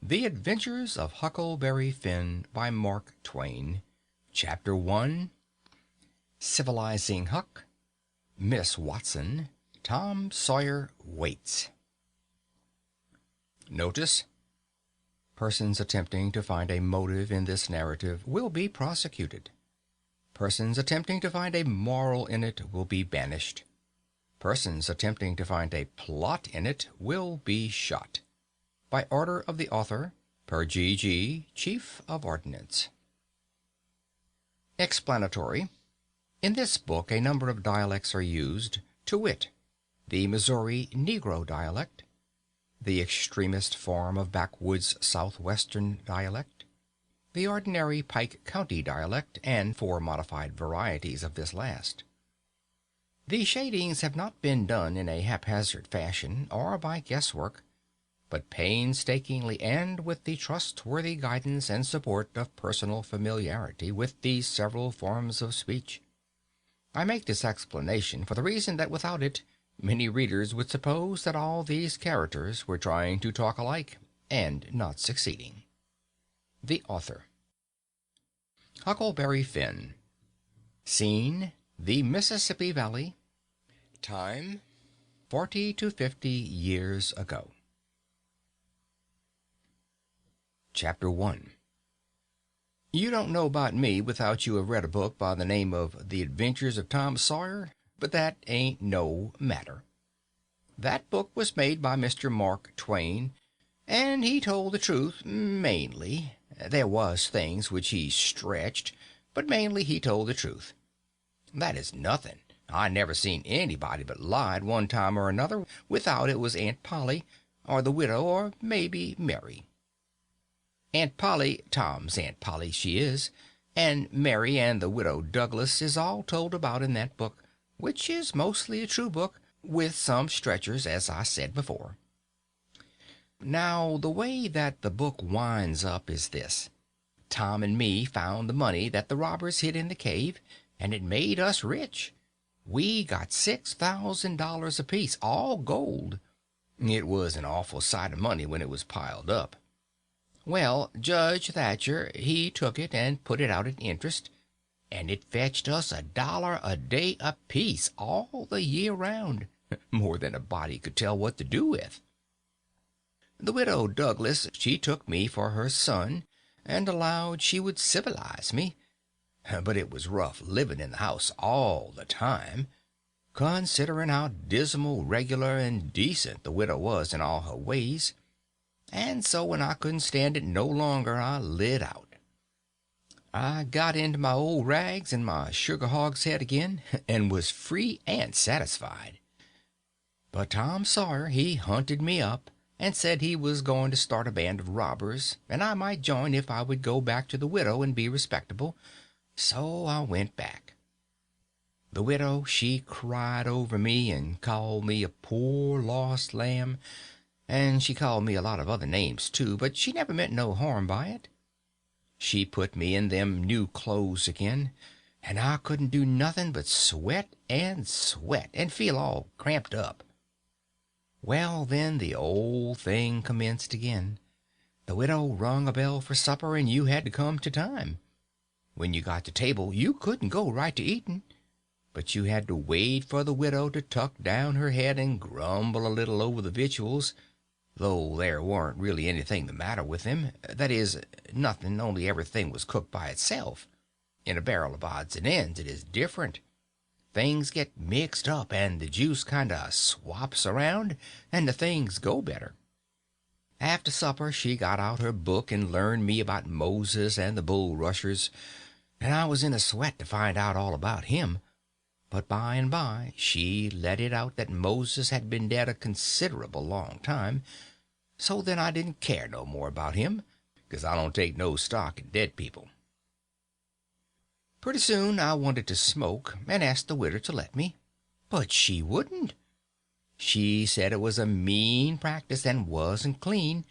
The Adventures of Huckleberry Finn by Mark Twain. Chapter 1. Civilizing Huck. Miss Watson. Tom Sawyer waits. Notice: persons attempting to find a motive in this narrative will be prosecuted. Persons attempting to find a moral in it will be banished. Persons attempting to find a plot in it will be shot. By order of the author, per G.G., Chief of Ordnance. Explanatory. In this book a number of dialects are used, to wit, the Missouri Negro dialect, the extremist form of backwoods southwestern dialect, the ordinary Pike County dialect, and 4 modified varieties of this last. The shadings have not been done in a haphazard fashion or by guesswork, but painstakingly and with the trustworthy guidance and support of personal familiarity with these several forms of speech. I make this explanation for the reason that without it many readers would suppose that all these characters were trying to talk alike, and not succeeding. The Author. Huckleberry Finn. Scene: the Mississippi Valley. Time: 40 to 50 years ago. Chapter 1. You don't know about me without you have read a book by the name of The Adventures of Tom Sawyer, but that ain't no matter. That book was made by Mr. Mark Twain, and he told the truth, mainly. There was things which he stretched, but mainly he told the truth. That is nothing. I never seen anybody but lied one time or another without it was Aunt Polly, or the widow, or maybe Mary. Aunt Polly, Tom's Aunt Polly she is, and Mary and the widow Douglas is all told about in that book, which is mostly a true book, with some stretchers, as I said before. Now, the way that the book winds up is this. Tom and me found the money that the robbers hid in the cave, and it made us rich. We got $6,000 apiece, all gold. It was an awful sight of money when it was piled up. Well, Judge Thatcher, he took it and put it out at interest, and it fetched us $1 a day apiece all the year round, more than a body could tell what to do with. The widow Douglas, she took me for her son, and allowed she would civilize me, but it was rough living in the house all the time, considering how dismal, regular, and decent the widow was in all her ways. And so when I couldn't stand it no longer, I lit out. I got into my old rags and my sugar hogshead again, and was free and satisfied. But Tom Sawyer, he hunted me up, and said he was going to start a band of robbers, and I might join if I would go back to the widow and be respectable. So I went back. The widow, she cried over me and called me a poor lost lamb, and she called me a lot of other names too, but she never meant no harm by it. She put me in them new clothes again, and I couldn't do nothing but sweat and feel all cramped up. Well, then the old thing commenced again. The widow rung a bell for supper, and you had to come to time. When you got to table, you couldn't go right to eating, but you had to wait for the widow to tuck down her head and grumble a little over the victuals, though there warn't really anything the matter with them. That is, nothing, only everything was cooked by itself. In a barrel of odds and ends it is different. Things get mixed up, and the juice kind of swaps around, and the things go better. After supper she got out her book and learned me about Moses and the bulrushers, and I was in a sweat to find out all about him. But by and by she let it out that Moses had been dead a considerable long time, so then I didn't care no more about him, 'cause I don't take no stock in dead people. Pretty soon I wanted to smoke, and asked the widder to let me, but she wouldn't. She said it was a mean practice and wasn't clean,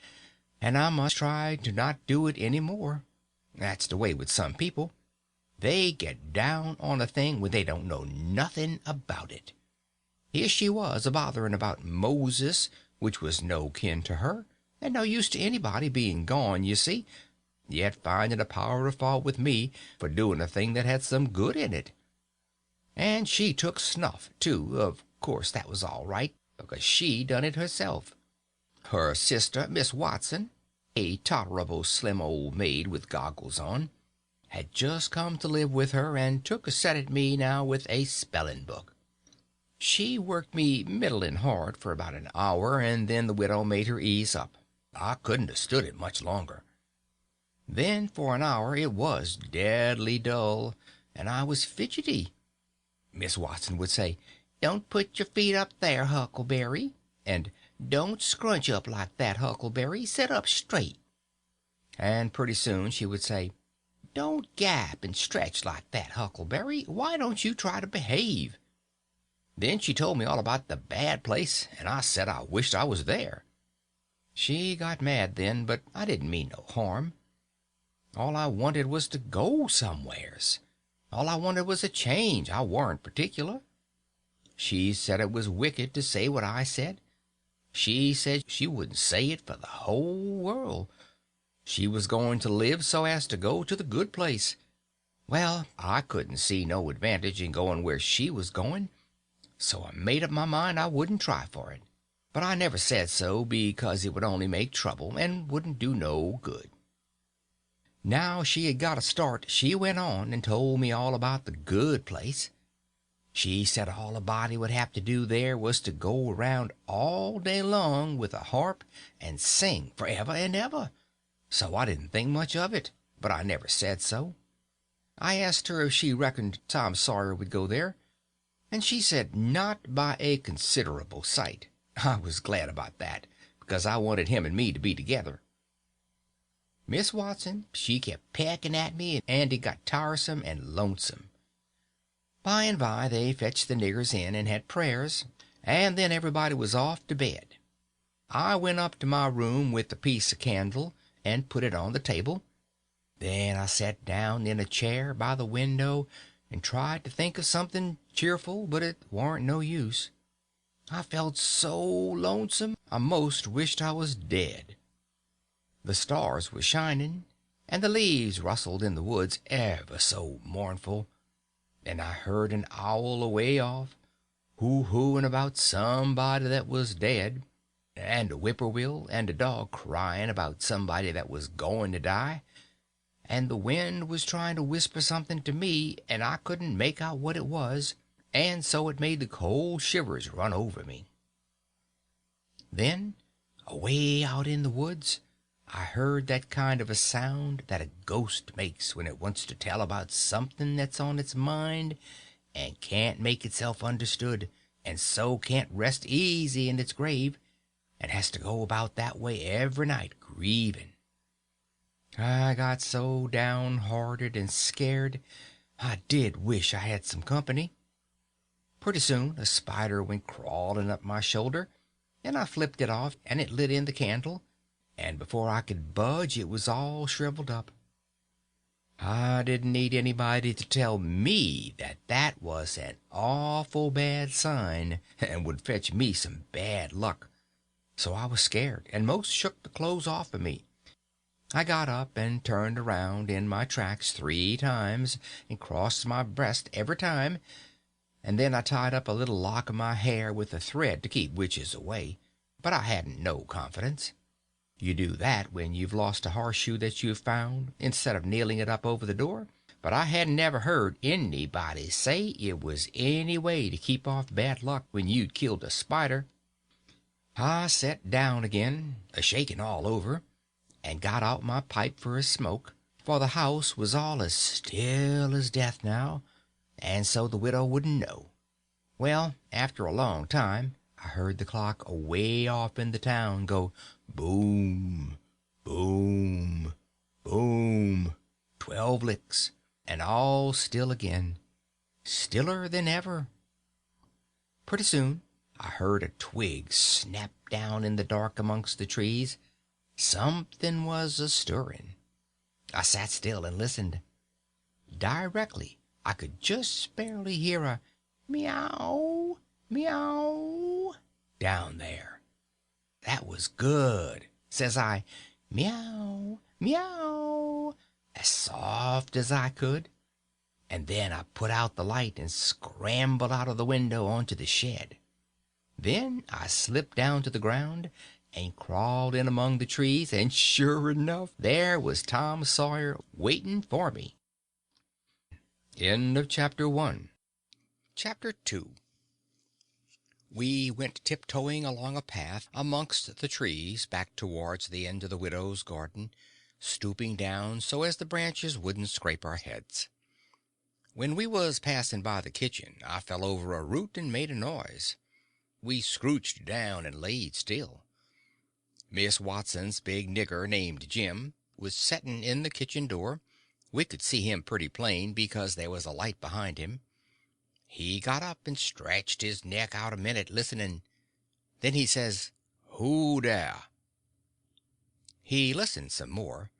and I must try to not do it any more. That's the way with some people. They get down on a thing when they don't know nothing about it. Here she was a bothering about Moses, which was no kin to her, and no use to anybody being gone, you see, yet finding a power of fault with me for doing a thing that had some good in it. And she took snuff, too. Of course that was all right, because she done it herself. Her sister, Miss Watson, a tolerable slim old maid with goggles on, had just come to live with her and took a set at me now with a spelling book. She worked me middling hard for about an hour, and then the widow made her ease up. I couldn't have stood it much longer. Then for an hour it was deadly dull, and I was fidgety. Miss Watson would say, "Don't put your feet up there, Huckleberry," and "Don't scrunch up like that, Huckleberry. Sit up straight." And pretty soon she would say, "Don't gap and stretch like that, Huckleberry. Why don't you try to behave?" Then she told me all about the bad place, and I said I wished I was there. She got mad then, but I didn't mean no harm. All I wanted was to go somewheres. All I wanted was a change. I warn't particular. She said it was wicked to say what I said. She said she wouldn't say it for the whole world. She was going to live so as to go to the good place. Well, I couldn't see no advantage in going where she was going, so I made up my mind I wouldn't try for it. But I never said so, because it would only make trouble and wouldn't do no good. Now she had got a start, she went on and told me all about the good place. She said all a body would have to do there was to go around all day long with a harp and sing forever and ever. So I didn't think much of it, but I never said so. I asked her if she reckoned Tom Sawyer would go there, and she said not by a considerable sight. I was glad about that, because I wanted him and me to be together. Miss Watson, she kept pecking at me, and it got tiresome and lonesome. By and by they fetched the niggers in and had prayers, and then everybody was off to bed. I went up to my room with a piece of candle and put it on the table. Then I sat down in a chair by the window and tried to think of something cheerful, but it warn't no use. I felt so lonesome I most wished I was dead. The stars were shining, and the leaves rustled in the woods ever so mournful, and I heard an owl away off, hoo-hooing about somebody that was dead, and a whippoorwill and a dog crying about somebody that was going to die, and the wind was trying to whisper something to me, and I couldn't make out what it was, and so it made the cold shivers run over me. Then, away out in the woods, I heard that kind of a sound that a ghost makes when it wants to tell about something that's on its mind and can't make itself understood, and so can't rest easy in its grave, and has to go about that way every night grieving. I got so downhearted and scared, I did wish I had some company. Pretty soon a spider went crawling up my shoulder, and I flipped it off, and it lit in the candle, and before I could budge it was all shriveled up. I didn't need anybody to tell me that that was an awful bad sign and would fetch me some bad luck, so I was scared and most shook the clothes off of me. I got up and turned around in my tracks 3 times and crossed my breast every time, and then I tied up a little lock of my hair with a thread to keep witches away, but I hadn't no confidence. You do that when you've lost a horseshoe that you've found, instead of nailing it up over the door, but I hadn't never heard anybody say it was any way to keep off bad luck when you'd killed a spider. I sat down again, a-shaking all over, and got out my pipe for a smoke, for the house was all as still as death now, and so the widow wouldn't know. Well, after a long time, I heard the clock away off in the town go boom, boom, boom, 12 licks, and all still again, stiller than ever. Pretty soon I heard a twig snap down in the dark amongst the trees. Something was a-stirring. I sat still and listened. Directly I could just barely hear a meow, meow down there. That was good, Says I, meow, meow, as soft as I could, and then I put out the light and scrambled out of the window onto the shed. Then I slipped down to the ground and crawled in among the trees, and sure enough, there was Tom Sawyer waiting for me. End of chapter 1. Chapter 2. We went tiptoeing along a path amongst the trees back towards the end of the widow's garden, stooping down so as the branches wouldn't scrape our heads. When we was passing by the kitchen, I fell over a root and made a noise. We scrooched down and laid still. Miss Watson's big nigger named Jim was setting in the kitchen door. We could see him pretty plain because there was a light behind him. He got up and stretched his neck out a minute listening. Then he says, "Who there?" He listened some more.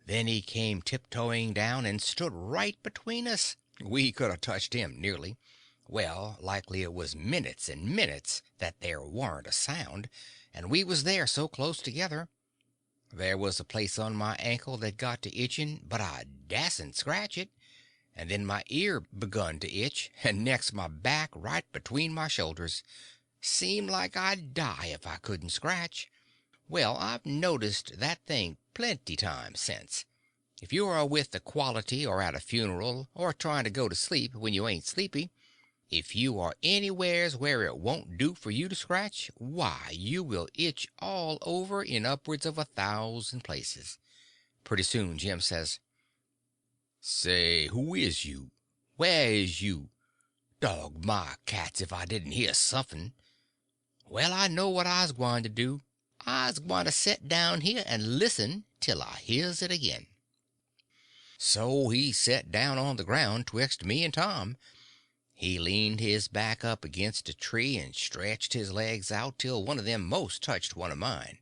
Then he came tiptoeing down and stood right between us. We could have touched him nearly. Well, likely it was minutes and minutes that there warn't a sound, and we was there so close together. There was a place on my ankle that got to itching, but I dasn't scratch it, and then my ear begun to itch, and next my back right between my shoulders. Seemed like I'd die if I couldn't scratch. Well, I've noticed that thing plenty times since. If you are with the quality or at a funeral or trying to go to sleep when you ain't sleepy, if you are anywheres where it won't do for you to scratch, why, you will itch all over in upwards of 1,000 places. Pretty soon Jim says, "Say, who is you? Where is you? Dog my cats if I didn't hear something." Well, I know what I's gwine to do. I's gwine to set down here and listen till I hears it again. So he set down on the ground twixt me and Tom. He leaned his back up against a tree and stretched his legs out till one of them most touched one of mine.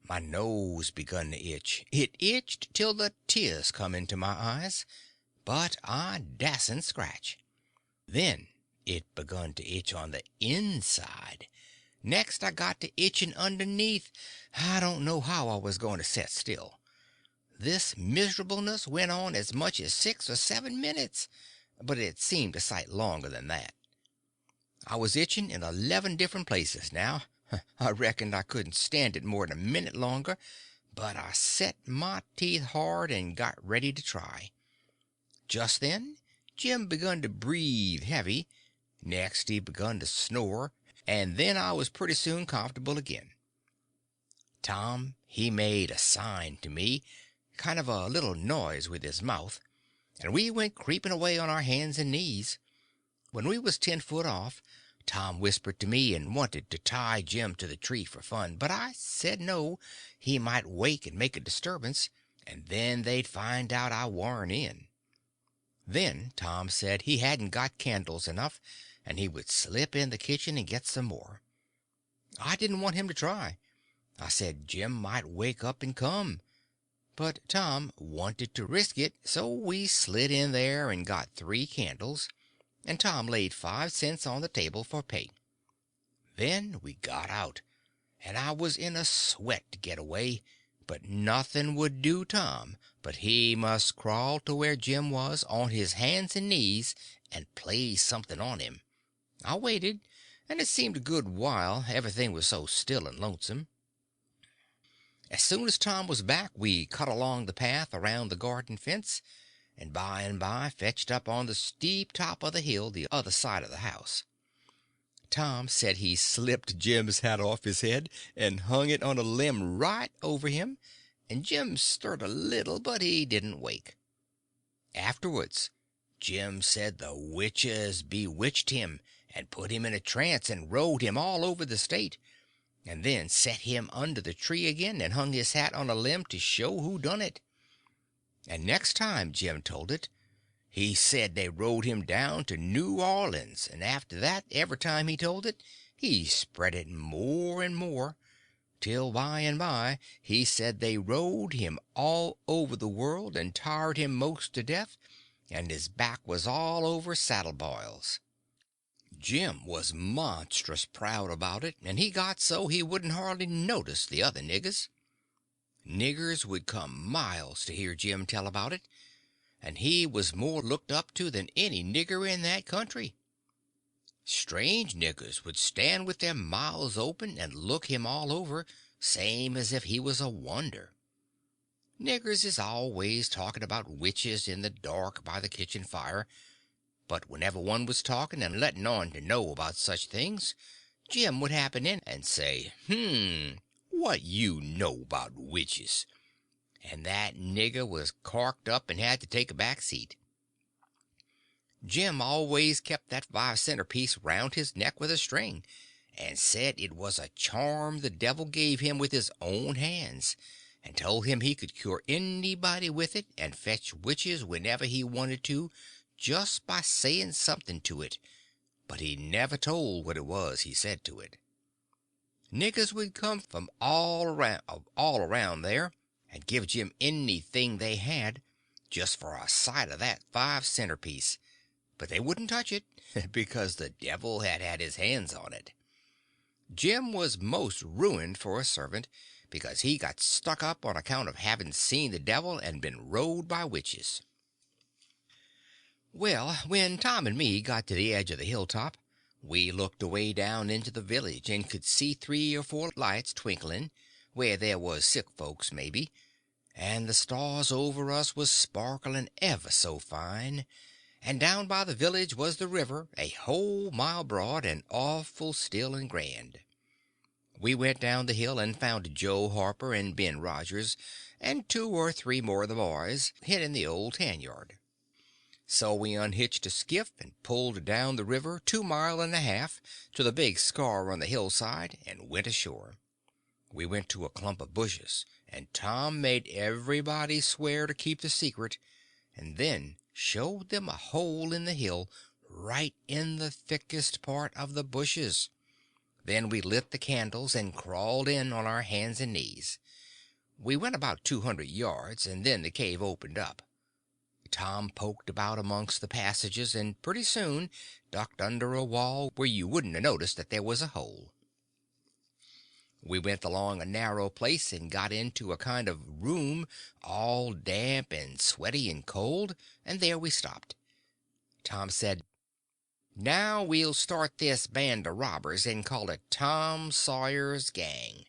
My nose begun to itch. It itched till the tears come into my eyes, but I dasn't scratch. Then it begun to itch on the inside. Next I got to itching underneath. I don't know how I was going to set still. This miserableness went on as much as 6 or 7 minutes, but it seemed a sight longer than that. I was itching in 11 different places now. I reckoned I couldn't stand it more than a minute longer, but I set my teeth hard and got ready to try. Just then Jim begun to breathe heavy. Next he begun to snore, and then I was pretty soon comfortable again. Tom, he made a sign to me, kind of a little noise with his mouth, and we went creeping away on our hands and knees. When we was 10 foot off, Tom whispered to me and wanted to tie Jim to the tree for fun, but I said no, he might wake and make a disturbance, and then they'd find out I warn't in. Then Tom said he hadn't got candles enough, and he would slip in the kitchen and get some more. I didn't want him to try. I said Jim might wake up and come. But Tom wanted to risk it, so we slid in there and got 3 candles, and Tom laid 5 cents on the table for pay. Then we got out, and I was in a sweat to get away, but nothing would do Tom but he must crawl to where Jim was on his hands and knees and play something on him. I waited, and it seemed a good while, everything was so still and lonesome. As soon as Tom was back, we cut along the path around the garden fence, and by fetched up on the steep top of the hill the other side of the house. Tom said he slipped Jim's hat off his head and hung it on a limb right over him, and Jim stirred a little, but he didn't wake. Afterwards, Jim said the witches bewitched him and put him in a trance and rode him all over the state, and then set him under the tree again and hung his hat on a limb to show who done it. And next time Jim told it, he said they rode him down to New Orleans, and after that, every time he told it, he spread it more and more, till by and by he said they rode him all over the world and tired him most to death, and his back was all over saddle boils. Jim was monstrous proud about it, and he got so he wouldn't hardly notice the other niggers. Niggers would come miles to hear Jim tell about it, and he was more looked up to than any nigger in that country. Strange niggers would stand with their mouths open and look him all over, same as if he was a wonder. Niggers is always talking about witches in the dark by the kitchen fire, but whenever one was talking and letting on to know about such things, Jim would happen in and say, what you know about witches? And that nigger was corked up and had to take a back seat. Jim always kept that 5 center piece round his neck with a string, and said it was a charm the devil gave him with his own hands, and told him he could cure anybody with it and fetch witches whenever he wanted to, just by saying something to it, but he never told what it was he said to it. Niggers would come from all around there, and give Jim anything they had, just for a sight of that 5 center piece, but they wouldn't touch it, because the devil had his hands on it. Jim was most ruined for a servant, because he got stuck up on account of having seen the devil and been rode by witches. Well, when Tom and me got to the edge of the hilltop, we looked away down into the village and could see 3 or 4 lights twinkling, where there was sick folks, maybe, and the stars over us was sparkling ever so fine, and down by the village was the river, a whole mile broad and awful still and grand. We went down the hill and found Joe Harper and Ben Rogers and 2 or 3 more of the boys hid in the old tan yard. So we unhitched a skiff and pulled down the river 2 miles and a half to the big scar on the hillside and went ashore. We went to a clump of bushes, and Tom made everybody swear to keep the secret, and then showed them a hole in the hill right in the thickest part of the bushes. Then we lit the candles and crawled in on our hands and knees. We went about 200 yards, and then the cave opened up. Tom poked about amongst the passages, and pretty soon ducked under a wall where you wouldn't have noticed that there was a hole. We went along a narrow place and got into a kind of room, all damp and sweaty and cold, and there we stopped. Tom said, "Now we'll start this band of robbers and call it Tom Sawyer's Gang.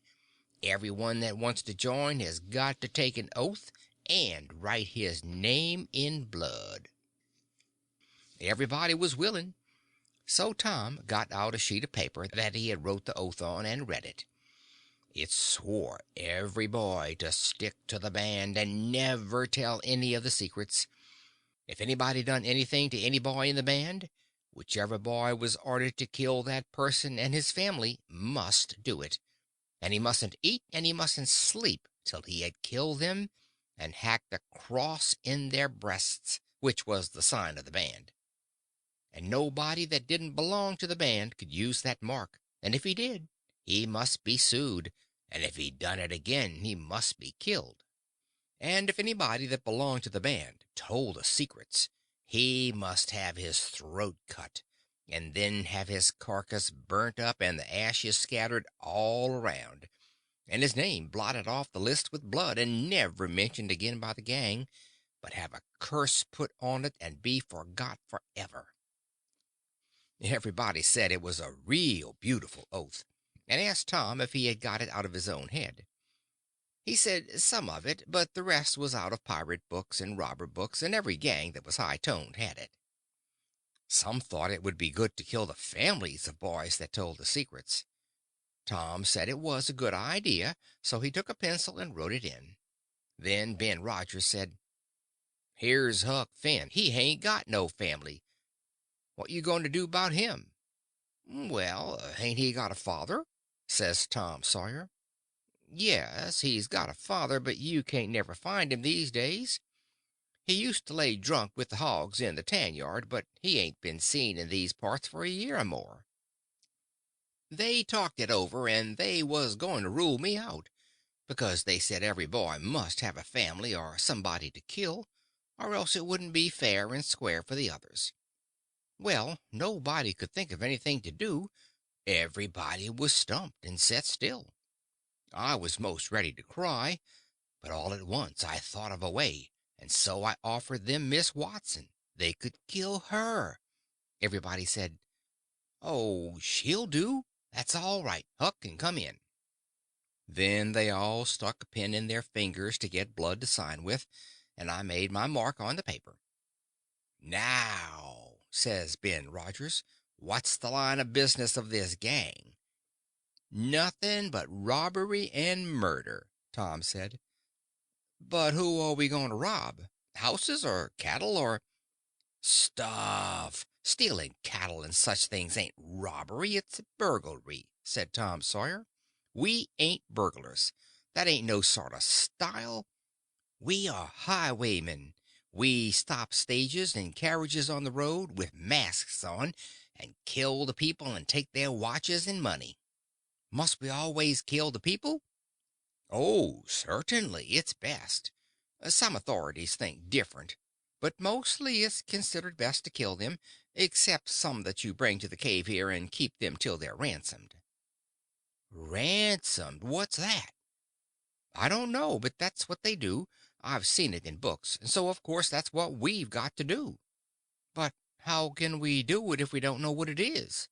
Everyone that wants to join has got to take an oath and write his name in blood." Everybody was willing, so Tom got out a sheet of paper that he had wrote the oath on and read it. It swore every boy to stick to the band and never tell any of the secrets. If anybody done anything to any boy in the band, whichever boy was ordered to kill that person and his family must do it, and he mustn't eat and he mustn't sleep till he had killed them and hacked a cross in their breasts, which was the sign of the band. And nobody that didn't belong to the band could use that mark, and if he did, he must be sued, and if he done it again, he must be killed. And if anybody that belonged to the band told the secrets, he must have his throat cut, and then have his carcass burnt up and the ashes scattered all around, and his name blotted off the list with blood and never mentioned again by the gang, but have a curse put on it and be forgot forever. Everybody said it was a real beautiful oath, and asked Tom if he had got it out of his own head. He said some of it, but the rest was out of pirate books and robber books, and every gang that was high-toned had it. Some thought it would be good to kill the families of boys that told the secrets. Tom said it was a good idea, so he took a pencil and wrote it in. Then Ben Rogers said, "Here's Huck Finn. He hain't got no family. What you going to do about him?" "Well, hain't he got a father?" says Tom Sawyer. "Yes, he's got a father, but you can't never find him these days. He used to lay drunk with the hogs in the tan yard, but he ain't been seen in these parts for a year or more." They talked it over, and they was going to rule me out, because they said every boy must have a family or somebody to kill, or else it wouldn't be fair and square for the others. Well, nobody could think of anything to do. Everybody was stumped and set still. I was most ready to cry, But all at once I thought of a way, and so I offered them Miss Watson. They could kill her. Everybody said, "Oh, she'll do. That's all right. Huck can come in." Then they all stuck a pen in their fingers to get blood to sign with, and I made my mark on the paper. "Now," says Ben Rogers, "what's the line of business of this gang?" "Nothing but robbery and murder," Tom said. "But who are we going to rob? Houses or cattle or—" "Stuff! Stealing cattle and such things ain't robbery, it's burglary," said Tom Sawyer. "We ain't burglars. That ain't no sort of style. We are highwaymen. We stop stages and carriages on the road with masks on and kill the people and take their watches and money." "Must we always kill the people?" "Oh, certainly. It's best. Some authorities think different, but mostly it's considered best to kill them, except some that you bring to the cave here and keep them till they're ransomed." "Ransomed? What's that?" "I don't know, but that's what they do. I've seen it in books, and so of course that's what we've got to do." "But how can we do it if we don't know what it is?"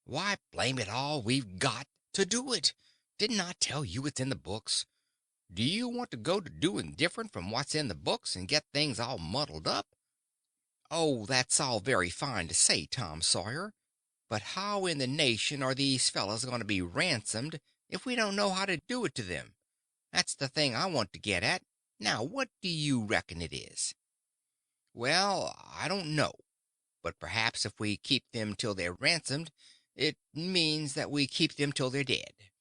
"Why, blame it all, we've got to do it. Didn't I tell you it's in the books? Do you want to go to doing different from what's in the books and get things all muddled up?" "Oh, that's all very fine to say, Tom Sawyer, but how in the nation are these fellows going to be ransomed if we don't know how to do it to them? That's the thing I want to get at. Now, what do you reckon it is?" "Well, I don't know, but perhaps if we keep them till they're ransomed, it means that we keep them till they're dead.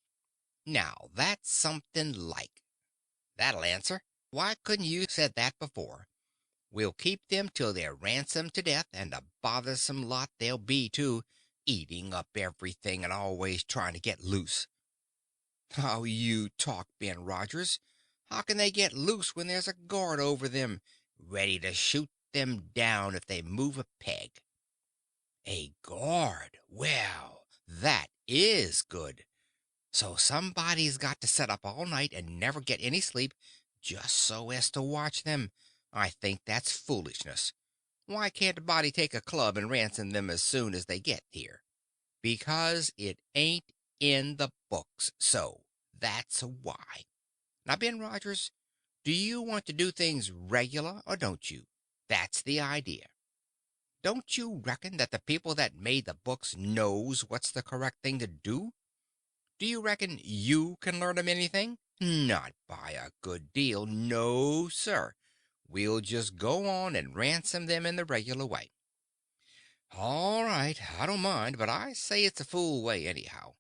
Now, that's something like. That'll answer. Why couldn't you said that before? We'll keep them till they're ransomed to death, and a bothersome lot they'll be, too, eating up everything and always trying to get loose." "How you talk, Ben Rogers. How can they get loose when there's a guard over them, ready to shoot them down if they move a peg?" "A guard? Well, that is good. So somebody's got to sit up all night and never get any sleep just so as to watch them. I think that's foolishness. Why can't a body take a club and ransom them as soon as they get here?" "Because it ain't in the books, so that's why. Now, Ben Rogers, do you want to do things regular or don't you? That's the idea. Don't you reckon that the people that made the books knows what's the correct thing to do? Do you reckon you can learn 'em anything? Not by a good deal. No, sir. We'll just go on and ransom them in the regular way." "All right, I don't mind, but I say it's a fool way anyhow.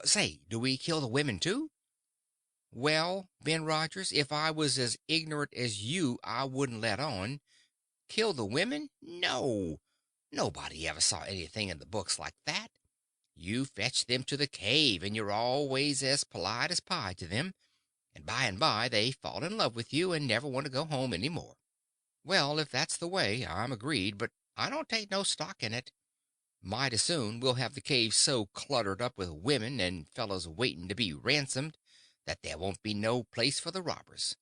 Say, do we kill the women too?" "Well, Ben Rogers, if I was as ignorant as you, I wouldn't let on. Kill the women? No. Nobody ever saw anything in the books like that. You fetch them to the cave, and you're always as polite as pie to them, and by they fall in love with you and never want to go home any more." "Well, if that's the way, I'm agreed, but I don't take no stock in it. Mighty soon we'll have the cave so cluttered up with women and fellows waiting to be ransomed that there won't be no place for the robbers.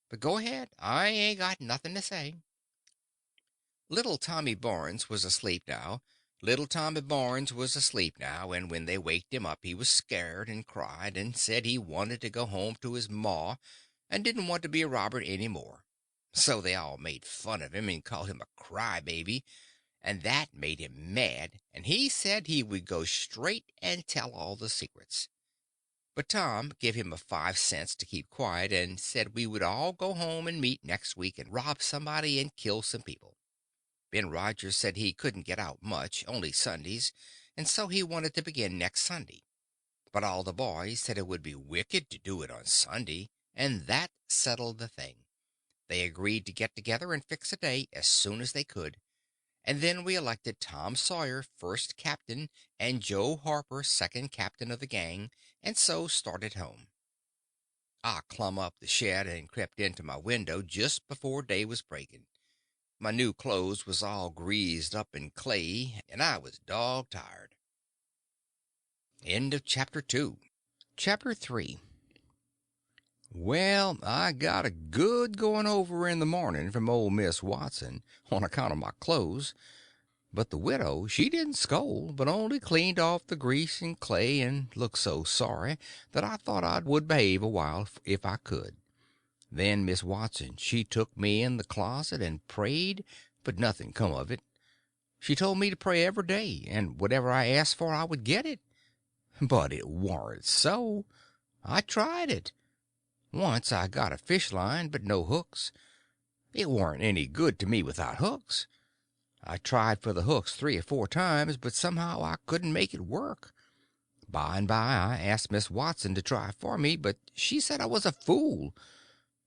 But go ahead, I ain't got nothing to say." Little Tommy Barnes was asleep now. Little Tommy Barnes was asleep now, and when they waked him up he was scared and cried and said he wanted to go home to his ma and didn't want to be a robber any more. So they all made fun of him and called him a cry baby, and that made him mad, and he said he would go straight and tell all the secrets. But Tom give him a 5 cents to keep quiet, and said we would all go home and meet next week and rob somebody and kill some people. Ben Rogers said he couldn't get out much, only Sundays, and so he wanted to begin next Sunday. But all the boys said it would be wicked to do it on Sunday, and that settled the thing. They agreed to get together and fix a day as soon as they could, and then we elected Tom Sawyer first captain and Joe Harper second captain of the gang, and so started home. I clumb up the shed and crept into my window just before day was breaking. My new clothes was all greased up in clay, and I was dog tired. End of chapter 2. Chapter 3. Well, I got a good going over in the morning from old Miss Watson on account of my clothes, but the widow she didn't scold, but only cleaned off the grease and clay, and looked so sorry that I thought I would behave a while if I could. Then Miss Watson she took me in the closet and prayed, but nothing come of it. She told me to pray every day, and whatever I asked for I would get it. But it warn't so. I tried it. Once I got a fish line, but no hooks. It warn't any good to me without hooks. I tried for the hooks 3 or 4 times, but somehow I couldn't make it work. By and by I asked Miss Watson to try for me, but she said I was a fool.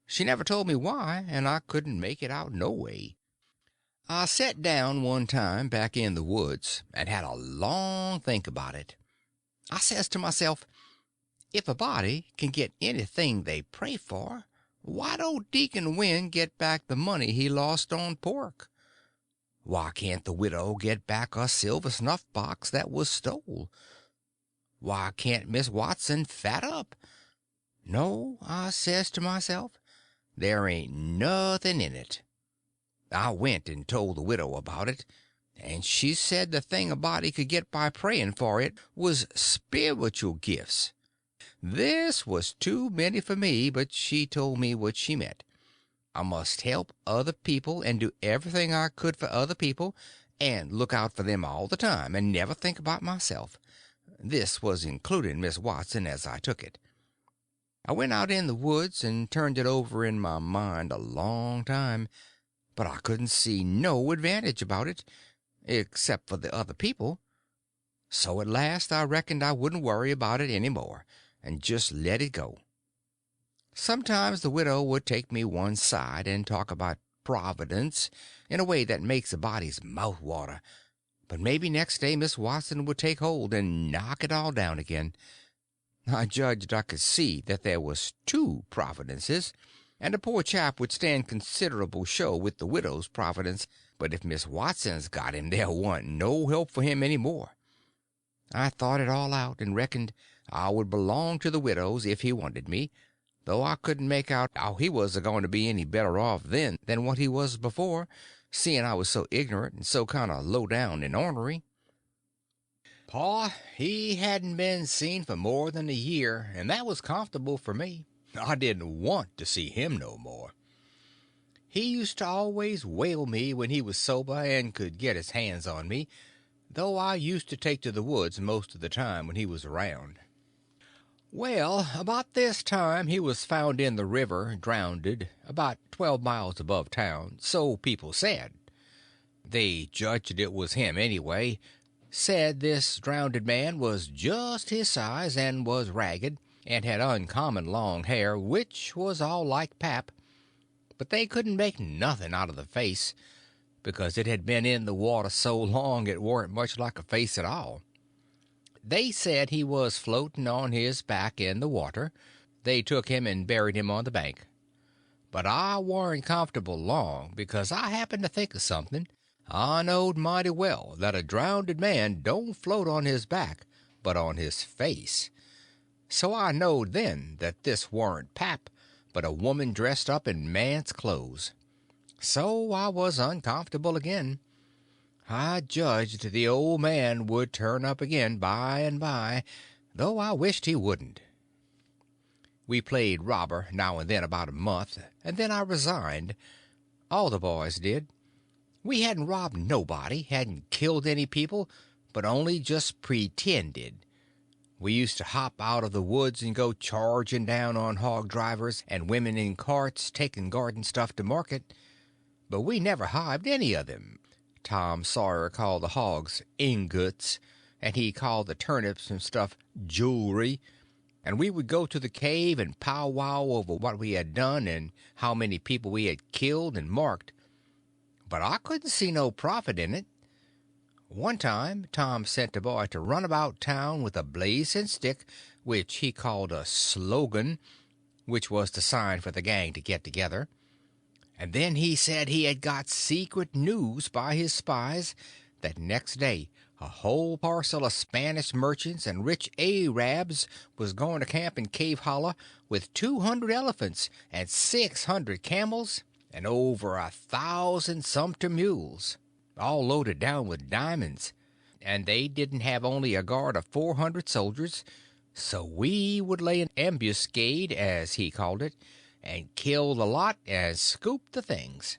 She never told me why, and I couldn't make it out no way. I set down one time back in the woods and had a long think about it. I says to myself, if a body can get anything they pray for, why don't Deacon Wynn get back the money he lost on pork? Why can't the widow get back a silver snuff box that was stole? Why can't Miss Watson fat up? No, I says to myself, there ain't nothing in it. I went and told the widow about it, and she said the thing a body could get by praying for it was spiritual gifts. This was too many for me, but she told me what she meant. I must help other people and do everything I could for other people, and look out for them all the time, and never think about myself. This was including Miss Watson as I took it. I went out in the woods and turned it over in my mind a long time, but I couldn't see no advantage about it, except for the other people. So at last I reckoned I wouldn't worry about it any more, and just let it go. Sometimes the widow would take me one side and talk about Providence in a way that makes a body's mouth water, but maybe next day Miss Watson would take hold and knock it all down again. I judged I could see that there was 2 Providences, and the poor chap would stand considerable show with the widow's Providence, but if Miss Watson's got him there warn't no help for him any more. I thought it all out, and reckoned I would belong to the widow's if he wanted me, though I couldn't make out how he was a-going to be any better off then than what he was before, seeing I was so ignorant and so kind of low down and ornery. Pa, he hadn't been seen for more than a year, and that was comfortable for me. I didn't want to see him no more. He used to always whale me when he was sober and could get his hands on me, though I used to take to the woods most of the time when he was around. Well, about this time he was found in the river, drownded, about 12 miles above town, so people said. They judged it was him anyway, said this drownded man was just his size and was ragged, and had uncommon long hair, which was all like pap, but they couldn't make nothing out of the face, because it had been in the water so long it warn't much like a face at all. They said he was floating on his back in the water. They took him and buried him on the bank. But I warn't comfortable long, because I happened to think of something. I knowed mighty well that a drownded man don't float on his back, but on his face. So I knowed then that this warn't pap, but a woman dressed up in man's clothes. So I was uncomfortable again. I judged the old man would turn up again by and by, though I wished he wouldn't. We played robber now and then about a month, and then I resigned. All the boys did. We hadn't robbed nobody, hadn't killed any people, but only just pretended. We used to hop out of the woods and go charging down on hog drivers and women in carts taking garden stuff to market, but we never hived any of them. Tom Sawyer called the hogs ingots, and he called the turnips and stuff jewelry, and we would go to the cave and powwow over what we had done and how many people we had killed and marked, but I couldn't see no profit in it. One time Tom sent a boy to run about town with a blazing stick, which he called a slogan, which was the sign for the gang to get together. And then he said he had got secret news by his spies that next day A whole parcel of Spanish merchants and rich Arabs was going to camp in Cave Hollow with 200 elephants and 600 camels and over 1,000 sumpter mules, all loaded down with diamonds, and they didn't have only a guard of 400 soldiers, so we would lay an ambuscade, as he called it, and kill the lot and scoop the things.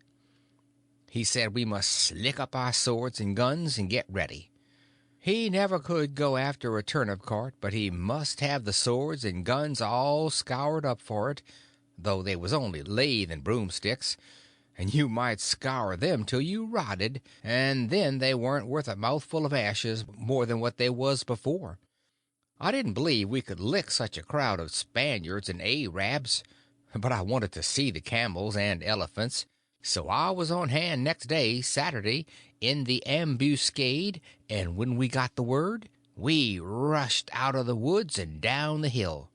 He said we must slick up our swords and guns and get ready. He never could go after a turnip cart, but he must have the swords and guns all scoured up for it, though they was only lathe and broomsticks, and you might scour them till you rotted, and then they weren't worth a mouthful of ashes more than what they was before. I didn't believe we could lick such a crowd of Spaniards and Arabs, but I wanted to see the camels and elephants, so I was on hand next day, Saturday, in the ambuscade, and when we got the word, we rushed out of the woods and down the hill.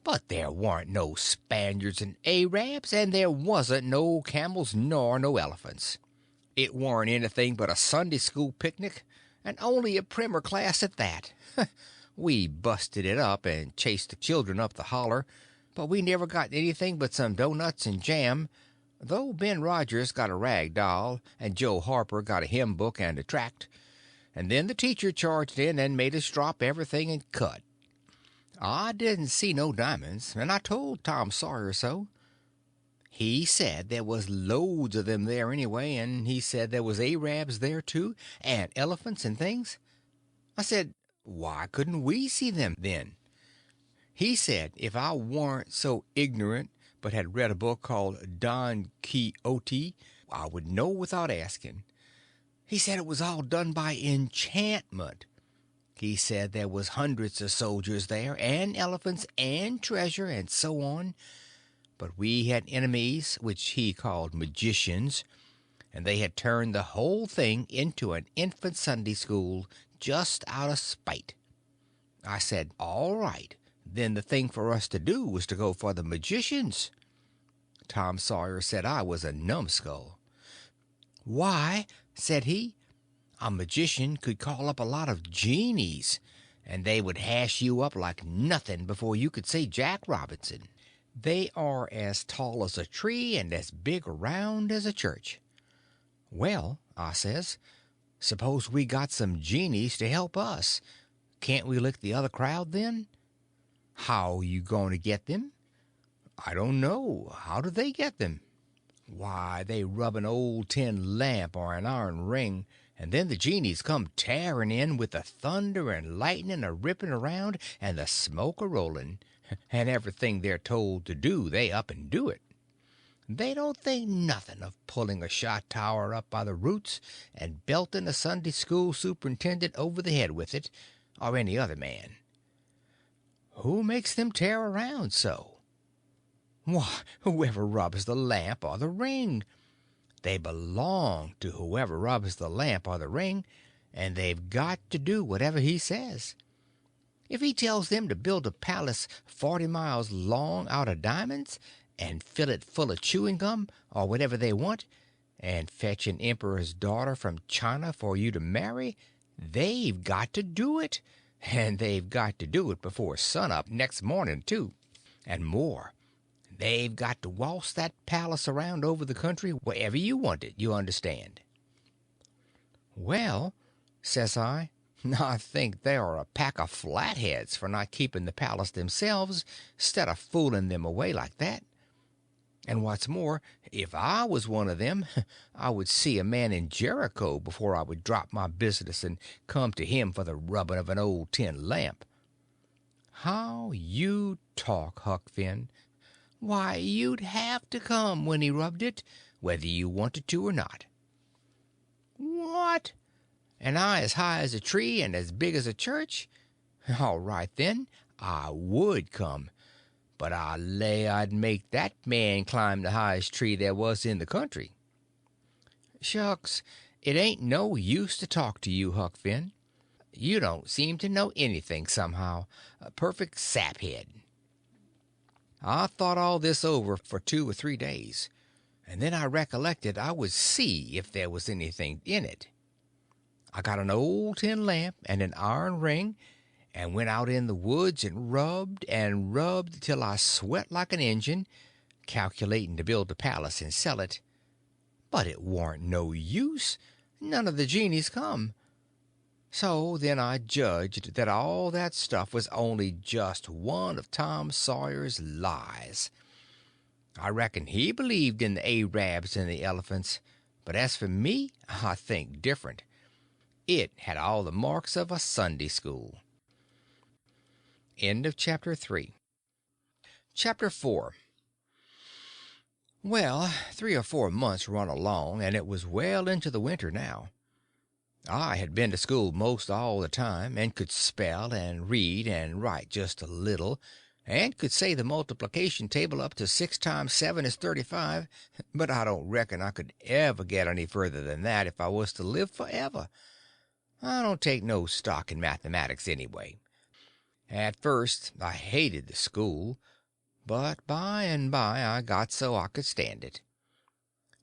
But there warn't no Spaniards and Arabs, and there wasn't no camels nor no elephants. It warn't anything but a Sunday school picnic, and only a primer class at that. We busted it up and chased the children up the holler, but we never got anything but some doughnuts and jam, though Ben Rogers got a rag doll, and Joe Harper got a hymn book and a tract, and then the teacher charged in and made us drop everything and cut. I didn't see no diamonds, and I told Tom Sawyer so. He said there was loads of them there anyway, and he said there was Arabs there too, and elephants and things. I said, why couldn't we see them then? He said if I warn't so ignorant but had read a book called Don Quixote, I would know without asking. He said it was all done by enchantment. He said there was hundreds of soldiers there, and elephants, and treasure, and so on, but we had enemies, which he called magicians, and they had turned the whole thing into an infant Sunday school just out of spite. I said, all right, then the thing for us to do was to go for the magicians. Tom Sawyer said I was a numbskull. Why, said he, a magician could call up a lot of genies, and they would hash you up like nothing before you could say Jack Robinson. They are as tall as a tree and as big around as a church. Well, I says, suppose we got some genies to help us. Can't we lick the other crowd then? How you going to get them? I don't know. How do they get them? Why, they rub an old tin lamp or an iron ring, and then the genies come tearing in with the thunder and lightning a-ripping around and the smoke a-rolling, and everything they're told to do they up and do it. They don't think nothing of pulling a shot tower up by the roots and belting a Sunday school superintendent over the head with it, or any other man. Who makes them tear around so? Why, whoever rubs the lamp or the ring. They belong to whoever rubs the lamp or the ring, and they've got to do whatever he says. If he tells them to build a palace 40 miles long out of diamonds, and fill it full of chewing gum, or whatever they want, and fetch an emperor's daughter from China for you to marry, they've got to do it, and they've got to do it before sunup next morning, too. And more, they've got to waltz that palace around over the country wherever you want it, you understand. Well, says I think they are a pack of flatheads for not keeping the palace themselves, instead of fooling them away like that. And what's more, if I was one of them, I would see a man in Jericho before I would drop my business and come to him for the rubbing of an old tin lamp. How you talk, Huck Finn. Why, you'd have to come when he rubbed it, whether you wanted to or not. What? And I as high as a tree and as big as a church? All right, then, I would come. But I lay I'd make that man climb the highest tree there was in the country. Shucks, it ain't no use to talk to you, Huck Finn. You don't seem to know anything somehow. A perfect saphead. I thought all this over for 2 or 3 days, and then I recollected I would see if there was anything in it. I got an old tin lamp and an iron ring, and went out in the woods and rubbed till I sweat like an Injun, calculating to build a palace and sell it. But it warn't no use. None of the genies come. So then I judged that all that stuff was only just one of Tom Sawyer's lies. I reckon he believed in the Arabs and the elephants, but as for me, I think different. It had all the marks of a Sunday school. End of chapter 3. Chapter 4. Well, 3 or 4 months run along, and it was well into the winter now. I had been to school most all the time, and could spell and read and write just a little, and could say the multiplication table up to 6 times 7 is 35, but I don't reckon I could ever get any further than that if I was to live forever. I don't take no stock in mathematics anyway. At first I hated the school, but by and by I got so I could stand it.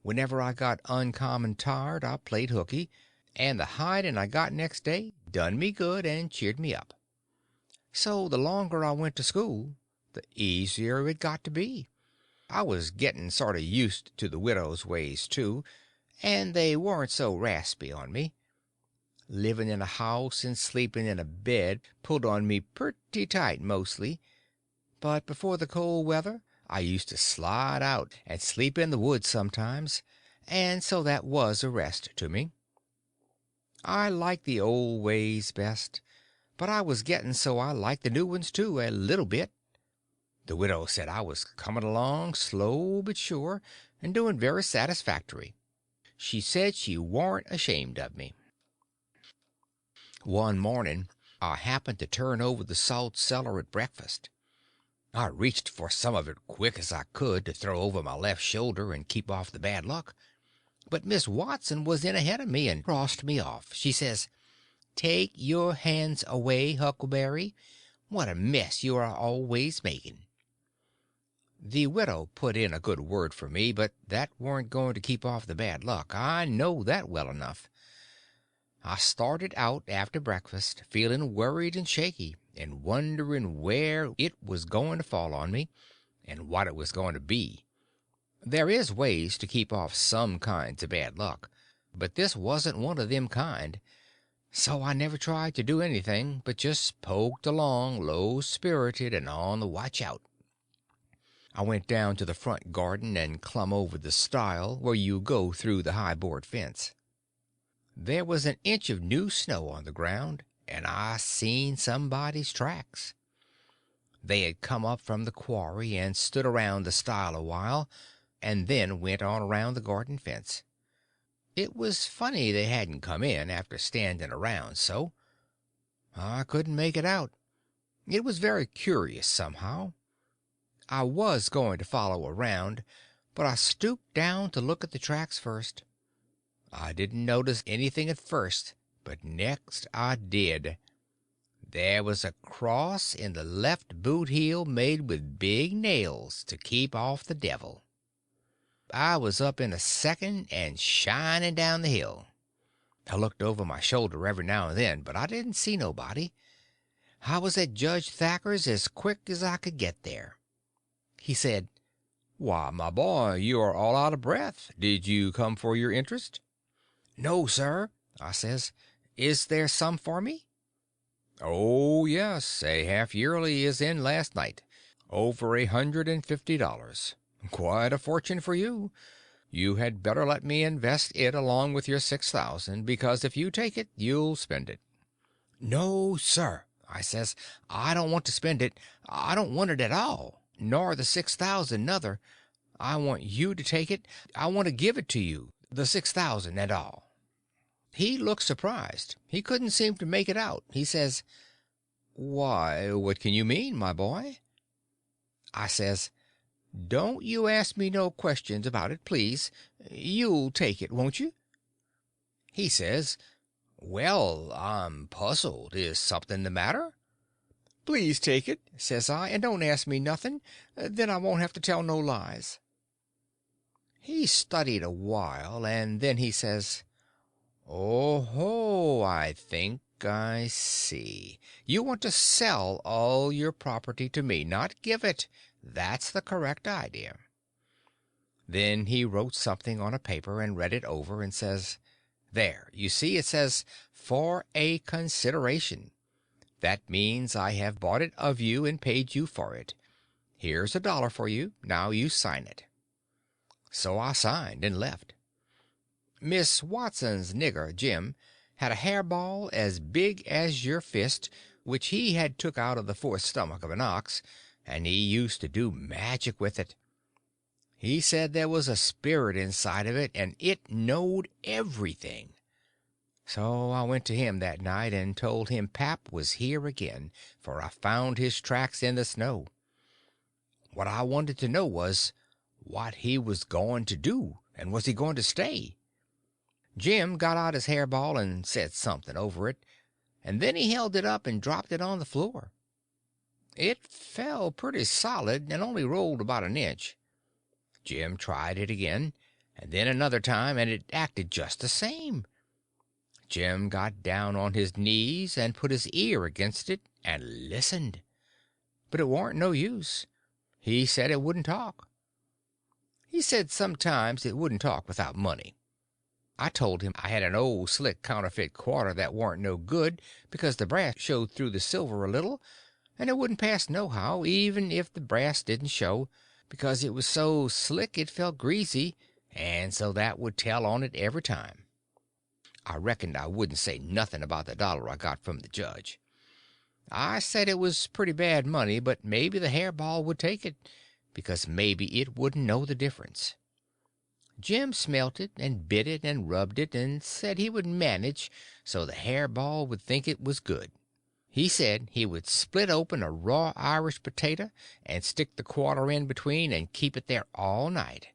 Whenever I got uncommon tired I played hooky, and the hiding I got next day done me good and cheered me up. So the longer I went to school, the easier it got to be. I was getting sort of used to the widow's ways, too, and they weren't so raspy on me. Living in a house and sleeping in a bed pulled on me pretty tight mostly, but before the cold weather I used to slide out and sleep in the woods sometimes, and so that was a rest to me. I liked the old ways best, but I was getting so I liked the new ones too, a little bit. The widow said I was coming along slow but sure, and doing very satisfactory. She said she warn't ashamed of me. One morning I happened to turn over the salt cellar at breakfast. I reached for some of it quick as I could to throw over my left shoulder and keep off the bad luck. But Miss Watson was in ahead of me and crossed me off. She says, "Take your hands away, Huckleberry. What a mess you are always making." The widow put in a good word for me, but that weren't going to keep off the bad luck. I know that well enough. I started out after breakfast feeling worried and shaky, and wondering where it was going to fall on me, and what it was going to be. There is ways to keep off some kinds of bad luck, but this wasn't one of them kind, so I never tried to do anything, but just poked along low-spirited and on the watch out. I went down to the front garden and clumb over the stile where you go through the high board fence. There was an inch of new snow on the ground, and I seen somebody's tracks. They had come up from the quarry and stood around the stile a while, and then went on around the garden fence. It was funny they hadn't come in after standing around so. I couldn't make it out. It was very curious somehow. I was going to follow around, but I stooped down to look at the tracks first. I didn't notice anything at first, but next I did. There was a cross in the left boot heel made with big nails to keep off the devil. I was up in a second and shining down the hill. I looked over my shoulder every now and then, but I didn't see nobody. I was at Judge Thacker's as quick as I could get there. He said, "Why, my boy, you are all out of breath. Did you come for your interest?" "No, sir," I says. "Is there some for me?" "Oh, yes, a half-yearly is in last night. Over $150. Quite a fortune for you. You had better let me invest it along with your 6,000, because if you take it you'll spend it." "No, sir," I says, "I don't want to spend it. I don't want it at all, nor the 6,000 nuther. I want you to take it. I want to give it to you, the 6,000 and all." He looked surprised. He couldn't seem to make it out. He says, "Why, what can you mean, my boy?" I says, "Don't you ask me no questions about it, please. You'll take it, won't you?" He says, "Well, I'm puzzled. Is something the matter?" "Please take it," says I, "and don't ask me nothing. Then I won't have to tell no lies." He studied a while, and then he says, Oh, I think I see. You want to sell all your property to me, not give it. That's the correct idea. Then he wrote something on a paper and read it over and says, "There, you see, it says, 'For a consideration.' That means I have bought it of you and paid you for it. Here's $1 for you. Now you sign it." So I signed and left. Miss Watson's nigger, Jim, had a hairball as big as your fist, which he had took out of the fourth stomach of an ox, and he used to do magic with it. He said there was a spirit inside of it, and it knowed everything. So I went to him that night and told him pap was here again, for I found his tracks in the snow. What I wanted to know was, what he was going to do, and was he going to stay? Jim got out his hairball and said something over it, and then he held it up and dropped it on the floor. It fell pretty solid and only rolled about an inch. Jim tried it again, and then another time, and it acted just the same. Jim got down on his knees and put his ear against it and listened. But it warn't no use. He said it wouldn't talk. He said sometimes it wouldn't talk without money. I told him I had an old slick counterfeit quarter that warn't no good because the brass showed through the silver a little, and it wouldn't pass nohow, even if the brass didn't show, because it was so slick it felt greasy, and so that would tell on it every time. I reckoned I wouldn't say nothing about the $1 I got from the judge. I said it was pretty bad money, but maybe the hairball would take it, because maybe it wouldn't know the difference. Jim smelt it and bit it and rubbed it, and said he would manage so the hairball would think it was good. He said he would split open a raw Irish potato and stick the quarter in between and keep it there all night,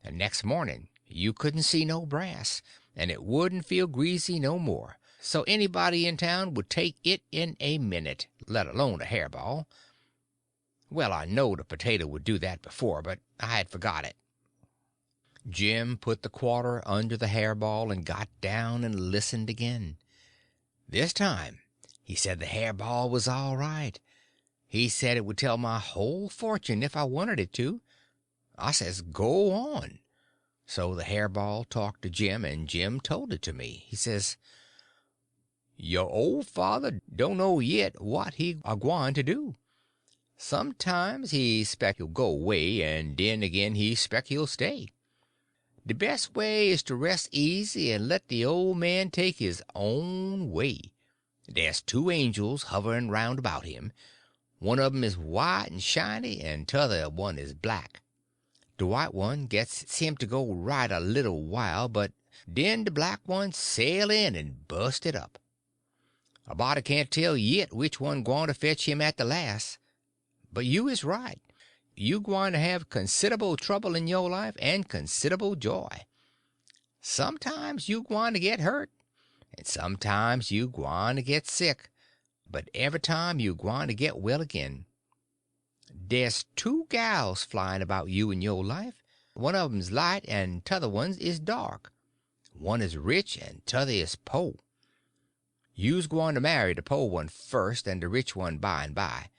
and next morning you couldn't see no brass, and it wouldn't feel greasy no more, so anybody in town would take it in a minute, let alone a hairball. Well, I knowed a potato would do that before, but I had forgot it. Jim put the quarter under the hairball and got down and listened again. This time he said the hairball was all right. He said it would tell my whole fortune if I wanted it to. I says, go on. So the hairball talked to Jim, and Jim told it to me. He says, "Your old father don't know yit what he a gwyne to do. Sometimes he spec he'll go away, and den again he spec he'll stay. The best way is to rest easy and let the old man take his own way. There's 2 angels hovering round about him. One of 'em is white and shiny, and t'other one is black. The white one gets him to go right a little while, but den the black one sail in and bust it up. A body can't tell yit which one gwyne to fetch him at the last. But you is right. You gwyne to have considerable trouble in your life and considerable joy. Sometimes you gwyne to get hurt, and sometimes you gwyne to get sick, but every time you gwyne to get well again. There's 2 gals flying about you in your life. One of 'em's light, and t'other one is dark. One is rich, and t'other is po'. You's gwyne to marry the po' one first, and the rich one by and by.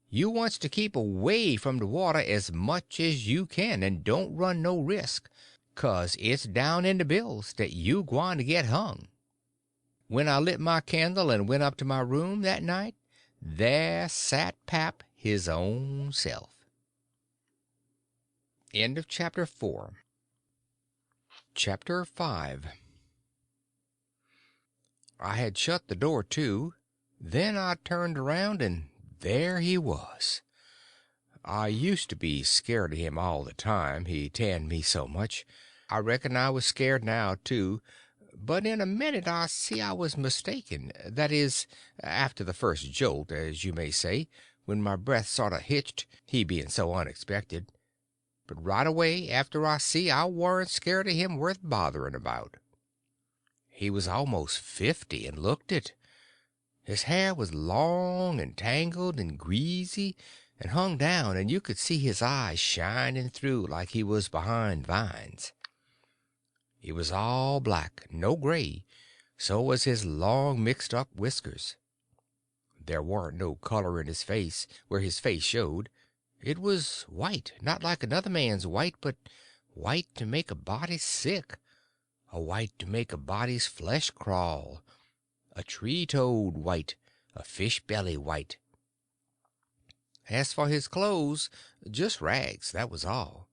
You wants to keep away from the water as much as you can, and don't run no risk, 'cause it's down in the bills that you gwyne to get hung. When I lit my candle and went up to my room that night, there sat pap his own self." End of chapter 4. Chapter 5. I had shut the door to. Then I turned around, and there he was. I used to be scared of him all the time, he tanned me so much. I reckon I was scared now, too, but in a minute I see I was mistaken. That is, after the first jolt, as you may say, when my breath sort of hitched, he being so unexpected. But right away after I see I warn't scared of him worth bothering about. He was almost 50 and looked it. His hair was long and tangled and greasy and hung down, and you could see his eyes shining through like he was behind vines. It was all black, no gray, so was his long mixed-up whiskers. There warn't no color in his face where his face showed. It was white, not like another man's white, but white to make a body sick, a white to make a body's flesh crawl, a tree-toad white, a fish-belly white. As for his clothes, just rags, that was all.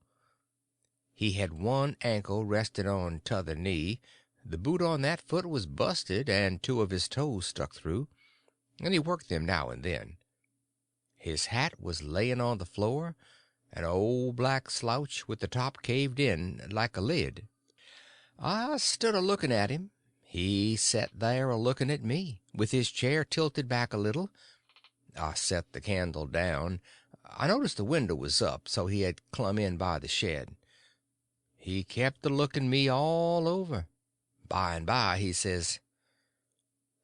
He had one ankle resting on t'other knee, the boot on that foot was busted, and two of his toes stuck through, and he worked them now and then. His hat was laying on the floor, an old black slouch with the top caved in like a lid. I stood a-looking at him. He sat there a-looking at me, with his chair tilted back a little. I set the candle down. I noticed the window was up, so he had clum in by the shed. He kept a-looking me all over. By and by he says,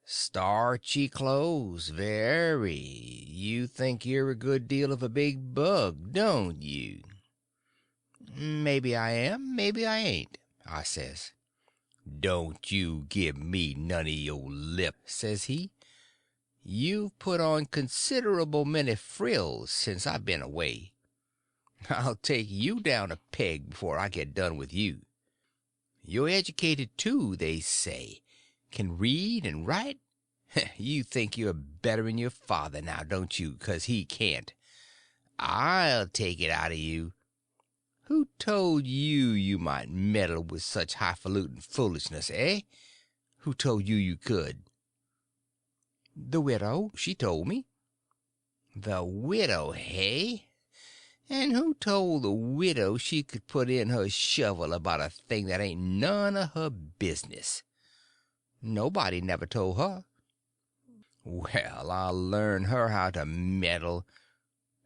"Starchy clothes, very. You think you're a good deal of a big bug, don't you?" "Maybe I am, maybe I ain't," I says. "Don't you give me none of your lip," says he. "You've put on considerable many frills since I've been away. I'll take you down a peg before I get done with you. You're educated, too, they say. Can read and write. You think you're better'n your father now, don't you, 'cause he can't. I'll take it out of you. Who told you you might meddle with such highfalutin foolishness, eh? Who told you you could?" "The widow. She told me." "The widow, hey? And who told the widow she could put in her shovel about a thing that ain't none of her business?" "Nobody never told her." "Well, I'll learn her how to meddle.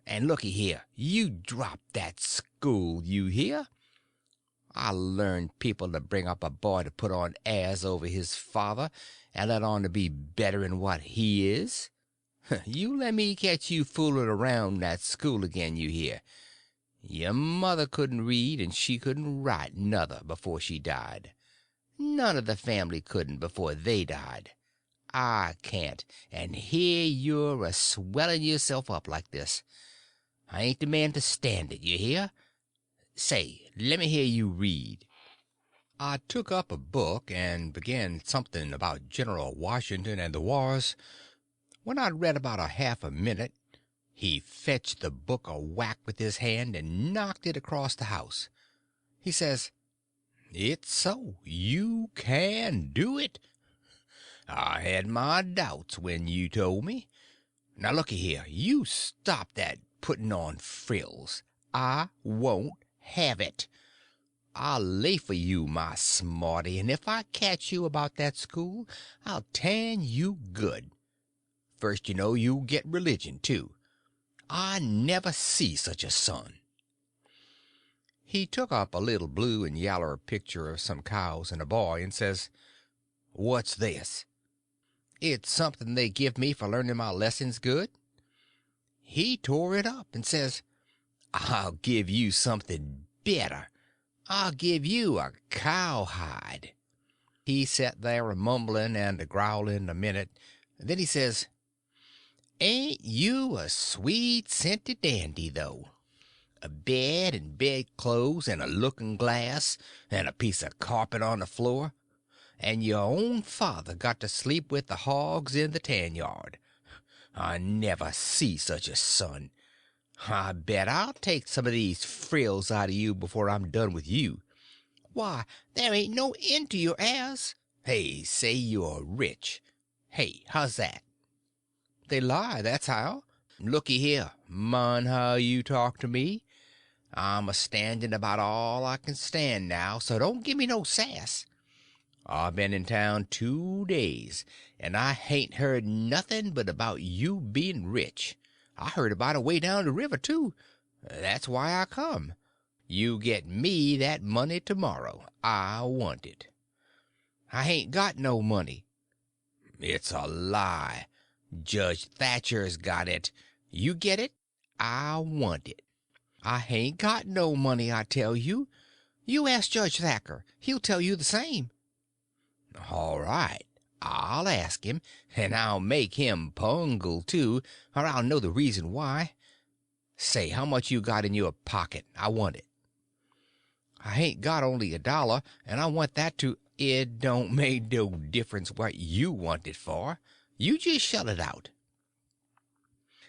And looky here, you drop that school, you hear? I'll learn people to bring up a boy to put on airs over his father and let on to be better'n what he is. You let me catch you fooling around that school again, you hear? Your mother couldn't read, and she couldn't write, nuther, before she died. None of the family couldn't before they died. I can't, and here you're a-swelling yourself up like this. I ain't the man to stand it, you hear? Say, let me hear you read." I took up a book and began something about General Washington and the wars. When I'd read about a half a minute, he fetched the book a whack with his hand and knocked it across the house. He says, "It's so. You can do it. I had my doubts when you told me. Now looky here, you stop that putting on frills. I won't have it. I'll lay for you, my smarty, and if I catch you about that school, I'll tan you good. First you know, you'll get religion, too. I never see such a son." He took up a little blue and yaller picture of some cows and a boy, and says, "What's this?" "It's something they give me for learning my lessons good." He tore it up and says, "I'll give you something better. I'll give you a cowhide." He sat there a-mumbling and a-growling a minute. Then he says, "Ain't you a sweet scented dandy, though? A bed and bedclothes and a looking-glass and a piece of carpet on the floor, and your own father got to sleep with the hogs in the tan-yard. I never see such a son. I bet I'll take some of these frills out of you before I'm done with you. Why, there ain't no end to your airs. Hey, say you're rich. Hey, how's that?" "They lie, that's how." "Looky here, mind how you talk to me. I'm a-standing about all I can stand now, so don't give me no sass. I've been in town 2 days, and I hain't heard nothing but about you being rich. I heard about it way down the river, too. That's why I come. You get me that money tomorrow. I want it." "I hain't got no money." "It's a lie. Judge Thatcher's got it. You get it. I want it." "I hain't got no money, I tell you. You ask Judge Thacker. He'll tell you the same." "All right, I'll ask him, and I'll make him pungle, too, or I'll know the reason why. Say, how much you got in your pocket? I want it." "I hain't got only $1, and I want that to—" "It don't make no difference what you want it for. You just shell it out."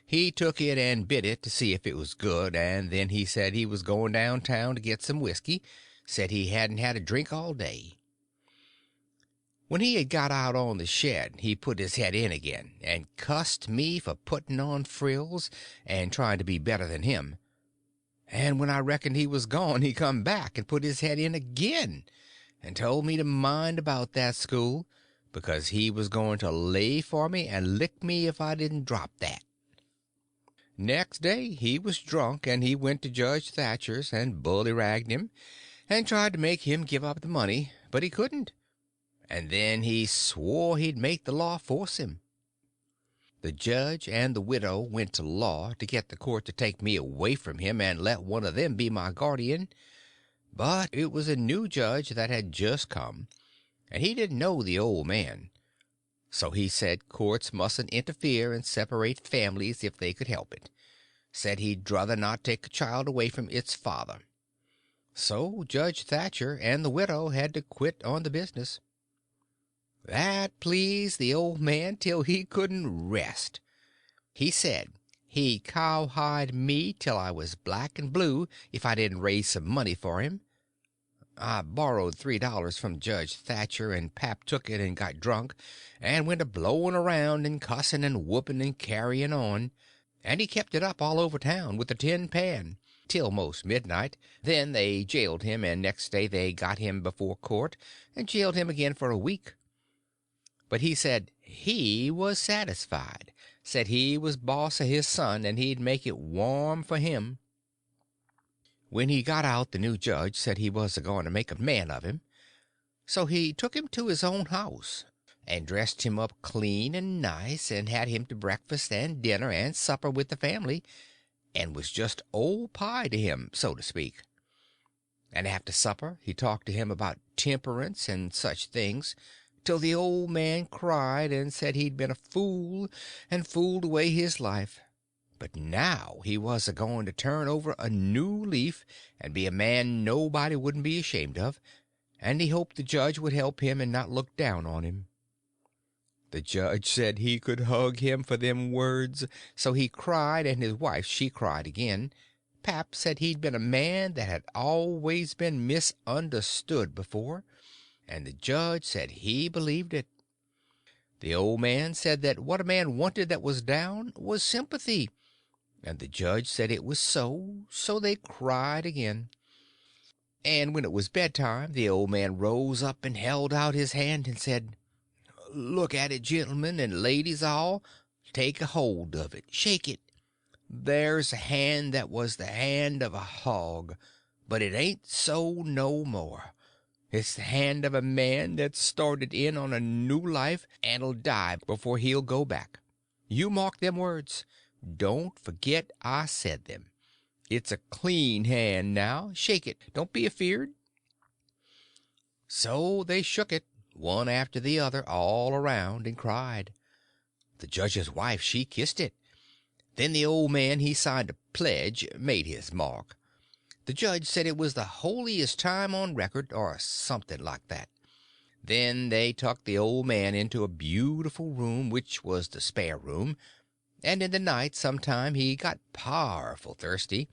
He took it and bit it to see if it was good, and then he said he was going downtown to get some whiskey, said he hadn't had a drink all day. When he had got out on the shed he put his head in again, and cussed me for putting on frills and trying to be better than him. And when I reckoned he was gone he come back and put his head in again, and told me to mind about that school, because he was going to lay for me and lick me if I didn't drop that. Next day he was drunk, and he went to Judge Thatcher's and bully-ragged him, and tried to make him give up the money, but he couldn't. And then he swore he'd make the law force him. The judge and the widow went to law to get the court to take me away from him and let one of them be my guardian, but it was a new judge that had just come, and he didn't know the old man. So he said courts mustn't interfere and separate families if they could help it. Said he'd druther not take a child away from its father. So Judge Thatcher and the widow had to quit on the business. That pleased the old man till he couldn't rest. He said he'd cowhide me till I was black and blue if I didn't raise some money for him. I borrowed $3 from Judge Thatcher, and pap took it and got drunk, and went a-blowing around and cussing and whooping and carrying on, and he kept it up all over town with a tin pan, till most midnight. Then they jailed him, and next day they got him before court, and jailed him again for a week. But he said he was satisfied, said he was boss of his son, and he'd make it warm for him. When he got out the new judge said he was going to make a man of him. So he took him to his own house, and dressed him up clean and nice, and had him to breakfast and dinner and supper with the family, and was just old pie to him, so to speak. And after supper he talked to him about temperance and such things, till the old man cried and said he'd been a fool and fooled away his life. But now he was a-going to turn over a new leaf and be a man nobody wouldn't be ashamed of, and he hoped the judge would help him and not look down on him. The judge said he could hug him for them words, so he cried, and his wife she cried again. Pap said he'd been a man that had always been misunderstood before, and the judge said he believed it. The old man said that what a man wanted that was down was sympathy, and the judge said it was so they cried again. And when it was bedtime the old man rose up and held out his hand and said, "Look at it, gentlemen and ladies all. Take a hold of it. Shake it. There's a hand that was the hand of a hog, but it ain't so no more. It's the hand of a man that started in on a new life and'll die before he'll go back. You mark them words. Don't forget I said them. It's a clean hand now. Shake it. Don't be afeard." So they shook it, one after the other, all around, and cried. The judge's wife she kissed it. Then the old man he signed a pledge, made his mark. The judge said it was the holiest time on record, or something like that. Then they tucked the old man into a beautiful room, which was the spare room, and in the night sometime he got powerful thirsty,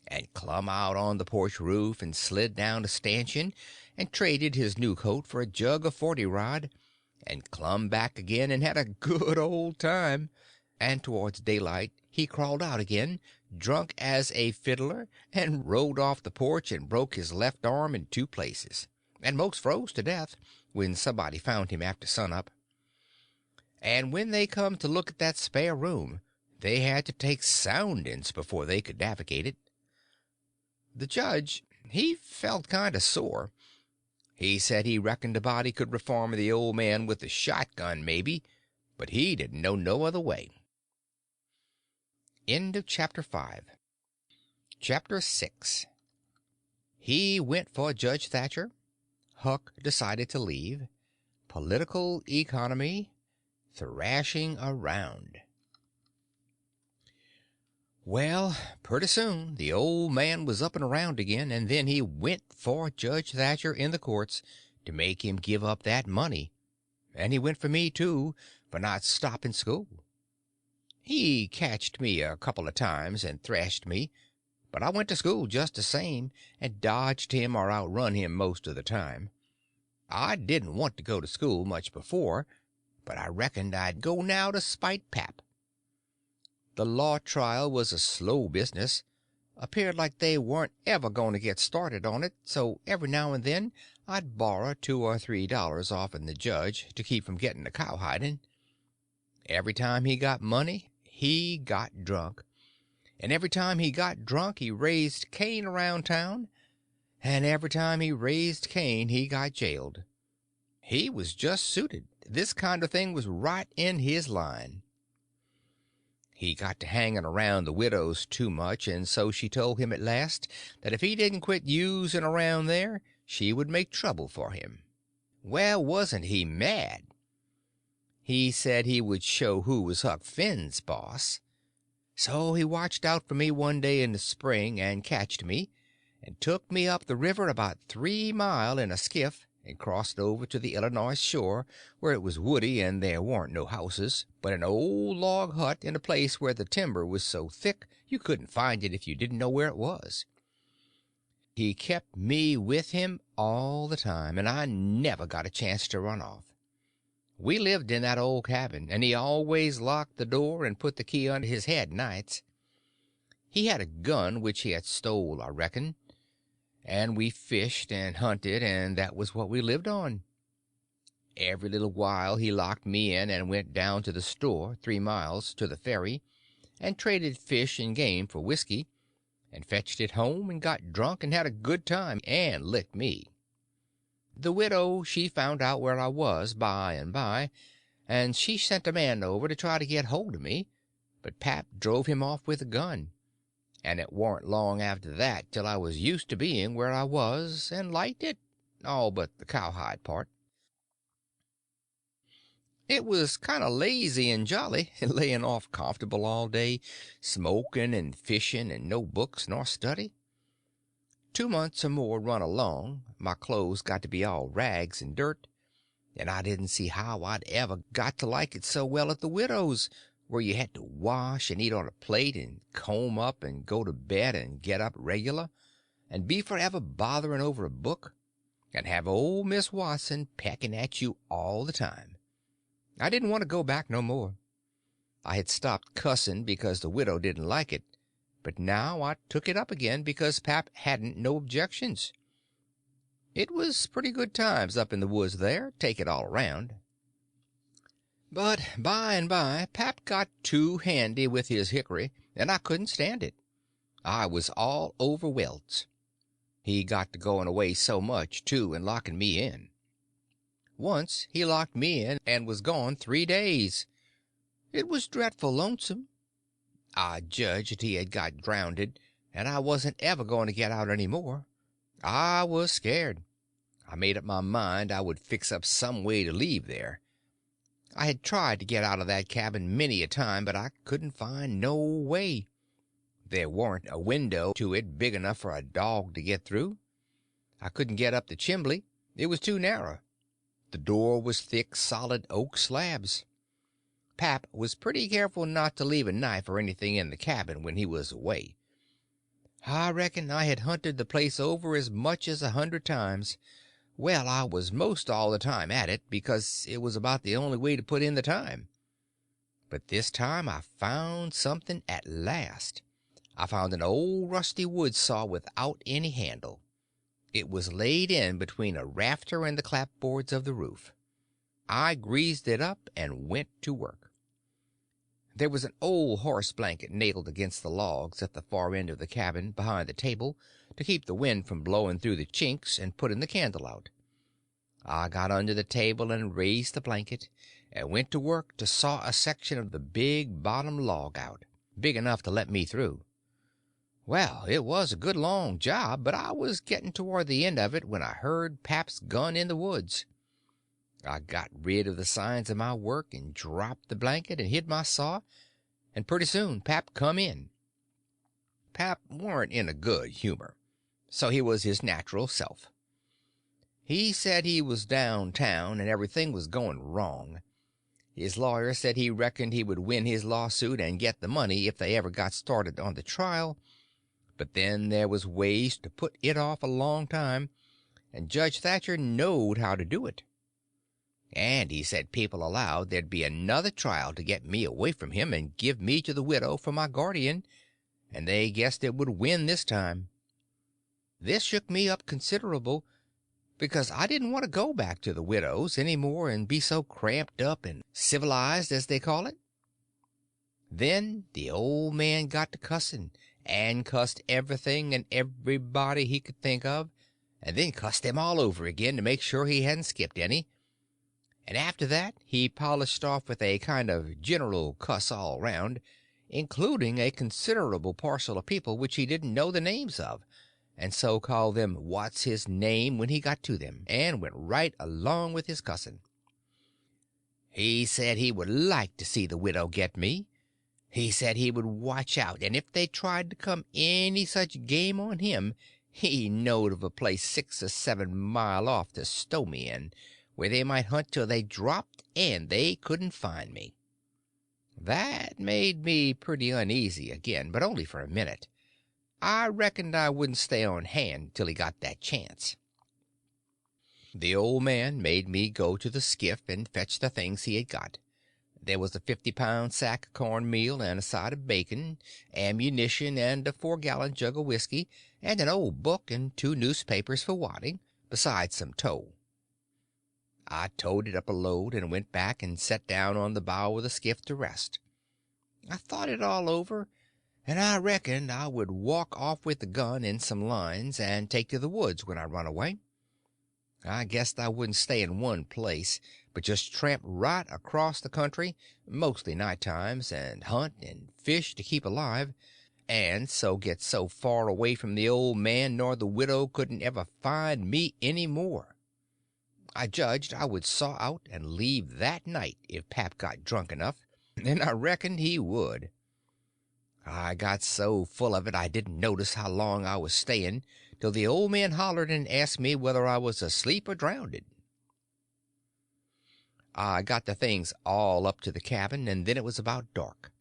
and clumb out on the porch roof and slid down the stanchion and traded his new coat for a jug of 40 rod, and clumb back again and had a good old time, and towards daylight he crawled out again, drunk as a fiddler, and rode off the porch and broke his left arm in 2 places, and most froze to death when somebody found him after sunup. And when they come to look at that spare room they had to take soundings before they could navigate it. The judge he felt kind of sore. He said he reckoned a body could reform the old man with a shotgun, maybe, but he didn't know no other way. End of chapter 5. Chapter 6. He went for Judge Thatcher. Huck decided to leave. Political economy, thrashing around. Well, pretty soon the old man was up and around again, and then he went for Judge Thatcher in the courts to make him give up that money. And he went for me, too, for not stopping school. He catched me a couple of times and thrashed me, but I went to school just the same, and dodged him or outrun him most of the time. I didn't want to go to school much before, but I reckoned I'd go now to spite pap. The law trial was a slow business. Appeared like they weren't ever going to get started on it, so every now and then I'd borrow $2 or $3 off'n the judge to keep from getting the cowhiding. Every time he got money, he got drunk. And every time he got drunk, he raised Cain around town. And every time he raised Cain, he got jailed. He was just suited. This kind of thing was right in his line. He got to hanging around the widows too much, and so she told him at last that if he didn't quit using around there, she would make trouble for him. Well, wasn't he mad? He said he would show who was Huck Finn's boss. So he watched out for me one day in the spring and catched me, and took me up the river about 3 mile in a skiff, and crossed over to the Illinois shore, where it was woody and there warn't no houses, but an old log hut in a place where the timber was so thick you couldn't find it if you didn't know where it was. He kept me with him all the time, and I never got a chance to run off. We lived in that old cabin, and he always locked the door and put the key under his head nights. He had a gun which he had stole, I reckon, and we fished and hunted, and that was what we lived on. Every little while he locked me in and went down to the store 3 miles to the ferry and traded fish and game for whiskey, and fetched it home and got drunk and had a good time and licked me. The widow, she found out where I was by and by, and she sent a man over to try to get hold of me, but pap drove him off with a gun, and it warn't long after that till I was used to being where I was, and liked it, all but the cowhide part. It was kind of lazy and jolly, laying off comfortable all day, smoking and fishing, and no books nor study. 2 months or more run along, my clothes got to be all rags and dirt, and I didn't see how I'd ever got to like it so well at the widow's, where you had to wash and eat on a plate and comb up and go to bed and get up regular, and be forever bothering over a book, and have old Miss Watson pecking at you all the time. I didn't want to go back no more. I had stopped cussing because the widow didn't like it, but now I took it up again because pap hadn't no objections. It was pretty good times up in the woods there, take it all around. But by and by pap got too handy with his hickory, and I couldn't stand it. I was all over welts. He got to going away so much, too, and locking me in. Once he locked me in and was gone 3 days. It was dreadful lonesome. I judged he had got drownded, and I wasn't ever going to get out any more. I was scared. I made up my mind I would fix up some way to leave there. I had tried to get out of that cabin many a time, but I couldn't find no way. There warn't a window to it big enough for a dog to get through. I couldn't get up the chimbley. It was too narrow. The door was thick, solid oak slabs. Pap was pretty careful not to leave a knife or anything in the cabin when he was away. I reckon I had hunted the place over as much as 100 times. Well, I was most all the time at it, because it was about the only way to put in the time. But this time I found something at last. I found an old rusty wood saw without any handle. It was laid in between a rafter and the clapboards of the roof. I greased it up and went to work. There was an old horse blanket nailed against the logs at the far end of the cabin behind the table to keep the wind from blowing through the chinks and putting the candle out. I got under the table and raised the blanket, and went to work to saw a section of the big bottom log out, big enough to let me through. Well, it was a good long job, but I was getting toward the end of it when I heard Pap's gun in the woods. I got rid of the signs of my work and dropped the blanket and hid my saw, and pretty soon Pap come in. Pap warn't in a good humor, so he was his natural self. He said he was downtown and everything was going wrong. His lawyer said he reckoned he would win his lawsuit and get the money if they ever got started on the trial, but then there was ways to put it off a long time, and Judge Thatcher knowed how to do it. And he said people allowed there'd be another trial to get me away from him and give me to the widow for my guardian, and they guessed it would win this time. This shook me up considerable, because I didn't want to go back to the widow's any more and be so cramped up and civilized, as they call it. Then the old man got to cussing, and cussed everything and everybody he could think of, and then cussed them all over again to make sure he hadn't skipped any. And after that he polished off with a kind of general cuss all round, including a considerable parcel of people which he didn't know the names of, and so called them what's his name when he got to them, and went right along with his cussing. He said he would like to see the widow get me. He said he would watch out, and if they tried to come any such game on him, he knowed of a place 6 or 7 mile off to stow me in, where they might hunt till they dropped and they couldn't find me. That made me pretty uneasy again, but only for a minute. I reckoned I wouldn't stay on hand till he got that chance. The old man made me go to the skiff and fetch the things he had got. There was a 50-pound sack of cornmeal and a side of bacon, ammunition and a 4-gallon jug of whiskey, and an old book and 2 newspapers for wadding, besides some tow. I towed it up a load and went back and sat down on the bow of the skiff to rest. I thought it all over, and I reckoned I would walk off with the gun and some lines and take to the woods when I run away. I guessed I wouldn't stay in one place, but just tramp right across the country, mostly night times, and hunt and fish to keep alive, and so get so far away from the old man nor the widow couldn't ever find me any more. I judged I would saw out and leave that night if Pap got drunk enough, and I reckoned he would. I got so full of it I didn't notice how long I was staying till the old man hollered and asked me whether I was asleep or drownded. I got the things all up to the cabin, and then it was about dark.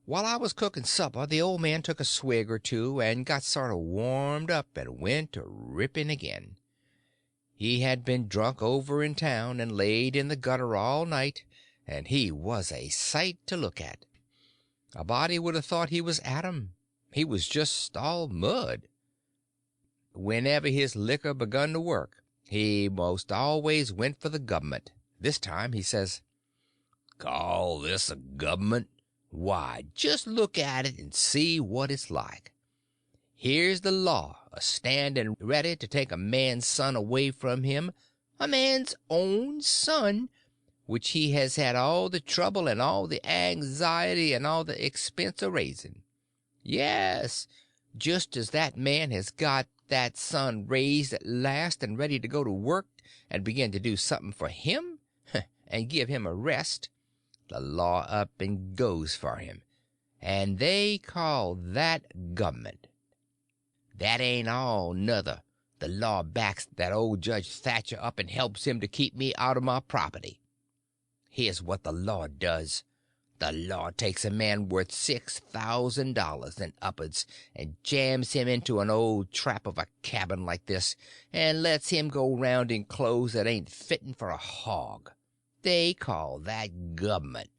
While I was cooking supper the old man took a swig or two and got sort of warmed up and went to ripping again. He had been drunk over in town and laid in the gutter all night, and he was a sight to look at. A body would have thought he was Adam. He was just all mud. Whenever his liquor begun to work, he most always went for the government. This time he says, "Call this a government? Why, just look at it and see what it's like. Here's the law a-standing ready to take a man's son away from him, a man's own son, which he has had all the trouble and all the anxiety and all the expense of raising. Yes, just as that man has got that son raised at last and ready to go to work and begin to do something for him and give him a rest, the law up and goes for him, and they call that government. That ain't all, nuther. The law backs that old Judge Thatcher up and helps him to keep me out of my property. Here's what the law does. The law takes a man worth $6,000 and upwards and jams him into an old trap of a cabin like this, and lets him go round in clothes that ain't fitting for a hog. They call that government.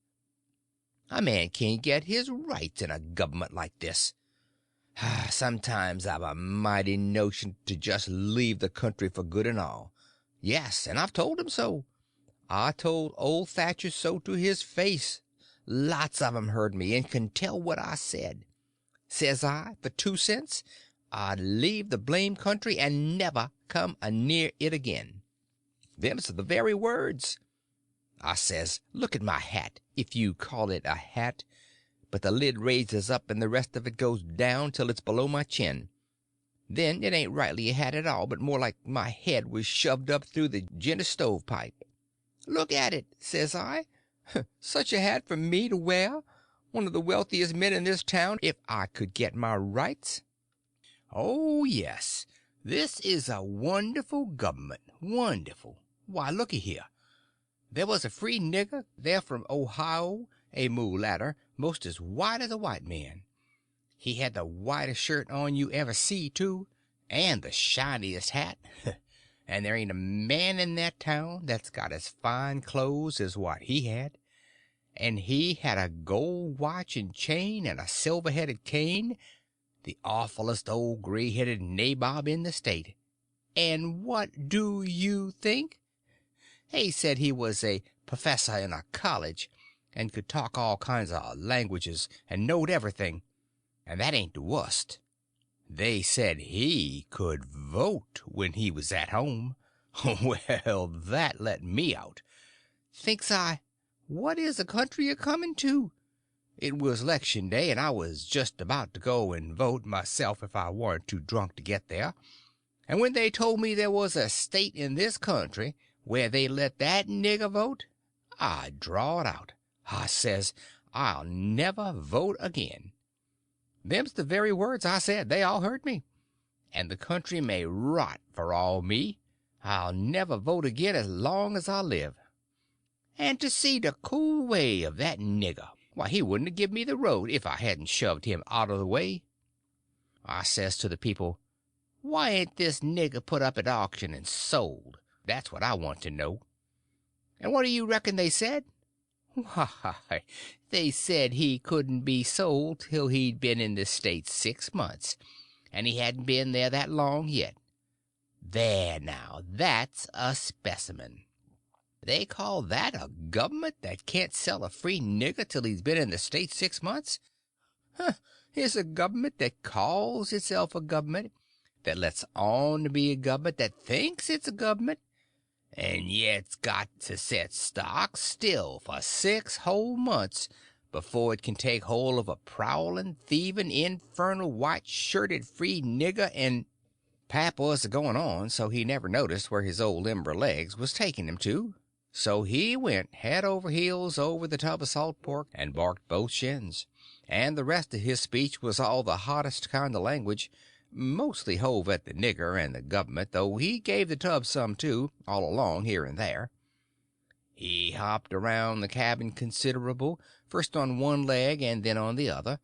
A man can't get his rights in a government like this. Sometimes I've a mighty notion to just leave the country for good and all. Yes, and I've told him so. I told old Thatcher so to his face. Lots of 'em heard me and can tell what I said. Says I, for 2 cents, I'd leave the blame country and never come a-near it again. Them's the very words. I says, look at my hat, if you call it a hat. but the lid raises up and the rest of it goes down till it's below my chin. Then it ain't rightly a hat at all, but more like my head was shoved up through the jinner stovepipe. "Look at it," says I. "Such a hat for me to wear, one of the wealthiest men in this town, if I could get my rights." "Oh, yes, this is a wonderful government, wonderful. Why, looky here. There was a free nigger there from Ohio, a mulatter, most as white as a white man. He had the whitest shirt on you ever see, too, and the shiniest hat. And there ain't a man in that town that's got as fine clothes as what he had. And he had a gold watch and chain and a silver-headed cane, the awfulest old gray-headed nabob in the state. And what do you think? He said he was a professor in a college, and could talk all kinds of languages, and knowed everything. And that ain't the worst. They said he could vote when he was at home. Well, that let me out. Thinks I, what is the country a coming to? It was 'lection day, and I was just about to go and vote myself if I warn't too drunk to get there. And when they told me there was a state in this country where they let that nigger vote, I drawed out. I says, I'll never vote again. Them's the very words I said. They all heard me. And the country may rot for all me. I'll never vote again as long as I live. And to see the cool way of that nigger, why, he wouldn't have given me the road if I hadn't shoved him out of the way. I says to the people, why ain't this nigger put up at auction and sold? That's what I want to know. And what do you reckon they said? Why, they said he couldn't be sold till he'd been in the state 6 months, and he hadn't been there that long yet. There now, that's a specimen. They call that a government that can't sell a free nigger till he's been in the state 6 months? Huh, here's a government that calls itself a government, that lets on to be a government, that thinks it's a government, and yet's got to set stock still for 6 whole months before it can take hold of a prowling, thieving, infernal, white-shirted free nigger. And Pap was a-going on, so he never noticed where his old limber legs was taking him to. So he went head over heels over the tub of salt pork and barked both shins, and the rest of his speech was all the hottest kind of language, mostly hove at the nigger and the government, though he gave the tub some too, all along here and there. He hopped around the cabin considerable, first on one leg and then on the other,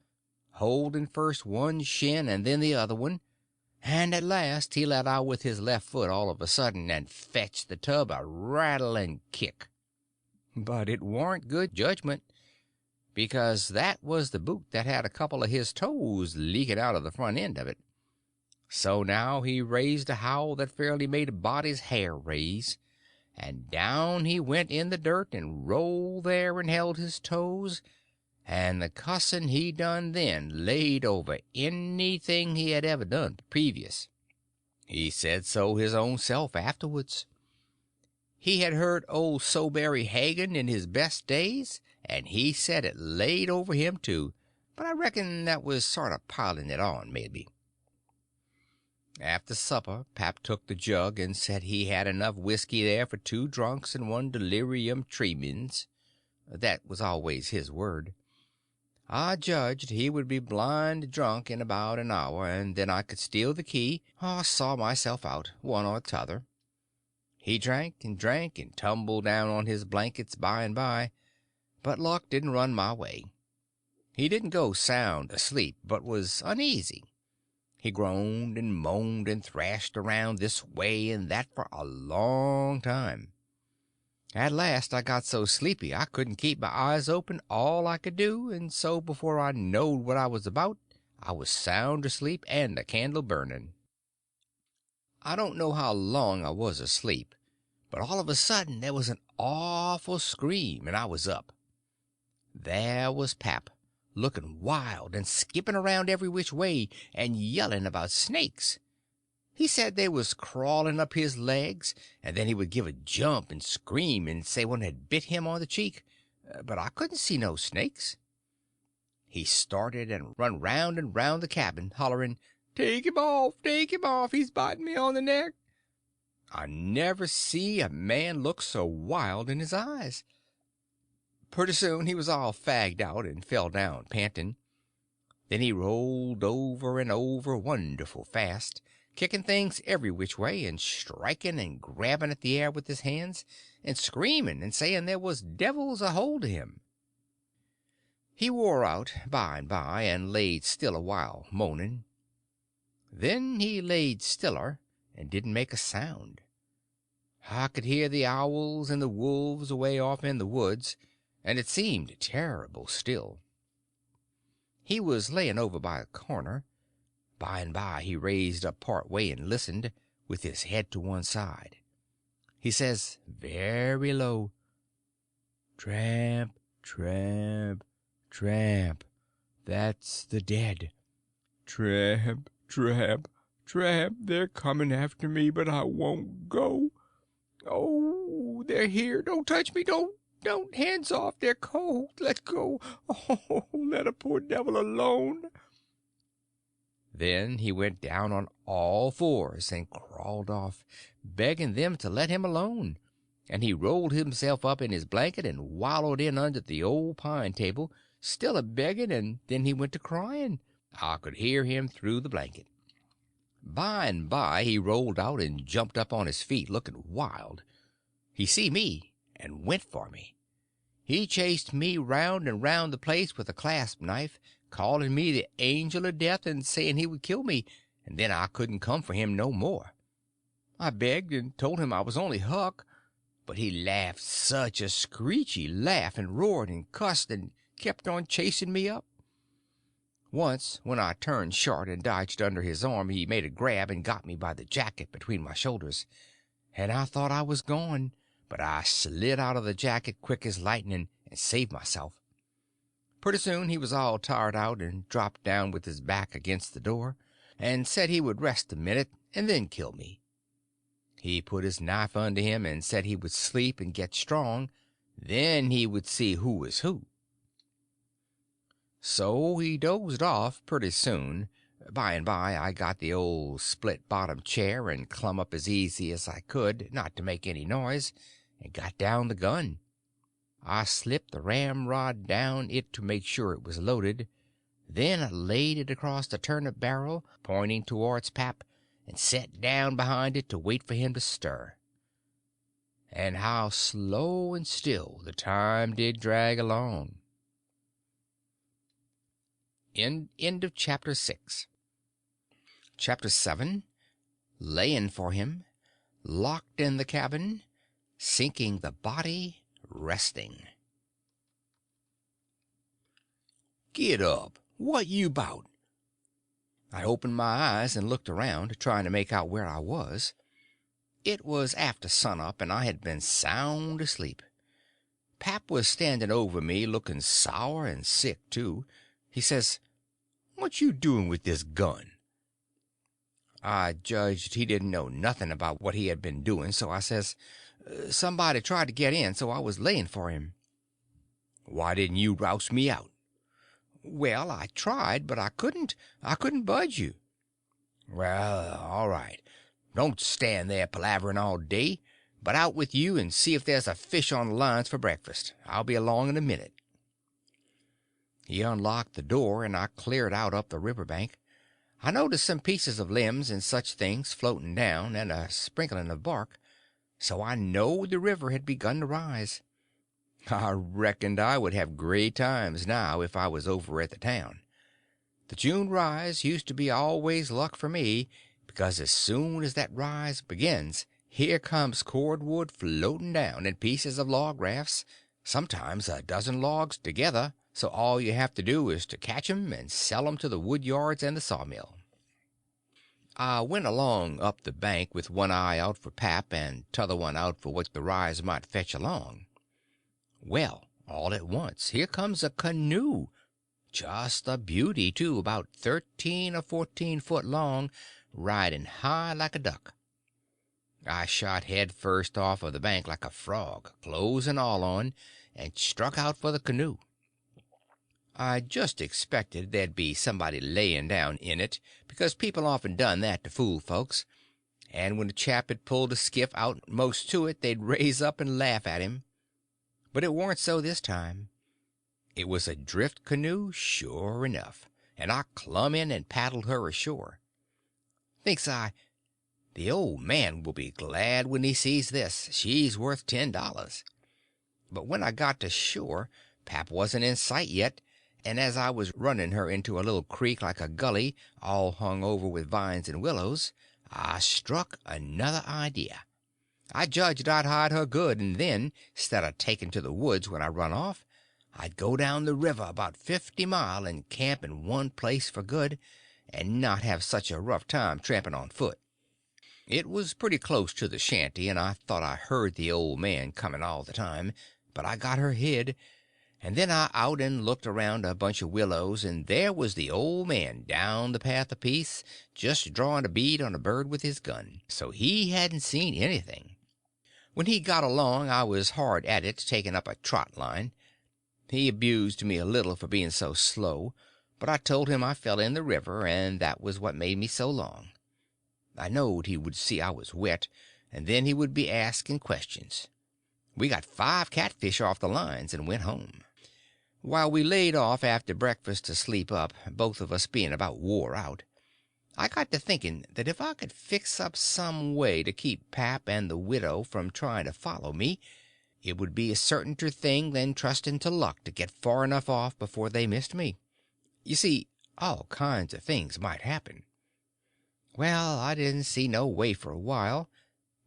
holding first one shin and then the other one, and at last he let out with his left foot all of a sudden and fetched the tub a rattling kick. But it warn't good judgment, because that was the boot that had a couple of his toes leaking out of the front end of it. So now he raised a howl that fairly made a body's hair raise, and down he went in the dirt and rolled there and held his toes, and the cussing he done then laid over anything he had ever done previous. He said so his own self afterwards. He had heard old Soberry Hagan in his best days, and he said it laid over him too, but I reckon that was sort of piling it on, maybe. After supper Pap took the jug and said he had enough whiskey there for 2 drunks and 1 delirium tremens. That was always his word. I judged he would be blind drunk in about an hour, and then I could steal the key or saw myself out, one or t'other. He drank and tumbled down on his blankets by and by, but luck didn't run my way. He didn't go sound asleep, but was uneasy. He groaned and moaned and thrashed around this way and that for a long time. At last I got so sleepy I couldn't keep my eyes open all I could do, and so before I knowed what I was about, I was sound asleep and the candle burning. I don't know how long I was asleep, but all of a sudden there was an awful scream, and I was up. There was Pap, looking wild and skipping around every which way and yelling about snakes. He said they was crawling up his legs, and then he would give a jump and scream and say one had bit him on the cheek, but I couldn't see no snakes. he started and run round and round the cabin, hollering, take him off, he's biting me on the neck. I never see a man look so wild in his eyes. Pretty soon he was all fagged out and fell down panting. Then he rolled over and over wonderful fast, kicking things every which way, and striking and grabbing at the air with his hands, and screaming and saying there was devils a hold of him. He wore out by and by, and laid still a while, moaning. Then he laid stiller, and didn't make a sound. I could hear the owls and the wolves away off in the woods, and it seemed terrible still. He was laying over by a corner. By and by he raised up part way and listened, with his head to one side. He says, very low, "Tramp, tramp, tramp, that's the dead. Tramp, tramp, tramp, they're coming after me, but I won't go. Oh, they're here. Don't touch me. Don't. Hands off. They're cold. Let go. Oh, let a poor devil alone." Then he went down on all fours and crawled off, begging them to let him alone, and he rolled himself up in his blanket and wallowed in under the old pine table, still a begging, and then he went to crying. I could hear him through the blanket. By and by he rolled out and jumped up on his feet, looking wild. He see me and went for me. He chased me round and round the place with a clasp knife, calling me the angel of death and saying he would kill me, and then I couldn't come for him no more. I begged and told him I was only Huck, but he laughed such a screechy laugh and roared and cussed and kept on chasing me up. Once, when I turned short and dodged under his arm, he made a grab and got me by the jacket between my shoulders, and I thought I was gone, but I slid out of the jacket quick as lightning and saved myself. Pretty soon he was all tired out and dropped down with his back against the door, and said he would rest a minute and then kill me. He put his knife under him and said he would sleep and get strong, then he would see who was who. So he dozed off pretty soon. By and by I got the old split-bottom chair and clumb up as easy as I could, not to make any noise, and got down the gun. I slipped the ramrod down it to make sure it was loaded, then I laid it across the turnip barrel, pointing towards pap, and set down behind it to wait for him to stir. And how slow and still the time did drag along. End of chapter 6. Chapter 7. Laying for him. Locked in the cabin. Sinking the body. Resting. "Get up. What you 'bout?" I opened my eyes and looked around, trying to make out where I was. It was after sunup, and I had been sound asleep. Pap was standing over me, looking sour and sick, too. He says, "What you doing with this gun?" I judged he didn't know nothing about what he had been doing, so I says, "Somebody tried to get in, so I was laying for him." "Why didn't you rouse me out?" "Well, I tried, but I couldn't. I couldn't budge you." "Well, all right. Don't stand there palavering all day, but out with you and see if there's a fish on the lines for breakfast. I'll be along in a minute." He unlocked the door, and I cleared out up the river bank. I noticed some pieces of limbs and such things floating down, and a sprinkling of bark, so I knowed the river had begun to rise. I reckoned I would have great times now if I was over at the town. The June rise used to be always luck for me, because as soon as that rise begins, here comes cordwood floating down and pieces of log rafts, sometimes a dozen logs together, so all you have to do is to catch 'em and sell 'em to the wood yards and the sawmill. I went along up the bank with one eye out for pap and t'other one out for what the rise might fetch along. Well, all at once here comes a canoe, just a beauty, too, about 13 or 14 foot long, riding high like a duck. I shot head first off of the bank like a frog, clothes and all on, and struck out for the canoe. I just expected there'd be somebody laying down in it, because people often done that to fool folks, and when a chap had pulled a skiff out most to it they'd raise up and laugh at him. But it warn't so this time. It was a drift canoe, sure enough, and I clumb in and paddled her ashore. Thinks I, the old man will be glad when he sees this. She's worth $10. But when I got to shore, pap wasn't in sight yet, and as I was running her into a little creek like a gully, all hung over with vines and willows, I struck another idea. I judged I'd hide her good, and then, instead of taking to the woods when I run off, I'd go down the river about 50 mile and camp in one place for good, and not have such a rough time tramping on foot. It was pretty close to the shanty, and I thought I heard the old man coming all the time, but I got her hid, and then I out and looked around a bunch of willows, and there was the old man down the path a piece, just drawing a bead on a bird with his gun, so he hadn't seen anything. When he got along I was hard at it, taking up a trot line. He abused me a little for being so slow, but I told him I fell in the river, and that was what made me so long. I knowed he would see I was wet, and then he would be asking questions. We got 5 catfish off the lines and went home. While we laid off after breakfast to sleep up, both of us being about wore out, I got to thinking that if I could fix up some way to keep pap and the widow from trying to follow me, it would be a certainter thing than trusting to luck to get far enough off before they missed me. You see, all kinds of things might happen. Well, I didn't see no way for a while,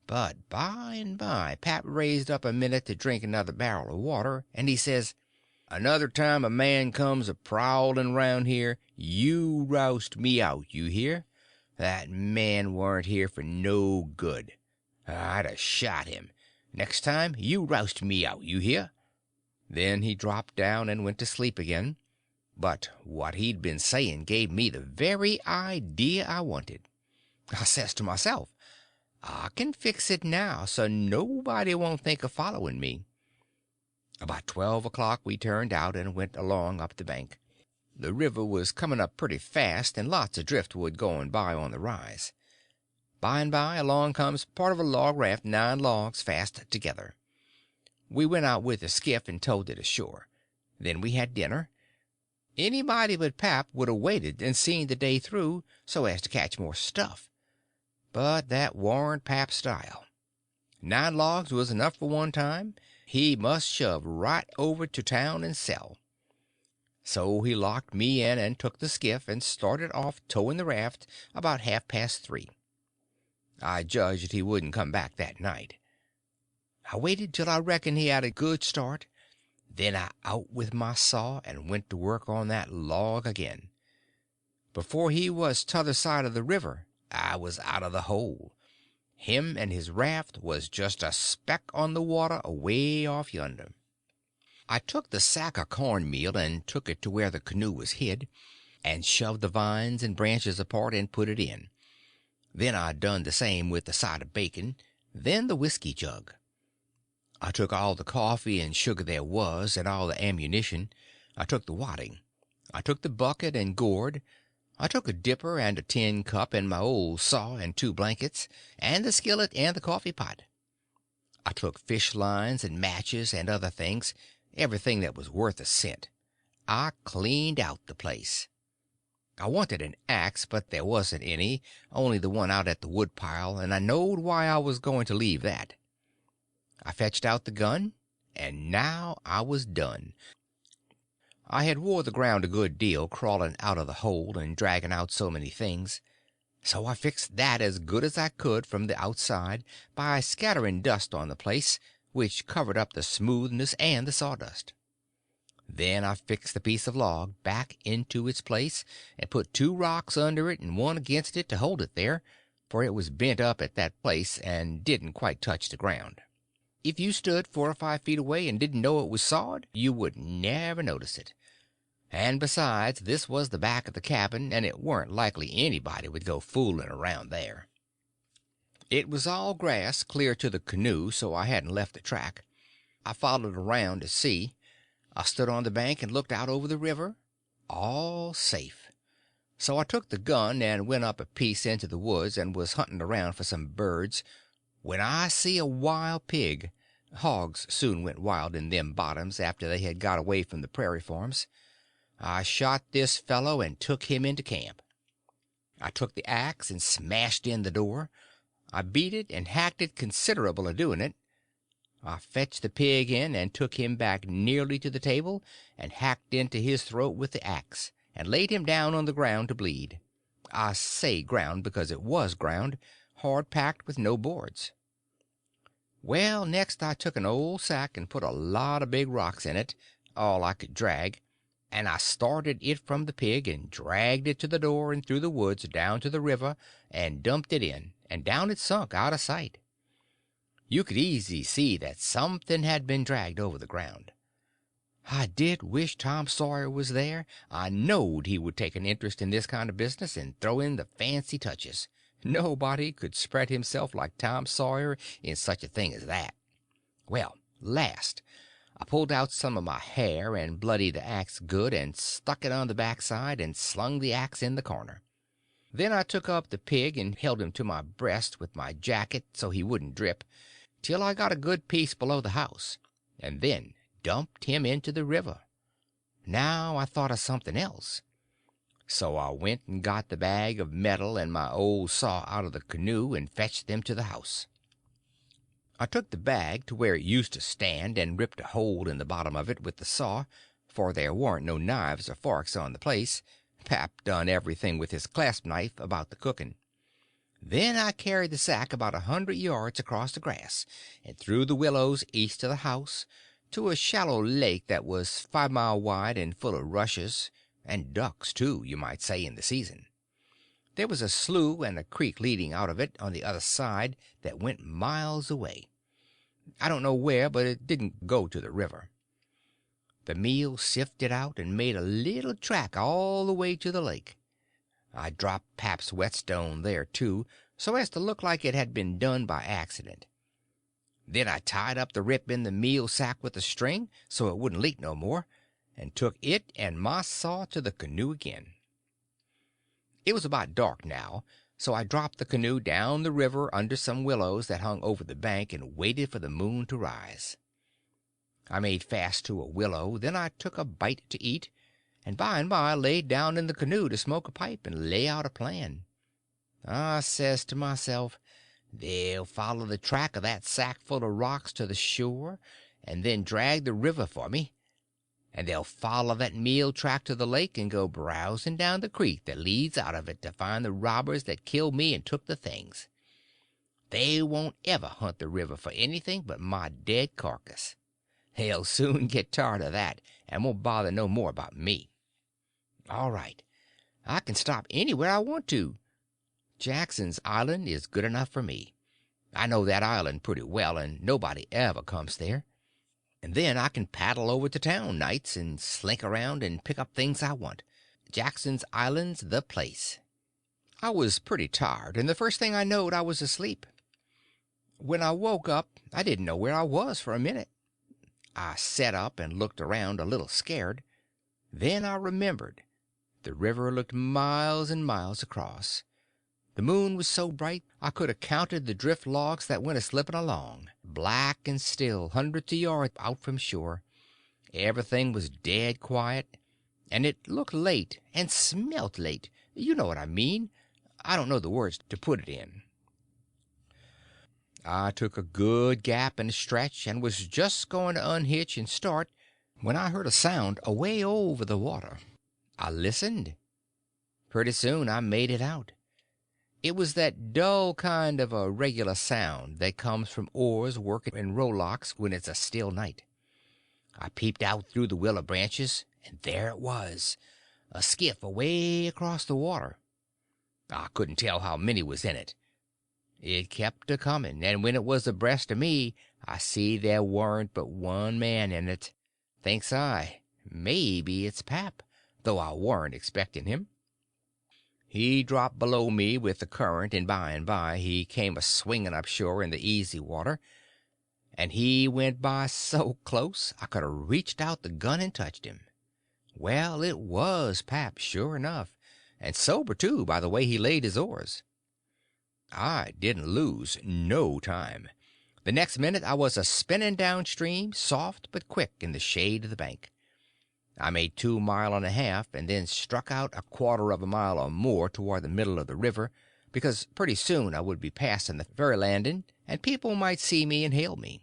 but by and by pap raised up a minute to drink another barrel of water, and he says, "Another time a man comes a prowling round here, you roust me out, you hear? That man warn't here for no good. I'd a shot him. Next time you roust me out, you hear?" Then he dropped down and went to sleep again, but what he'd been saying gave me the very idea I wanted. I says to myself, I can fix it now so nobody won't think of following me. About 12 o'clock we turned out and went along up the bank. The river was coming up pretty fast, and lots of driftwood going by on the rise. By and by along comes part of a log raft, 9 logs fast together. We went out with the skiff and towed it ashore. Then we had dinner. Anybody but pap would have waited and seen the day through, so as to catch more stuff. But that warn't pap's style. 9 logs was enough for one time. He must shove right over to town and sell. So he locked me in and took the skiff and started off towing the raft about 3:30. I judged he wouldn't come back that night. I waited till I reckoned he had a good start, then I out with my saw and went to work on that log again. Before he was t'other side of the river I was out of the hole. Him and his raft was just a speck on the water away off yonder. I took the sack of cornmeal and took it to where the canoe was hid, and shoved the vines and branches apart and put it in. Then I done the same with the side of bacon, then the whiskey jug. I took all the coffee and sugar there was, and all the ammunition. I took the wadding. I took the bucket and gourd. I took a dipper and a tin cup and my old saw and 2 blankets, and the skillet and the coffee pot. I took fish lines and matches and other things, everything that was worth a cent. I cleaned out the place. I wanted an axe, but there wasn't any, only the one out at the wood pile, and I knowed why I was going to leave that. I fetched out the gun, and now I was done. I had wore the ground a good deal crawling out of the hole and dragging out so many things, so I fixed that as good as I could from the outside by scattering dust on the place, which covered up the smoothness and the sawdust. Then I fixed the piece of log back into its place and put 2 rocks under it and one against it to hold it there, for it was bent up at that place and didn't quite touch the ground. If you stood 4 or 5 feet away and didn't know it was sawed, you would never notice it. And besides, this was the back of the cabin, and it weren't likely anybody would go fooling around there. It was all grass clear to the canoe, so I hadn't left the track. I followed around to see. I stood on the bank and looked out over the river. All safe. So I took the gun and went up a piece into the woods and was hunting around for some birds, when I see a wild pig. Hogs soon went wild in them bottoms after they had got away from the prairie farms. I shot this fellow and took him into camp. I took the axe and smashed in the door. I beat it and hacked it considerable a doing it. I fetched the pig in and took him back nearly to the table and hacked into his throat with the axe, and laid him down on the ground to bleed. I say ground because it was ground, hard packed with no boards. Well, next I took an old sack and put a lot of big rocks in it, all I could drag, and I started it from the pig and dragged it to the door and through the woods down to the river and dumped it in, and down it sunk out of sight. You could easy see that something had been dragged over the ground. I did wish Tom Sawyer was there. I knowed he would take an interest in this kind of business and throw in the fancy touches. Nobody could spread himself like Tom Sawyer in such a thing as that. Well, last, I pulled out some of my hair and bloodied the axe good and stuck it on the backside and slung the axe in the corner. Then I took up the pig and held him to my breast with my jacket so he wouldn't drip, till I got a good piece below the house, and then dumped him into the river. Now I thought of something else. So I went and got the bag of metal and my old saw out of the canoe and fetched them to the house. I took the bag to where it used to stand and ripped a hole in the bottom of it with the saw, for there warn't no knives or forks on the place. Pap done everything with his clasp knife about the cooking. Then I carried the sack about 100 yards across the grass and through the willows east of the house to a shallow lake that was 5 mile wide and full of rushes, and ducks, too, you might say, in the season. There was a slough and a creek leading out of it on the other side that went miles away. I don't know where, but it didn't go to the river. The meal sifted out and made a little track all the way to the lake. I dropped Pap's whetstone there, too, so as to look like it had been done by accident. Then I tied up the rip in the meal sack with a string so it wouldn't leak no more, and took it and my saw to the canoe again. It was about dark now, so I dropped the canoe down the river under some willows that hung over the bank and waited for the moon to rise. I made fast to a willow, then I took a bite to eat, and by laid down in the canoe to smoke a pipe and lay out a plan. I says to myself, they'll follow the track of that sack full of rocks to the shore, and then drag the river for me, and they'll follow that meal track to the lake and go browsing down the creek that leads out of it to find the robbers that killed me and took the things. They won't ever hunt the river for anything but my dead carcass. They'll soon get tired of that and won't bother no more about me. All right, I can stop anywhere I want to. Jackson's Island is good enough for me. I know that island pretty well, and nobody ever comes there. And then I can paddle over to town nights and slink around and pick up things I want. Jackson's Island's the place. I was pretty tired, and the first thing I knowed I was asleep. When I woke up I didn't know where I was for a minute. I sat up and looked around a little scared. Then I remembered. The river looked miles and miles across. The moon was so bright I could have counted the drift logs that went a-slipping along, black and still, hundreds of yards out from shore. Everything was dead quiet, and it looked late and smelt late. You know what I mean. I don't know the words to put it in. I took a good gap and a stretch, and was just going to unhitch and start when I heard a sound away over the water. I listened. Pretty soon I made it out. It was that dull kind of a regular sound that comes from oars working in rowlocks when it's a still night. I peeped out through the willow branches, and there it was, a skiff away across the water. I couldn't tell how many was in it. It kept a-coming, and when it was abreast of me I see there warn't but one man in it. Thinks I, maybe it's Pap, though I warn't expecting him. He dropped below me with the current, and by he came a swinging up shore in the easy water, and he went by so close I could have reached out the gun and touched him. Well, it was Pap, sure enough, and sober, too, by the way he laid his oars. I didn't lose no time. The next minute I was a spinning downstream, soft but quick, in the shade of the bank. I made 2 miles and a half, and then struck out a quarter of a mile or more toward the middle of the river, because pretty soon I would be passing the ferry landing, and people might see me and hail me.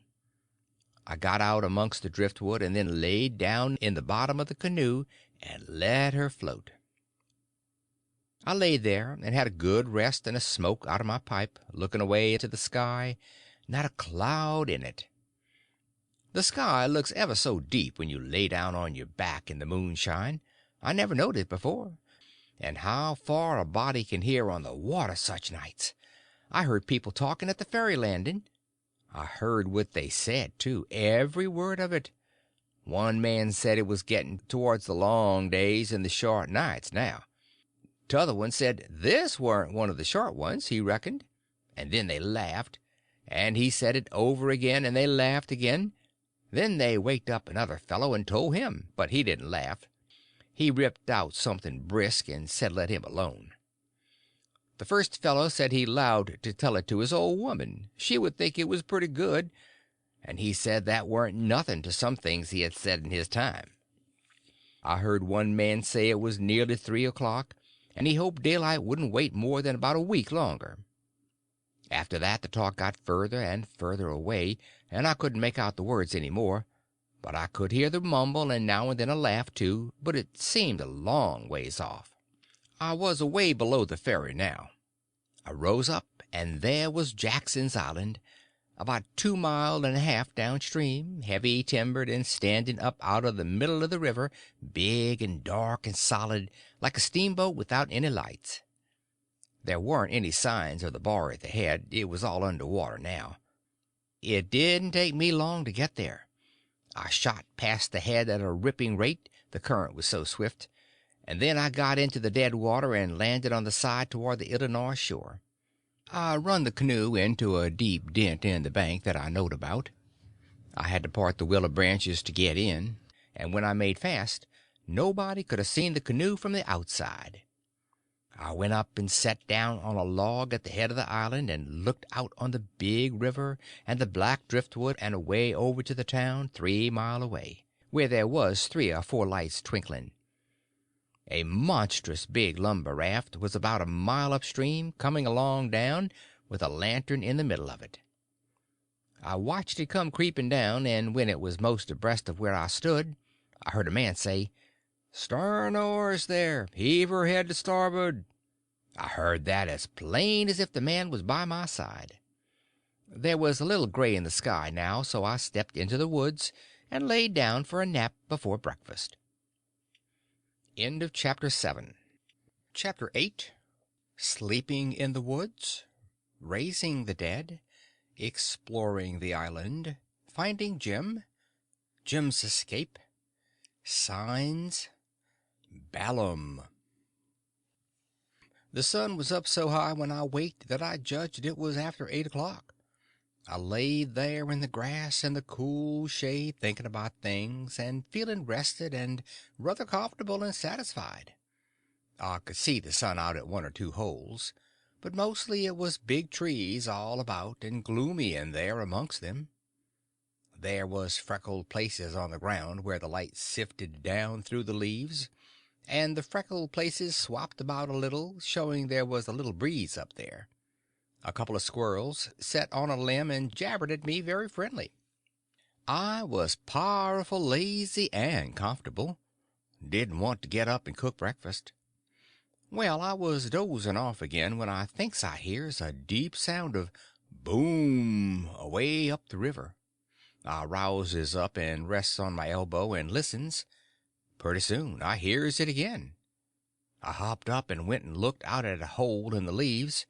I got out amongst the driftwood, and then laid down in the bottom of the canoe and let her float. I laid there and had a good rest and a smoke out of my pipe, looking away into the sky, not a cloud in it. The sky looks ever so deep when you lay down on your back in the moonshine. I never noticed before. And how far a body can hear on the water such nights. I heard people talking at the ferry landing. I heard what they said, too, every word of it. One man said it was getting towards the long days and the short nights now. T'other one said this weren't one of the short ones, he reckoned. And then they laughed, and he said it over again, and they laughed again. Then they waked up another fellow and told him, but he didn't laugh. He ripped out something brisk and said let him alone. The first fellow said he 'lowed to tell it to his old woman. She would think it was pretty good, and he said that weren't nothing to some things he had said in his time. I heard one man say it was nearly 3 o'clock, and he hoped daylight wouldn't wait more than about a week longer. After that the talk got further and further away, and I couldn't make out the words any more, but I could hear the mumble and now and then a laugh, too, but it seemed a long ways off. I was away below the ferry now. I rose up, and there was Jackson's Island, about 2 miles and a half downstream, heavy timbered and standing up out of the middle of the river, big and dark and solid, like a steamboat without any lights. There weren't any signs of the bar at the head; it was all under water now. It didn't take me long to get there. I shot past the head at a ripping rate, the current was so swift, and then I got into the dead water and landed on the side toward the Illinois shore. I run the canoe into a deep dent in the bank that I knowed about. I had to part the willow branches to get in, and when I made fast, nobody could have seen the canoe from the outside. I went up and sat down on a log at the head of the island and looked out on the big river and the black driftwood and away over to the town 3 mile away, where there was 3 or 4 lights twinkling. A monstrous big lumber raft was about a mile upstream, coming along down, with a lantern in the middle of it. I watched it come creeping down, and when it was most abreast of where I stood, I heard a man say, "Stern oars there, heave her head to starboard." I heard that as plain as if the man was by my side. There was a little gray in the sky now, so I stepped into the woods and laid down for a nap before breakfast. End of Chapter 7. Chapter 8. Sleeping in the Woods, Raising the Dead, Exploring the Island, Finding Jim, Jim's Escape, Signs, Balaam. The sun was up so high when I waked that I judged it was after 8 o'clock. I lay there in the grass in the cool shade thinking about things and feeling rested and rather comfortable and satisfied. I could see the sun out at 1 or 2 holes, but mostly it was big trees all about and gloomy in there amongst them. There was freckled places on the ground where the light sifted down through the leaves, and the freckled places swapped about a little, showing there was a little breeze up there. A couple of squirrels sat on a limb and jabbered at me very friendly. I was powerful lazy and comfortable. Didn't want to get up and cook breakfast. Well, I was dozing off again when I thinks I hears a deep sound of boom away up the river. I rouses up and rests on my elbow and listens. Pretty soon I hears it again. I hopped up and went and looked out at a hole in the leaves,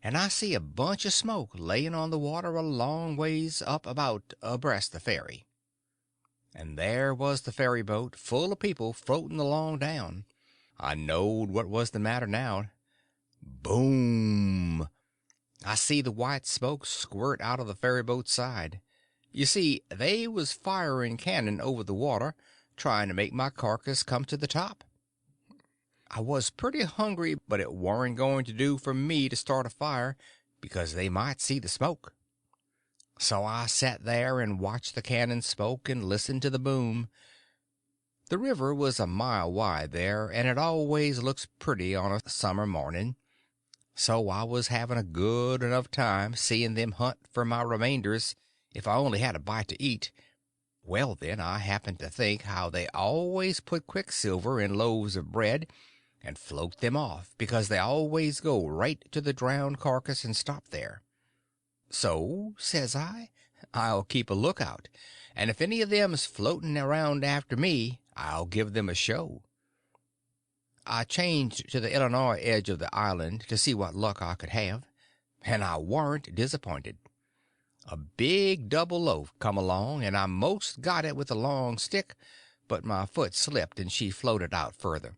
and I see a bunch of smoke laying on the water a long ways up about abreast the ferry. And there was the ferry boat full of people floating along down. I knowed what was the matter now. Boom! I see the white smoke squirt out of the ferry boat's side. You see, they was firing cannon over the water, trying to make my carcass come to the top. I was pretty hungry, but it warn't going to do for me to start a fire, because they might see the smoke. So I sat there and watched the cannon smoke and listened to the boom. The river was a mile wide there, and it always looks pretty on a summer morning. So I was having a good enough time seeing them hunt for my remainders if I only had a bite to eat. Well, then, I happened to think how they always put quicksilver in loaves of bread and float them off, because they always go right to the drowned carcass and stop there. So, says I'll keep a lookout, and if any of them's floating around after me, I'll give them a show. I changed to the Illinois edge of the island to see what luck I could have, and I warn't disappointed. A big double loaf come along, and I most got it with a long stick, but my foot slipped and she floated out further.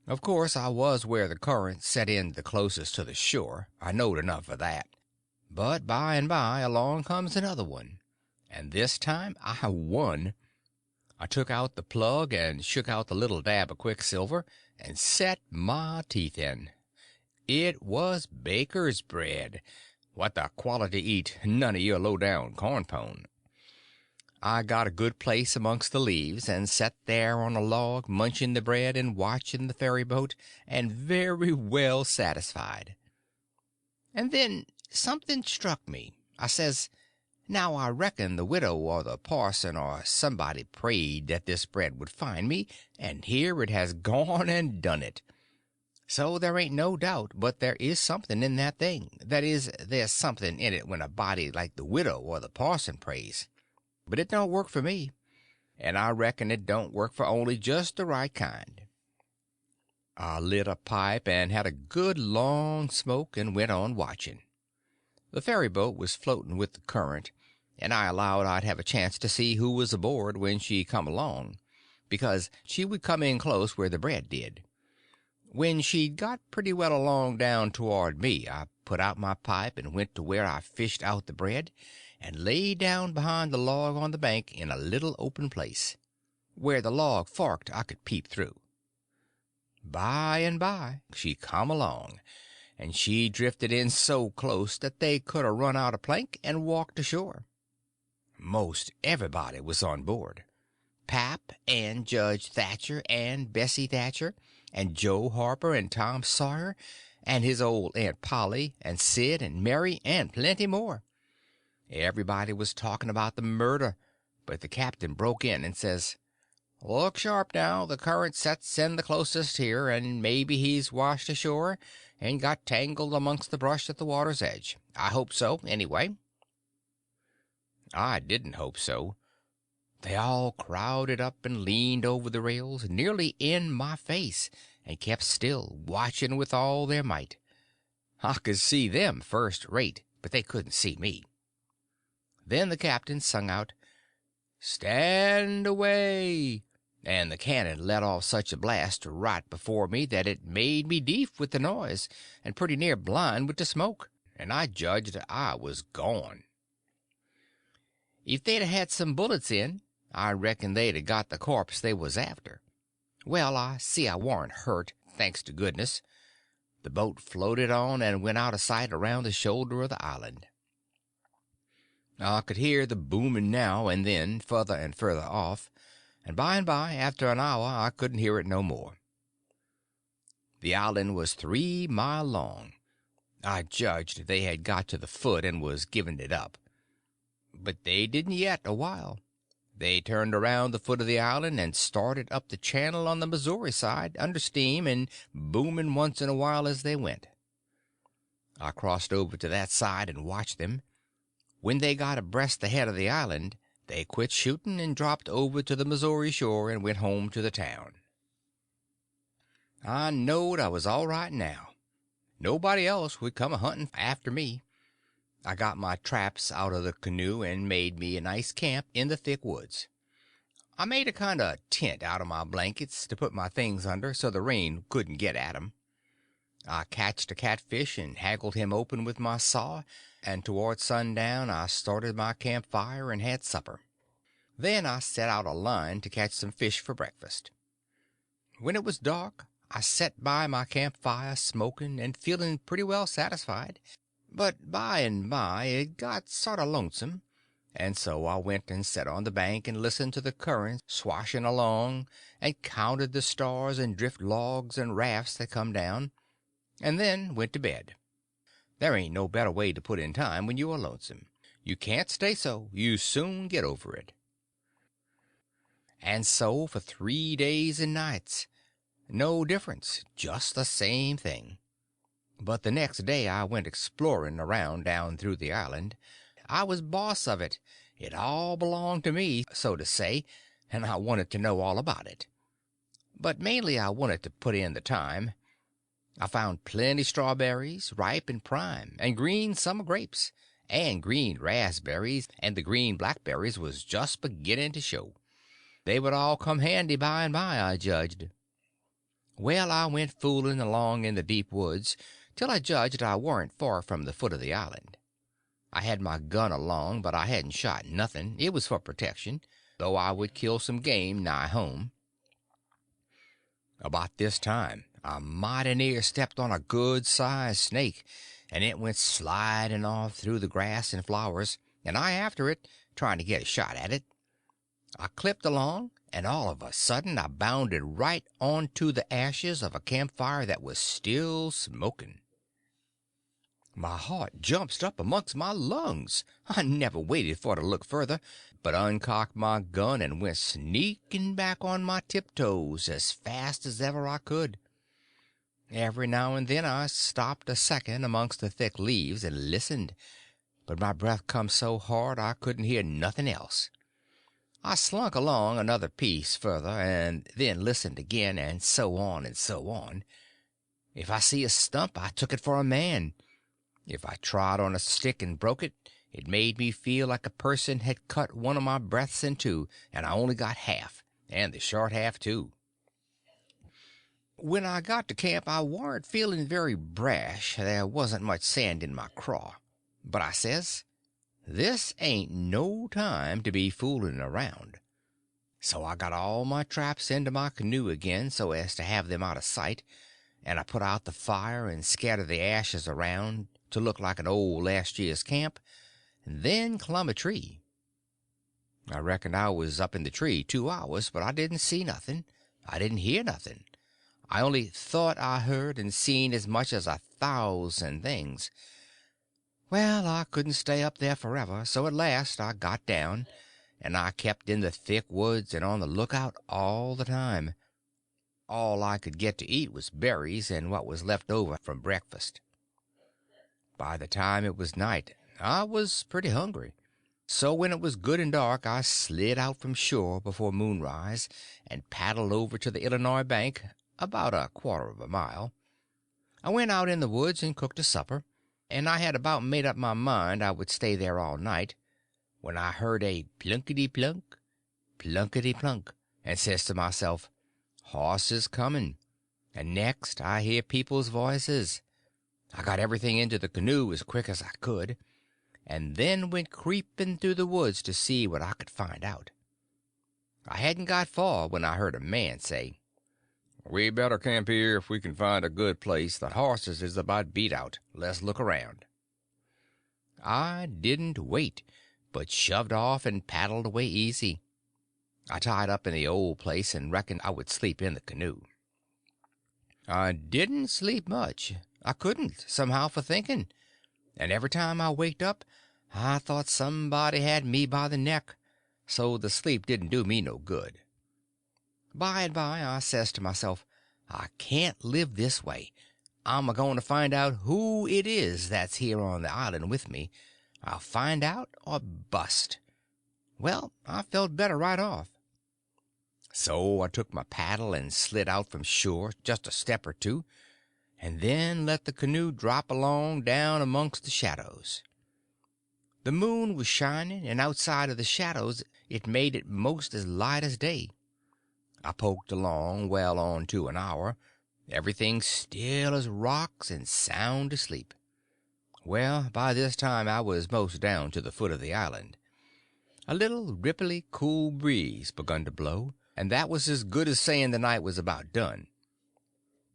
Of course, I was where the current set in the closest to the shore. I knowed enough of that. But by and by along comes another one, and this time I won. I took out the plug and shook out the little dab of quicksilver and set my teeth in. It was baker's bread, what the quality eat, none of your low-down corn pone. I got a good place amongst the leaves, and sat there on a log munching the bread and watching the ferry boat, and very well satisfied. And then something struck me. I says, now I reckon the widow or the parson or somebody prayed that this bread would find me, and here it has gone and done it. So there ain't no doubt but there is something in that thing. That is, there's something in it when a body like the widow or the parson prays. But it don't work for me, and I reckon it don't work for only just the right kind. I lit a pipe and had a good long smoke and went on watching. The ferry boat was floating with the current, and I allowed I'd have a chance to see who was aboard when she come along, because she would come in close where the bread did. When she'd got pretty well along down toward me, I put out my pipe and went to where I fished out the bread, and lay down behind the log on the bank in a little open place. Where the log forked I could peep through. By and by she come along, and she drifted in so close that they could a run out a plank and walked ashore. Most everybody was on board. Pap and Judge Thatcher and Bessie Thatcher and Joe Harper and Tom Sawyer and his old Aunt Polly and Sid and Mary and plenty more. Everybody was talking about the murder, but the captain broke in and says, "Look sharp now, the current sets in the closest here, and maybe he's washed ashore and got tangled amongst the brush at the water's edge. I hope so, anyway." I didn't hope so. They all crowded up and leaned over the rails, nearly in my face, and kept still, watching with all their might. I could see them first rate, but they couldn't see me. Then the captain sung out, "Stand away!" and the cannon let off such a blast right before me that it made me deaf with the noise and pretty near blind with the smoke, and I judged I was gone. If they'd a had some bullets in, I reckon they'd a got the corpse they was after. Well, I see I warn't hurt, thanks to goodness. The boat floated on and went out of sight around the shoulder of the island. I could hear the booming now and then, further and further off, and by, after an hour, I couldn't hear it no more. The island was 3 mile long. I judged they had got to the foot and was giving it up. But they didn't yet a while. They turned around the foot of the island and started up the channel on the Missouri side, under steam, and booming once in a while as they went. I crossed over to that side and watched them. When they got abreast the head of the island, they quit shooting and dropped over to the Missouri shore and went home to the town. I knowed I was all right now. Nobody else would come a-hunting after me. I got my traps out of the canoe and made me a nice camp in the thick woods. I made a kind of tent out of my blankets to put my things under so the rain couldn't get at 'em. I catched a catfish and haggled him open with my saw, and toward sundown I started my campfire and had supper. Then I set out a line to catch some fish for breakfast. When it was dark I set by my campfire smoking and feeling pretty well satisfied. But by and by it got sort of lonesome, and so I went and sat on the bank and listened to the current swashing along, and counted the stars and drift logs and rafts that come down, and then went to bed. There ain't no better way to put in time when you are lonesome. You can't stay so; you soon get over it. And so for 3 days and nights. No difference, just the same thing. But the next day I went exploring around down through the island. I was boss of it. It all belonged to me, so to say, and I wanted to know all about it. But mainly I wanted to put in the time. I found plenty strawberries, ripe and prime, and green summer grapes, and green raspberries, and the green blackberries was just beginning to show. They would all come handy by and by, I judged. Well, I went fooling along in the deep woods till I judged I warn't far from the foot of the island. I had my gun along, but I hadn't shot nothing. It was for protection, though I would kill some game nigh home. About this time I mighty near stepped on a good-sized snake, and it went sliding off through the grass and flowers, and I after it, trying to get a shot at it. I clipped along, and all of a sudden I bounded right onto the ashes of a campfire that was still smoking. My heart jumps up amongst my lungs. I never waited for to look further, but uncocked my gun and went sneaking back on my tiptoes as fast as ever I could. Every now and then I stopped a second amongst the thick leaves and listened, but my breath come so hard I couldn't hear nothing else. I slunk along another piece further, and then listened again, and so on and so on. If I see a stump, I took it for a man. If I trod on a stick and broke it, it made me feel like a person had cut one of my breaths in two, and I only got half, and the short half, too. When I got to camp I warn't feeling very brash. There wasn't much sand in my craw. But I says, this ain't no time to be fooling around. So I got all my traps into my canoe again so as to have them out of sight, and I put out the fire and scattered the ashes around to look like an old last year's camp, and then clumb a tree. I reckon I was up in the tree 2 hours, but I didn't see nothing. I didn't hear nothing. I only thought I heard and seen as much as 1,000 things. Well, I couldn't stay up there forever, so at last I got down, and I kept in the thick woods and on the lookout all the time. All I could get to eat was berries and what was left over from breakfast. By the time it was night I was pretty hungry, so when it was good and dark I slid out from shore before moonrise and paddled over to the Illinois bank, about 1/4 mile. I went out in the woods and cooked a supper, and I had about made up my mind I would stay there all night, when I heard a plunkety-plunk, plunkety-plunk, and says to myself, horses coming, and next I hear people's voices. I got everything into the canoe as quick as I could, and then went creeping through the woods to see what I could find out. I hadn't got far when I heard a man say, "We better camp here if we can find a good place. The horses is about beat out. Let's look around." I didn't wait, but shoved off and paddled away easy. I tied up in the old place and reckoned I would sleep in the canoe. I didn't sleep much. I couldn't, somehow, for thinking, and every time I waked up I thought somebody had me by the neck, so the sleep didn't do me no good. By and by I says to myself, I can't live this way. I'm a-going to find out who it is that's here on the island with me. I'll find out or bust. Well, I felt better right off. So I took my paddle and slid out from shore just a step or two, and then let the canoe drop along down amongst the shadows. The moon was shining, and outside of the shadows it made it most as light as day. I poked along well on to an hour, Everything still as rocks and sound asleep. Well, by this time I was most down to the foot of the island. A little ripply, cool breeze begun to blow, and that was as good as saying the night was about done.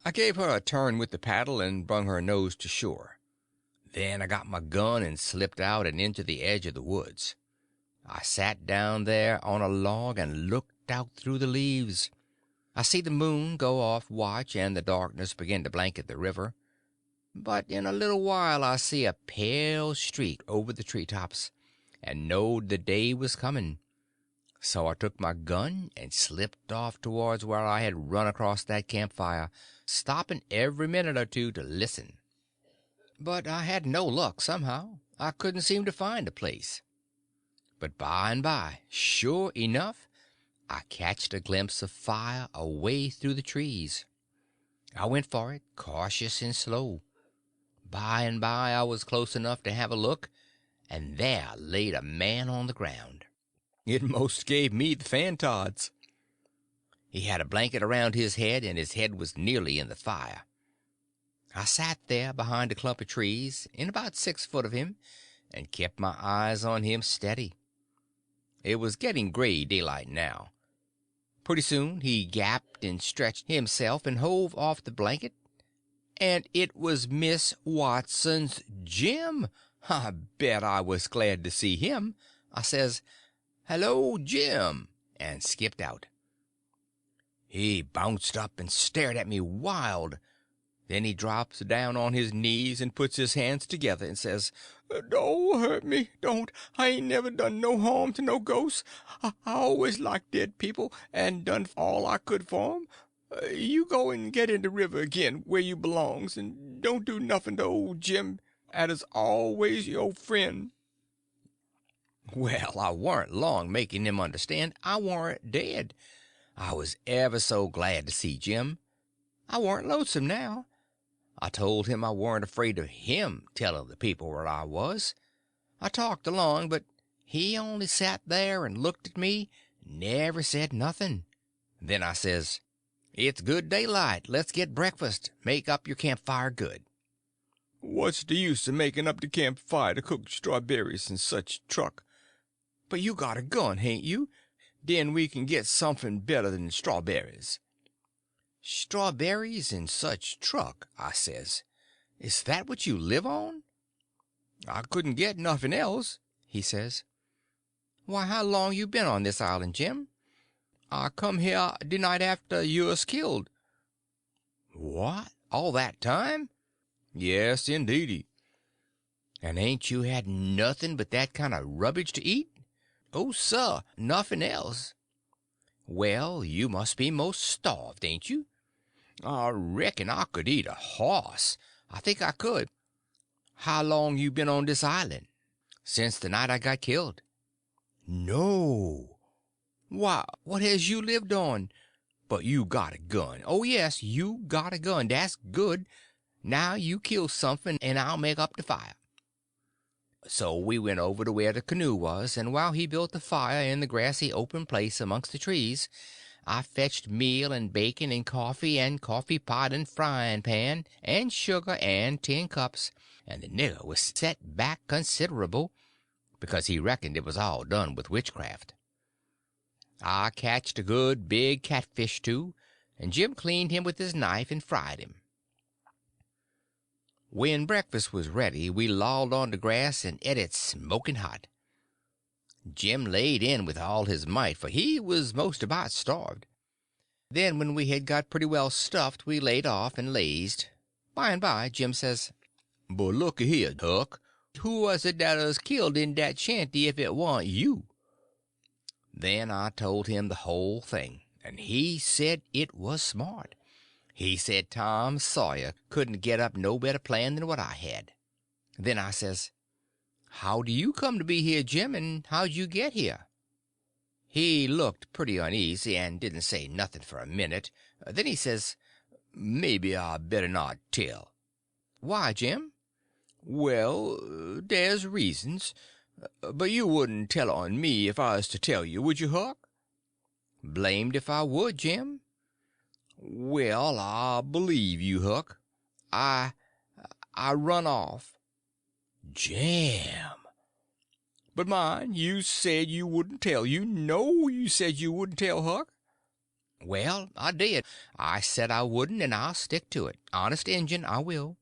I gave her a turn with the paddle and brung her nose to shore. Then I got my gun and slipped out and into the edge of the woods. I sat down there on a log and looked out through the leaves. I see the moon go off watch and the darkness begin to blanket the river. But in a little while I see a pale streak over the treetops, and knowed the day was coming. So I took my gun and slipped off towards where I had run across that campfire, stopping every minute or two to listen. But I had no luck somehow. I couldn't seem to find a place. But by and by, sure enough, I catched a glimpse of fire away through the trees. I went for it, cautious and slow. By and by I was close enough to have a look, and there laid a man on the ground. It most gave me the fantods. He had a blanket around his head, and his head was nearly in the fire. I sat there behind a clump of trees, in about 6 foot of him, and kept my eyes on him steady. It was getting gray daylight now. Pretty soon he gapped and stretched himself and hove off the blanket, and it was Miss Watson's Jim. I bet I was glad to see him. I says, "Hello, Jim," and skipped out. He bounced up and stared at me wild. Then he drops down on his knees and puts his hands together and says, "Don't hurt me, don't. I ain't never done no harm to no ghosts. I always liked dead people, and done all I could for 'em. You go and get in the river again, where you belongs, and don't do nothing to old Jim, that is always your friend." Well, I warn't long making him understand I warn't dead. I was ever so glad to see Jim. I warn't lonesome now. I told him I warn't afraid of him telling the people where I was. I talked along, but he only sat there and looked at me, never said nothing. Then I says, "It's good daylight. Let's get breakfast. Make up your campfire good." "What's the use of making up the campfire to cook strawberries and such truck? But you got a gun, hain't you? Then we can get something better than strawberries." "Strawberries and such truck," I says. "Is that what you live on?" "I couldn't get nothing else," he says. "Why, how long you been on this island, Jim?" "I come here the night after you was killed." "What? All that time?" "Yes, indeedy." "And ain't you had nothing but that kind of rubbage to eat?" "Oh, sir, nothing else." "Well, you must be most starved, ain't you?" "I reckon I could eat a horse. I think I could." "How long you been on this island?" "Since the night I got killed." "No! Why, what has you lived on? But you got a gun. Oh, yes, you got a gun. That's good. Now you kill something, and I'll make up the fire." So we went over to where the canoe was, and while he built the fire in the grassy open place amongst the trees, I fetched meal and bacon and coffee pot and frying pan and sugar and tin cups, and the nigger was set back considerable, because he reckoned it was all done with witchcraft. I catched a good big catfish, too, and Jim cleaned him with his knife and fried him. When breakfast was ready we lolled on the grass and ate it smoking hot. Jim laid in with all his might, for he was most about starved. Then when we had got pretty well stuffed we laid off and lazed. By and by Jim says, "But looky here, Huck, who was it that was killed in that shanty if it warn't you?" Then I told him the whole thing, and he said it was smart. He said Tom Sawyer couldn't get up no better plan than what I had. Then I says, "How do you come to be here, Jim, and how'd you get here?" He looked pretty uneasy, and didn't say nothing for a minute. Then he says, "Maybe I better not tell." "Why, Jim?" "Well, there's reasons. But you wouldn't tell on me if I was to tell you, would you, Huck?" "Blamed if I would, Jim." Well, I believe you, Huck. I I run off. Jam. But mind, you said you wouldn't tell. You know you said you wouldn't tell, Huck. Well, I did. I said I wouldn't, and I'll stick to it. Honest Injun, I will.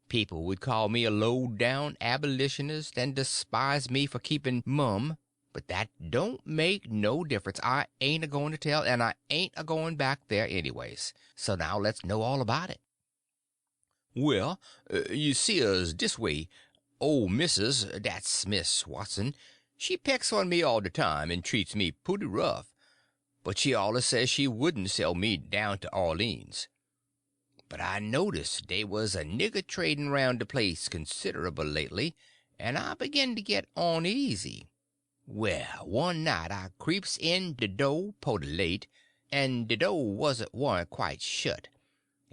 People would call me a low-down abolitionist and despise me for keeping mum, but that don't make no difference. I ain't a-going to tell, and I ain't a-going back there anyways. So now let's know all about it. Well, you see us dis way. Old missus, that's Miss Watson, she pecks on me all the time and treats me pretty rough, but she allers says she wouldn't sell me down to Orleans. But I noticed they was a nigger trading round the place considerable lately, and I begin to get uneasy. Well, one night I creeps in de door pooty late, and de door warn't quite shut,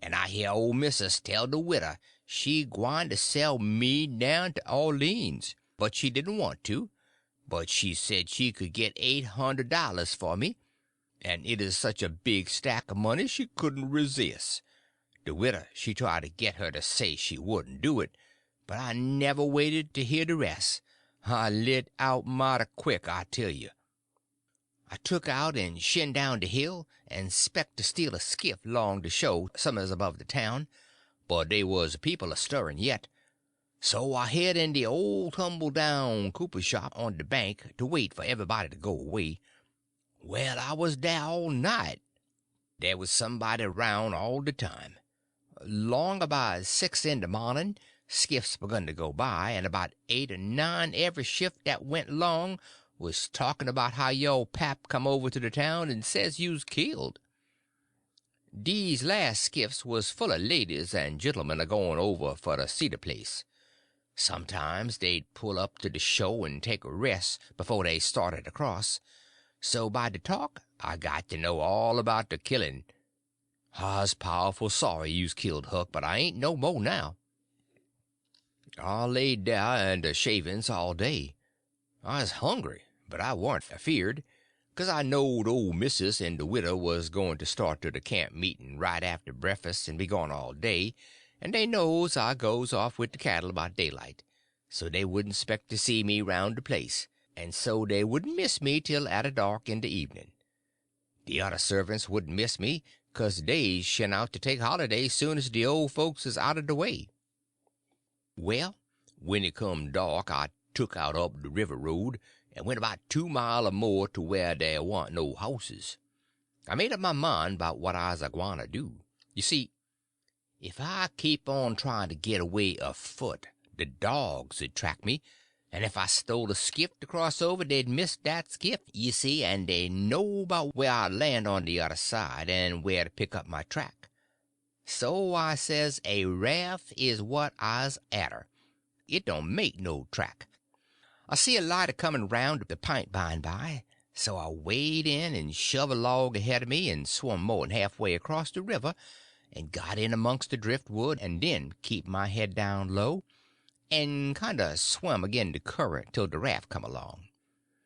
and I hear old missus tell the widder she gwine to sell me down to Orleans, but she didn't want to, but she said she could get $800 for me, and it is such a big stack of money she couldn't resist. The widder she tried to get her to say she wouldn't do it, but I never waited to hear the rest. I lit out mighty quick, I tell you. I took out and shin down the hill, and spec to steal a skiff long the shore somers above the town, but they was people a-stirring yet. So I hid in the old tumble-down cooper shop on the bank to wait for everybody to go away. Well, I was there all night. There was somebody around all the time. Long about 6 in the morning, skiffs begun to go by, and about 8 or 9 every shift that went long was talking about how your pap come over to the town and says you's killed. These last skiffs was full of ladies and gentlemen a-going over for to see the place. Sometimes they'd pull up to the show and take a rest before they started across. So by the talk I got to know all about the killing. I's powerful sorry you's killed, Huck, but I ain't no more now. I laid there in the shavings all day. I was hungry, but I warn't afeard, 'cause I knowed old missus and the widow was going to start to the camp meeting right after breakfast and be gone all day, and they knows I goes off with the cattle about daylight, so they wouldn't expect to see me round the place, and so they wouldn't miss me till after dark in the evening. The other servants wouldn't miss me, 'cause they shin out to take holidays soon as the old folks is out of the way. Well, when it come dark I took out up the river road and went about 2 mile or more to where there warn't no houses. I made up my mind about what I was a-gwyne to do. You see, if I keep on trying to get away afoot, the dogs would track me, and if I stole a skiff to cross over they'd miss that skiff, you see, and they know about where I'd land on the other side and where to pick up my track. So I says a raft is what I's after. It don't make no track. I see a light a-coming round the pint by and by, so I wade in and shove a log ahead of me and swum more than halfway across the river and got in amongst the driftwood, and then keep my head down low and kind of swum again the current till the raft come along.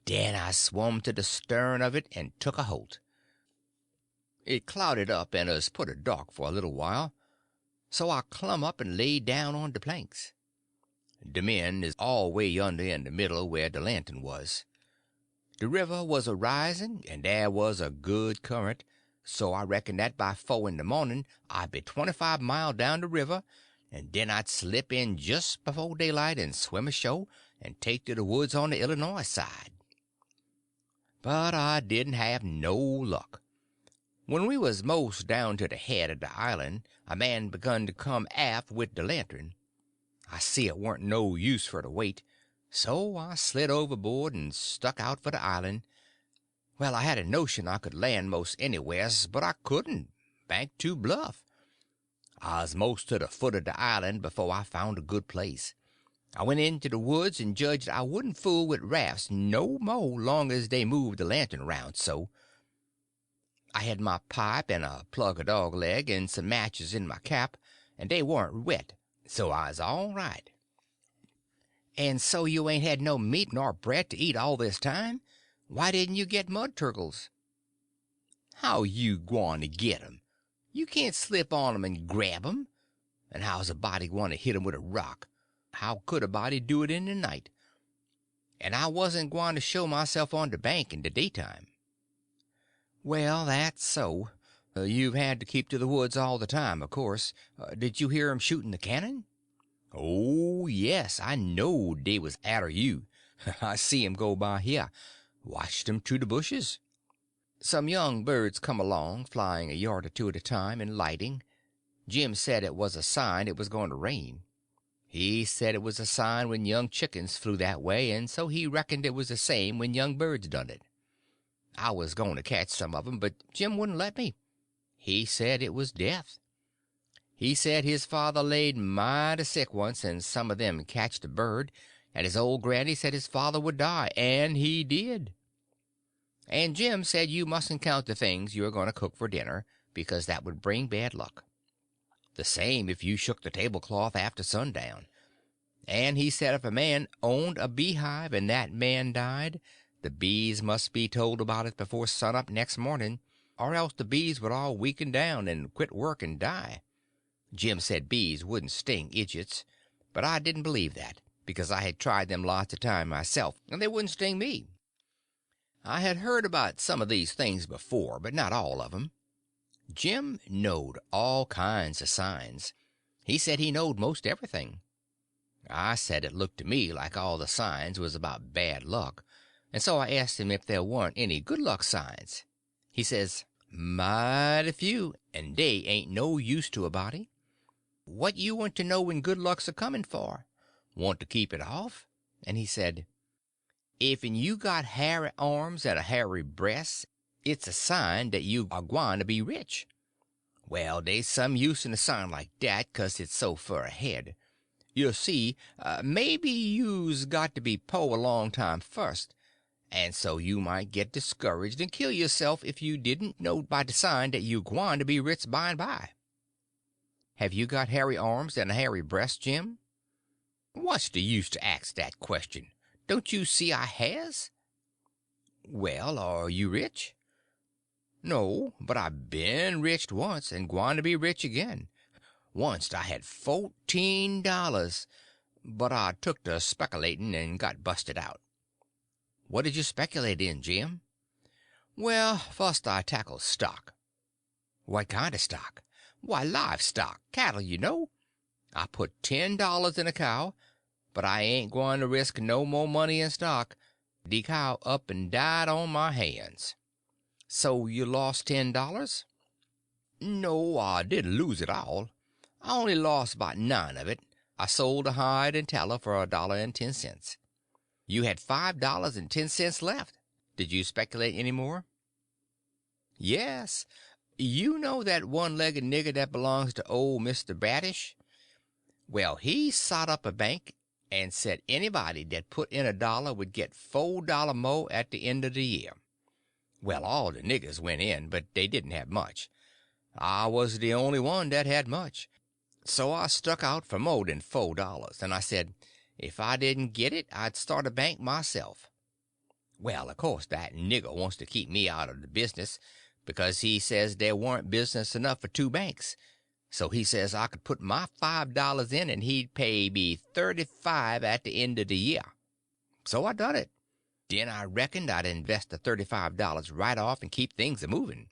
Then I swum to the stern of it and took a holt. It clouded up and us put it dark for a little while, so I clumb up and laid down on the planks. The men is all way yonder in the middle where the lantern was. The river was a-rising, and there was a good current, so I reckoned that by 4 in the morning I'd be 25 mile down the river, and then I'd slip in just before daylight and swim ashore and take to the woods on the Illinois side. But I didn't have no luck. When we was most down to the head of the island a man begun to come aft with the lantern. I see it warn't no use for to wait, so I slid overboard and stuck out for the island. Well, I had a notion I could land most anywheres, but I couldn't. Bank too bluff. I was most to the foot of the island before I found a good place. I went into the woods and judged I wouldn't fool with rafts no more long as they moved the lantern around so. I had my pipe and a plug of dog leg and some matches in my cap, and they warn't wet, so I was all right. And so you ain't had no meat nor bread to eat all this time? Why didn't you get mud turkles? How you gwyne to get 'em? You can't slip on 'em and grab 'em. And how's a body going to hit 'em with a rock? How could a body do it in the night? And I wasn't going to show myself on the bank in the daytime. Well, that's so. You've had to keep to the woods all the time, of course. Did you hear 'em shooting the cannon? Oh, yes, I knowed they was arter you. I see 'em go by here. Watched 'em through the bushes. Some young birds come along, flying a yard or two at a time and lighting. Jim said it was a sign it was going to rain. He said it was a sign when young chickens flew that way, and so he reckoned it was the same when young birds done it. I was going to catch some of 'em, but Jim wouldn't let me. He said it was death. He said his father laid mighty sick once, and some of them catched a bird, and his old granny said his father would die, and he did. And Jim said you mustn't count the things you are going to cook for dinner, because that would bring bad luck. The same if you shook the tablecloth after sundown. And he said if a man owned a beehive and that man died, the bees must be told about it before sunup next morning, or else the bees would all weaken down and quit work and die. Jim said bees wouldn't sting idiots, but I didn't believe that, because I had tried them lots of times myself, and they wouldn't sting me. I had heard about some of these things before, but not all of them. Jim knowed all kinds of signs. He said he knowed most everything. I said it looked to me like all the signs was about bad luck, and so I asked him if there warn't any good luck signs. He says, mighty few, and they ain't no use to a body. What you want to know when good luck's a coming for? Want to keep it off? And he said, if'n you got hairy arms and a hairy breast, it's a sign that you are gwine to be rich. Well, dey's some use in a sign like dat, 'cause it's so fur ahead. You see, maybe you's got to be po' a long time first, and so you might get discouraged and kill yourself if you didn't know by the sign that you gwine to be rich by and by. Have you got hairy arms and a hairy breast, Jim? What's the use to ask that question? Don't you see I has? Well, are you rich? No, but I been rich once, and gwine to be rich again. Once I had $14, but I took to speculating and got busted out. What did you speculate in, Jim? Well, first I tackled stock. What kind of stock? Why, livestock, cattle, you know. I put $10 in a cow, but I ain't going to risk no more money in stock. The cow up and died on my hands. So you lost $10? No, I didn't lose it all. I only lost about 9 of it. I sold a hide and tallow for $1.10. You had $5.10 left. Did you speculate any more? Yes. You know that one-legged nigger that belongs to old Mr. Bradish? Well, he sot up a bank and said anybody that put in $1 would get $4 more at the end of the year. Well, all the niggers went in, but they didn't have much. I was the only one that had much. So I stuck out for more than $4, and I said if I didn't get it I'd start a bank myself. Well, of course that nigger wants to keep me out of the business, because he says there warn't business enough for 2 banks. So he says I could put my $5 in and he'd pay me $35 at the end of the year. So I done it. Then I reckoned I'd invest the $35 right off and keep things a-moving.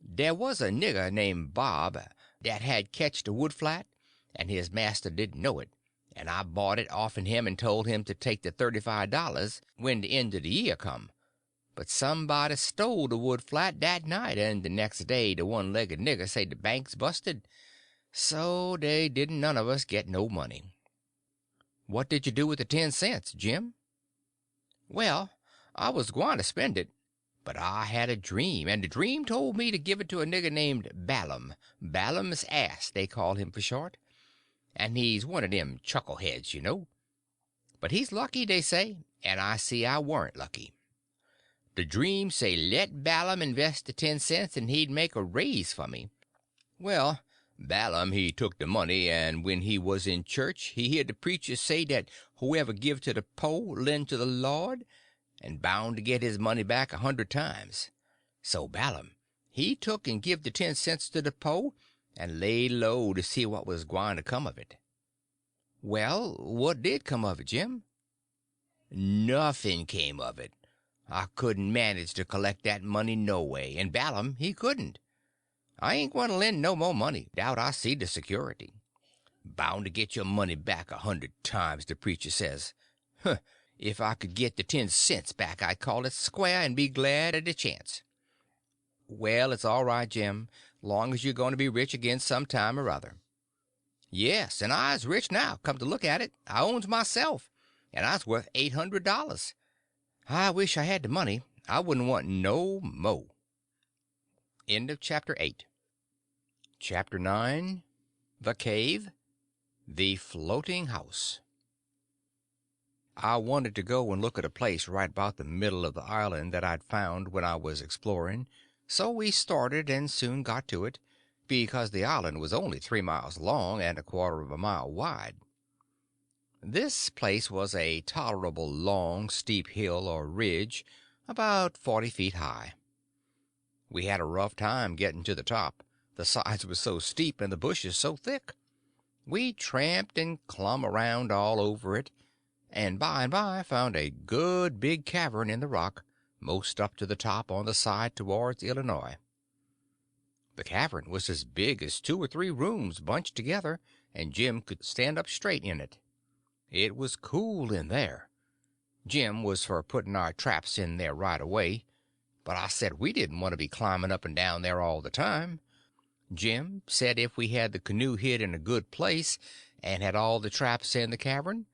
There was a nigger named Bob that had ketched a wood flat, and his master didn't know it, and I bought it off'n him and told him to take the $35 when the end of the year come. But somebody stole the wood flat that night, and the next day the one-legged nigger said the bank's busted. So they didn't none of us get no money. What did you do with the 10 cents, Jim? Well, I was going to spend it, but I had a dream, and the dream told me to give it to a nigger named Balaam. Balaam's ass, they call him for short. And he's one of them chuckleheads, you know. But he's lucky, they say, and I see I warn't lucky. The dream say let Balaam invest the 10 cents and he'd make a raise for me. Well, Balaam he took the money, and when he was in church he heard the preacher say that whoever give to the po' lend to the Lord, and bound to get his money back 100 times. So Balaam He took and give the 10 cents to the po, and laid low to see what was gwine to come of it. Well, what did come of it, Jim? Nothing came of it. I couldn't manage to collect that money no way, and Ballum he couldn't. I ain't going to lend no more money, doubt I see the security. Bound to get your money back 100 times, the preacher says. Huh, if I could get the 10 cents back, I'd call it square and be glad of the chance. Well, it's all right, Jim, long as you're going to be rich again some time or other. Yes, and I's rich now, come to look at it. I owns myself, and I's worth $800. I wish I had the money. I wouldn't want no mo'. End of chapter 8. Chapter 9. The Cave. The Floating House. I wanted to go and look at a place right about the middle of the island that I'd found when I was exploring, so we started and soon got to it, because the island was only 3 miles long and a quarter of a mile wide. This place was a tolerable long, steep hill or ridge, about 40 feet high. We had a rough time getting to the top, the sides were so steep and the bushes so thick. We tramped and clumb around all over it, and by found a good big cavern in the rock, most up to the top on the side towards Illinois. The cavern was as big as 2 or 3 rooms bunched together, and Jim could stand up straight in it. It was cool in there. Jim was for putting our traps in there right away, but I said we didn't want to be climbing up and down there all the time. Jim said if we had the canoe hid in a good place and had all the traps in the cavern,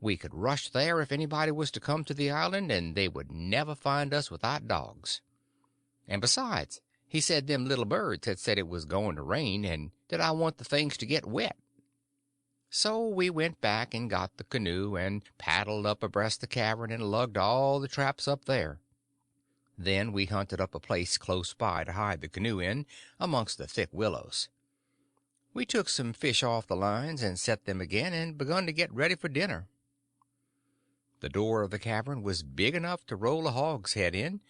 we could rush there if anybody was to come to the island, and they would never find us without dogs. And besides, he said them little birds had said it was going to rain, and did I want the things to get wet? So we went back and got the canoe and paddled up abreast the cavern and lugged all the traps up there. Then we hunted up a place close by to hide the canoe in, amongst the thick willows. We took some fish off the lines and set them again, and begun to get ready for dinner. The door of the cavern was big enough to roll a hogshead in,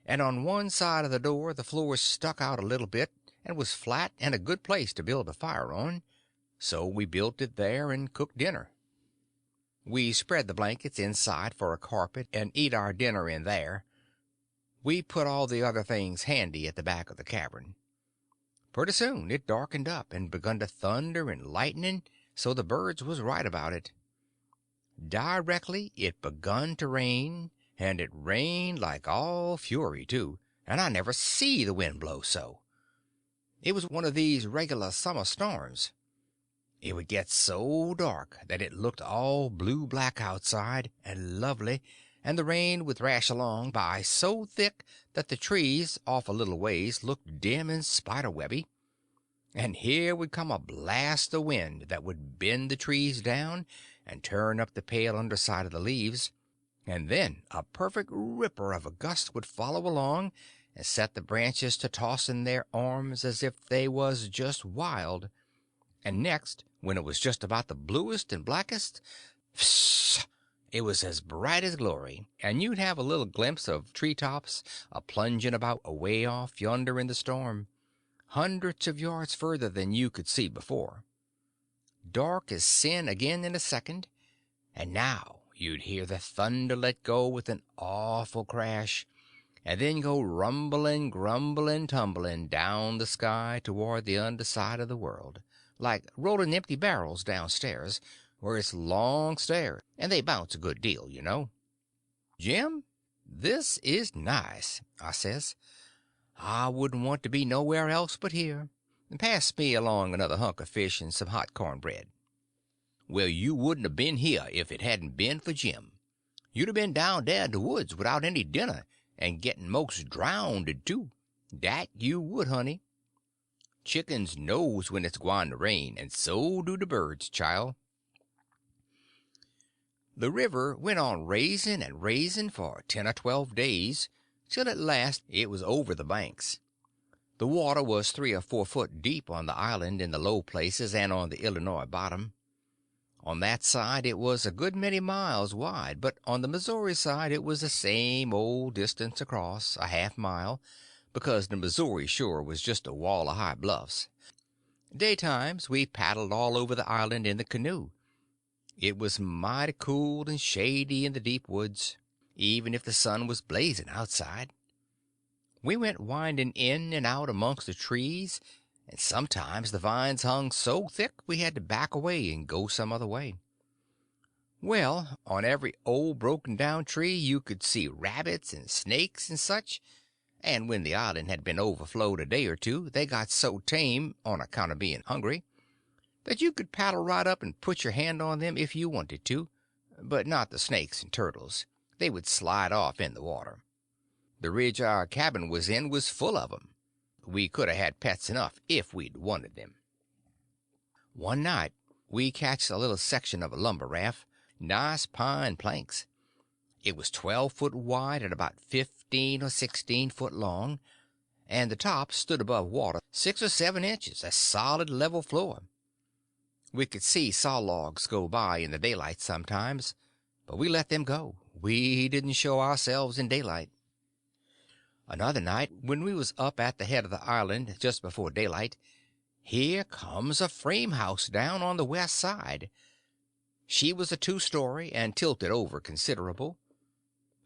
and on one side of the door the floor stuck out a little bit and was flat and a good place to build a fire on, so we built it there and cooked dinner. We spread the blankets inside for a carpet and eat our dinner in there. We put all the other things handy at the back of the cavern. Pretty soon it darkened up and begun to thunder and lightning, so the birds was right about it. Directly it begun to rain, and it rained like all fury, too, and I never see the wind blow so. It was one of these regular summer storms. It would get so dark that it looked all blue-black outside, and lovely, and the rain would thrash along by so thick that the trees off a little ways looked dim and spider-webby, and here would come a blast of wind that would bend the trees down and turn up the pale underside of the leaves, and then a perfect ripper of a gust would follow along and set the branches to tossing their arms as if they was just wild. And next, when it was just about the bluest and blackest, psst, it was as bright as glory, and you'd have a little glimpse of tree-tops a-plunging about away off yonder in the storm, hundreds of yards further than you could see before. Dark as sin again in a second, and now you'd hear the thunder let go with an awful crash, and then go rumbling, grumbling, tumbling down the sky toward the underside of the world, like rolling empty barrels downstairs, where it's long stairs, and they bounce a good deal, you know. "Jim, this is nice," I says. "I wouldn't want to be nowhere else but here. Pass me along another hunk of fish and some hot cornbread." "Well, you wouldn't a been here if it hadn't been for Jim. You'd a been down there in the woods without any dinner, and getting most drownded, too. Dat you would, honey. Chickens knows when it's gwine to rain, and so do the birds, child." The river went on raising and raising for 10 or 12 days, till at last it was over the banks. The water was 3 or 4 foot deep on the island in the low places and on the Illinois bottom. On that side it was a good many miles wide, but on the Missouri side it was the same old distance across, a half mile, because the Missouri shore was just a wall of high bluffs. Daytimes we paddled all over the island in the canoe. It was mighty cool and shady in the deep woods, even if the sun was blazing outside. We went winding in and out amongst the trees, and sometimes the vines hung so thick we had to back away and go some other way. Well, on every old broken down tree you could see rabbits and snakes and such, and when the island had been overflowed a day or two they got so tame, on account of being hungry, that you could paddle right up and put your hand on them if you wanted to, but not the snakes and turtles. They would slide off in the water. The ridge our cabin was in was full of them. We could have had pets enough if we'd wanted them. One night we catched a little section of a lumber raft, nice pine planks. It was 12 foot wide and about 15 or 16 foot long, and the top stood above water 6 or 7 inches, a solid level floor. We could see saw logs go by in the daylight sometimes, but we let them go. We didn't show ourselves in daylight. Another night, when we was up at the head of the island just before daylight, here comes a frame house down on the west side. She was a 2-story and tilted over considerable.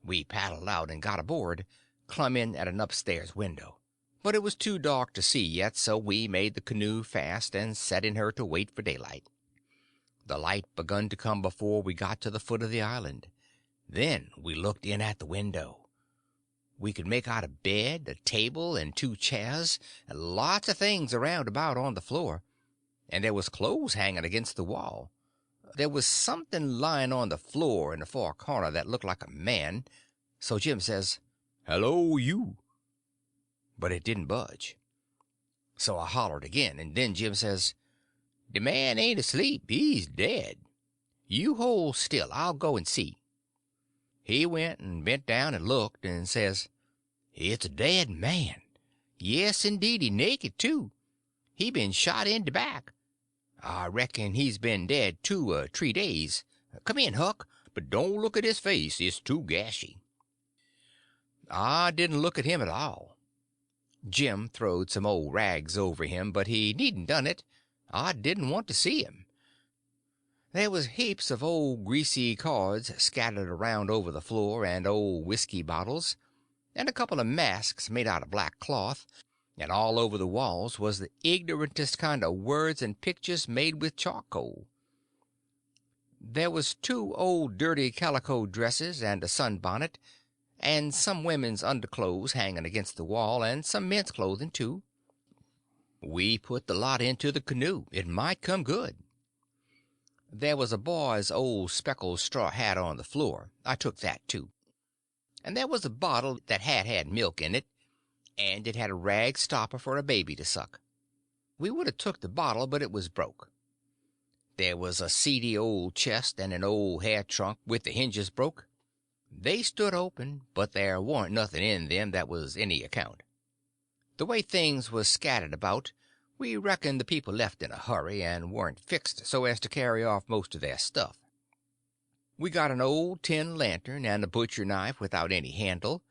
We paddled out and got aboard, clumb in at an upstairs window. But it was too dark to see yet, so we made the canoe fast and set in her to wait for daylight. The light begun to come before we got to the foot of the island. Then we looked in at the window. We could make out a bed, a table, and 2 chairs, and lots of things around about on the floor, and there was clothes hanging against the wall. There was something lying on the floor in the far corner that looked like a man, so Jim says, "Hello, you." But it didn't budge. So I hollered again, and then Jim says, "The man ain't asleep, he's dead. You hold still, I'll go and see." He went and bent down and looked, and says, "It's a dead man. Yes, indeedy, naked, too. He been shot in the back. I reckon he's been dead 2 or 3 days. Come in, Huck, but don't look at his face, it's too gashy." I didn't look at him at all. Jim throwed some old rags over him, but he needn't done it. I didn't want to see him. There was heaps of old greasy cards scattered around over the floor, and old whiskey bottles, and a couple of masks made out of black cloth, and all over the walls was the ignorantest kind of words and pictures made with charcoal. There was 2 old dirty calico dresses and a sunbonnet, and some women's underclothes hanging against the wall, and some men's clothing, too. We put the lot into the canoe. It might come good. There was a boy's old speckled straw hat on the floor. I took that, too. And there was a bottle that had milk in it, and it had a rag stopper for a baby to suck. We would have took the bottle, but it was broke. There was a seedy old chest and an old hair trunk with the hinges broke. They stood open, but there warn't nothing in them that was any account. The way things was scattered about, we reckoned the people left in a hurry, and weren't fixed so as to carry off most of their stuff. We got an old tin lantern, and a butcher knife without any handle,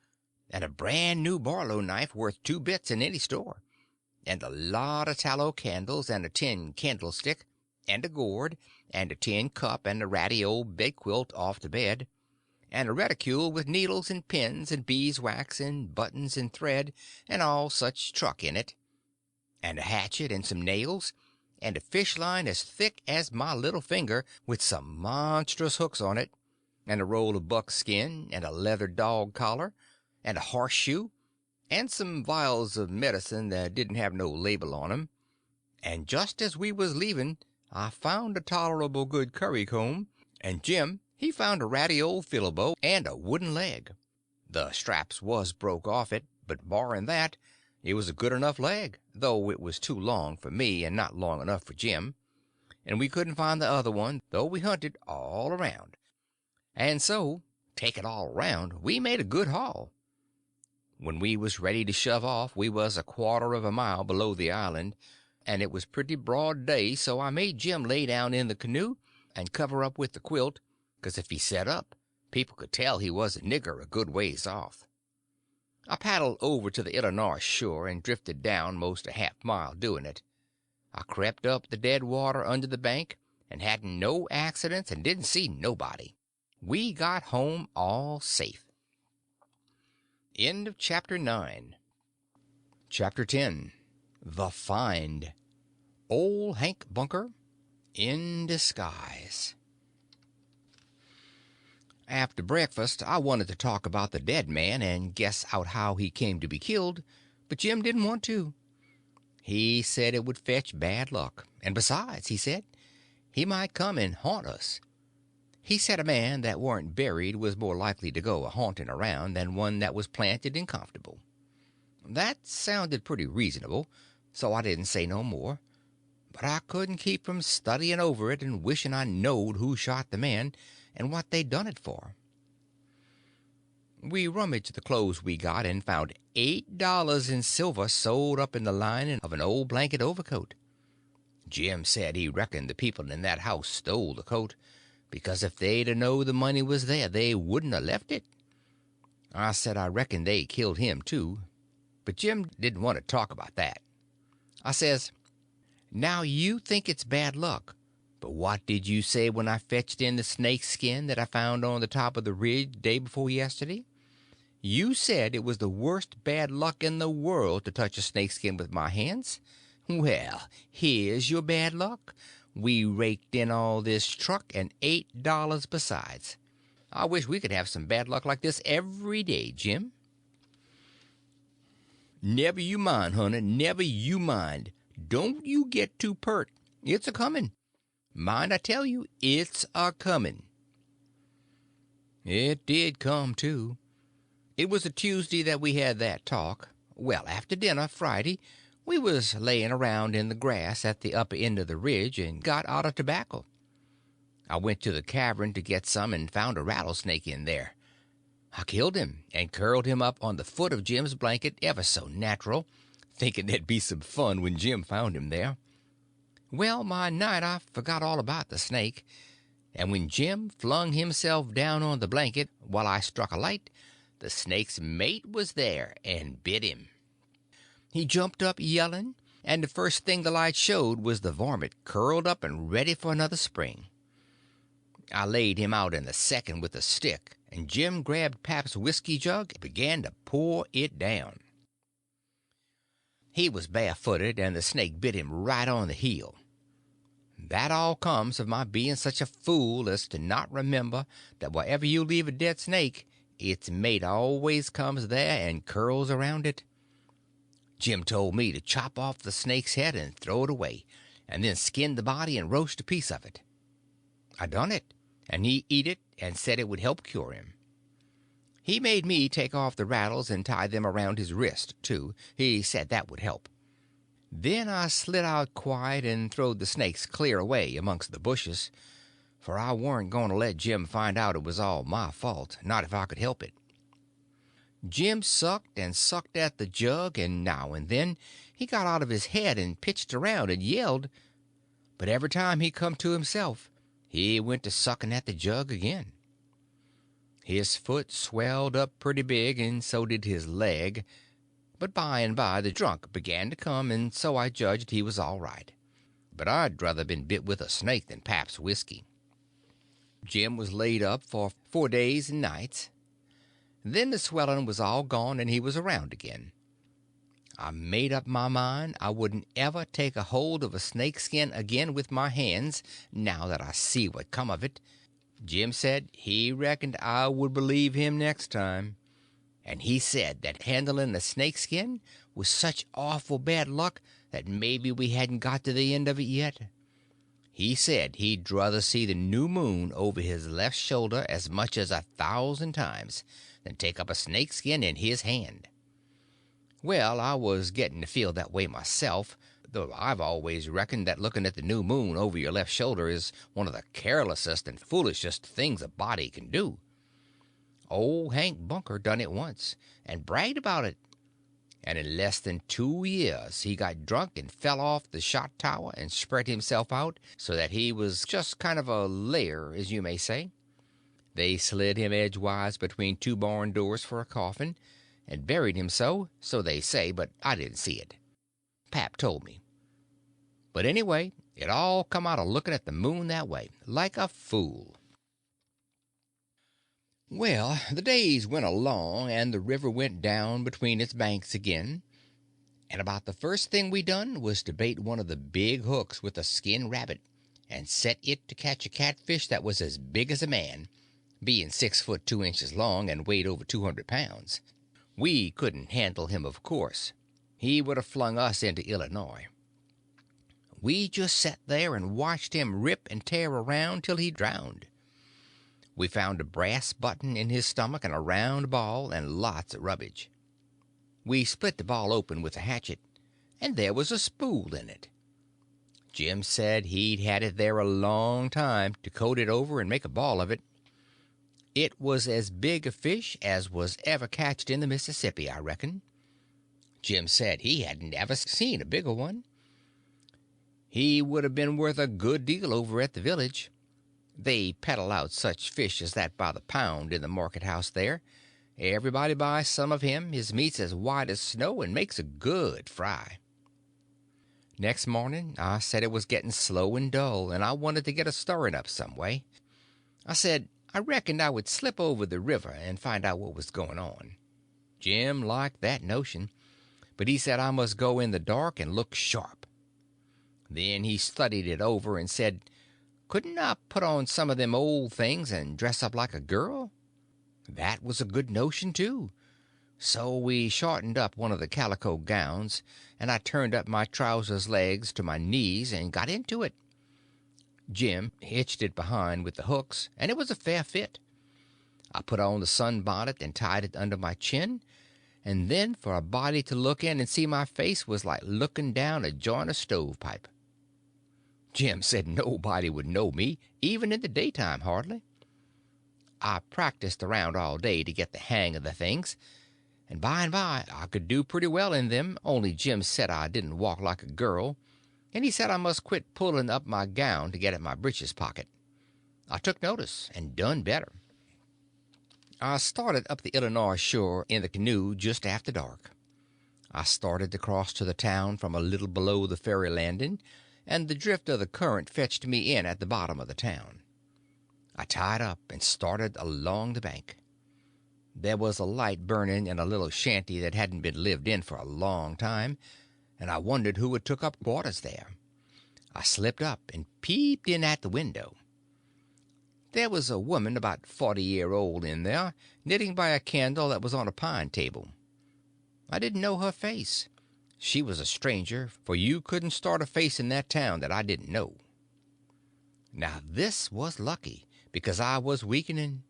and a brand new Barlow knife worth 2 bits in any store, and a lot of tallow candles, and a tin candlestick, and a gourd, and a tin cup, and a ratty old bedquilt off the bed, and a reticule with needles and pins and beeswax and buttons and thread and all such truck in it, and a hatchet and some nails, and a fish line as thick as my little finger with some monstrous hooks on it, and a roll of buckskin, and a leather dog collar, and a horseshoe, and some vials of medicine that didn't have no label on 'em. And just as we was leaving I found a tolerable good curry comb, and Jim he found a ratty old fiddle bow and a wooden leg. The straps was broke off it, but barring that, it was a good enough leg, though it was too long for me and not long enough for Jim, and we couldn't find the other one, though we hunted all around. And so, take it all around, we made a good haul. When we was ready to shove off we was a quarter of a mile below the island, and it was pretty broad day, so I made Jim lay down in the canoe and cover up with the quilt, 'cause if he set up people could tell he was a nigger a good ways off. I paddled over to the Illinois shore and drifted down most a half mile doing it. I crept up the dead water under the bank, and hadn't no accidents and didn't see nobody. We got home all safe. End of chapter 9. Chapter 10. The Find. Old Hank Bunker in disguise. After breakfast, I wanted to talk about the dead man and guess out how he came to be killed, but Jim didn't want to. He said it would fetch bad luck, and besides, he said, he might come and haunt us. He said a man that warn't buried was more likely to go a haunting around than one that was planted and comfortable. That sounded pretty reasonable, so I didn't say no more, but I couldn't keep from studying over it and wishing I knowed who shot the man and what they done it for. We rummaged the clothes we got and found $8 in silver sewed up in the lining of an old blanket overcoat. Jim said he reckoned the people in that house stole the coat, because if they'd a know the money was there they wouldn't a left it. I said I reckoned they killed him too, but Jim didn't want to talk about that. I says, now you think it's bad luck, but what did you say when I fetched in the snake skin that I found on the top of the ridge day before yesterday? You said it was the worst bad luck in the world to touch a snakeskin with my hands. Well, here's your bad luck. We raked in all this truck and $8 besides. I wish we could have some bad luck like this every day, Jim. Never you mind, honey, never you mind. Don't you get too pert. It's a-coming. Mind I tell you, it's a-coming. It did come, too. It was a Tuesday that we had that talk. Well, after dinner Friday, we was laying around in the grass at the upper end of the ridge and got out of tobacco. I went to the cavern to get some and found a rattlesnake in there. I killed him and curled him up on the foot of Jim's blanket ever so natural, thinking there'd be some fun when Jim found him there. Well, my night I forgot all about the snake, and when Jim flung himself down on the blanket while I struck a light, the snake's mate was there and bit him. He jumped up yelling, and the first thing the light showed was the varmint curled up and ready for another spring. I laid him out in the second with a stick, and Jim grabbed Pap's whiskey jug and began to pour it down. He was barefooted, and the snake bit him right on the heel. That all comes of my being such a fool as to not remember that wherever you leave a dead snake, its mate always comes there and curls around it. Jim told me to chop off the snake's head and throw it away, and then skin the body and roast a piece of it. I done it, and he eat it and said it would help cure him. He made me take off the rattles and tie them around his wrist, too. He said that would help. Then I slid out quiet and throwed the snakes clear away amongst the bushes, for I warn't going to let Jim find out it was all my fault, not if I could help it. Jim sucked and sucked at the jug, and now and then he got out of his head and pitched around and yelled, but every time he come to himself he went to sucking at the jug again. His foot swelled up pretty big, and so did his leg, but by and by the drunk began to come, and so I judged he was all right. But I'd rather been bit with a snake than Pap's whiskey. Jim was laid up for 4 days and nights. Then the swelling was all gone, and he was around again. I made up my mind I wouldn't ever take a hold of a snakeskin again with my hands, now that I see what come of it. Jim said he reckoned I would believe him next time, and he said that handling a snakeskin was such awful bad luck that maybe we hadn't got to the end of it yet. He said he'd druther see the new moon over his left shoulder as much as 1,000 times than take up a snakeskin in his hand. Well, I was getting to feel that way myself, though I've always reckoned that looking at the new moon over your left shoulder is one of the carelessest and foolishest things a body can do. Old Hank Bunker done it once, and bragged about it, and in less than 2 years he got drunk and fell off the shot tower and spread himself out so that he was just kind of a lair, as you may say. They slid him edgewise between 2 barn doors for a coffin, and buried him so they say, but I didn't see it. Pap told me. But anyway, it all come out of looking at the moon that way, like a fool. Well, the days went along, and the river went down between its banks again, and about the first thing we done was to bait one of the big hooks with a skin rabbit, and set it to catch a catfish that was as big as a man, being 6 foot 2 inches long and weighed over 200 pounds. We couldn't handle him, of course. He would have flung us into Illinois. We just sat there and watched him rip and tear around till he drowned. We found a brass button in his stomach and a round ball and lots of rubbish. We split the ball open with a hatchet, and there was a spool in it. Jim said he'd had it there a long time to coat it over and make a ball of it. It was as big a fish as was ever catched in the Mississippi, I reckon. Jim said he hadn't ever seen a bigger one. He would have been worth a good deal over at the village. They peddle out such fish as that by the pound in the market house there. Everybody buys some of him. His meat's as white as snow and makes a good fry. Next morning I said it was getting slow and dull, and I wanted to get a stirring up some way. I said I reckoned I would slip over the river and find out what was going on. Jim liked that notion, but he said I must go in the dark and look sharp. Then he studied it over and said, couldn't I put on some of them old things and dress up like a girl? That was a good notion, too. So we shortened up one of the calico gowns, and I turned up my trousers legs to my knees and got into it. Jim hitched it behind with the hooks, and it was a fair fit. I put on the sunbonnet and tied it under my chin, and then for a body to look in and see my face was like looking down a joint stovepipe. Jim said nobody would know me, even in the daytime, hardly. I practiced around all day to get the hang of the things, and by I could do pretty well in them, only Jim said I didn't walk like a girl, and he said I must quit pulling up my gown to get at my breeches pocket. I took notice, and done better. I started up the Illinois shore in the canoe just after dark. I started to cross to the town from a little below the ferry landing, and the drift of the current fetched me in at the bottom of the town. I tied up and started along the bank. There was a light burning in a little shanty that hadn't been lived in for a long time, and I wondered who had took up quarters there. I slipped up and peeped in at the window. There was a woman about 40-year-old in there, knitting by a candle that was on a pine table. I didn't know her face. She was a stranger, for you couldn't start a face in that town that I didn't know. Now this was lucky, because I was weakening.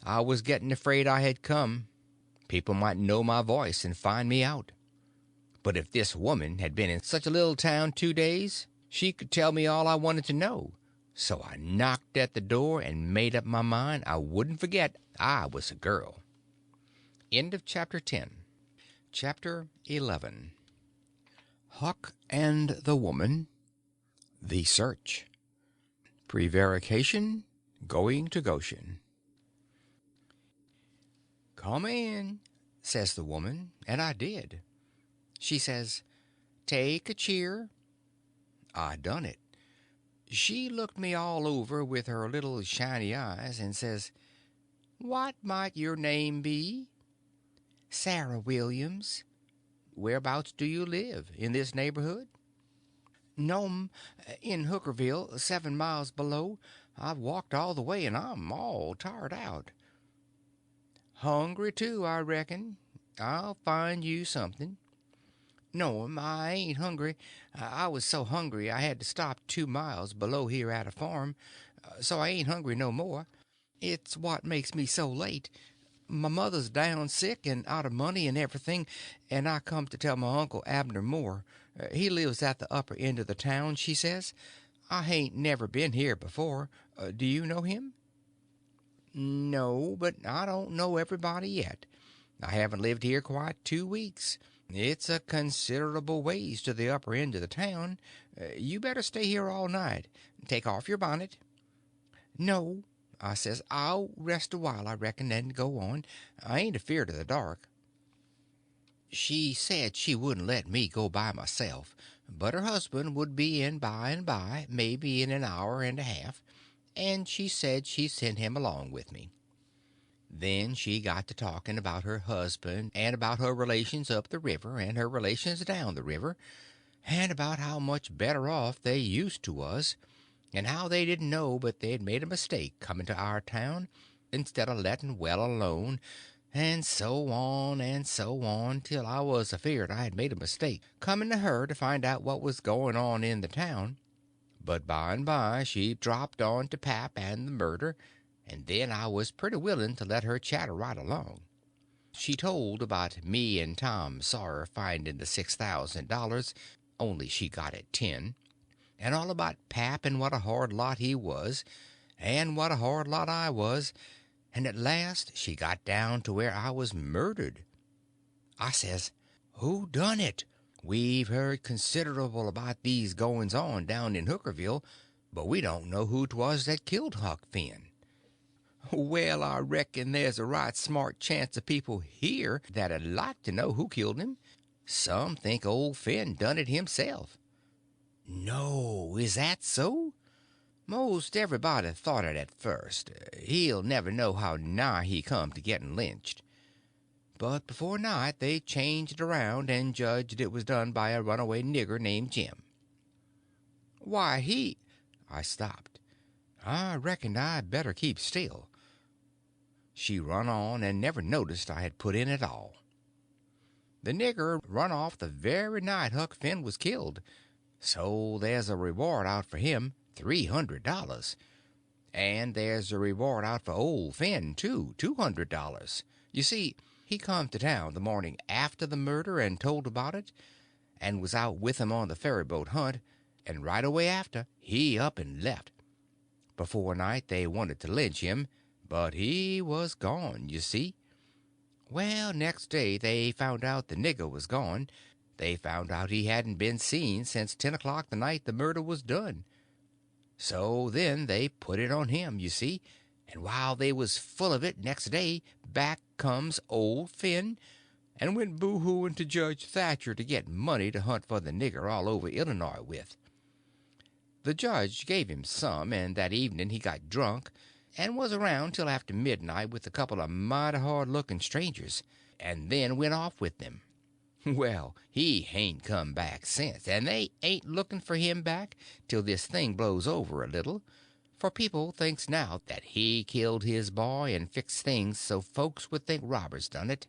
I was getting afraid I had come. People might know my voice and find me out. But if this woman had been in such a little town 2 days, she could tell me all I wanted to know. So I knocked at the door and made up my mind I wouldn't forget I was a girl. End of chapter 10. Chapter 11. Huck and the Woman. The Search. Prevarication. Going to Goshen. "Come in," says the woman, and I did. She says, "Take a cheer." I done it. She looked me all over with her little shiny eyes and says, "What might your name be?" "Sarah Williams." "Whereabouts do you live? In this neighborhood?" "No'm, in Hookerville, 7 miles below. I've walked all the way, and I'm all tired out." "Hungry, too, I reckon. I'll find you something." "No'm, I ain't hungry. I was so hungry I had to stop 2 miles below here at a farm, so I ain't hungry no more. It's what makes me so late. My mother's down sick and out of money and everything, and I come to tell my Uncle Abner Moore. He lives at the upper end of the town, she says. I hain't never been here before. Do you know him?" "No, but I don't know everybody yet. I haven't lived here quite 2 weeks. It's a considerable ways to the upper end of the town. You better stay here all night. Take off your bonnet." "No," I says, "I'll rest a while, I reckon, and go on. I ain't afeard of the dark." She said she wouldn't let me go by myself, but her husband would be in by and by, maybe in an hour and a half, and she said she'd send him along with me. Then she got to talking about her husband, and about her relations up the river and her relations down the river, and about how much better off they used to was, and how they didn't know but they'd made a mistake coming to our town instead of letting well alone, and so on, till I was afeard I had made a mistake coming to her to find out what was going on in the town. But by and by she dropped on to pap and the murder, and then I was pretty willing to let her chatter right along. She told about me and Tom Sawyer finding the $6,000, only she got it 10, and all about pap and what a hard lot he was, and what a hard lot I was, and at last she got down to where I was murdered. I says, "Who done it? We've heard considerable about these goings on down in Hookerville, but we don't know who 'twas that killed Huck Finn." "Well, I reckon there's a right smart chance of people here that'd like to know who killed him. Some think old Finn done it himself." "No, is that so?" "Most everybody thought it at first. He'll never know how nigh he come to getting lynched. But before night they changed around and judged it was done by a runaway nigger named Jim." "Why, he—" I stopped. I reckoned I'd better keep still. She run on and never noticed I had put in at all. "The nigger run off the very night Huck Finn was killed, so there's a reward out for him, $300. And there's a reward out for old Finn, too, $200. You see, he come to town the morning after the murder and told about it, and was out with him on the ferryboat hunt, and right away after he up and left. Before night they wanted to lynch him, but he was gone, you see. Well, next day they found out the nigger was gone. They found out he hadn't been seen since 10 o'clock the night the murder was done. So then they put it on him, you see, and while they was full of it next day back comes old Finn, and went boo-hooing to Judge Thatcher to get money to hunt for the nigger all over Illinois with. The judge gave him some, and that evening he got drunk and was around till after midnight with a couple of mighty hard-looking strangers, and then went off with them. Well, he hain't come back since, and they ain't looking for him back till this thing blows over a little, for people thinks now that he killed his boy and fixed things so folks would think robbers done it,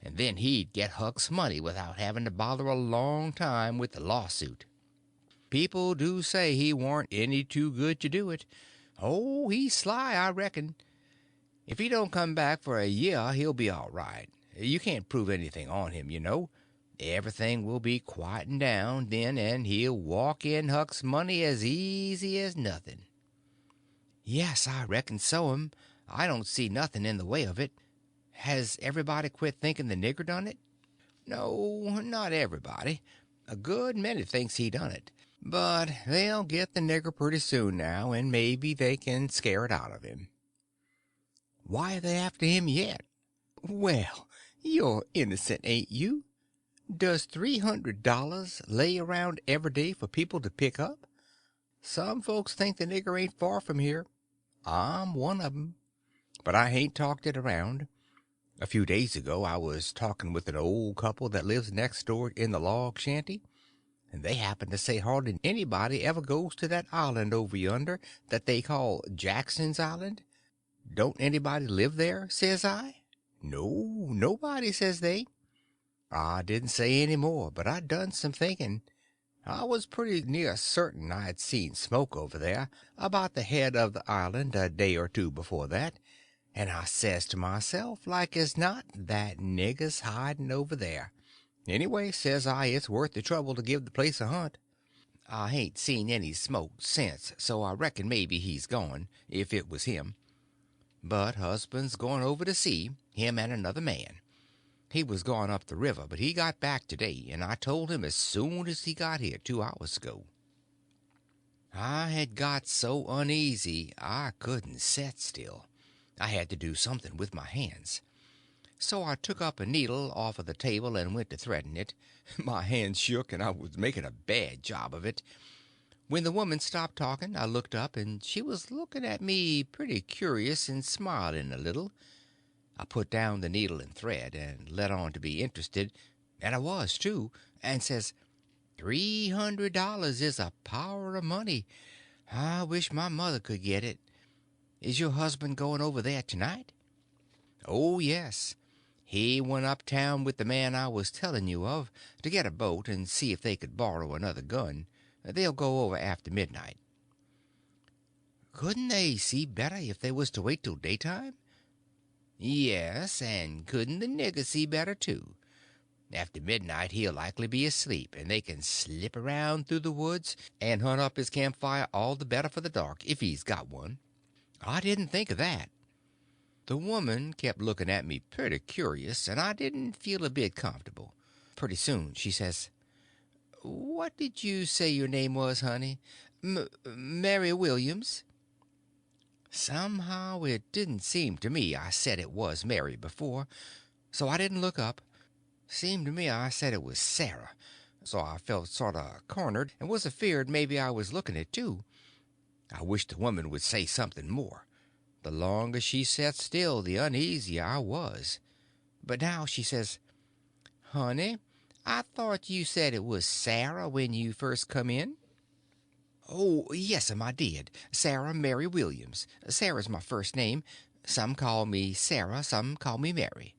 and then he'd get Huck's money without having to bother a long time with the lawsuit. People do say he warn't any too good to do it. Oh, he's sly, I reckon. If he don't come back for a year he'll be all right. You can't prove anything on him, you know. Everything will be quieting down then, and he'll walk in Huck's money as easy as nothing. Yes, I reckon so. I don't see nothing in the way of it. Has everybody quit thinking the nigger done it? No, not everybody. A good many thinks he done it. But they'll get the nigger pretty soon now, and maybe they can scare it out of him. Why are they after him yet? Well, you're innocent, ain't you? Does $300 lay around every day for people to pick up? Some folks think the nigger ain't far from here. I'm one of 'em. But I hain't talked it around. A few days ago I was talking with an old couple that lives next door in the log shanty, and they happened to say hardly anybody ever goes to that island over yonder that they call Jackson's Island. Don't anybody live there, says I. No, nobody, says they. I didn't say any more, but I done some thinking. I was pretty near certain I'd seen smoke over there about the head of the island a day or two before that, and I says to myself, like as not, that nigger's hiding over there. Anyway, says I, it's worth the trouble to give the place a hunt. I hain't seen any smoke since, so I reckon maybe he's gone, if it was him. But husband's going over to see, him and another man. He was going up the river, but he got back today, and I told him as soon as he got here 2 hours ago. I had got so uneasy I couldn't set still. I had to do something with my hands. So I took up a needle off of the table and went to threading it. My hands shook, and I was making a bad job of it. When the woman stopped talking, I looked up, and she was looking at me pretty curious and smiling a little. I put down the needle and thread, and let on to be interested, and I was, too, and says, $300 is a power of money. I wish my mother could get it. Is your husband going over there tonight? Oh, yes. He went uptown with the man I was telling you of to get a boat and see if they could borrow another gun. They'll go over after midnight. Couldn't they see better if they was to wait till daytime? Yes, and couldn't the nigger see better, too? After midnight he'll likely be asleep, and they can slip around through the woods and hunt up his campfire all the better for the dark, if he's got one. I didn't think of that. The woman kept looking at me pretty curious, and I didn't feel a bit comfortable. Pretty soon she says, "What did you say your name was, honey? Mary Williams?" Somehow it didn't seem to me I said it was Mary before, so I didn't look up. Seemed to me I said it was Sarah, so I felt sort of cornered, and was afeard maybe I was looking it too. I wished the woman would say something more. The longer she sat still, the uneasier I was. But now she says, "Honey, I thought you said it was Sarah when you first come in." "Oh, yes'm, I did. Sarah Mary Williams. Sarah's my first name. Some call me Sarah, some call me Mary."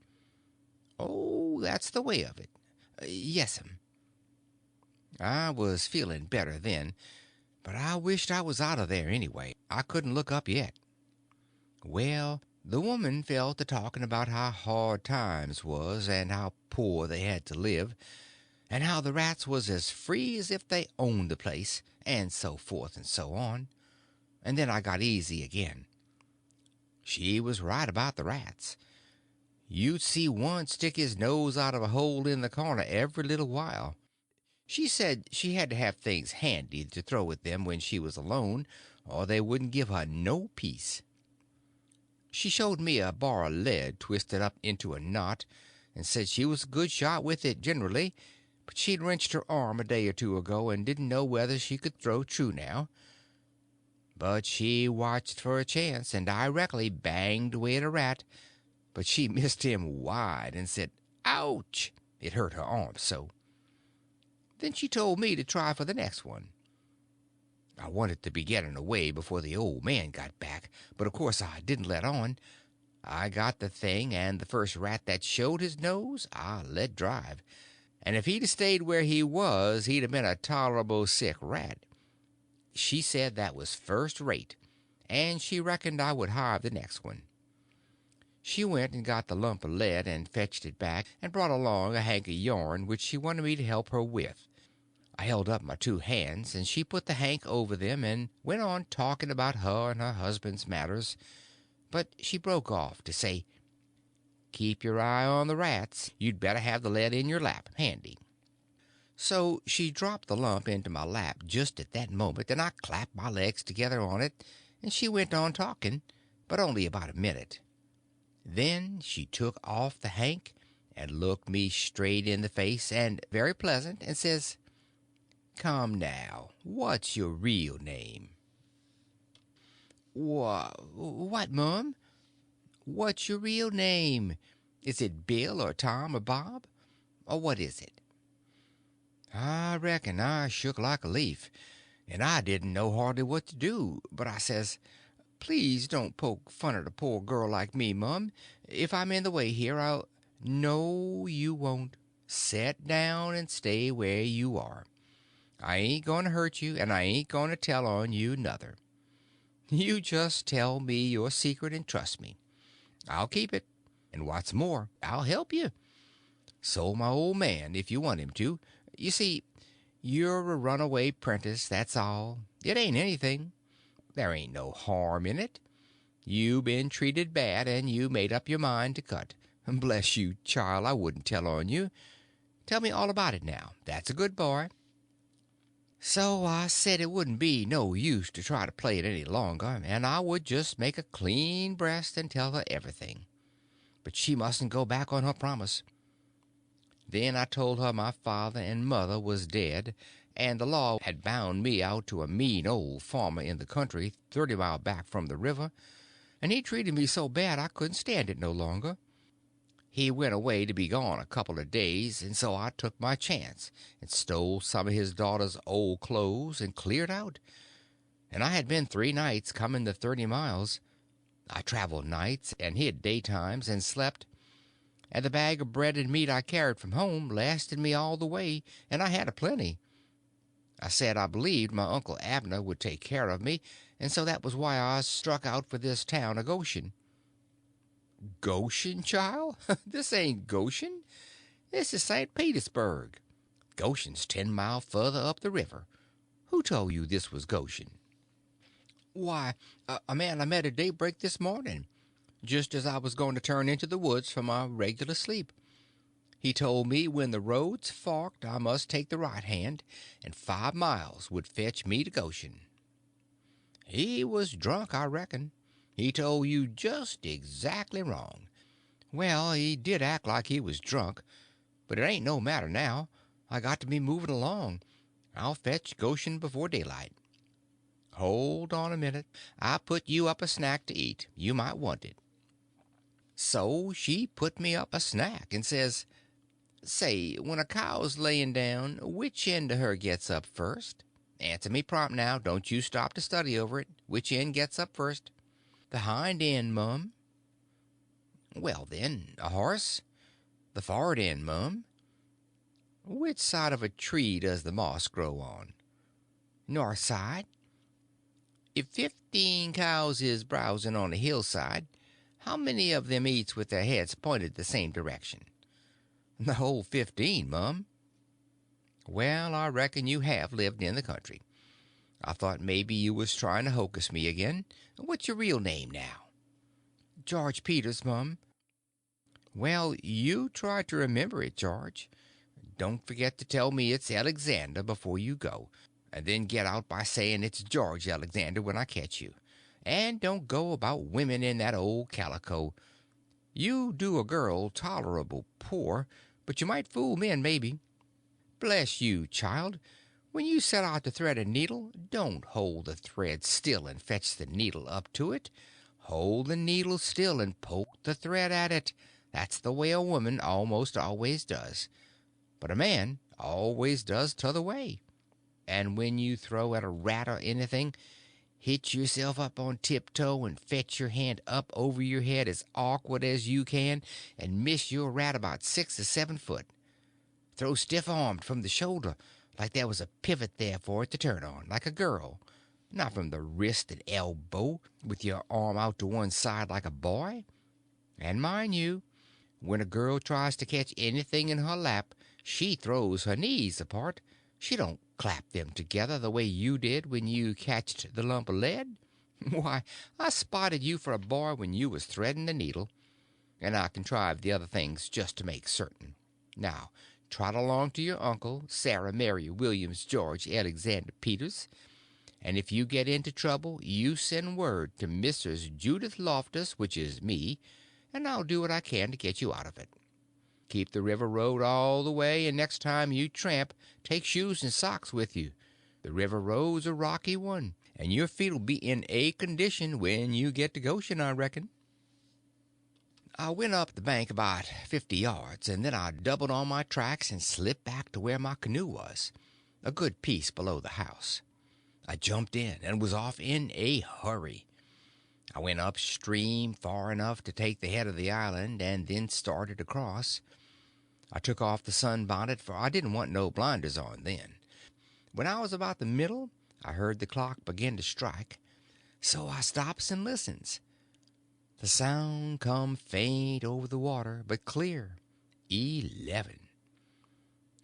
"Oh, that's the way of it." "Yes'm." I was feeling better then, but I wished I was out of there anyway. I couldn't look up yet. Well, the woman fell to talking about how hard times was, and how poor they had to live, and how the rats was as free as if they owned the place, and so forth and so on. And then I got easy again. She was right about the rats. You'd see one stick his nose out of a hole in the corner every little while. She said she had to have things handy to throw at them when she was alone, or they wouldn't give her no peace. She showed me a bar of lead twisted up into a knot, and said she was a good shot with it generally, but she'd wrenched her arm a day or two ago and didn't know whether she could throw true now. But she watched for a chance, and directly banged away at a rat, but she missed him wide and said, "Ouch!" It hurt her arm so. Then she told me to try for the next one. I wanted to be getting away before the old man got back, but of course I didn't let on. I got the thing, and the first rat that showed his nose I let drive, and if he'd a stayed where he was he'd have been a tolerable sick rat. She said that was first rate, and she reckoned I would hive the next one. She went and got the lump of lead and fetched it back, and brought along a hank of yarn which she wanted me to help her with. I held up my two hands, and she put the hank over them and went on talking about her and her husband's matters, but she broke off to say, "Keep your eye on the rats. You'd better have the lead in your lap, handy." So she dropped the lump into my lap just at that moment, and I clapped my legs together on it, and she went on talking, but only about a minute. Then she took off the hank and looked me straight in the face, and very pleasant, and says, "Come now, what's your real name?" "What, Mum? What's your real name? Is it Bill or Tom or Bob? Or what is it?" I reckon I shook like a leaf, and I didn't know hardly what to do, but I says, "Please don't poke fun at a poor girl like me, Mum. If I'm in the way here, I'll—" "No, you won't. Set down and stay where you are. I ain't going to hurt you, and I ain't going to tell on you, nuther. You just tell me your secret and trust me. I'll keep it, and what's more, I'll help you. So my old man, if you want him to. You see, you're a runaway prentice, that's all. It ain't anything. There ain't no harm in it. You been treated bad, and you made up your mind to cut. Bless you, child, I wouldn't tell on you. Tell me all about it now. That's a good boy." So I said it wouldn't be no use to try to play it any longer, and I would just make a clean breast and tell her everything. but she mustn't go back on her promise. Then I told her my father and mother was dead, and the law had bound me out to a mean old farmer in the country 30 mile back from the river, and he treated me so bad I couldn't stand it no longer. He went away to be gone a couple of days, and so I took my chance and stole some of his daughter's old clothes and cleared out. And I had been 3 nights coming the 30 miles. I traveled nights and hid daytimes and slept, and the bag of bread and meat I carried from home lasted me all the way, and I had a plenty. I said I believed my Uncle Abner would take care of me, and so that was why I struck out for this town of Goshen. Goshen, child? This ain't Goshen. This is St. Petersburg. Goshen's 10 mile further up the river. Who told you this was Goshen? Why, a man I met at daybreak this morning, just as I was going to turn into the woods for my regular sleep. He told me when the roads forked I must take the right hand, and 5 miles would fetch me to Goshen. He was drunk, I reckon. He told you just exactly wrong. Well, he did act like he was drunk, but it ain't no matter now. I got to be moving along. I'll fetch Goshen before daylight. Hold on a minute. I'll put you up a snack to eat. You might want it. So she put me up a snack and says, "Say, when a cow's laying down, which end of her gets up first? Answer me prompt now. Don't you stop to study over it. Which end gets up first?" "The hind end, mum." "Well, then, a horse?" "The for'ard end, mum." "Which side of a tree does the moss grow on?" "North side." "If 15 cows is browsing on a hillside, how many of them eats with their heads pointed the same direction?" "The whole 15, mum." "Well, I reckon you have lived in the country. I thought maybe you was trying to hocus me again. What's your real name now?" "George Peters, mum." "Well, you try to remember it, George. Don't forget to tell me it's Alexander before you go, and then get out by saying it's George Alexander when I catch you. And don't go about women in that old calico. You do a girl tolerable poor, but you might fool men, maybe. Bless you, child. When you set out to thread a needle, don't hold the thread still and fetch the needle up to it. Hold the needle still and poke the thread at it. That's the way a woman almost always does. But a man always does t'other way. And when you throw at a rat or anything, hitch yourself up on tiptoe and fetch your hand up over your head as awkward as you can, and miss your rat about 6 or 7 foot. Throw stiff-armed from the shoulder, like there was a pivot there for it to turn on, like a girl, not from the wrist and elbow, with your arm out to one side like a boy. And mind you, when a girl tries to catch anything in her lap, she throws her knees apart. She don't clap them together the way you did when you catched the lump of lead. Why, I spotted you for a boy when you was threading the needle, and I contrived the other things just to make certain. Now, trot along to your uncle, Sarah Mary Williams George Alexander Peters, and if you get into trouble you send word to Mrs. Judith Loftus, which is me, and I'll do what I can to get you out of it. Keep the river road all the way, and next time you tramp take shoes and socks with you. The river road's a rocky one, and your feet'll be in a condition when you get to Goshen, I reckon. I went up the bank about 50 yards, and then I doubled on my tracks and slipped back to where my canoe was, a good piece below the house. I jumped in and was off in a hurry. I went upstream far enough to take the head of the island, and then started across. I took off the sunbonnet, for I didn't want no blinders on then. When I was about the middle, I heard the clock begin to strike, so I stops and listens. The sound come faint over the water, but clear. 11.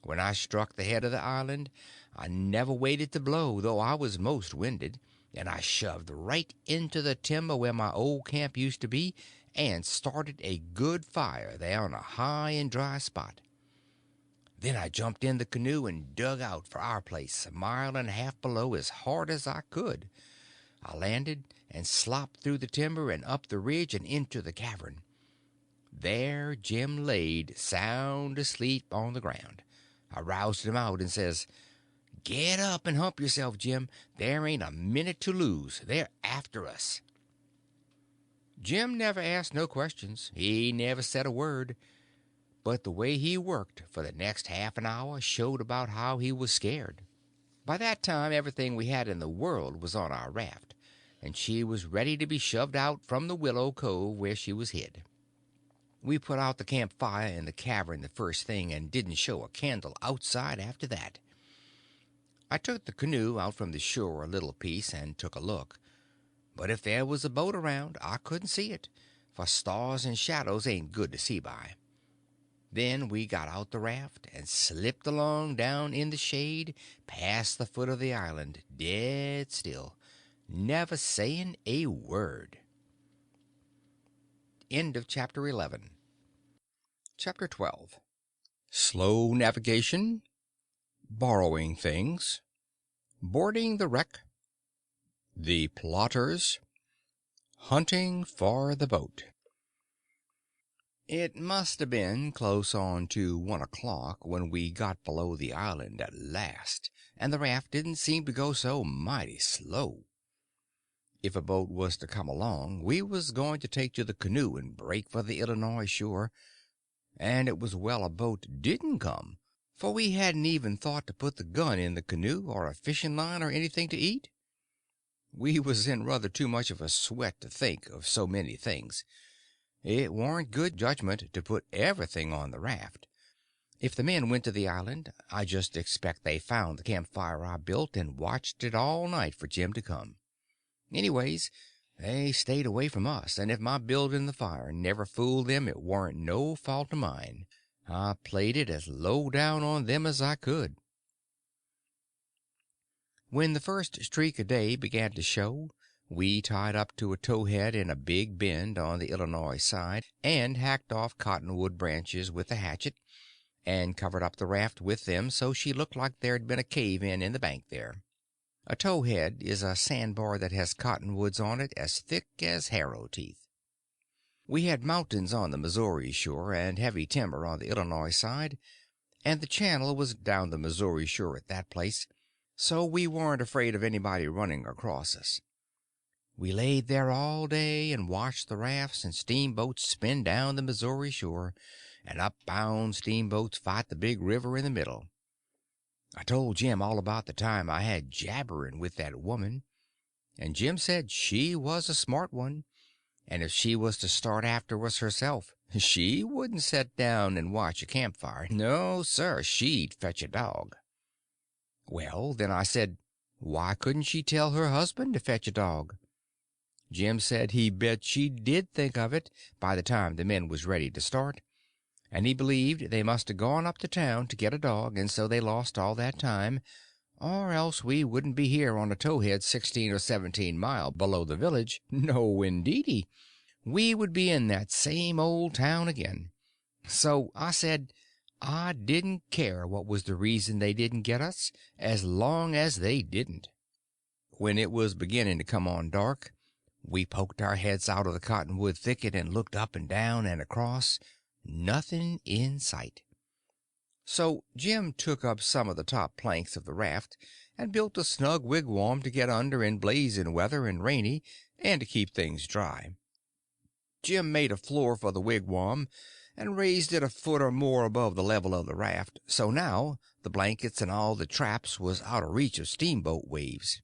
When I struck the head of the island, I never waited to blow, though I was most winded, and I shoved right into the timber where my old camp used to be, and started a good fire there on a high and dry spot. Then I jumped in the canoe and dug out for our place, a mile and a half below, as hard as I could. I landed and slopped through the timber and up the ridge and into the cavern. There Jim laid sound asleep on the ground. I roused him out and says, "Get up and hump yourself, Jim. There ain't a minute to lose. They're after us." Jim never asked no questions. He never said a word. But the way he worked for the next half an hour showed about how he was scared. By that time everything we had in the world was on our raft, and she was ready to be shoved out from the willow cove where she was hid. We put out the campfire in the cavern the first thing, and didn't show a candle outside after that. I took the canoe out from the shore a little piece and took a look, but if there was a boat around I couldn't see it, for stars and shadows ain't good to see by. Then we got out the raft and slipped along down in the shade past the foot of the island, dead still, never saying a word. End of chapter 11. Chapter 12. Slow navigation, borrowing things, boarding the wreck, the plotters, hunting for the boat. It must have been close on to 1 o'clock when we got below the island at last, and the raft didn't seem to go so mighty slow. If a boat was to come along, we was going to take to the canoe and break for the Illinois shore, and it was well a boat didn't come, for we hadn't even thought to put the gun in the canoe, or a fishing line, or anything to eat. We was in rather too much of a sweat to think of so many things. It warn't good judgment to put everything on the raft. If the men went to the island, I just expect they found the campfire I built and watched it all night for Jim to come. Anyways, they stayed away from us, and if my building the fire never fooled them it warn't no fault of mine. I played it as low down on them as I could. When the first streak of day began to show, we tied up to a towhead in a big bend on the Illinois side, and hacked off cottonwood branches with a hatchet, and covered up the raft with them so she looked like there'd been a cave in the bank there. A towhead is a sandbar that has cottonwoods on it as thick as harrow teeth. We had mountains on the Missouri shore and heavy timber on the Illinois side, and the channel was down the Missouri shore at that place, so we weren't afraid of anybody running across us. We laid there all day and watched the rafts and steamboats spin down the Missouri shore, and upbound steamboats fight the big river in the middle. I told Jim all about the time I had jabbering with that woman, and Jim said she was a smart one, and if she was to start after us herself, she wouldn't set down and watch a campfire. No, sir, she'd fetch a dog. Well, then I said, why couldn't she tell her husband to fetch a dog? Jim said he bet she did think of it by the time the men was ready to start, and he believed they must have gone up to town to get a dog, and so they lost all that time, or else we wouldn't be here on a towhead 16 or 17 mile below the village. No, indeedy. We would be in that same old town again. So I said I didn't care what was the reason they didn't get us, as long as they didn't. When it was beginning to come on dark, we poked our heads out of the cottonwood thicket and looked up and down and across. Nothing in sight. So Jim took up some of the top planks of the raft and built a snug wigwam to get under in blazing weather and rainy, and to keep things dry. Jim made a floor for the wigwam and raised it a foot or more above the level of the raft, so now the blankets and all the traps was out of reach of steamboat waves.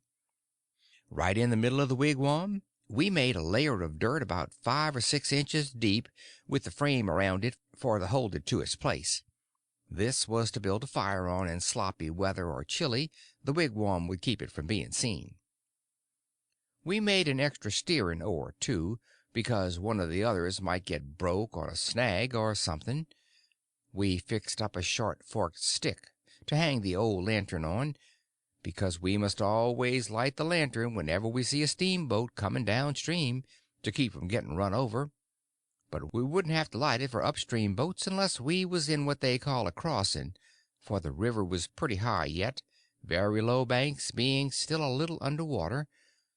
Right in the middle of the wigwam we made a layer of dirt about 5 or 6 inches deep, with the frame around it for to hold it to its place. This was to build a fire on in sloppy weather or chilly. The wigwam would keep it from being seen. We made an extra steering oar, too, because one of the others might get broke on a snag or something. We fixed up a short forked stick to hang the old lantern on, because we must always light the lantern whenever we see a steamboat coming downstream, to keep from getting run over. But we wouldn't have to light it for upstream boats unless we was in what they call a crossing, for the river was pretty high yet, very low banks being still a little under water,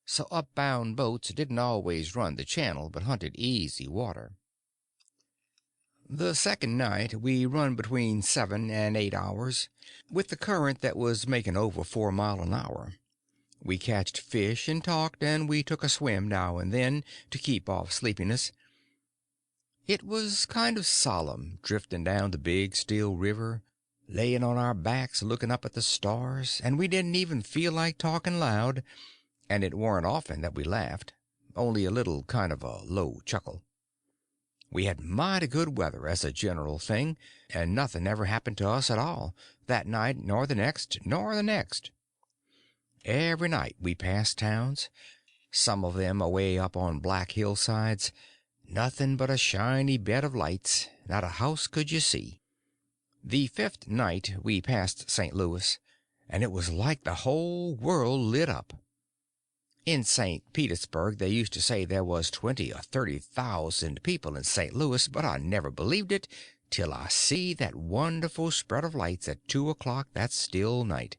so upbound boats didn't always run the channel but hunted easy water. The second night we run between 7 and 8 hours, with the current that was making over 4 mile an hour. We catched fish and talked, and we took a swim now and then to keep off sleepiness. It was kind of solemn, drifting down the big still river, laying on our backs looking up at the stars, and we didn't even feel like talking loud, and it warn't often that we laughed, only a little kind of a low chuckle. We had mighty good weather as a general thing, and nothing ever happened to us at all, that night nor the next nor the next. Every night we passed towns, some of them away up on black hillsides, nothing but a shiny bed of lights, not a house could you see. The fifth night we passed St. Louis, and it was like the whole world lit up. In St. Petersburg they used to say there was 20 or 30,000 people in St. Louis, but I never believed it till I see that wonderful spread of lights at 2 o'clock that still night.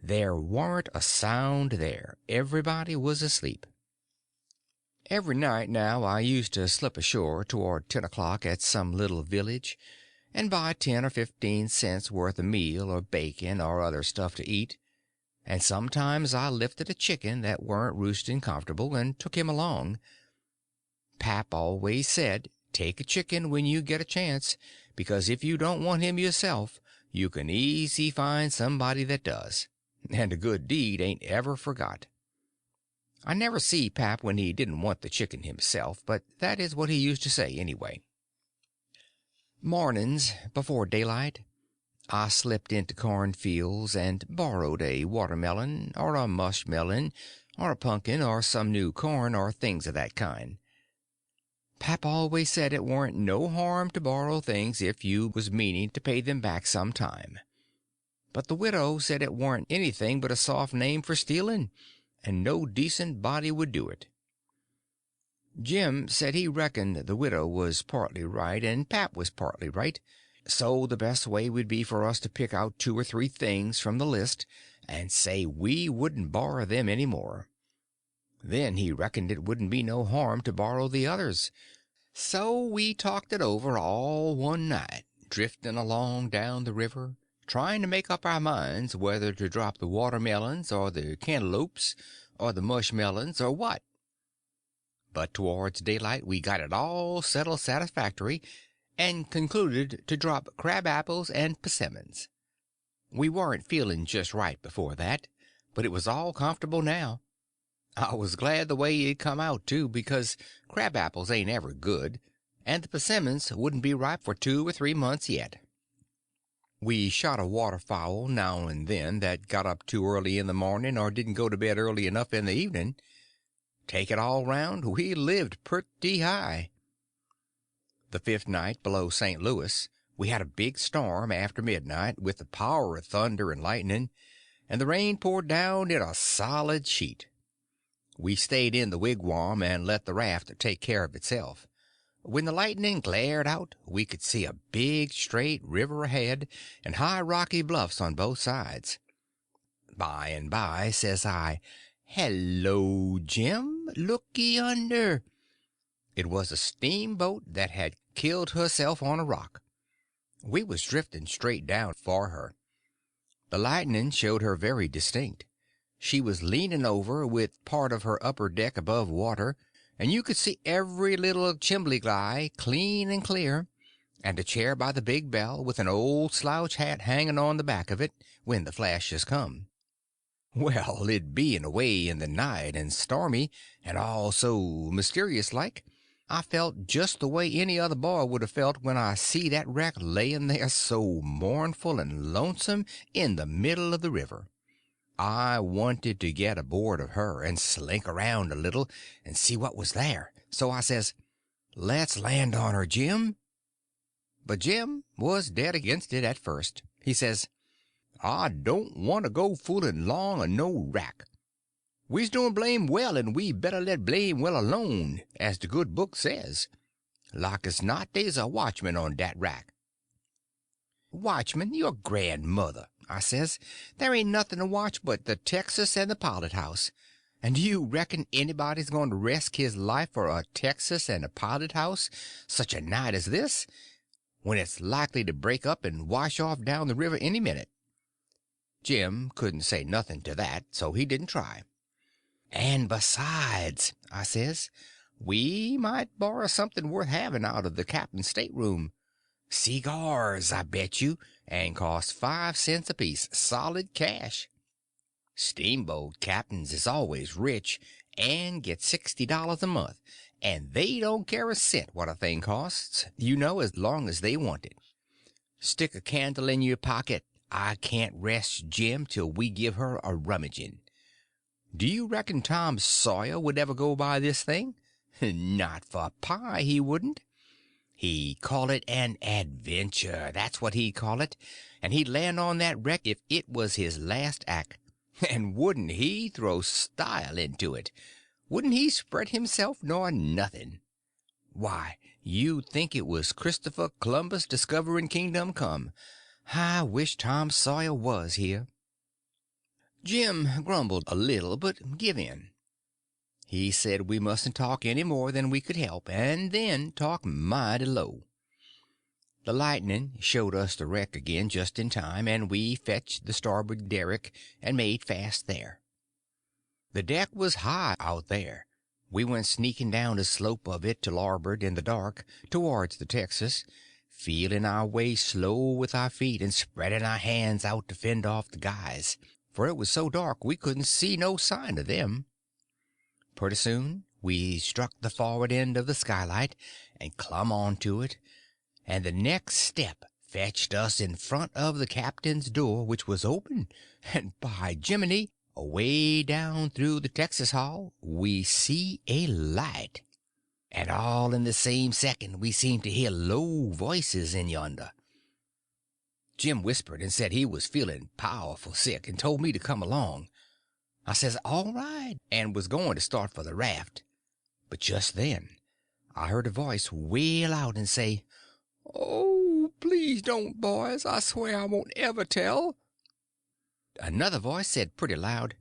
There warn't a sound there. Everybody was asleep. Every night now I used to slip ashore toward 10 o'clock at some little village and buy 10 or 15 cents worth of meal or bacon or other stuff to eat, and sometimes I lifted a chicken that weren't roosting comfortable and took him along. Pap always said, take a chicken when you get a chance, because if you don't want him yourself, you can easy find somebody that does, and a good deed ain't ever forgot. I never see Pap when he didn't want the chicken himself, but that is what he used to say anyway. Mornings, before daylight, I slipped into cornfields and borrowed a watermelon, or a mushmelon, or a pumpkin, or some new corn, or things of that kind. Pap always said it warn't no harm to borrow things if you was meaning to pay them back some time. But the widow said it warn't anything but a soft name for stealing, and no decent body would do it. Jim said he reckoned the widow was partly right and Pap was partly right, so the best way would be for us to pick out 2 or 3 things from the list and say we wouldn't borrow them any more. Then he reckoned it wouldn't be no harm to borrow the others. So we talked it over all one night, drifting along down the river, trying to make up our minds whether to drop the watermelons or the cantaloupes or the mushmelons or what. But towards daylight we got it all settled satisfactory, and concluded to drop crab apples and persimmons. We weren't feeling just right before that, but it was all comfortable now. I was glad the way it come out, too, because crab apples ain't ever good, and the persimmons wouldn't be ripe for 2 or 3 months yet. We shot a waterfowl now and then that got up too early in the morning or didn't go to bed early enough in the evening. Take it all round, we lived pretty high. The fifth night below St. Louis we had a big storm after midnight with the power of thunder and lightning, and the rain poured down in a solid sheet. We stayed in the wigwam and let the raft take care of itself. When the lightning glared out we could see a big straight river ahead and high rocky bluffs on both sides. By and by says I, "Hello, Jim, looky yonder." It was a steamboat that had killed herself on a rock. We was drifting straight down for her. The lightning showed her very distinct. She was leaning over with part of her upper deck above water, and you could see every little chimbley guy clean and clear, and a chair by the big bell with an old slouch hat hanging on the back of it when the flashes come. Well, it being away in the night and stormy, and all so mysterious like, I felt just the way any other boy would have felt when I see that wreck laying there so mournful and lonesome in the middle of the river. I wanted to get aboard of her and slink around a little and see what was there. So I says, "Let's land on her, Jim." But Jim was dead against it at first. He says, "I don't want to go fooling long of no wrack. We's doing blame well, and we better let blame well alone, as the good book says. Like as not, they's a watchman on dat rack." "Watchman, your grandmother," I says. "There ain't nothing to watch but the Texas and the pilot house. And do you reckon anybody's going to risk his life for a Texas and a pilot house such a night as this, when it's likely to break up and wash off down the river any minute? Jim couldn't say nothing to that, so he didn't try. And besides, I says, we might borrow something worth having out of the captain's stateroom. Cigars, I bet you, and cost 5 cents apiece, solid cash. Steamboat captains is always rich and get $60 a month, and they don't care a cent what a thing costs, as long as they want it. Stick a candle in your pocket. I can't rest Jim till we give her a rummaging. Do you reckon Tom Sawyer would ever go by this thing? Not for pie, he wouldn't. He'd call it an adventure, that's what he'd call it, and he'd land on that wreck if it was his last act. And wouldn't he throw style into it? Wouldn't he spread himself nor nothing? Why, you'd think it was Christopher Columbus discovering Kingdom Come. I wish Tom Sawyer was here. Jim grumbled a little, but give in. He said we mustn't talk any more than we could help, and then talk mighty low. The lightning showed us the wreck again just in time, and we fetched the starboard derrick and made fast there. The deck was high out there. We went sneaking down the slope of it to larboard in the dark towards the Texas, feeling our way slow with our feet and spreading our hands out to fend off the guys, for it was so dark we couldn't see no sign of them. Pretty soon we struck the forward end of the skylight and clumb onto it, and the next step fetched us in front of the captain's door, which was open, and by Jiminy, away down through the Texas hall we see a light. And all in the same second we seemed to hear low voices in yonder. Jim whispered and said he was feeling powerful sick, and told me to come along. I says all right, and was going to start for the raft. But just then I heard a voice wail out and say, "Oh, please don't, boys. I swear I won't ever tell." Another voice said pretty loud,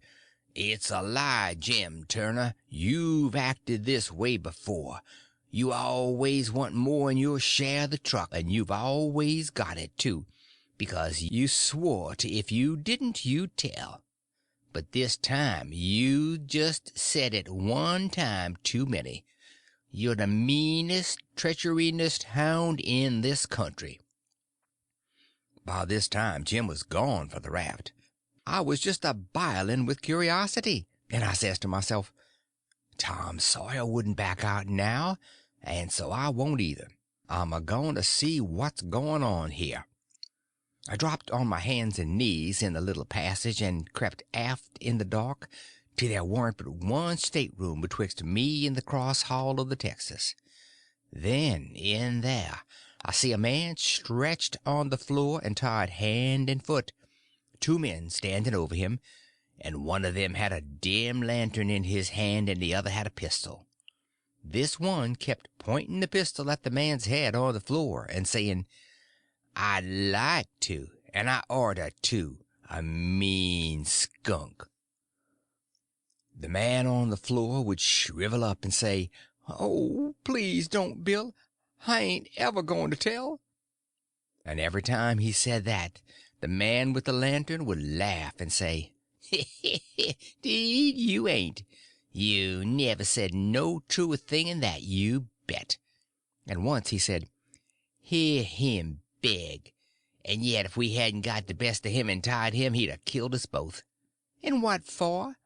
"It's a lie, Jim Turner. You've acted this way before. You always want more in your share of the truck, and you've always got it, too, because you swore to if you didn't you'd tell. But this time you just said it one time too many. You're the meanest, treacheryest hound in this country." By this time Jim was gone for the raft. I was just a-biling with curiosity, and I says to myself, Tom Sawyer wouldn't back out now, and so I won't either. I'm a-going to see what's going on here. I dropped on my hands and knees in the little passage and crept aft in the dark till there warn't but one stateroom betwixt me and the cross hall of the Texas. Then in there I see a man stretched on the floor and tied hand and foot, two men standing over him, and one of them had a dim lantern in his hand and the other had a pistol. This one kept pointing the pistol at the man's head on the floor and saying, "I'd like to, and I orter to, a mean skunk." The man on the floor would shrivel up and say, "Oh, please don't, Bill. I ain't ever going to tell." And every time he said that, the man with the lantern would laugh and say, "Deed you ain't. You never said no truer thing in that, you bet." And once he said, "Hear him beg, and yet if we hadn't got the best of him and tied him he'd a killed us both. And what for?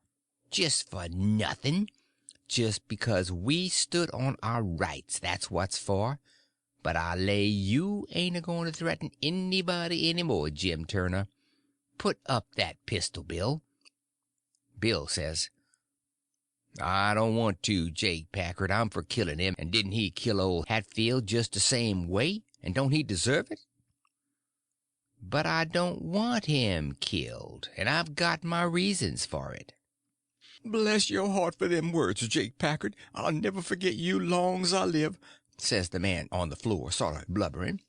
Just for nothing. Just because we stood on our rights, that's what's for. But I lay you ain't a-going to threaten anybody any more, Jim Turner. Put up that pistol, Bill." Bill says, "I don't want to, Jake Packard. I'm for killing him, and didn't he kill old Hatfield just the same way, and don't he deserve it?" "But I don't want him killed, and I've got my reasons for it." "Bless your heart for them words, Jake Packard. I'll never forget you long's I live," says the man on the floor, sort of blubbering.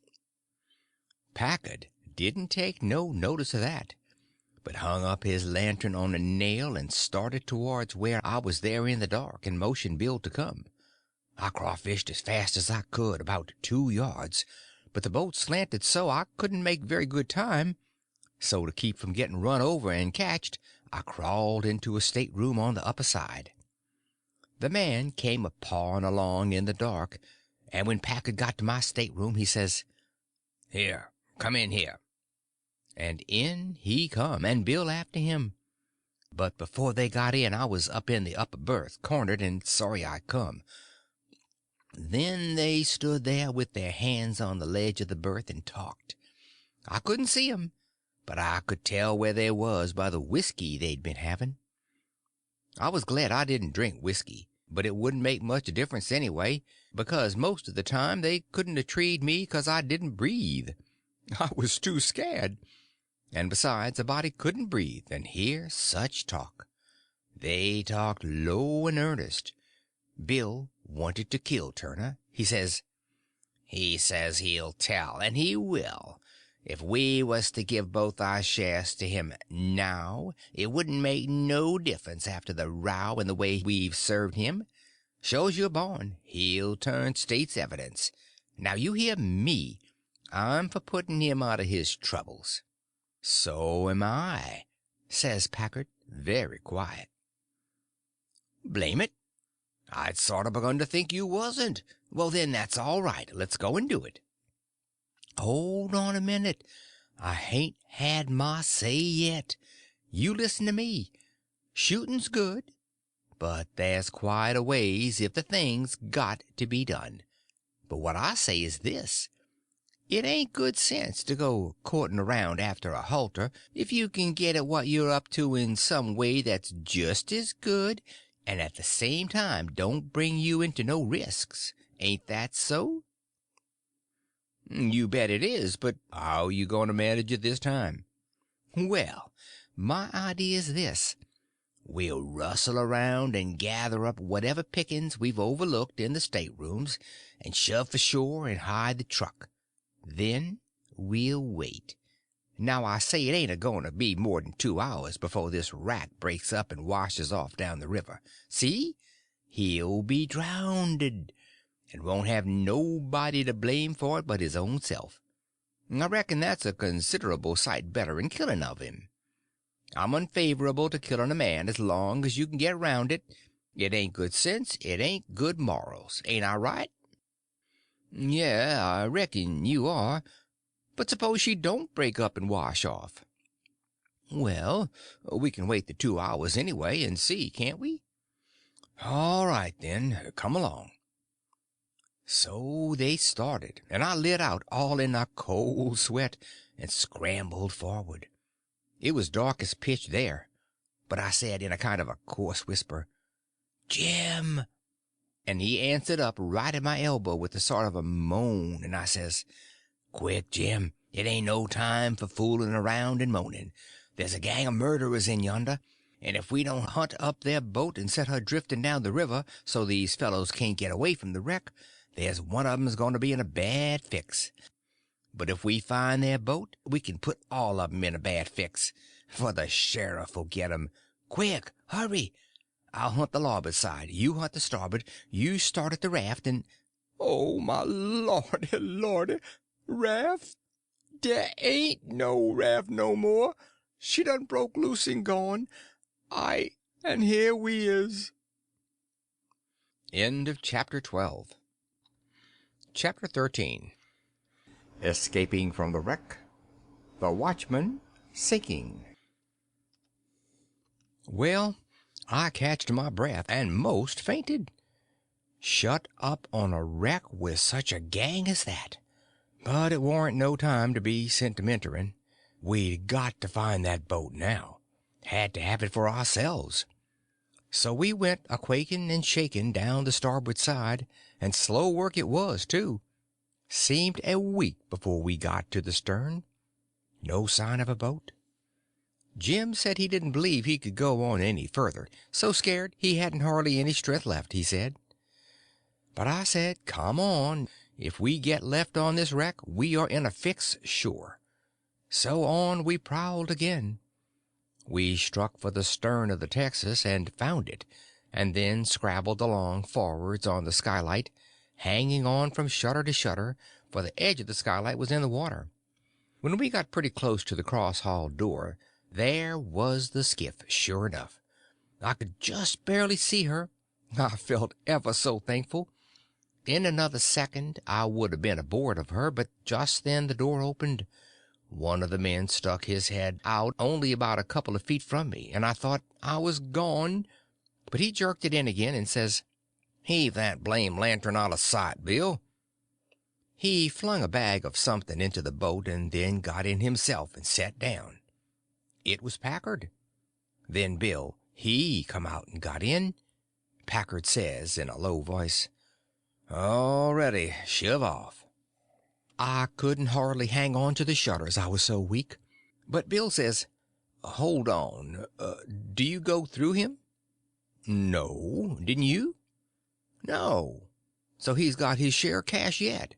Packard didn't take no notice of that, but hung up his lantern on a nail and started towards where I was there in the dark, and motioned Bill to come. I crawfished as fast as I could, about 2 yards, but the boat slanted so I couldn't make very good time. So to keep from getting run over and catched, I crawled into a stateroom on the upper side. The man came a pawing along in the dark, and when Packard got to my stateroom he says, "Here, come in here." And in he come, and Bill after him. But before they got in I was up in the upper berth, cornered, and sorry I come. Then they stood there with their hands on the ledge of the berth and talked. I couldn't see 'em, but I could tell where they was by the whiskey they'd been having. I was glad I didn't drink whiskey, but it wouldn't make much difference anyway, because most of the time they couldn't have treed me 'cause I didn't breathe. I was too scared. And besides, a body couldn't breathe and hear such talk. They talked low and earnest. Bill wanted to kill Turner. He says he'll tell, and he will. If we was to give both our shares to him now, it wouldn't make no difference after the row and the way we've served him. Shows you're born, he'll turn state's evidence. Now you hear me. I'm for putting him out of his troubles. So am I, says Packard, very quiet. Blame it. I'd sort of begun to think you wasn't. Well, then, that's all right. Let's go and do it. Hold on a minute. I hain't had my say yet. You listen to me. Shooting's good, but there's quite a ways if the thing's got to be done. But what I say is this. It ain't good sense to go courting around after a halter if you can get at what you're up to in some way that's just as good and at the same time don't bring you into no risks. Ain't that so? You bet it is, but how you going to manage it this time? Well, my idea is this. We'll rustle around and gather up whatever pickings we've overlooked in the staterooms and shove for shore and hide the truck. Then we'll wait. Now I say it ain't a-going to be more than 2 hours before this wrack breaks up and washes off down the river. See? He'll be drownded, and won't have nobody to blame for it but his own self. I reckon that's a considerable sight better than killing of him. I'm unfavorable to killing a man as long as you can get around it. It ain't good sense, it ain't good morals. Ain't I right? Yeah, I reckon you are. But suppose she don't break up and wash off? Well, we can wait the 2 hours anyway and see, can't we? All right, then, come along. So they started, and I lit out all in a cold sweat and scrambled forward. It was dark as pitch there, but I said in a kind of a coarse whisper, "Jim!" And he answered up right at my elbow with a sort of a moan, and I says, "Quick, Jim, it ain't no time for fooling around and moaning. There's a gang of murderers in yonder, and if we don't hunt up their boat and set her drifting down the river so these fellows can't get away from the wreck, there's one of 'em's going to be in a bad fix. But if we find their boat, we can put all of 'em in a bad fix, for the sheriff will get 'em. Quick, hurry! I'll hunt the larboard side, you hunt the starboard, you start at the raft, and—" "Oh, my lordy, lordy! Raft? There ain't no raft no more. She done broke loose and gone. And here we is." End of Chapter 12. Chapter 13. Escaping from the wreck. The watchman sinking. Well, I catched my breath and most fainted. Shut up on a wreck with such a gang as that. But it warn't no time to be sentimentering. We'd got to find that boat now. Had to have it for ourselves. So we went a-quaking and shaking down the starboard side, and slow work it was, too. Seemed a week before we got to the stern. No sign of a boat. Jim said he didn't believe he could go on any further, so scared he hadn't hardly any strength left, he said. But I said, come on, if we get left on this wreck we are in a fix, sure. So on we prowled again. We struck for the stern of the Texas and found it, and then scrabbled along forwards on the skylight, hanging on from shutter to shutter, for the edge of the skylight was in the water. When we got pretty close to the cross hall door, there was the skiff, sure enough. I could just barely see her. I felt ever so thankful. In another second I would have been aboard of her, but just then the door opened. One of the men stuck his head out only about a couple of feet from me, and I thought I was gone, but he jerked it in again and says, "Heave that blame lantern out of sight, Bill." He flung a bag of something into the boat, and then got in himself and sat down. It was Packard. Then Bill, he come out and got in. Packard says in a low voice, "All ready, shove off." I couldn't hardly hang on to the shutters, I was so weak. But Bill says, "Hold on. Do you go through him?" "No. Didn't you?" "No. So he's got his share of cash yet."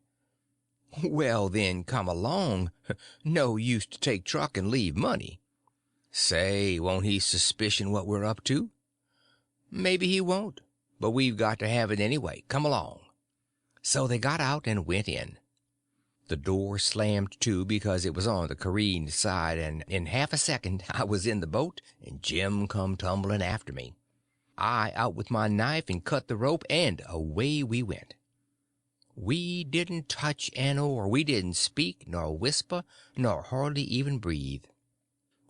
"Well, then, come along. No use to take truck and leave money." "Say, won't he suspicion what we're up to?" "Maybe he won't, but we've got to have it anyway. Come along." So they got out and went in. The door slammed to because it was on the careened side, and in half a second I was in the boat, and Jim come tumbling after me. I out with my knife and cut the rope, and away we went. We didn't touch an oar, we didn't speak, nor whisper, nor hardly even breathe.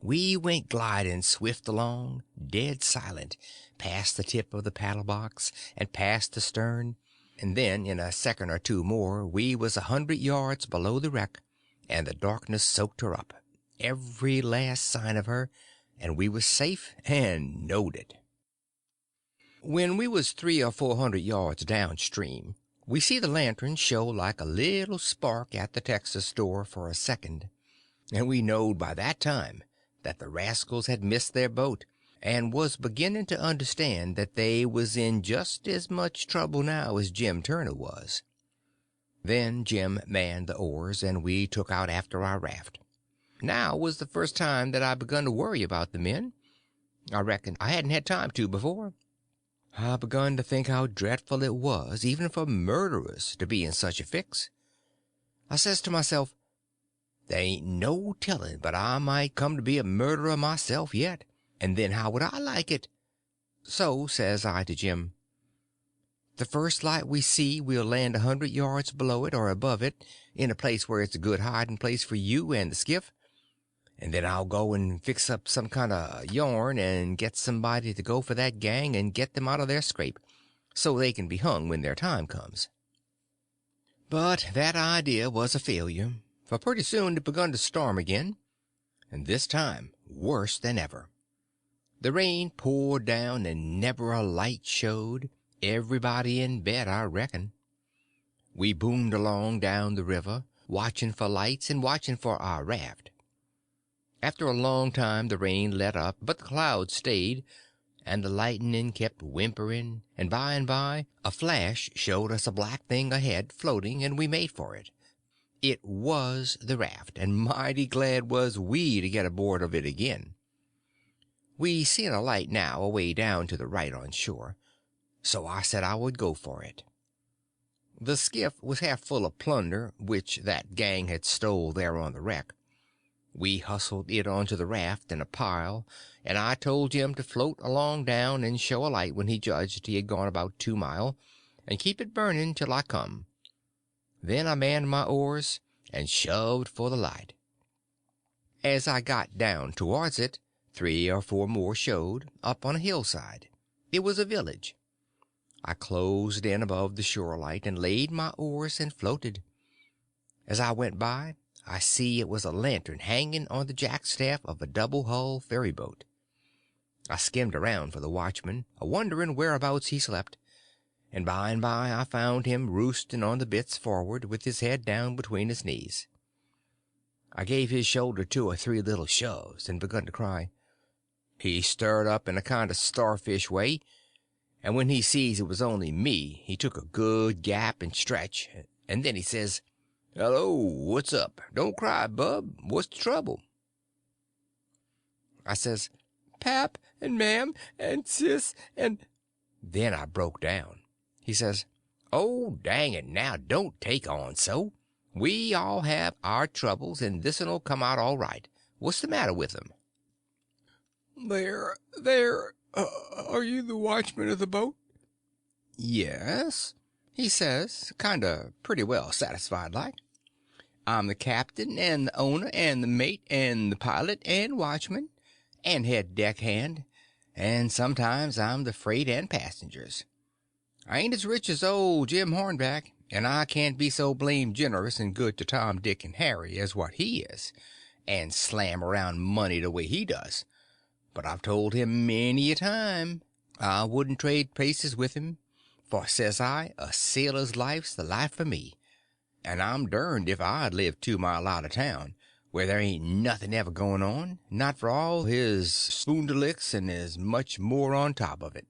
We went gliding swift along, dead silent, past the tip of the paddle box, and past the stern, and then in a second or two more we was 100 yards below the wreck, and the darkness soaked her up, every last sign of her, and we was safe and knowed it. When we was 300 or 400 yards downstream, we see the lantern show like a little spark at the Texas door for a second, and we knowed by that time that the rascals had missed their boat, and was beginning to understand that they was in just as much trouble now as Jim Turner was. Then Jim manned the oars, and we took out after our raft. Now was the first time that I begun to worry about the men. I reckon I hadn't had time to before. I begun to think how dreadful it was, even for murderers, to be in such a fix. I says to myself, there ain't no telling but I might come to be a murderer myself yet, and then how would I like it? So says I to Jim, the first light we see we'll land 100 yards below it or above it, in a place where it's a good hiding place for you and the skiff, and then I'll go and fix up some kind of yarn and get somebody to go for that gang and get them out of their scrape, so they can be hung when their time comes. But that idea was a failure, for pretty soon it begun to storm again, and this time worse than ever. The rain poured down, and never a light showed, everybody in bed, I reckon. We boomed along down the river, watching for lights and watching for our raft. After a long time the rain let up, but the clouds stayed, and the lightning kept whimpering, and by a flash showed us a black thing ahead floating, and we made for it. It was the raft, and mighty glad was we to get aboard of it again. We seen a light now away down to the right on shore, so I said I would go for it. The skiff was half full of plunder which that gang had stole there on the wreck. We hustled it onto the raft in a pile, and I told Jim to float along down and show a light when he judged he had gone about 2 mile, and keep it burning till I come. Then I manned my oars and shoved for the light. As I got down towards it, 3 or 4 more showed, up on a hillside. It was a village. I closed in above the shore light and laid my oars and floated. As I went by, I see it was a lantern hanging on the jackstaff of a double-hull ferryboat. I skimmed around for the watchman, a-wondering whereabouts he slept, and by I found him roosting on the bitts forward, with his head down between his knees. I gave his shoulder 2 or 3 little shoves, and begun to cry. He stirred up in a kind of starfish way, and when he sees it was only me he took a good gap and stretch, and then he says, "Hello, what's up? Don't cry, bub. What's the trouble?" I says, pap and mam and sis and—" Then I broke down. He says, "Oh, dang it, now don't take on so. We all have our troubles, and this'll come out all right. What's the matter with them?" Are you the watchman of the boat?" "Yes," he says, kind of pretty well satisfied like. "I'm the captain and the owner and the mate and the pilot and watchman and head deck hand, and sometimes I'm the freight and passengers. I ain't as rich as old Jim Hornback, and I can't be so blame generous and good to Tom, Dick, and Harry as what he is, and slam around money the way he does. But I've told him many a time I wouldn't trade places with him, for, says I, a sailor's life's the life for me, and I'm derned if I'd live 2 mile out of town, where there ain't nothing ever going on, not for all his spoondelicks and as much more on top of it.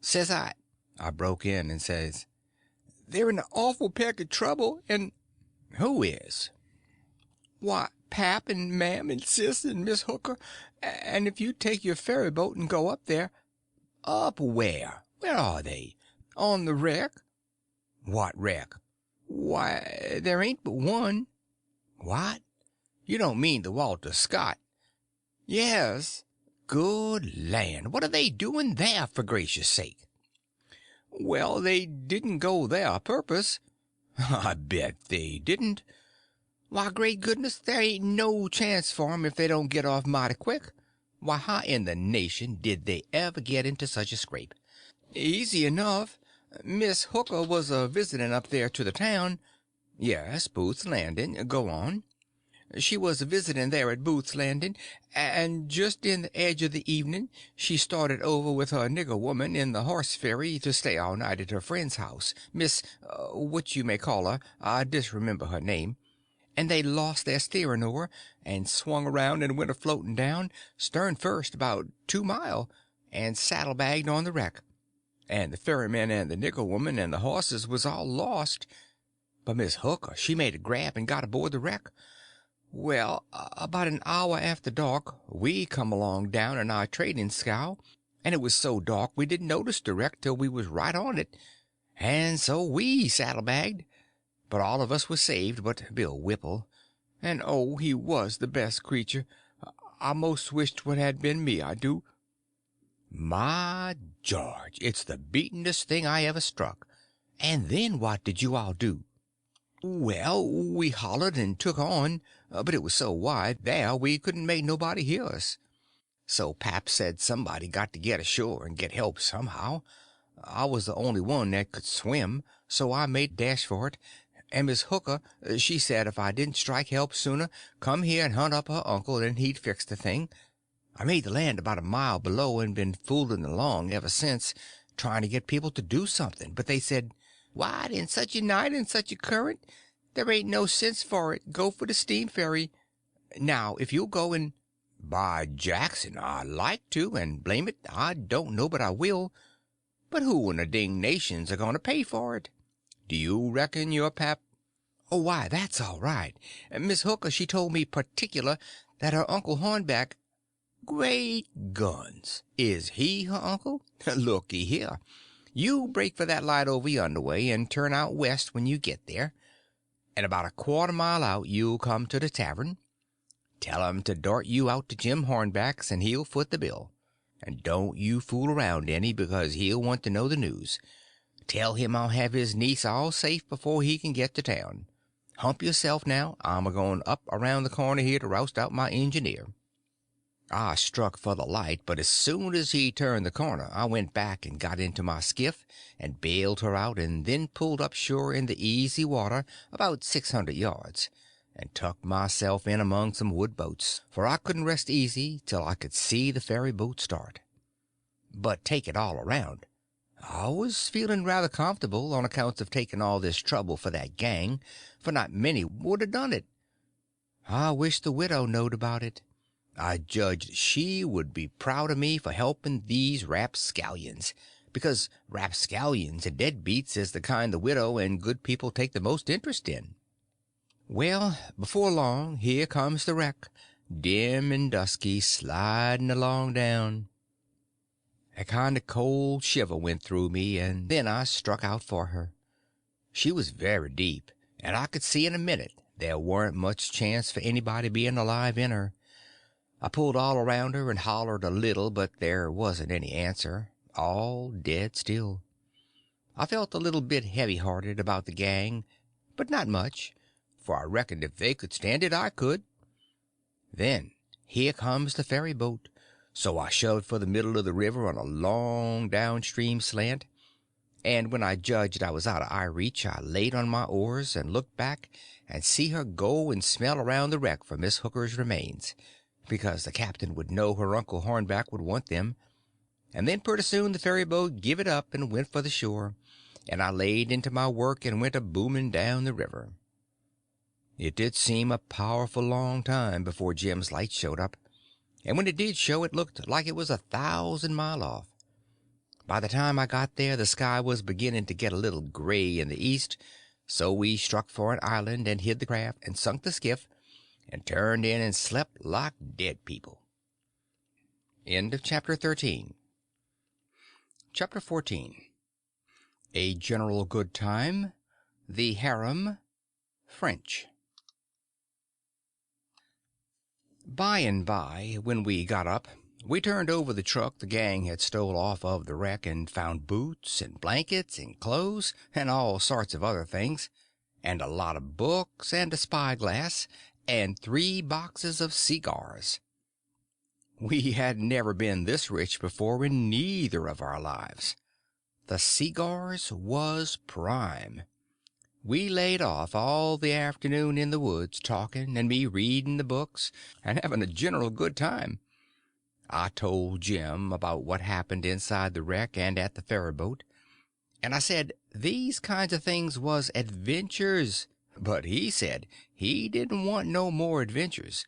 Says I broke in and says, "They're in an awful peck of trouble, and—" "Who is?" "Why, pap and mam and sis and Miss Hooker, and if you take your ferry boat and go up there—" "Up where? Where are they?" "On the wreck." "What wreck?" "Why, there ain't but one." "What? You don't mean the Walter Scott?" "Yes." "Good land, what are they doing there, for gracious sake?" "Well, they didn't go there a purpose." "I bet they didn't. Why, great goodness, there ain't no chance for 'em if they don't get off mighty quick. Why, how in the nation did they ever get into such a scrape?" "Easy enough. Miss Hooker was a visiting up there to the town." "Yes, Booth's Landing. Go on." "She was a visiting there at Booth's Landing, and just in the edge of the evening she started over with her nigger woman in the horse ferry to stay all night at her friend's house, Miss what you may call her, I disremember her name, and they lost their steering oar, and swung around and went a floating down, stern first, about 2 mile, and saddle-bagged on the wreck, and the ferryman and the nigger woman and the horses was all lost. But Miss Hooker, she made a grab and got aboard the wreck. Well, about an hour after dark we come along down in our trading scow, and it was so dark we didn't notice the wreck till we was right on it, and so we saddle-bagged. But all of us was saved but Bill Whipple, and oh, he was the best creature. I most wished 'twould had been me, I do." "My George, it's the beatenest thing I ever struck. And then what did you all do?" "Well, we hollered and took on, but it was so wide there we couldn't make nobody hear us. So pap said somebody got to get ashore and get help somehow. I was the only one that could swim, so I made a dash for it, and Miss Hooker, she said if I didn't strike help sooner, come here and hunt up her uncle and he'd fix the thing. I made the land about a mile below and been fooling along ever since, trying to get people to do something, but they said, 'What, in such a night and such a current? There ain't no sense for it. Go for the steam ferry. Now, if you'll go and—" "By Jackson, I'd like to, and blame it, I don't know but I will. But who in the dingnation's a going to pay for it? Do you reckon your pap—" "Oh, why, that's all right. Miss Hooker, she told me particular that her Uncle Hornback—" "Great guns! Is he her uncle? Looky here. You break for that light over yonder way, and turn out west when you get there, and about a quarter-mile out you'll come to the tavern. Tell him to dart you out to Jim Hornback's, and he'll foot the bill. And don't you fool around any, because he'll want to know the news. Tell him I'll have his niece all safe before he can get to town. Hump yourself now. I'm a-going up around the corner here to roust out my engineer." I struck for the light, but as soon as he turned the corner I went back and got into my skiff and bailed her out, and then pulled up shore in the easy water about 600 yards, and tucked myself in among some wood boats, for I couldn't rest easy till I could see the ferry boat start. But take it all around, I was feeling rather comfortable on accounts of taking all this trouble for that gang, for not many would have done it. I wish the widow knowed about it. I judged she would be proud of me for helping these rapscallions, because rapscallions and deadbeats is the kind the widow and good people take the most interest in. Well, before long here comes the wreck, dim and dusky, sliding along down. A kind of cold shiver went through me, and then I struck out for her. She was very deep, and I could see in a minute there warn't much chance for anybody being alive in her. I pulled all around her and hollered a little, but there wasn't any answer. All dead still. I felt a little bit heavy-hearted about the gang, but not much, for I reckoned if they could stand it I could. Then here comes the ferry boat, so I shoved for the middle of the river on a long downstream slant, and when I judged I was out of eye reach I laid on my oars and looked back and see her go and smell around the wreck for Miss Hooker's remains, because the captain would know her Uncle Hornback would want them. And then pretty soon the ferry boat give it up and went for the shore, and I laid into my work and went a booming down the river. It did seem a powerful long time before Jim's light showed up, and when it did show it looked like it was 1,000 mile off. By the time I got there the sky was beginning to get a little gray in the east, so we struck for an island and hid the craft and sunk the skiff and turned in and slept like dead people. End of chapter 13. Chapter 14. A General Good Time. The Harem. French. By and by, when we got up, we turned over the truck the gang had stole off of the wreck and found boots and blankets and clothes and all sorts of other things, and a lot of books and a spyglass and 3 boxes of cigars. We had never been this rich before in neither of our lives. The cigars was prime. We laid off all the afternoon in the woods talking, and me reading the books and having a general good time. I told Jim about what happened inside the wreck and at the ferry boat, and I said these kinds of things was adventures, but he said he didn't want no more adventures.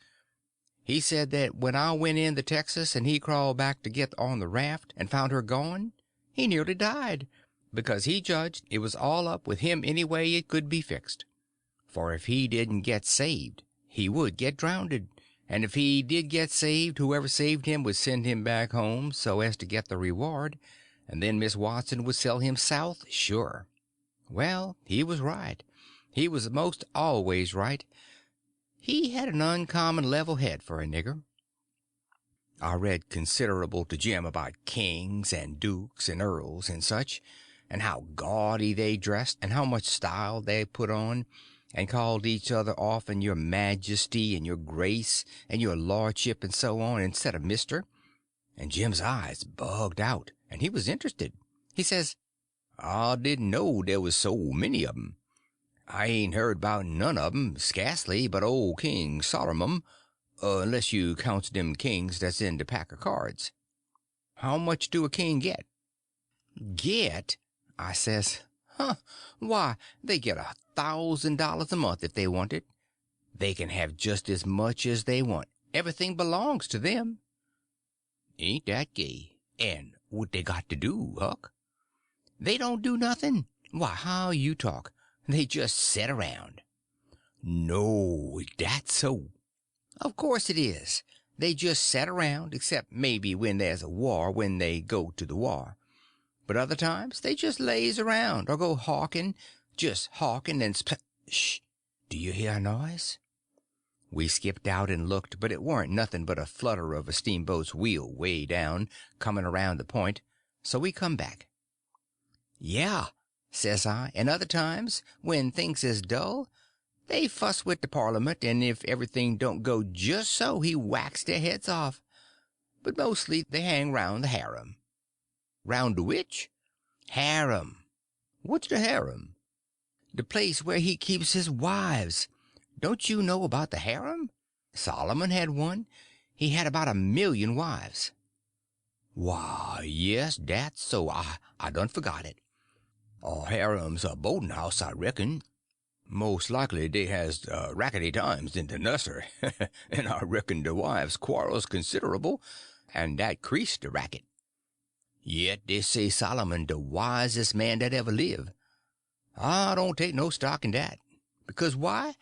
He said that when I went in the Texas and he crawled back to get on the raft and found her gone, he nearly died, because he judged it was all up with him any way it could be fixed. For if he didn't get saved, he would get drownded, and if he did get saved, whoever saved him would send him back home so as to get the reward, and then Miss Watson would sell him south, sure. Well, he was right. He was most always right. He had an uncommon level head for a nigger. I read considerable to Jim about kings and dukes and earls and such, and how gaudy they dressed and how much style they put on, and called each other often your majesty and your grace and your lordship and so on, instead of mister. And Jim's eyes bugged out, and he was interested. He says, "I didn't know there was so many of 'em. I ain't heard about none of 'em, scasely, but old King Solomon, unless you counts them kings that's in the pack of cards." "How much do a king get?" "Get?" I says. "Huh, why, they get $1,000 a month if they want it. They can have just as much as they want. Everything belongs to them." "Ain't that gay? And what they got to do, Huck?" "They don't do nothing. Why, how you talk. They just sit around." "No, that's so." "Of course it is. They just set around, except maybe when there's a war, when they go to the war. But other times they just lays around or go hawking, just hawking and Shh! Do you hear a noise?" We skipped out and looked, but it warn't nothing but a flutter of a steamboat's wheel way down, coming around the point, so we come back. "Yeah," says I, "and other times, when things is dull, they fuss with the Parliament, and if everything don't go just so, he whacks their heads off. But mostly they hang round the harem." "Round the which?" "Harem." "What's the harem?" "The place where he keeps his wives. Don't you know about the harem? Solomon had one. He had about 1,000,000 wives." "Why, yes, that's so. I done forgot it. A harem's a boarding house, I reckon. Most likely they has rackety times in the nursery, and I reckon the wives quarrels considerable, and that creased the racket. Yet they say Solomon the wisest man that ever lived. I don't take no stock in that. Because why?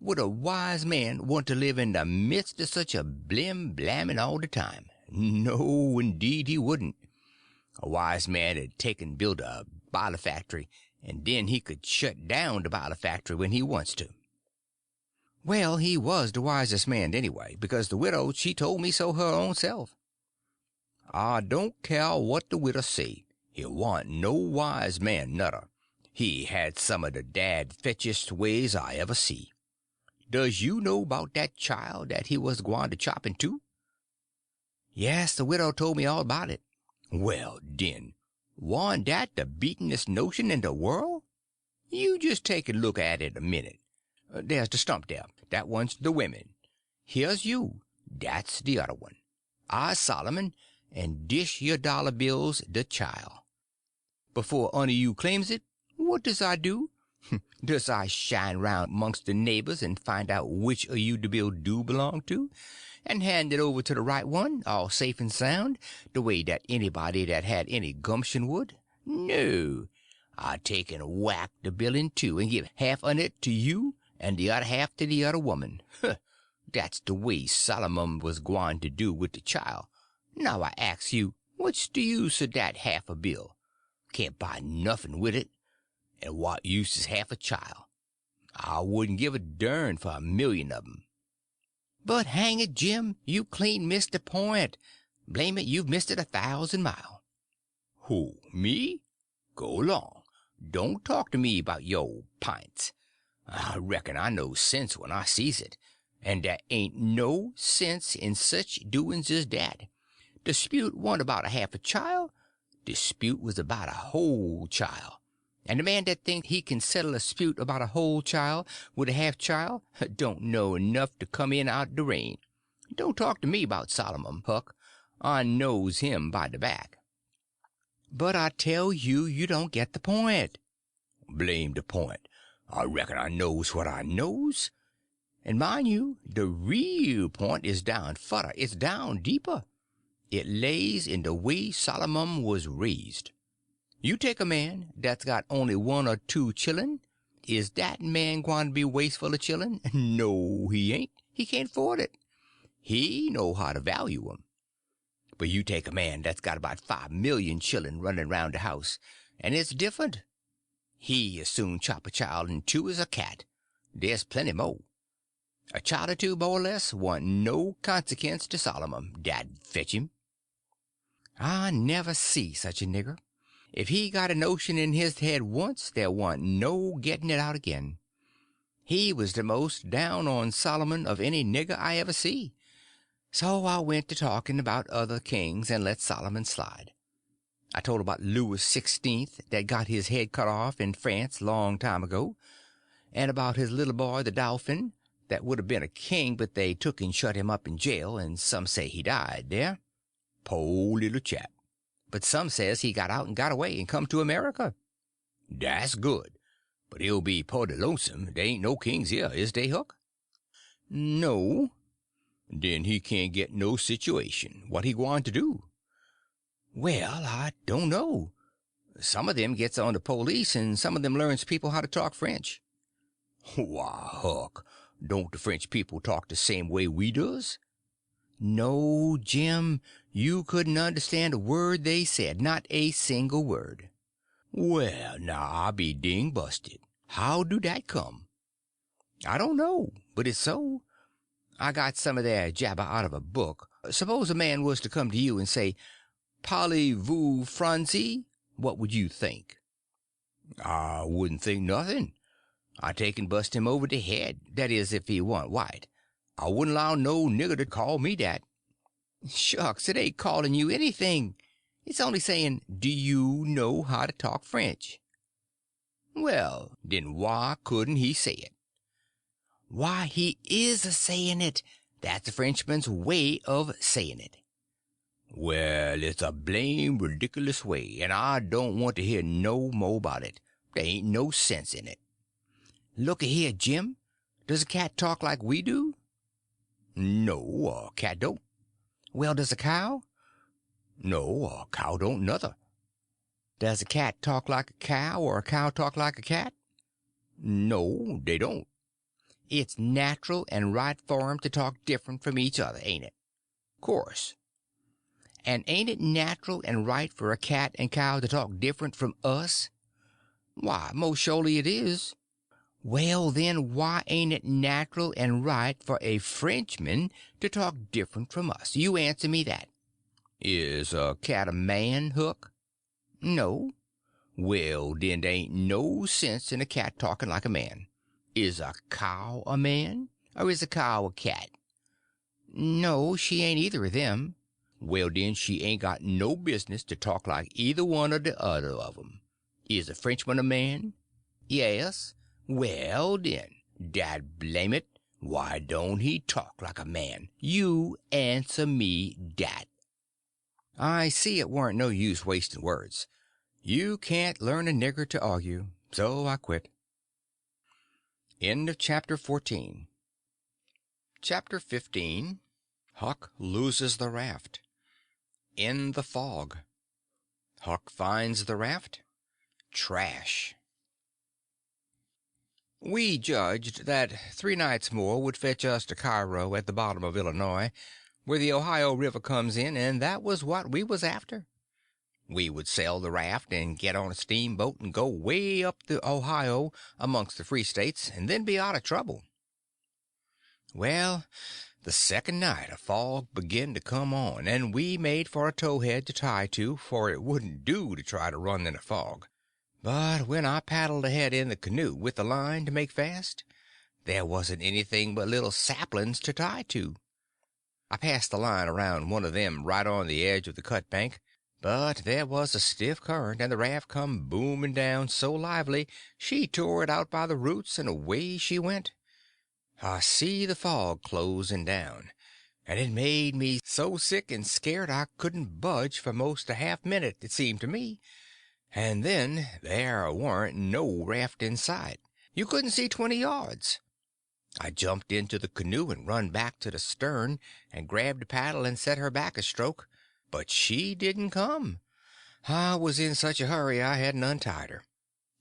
Would a wise man want to live in the midst of such a blim blamming all the time? No, indeed he wouldn't. A wise man 'd take and build a bottle factory, and then he could shut down the bottle factory when he wants to. Well, he was the wisest man anyway, because the widow she told me so her own self. I don't care what the widow say, he warn't no wise man nuther. He had some of the dad fetchest ways I ever see. Does you know about that child that he was gwine to chop in two? Yes, the widow told me all about it. Well, den, warn't dat the beatenest notion in the world? You just take a look at it a minute. There's the stump there. That one's the women. Here's you. That's the other one. I's Solomon, and dish your dollar bills the child. Before one of you claims it, what does I do? Does I shine round amongst the neighbors and find out which of you the bill do belong to, and hand it over to the right one, all safe and sound, the way that anybody that had any gumption would? No. I take and whack the bill in two, and give half on it to you and the other half to the other woman. That's the way Solomon was gwine to do with the child. Now I ask you, what's the use of that half a bill? Can't buy nothing with it. And what use is half a child? I wouldn't give a dern for 1,000,000 of 'em. But hang it, Jim, you clean missed the point. Blame it, you've missed it 1,000 mile. Who, me? Go along. Don't talk to me about your pints. I reckon I know sense when I sees it, and there ain't no sense in such doings as dat. Dispute warn't about a half a child. Dispute was about a whole child. And the man that thinks he can settle a dispute about a whole child with a half child don't know enough to come in out the rain. Don't talk to me about Solomon, Huck. I knows him by the back. But I tell you, you don't get the point. Blame the point. I reckon I knows what I knows. And mind you, the real point is down furder. It's down deeper. It lays in the way Solomon was raised. You take a man that's got only 1 or 2 children. Is that man gwine to be wasteful of children? No, he ain't. He can't afford it. He know how to value 'em. But you take a man that's got about 5,000,000 children running round the house, and it's different. He as soon chop a child in two as a cat. There's plenty more. A child or two, more or less, warn't no consequence to Solomon, dad fetch him. I never see such a nigger. If he got a notion in his head once, there warn't no getting it out again. He was the most down on Solomon of any nigger I ever see. So I went to talking about other kings and let Solomon slide. I told about Louis XVI that got his head cut off in France long time ago, and about his little boy the Dauphin that would have been a king, but they took and shut him up in jail, and some say he died there. Poor little chap. But some says he got out and got away and come to America. That's good, but he'll be purty lonesome. There ain't no kings here, is they, Huck? No. Then he can't get no situation. What he gwine to do? Well, I don't know. Some of them gets on the police, and some of them learns people how to talk French. Why, Huck, don't the French people talk the same way we does? No, Jim, you couldn't understand a word they said, not a single word. Well, now I be ding busted. How do that come? I don't know, but it's so. I got some of their jabber out of a book. Suppose a man was to come to you and say, "Parlez-vous français?" What would you think? I wouldn't think nothing. I'd take and bust him over the head, that is, if he warn't white. I wouldn't allow no nigger to call me that. Shucks, it ain't calling you anything. It's only saying, do you know how to talk French? Well, then why couldn't he say it? Why, he is a saying it. That's a Frenchman's way of saying it. Well, it's a blame ridiculous way, and I don't want to hear no more about it. There ain't no sense in it. Looky here, Jim. Does a cat talk like we do? No, a cat don't. Well, does a cow? No, a cow don't nuther. Does a cat talk like a cow, or a cow talk like a cat? No, they don't. It's natural and right for 'em to talk different from each other, ain't it? Course. And ain't it natural and right for a cat and cow to talk different from us? Why, most surely it is. Well, then, why ain't it natural and right for a Frenchman to talk different from us? You answer me that. Is a cat a man, Hook? No. Well, then there ain't no sense in a cat talking like a man. Is a cow a man, or is a cow a cat? No, she ain't either of them. Well, then, she ain't got no business to talk like either one or the other of 'em. Is a Frenchman a man? Yes. Well, then, dad blame it, why don't he talk like a man? You answer me dat. I see it warn't no use wasting words. You can't learn a nigger to argue, so I quit. End of chapter 14. Chapter 15. Huck loses the raft. In the fog. Huck finds the raft. Trash. We judged that 3 nights more would fetch us to Cairo at the bottom of Illinois, where the Ohio River comes in, and that was what we was after. We would sail the raft and get on a steamboat and go way up the Ohio amongst the free states, and then be out of trouble. Well, the second night a fog begun to come on, and we made for a towhead to tie to, for it wouldn't do to try to run in a fog. But when I paddled ahead in the canoe with the line to make fast, there wasn't anything but little saplings to tie to. I passed the line around one of them right on the edge of the cut bank, but there was a stiff current, and the raft come booming down so lively she tore it out by the roots, and away she went. I see the fog closing down, and it made me so sick and scared I couldn't budge for most a half minute, it seemed to me. And then there warn't no raft in sight. You couldn't see 20 yards. I jumped into the canoe and run back to the stern and grabbed a paddle and set her back a stroke, but she didn't come. I was in such a hurry I hadn't untied her.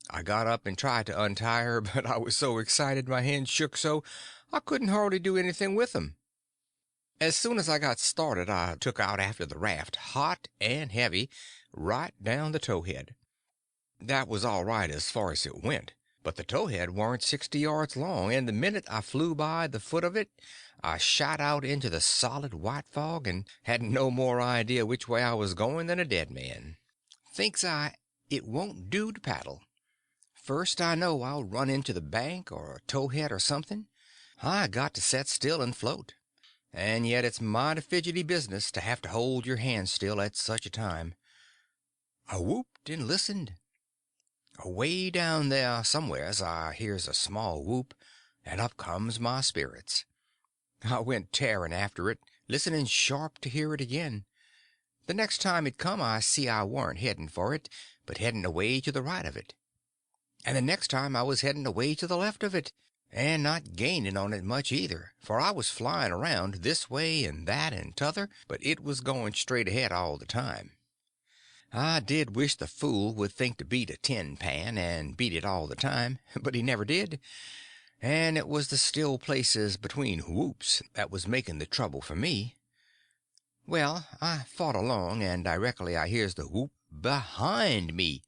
I got up and tried to untie her, but I was so excited my hands shook so I couldn't hardly do anything with them. As soon as I got started I took out after the raft, hot and heavy, right down the towhead. That was all right as far as it went, but the towhead warn't 60 yards long, and the minute I flew by the foot of it I shot out into the solid white fog, and hadn't no more idea which way I was going than a dead man. Thinks I, it won't do to paddle. First I know I'll run into the bank or a towhead or something. I got to set still and float. And yet it's mighty fidgety business to have to hold your hand still at such a time. I whooped and listened. Away down there somewheres I hears a small whoop, and up comes my spirits. I went tearing after it, listening sharp to hear it again. The next time it come I see I warn't heading for it, but heading away to the right of it. And the next time I was heading away to the left of it, and not gaining on it much either, for I was flying around this way and that and t'other, but it was going straight ahead all the time. I did wish the fool would think to beat a tin pan, and beat it all the time, but he never did, and it was the still places between whoops that was making the trouble for me. Well, I fought along, and directly I hears the whoop behind me.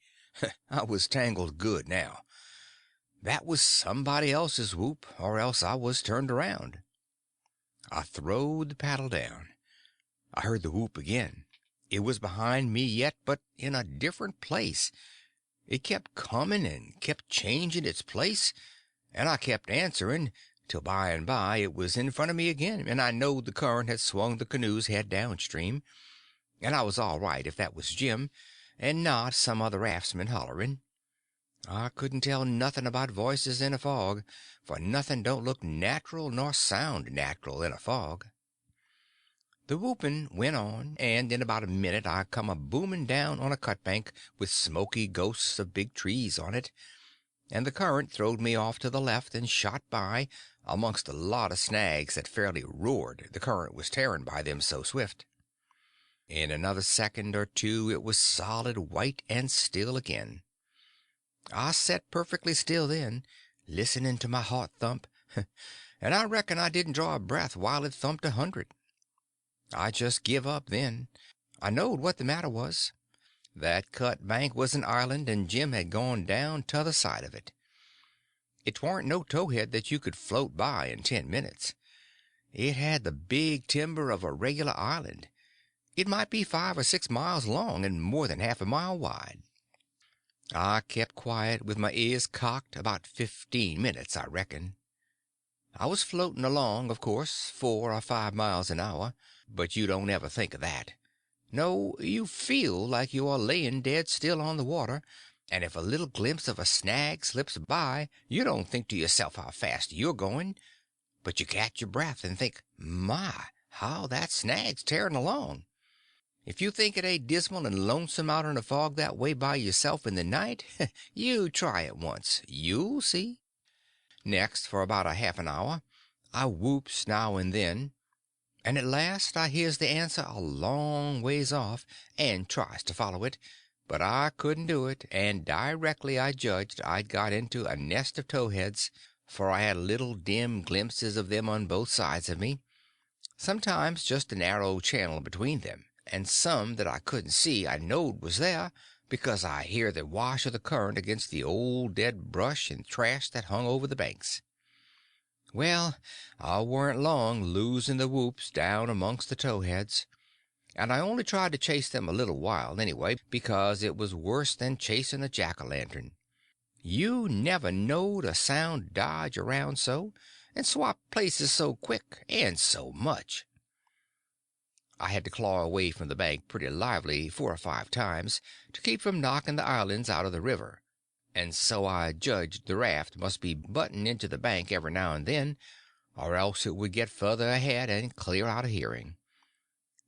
I was tangled good now. That was somebody else's whoop, or else I was turned around. I throwed the paddle down. I heard the whoop again. It was behind me yet, but in a different place. It kept coming and kept changing its place, and I kept answering, till by and by it was in front of me again, and I knowed the current had swung the canoe's head downstream, and I was all right if that was Jim, and not some other raftsman hollering. I couldn't tell nothing about voices in a fog, for nothing don't look natural nor sound natural in a fog. The whooping went on, and in about a minute I come a booming down on a cut bank with smoky ghosts of big trees on it, and the current throwed me off to the left and shot by, amongst a lot of snags that fairly roared, the current was tearing by them so swift. In another second or two it was solid white and still again. I set perfectly still then, listening to my heart thump, And I reckon I didn't draw a breath while it thumped 100. I just give up then. I knowed what the matter was. That cut bank was an island, and Jim had gone down t'other side of it. It warn't no towhead that you could float by in 10 minutes. It had the big timber of a regular island. It might be 5 or 6 miles long and more than half a mile wide. I kept quiet with my ears cocked about 15 minutes, I reckon. I was floating along, of course, 4 or 5 miles an hour, but you don't ever think of that. No, you feel like you are laying dead still on the water, and if a little glimpse of a snag slips by you don't think to yourself how fast you're going, but you catch your breath and think, my, how that snag's tearing along. If you think it ain't dismal and lonesome out in the fog that way by yourself in the night, you try it once. You'll see. Next, for about a half an hour, I whoops now and then, and at last I hears the answer a long ways off, and tries to follow it, but I couldn't do it, and directly I judged I'd got into a nest of towheads, for I had little dim glimpses of them on both sides of me, sometimes just a narrow channel between them, and some that I couldn't see I knowed was there, because I hear the wash of the current against the old dead brush and trash that hung over the banks. Well, I warn't long losing the whoops down amongst the towheads, and I only tried to chase them a little while anyway, because it was worse than chasing a jack-o'-lantern. You never knowed a sound dodge around so, and swap places so quick and so much. I had to claw away from the bank pretty lively 4 or 5 times to keep from knocking the islands out of the river, and so I judged the raft must be butting into the bank every now and then, or else it would get further ahead and clear out of hearing.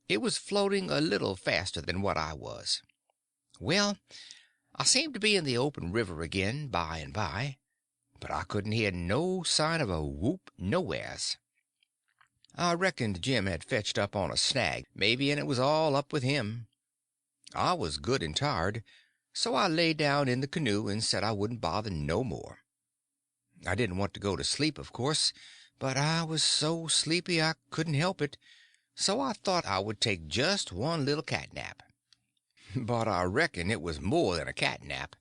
It was floating a little faster than what I was. Well, I seemed to be in the open river again by and by, but I couldn't hear no sign of a whoop nowheres. I reckoned Jim had fetched up on a snag, maybe, and it was all up with him. I was good and tired, so I lay down in the canoe and said I wouldn't bother no more. I didn't want to go to sleep, of course, but I was so sleepy I couldn't help it, so I thought I would take just one little cat nap. But I reckon it was more than a cat nap,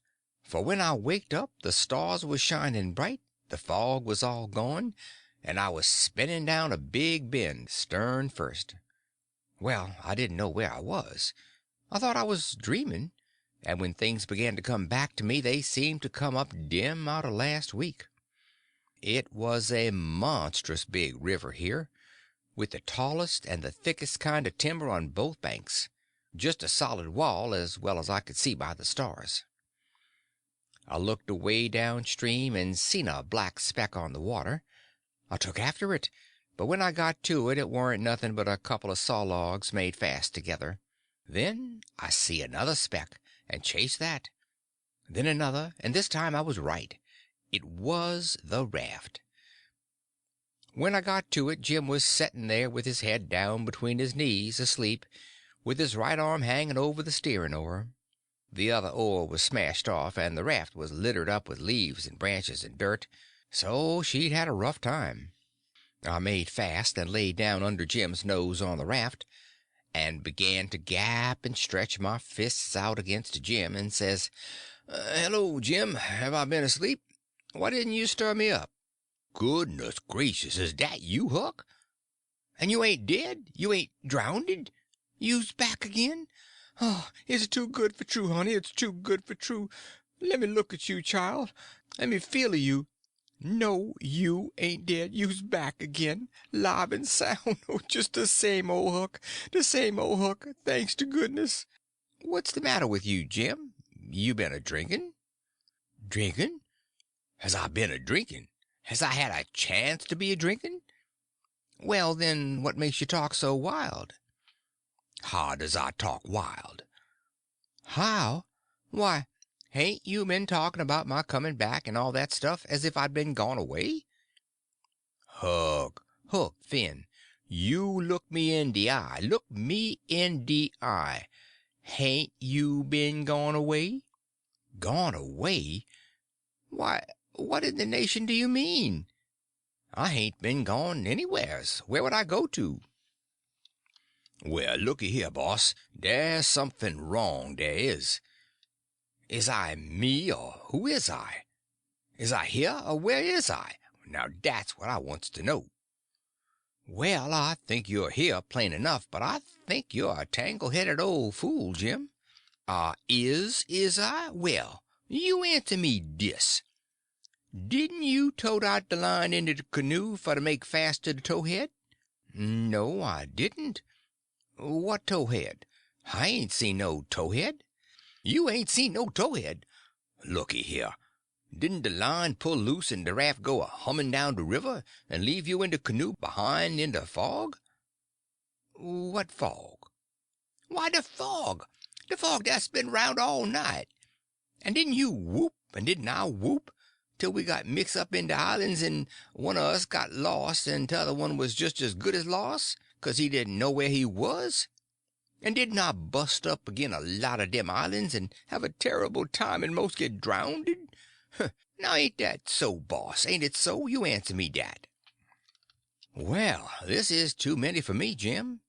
for when I waked up the stars was shining bright, the fog was all gone, and I was spinning down a big bend, stern first. Well, I didn't know where I was. I thought I was dreaming, and when things began to come back to me they seemed to come up dim out of last week. It was a monstrous big river here, with the tallest and the thickest kind of timber on both banks, just a solid wall as well as I could see by the stars. I looked away downstream and seen a black speck on the water. I took after it, but when I got to it warn't nothing but a couple of saw logs made fast together. Then I see another speck, and chased that. Then another, and this time I was right. It was the raft. When I got to it Jim was setting there with his head down between his knees, asleep, with his right arm hanging over the steering oar. The other oar was smashed off, and the raft was littered up with leaves and branches and dirt, so she'd had a rough time. I made fast and laid down under Jim's nose on the raft, and began to gap and stretch my fists out against Jim, and says, "Hello, Jim, have I been asleep? Why didn't you stir me up? Goodness gracious, is that you, Huck? And you ain't dead? You ain't drownded? You's back again? Oh, it's too good for true, honey, it's too good for true. Let me look at you, child. Let me feel of you. No, you ain't dead. You's back again, live and sound. Oh, just the same old Huck, the same old Huck, thanks to goodness. What's the matter with you, Jim? You been a drinking? Drinking? Has I been a drinking? Has I had a chance to be a drinking? Well, then, what makes you talk so wild? How does I talk wild? How? Why, hain't you been talking about my coming back and all that stuff as if I'd been gone away? Huck, Huck Finn, you look me in the eye. Look me in the eye. Hain't you been gone away? Gone away? Why, what in the nation do you mean? I hain't been gone anywheres. Where would I go to?" "Well, looky here, boss, there's something wrong, there is. Is I me, or who is I? Is I here, or where is I? Now that's what I wants to know." "Well, I think you're here, plain enough, but I think you're a tangle-headed old fool, Jim." Is I? Well, you answer me dis. Didn't you tote out the line into the canoe for to make fast to the towhead?" "No, I didn't." "What towhead? I ain't seen no towhead." "You ain't seen no towhead? Looky here. Didn't the line pull loose and the raft go a humming down the river and leave you in the canoe behind in the fog?" "What fog?" "Why, the fog. The fog that's been round all night. And didn't you whoop, and didn't I whoop, till we got mixed up in the islands, and one of us got lost, and t'other one was just as good as lost, 'cause he didn't know where he was? And didn't I bust up agin a lot of them islands, and have a terrible time, and most get drownded? Now ain't that so, boss? Ain't it so? You answer me dat." "Well, this is too many for me, Jim.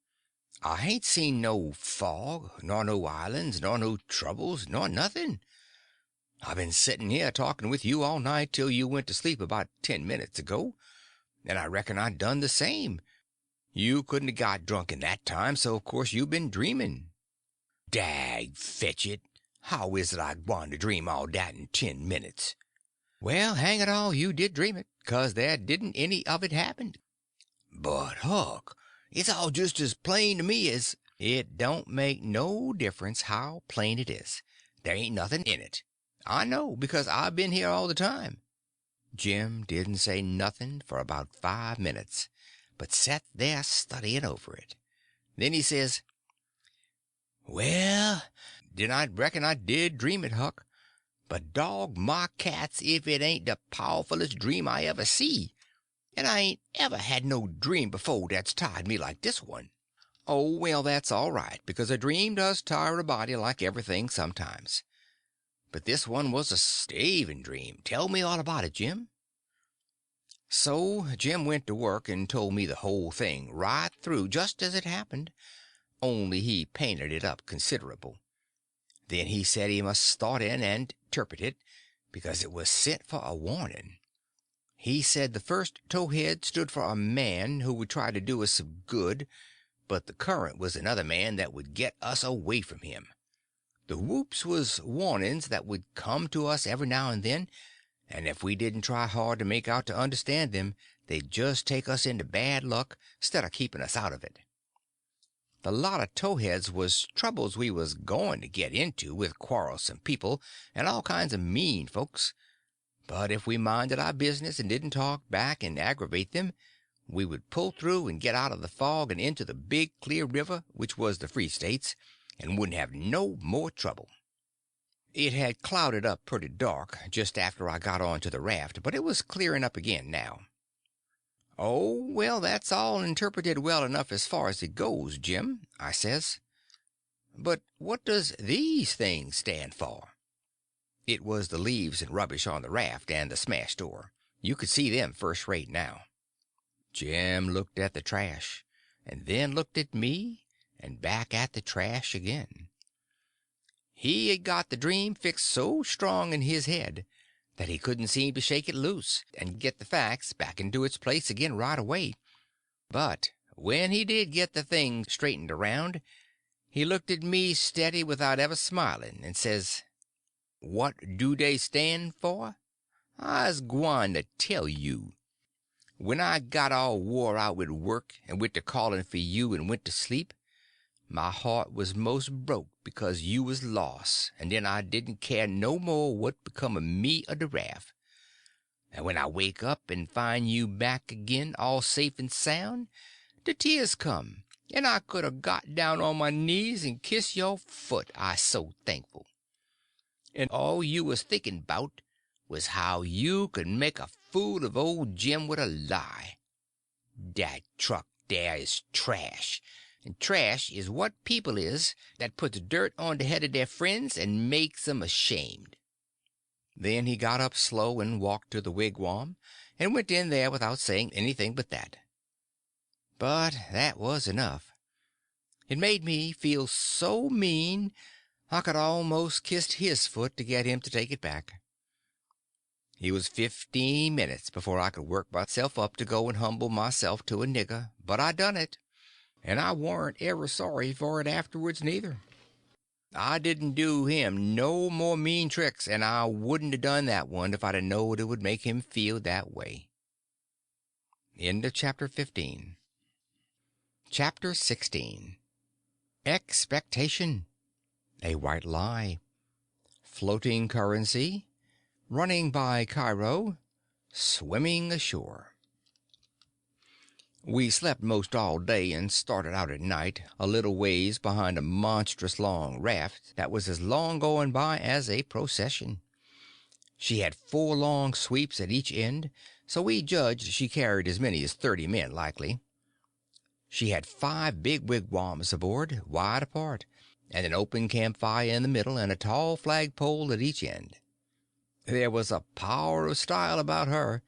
I hain't seen no fog, nor no islands, nor no troubles, nor nothing. I've been sitting here talking with you all night till you went to sleep about 10 minutes ago, and I reckon I done the same. You couldn't have got drunk in that time, so of course you've been dreaming." "Dag fetch it! How is it I gwine to dream all dat in 10 minutes?" "Well, hang it all, you did dream it, 'cause there didn't any of it happen." "But, Huck, it's all just as plain to me as—" "It don't make no difference how plain it is. There ain't nothing in it. I know, because I've been here all the time." Jim didn't say nothing for about 5 minutes, but sat there studying over it. Then he says: "Well, then I reckon I did dream it, Huck. But dog my cats if it ain't the powerfulest dream I ever see. And I ain't ever had no dream before that's tired me like this one." "Oh, well, that's all right, because a dream does tire a body like everything sometimes. But this one was a staving dream. Tell me all about it, Jim." So Jim went to work and told me the whole thing right through, just as it happened, only he painted it up considerable. Then he said he must start in and interpret it, because it was sent for a warning. He said the first towhead stood for a man who would try to do us some good, but the current was another man that would get us away from him. The whoops was warnings that would come to us every now and then, and if we didn't try hard to make out to understand them, they'd just take us into bad luck, 'stead of keeping us out of it. The lot of towheads was troubles we was going to get into with quarrelsome people and all kinds of mean folks, but if we minded our business and didn't talk back and aggravate them, we would pull through and get out of the fog and into the big clear river, which was the Free States, and wouldn't have no more trouble. It had clouded up pretty dark just after I got on to the raft, but it was clearing up again now. "Oh, well, that's all interpreted well enough as far as it goes, Jim," I says. "But what does these things stand for?" It was the leaves and rubbish on the raft and the smashed door. You could see them first rate now. Jim looked at the trash, and then looked at me, and back at the trash again. He had got the dream fixed so strong in his head that he couldn't seem to shake it loose and get the facts back into its place again right away. But when he did get the thing straightened around, he looked at me steady without ever smiling, and says: "What do they stand for? I's gwine to tell you. When I got all wore out with work and with the calling for you and went to sleep, my heart was most broke because you was lost, and then I didn't care no more what become of me or the raft. And when I wake up and find you back again, all safe and sound, the tears come, and I could a got down on my knees and kissed your foot, I so thankful. And all you was thinking about was how you could make a fool of old Jim with a lie. That truck there is trash, and trash is what people is that puts dirt on the head of their friends and makes 'em ashamed." Then he got up slow and walked to the wigwam and went in there without saying anything but that. But that was enough. It made me feel so mean I could almost kissed his foot to get him to take it back. He was 15 minutes before I could work myself up to go and humble myself to a nigger, but I done it, and I warn't ever sorry for it afterwards neither. I didn't do him no more mean tricks, and I wouldn't have done that one if I'd have knowed it would make him feel that way. End of chapter 15. Chapter 16. Expectation. A white lie. Floating currency. Running by Cairo. Swimming ashore. We slept most all day and started out at night a little ways behind a monstrous long raft that was as long going by as a procession. She had 4 long sweeps at each end, so we judged she carried as many as 30 men likely. She had 5 big wigwams aboard, wide apart, and an open campfire in the middle and a tall flagpole at each end. There was a power of style about her.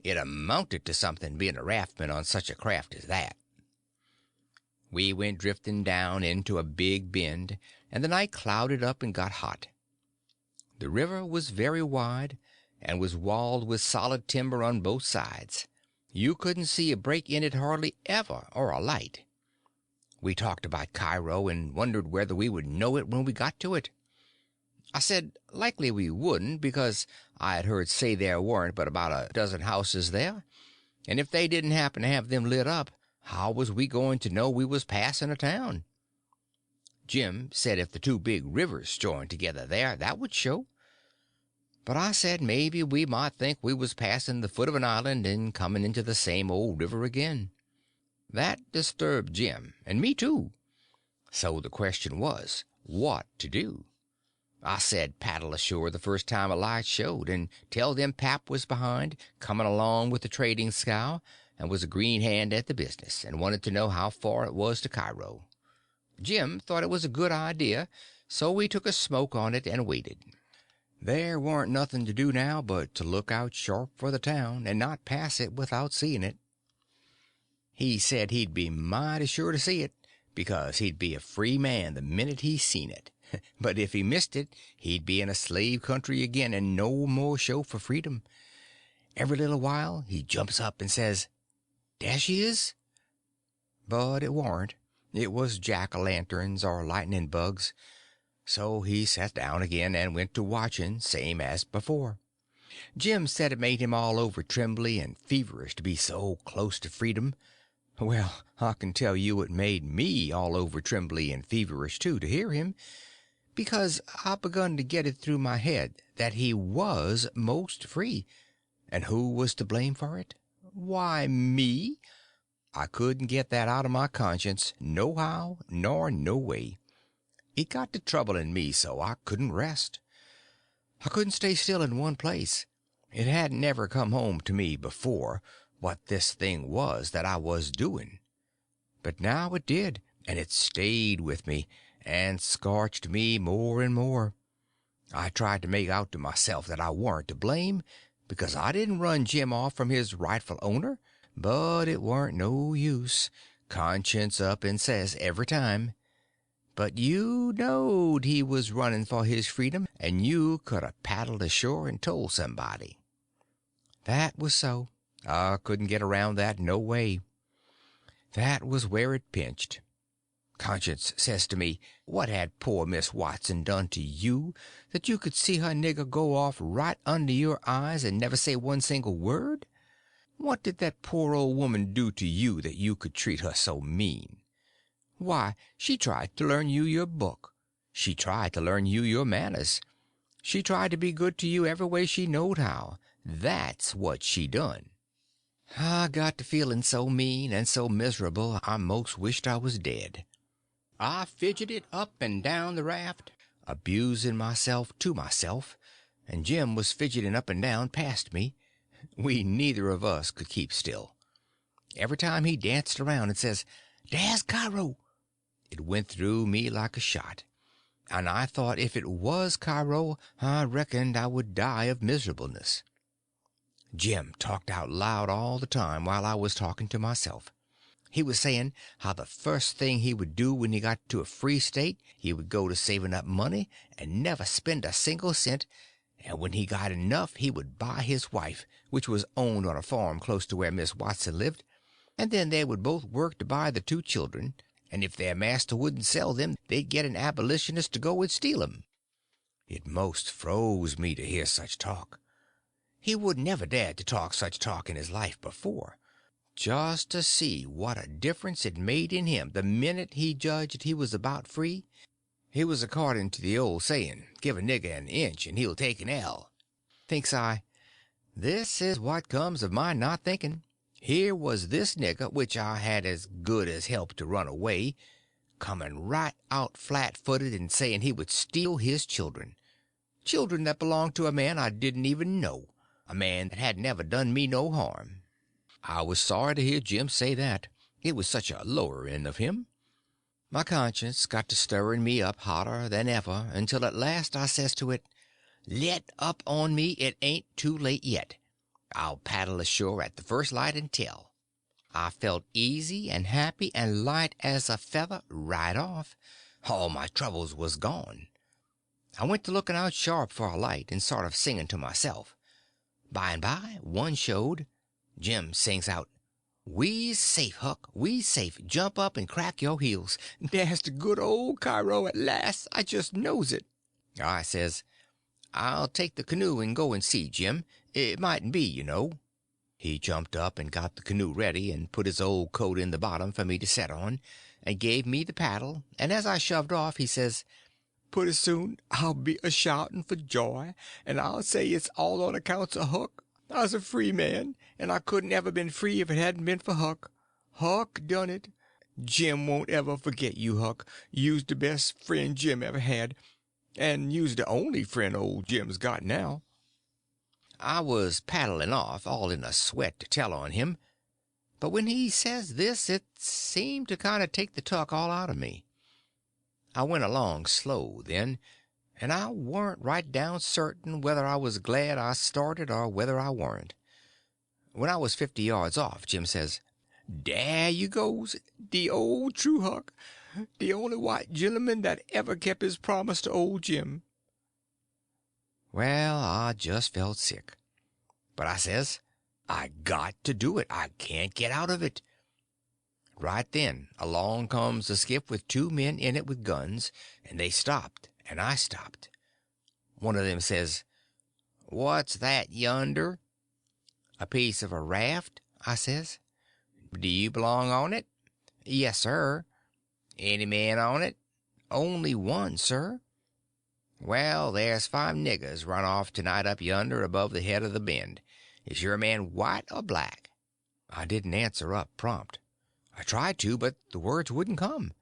It amounted to something being a raftman on such a craft as that. We went drifting down into a big bend, and the night clouded up and got hot. The river was very wide, and was walled with solid timber on both sides. You couldn't see a break in it hardly ever, or a light. We talked about Cairo, and wondered whether we would know it when we got to it. I said likely we wouldn't, because I had heard say there weren't but about a dozen houses there, and if they didn't happen to have them lit up, how was we going to know we was passing a town? Jim said if the 2 big rivers joined together there, that would show. But I said maybe we might think we was passing the foot of an island and coming into the same old river again. That disturbed Jim, and me too. So the question was, what to do? I said paddle ashore the first time a light showed, and tell them pap was behind, coming along with the trading scow, and was a green hand at the business, and wanted to know how far it was to Cairo. Jim thought it was a good idea, so we took a smoke on it and waited. There warn't nothing to do now but to look out sharp for the town, and not pass it without seeing it. He said he'd be mighty sure to see it, because he'd be a free man the minute he seen it. But if he missed it, he'd be in a slave country again, and no more show for freedom. Every little while he jumps up and says, "There she is." But it warn't. It was jack-o'-lanterns or lightning bugs. So he sat down again and went to watching, same as before. Jim said it made him all over trembly and feverish to be so close to freedom. Well, I can tell you it made me all over trembly and feverish, too, to hear him, because I begun to get it through my head that he was most free. And who was to blame for it? Why, me. I couldn't get that out of my conscience nohow nor no way. It got to troubling me so I couldn't rest. I couldn't stay still in one place. It hadn't never come home to me before what this thing was that I was doing. But now it did, and it stayed with me, and scorched me more and more. I tried to make out to myself that I warn't to blame, because I didn't run Jim off from his rightful owner, but it warn't no use. Conscience up and says every time, "But you knowed he was running for his freedom, and you could a paddled ashore and told somebody." That was so. I couldn't get around that no way. That was where it pinched. Conscience says to me, what had poor Miss Watson done to you that you could see her nigger go off right under your eyes and never say one single word? What did that poor old woman do to you that you could treat her so mean? Why, she tried to learn you your book. She tried to learn you your manners. She tried to be good to you every way she knowed how. That's what she done. I got to feeling so mean and so miserable I most wished I was dead. I fidgeted up and down the raft, abusing myself to myself, and Jim was fidgeting up and down past me. We neither of us could keep still. Every time he danced around and says, "There's Cairo," it went through me like a shot, and I thought if it was Cairo I reckoned I would die of miserableness. Jim talked out loud all the time while I was talking to myself. He was saying how the first thing he would do when he got to a free state he would go to saving up money and never spend a single cent, and when he got enough he would buy his wife, which was owned on a farm close to where Miss Watson lived, and then they would both work to buy the two children, and if their master wouldn't sell them they'd get an abolitionist to go and steal them. It most froze me to hear such talk. He would never dared to talk such talk in his life before. Just to see what a difference it made in him the minute he judged he was about free. He was according to the old saying, give a nigger an inch and he'll take an ell. Thinks I, this is what comes of my not thinking. Here was this nigger, which I had as good as helped to run away, coming right out flat-footed and saying he would steal his children that belonged to a man I didn't even know, a man that had never done me no harm. I was sorry to hear Jim say that. It was such a lower end of him. My conscience got to stirring me up hotter than ever, until at last I says to it, let up on me, it ain't too late yet. I'll paddle ashore at the first light and tell. I felt easy and happy and light as a feather right off. All my troubles was gone. I went to looking out sharp for a light and sort of singing to myself. By and by one showed. Jim sings out, "We's safe, Huck, we's safe. Jump up and crack your heels. There's the good old Cairo at last. I just knows it." I says, "I'll take the canoe and go and see, Jim. It mightn't be, you know." He jumped up and got the canoe ready, and put his old coat in the bottom for me to set on, and gave me the paddle, and as I shoved off he says, "Pretty soon I'll be a-shouting for joy, and I'll say it's all on accounts of Huck. I's a free man, and I couldn't ever been free if it hadn't been for Huck. Huck done it. Jim won't ever forget you, Huck. You's the best friend Jim ever had, and you's the only friend old Jim's got now." I was paddling off, all in a sweat to tell on him, but when he says this it seemed to kind of take the tuck all out of me. I went along slow then, and I warn't right down certain whether I was glad I started or whether I warn't. When I was 50 yards off, Jim says, "There you goes, the old true Huck, the only white gentleman that ever kept his promise to old Jim." Well, I just felt sick. But I says, I got to do it. I can't get out of it. Right then along comes a skiff with two men in it with guns, and they stopped, and I stopped. One of them says, "What's that yonder?" "A piece of a raft," I says. "Do you belong on it?" "Yes, sir." "Any man on it?" "Only one, sir." "Well, there's 5 niggers run off tonight up yonder above the head of the bend. Is your man white or black?" I didn't answer up prompt. I tried to, but the words wouldn't come.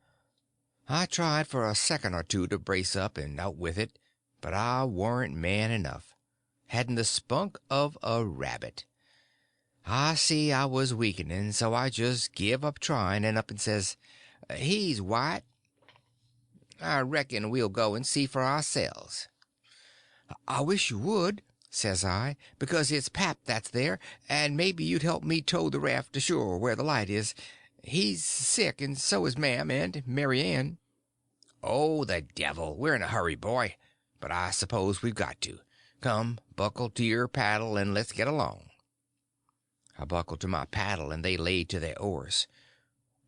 I tried for a second or two to brace up and out with it, but I warn't man enough. Hadn't the spunk of a rabbit. I see I was weakening, so I just give up trying, and up and says, "He's white." "I reckon we'll go and see for ourselves." "I wish you would," says I, "because it's pap that's there, and maybe you'd help me tow the raft ashore where the light is. He's sick, and so is Mam and Mary Ann." "Oh, the devil! We're in a hurry, boy, but I suppose we've got to. Come, buckle to your paddle, and let's get along." I buckled to my paddle, and they laid to their oars.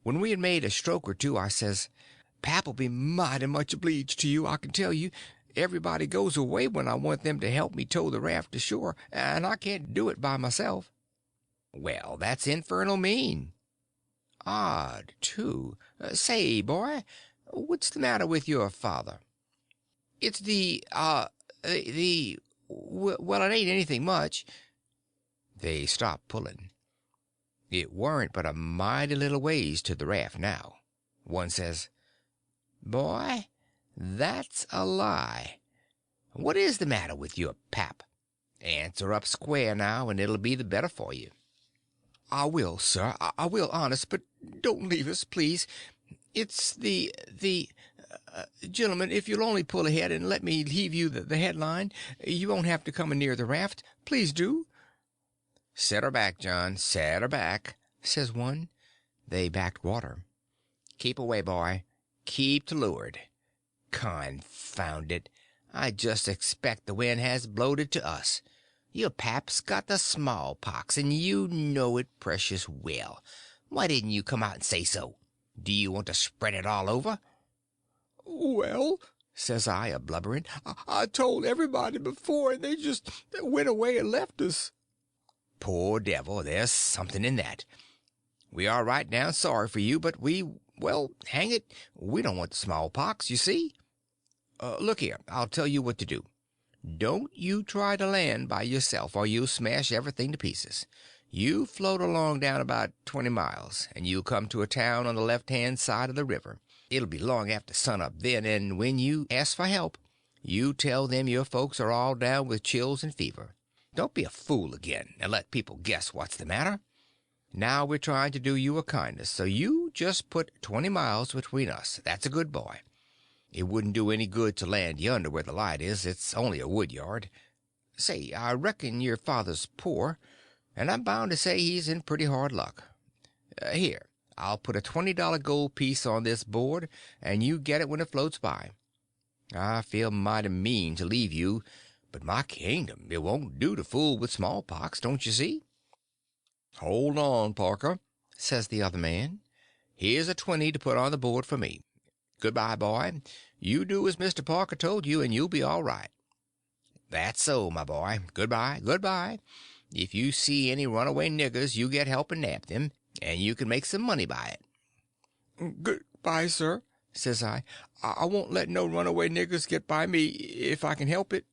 When we had made a stroke or two, I says, "Pap'll be mighty much obleeged to you, I can tell you. Everybody goes away when I want them to help me tow the raft ashore, and I can't do it by myself." "Well, that's infernal mean." "Odd, too. Say, boy, what's the matter with your father?" "It's well, it ain't anything much." They stopped pulling. It warn't but a mighty little ways to the raft now. One says, "Boy, that's a lie. What is the matter with your pap? Answer up square now, and it'll be the better for you." "I will, sir, I will, honest, but don't leave us, please. It's gentlemen, if you'll only pull ahead and let me heave you the headline, you won't have to come near the raft. Please do." "Set her back, John, set her back," says one. They backed water. "Keep away, boy. Keep to leeward. Confound it, I just expect the wind has blowed it to us. Your pap's got the smallpox, and you know it precious well. Why didn't you come out and say so? Do you want to spread it all over?" "Well," says I, a blubbering, I told everybody before, and they just went away and left us." "Poor devil, there's something in that. We are right down sorry for you, but well, hang it, we don't want the smallpox, you see. Look here, I'll tell you what to do. Don't you try to land by yourself, or you'll smash everything to pieces. You float along down about 20 miles, and you'll come to a town on the left-hand side of the river. It'll be long after sun-up then, and when you ask for help, you tell them your folks are all down with chills and fever. Don't be a fool again, and let people guess what's the matter. Now we're trying to do you a kindness, so you just put 20 miles between us. That's a good boy. It wouldn't do any good to land yonder where the light is. It's only a wood yard. Say, I reckon your father's poor, and I'm bound to say he's in pretty hard luck. Here, I'll put a $20 gold piece on this board, and you get it when it floats by. I feel mighty mean to leave you, but my kingdom, it won't do to fool with smallpox, don't you see?" "Hold on, Parker," says the other man. "Here's a 20 to put on the board for me. Goodbye, boy. You do as Mr. Parker told you, and you'll be all right." "That's so, my boy. Goodbye, goodbye. If you see any runaway niggers, you get help and nab them, and you can make some money by it." "Goodbye, sir," says I. I won't let no runaway niggers get by me if I can help it."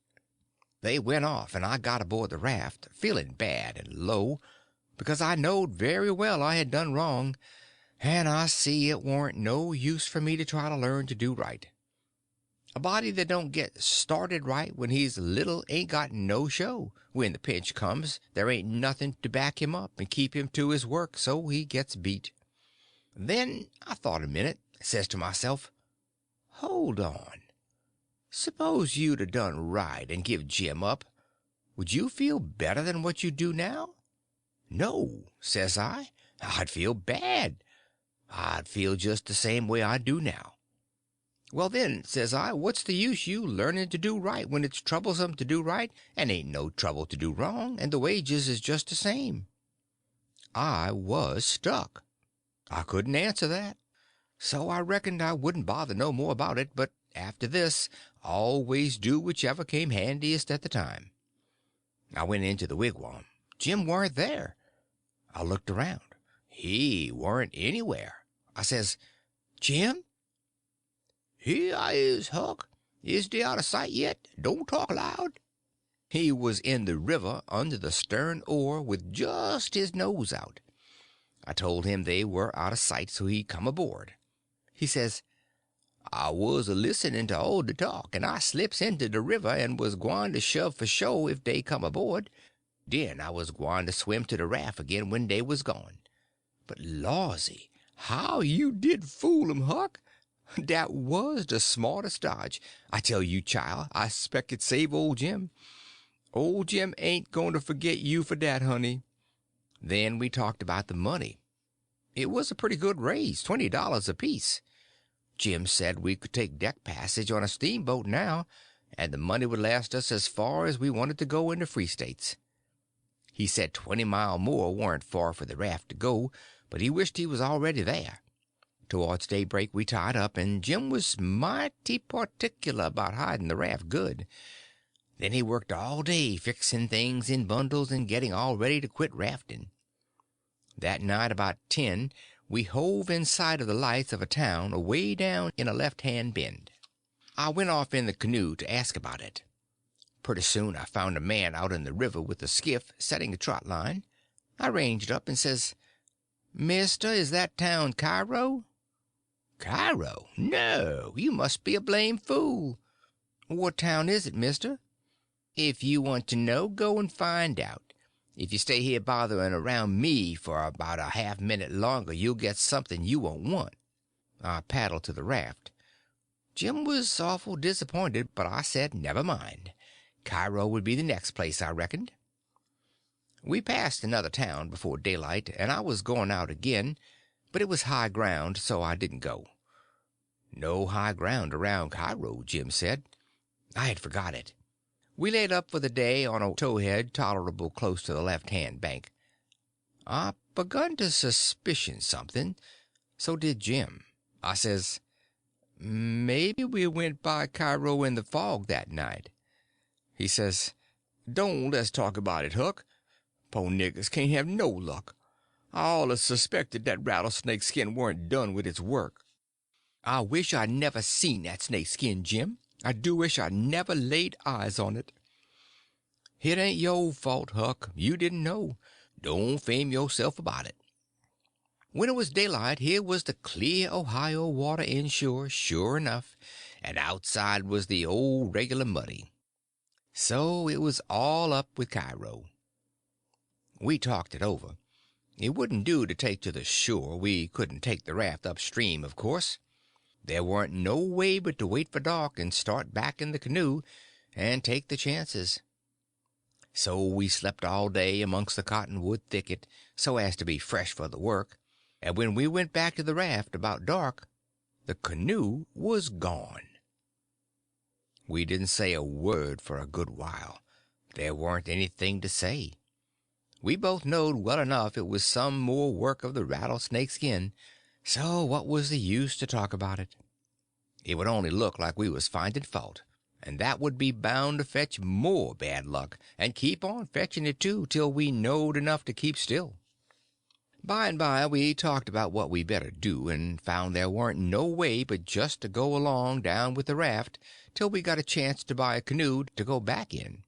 They went off, and I got aboard the raft, feeling bad and low, because I knowed very well I had done wrong, and I see it warn't no use for me to try to learn to do right. A body that don't get started right when he's little ain't got no show. When the pinch comes, there ain't nothing to back him up and keep him to his work, so he gets beat. Then I thought a minute, says to myself, hold on. Suppose you'd a done right and give Jim up, would you feel better than what you do now? No, says I, I'd feel bad. I'd feel just the same way I do now. Well then, says I, what's the use you learning to do right when it's troublesome to do right and ain't no trouble to do wrong, and the wages is just the same? I was stuck. I couldn't answer that. So I reckoned I wouldn't bother no more about it, but after this, always do whichever came handiest at the time. I went into the wigwam. Jim weren't there. I looked around. He weren't anywhere. I says, Jim? Here I is, Huck. Is they out of sight yet? Don't talk loud. He was in the river under the stern oar with just his nose out. I told him they were out of sight, so he come aboard. He says, I was a-listening to all the talk, and I slips into the river and was gwine to shove for shore if they come aboard. Then I was gwine to swim to the raft again when they was gone. But lawsy, how you did fool 'em, Huck. That was the smartest dodge. I tell you, child, I spec it save old Jim. Old Jim ain't going to forget you for that, honey. Then we talked about the money. It was a pretty good raise, $20 apiece. Jim said we could take deck passage on a steamboat now, and the money would last us as far as we wanted to go in the Free States. He said 20 mile more warn't far for the raft to go, but he wished he was already there. Towards daybreak we tied up, and Jim was mighty particular about hiding the raft good. Then he worked all day fixing things in bundles and getting all ready to quit rafting. That night about 10 we hove in sight of the lights of a town away down in a left-hand bend. I went off in the canoe to ask about it. Pretty soon I found a man out in the river with a skiff setting a trot line. I ranged up and says, Mister, is that town Cairo? Cairo? No, you must be a blame fool. What town is it, mister? If you want to know, go and find out. If you stay here bothering around me for about a half-minute longer, you'll get something you won't want. I paddled to the raft. Jim was awful disappointed, but I said never mind. Cairo would be the next place, I reckoned. We passed another town before daylight, and I was going out again, but it was high ground, so I didn't go. No high ground around Cairo, Jim said. I had forgot it. We laid up for the day on a towhead tolerable close to the left-hand bank. I begun to suspicion something. So did Jim. I says, maybe we went by Cairo in the fog that night. He says, don't let's talk about it, Huck. Po' niggers can't have no luck. I allus suspected that rattlesnake skin warn't done with its work. I wish I'd never seen that snake skin, Jim. I do wish I never laid eyes on it. It ain't your fault, Huck. You didn't know. Don't fame yourself about it. When it was daylight, here was the clear Ohio water inshore, sure enough, and outside was the old regular muddy. So it was all up with Cairo. We talked it over. It wouldn't do to take to the shore. We couldn't take the raft upstream, of course. There warn't no way but to wait for dark and start back in the canoe and take the chances. So we slept all day amongst the cottonwood thicket so as to be fresh for the work, and when we went back to the raft about dark, the canoe was gone. We didn't say a word for a good while. There warn't anything to say. We both knowed well enough it was some more work of the rattlesnake skin, so what was the use to talk about it? It would only look like we was finding fault, and that would be bound to fetch more bad luck, and keep on fetching it too, till we knowed enough to keep still. By and by we talked about what we better do, and found there warn't no way but just to go along down with the raft till we got a chance to buy a canoe to go back in.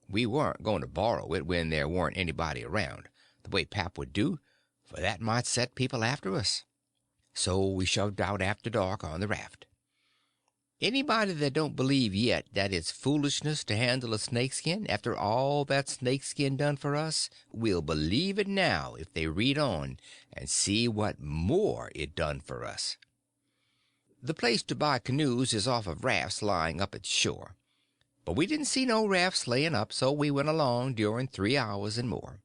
We weren't going to borrow it when there warn't anybody around, the way Pap would do, for that might set people after us. So we shoved out after dark on the raft. Anybody that don't believe yet that it's foolishness to handle a snakeskin after all that snakeskin done for us will believe it now if they read on and see what more it done for us. The place to buy canoes is off of rafts lying up at shore. But we didn't see no rafts laying up, so we went along during 3 hours and more.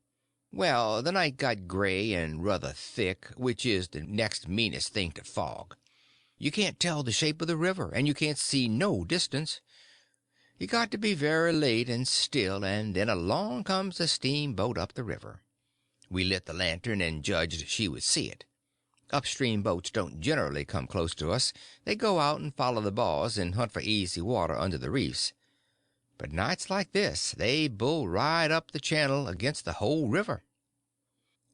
Well, the night got gray and ruther thick, which is the next meanest thing to fog. You can't tell the shape of the river, and you can't see no distance. You got to be very late and still, and then along comes a steamboat up the river. We lit the lantern and judged she would see it. Upstream boats don't generally come close to us. They go out and follow the bars and hunt for easy water under the reefs. But nights like this they bull right up the channel against the whole river.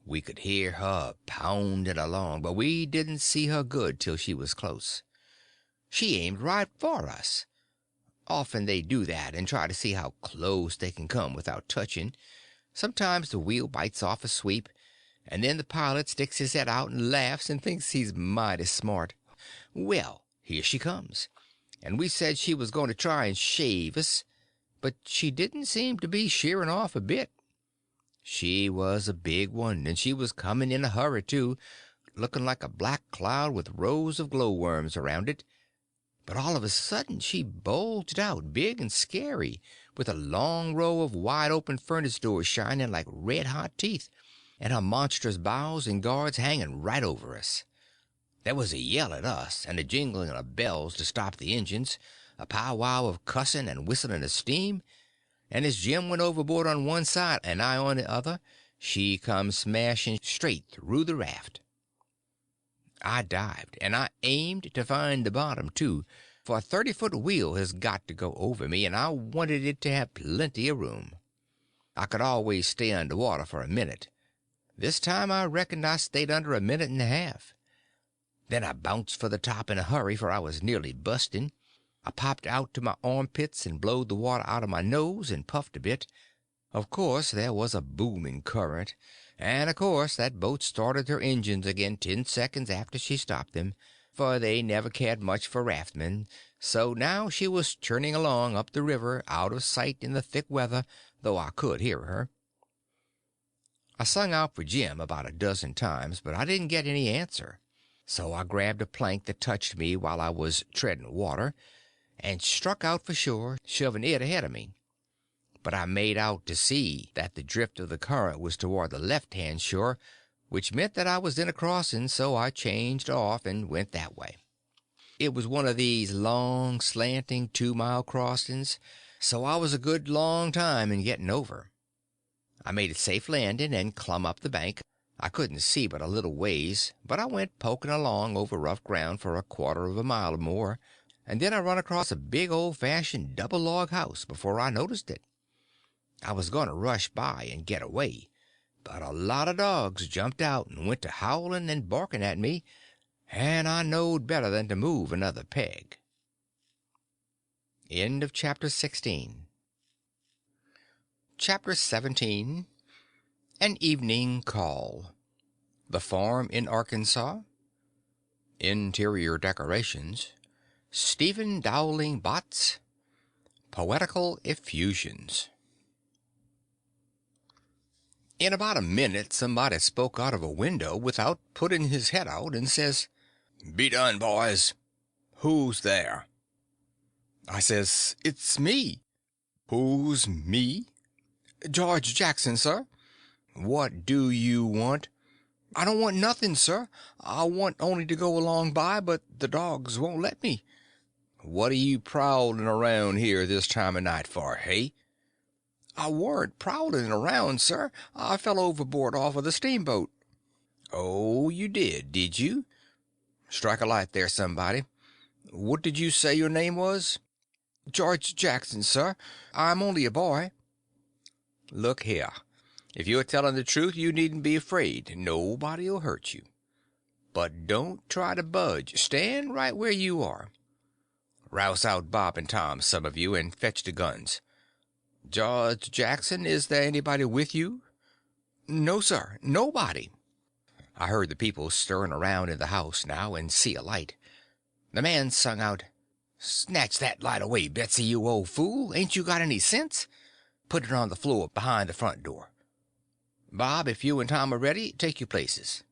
We could hear her pounding along, but we didn't see her good till she was close. She aimed right for us. Often they do that and try to see how close they can come without touching. Sometimes the wheel bites off a sweep, and then the pilot sticks his head out and laughs and thinks he's mighty smart. Well, here she comes, and we said she was going to try and shave us, but she didn't seem to be shearing off a bit. She was a big one, and she was coming in a hurry, too, looking like a black cloud with rows of glowworms around it. But all of a sudden she bulged out, big and scary, with a long row of wide-open furnace doors shining like red-hot teeth, and her monstrous bows and guards hanging right over us. There was a yell at us, and a jingling of bells to stop the engines, a powwow of cussing and whistling of steam, and as Jim went overboard on one side and I on the other, she come smashing straight through the raft. I dived, and I aimed to find the bottom, too, for a 30-foot wheel has got to go over me, and I wanted it to have plenty of room. I could always stay under water for a minute. This time I reckoned I stayed under a minute and a half. Then I bounced for the top in a hurry, for I was nearly busting. I popped out to my armpits and blowed the water out of my nose and puffed a bit. Of course there was a booming current, and of course that boat started her engines again 10 seconds after she stopped them, for they never cared much for raftsmen, so now she was churning along up the river out of sight in the thick weather, though I could hear her. I sung out for Jim about a dozen times, but I didn't get any answer, so I grabbed a plank that touched me while I was treading water, and struck out for shore, shoving it ahead of me. but I made out to see that the drift of the current was toward the left-hand shore, which meant that I was in a crossing, so I changed off and went that way. It was one of these long, slanting 2 mile crossings, so I was a good long time in getting over. I made a safe landing and clumb up the bank. I couldn't see but a little ways, but I went poking along over rough ground for a quarter of a mile or more, and then I run across a big old-fashioned double log house before I noticed it. I was going to rush by and get away, but a lot of dogs jumped out and went to howling and barking at me, and I knowed better than to move another peg. End of chapter 16. Chapter 17. An Evening Call. The Farm in Arkansas. Interior Decorations. Stephen Dowling Bots. Poetical Effusions. In about a minute somebody spoke out of a window without putting his head out and says, "Be done, boys. Who's there?" I says, "It's me." "Who's me?" "George Jackson, sir." "What do you want?" "I don't want nothing, sir. I want only to go along by, but the dogs won't let me." "What are you prowling around here this time of night for, hey?" "I warn't prowling around, sir. I fell overboard off of the steamboat." "Oh, you did you? Strike a light there, somebody. What did you say your name was?" "George Jackson, sir. I'm only a boy." "Look here. If you're telling the truth, you needn't be afraid. Nobody'll hurt you. But don't try to budge. Stand right where you are. Rouse out Bob and Tom, some of you, and fetch the guns. George Jackson, is there anybody with you?" "No, sir. Nobody." I heard the people stirring around in the house now, and see a light. The man sung out, "Snatch that light away, Betsy, you old fool. Ain't you got any sense? Put it on the floor behind the front door. Bob, if you and Tom are ready, take your places."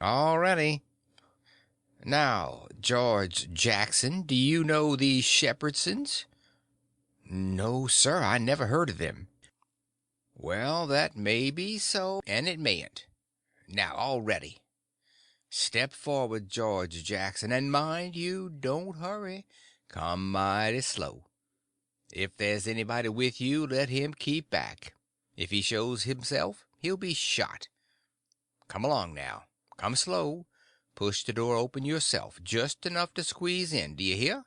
"All ready." "Now, George Jackson, do you know these Shepherdsons?" "No, sir. I never heard of them." "Well, that may be so, and it mayn't. Now, all ready. Step forward, George Jackson, and mind you don't hurry. Come mighty slow. If there's anybody with you, let him keep back. If he shows himself, he'll be shot. Come along now. Come slow. Push the door open yourself, just enough to squeeze in. Do you hear?"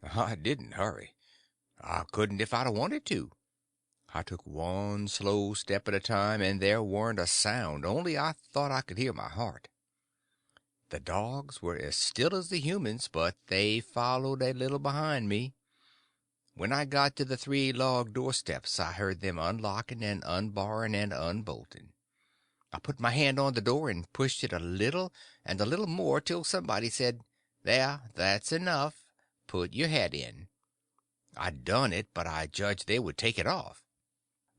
I didn't hurry. I couldn't if I'd wanted to. I took one slow step at a time, and there warn't a sound, only I thought I could hear my heart. The dogs were as still as the humans, but they followed a little behind me. When I got to the 3 log doorsteps I heard them unlocking and unbarring and unbolting. I put my hand on the door and pushed it a little and a little more till somebody said, "There, that's enough. Put your head in." I done it, but I judged they would take it off.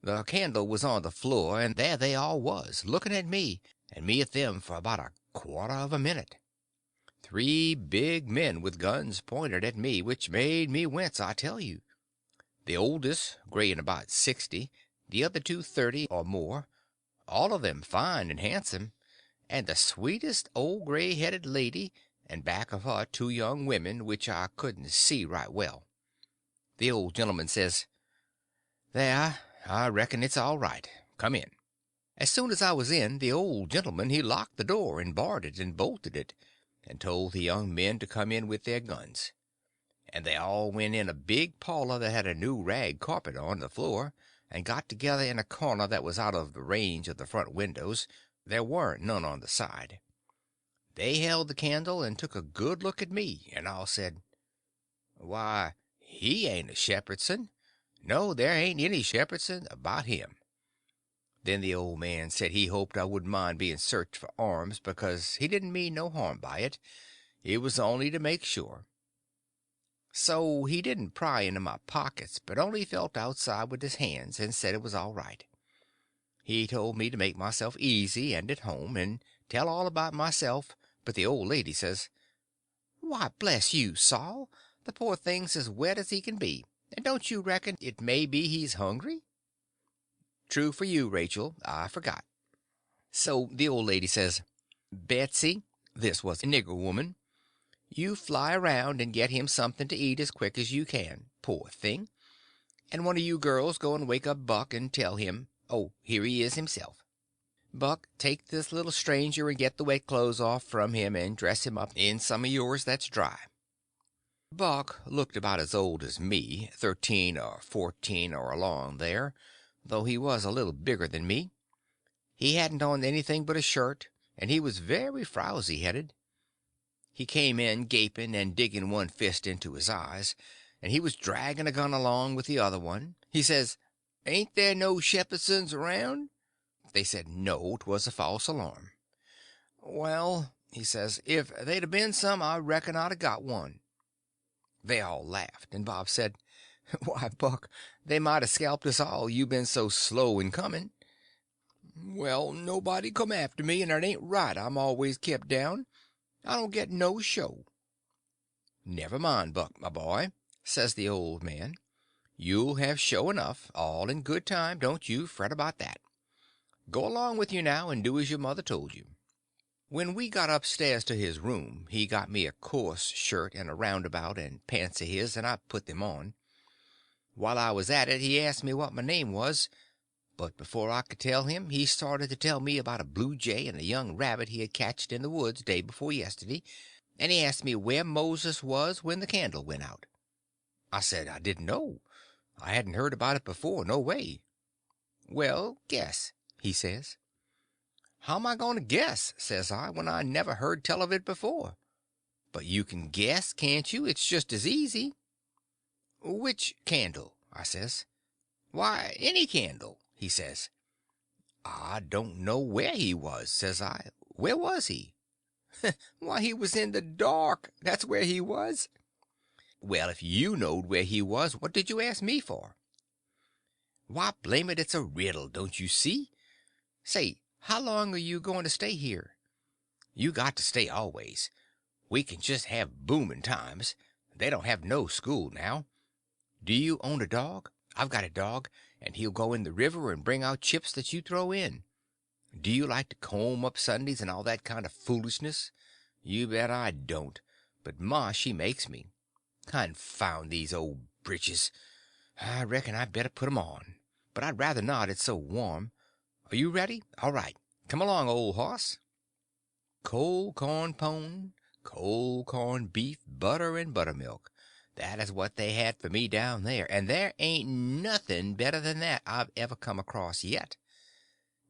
The candle was on the floor, and there they all was, looking at me, and me at them for about a quarter of a minute. 3 big men with guns pointed at me, which made me wince, I tell you. The oldest, graying about 60, the other 2 30 or more, all of them fine and handsome, and the sweetest old gray-headed lady, and back of her 2 young women, which I couldn't see right well. The old gentleman says, "There, I reckon it's all right. Come in." As soon as I was in, the old gentleman he locked the door and barred it and bolted it, and told the young men to come in with their guns. And they all went in a big parlor that had a new rag carpet on the floor, and got together in a corner that was out of the range of the front windows. There weren't none on the side. They held the candle and took a good look at me, and all said, "Why, he ain't a Shepherdson. No, there ain't any Shepherdson about him." Then the old man said he hoped I wouldn't mind being searched for arms, because he didn't mean no harm by it. It was only to make sure. So he didn't pry into my pockets, but only felt outside with his hands, and said it was all right. He told me to make myself easy and at home, and tell all about myself, but the old lady says, "Why, bless you, Saul, the poor thing's as wet as he can be. And don't you reckon it may be he's hungry? True for you, Rachel. I forgot. So the old lady says, Betsy, this was a nigger woman, you fly around and get him something to eat as quick as you can, poor thing. And one of you girls go and wake up Buck and tell him, oh, here he is himself. Buck, take this little stranger and get the wet clothes off from him and dress him up in some of yours that's dry. Buck looked about as old as me, 13 or 14 or along there, though he was a little bigger than me. He hadn't on anything but a shirt, and he was very frowsy-headed. He came in gaping and digging one fist into his eyes, and he was dragging a gun along with the other one. He says, "Ain't there no Shepherdsons around?" They said no, 'twas a false alarm. "Well," he says, "if they'd a been some, I reckon I'd a got one." They all laughed, and Bob said, "Why, Buck, they might have scalped us all, you been so slow in coming." "Well, nobody come after me, and it ain't right I'm always kept down. I don't get no show." "Never mind, Buck, my boy," says the old man. "You'll have show enough, all in good time, don't you fret about that. Go along with you now, and do as your mother told you." When we got upstairs to his room he got me a coarse shirt and a roundabout and pants of his, and I put them on. While I was at it he asked me what my name was, but before I could tell him he started to tell me about a blue jay and a young rabbit he had catched in the woods day before yesterday, and he asked me where Moses was when the candle went out. I said I didn't know. I hadn't heard about it before, no way. "Well, guess," he says. "How am I going to guess," says I, "when I never heard tell of it before?" "But you can guess, can't you? It's just as easy." "Which candle?" I says. "Why, any candle," he says. "I don't know where he was," says I. "Where was he?" "Why, he was in the dark. That's where he was." "Well, if you knowed where he was, what did you ask me for?" "Why, blame it, it's a riddle, don't you see? Say, how long are you going to stay here?" "You got to stay always. We can just have booming times. They don't have no school now. Do you own a dog? I've got a dog, and he'll go in the river and bring out chips that you throw in. Do you like to comb up Sundays and all that kind of foolishness? You bet I don't. But Ma, she makes me. Confound these old breeches. I reckon I'd better put 'em on. But I'd rather not, it's so warm. Are you ready? All right. Come along, old hoss." Cold corn pone, cold corn beef, butter and buttermilk. That is what they had for me down there, and there ain't nothing better than that I've ever come across yet.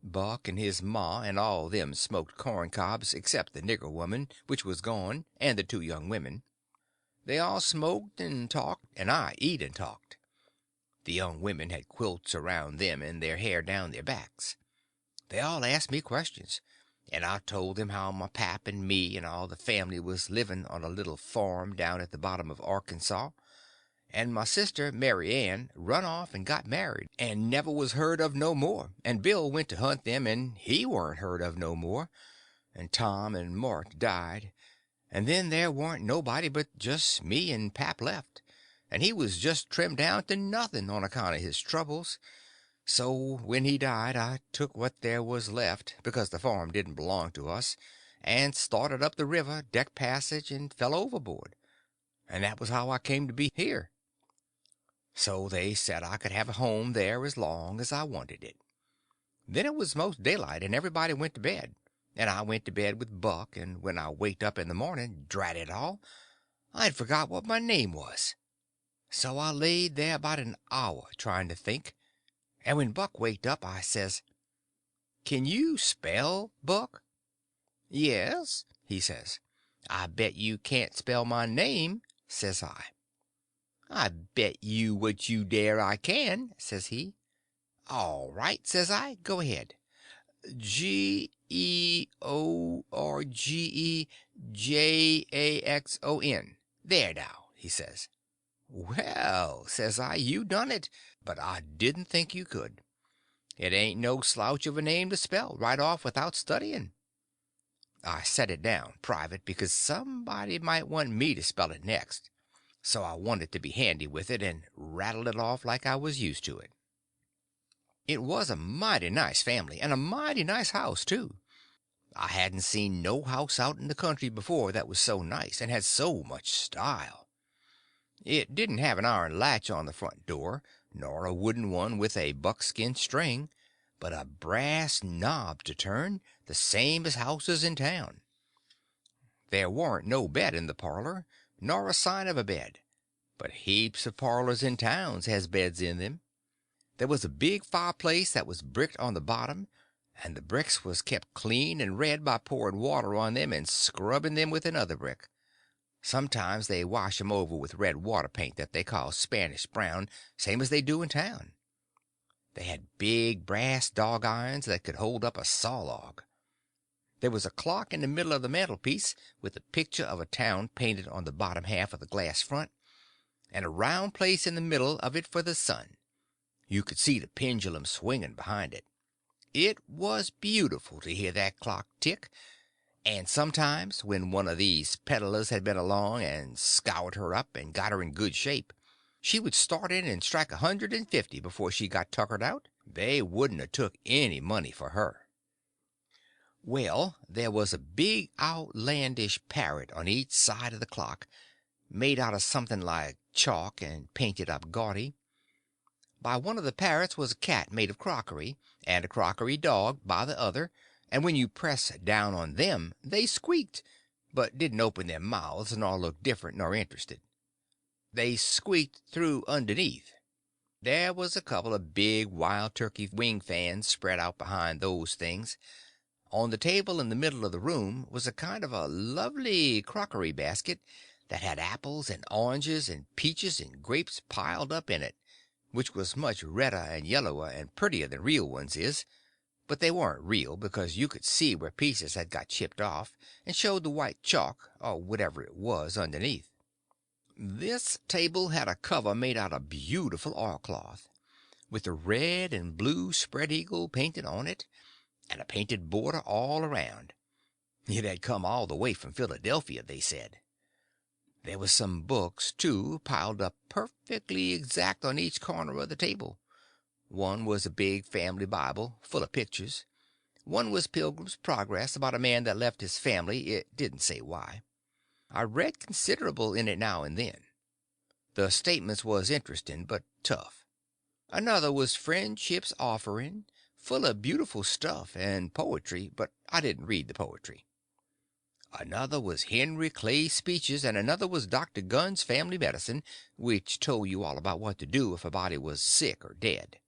Buck and his ma and all them smoked corn cobs, except the nigger woman, which was gone, and the two young women. They all smoked and talked, and I eat and talked. The young women had quilts around them and their hair down their backs. They all asked me questions, and I told them how my pap and me and all the family was living on a little farm down at the bottom of Arkansas, and my sister Mary Ann run off and got married and never was heard of no more, and Bill went to hunt them and he warn't heard of no more, and Tom and Mart died, and then there warn't nobody but just me and pap left, and he was just trimmed down to nothing on account of his troubles. So when he died I took what there was left, because the farm didn't belong to us, and started up the river, deck passage, and fell overboard. And that was how I came to be here. So they said I could have a home there as long as I wanted it. Then it was most daylight, and everybody went to bed, and I went to bed with Buck, and when I waked up in the morning, drat it all, I'd forgot what my name was. So I laid there about an hour trying to think, and when Buck waked up I says, "Can you spell, Buck?" "Yes," he says. "I bet you can't spell my name," says I. "I bet you what you dare I can," says he. "All right," says I, "go ahead. Georgejackson. There now," he says. "Well," says I, "you done it, but I didn't think you could. It ain't no slouch of a name to spell right off without studying." I set it down private because somebody might want me to spell it next. so I wanted to be handy with it and rattle it off like I was used to it. It was a mighty nice family, and a mighty nice house, too. I hadn't seen no house out in the country before that was so nice and had so much style. It didn't have an iron latch on the front door, nor a wooden one with a buckskin string, but a brass knob to turn, the same as houses in town. There warn't no bed in the parlor, nor a sign of a bed, but heaps of parlors in towns has beds in them. There was a big fireplace that was bricked on the bottom, and the bricks was kept clean and red by pouring water on them and scrubbing them with another brick. Sometimes they wash 'em over with red water paint that they call Spanish brown, same as they do in town. They had big brass dog irons that could hold up a saw log. There was a clock in the middle of the mantelpiece with a picture of a town painted on the bottom half of the glass front, and a round place in the middle of it for the sun. You could see the pendulum swinging behind it. It was beautiful to hear that clock tick, and sometimes when one of these peddlers had been along and scoured her up and got her in good shape, she would start in and strike 150 before she got tuckered out. They wouldn't a took any money for her. Well, there was a big outlandish parrot on each side of the clock, made out of something like chalk and painted up gaudy. By one of the parrots was a cat made of crockery, and a crockery dog by the other, and when you pressed down on them they squeaked, but didn't open their mouths nor look different nor interested. They squeaked through underneath. There was a couple of big wild turkey wing fans spread out behind those things. On the table in the middle of the room was a kind of a lovely crockery basket that had apples and oranges and peaches and grapes piled up in it, which was much redder and yellower and prettier than real ones is, but they weren't real because you could see where pieces had got chipped off and showed the white chalk, or whatever it was, underneath. This table had a cover made out of beautiful oilcloth, with a red and blue spread eagle painted on it, and a painted border all around. It had come all the way from Philadelphia, they said. There was some books, too, piled up perfectly exact on each corner of the table. One was a big family Bible, full of pictures. One was Pilgrim's Progress, about a man that left his family. It didn't say why. I read considerable in it now and then. The statements was interesting, but tough. Another was Friendship's Offering, full of beautiful stuff and poetry, but I didn't read the poetry. Another was Henry Clay's Speeches, and another was Dr. Gunn's Family Medicine, which told you all about what to do if a body was sick or dead.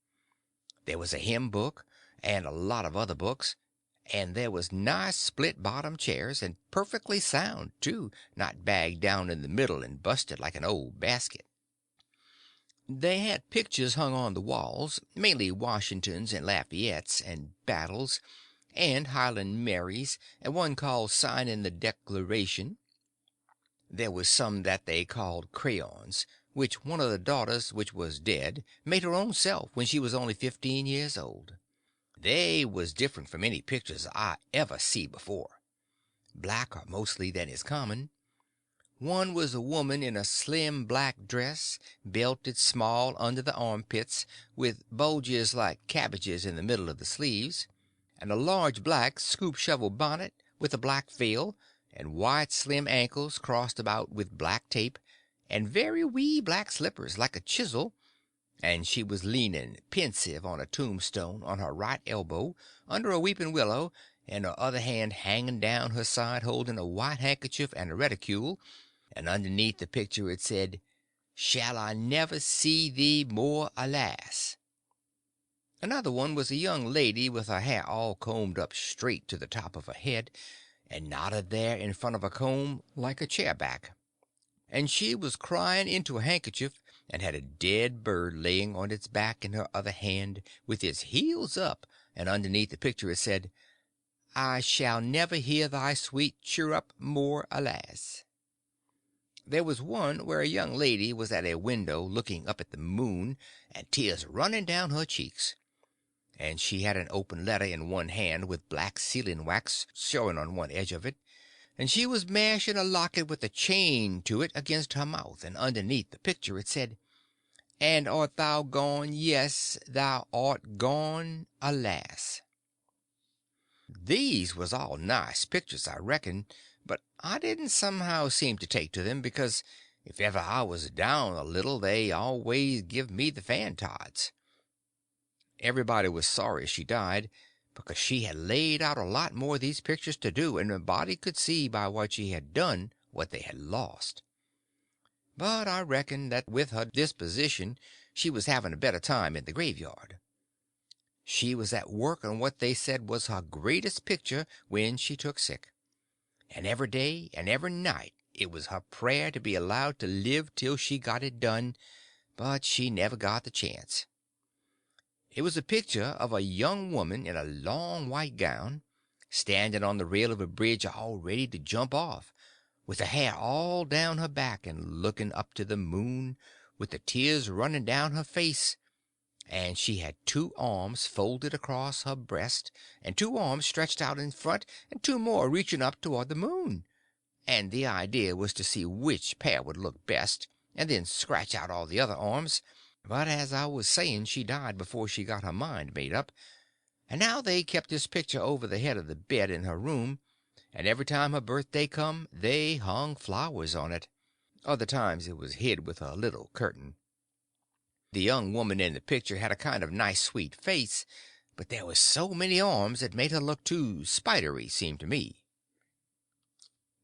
There was a hymn book, and a lot of other books, and there was nice split-bottom chairs, and perfectly sound, too, not bagged down in the middle and busted like an old basket. They had pictures hung on the walls, mainly Washingtons and Lafayettes and battles, and Highland Marys, and one called Signing the Declaration. There was some that they called crayons, which one of the daughters, which was dead, made her own self when she was only 15 years old. They was different from any pictures I ever see before. Blacker mostly than is common. One was a woman in a slim black dress, belted small under the armpits, with bulges like cabbages in the middle of the sleeves, and a large black scoop shovel bonnet with a black veil, and white slim ankles crossed about with black tape, and very wee black slippers like a chisel, and she was leaning pensive on a tombstone on her right elbow under a weeping willow, and her other hand hanging down her side holding a white handkerchief and a reticule, and underneath the picture it said, "Shall I never see thee more, alas?" Another one was a young lady with her hair all combed up straight to the top of her head, and knotted there in front of a comb like a chair back. And she was crying into a handkerchief, and had a dead bird laying on its back in her other hand, with its heels up, and underneath the picture it said, "I shall never hear thy sweet chirrup more, alas." There was one where a young lady was at a window looking up at the moon, and tears running down her cheeks, and she had an open letter in one hand with black sealing wax showing on one edge of it, and she was mashing a locket with a chain to it against her mouth, and underneath the picture it said, "And art thou gone? Yes, thou art gone, alas." These was all nice pictures, I reckon, but I didn't somehow seem to take to them, because if ever I was down a little they always give me the fan tods. Everybody was sorry she died, because she had laid out a lot more of these pictures to do, and a body could see by what she had done what they had lost. But I reckon that with her disposition she was having a better time in the graveyard. She was at work on what they said was her greatest picture when she took sick, and every day and every night it was her prayer to be allowed to live till she got it done, but she never got the chance. It was a picture of a young woman in a long white gown, standing on the rail of a bridge all ready to jump off, with her hair all down her back and looking up to the moon, with the tears running down her face, and she had two arms folded across her breast, and two arms stretched out in front, and two more reaching up toward the moon, and the idea was to see which pair would look best, and then scratch out all the other arms. But as I was saying, she died before she got her mind made up, and now they kept this picture over the head of the bed in her room, and every time her birthday come they hung flowers on it. Other times it was hid with a little curtain. The young woman in the picture had a kind of nice sweet face, but there was so many arms it made her look too spidery, seemed to me.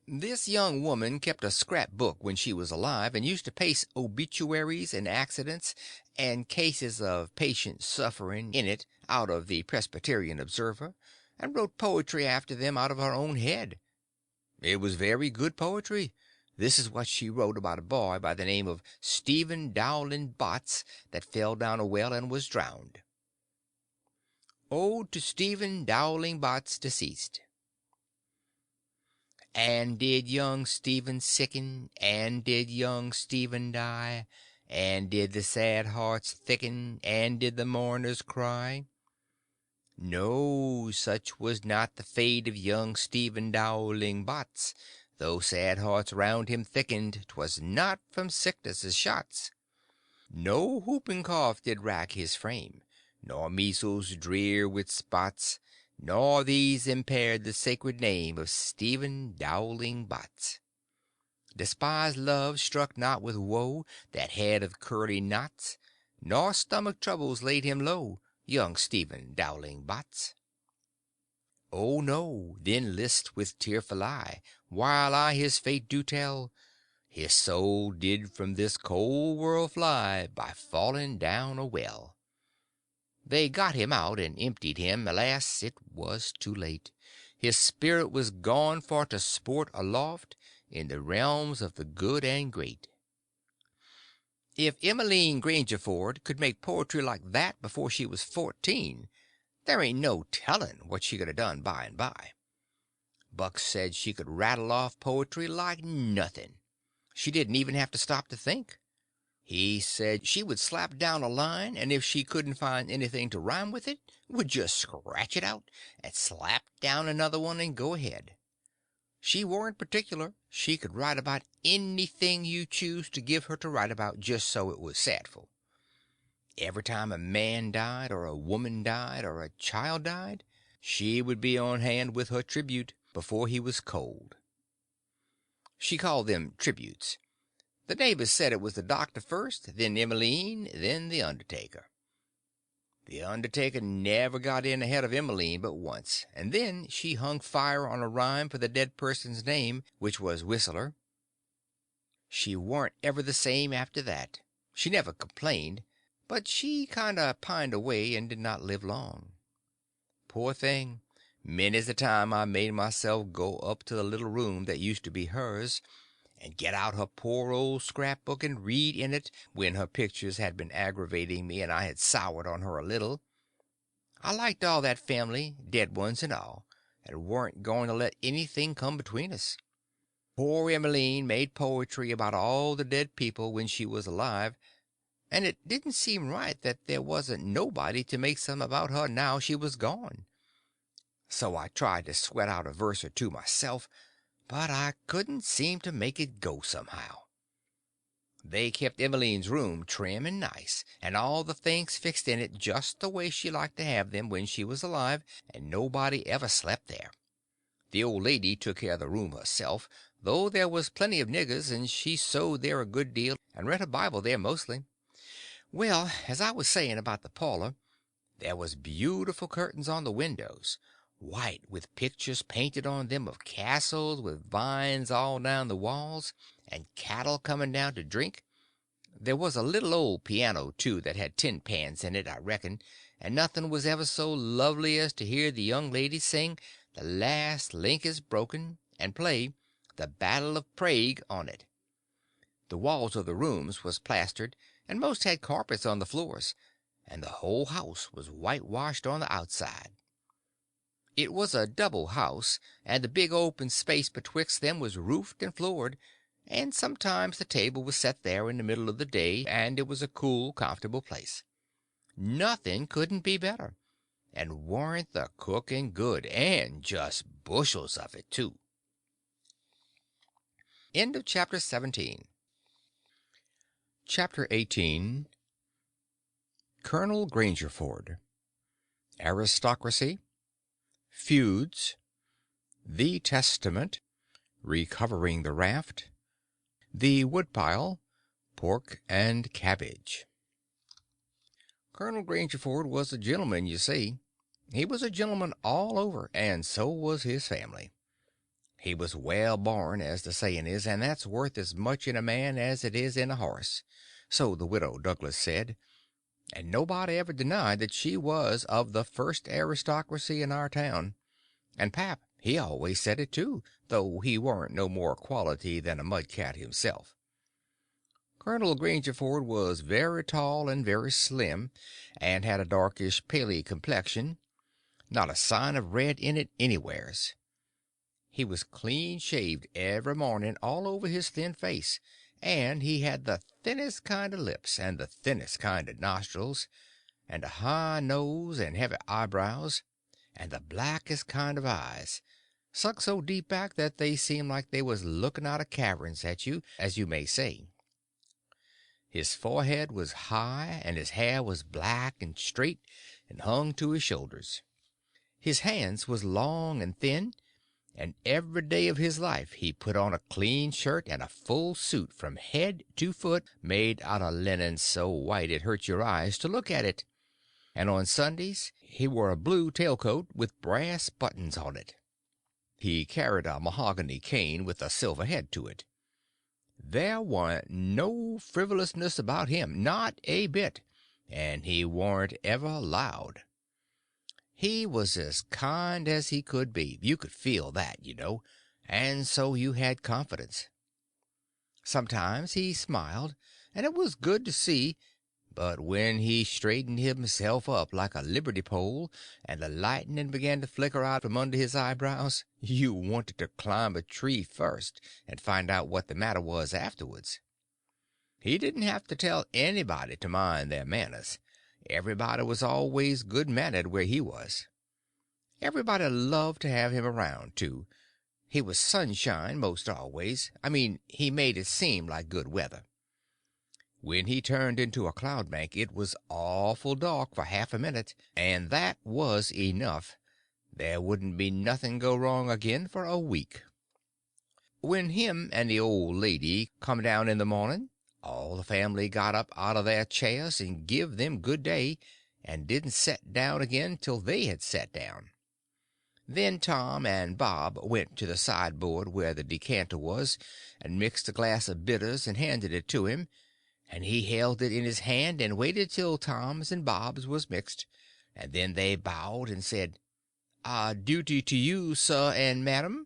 This young woman kept a scrap book when she was alive, and used to paste obituaries and accidents and cases of patient suffering in it out of the Presbyterian Observer, and wrote poetry after them out of her own head. It was very good poetry. This is what she wrote about a boy by the name of Stephen Dowling Bots that fell down a well and was drowned. Ode to Stephen Dowling Bots, deceased. And did young Stephen sicken, and did young Stephen die, and did the sad hearts thicken, and did the mourners cry? No, such was not the fate of young Stephen Dowling Bots. Though sad hearts round him thickened, 'twas not from sickness's shots. No whooping cough did rack his frame, nor measles drear with spots, nor these impaired the sacred name of Stephen Dowling Bots. Despised love struck not with woe that head of curly knots, nor stomach troubles laid him low, young Stephen Dowling Bots. Oh no, then list with tearful eye, while I his fate do tell. His soul did from this cold world fly by falling down a well. They got him out and emptied him, alas, it was too late. His spirit was gone for to sport aloft in the realms of the good and great. If Emmeline Grangerford could make poetry like that before she was 14, there ain't no telling what she could have done by and by. Buck said she could rattle off poetry like nothing. She didn't even have to stop to think. He said she would slap down a line, and if she couldn't find anything to rhyme with it, would just scratch it out and slap down another one and go ahead. She warn't particular. She could write about anything you choose to give her to write about, just so it was sadful. Every time a man died, or a woman died, or a child died, she would be on hand with her tribute before he was cold. She called them tributes. The neighbors said it was the doctor first, then Emmeline, then the undertaker. The undertaker never got in ahead of Emmeline but once, and then she hung fire on a rhyme for the dead person's name, which was Whistler. She warn't ever the same after that. She never complained, but she kind of pined away and did not live long. Poor thing, many's the time I made myself go up to the little room that used to be hers, and get out her poor old scrapbook and read in it when her pictures had been aggravating me and I had soured on her a little. I liked all that family, dead ones and all, and warn't going to let anything come between us. Poor Emmeline made poetry about all the dead people when she was alive, and it didn't seem right that there wasn't nobody to make some about her now she was gone. So I tried to sweat out a verse or two myself, but I couldn't seem to make it go somehow. They kept Emmeline's room trim and nice, and all the things fixed in it just the way she liked to have them when she was alive, and nobody ever slept there. The old lady took care of the room herself, though there was plenty of niggers, and she sewed there a good deal and read her Bible there mostly. Well, as I was saying about the parlor, there was beautiful curtains on the windows, white, with pictures painted on them of castles with vines all down the walls, and cattle coming down to drink. There was a little old piano, too, that had tin pans in it, I reckon, and nothing was ever so lovely as to hear the young lady sing "The Last Link is Broken" and play "The Battle of Prague" on it. The walls of the rooms was plastered, and most had carpets on the floors, and the whole house was whitewashed on the outside. It was a double house, and the big open space betwixt them was roofed and floored, and sometimes the table was set there in the middle of the day, and it was a cool, comfortable place. Nothing couldn't be better, and warn't the cooking good, and just bushels of it, too. End of chapter 17. Chapter 18. Colonel Grangerford. Aristocracy. Feuds. The Testament. Recovering the Raft. The Woodpile. Pork and Cabbage. Colonel Grangerford was a gentleman, you see. He was a gentleman all over, and so was his family. He was well born, as the saying is, and that's worth as much in a man as it is in a horse, so the widow Douglas said, and nobody ever denied that she was of the first aristocracy in our town. And pap, he always said it too, though he warn't no more quality than a mudcat himself. Colonel Grangerford was very tall and very slim, and had a darkish, paly complexion, not a sign of red in it anywheres. He was clean shaved every morning all over his thin face, and he had the thinnest kind of lips, and the thinnest kind of nostrils, and a high nose and heavy eyebrows, and the blackest kind of eyes, sunk so deep back that they seemed like they was looking out of caverns at you, as you may say. His forehead was high, and his hair was black and straight, and hung to his shoulders. His hands was long and thin, and every day of his life he put on a clean shirt and a full suit from head to foot, made out of linen so white it hurt your eyes to look at it, and on Sundays he wore a blue tailcoat with brass buttons on it. He carried a mahogany cane with a silver head to it. There warn't no frivolousness about him, not a bit, and he warn't ever loud. He was as kind as he could be, you could feel that, you know, and so you had confidence. Sometimes he smiled, and it was good to see, but when he straightened himself up like a liberty pole, and the lightning began to flicker out from under his eyebrows, you wanted to climb a tree first and find out what the matter was afterwards. He didn't have to tell anybody to mind their manners. Everybody was always good-mannered where he was. Everybody loved to have him around, too. He was sunshine most always. I mean, he made it seem like good weather. When he turned into a cloud bank it was awful dark for half a minute, and that was enough. There wouldn't be nothing go wrong again for a week. When him and the old lady come down in the morning, all the family got up out of their chairs and give them good day, and didn't set down again till they had set down. Then Tom and Bob went to the sideboard where the decanter was, and mixed a glass of bitters and handed it to him, and he held it in his hand and waited till Tom's and Bob's was mixed, and then they bowed and said, "Duty to you, sir and madam,"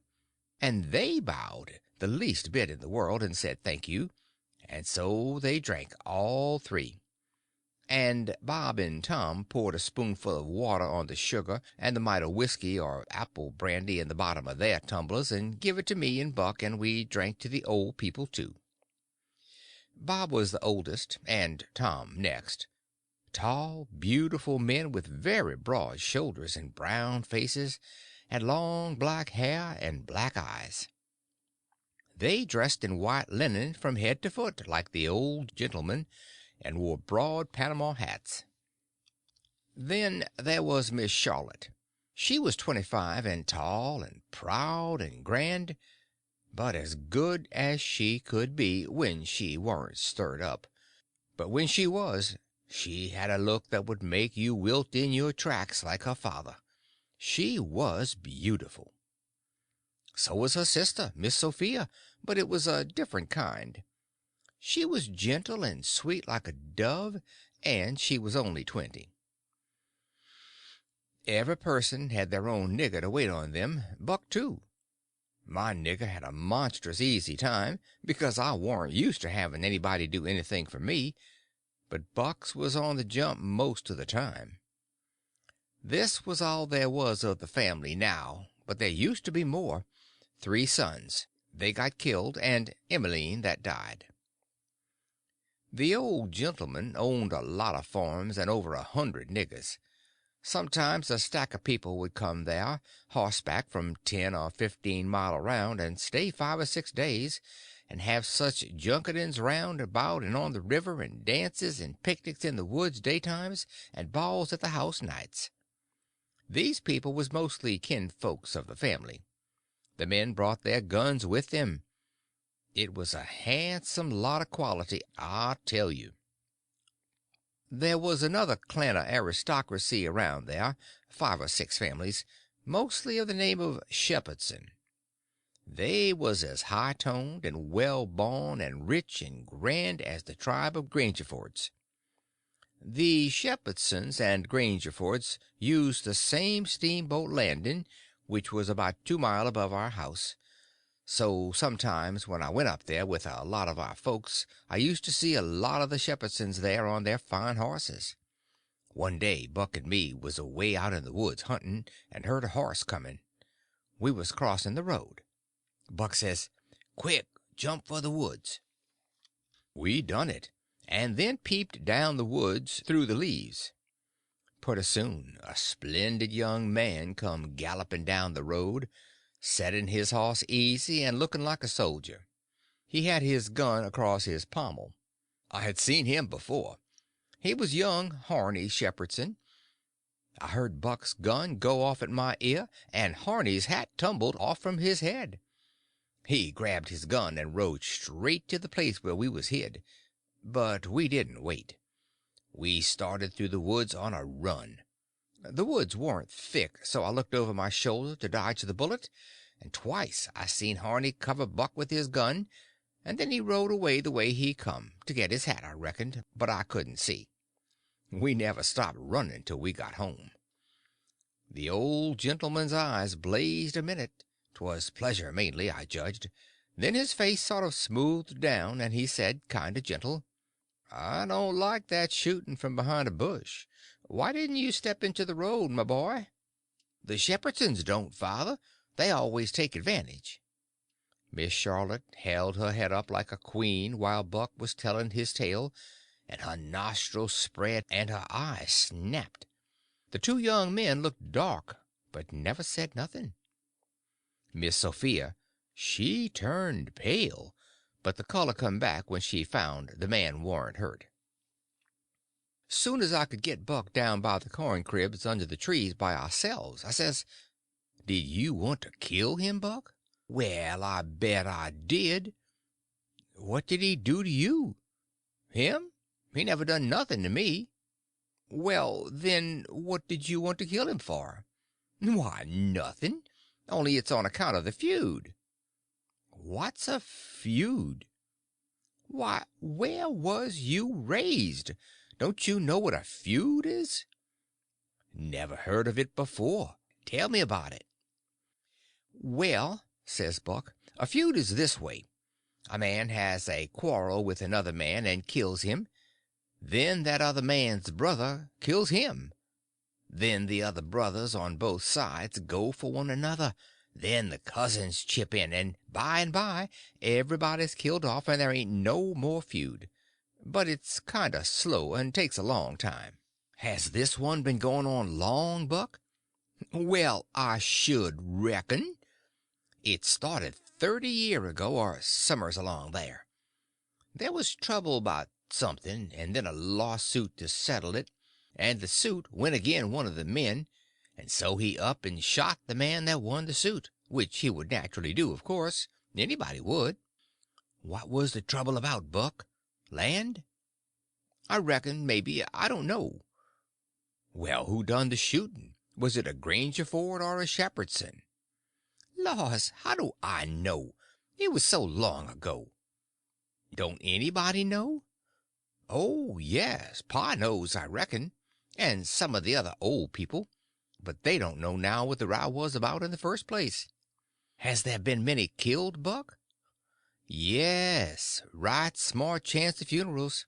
and they bowed the least bit in the world and said thank you, and so they drank all three. And Bob and Tom poured a spoonful of water on the sugar and the mite of whiskey or apple brandy in the bottom of their tumblers, and give it to me and Buck, and we drank to the old people, too. Bob was the oldest, and Tom next. Tall, beautiful men with very broad shoulders and brown faces, and long black hair and black eyes. They dressed in white linen from head to foot, like the old gentleman, and wore broad Panama hats. Then there was Miss Charlotte. She was 25 and tall and proud and grand, but as good as she could be when she warn't stirred up. But when she was, she had a look that would make you wilt in your tracks like her father. She was beautiful. So was her sister, Miss Sophia, but it was a different kind. She was gentle and sweet like a dove, and she was only 20. Every person had their own nigger to wait on them, Buck too. My nigger had a monstrous easy time, because I warn't used to having anybody do anything for me, but Buck's was on the jump most of the time. This was all there was of the family now, but there used to be more. 3 sons. They got killed, and Emmeline that died. The old gentleman owned a lot of farms and over 100 niggers. Sometimes a stack of people would come there, horseback from 10 or 15 mile around, and stay 5 or 6 days, and have such junketings round about and on the river, and dances and picnics in the woods daytimes, and balls at the house nights. These people was mostly kinfolks of the family. The men brought their guns with them. It was a handsome lot of quality, I tell you. There was another clan of aristocracy around there, 5 or 6 families, mostly of the name of Shepherdson. They was as high-toned and well-born and rich and grand as the tribe of Grangerfords. The Shepherdsons and Grangerfords used the same steamboat landing, which was about 2 mile above our house. So sometimes when I went up there with a lot of our folks I used to see a lot of the Shepherdsons there on their fine horses. One day Buck and me was away out in the woods hunting, and heard a horse coming. We was crossing the road. Buck says, "Quick, jump for the woods." We done it, and then peeped down the woods through the leaves. Pretty soon a splendid young man come galloping down the road, setting his horse easy and looking like a soldier. He had his gun across his pommel. I had seen him before. He was young Harney Shepherdson. I heard Buck's gun go off at my ear, and Harney's hat tumbled off from his head. He grabbed his gun and rode straight to the place where we was hid. But we didn't wait. We started through the woods on a run. The woods warn't thick, so I looked over my shoulder to dodge the bullet, and twice I seen Harney cover Buck with his gun, and then he rode away the way he come, to get his hat, I reckoned, but I couldn't see. We never stopped running till we got home. The old gentleman's eyes blazed a minute. 'Twas pleasure mainly, I judged. Then his face sort of smoothed down, and he said, kind of gentle, "I don't like that shooting from behind a bush. Why didn't you step into the road, my boy?" "The Shepherdsons don't, father. They always take advantage." Miss Charlotte held her head up like a queen while Buck was telling his tale, and her nostrils spread and her eyes snapped. The 2 young men looked dark, but never said nothing. Miss Sophia, she turned pale, but the color come back when she found the man warn't hurt. Soon as I could get Buck down by the corn cribs under the trees by ourselves, I says, "Did you want to kill him, Buck?" "Well, I bet I did." "What did he do to you?" "Him? He never done nothing to me." "Well, then, what did you want to kill him for?" "Why, nothing. Only it's on account of the feud." "What's a feud?" "Why, where was you raised? Don't you know what a feud is?" "Never heard of it before. Tell me about it." "Well," says Buck, "a feud is this way. A man has a quarrel with another man and kills him. Then that other man's brother kills him. Then the other brothers on both sides go for one another. Then the cousins chip in, and by everybody's killed off, and there ain't no more feud. But it's kind of slow, and takes a long time." "Has this one been going on long, Buck?" "Well, I should reckon. It started 30 year ago, or summers along there. There was trouble about something, and then a lawsuit to settle it, and the suit went agin one of the men, and so he up and shot the man that won the suit, which he would naturally do, of course. Anybody would. What was the trouble about, Buck? Land? I reckon, maybe. I don't know. Well, who done the shooting? Was it a Grangerford or a Shepherdson? Laws, how do I know? It was so long ago. Don't anybody know? Oh, yes, Pa knows, I reckon, and some of the other old people, but they don't know now what the row was about in the first place. Has there been many killed, Buck? Yes, right smart chance of funerals,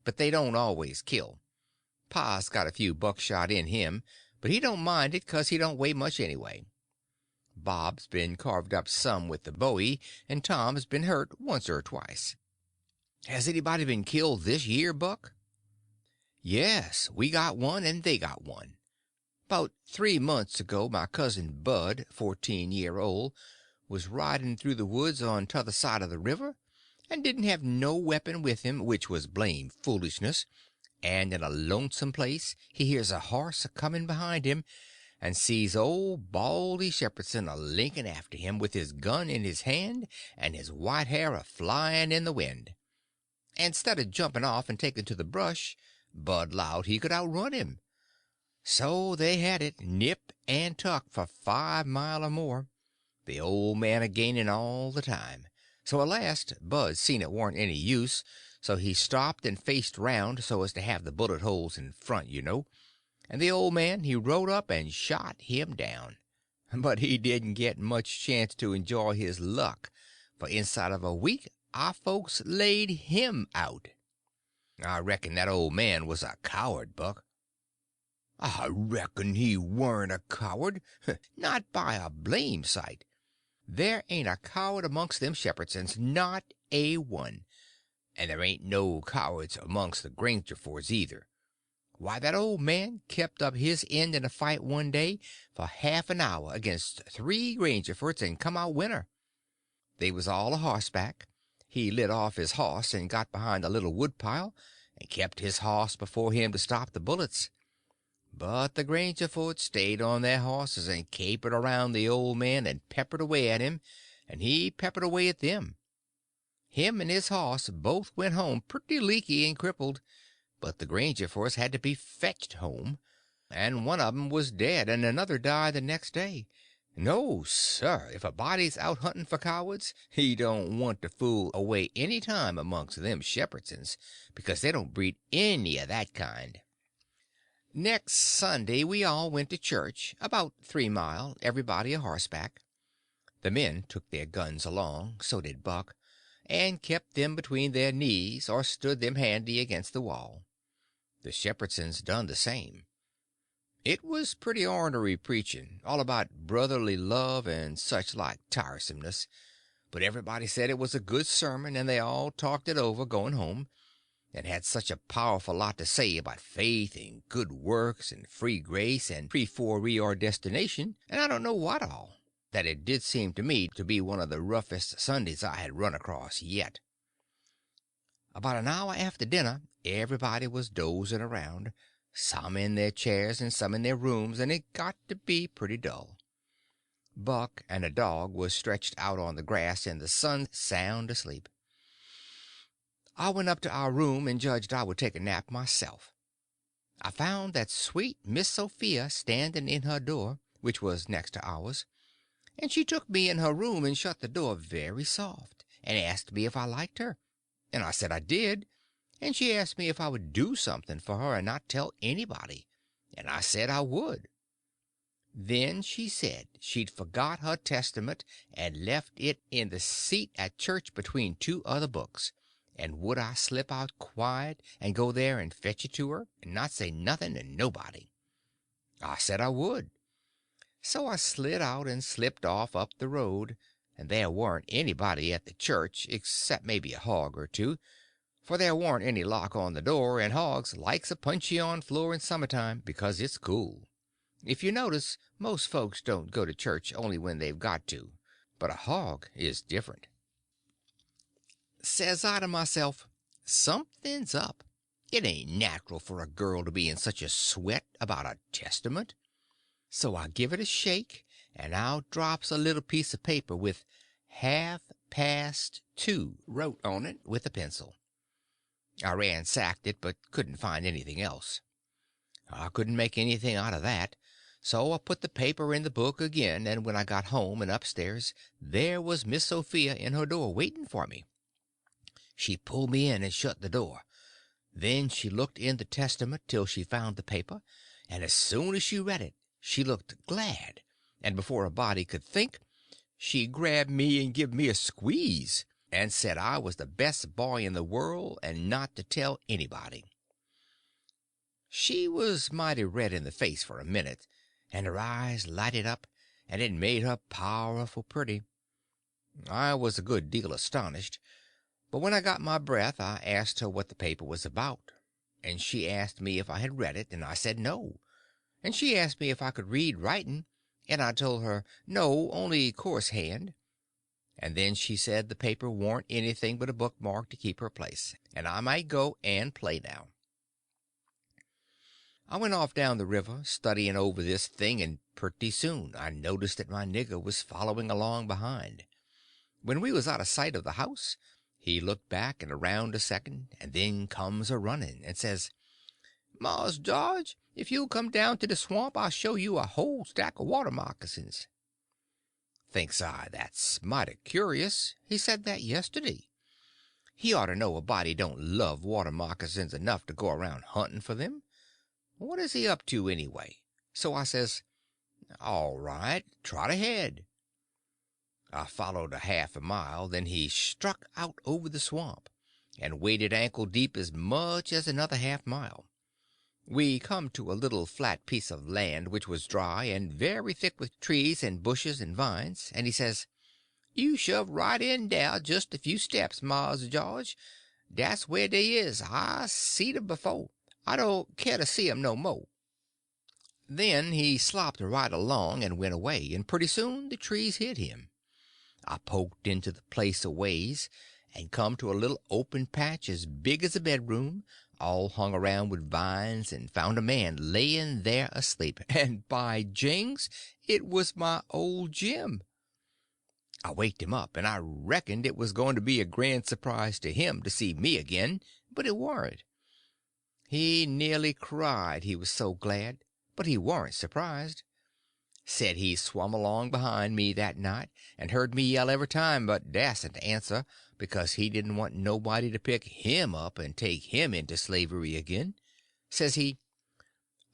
but they don't always kill. Pa's got a few buckshot in him, but he don't mind it 'cause he don't weigh much anyway. Bob's been carved up some with the bowie, and Tom's been hurt once or twice. Has anybody been killed this year, Buck? Yes, we got one, and they got one. 'Bout 3 months ago my cousin Bud, 14 year old, was riding through the woods on t'other side of the river, and didn't have no weapon with him, which was blame foolishness, and in a lonesome place he hears a horse a-coming behind him, and sees old Baldy Shepherdson a-linking after him with his gun in his hand and his white hair a-flying in the wind. And 'stead of jumping off and taking to the brush, Bud 'lowed he could outrun him. So they had it nip and tuck for 5 mile or more, the old man a-gaining all the time. So at last Bud seen it warn't any use, so he stopped and faced round so as to have the bullet holes in front, and the old man he rode up and shot him down. But he didn't get much chance to enjoy his luck, for inside of a week our folks laid him out. I reckon that old man was a coward, Buck. I reckon he weren't a coward, not by a blame sight. There ain't a coward amongst them Shepherdsons, not a one. And there ain't no cowards amongst the Grangerfords either. Why, that old man kept up his end in a fight one day for half an hour against 3 Grangerfords and come out winner. They was all a horseback. He lit off his horse and got behind a little woodpile, and kept his horse before him to stop the bullets. But the Grangerfords stayed on their horses and capered around the old man and peppered away at him, and he peppered away at them. Him and his horse both went home pretty leaky and crippled, but the Grangerfords had to be fetched home, and one of 'em was dead, and another died the next day. No, sir, if a body's out hunting for cowards, he don't want to fool away any time amongst them Shepherdsons, because they don't breed any of that kind. Next Sunday we all went to church, about 3 mile, everybody a horseback. The men took their guns along, so did Buck, and kept them between their knees or stood them handy against the wall. The Shepherdsons done the same. It was pretty ornery preaching, all about brotherly love and such like tiresomeness, but everybody said it was a good sermon, and they all talked it over going home, and had such a powerful lot to say about faith and good works and free grace and pre-for-reordestination, and I don't know what all, that it did seem to me to be one of the roughest Sundays I had run across yet. About an hour after dinner everybody was dozing around, some in their chairs and some in their rooms, and it got to be pretty dull. Buck and a dog was stretched out on the grass in the sun, sound asleep. I went up to our room and judged I would take a nap myself. I found that sweet Miss Sophia standing in her door, which was next to ours, and she took me in her room and shut the door very soft, and asked me if I liked her, and I said I did, and she asked me if I would do something for her and not tell anybody, and I said I would. Then she said she'd forgot her Testament and left it in the seat at church between 2 other books, and would I slip out quiet and go there and fetch it to her, and not say nothing to nobody. I said I would. So I slid out and slipped off up the road, and there warn't anybody at the church except maybe a hog or two, for there warn't any lock on the door, and hogs likes a punchy-on floor in summertime because it's cool. If you notice, most folks don't go to church only when they've got to, but a hog is different. Says I to myself, something's up. It ain't natural for a girl to be in such a sweat about a testament. So I give it a shake, and out drops a little piece of paper with "2" wrote on it with a pencil. I ransacked it, but couldn't find anything else. I couldn't make anything out of that, so I put the paper in the book again, and when I got home and upstairs there was Miss Sophia in her door waiting for me. She pulled me in and shut the door. Then she looked in the Testament till she found the paper, and as soon as she read it she looked glad, and before a body could think, she grabbed me and give me a squeeze, and said I was the best boy in the world and not to tell anybody. She was mighty red in the face for a minute, and her eyes lighted up, and it made her powerful pretty. I was a good deal astonished, but when I got my breath I asked her what the paper was about, and she asked me if I had read it, and I said no, and she asked me if I could read writing, and I told her no, only coarse hand, and then she said the paper warn't anything but a bookmark to keep her place, and I might go and play now. I went off down the river, studying over this thing, and pretty soon I noticed that my nigger was following along behind. When we was out of sight of the house, he looked back and around a second, and then comes a running, and says, "Mars George, if you'll come down to the swamp I'll show you a whole stack of water moccasins." Thinks I, that's mighty curious. He said that yesterday. He ought to know a body don't love water moccasins enough to go around hunting for them. What is he up to, anyway? So I says, "All right, trot ahead." I followed a half a mile, then he struck out over the swamp, and waded ankle deep as much as another half mile. We come to a little flat piece of land which was dry and very thick with trees and bushes and vines, and he says, "You shove right in dah just a few steps, Mars George. Dat's where dey is. I seed 'em befo'. I don't care to see 'em no mo'." Then he slopped right along and went away, and pretty soon the trees hid him. I poked into the place a ways, and come to a little open patch as big as a bedroom, all hung around with vines, and found a man laying there asleep, and by jings, it was my old Jim. I waked him up, and I reckoned it was going to be a grand surprise to him to see me again, but it warn't. He nearly cried, he was so glad, but he warn't surprised. Said he swum along behind me that night, and heard me yell every time, but dasn't answer, because he didn't want nobody to pick him up and take him into slavery again. Says he,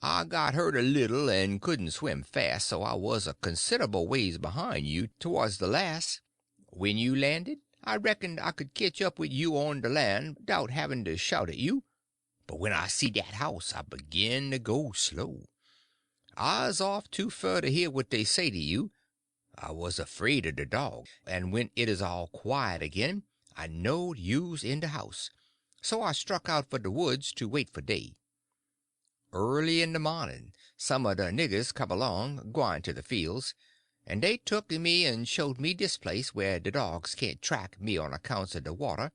"I got hurt a little and couldn't swim fast, so I was a considerable ways behind you towards the last. When you landed, I reckoned I could ketch up with you on the land 'dout having to shout at you, but when I see that house I begin to go slow. I's off too fur to hear what they say to you. I was afraid of the dog, and when it is all quiet again I knowed you's in the house, so I struck out for the woods to wait for day. Early in the morning some of the niggers come along, gwine to the fields, and they took me and showed me this place where the dogs can't track me on accounts of the water,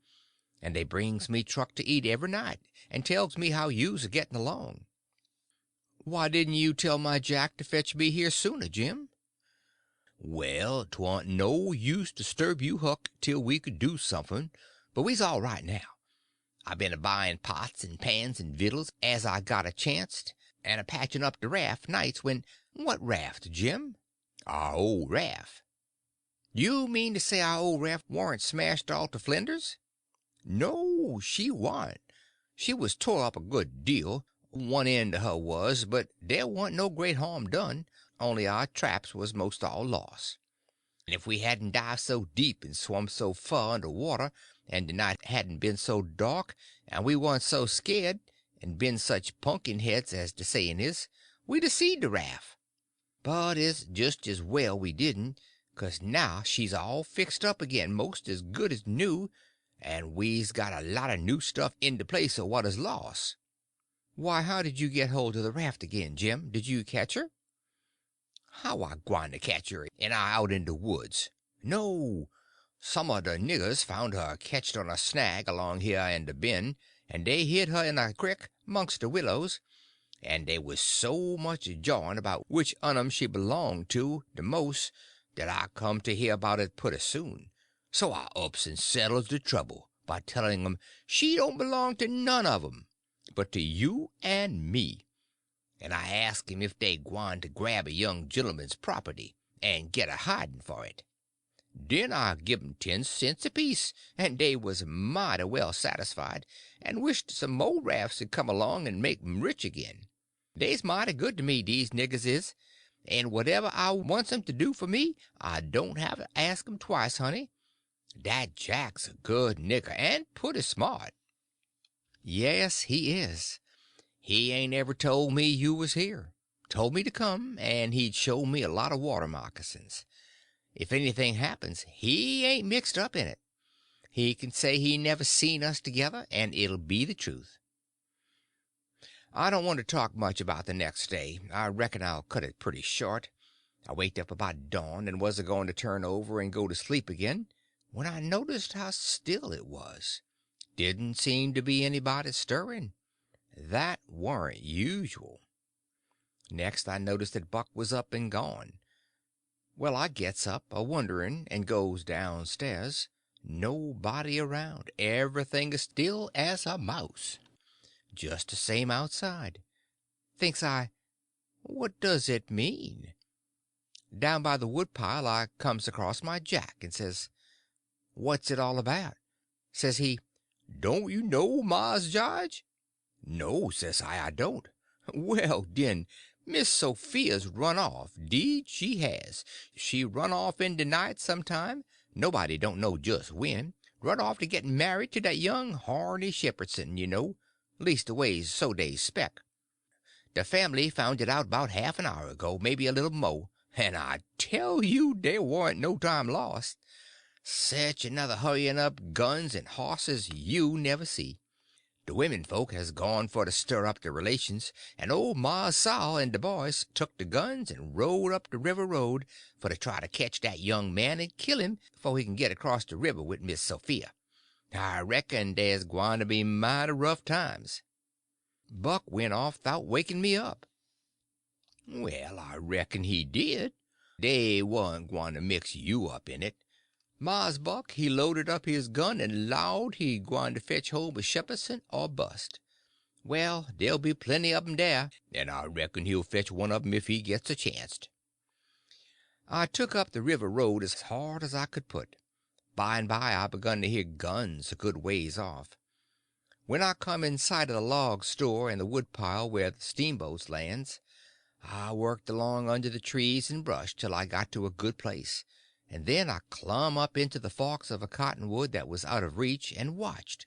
and they brings me truck to eat every night, and tells me how you's a getting along. Why didn't you tell my Jack to fetch me here sooner, Jim?" "Well, 'twa'n't no use to disturb you, Huck, till we could do something, but we's all right now. I been a buying pots and pans and vittles as I got a chanst, and a patching up the raft nights when—" "What raft, Jim?" "Our old raft." "You mean to say our old raft warn't smashed all to flinders?" "No, she warn't. She was tore up a good deal, one end of her was, but there warn't no great harm done, only our traps was most all lost. And if we hadn't dived so deep and swum so far under water, and the night hadn't been so dark, and we warn't so scared, and been such pumpkin heads, as the saying is, we'd a seed the raft. But it's just as well we didn't, 'cause now she's all fixed up again most as good as new, and we's got a lot of new stuff in the place of what is lost." "Why, how did you get hold of the raft again, Jim? Did you catch her?" "How I gwyne to catch her, and I out in de woods? No, some of the niggers found her ketched on a snag along here in the bend, and dey hid her in a crick 'mongst the willows, and dey was so much jawing about which un 'em she belonged to the most that I come to hear about it pretty soon. So I ups and settles the trouble by telling 'em she don't belong to none of 'em, but to you and me, and I ask 'em if they gwyne to grab a young gentleman's property and get a hiding for it. Den I give 'em 10 cents apiece, and dey was mighty well satisfied, and wished some mo' rafts 'd come along and make 'em rich again. Dey's mighty good to me, dese niggers is, and whatever I wants 'em to do for me I don't have to ask 'em twice, honey. Dat Jack's a good nigger, and putty smart." "Yes, he is. He ain't ever told me you was here. Told me to come, and he'd show me a lot of water moccasins. If anything happens, he ain't mixed up in it. He can say he never seen us together, and it'll be the truth. I don't want to talk much about the next day. I reckon I'll cut it pretty short. I waked up about dawn, and was a going to turn over and go to sleep again, when I noticed how still it was. Didn't seem to be anybody stirring. That warn't usual. Next I noticed that Buck was up and gone. Well, I gets up, a-wondering, and goes downstairs. Nobody around. Everything is still as a mouse. Just the same outside. Thinks I, what does it mean? Down by the woodpile I comes across my Jack, and says, "What's it all about?" Says he, "Don't you know Mars George?" "No," says I don't. "Well, den, Miss Sophia's run off, 'deed she has. She run off in de night sometime, nobody don't know just when. Run off to get married to dat young Harney Shepherdson, you know. Leastways, so dey spec. De family found it out 'bout half an hour ago, maybe a little mo', and I tell you dey warn't no time lost. Sech another hurrying up guns and hosses you never see. The women folk has gone for to stir up the relations, and old Mars Saul and de boys took the guns and rode up the river road for to try to catch that young man and kill him before he can get across the river with Miss Sophia. I reckon dey's gwyne to be mighty rough times." Buck went off 'thout waking me up. Well, I reckon he did. Dey warn't gwyne to mix you up in it. Mars Buck he loaded up his gun and 'lowed he gwyne to fetch home a Shepherdson or bust. Well, dey'll be plenty of 'em dar, and I reckon he'll fetch one of 'em if he gets a chanst. I took up the river road as hard as I could put. By and by I begun to hear guns a good ways off. When I come in sight of the log store and the woodpile where the steamboats lands, I worked along under the trees and brush till I got to a good place, and then I clumb up into the forks of a cottonwood that was out of reach, and watched.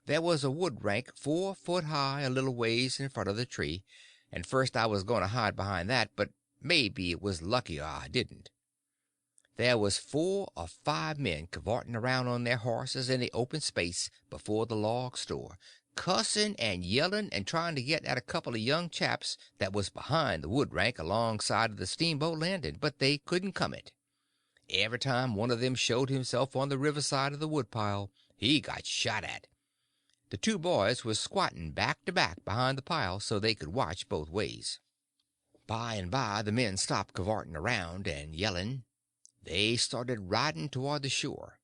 There was a wood rank 4 foot high a little ways in front of the tree, and first I was going to hide behind that, but maybe it was luckier I didn't. There was 4 or 5 men cavorting around on their horses in the open space before the log store, cussing and yelling and trying to get at a couple of young chaps that was behind the wood rank alongside of the steamboat landing, but they couldn't come it. Every time one of them showed himself on the riverside of the woodpile he got shot at. The 2 boys was squatting back to back behind the pile so they could watch both ways. By and by the men stopped cavorting around and yelling. They started riding toward the shore.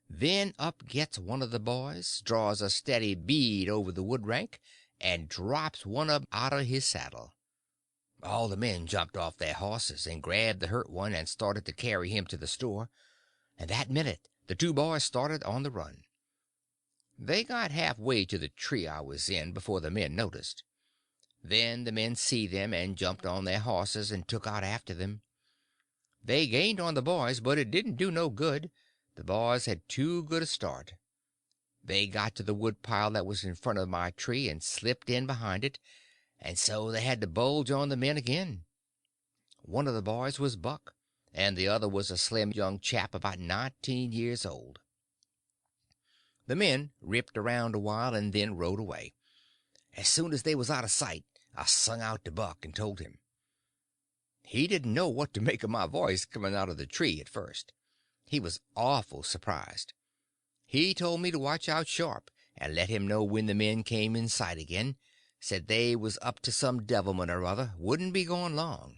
Then up gets one of the boys, draws a steady bead over the wood rank, and drops one of 'em out of his saddle. All the men jumped off their horses and grabbed the hurt one and started to carry him to the store, and that minute the 2 boys started on the run. They got halfway to the tree I was in before the men noticed. Then the men see them and jumped on their horses and took out after them. They gained on the boys, but it didn't do no good. The boys had too good a start. They got to the woodpile that was in front of my tree and slipped in behind it, and so they had to bulge on the men again. One of the boys was Buck, and the other was a slim young chap about 19 years old. The men ripped around a while and then rode away. As soon as they was out of sight I sung out to Buck and told him. He didn't know what to make of my voice coming out of the tree at first. He was awful surprised. He told me to watch out sharp, and let him know when the men came in sight again. Said they was up to some devilment or other, wouldn't be gone long.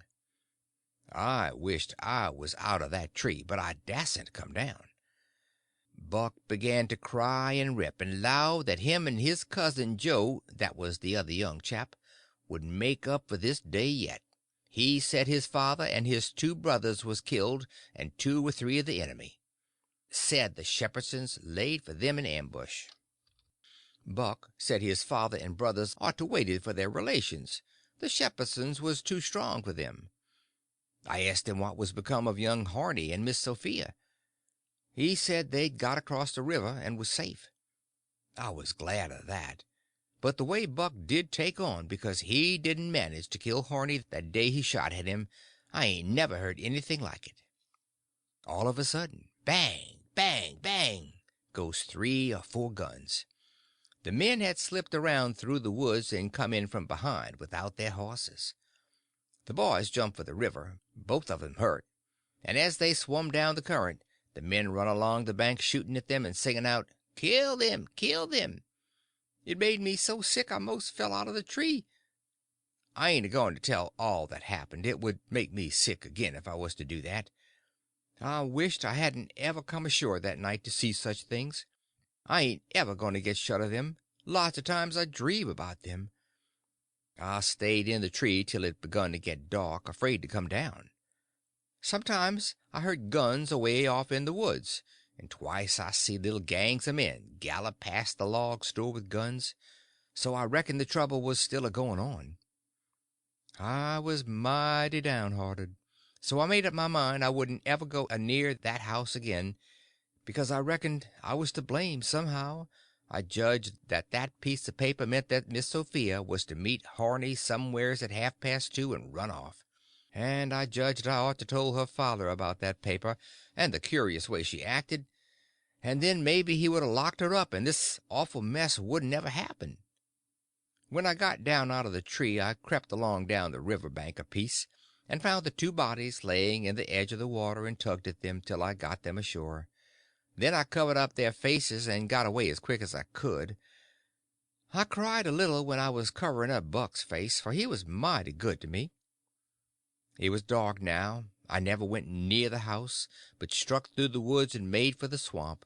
I wished I was out of that tree, but I dasn't come down. Buck began to cry and rip, and lowed that him and his cousin Joe, that was the other young chap, would make up for this day yet. He said his father and his two brothers was killed, and 2 or 3 of the enemy. Said the Shepherdsons laid for them in ambush. Buck said his father and brothers ought to waited for their relations. The Shepherdsons was too strong for them. I asked him what was become of young Harney and Miss Sophia. He said they'd got across the river and was safe. I was glad of that. But the way Buck did take on because he didn't manage to kill Harney that day he shot at him, I ain't never heard anything like it. All of a sudden, bang, bang, bang, goes 3 or 4 guns. The men had slipped around through the woods and come in from behind without their horses. The boys jumped for the river, both of them hurt, and as they swum down the current the men run along the bank shooting at them and singing out, "Kill them! Kill them!" It made me so sick I most fell out of the tree. I ain't a going to tell all that happened. It would make me sick again if I was to do that. I wished I hadn't ever come ashore that night to see such things. I ain't ever going to get shut of them. Lots of times I dream about them. I stayed in the tree till it begun to get dark, afraid to come down. Sometimes I heard guns away off in the woods, and twice I see little gangs of men gallop past the log store with guns, so I reckoned the trouble was still a going on. I was mighty downhearted, so I made up my mind I wouldn't ever go near that house again, because I reckoned I was to blame somehow. I judged that that piece of paper meant that Miss Sophia was to meet Harney somewheres at 2:30 and run off. And I judged I ought to told her father about that paper and the curious way she acted, and then maybe he would a locked her up and this awful mess wouldn't ever happen. When I got down out of the tree I crept along down the river bank a piece, and found the 2 bodies laying in the edge of the water and tugged at them till I got them ashore. Then I covered up their faces and got away as quick as I could. I cried a little when I was covering up Buck's face, for he was mighty good to me. It was dark now. I never went near the house, but struck through the woods and made for the swamp.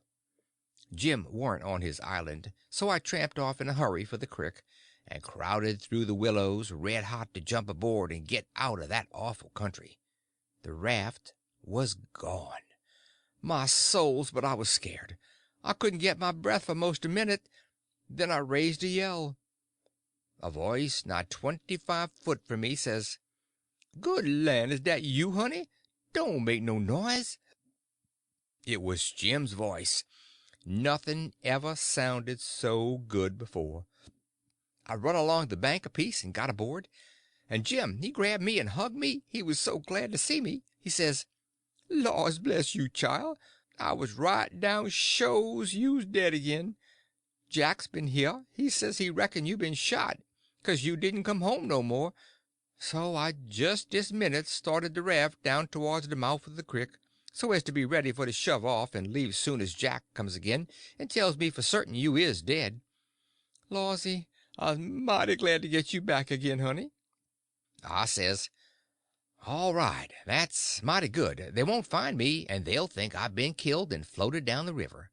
Jim warn't on his island, so I tramped off in a hurry for the creek, and crowded through the willows, red hot to jump aboard and get out of that awful country. The raft was gone. My souls, but I was scared. I couldn't get my breath for most a minute. Then I raised a yell. A voice not 25 foot from me says, "Good land, is that you, honey? Don't make no noise." It was Jim's voice. Nothing ever sounded so good before. I run along the bank a piece and got aboard, and Jim he grabbed me and hugged me, he was so glad to see me. He says, "Laws bless you, child. I was right down shows you's dead again. Jack's been here. He says he reckon you been shot, 'cause you didn't come home no more. So I just this minute started the raft down towards the mouth of the creek, so as to be ready for to shove off and leave soon as Jack comes again and tells me for certain you is dead. Lawsy, I was mighty glad to get you back again, honey." I says, "All right, that's mighty good. They won't find me, and they'll think I've been killed and floated down the river.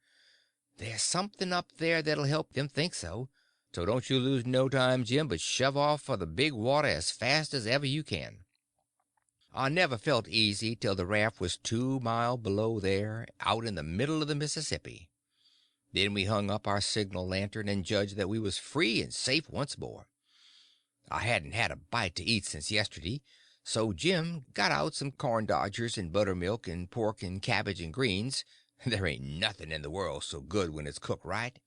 There's something up there that'll help them think so. So don't you lose no time, Jim, but shove off for the big water as fast as ever you can." I never felt easy till the raft was 2 mile below there, out in the middle of the Mississippi. Then we hung up our signal lantern and judged that we was free and safe once more. I hadn't had a bite to eat since yesterday, so Jim got out some corn dodgers and buttermilk and pork and cabbage and greens. There ain't nothing in the world so good when it's cooked right.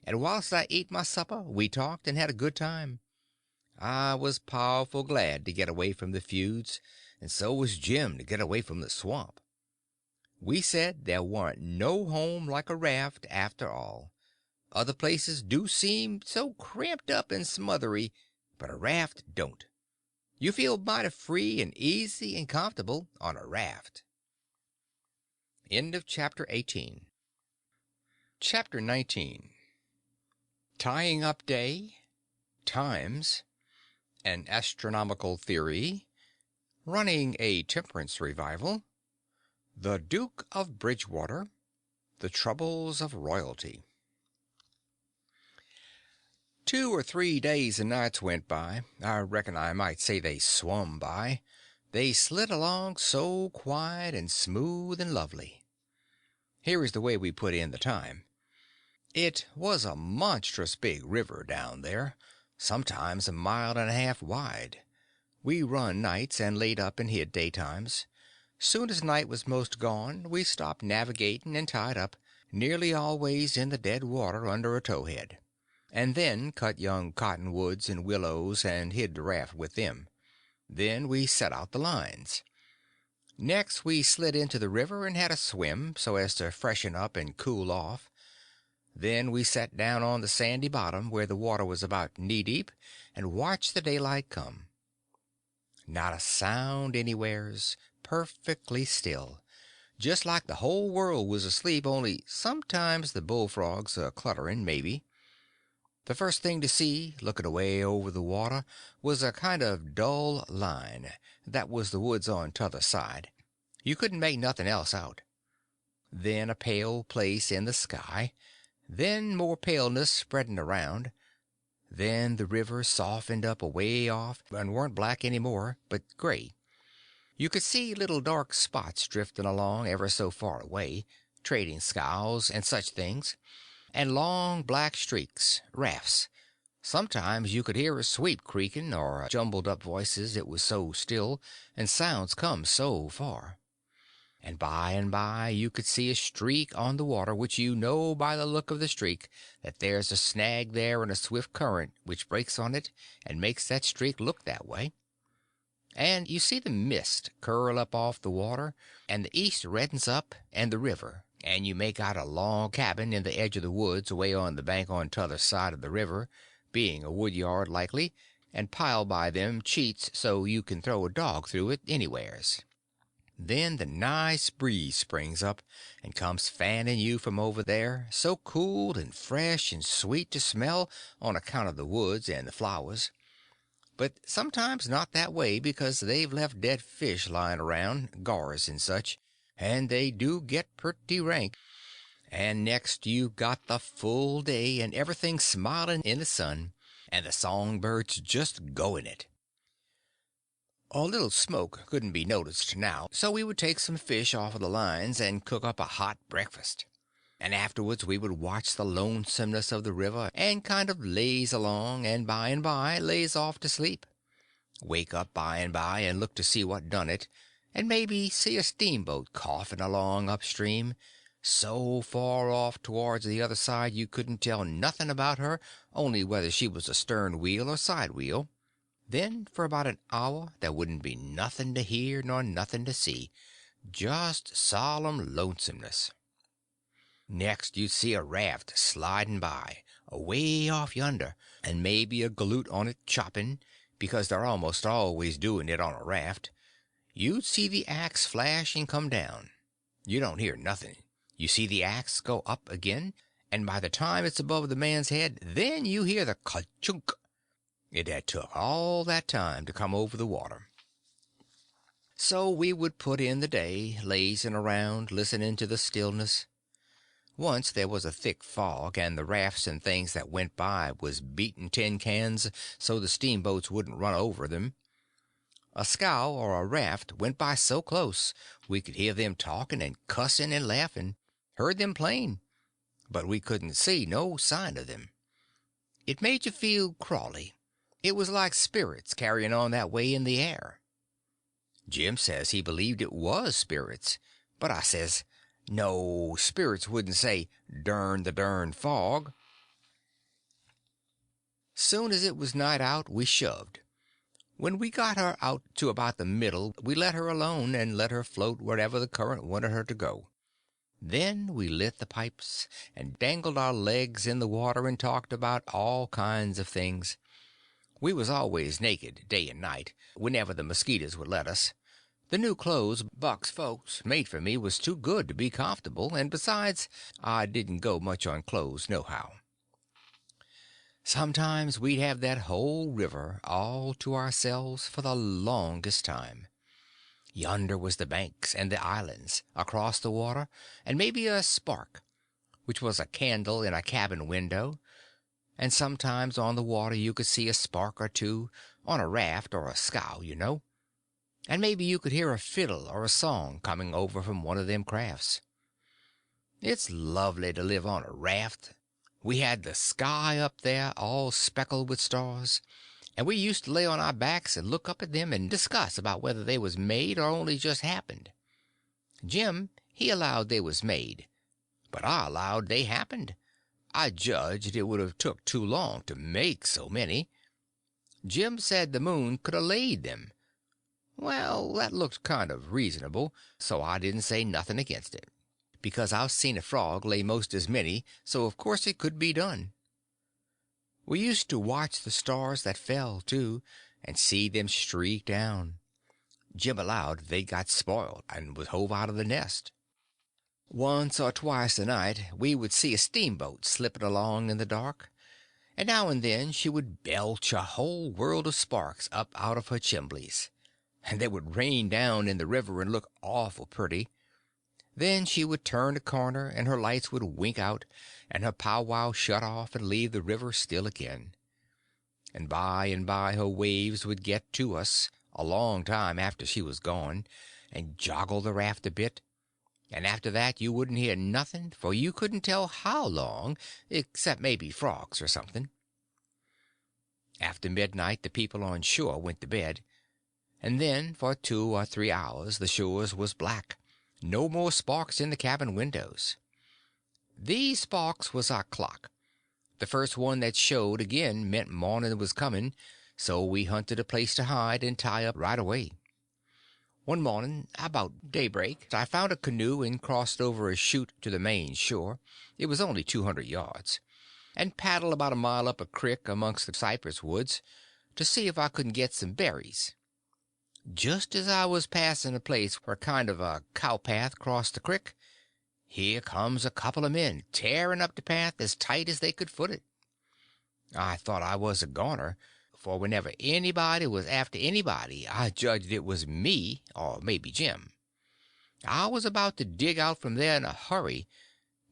And whilst I ate my supper we talked and had a good time. I was powerful glad to get away from the feuds, and so was Jim to get away from the swamp. We said there warn't no home like a raft after all. Other places do seem so cramped up and smothery, but a raft don't. You feel mighty free and easy and comfortable on a raft. End of chapter 18. Chapter 19. Tying Up Day, Times, an Astronomical Theory, Running a Temperance Revival, The Duke of Bridgewater, The Troubles of Royalty. 2 or 3 days and nights went by. I reckon I might say they swum by. They slid along so quiet and smooth and lovely. Here is the way we put in the time. It was a monstrous big river down there, sometimes a mile and a half wide. We run nights and laid up and hid daytimes. Soon as night was most gone, we stopped navigating and tied up, nearly always in the dead water under a towhead, and then cut young cottonwoods and willows and hid the raft with them. Then we set out the lines. Next we slid into the river and had a swim, so as to freshen up and cool off. Then we sat down on the sandy bottom where the water was about knee-deep and watched the daylight come. Not a sound anywheres, perfectly still, just like the whole world was asleep, only sometimes the bullfrogs a cluttering, maybe. The first thing to see, looking away over the water, was a kind of dull line. That was the woods on t'other side. You couldn't make nothing else out. Then a pale place in the sky. Then more paleness spreading around. Then the river softened up away off and warn't black any more, but gray. You could see little dark spots drifting along ever so far away, trading scows and such things, and long black streaks, rafts. Sometimes you could hear a sweep creaking or jumbled up voices, it was so still, and sounds come so far. And by you could see a streak on the water, which you know by the look of the streak that there's a snag there and a swift current which breaks on it and makes that streak look that way. And you see the mist curl up off the water, and the east reddens up, and the river, and you make out a log cabin in the edge of the woods away on the bank on t'other side of the river, being a wood yard likely, and piled by them cheats so you can throw a dog through it anywheres. Then the nice breeze springs up and comes fanning you from over there, so cool and fresh and sweet to smell on account of the woods and the flowers. But sometimes not that way, because they've left dead fish lying around, gars and such, and they do get pretty rank. And next you've got the full day and everything smiling in the sun, and the songbirds just go in it. A little smoke couldn't be noticed now, so we would take some fish off of the lines and cook up a hot breakfast. And afterwards we would watch the lonesomeness of the river and kind of laze along, and by laze off to sleep. Wake up by and look to see what done it, and maybe see a steamboat coughing along upstream, so far off towards the other side you couldn't tell nothing about her, only whether she was a stern wheel or side wheel. Then for about an hour there wouldn't be nothing to hear nor nothing to see, just solemn lonesomeness. Next you'd see a raft sliding by, away off yonder, and maybe a galoot on it chopping, because they're almost always doing it on a raft. You'd see the axe flash and come down. You don't hear nothing. You see the axe go up again, and by the time it's above the man's head, then you hear the ka-chunk. It had took all that time to come over the water. So we would put in the day, lazing around, listening to the stillness. Once there was a thick fog, and the rafts and things that went by was beating tin cans so the steamboats wouldn't run over them. A scow or a raft went by so close we could hear them talking and cussing and laughing, heard them plain, but we couldn't see no sign of them. It made you feel crawly. It was like spirits carrying on that way in the air. Jim says he believed it was spirits, but I says, no, spirits wouldn't say, "Dern the dern fog." Soon as it was night out, we shoved. When we got her out to about the middle, we let her alone and let her float wherever the current wanted her to go. Then we lit the pipes and dangled our legs in the water and talked about all kinds of things. We was always naked, day and night, whenever the mosquitoes would let us. The new clothes Buck's folks made for me was too good to be comfortable, and besides, I didn't go much on clothes nohow. Sometimes we'd have that whole river all to ourselves for the longest time. Yonder was the banks and the islands, across the water, and maybe a spark, which was a candle in a cabin window, and sometimes on the water you could see a spark or two, on a raft or a scow, you know, and maybe you could hear a fiddle or a song coming over from one of them crafts. It's lovely to live on a raft. We had the sky up there all speckled with stars, and we used to lay on our backs and look up at them and discuss about whether they was made or only just happened. Jim, he allowed they was made, but I allowed they happened. I judged it would have took too long to make so many. Jim said the moon could have laid them. Well, that looked kind of reasonable, so I didn't say nothing against it, because I've seen a frog lay most as many, so of course it could be done. We used to watch the stars that fell, too, and see them streak down. Jim allowed they got spoiled and was hove out of the nest. Once or twice a night we would see a steamboat slipping along in the dark, and now and then she would belch a whole world of sparks up out of her chimblies, and they would rain down in the river and look awful pretty. Then she would turn a corner, and her lights would wink out, and her powwow shut off and leave the river still again. And by her waves would get to us, a long time after she was gone, and joggle the raft a bit, and after that you wouldn't hear nothing, for you couldn't tell how long, except maybe frogs or something. After midnight the people on shore went to bed, and then for 2 or 3 hours the shores was black. No more sparks in the cabin windows. These sparks was our clock. The first one that showed again meant morning was coming, so we hunted a place to hide and tie up right away. One morning, about daybreak, I found a canoe and crossed over a chute to the main shore. It was only 200 yards, and paddled about a mile up a creek amongst the cypress woods to see if I couldn't get some berries. Just as I was passing a place where kind of a cowpath crossed the creek, here comes a couple of men tearing up the path as tight as they could foot it. I thought I was a goner, for whenever anybody was after anybody I judged it was me or maybe Jim. I was about to dig out from there in a hurry,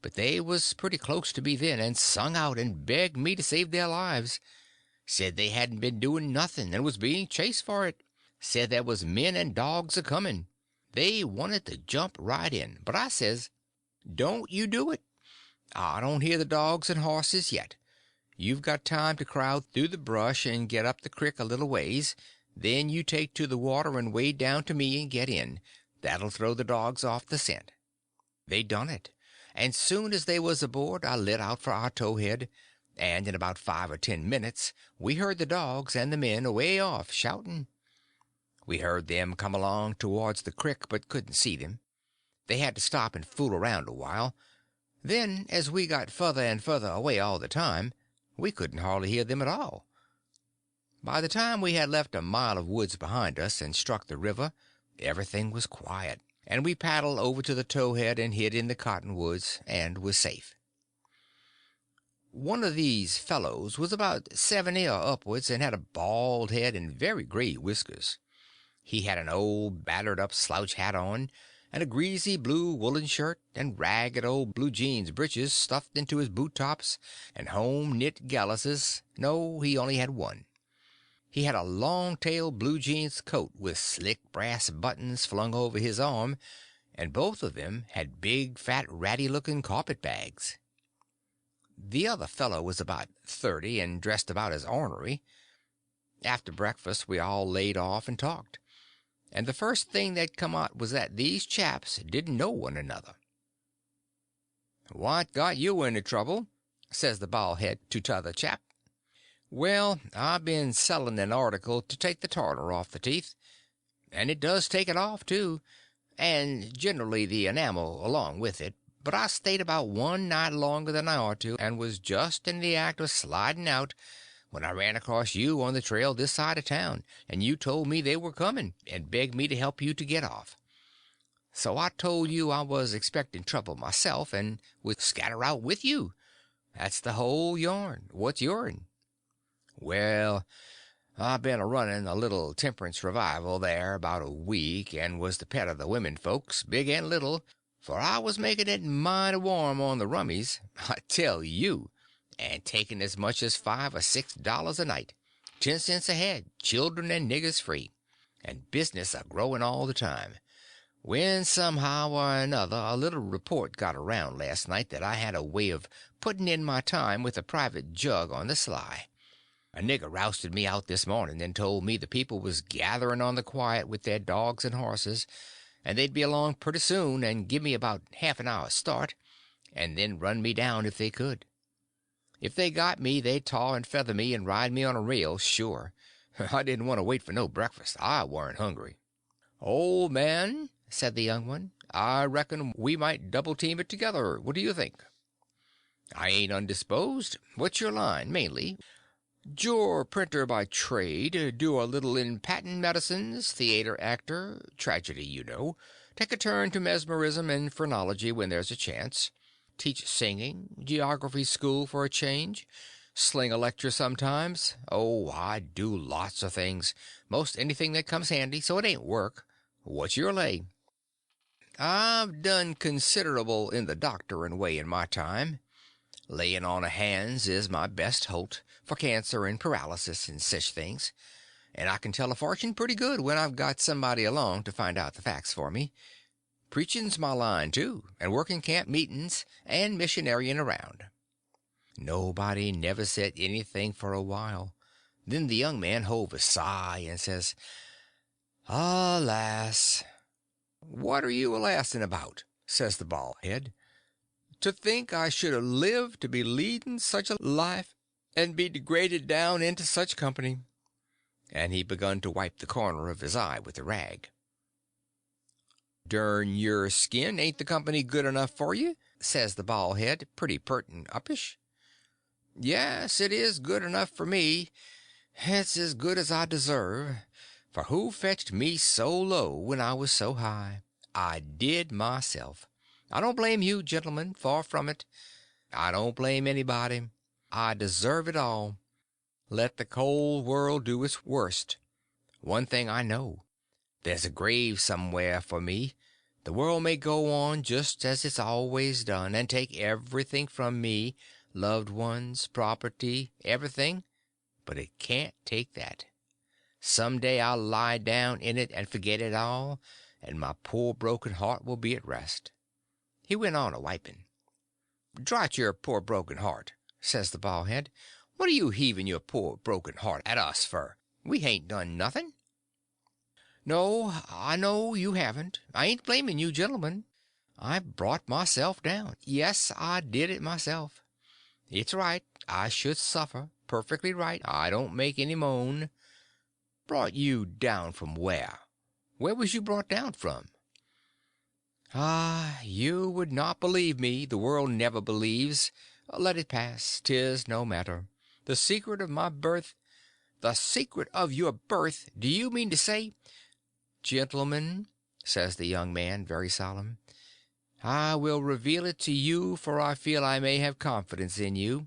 but they was pretty close to me then, and sung out and begged me to save their lives. Said they hadn't been doing nothing and was being chased for it. Said there was men and dogs a-coming. They wanted to jump right in, but I says, "Don't you do it. I don't hear the dogs and horses yet. You've got time to crowd through the brush and get up the creek a little ways. Then you take to the water and wade down to me and get in. That'll throw the dogs off the scent." They done it, and soon as they was aboard I lit out for our towhead, and in about 5 or 10 minutes we heard the dogs and the men away off shouting. We heard them come along towards the creek, but couldn't see them. They had to stop and fool around a while. Then, as we got further and further away all the time, we couldn't hardly hear them at all. By the time we had left a mile of woods behind us and struck the river, everything was quiet, and we paddled over to the towhead and hid in the cottonwoods, and was safe. One of these fellows was about 70 or upwards, and had a bald head and very gray whiskers. He had an old battered-up slouch hat on, and a greasy blue woolen shirt, and ragged old blue jeans breeches stuffed into his boot tops, and home-knit galluses. No, he only had one. He had a long-tailed blue jeans coat with slick brass buttons flung over his arm, and both of them had big, fat, ratty-looking carpet bags. The other fellow was about 30, and dressed about as ornery. After breakfast we all laid off and talked, and the first thing that come out was that these chaps didn't know one another. "What got you into trouble?" says the bald head to t'other chap. "Well, I've been selling an article to take the tartar off the teeth, and it does take it off, too, and generally the enamel along with it, but I stayed about one night longer than I ought to, and was just in the act of sliding out when I ran across you on the trail this side of town, and you told me they were coming, and begged me to help you to get off. So I told you I was expecting trouble myself, and would scatter out with you. That's the whole yarn. What's yourn? Well, I've been a running a little temperance revival there about a week, and was the pet of the women folks, big and little, for I was making it mighty warm on the rummies, I tell you, and taking as much as $5 or $6 a night, 10 cents a head, children and niggers free, and business a growing all the time. When somehow or another a little report got around last night that I had a way of putting in my time with a private jug on the sly. A nigger rousted me out this morning and told me the people was gathering on the quiet with their dogs and horses, and they'd be along pretty soon and give me about half an hour's start, and then run me down if they could. If they got me, they'd tar and feather me and ride me on a rail, sure. I didn't want to wait for no breakfast. I warn't hungry. "Old man," said the young one, "I reckon we might double team it together. What do you think?" "I ain't undisposed. What's your line, mainly?" "Jure printer by trade. Do a little in patent medicines, theater actor, tragedy, you know. Take a turn to mesmerism and phrenology when there's a chance. Teach singing, geography school for a change. Sling a lecture sometimes. Oh, I do lots of things. Most anything that comes handy, so it ain't work. What's your lay?" "I've done considerable in the doctoring way in my time. Laying on of hands is my best holt, for cancer and paralysis and such things, and I can tell a fortune pretty good when I've got somebody along to find out the facts for me. Preaching's my line, too, and working camp meetings, and missionarying around." Nobody never said anything for a while. Then the young man hove a sigh and says, "Alas!" "What are you a-lasting about?" says the bald head. "To think I should have lived to be leading such a life, and be degraded down into such company." And he begun to wipe the corner of his eye with a rag. "Dern your skin, ain't the company good enough for you?" says the bald head, pretty pert and uppish. "Yes, it is good enough for me. It's as good as I deserve. For who fetched me so low when I was so high? I did myself. I don't blame you, gentlemen, far from it. I don't blame anybody. I deserve it all. Let the cold world do its worst. One thing I know. There's a grave somewhere for me. The world may go on just as it's always done, and take everything from me, loved ones, property, everything, but it can't take that. Some day I'll lie down in it and forget it all, and my poor broken heart will be at rest." He went on a-wiping. "Drot your poor broken heart," says the bald head. "What are you heaving your poor broken heart at us for? We hain't done nothing." "No, I know you haven't. I ain't blaming you, gentlemen. I brought myself down. Yes, I did it myself. It's right. I should suffer. Perfectly right. I don't make any moan." "Brought you down from where? Where was you brought down from?" "Ah, you would not believe me. The world never believes. Let it pass. 'Tis no matter. The secret of my birth—" "The secret of your birth? Do you mean to say—" "Gentlemen," says the young man, very solemn, "I will reveal it to you, for I feel I may have confidence in you.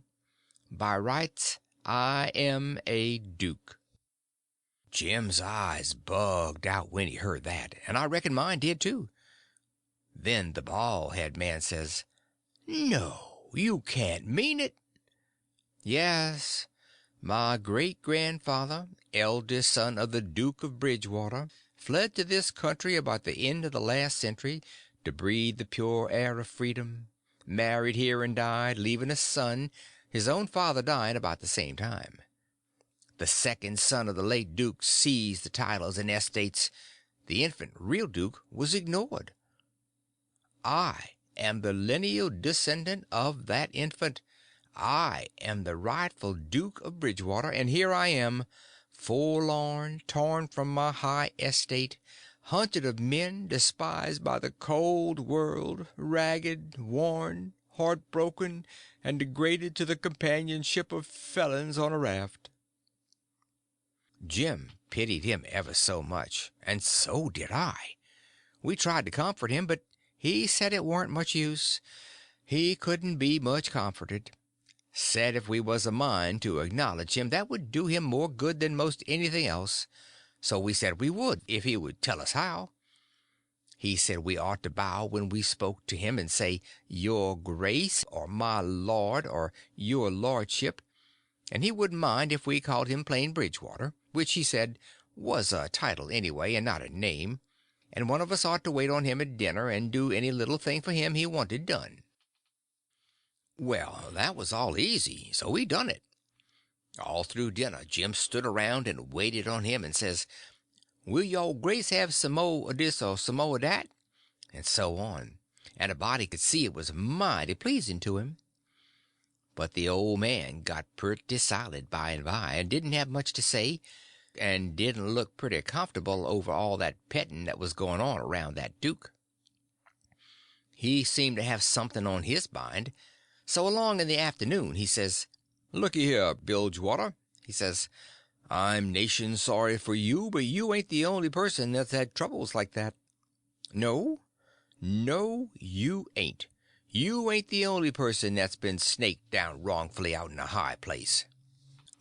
By rights I am a duke." Jim's eyes bugged out when he heard that, and I reckon mine did, too. Then the bald head man says, "No, you can't mean it." "Yes. My great-grandfather, eldest son of the Duke of Bridgewater, fled to this country about the end of the last century to breathe the pure air of freedom. Married here and died, leaving a son, his own father dying about the same time. The second son of the late duke seized the titles and estates. The infant real duke was ignored. I am the lineal descendant of that infant. I am the rightful Duke of Bridgewater, and here I am, forlorn, torn from my high estate, hunted of men, despised by the cold world, ragged, worn, heartbroken, and degraded to the companionship of felons on a raft. Jim pitied him ever so much, and so did I. We tried to comfort him, but he said it warn't much use. He couldn't be much comforted. Said if we was a mind to acknowledge him, that would do him more good than most anything else. So we said we would, if he would tell us how. He said we ought to bow when we spoke to him and say, "Your Grace," or "My Lord," or "Your Lordship," and he wouldn't mind if we called him plain Bridgewater, which he said was a title anyway, and not a name, and one of us ought to wait on him at dinner and do any little thing for him he wanted done. Well, that was all easy, so we done it. All through dinner Jim stood around and waited on him, and says, "Will your Grace have some mo' of this or some mo' of that?" And so on, and a body could see it was mighty pleasing to him. But the old man got pretty silent by and by, and didn't have much to say, and didn't look pretty comfortable over all that petting that was going on around that duke. He seemed to have something on his mind. So along in the afternoon he says, "Looky here, Bilgewater," he says, "I'm nation sorry for you, but you ain't the only person that's had troubles like that." No, no, you ain't. You ain't the only person that's been snaked down wrongfully out in a high place.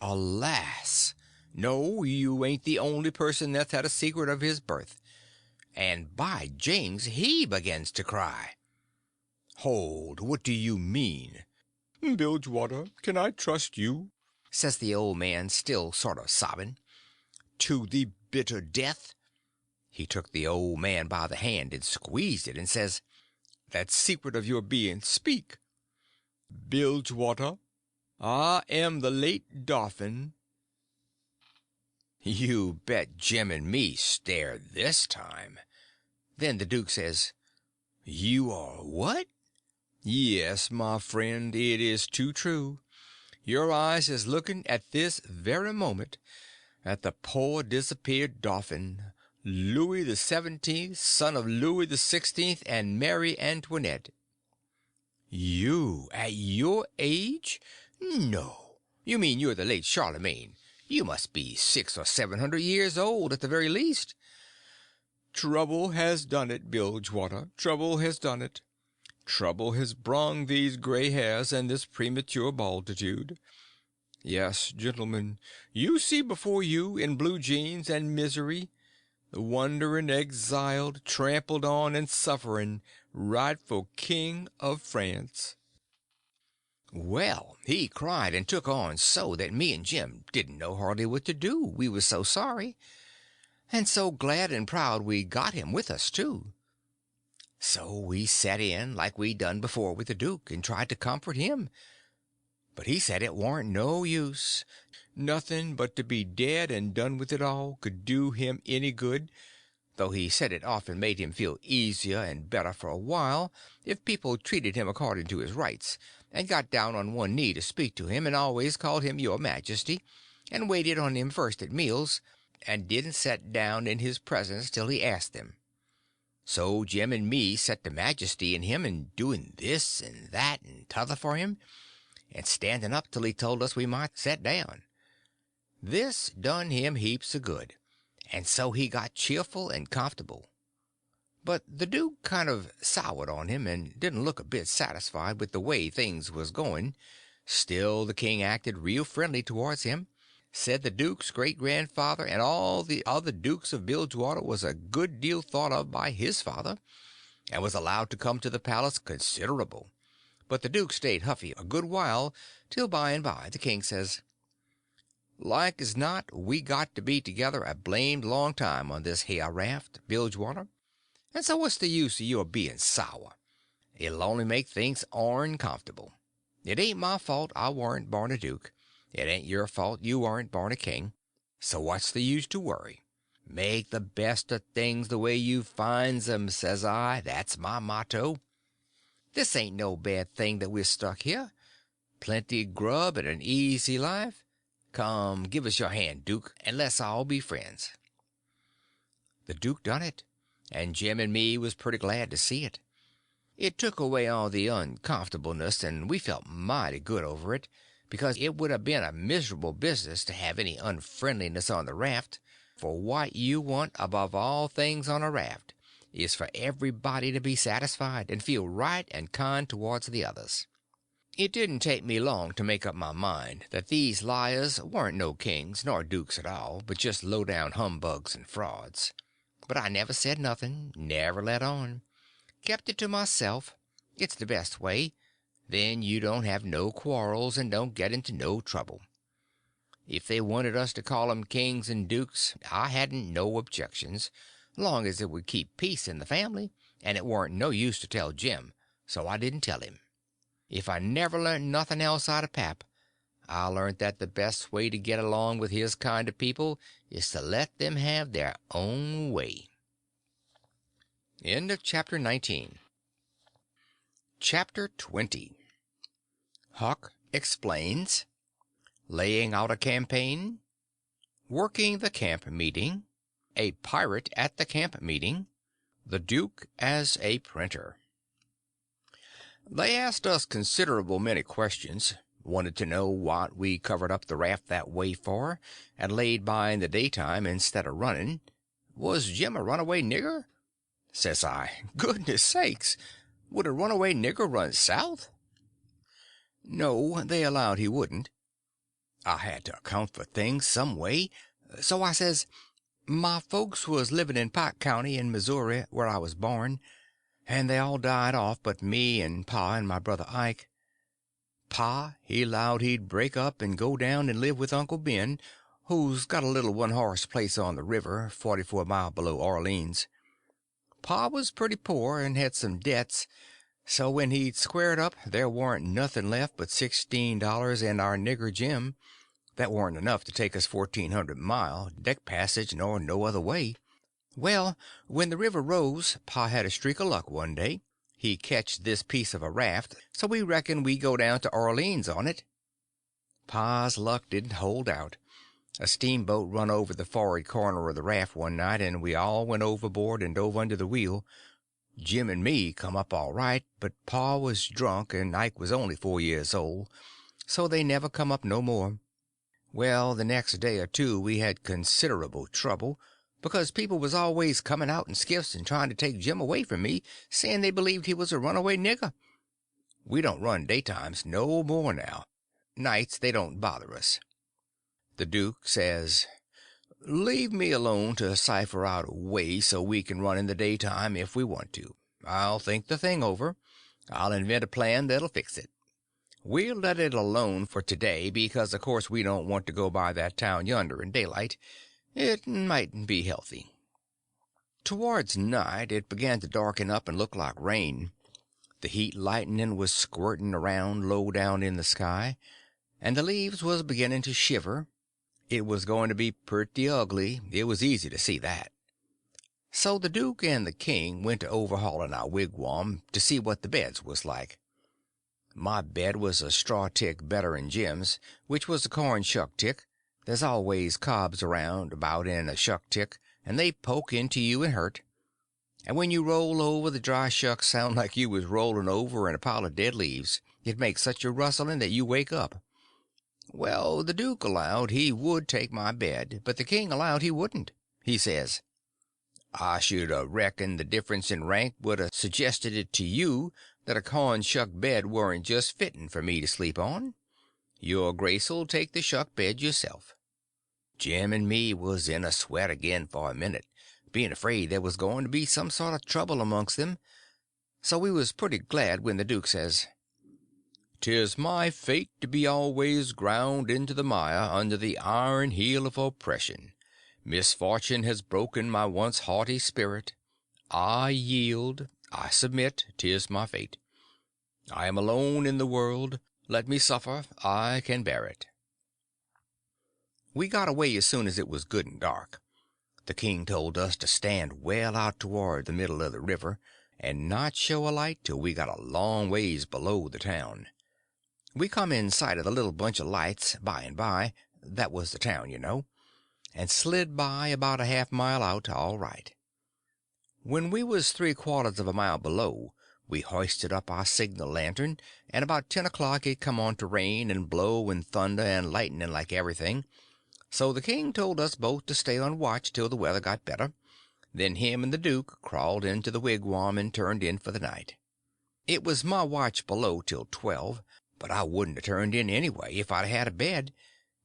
Alas! No, you ain't the only person that's had a secret of his birth. And by James, he begins to cry. "Hold, what do you mean?" "Bilgewater, can I trust you?" says the old man, still sort of sobbing. "To the bitter death?" He took the old man by the hand and squeezed it, and says, "That secret of your being, speak." "Bilgewater, I am the late Dauphin." You bet Jim and me stared this time. Then the duke says, "You are what?" "Yes, my friend, it is too true. Your eyes is looking at this very moment at the poor disappeared Dauphin, Louis the 17th, son of Louis the 16th and Mary Antoinette." "You at your age? No. You mean you're the late Charlemagne? You must be 600 or 700 years old at the very least." "Trouble has done it, Bilgewater. Trouble has done it. Trouble has brung these gray hairs and this premature balditude. Yes, gentlemen, you see before you, in blue jeans and misery, the wandering, exiled, trampled on, and suffering rightful King of France." Well, he cried and took on so that me and Jim didn't know hardly what to do, we was so sorry, and so glad and proud we got him with us, too. So we set in, like we done before with the duke, and tried to comfort him. But he said it warn't no use. Nothing but to be dead and done with it all could do him any good, though he said it often made him feel easier and better for a while if people treated him according to his rights, and got down on one knee to speak to him, and always called him "Your Majesty," and waited on him first at meals, and didn't set down in his presence till he asked them. So Jim and me set the majesty in him, and doing this and that and t'other for him, and standing up till he told us we might set down. This done him heaps of good, and so he got cheerful and comfortable. But the duke kind of soured on him, and didn't look a bit satisfied with the way things was going. Still, the king acted real friendly towards him, said the duke's great-grandfather and all the other dukes of Bilgewater was a good deal thought of by his father, and was allowed to come to the palace considerable. But the duke stayed huffy a good while, till by and by the king says, "Like as not we got to be together a blamed long time on this here raft, Bilgewater, and so what's the use of your being sour? It'll only make things orn comfortable. It ain't my fault I warn't born a duke. It ain't your fault you warn't born a king. So what's the use to worry? Make the best of things the way you finds 'em, says I. That's my motto. This ain't no bad thing that we're stuck here. Plenty grub and an easy life. Come, give us your hand, Duke, and let's all be friends." The duke done it, and Jim and me was pretty glad to see it. It took away all the uncomfortableness, and we felt mighty good over it, because it would have been a miserable business to have any unfriendliness on the raft, for what you want above all things on a raft is for everybody to be satisfied and feel right and kind towards the others. It didn't take me long to make up my mind that these liars weren't no kings nor dukes at all, but just low-down humbugs and frauds. But I never said nothing, never let on. Kept it to myself. It's the best way. Then you don't have no quarrels and don't get into no trouble. If they wanted us to call 'em kings and dukes, I hadn't no objections, long as it would keep peace in the family, and it warn't no use to tell Jim, so I didn't tell him. If I never learnt nothing else out of pap, I learnt that the best way to get along with his kind of people is to let them have their own way. End of chapter 19. Chapter 20. Huck explains. Laying out a campaign. Working the camp meeting. A pirate at the camp meeting. The Duke as a printer. They asked us considerable many questions. Wanted to know what we covered up the raft that way for, and laid by in the daytime instead of running. Was Jim a runaway nigger? Says I, goodness sakes, would a runaway nigger run south? No, they allowed he wouldn't. I had to account for things some way, so I says, my folks was living in Pike County in Missouri, where I was born, and they all died off but me and Pa and my brother Ike. Pa, he 'lowed he'd break up and go down and live with Uncle Ben, who's got a little one-horse place on the river, 44 mile below Orleans. Pa was pretty poor and had some debts, so when he'd squared up there warn't nothing left but $16 and our nigger Jim. That warn't enough to take us 1,400 mile, deck passage nor no other way. Well, when the river rose, Pa had a streak of luck one day. He ketched this piece of a raft, so we reckoned we'd go down to Orleans on it. Pa's luck didn't hold out. A steamboat run over the forward corner of the raft one night, and we all went overboard and dove under the wheel. Jim and me come up all right, but Pa was drunk, and Ike was only 4 years old, so they never come up no more. Well, the next day or two we had considerable trouble, because people was always coming out in skiffs and trying to take Jim away from me, saying they believed he was a runaway nigger. We don't run daytimes no more now. Nights they don't bother us. The Duke says, leave me alone to cipher out a way so we can run in the daytime if we want to. I'll think the thing over. I'll invent a plan that'll fix it. We'll let it alone for today, because of course we don't want to go by that town yonder in daylight. It mightn't be healthy. Towards night it began to darken up and look like rain. The heat lightning was squirting around low down in the sky, and the leaves was beginning to shiver. It was going to be pretty ugly, it was easy to see that. So the Duke and the king went to overhauling our wigwam to see what the beds was like. My bed was a straw tick better'n Jim's, which was a corn shuck tick. There's always cobs around about in a shuck tick, and they poke into you and hurt. And when you roll over, the dry shucks sound like you was rolling over in a pile of dead leaves. It makes such a rustling that you wake up. Well, the Duke allowed he would take my bed, but the king allowed he wouldn't. He says, I should a reckoned the difference in rank would a suggested it to you that a corn shuck bed weren't just fitting for me to sleep on. Your Grace'll take the shuck bed yourself. Jim and me was in a sweat again for a minute, being afraid there was going to be some sort of trouble amongst them. So we was pretty glad when the Duke says, "'Tis my fate to be always ground into the mire under the iron heel of oppression. Misfortune has broken my once haughty spirit. I yield, I submit, 'tis my fate. I am alone in the world. Let me suffer, I can bear it." We got away as soon as it was good and dark. The king told us to stand well out toward the middle of the river, and not show a light till we got a long ways below the town. We come in sight of the little bunch of lights by and by, that was the town, you know, and slid by about a half mile out, all right. When we was 3/4 of a mile below, We hoisted up our signal lantern, and about 10 o'clock it come on to rain and blow and thunder and lightning like everything, so the king told us both to stay on watch till the weather got better. Then him and the duke crawled into the wigwam and turned in for the night. It was my watch below till 12, but I wouldn't have turned in anyway if I'd had a bed,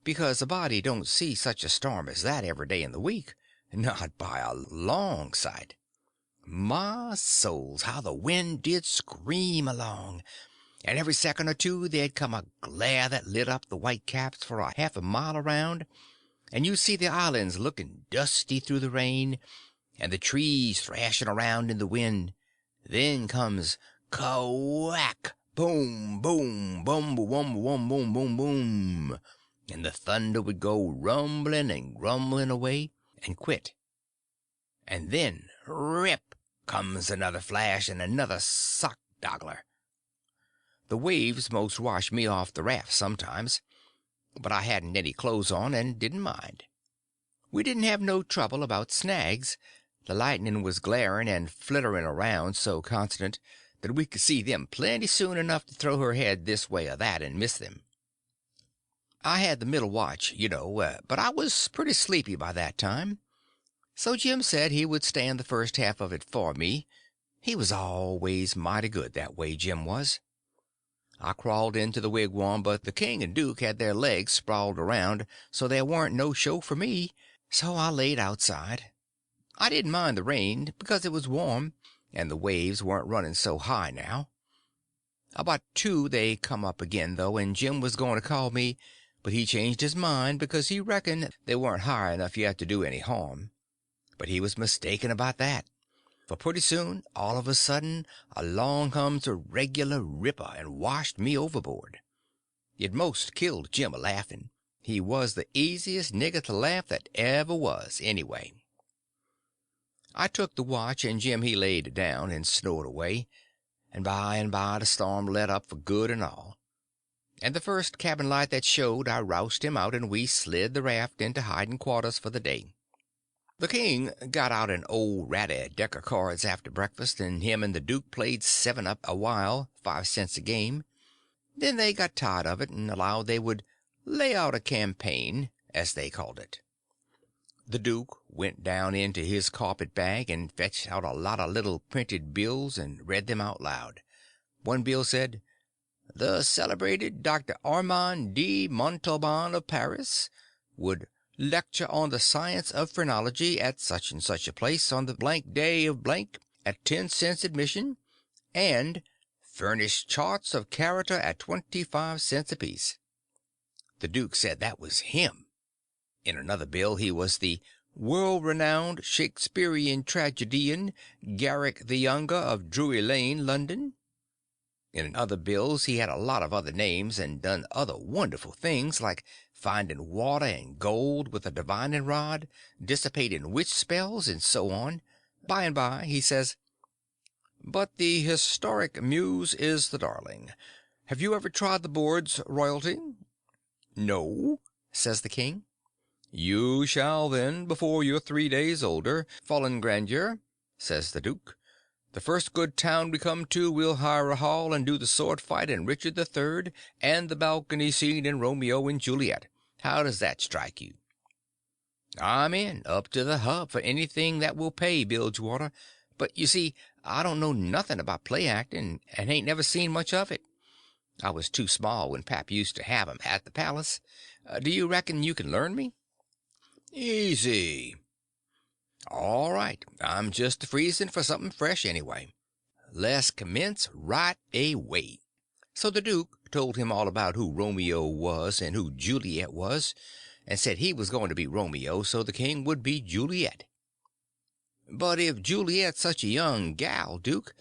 because a body don't see such a storm as that every day in the week, not by a long sight. My souls, how the wind did scream along, and every second or two there'd come a glare that lit up the white caps for a half a mile around, and you'd see the islands looking dusty through the rain, and the trees thrashing around in the wind. Then comes ka-whack, boom, boom, boom, boom, boom, boom, boom, boom, and the thunder would go rumbling and grumbling away and quit. And then, rip, comes another flash and another sock doggler. The waves most washed me off the raft sometimes, but I hadn't any clothes on and didn't mind. We didn't have no trouble about snags. The lightning was glaring and flittering around so constant that we could see them plenty soon enough to throw her head this way or that and miss them. I had the middle watch, but I was pretty sleepy by that time. So Jim said he would stand the first half of it for me. He was always mighty good that way, Jim was. I crawled into the wigwam, but the king and duke had their legs sprawled around, so there warn't no show for me, so I laid outside. I didn't mind the rain, because it was warm, and the waves weren't running so high now. About 2 they come up again, though, and Jim was going to call me, but he changed his mind because he reckoned they weren't high enough yet to do any harm. But he was mistaken about that, for pretty soon, all of a sudden, along comes a regular ripper and washed me overboard. It most killed Jim a-laughing. He was the easiest nigger to laugh that ever was, anyway. I took the watch, and Jim he laid down and snored away, and by the storm let up for good and all. And the first cabin light that showed I roused him out, and we slid the raft into hiding quarters for the day. The king got out an old ratty deck of cards after breakfast, and him and the duke played 7-up a while, 5 cents a game. Then they got tired of it and allowed they would lay out a campaign, as they called it. The duke went down into his carpet bag and fetched out a lot of little printed bills and read them out loud. One bill said, "The celebrated Dr. Armand de Montalban of Paris would lecture on the science of phrenology at such and such a place on the blank day of blank at 10 cents admission, and furnish charts of character at 25 cents apiece." The duke said that was him. In another bill he was the world-renowned Shakespearean tragedian Garrick the Younger of Drury Lane, London. In other bills he had a lot of other names, and done other wonderful things, like finding water and gold with a divining rod, dissipating witch spells, and so on. By and by he says, "But the historic muse is the darling. Have you ever tried the boards, royalty?" "No," says the king. "You shall then, before you're 3 days older, fallen grandeur," says the duke. "The first good town we come to we'll hire a hall and do the sword fight in Richard the Third and the balcony scene in Romeo and Juliet. How does that strike you?" "I'm in, up to the hub, for anything that will pay, Bilgewater, but you see I don't know nothing about play acting, and ain't never seen much of it. I was too small when Pap used to have 'em at the palace. Do you reckon you can learn me?" "Easy." "All right, I'm just freezing for something fresh anyway. Let's commence right away." So the duke told him all about who Romeo was and who Juliet was, and said he was going to be Romeo so the king would be Juliet. "But if Juliet's such a young gal, Duke,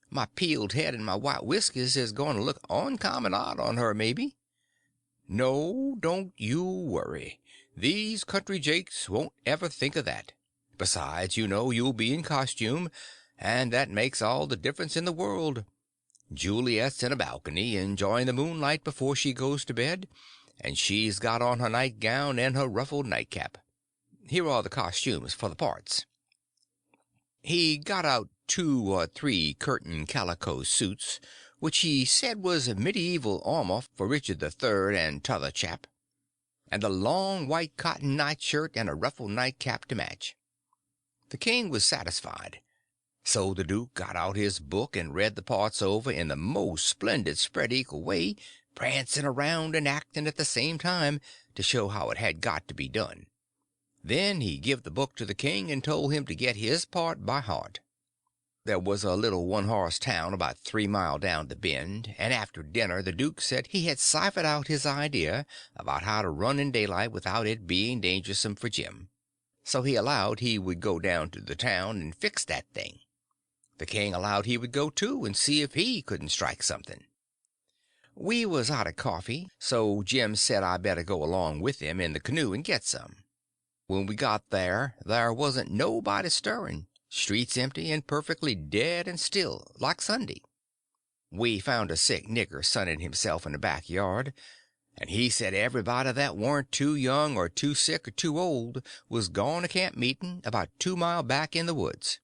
my peeled head and my white whiskers is going to look uncommon odd on her, maybe." "No, don't you worry. These country jakes won't ever think of that. Besides, you'll be in costume, and that makes all the difference in the world. Juliet's in a balcony, enjoying the moonlight before she goes to bed, and she's got on her nightgown and her ruffled nightcap. Here are the costumes for the parts." He got out 2 or 3 curtain calico suits, which he said was medieval armor for Richard III and t'other chap, and a long white cotton nightshirt and a ruffled nightcap to match. The king was satisfied, so the duke got out his book and read the parts over in the most splendid spread eagle way, prancing around and acting at the same time to show how it had got to be done. Then he give the book to the king and told him to get his part by heart. There was a little one-horse town about 3 mile down the bend, and after dinner the duke said he had ciphered out his idea about how to run in daylight without it being dangersome for Jim. So he allowed he would go down to the town and fix that thing. The king allowed he would go too and see if he couldn't strike something. We was out of coffee, so Jim said I better go along with him in the canoe and get some. When we got there wasn't nobody stirring, streets empty and perfectly dead and still, like Sunday. We found a sick nigger sunning himself in the backyard, and he said everybody that warn't too young or too sick or too old was gone to camp meeting about 2 mile back in the woods.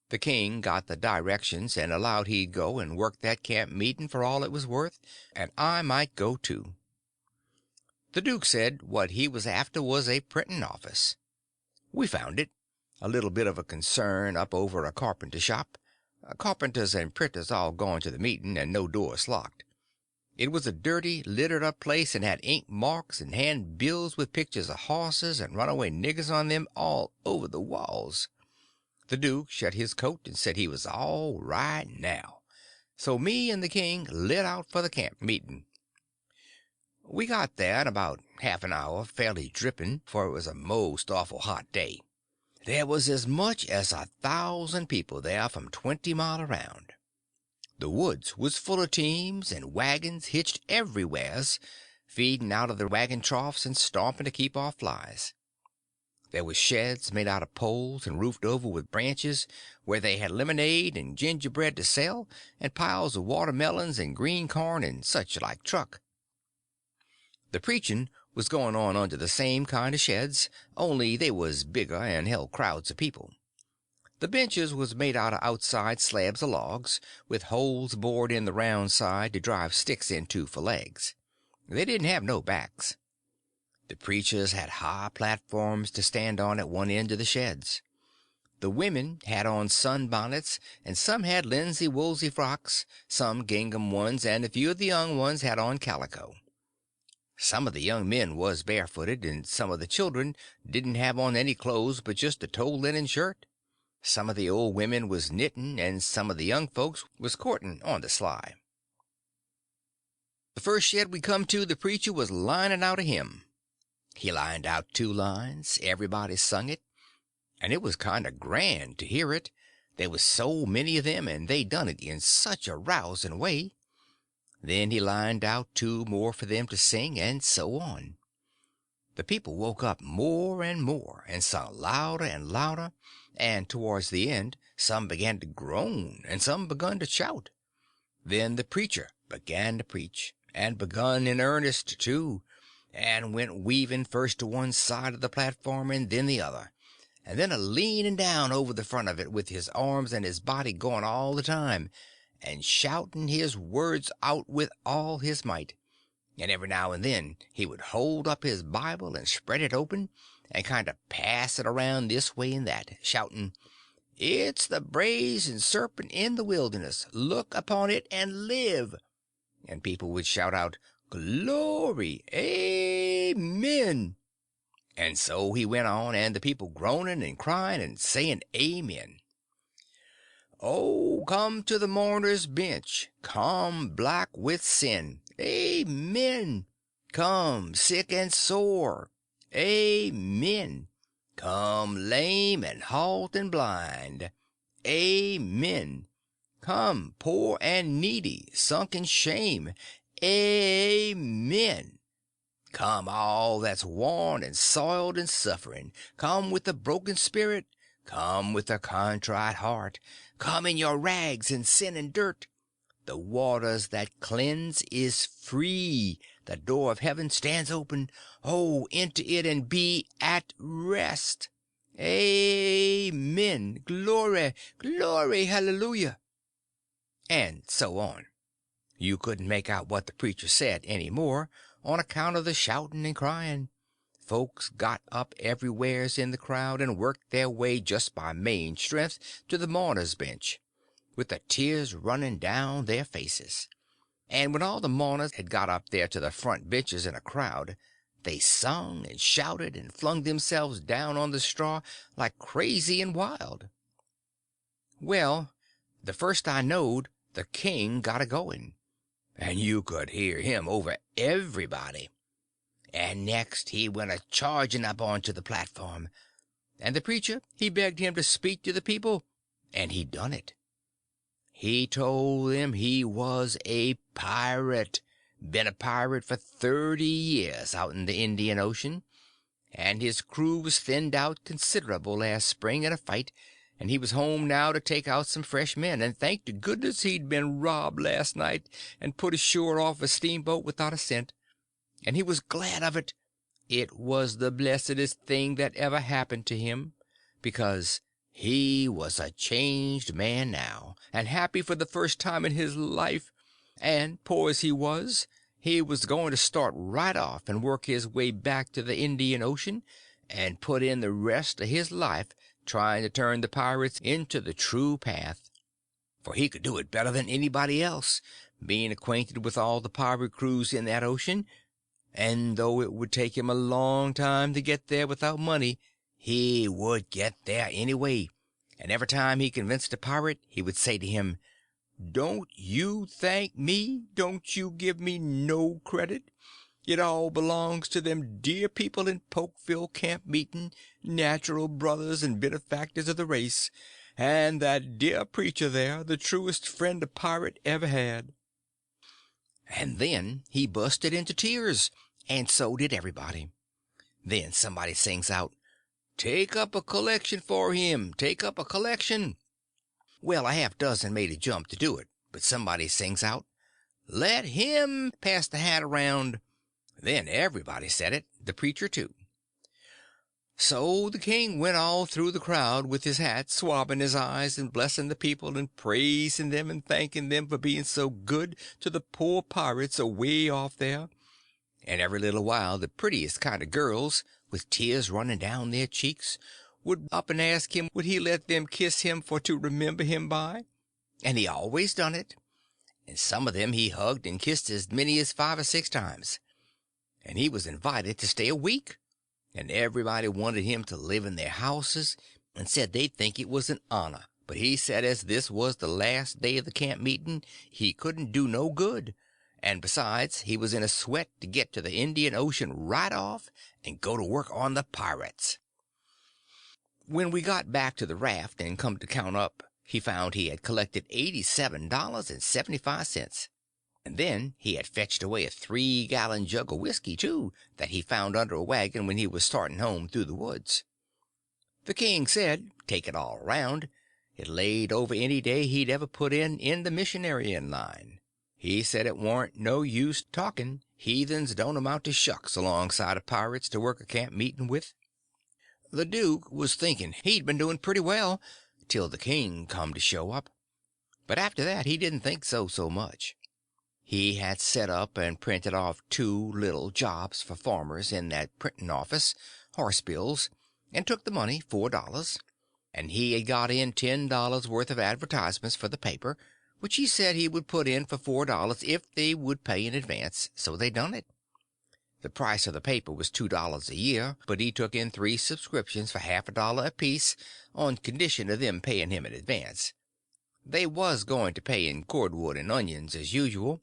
The king got the directions and allowed he'd go and work that camp meeting for all it was worth, and I might go too. The duke said what he was after was a printing office. We found it, a little bit of a concern up over a carpenter shop. Carpenters and printers all gone to the meeting, and no doors locked. It was a dirty, littered up place, and had ink marks and handbills with pictures of horses and runaway niggers on them all over the walls. The duke shut his coat and said he was all right now. So me and the king lit out for the camp meeting. We got there in about half an hour, fairly dripping, for it was a most awful hot day. There was as much as 1,000 people there from 20 mile around. The woods was full of teams and wagons hitched everywheres, feeding out of the wagon troughs and stomping to keep off flies. There was sheds made out of poles and roofed over with branches, where they had lemonade and gingerbread to sell, and piles of watermelons and green corn and such like truck. The preaching was going on under the same kind of sheds, only they was bigger and held crowds of people. The benches was made out of outside slabs of logs, with holes bored in the round side to drive sticks into for legs. They didn't have no backs. The preachers had high platforms to stand on at one end of the sheds. The women had on sunbonnets, and some had linsey-woolsey frocks, some gingham ones, and a few of the young ones had on calico. Some of the young men was barefooted, and some of the children didn't have on any clothes but just a tow linen shirt. Some of the old women was knitting, and some of the young folks was courting on the sly. The first shed we come to, the preacher was lining out a hymn. He lined out 2 lines, everybody sung it, and it was kind of grand to hear it, there was so many of them, and they done it in such a rousing way. Then he lined out 2 more for them to sing, and so on. The people woke up more and more, and sung louder and louder, and towards the end some began to groan, and some begun to shout. Then the preacher began to preach, and begun in earnest too, and went weaving first to one side of the platform and then the other, and then a leaning down over the front of it with his arms and his body going all the time, and shouting his words out with all his might. And every now and then he would hold up his Bible and spread it open, and kind of pass it around this way and that, shouting, "It's the brazen serpent in the wilderness. Look upon it and live." And people would shout out, "Glory, amen." And so he went on, and the people groaning and crying and saying amen. "Oh, come to the mourner's bench, come black with sin, amen. Come sick and sore, amen. Come lame and halt and blind, amen. Come poor and needy, sunk in shame, amen. Come all that's worn and soiled and suffering, come with a broken spirit, come with a contrite heart, come in your rags and sin and dirt. The waters that cleanse is free, the door of heaven stands open. Oh, enter it and be at rest. Amen. Glory, glory, hallelujah. And so on. You couldn't make out what the preacher said any more on account of the shouting and crying. Folks got up everywheres in the crowd and worked their way just by main strength to the mourners' bench, with the tears running down their faces. And when all the mourners had got up there to the front benches in a crowd, they sung and shouted and flung themselves down on the straw like crazy and wild. Well, the first I knowed, the king got a going, and you could hear him over everybody. And next he went a charging up onto the platform, and the preacher he begged him to speak to the people, and he done it. He told them he was a pirate, been a pirate for 30 years out in the Indian Ocean, and his crew was thinned out considerable last spring in a fight, and he was home now to take out some fresh men, and thank to goodness he'd been robbed last night and put ashore off a steamboat without a cent, and he was glad of it. It was the blessedest thing that ever happened to him, because he was a changed man now, and happy for the first time in his life, and poor as he was going to start right off and work his way back to the Indian Ocean and put in the rest of his life trying to turn the pirates into the true path. For he could do it better than anybody else, being acquainted with all the pirate crews in that ocean, and though it would take him a long time to get there without money, he would get there anyway, and every time he convinced a pirate he would say to him, "Don't you thank me, don't you give me no credit. It all belongs to them dear people in Pokeville camp meeting, natural brothers and benefactors of the race, and that dear preacher there, the truest friend a pirate ever had." And then he busted into tears, and so did everybody. Then somebody sings out, "Take up a collection for him, take up a collection." Well, a half dozen made a jump to do it, but somebody sings out, "Let him pass the hat around." Then everybody said it, the preacher too. So the king went all through the crowd with his hat, swabbing his eyes and blessing the people and praising them and thanking them for being so good to the poor pirates away off there. And every little while the prettiest kind of girls, with tears running down their cheeks, would up and ask him would he let them kiss him for to remember him by. And he always done it. And some of them he hugged and kissed as many as 5 or 6 times. And he was invited to stay a week, and everybody wanted him to live in their houses, and said they'd think it was an honor, but he said as this was the last day of the camp meeting he couldn't do no good, and besides he was in a sweat to get to the Indian Ocean right off and go to work on the pirates. When we got back to the raft and come to count up, he found he had collected $87.75. And then he had fetched away a 3-gallon jug of whiskey, too, that he found under a wagon when he was starting home through the woods. The king said, take it all around, it laid over any day he'd ever put in the missionarying line. He said it warn't no use talking, heathens don't amount to shucks alongside of pirates to work a camp meeting with. The duke was thinking he'd been doing pretty well till the king come to show up, but after that he didn't think so much. He had set up and printed off 2 little jobs for farmers in that printing office, horse bills, and took the money, $4, and he had got in $10 worth of advertisements for the paper, which he said he would put in for $4 if they would pay in advance, so they done it. The price of the paper was $2 a year, but he took in 3 subscriptions for half $1 apiece on condition of them paying him in advance. They was going to pay in cordwood and onions as usual,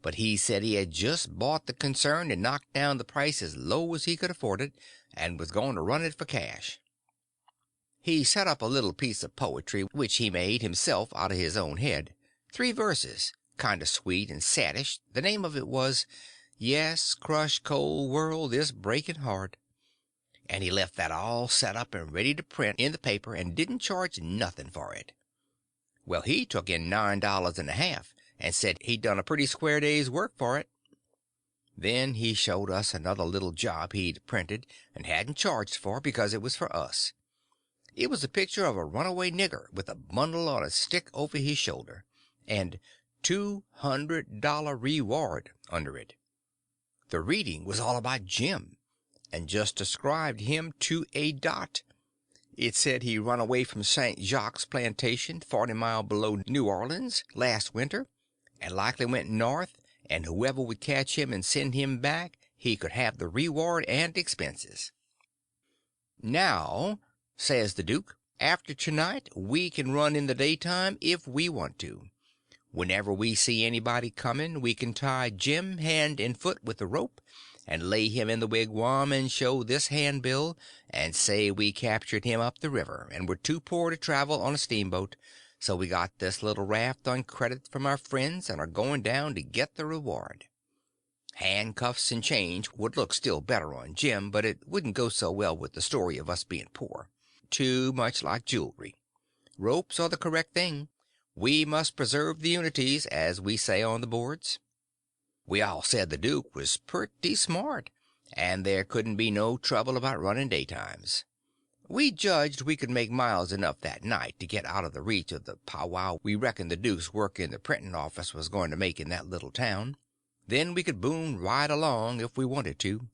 but he said he had just bought the concern and knocked down the price as low as he could afford it, and was going to run it for cash. He set up a little piece of poetry which he made himself out of his own head, 3 verses, kind of sweet and saddish. The name of it was, "Yes, Crush Cold World, This Breaking Heart." And he left that all set up and ready to print in the paper, and didn't charge nothing for it. Well, he took in $9.50, and said he'd done a pretty square day's work for it. Then he showed us another little job he'd printed and hadn't charged for because it was for us. It was a picture of a runaway nigger with a bundle on a stick over his shoulder, and $200 reward under it. The reading was all about Jim, and just described him to a dot. It said he run away from St. Jacques Plantation, 40 mile below New Orleans, last winter, and likely went north, and whoever would catch him and send him back, he could have the reward and expenses. "Now," says the duke, "after tonight we can run in the daytime if we want to. Whenever we see anybody coming we can tie Jim hand and foot with a rope, and lay him in the wigwam and show this handbill, and say we captured him up the river, and were too poor to travel on a steamboat, so we got this little raft on credit from our friends and are going down to get the reward. Handcuffs and change would look still better on Jim, but it wouldn't go so well with the story of us being poor. Too much like jewelry. Ropes are the correct thing. We must preserve the unities, as we say on the boards." We all said the duke was pretty smart, and there couldn't be no trouble about running daytimes. We judged we could make miles enough that night to get out of the reach of the powwow we reckoned the duke's work in the printing office was going to make in that little town. Then we could boom right along if we wanted to.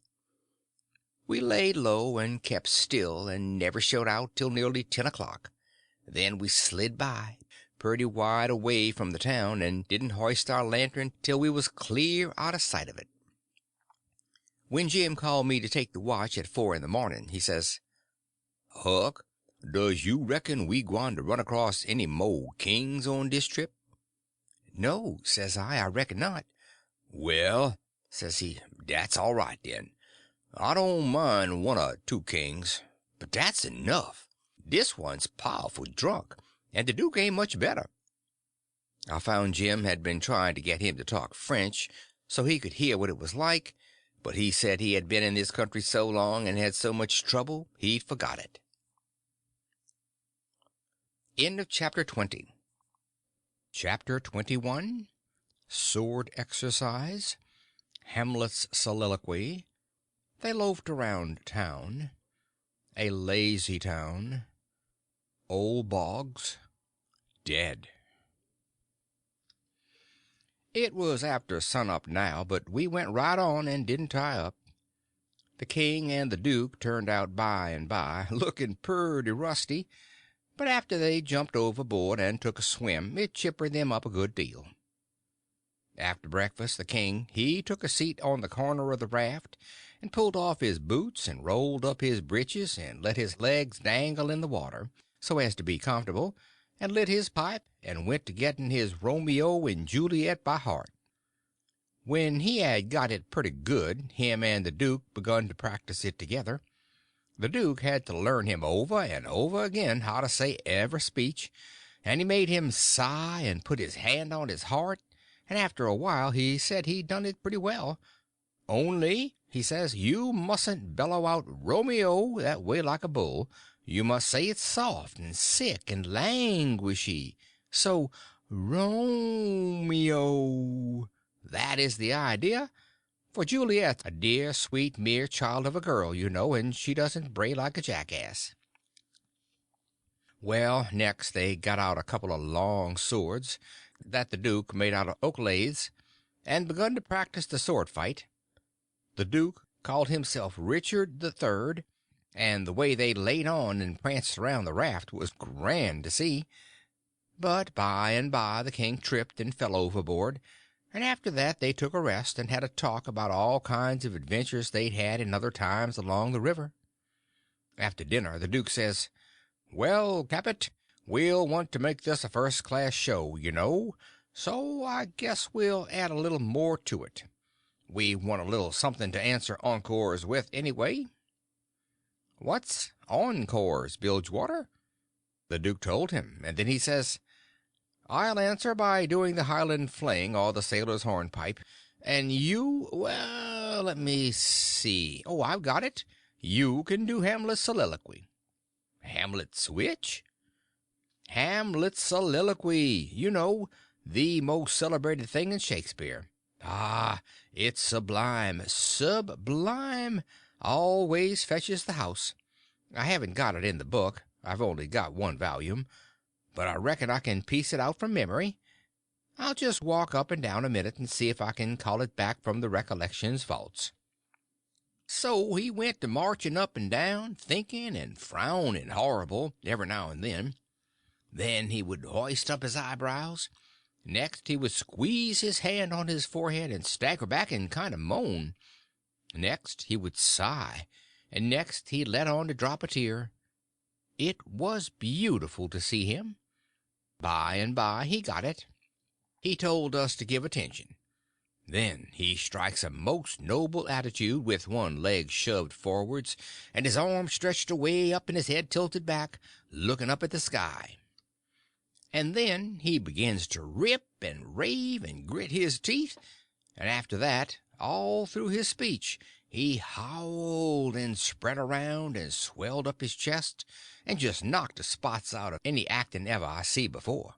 We laid low and kept still and never showed out till nearly 10 o'clock. Then we slid by, pretty wide away from the town, and didn't hoist our lantern till we was clear out of sight of it. When Jim called me to take the watch at 4 in the morning, he says: "Huck, does you reckon we gwyne to run across any mo' kings on this trip?" "No," says I reckon not." "Well," says he, "dat's all right, den. I don't mind one or two kings, but dat's enough. Dis one's powerful drunk, and the duke ain't much better." I found Jim had been trying to get him to talk French so he could hear what it was like, but he said he had been in this country so long and had so much trouble he'd forgot it. End of Chapter 20. Chapter 21. Sword Exercise. Hamlet's Soliloquy. They loafed around town. A lazy town. Old Boggs. Dead. It was after sunup now, but we went right on and didn't tie up. The king and the duke turned out by and by, looking purty rusty, but after they jumped overboard and took a swim it chippered them up a good deal. After breakfast the king he took a seat on the corner of the raft and pulled off his boots and rolled up his britches and let his legs dangle in the water so as to be comfortable, and lit his pipe and went to getting his Romeo and Juliet by heart. When he had got it pretty good him and the duke begun to practice it together. The duke had to learn him over and over again how to say every speech, and he made him sigh and put his hand on his heart, and after a while he said he done it pretty well. "Only," he says, "you mustn't bellow out Romeo that way like a bull. You must say it soft and sick and languishy. So, Romeo. That is the idea. For Juliet's a dear, sweet, mere child of a girl, you know, and she doesn't bray like a jackass." Well, next they got out a couple of long swords that the duke made out of oak laths, and begun to practice the sword fight. The duke called himself Richard the Third, and the way they laid on and pranced around the raft was grand to see. But by and by the king tripped and fell overboard, and after that they took a rest and had a talk about all kinds of adventures they'd had in other times along the river. After dinner the duke says, "Well, Capet, we'll want to make this a first-class show, you know, so I guess we'll add a little more to it. We want a little something to answer encores with, anyway." "What's encores, Bilgewater?" The duke told him, and then he says, "I'll answer by doing the Highland fling or the sailor's hornpipe, and you, well, let me see. Oh, I've got it. You can do Hamlet's soliloquy." "Hamlet's which?" "Hamlet's soliloquy. You know, the most celebrated thing in Shakespeare. Ah, it's sublime, sublime. Always fetches the house. I haven't got it in the book. I've only got one volume, but I reckon I can piece it out from memory. I'll just walk up and down a minute and see if I can call it back from the recollections vaults. So he went to marching up and down, thinking and frowning horrible every now and then. Then he would hoist up his eyebrows. Next he would squeeze his hand on his forehead and stagger back and kind of moan. Next he would sigh, and next he'd let on to drop a tear. It was beautiful to see him. By and by he got it. He told us to give attention. Then he strikes a most noble attitude with one leg shoved forwards and his arm stretched away up and his head tilted back, looking up at the sky. And then he begins to rip and rave and grit his teeth, and after that, all through his speech, he howled and spread around and swelled up his chest and just knocked the spots out of any acting ever I see before.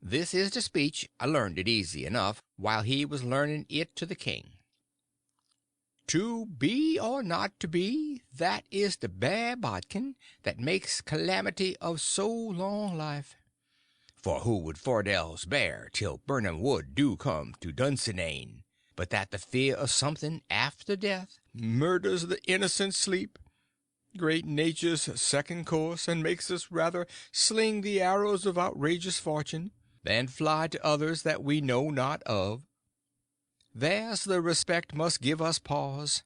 This is the speech. I learned it easy enough while he was learning it to the king. To be or not to be, that is the bare bodkin that makes calamity of so long life. For who would Fordell's bear till Burnham Wood do come to Dunsinane, but that the fear of something after death murders the innocent sleep? Great nature's second course, and makes us rather sling the arrows of outrageous fortune than fly to others that we know not of. There's the respect must give us pause.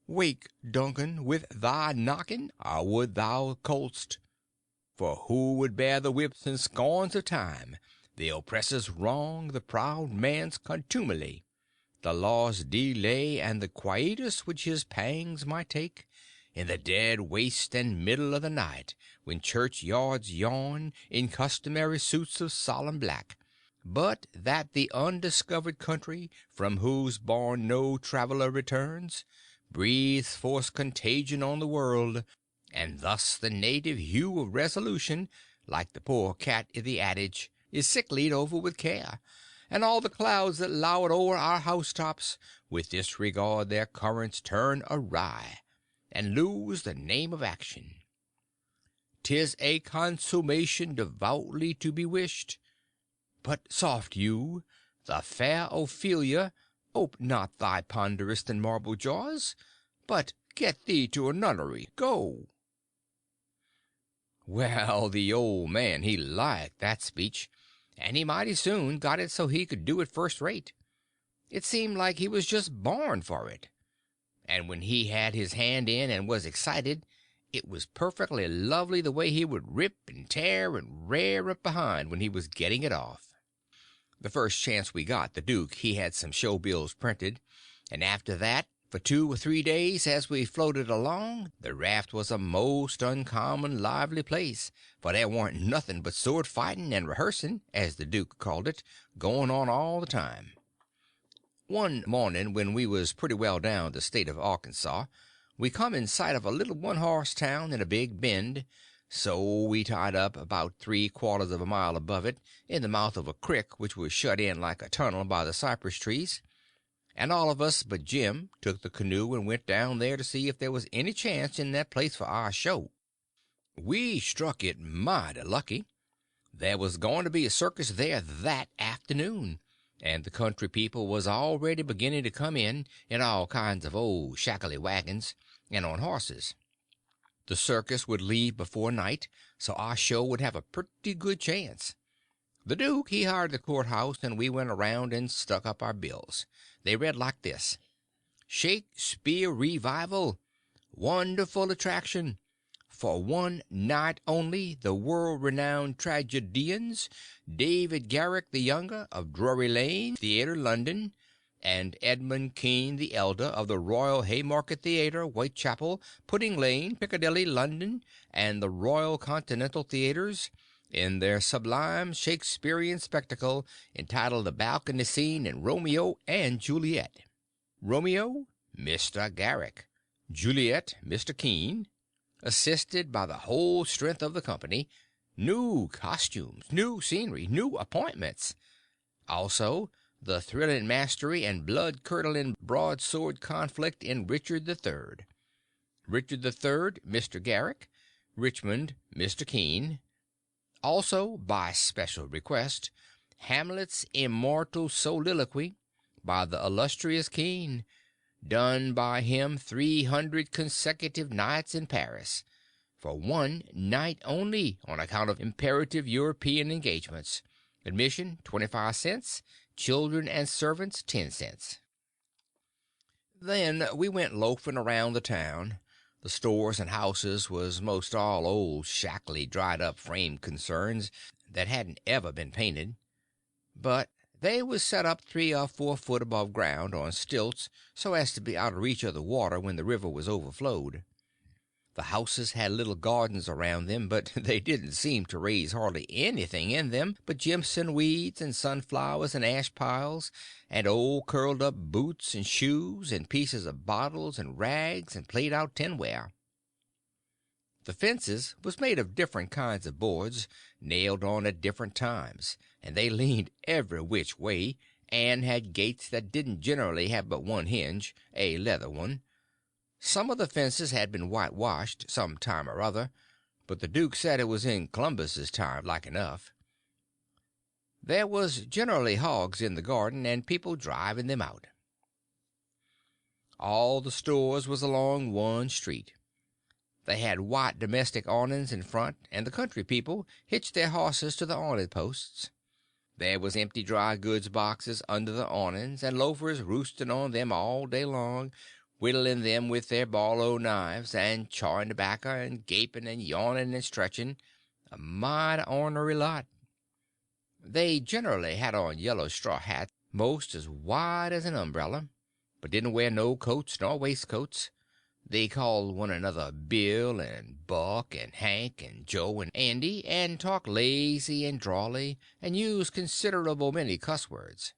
Wake, Duncan, with thy knocking, or would thou colst? For who would bear the whips and scorns of time, the oppressor's wrong, the proud man's contumely, the law's delay, and the quietus which his pangs might take, in the dead waste and middle of the night, when churchyards yawn in customary suits of solemn black, but that the undiscovered country, from whose bourne no traveler returns, breathes forth contagion on the world, and thus the native hue of resolution, like the poor cat i' the adage, is sicklied over with care, and all the clouds that lowered o'er our housetops with disregard their currents turn awry, and lose the name of action. 'Tis a consummation devoutly to be wished. But soft you, the fair Ophelia, ope not thy ponderous and marble jaws, but get thee to a nunnery, go. Well, the old man he liked that speech, and he mighty soon got it so he could do it first rate. It seemed like he was just born for it. And when he had his hand in and was excited, it was perfectly lovely the way he would rip and tear and rear up behind when he was getting it off. The first chance we got the duke he had some show bills printed, and after that for 2 or 3 days as we floated along the raft was a most uncommon lively place, for there warn't nothing but sword fighting and rehearsing, as the duke called it, going on all the time. One morning when we was pretty well down the state of Arkansas, we come in sight of a little one-horse town in a big bend, so we tied up about 3/4 of a mile above it, in the mouth of a crick which was shut in like a tunnel by the cypress trees, and all of us but Jim took the canoe and went down there to see if there was any chance in that place for our show. We struck it mighty lucky. There was going to be a circus there that afternoon, and the country people was already beginning to come in all kinds of old shackly wagons, and on horses. The circus would leave before night, so our show would have a pretty good chance. The duke he hired the courthouse, and we went around and stuck up our bills. They read like this: Shakespeare Revival. Wonderful attraction. For one night only, the world-renowned tragedians, David Garrick the Younger, of Drury Lane Theatre, London, and Edmund Kean the Elder, of the Royal Haymarket Theatre, Whitechapel, Pudding Lane, Piccadilly, London, and the Royal Continental Theatres, in their sublime Shakespearean spectacle entitled The Balcony Scene in Romeo and Juliet. Romeo, Mr. Garrick. Juliet, Mr. Kean. Assisted by the whole strength of the company. New costumes, new scenery, new appointments. Also the thrilling mastery and blood-curdling broadsword conflict in Richard the Third. Richard the Third, Mr. Garrick. Richmond, Mr. Keene. Also, by special request, Hamlet's immortal soliloquy by the illustrious Keene, done by him 300 consecutive nights in Paris, for one night only, on account of imperative European engagements. Admission 25 cents, children and servants 10 cents. Then we went loafing around the town. The stores and houses was most all old shackly dried up frame concerns that hadn't ever been painted, but they was set up 3 or 4 foot above ground on stilts so as to be out of reach of the water when the river was overflowed. The houses had little gardens around them, but they didn't seem to raise hardly anything in them but Jimson weeds and sunflowers and ash piles and old curled up boots and shoes and pieces of bottles and rags and played out tinware. The fences was made of different kinds of boards, nailed on at different times, and they leaned every which way, and had gates that didn't generally have but one hinge, a leather one. Some of the fences had been whitewashed some time or other, but the duke said it was in Columbus's time, like enough. There was generally hogs in the garden, and people driving them out. All the stores was along one street. They had white domestic awnings in front, and the country people hitched their horses to the awning posts. There was empty dry goods boxes under the awnings, and loafers roosting on them all day long, whittling them with their Barlow knives, and chawing tobacco, and gaping and yawning and stretching, a mighty ornery lot. They generally had on yellow straw hats most as wide as an umbrella, but didn't wear no coats nor waistcoats. They called one another Bill and Buck and Hank and Joe and Andy, and talked lazy and drawly, and used considerable many cuss words.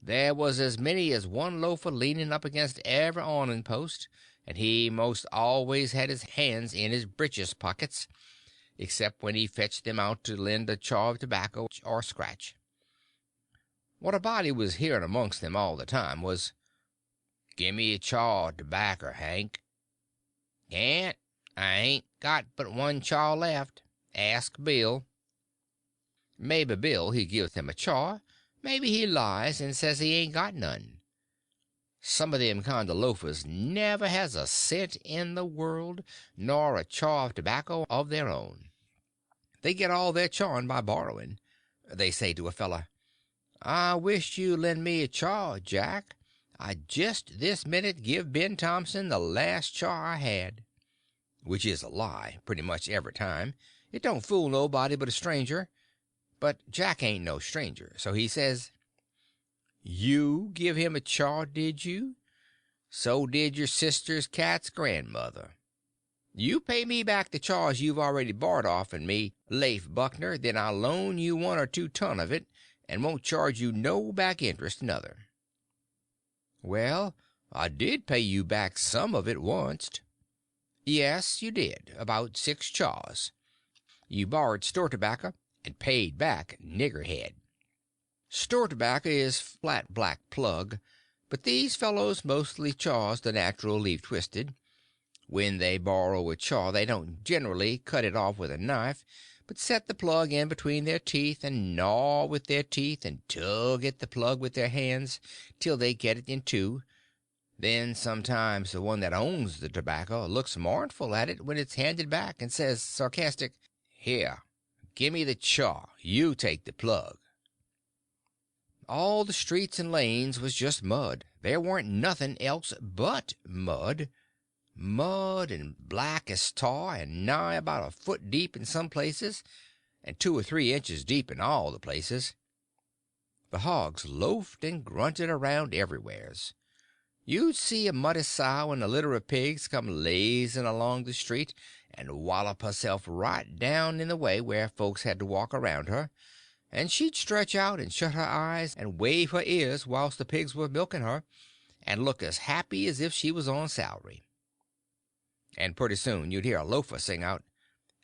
There was as many as one loafer leaning up against every awning post, and he most always had his hands in his breeches pockets, except when he fetched them out to lend a chaw of tobacco or scratch. What a body was hearing amongst them all the time was, "Gimme a chaw of tobacco, Hank." "Can't. I ain't got but one chaw left. Ask Bill." Maybe Bill he gives him a chaw, maybe he lies and says he ain't got none. Some of them kind of loafers never has a cent in the world, nor a chaw of tobacco of their own. They get all their chawing by borrowing. They say to a feller, "I wish you'd lend me a chaw, Jack. I just this minute give Ben Thompson the last chaw I had." Which is a lie, pretty much every time. It don't fool nobody but a stranger. But Jack ain't no stranger, so he says, "You give him a chaw, did you? So did your sister's cat's grandmother. You pay me back the chaws you've already borrowed off'n me, Lafe Buckner, then I'll loan you 1 or 2 ton of it, and won't charge you no back interest, nuther." "Well, I did pay you back some of it oncet." "Yes, you did, about 6 chaws. You borrowed store tobacco and paid back niggerhead. Store tobacco is flat black plug, but these fellows mostly chaws the natural leaf twisted. When they borrow a chaw they don't generally cut it off with a knife, but set the plug in between their teeth and gnaw with their teeth and tug at the plug with their hands till they get it in two. Then sometimes the one that owns the tobacco looks mournful at it when it's handed back, and says, sarcastic, 'Here, gimme the chaw, you take the plug.'" All the streets and lanes was just mud. There warn't nothing else but mud. Mud, and black as tar, and nigh about a foot deep in some places, and 2 or 3 inches deep in all the places. The hogs loafed and grunted around everywheres. You'd see a muddy sow and a litter of pigs come lazing along the street and wallop herself right down in the way where folks had to walk around her, and she'd stretch out and shut her eyes and wave her ears whilst the pigs were milking her, and look as happy as if she was on salary. And pretty soon you'd hear a loafer sing out,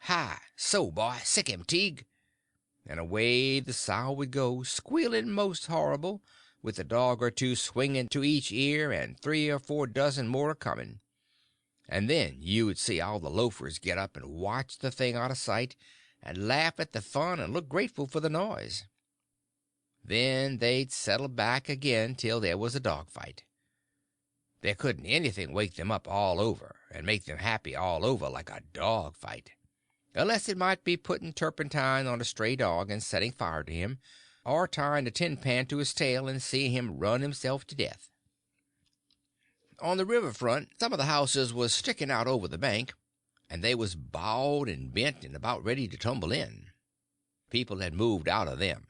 "Hi, so boy, sick him, Teague," and away the sow would go, squealing most horrible, with a dog or two swinging to each ear and 3 or 4 dozen more a coming. And then you would see all the loafers get up and watch the thing out of sight, and laugh at the fun and look grateful for the noise. Then they'd settle back again till there was a dog fight. There couldn't anything wake them up all over and make them happy all over like a dog fight, unless it might be putting turpentine on a stray dog and setting fire to him, or tying a tin pan to his tail and seeing him run himself to death. On the river front some of the houses was sticking out over the bank, and they was bowed and bent and about ready to tumble in. People had moved out of them.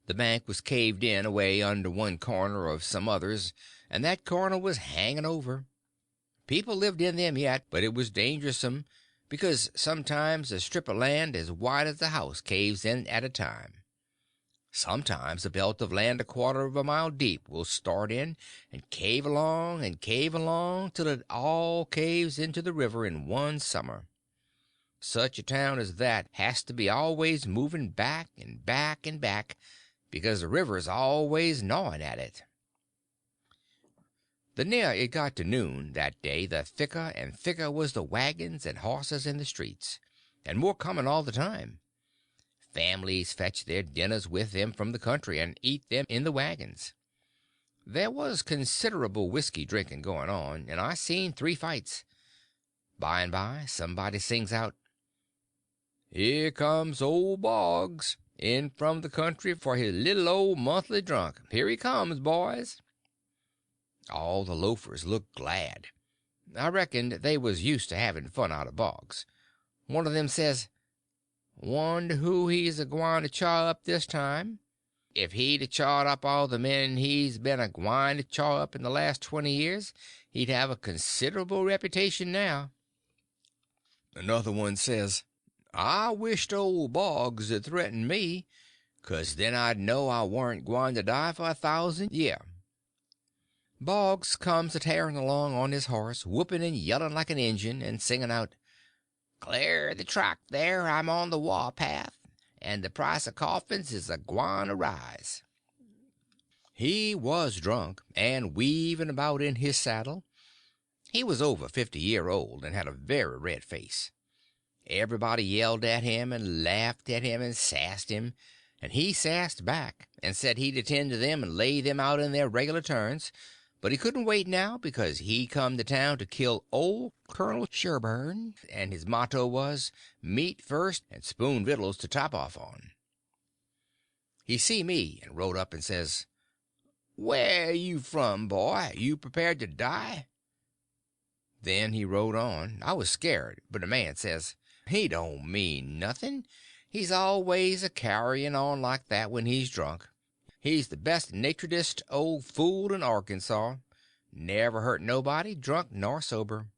The bank was caved in away under one corner of some others, and that corner was hanging over. People lived in them yet, but it was dangersome, because sometimes a strip of land as wide as a house caves in at a time. Sometimes a belt of land a quarter of a mile deep will start in and cave along till it all caves into the river in one summer. Such a town as that has to be always moving back and back and back, because the river's always gnawing at it. The nearer it got to noon that day the thicker and thicker was the wagons and horses in the streets, and more coming all the time. Families fetched their dinners with them from the country and eat them in the wagons. There was considerable whiskey drinking going on, and I seen 3 fights. By and by somebody sings out, "Here comes old Boggs, in from the country for his little old monthly drunk. Here he comes, boys." All the loafers looked glad. I reckoned they was used to having fun out of Boggs. One of them says, "Wonder who he's a-gwine to chaw up this time. If he'd a chawed up all the men he's been a-gwine to chaw up in the last 20 years, he'd have a considerable reputation now." Another one says, "I wished old Boggs had threatened me, 'cause then I'd know I warn't gwine to die for 1,000 year." Boggs comes a-tearing along on his horse, whooping and yelling like an Injun, and singing out, "Clear the track there, I'm on the war path, and the price of coffins is a-gwine to rise." He was drunk, and weaving about in his saddle. He was over 50-year-old, and had a very red face. Everybody yelled at him and laughed at him and sassed him, and he sassed back, and said he'd attend to them and lay them out in their regular turns, but he couldn't wait now, because he come to town to kill old Colonel Sherburn, and his motto was, "Meat first and spoon vittles to top off on." He see me and rode up and says, "Where you from, boy? You prepared to die?" Then he rode on. I was scared, but the man says, "He don't mean nothing. He's always a-carrying on like that when he's drunk. He's the best naturedest old fool in Arkansas. Never hurt nobody, drunk nor sober."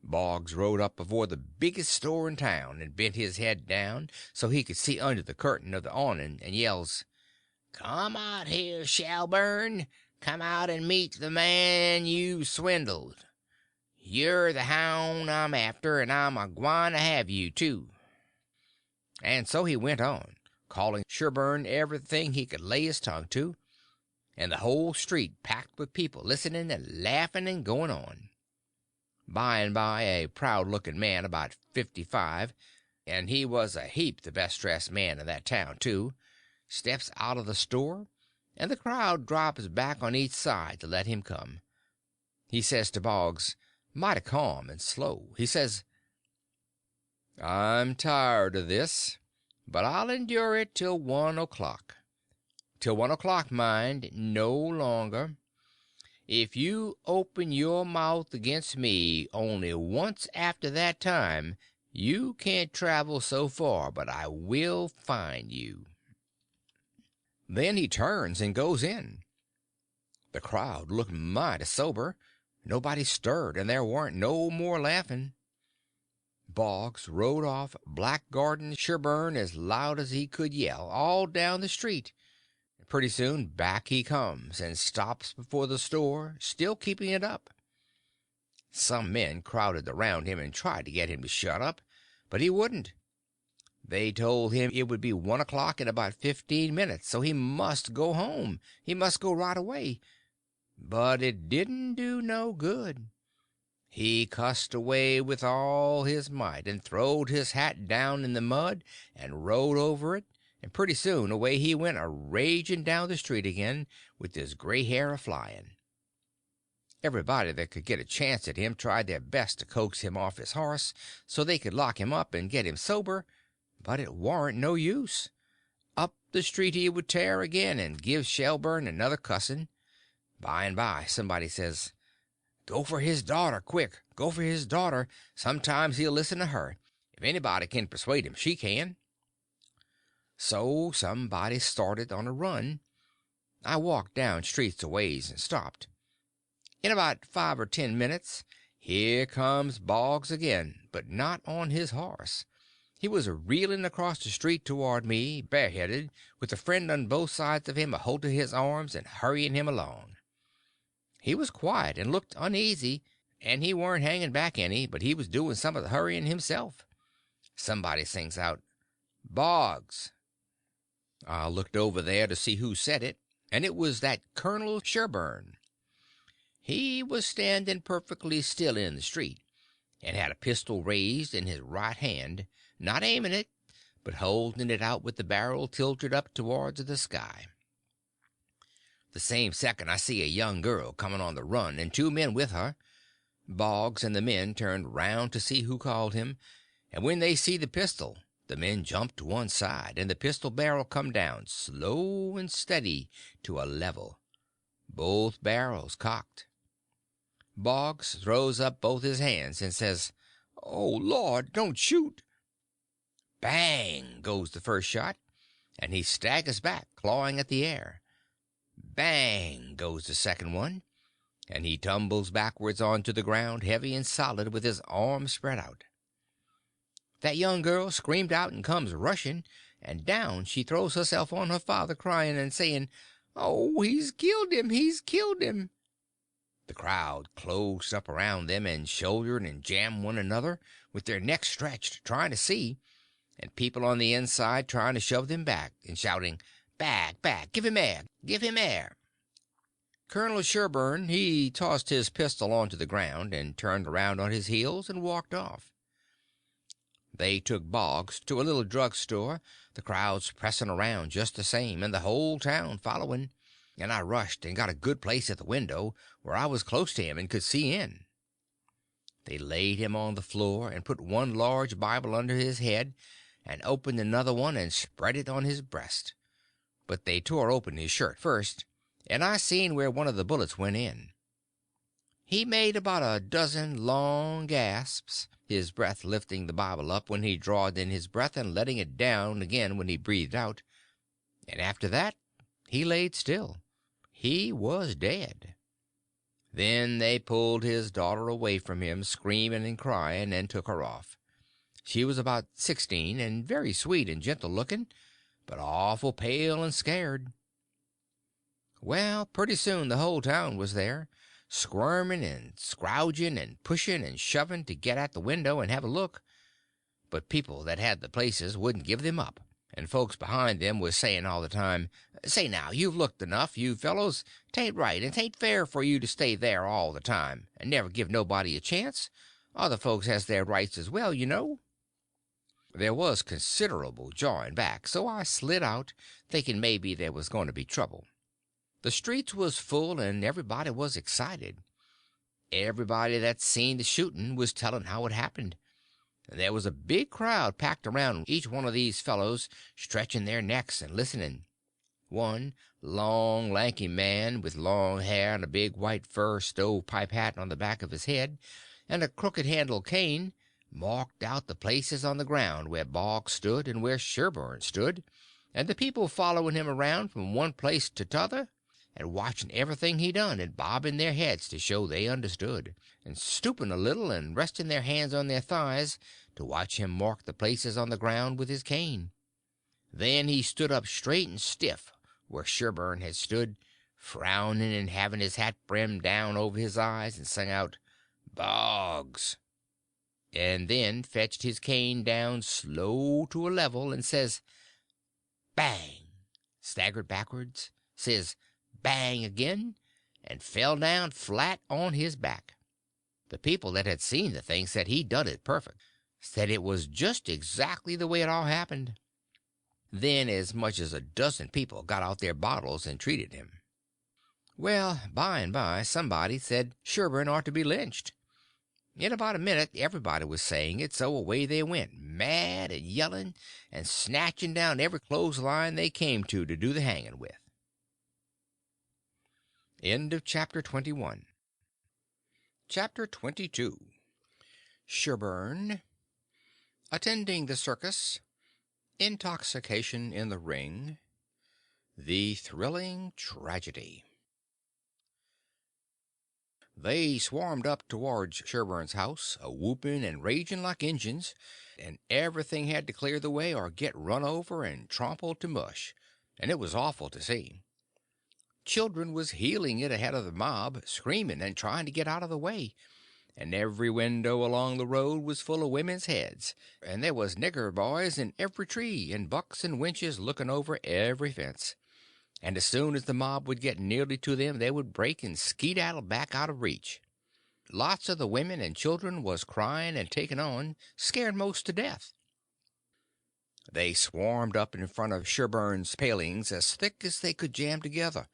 Boggs rode up before the biggest store in town, and bent his head down so he could see under the curtain of the awning, and yells, "Come out here, Shelburne. Come out and meet the man you've swindled. You're the hound I'm after, and I'm a-gwine to have you, too." And so he went on, calling Sherburne everything he could lay his tongue to, and the whole street packed with people listening and laughing and going on. By and by a proud-looking man about 55, and he was a heap the best-dressed man in that town, too, steps out of the store, and the crowd drops back on each side to let him come. He says to Boggs, mighty calm and slow, he says, "I'm tired of this, but I'll endure it till 1 o'clock. Till 1 o'clock, mind, no longer. If you open your mouth against me only once after that time, you can't travel so far but I will find you." Then he turns and goes in. The crowd looked mighty sober. Nobody stirred, and there warn't no more laughing. Boggs rode off blackguarding Sherburne as loud as he could yell, all down the street. Pretty soon back he comes and stops before the store, still keeping it up. Some men crowded around him and tried to get him to shut up, but he wouldn't. They told him it would be 1 o'clock in about 15 minutes, so he must go home. He must go right away. But it didn't do no good. He cussed away with all his might, and throwed his hat down in the mud, and rode over it, and pretty soon away he went a raging down the street again, with his gray hair a flying. Everybody that could get a chance at him tried their best to coax him off his horse so they could lock him up and get him sober, but it warn't no use. Up the street he would tear again, and give Shelburne another cussing. By and by somebody says, "Go for his daughter, quick! Go for his daughter. Sometimes he'll listen to her. If anybody can persuade him, she can." So somebody started on a run. I walked down streets a ways and stopped. In about 5 or 10 minutes here comes Boggs again, but not on his horse. He was reeling across the street toward me, bareheaded, with a friend on both sides of him a holt of his arms and hurrying him along. He was quiet and looked uneasy, and he weren't hanging back any, but he was doing some of the hurrying himself. Somebody sings out, "Boggs." I looked over there to see who said it, and it was that Colonel Sherburne. He was standing perfectly still in the street, and had a pistol raised in his right hand, not aiming it, but holding it out with the barrel tilted up towards the sky. The same second I see a young girl coming on the run, and two men with her. Boggs and the men turned round to see who called him, and when they see the pistol the men jumped to one side, and the pistol barrel come down slow and steady to a level, both barrels cocked. Boggs throws up both his hands and says, "Oh, Lord, don't shoot!" Bang goes the first shot, and he staggers back, clawing at the air. Bang goes the second one, and he tumbles backwards onto the ground, heavy and solid, with his arms spread out. That young girl screamed out and comes rushing, and down she throws herself on her father, crying and saying, "Oh, he's killed him, he's killed him." The crowd closed up around them and shouldered and jammed one another, with their necks stretched, trying to see, and people on the inside trying to shove them back, and shouting, "Back, back, give him air, give him air." Colonel Sherburne he tossed his pistol onto the ground, and turned around on his heels and walked off. They took Boggs to a little drug store, the crowds pressing around just the same, and the whole town following, and I rushed and got a good place at the window, where I was close to him and could see in. They laid him on the floor, and put one large Bible under his head, and opened another one and spread it on his breast. But they tore open his shirt first, and I seen where one of the bullets went in. He made about a dozen long gasps, his breath lifting the Bible up when he drawed in his breath and letting it down again when he breathed out, and after that he laid still. He was dead. Then they pulled his daughter away from him, screaming and crying, and took her off. She was about 16, and very sweet and gentle looking, but awful pale and scared. Well, pretty soon the whole town was there, squirming and scrouging and pushing and shoving to get at the window and have a look. But people that had the places wouldn't give them up, and folks behind them was saying all the time, "Say now, you've looked enough, you fellows. 'Tain't right, and 'tain't fair for you to stay there all the time, and never give nobody a chance. Other folks has their rights as well, you know." There was considerable jawing back, so I slid out, thinking maybe there was going to be trouble. The streets was full, and everybody was excited. Everybody that seen the shooting was telling how it happened. And there was a big crowd packed around each one of these fellows, stretching their necks and listening. One long, lanky man with long hair and a big white fur stovepipe hat on the back of his head, and a crooked-handled cane, marked out the places on the ground where Boggs stood and where Sherburne stood, and the people following him around from one place to t'other, and watching everything he done, and bobbing their heads to show they understood, and stooping a little and resting their hands on their thighs to watch him mark the places on the ground with his cane. Then he stood up straight and stiff where Sherburne had stood, frowning and having his hat brimmed down over his eyes, and sung out, "Boggs," and then fetched his cane down slow to a level, and says, "Bang," staggered backwards, says, "Bang" again, and fell down flat on his back. The people that had seen the thing said he done it perfect, said it was just exactly the way it all happened. Then as much as a dozen people got out their bottles and treated him. Well, by and by somebody said Sherburn ought to be lynched. In about a minute everybody was saying it, so away they went, mad and yelling and snatching down every clothesline they came to do the hanging with. End of chapter 21. Chapter 22. Sherburn. Attending the circus. Intoxication in the ring. The thrilling tragedy. They swarmed up towards Sherburn's house, a whooping and raging like Injuns, and everything had to clear the way or get run over and trampled to mush, and it was awful to see. Children was heeling it ahead of the mob, screaming and trying to get out of the way, and every window along the road was full of women's heads, and there was nigger boys in every tree, and bucks and wenches looking over every fence. And as soon as the mob would get nearly to them they would break and skedaddle back out of reach. Lots of the women and children was crying and taking on, scared most to death. They swarmed up in front of Sherburn's palings as thick as they could jam together,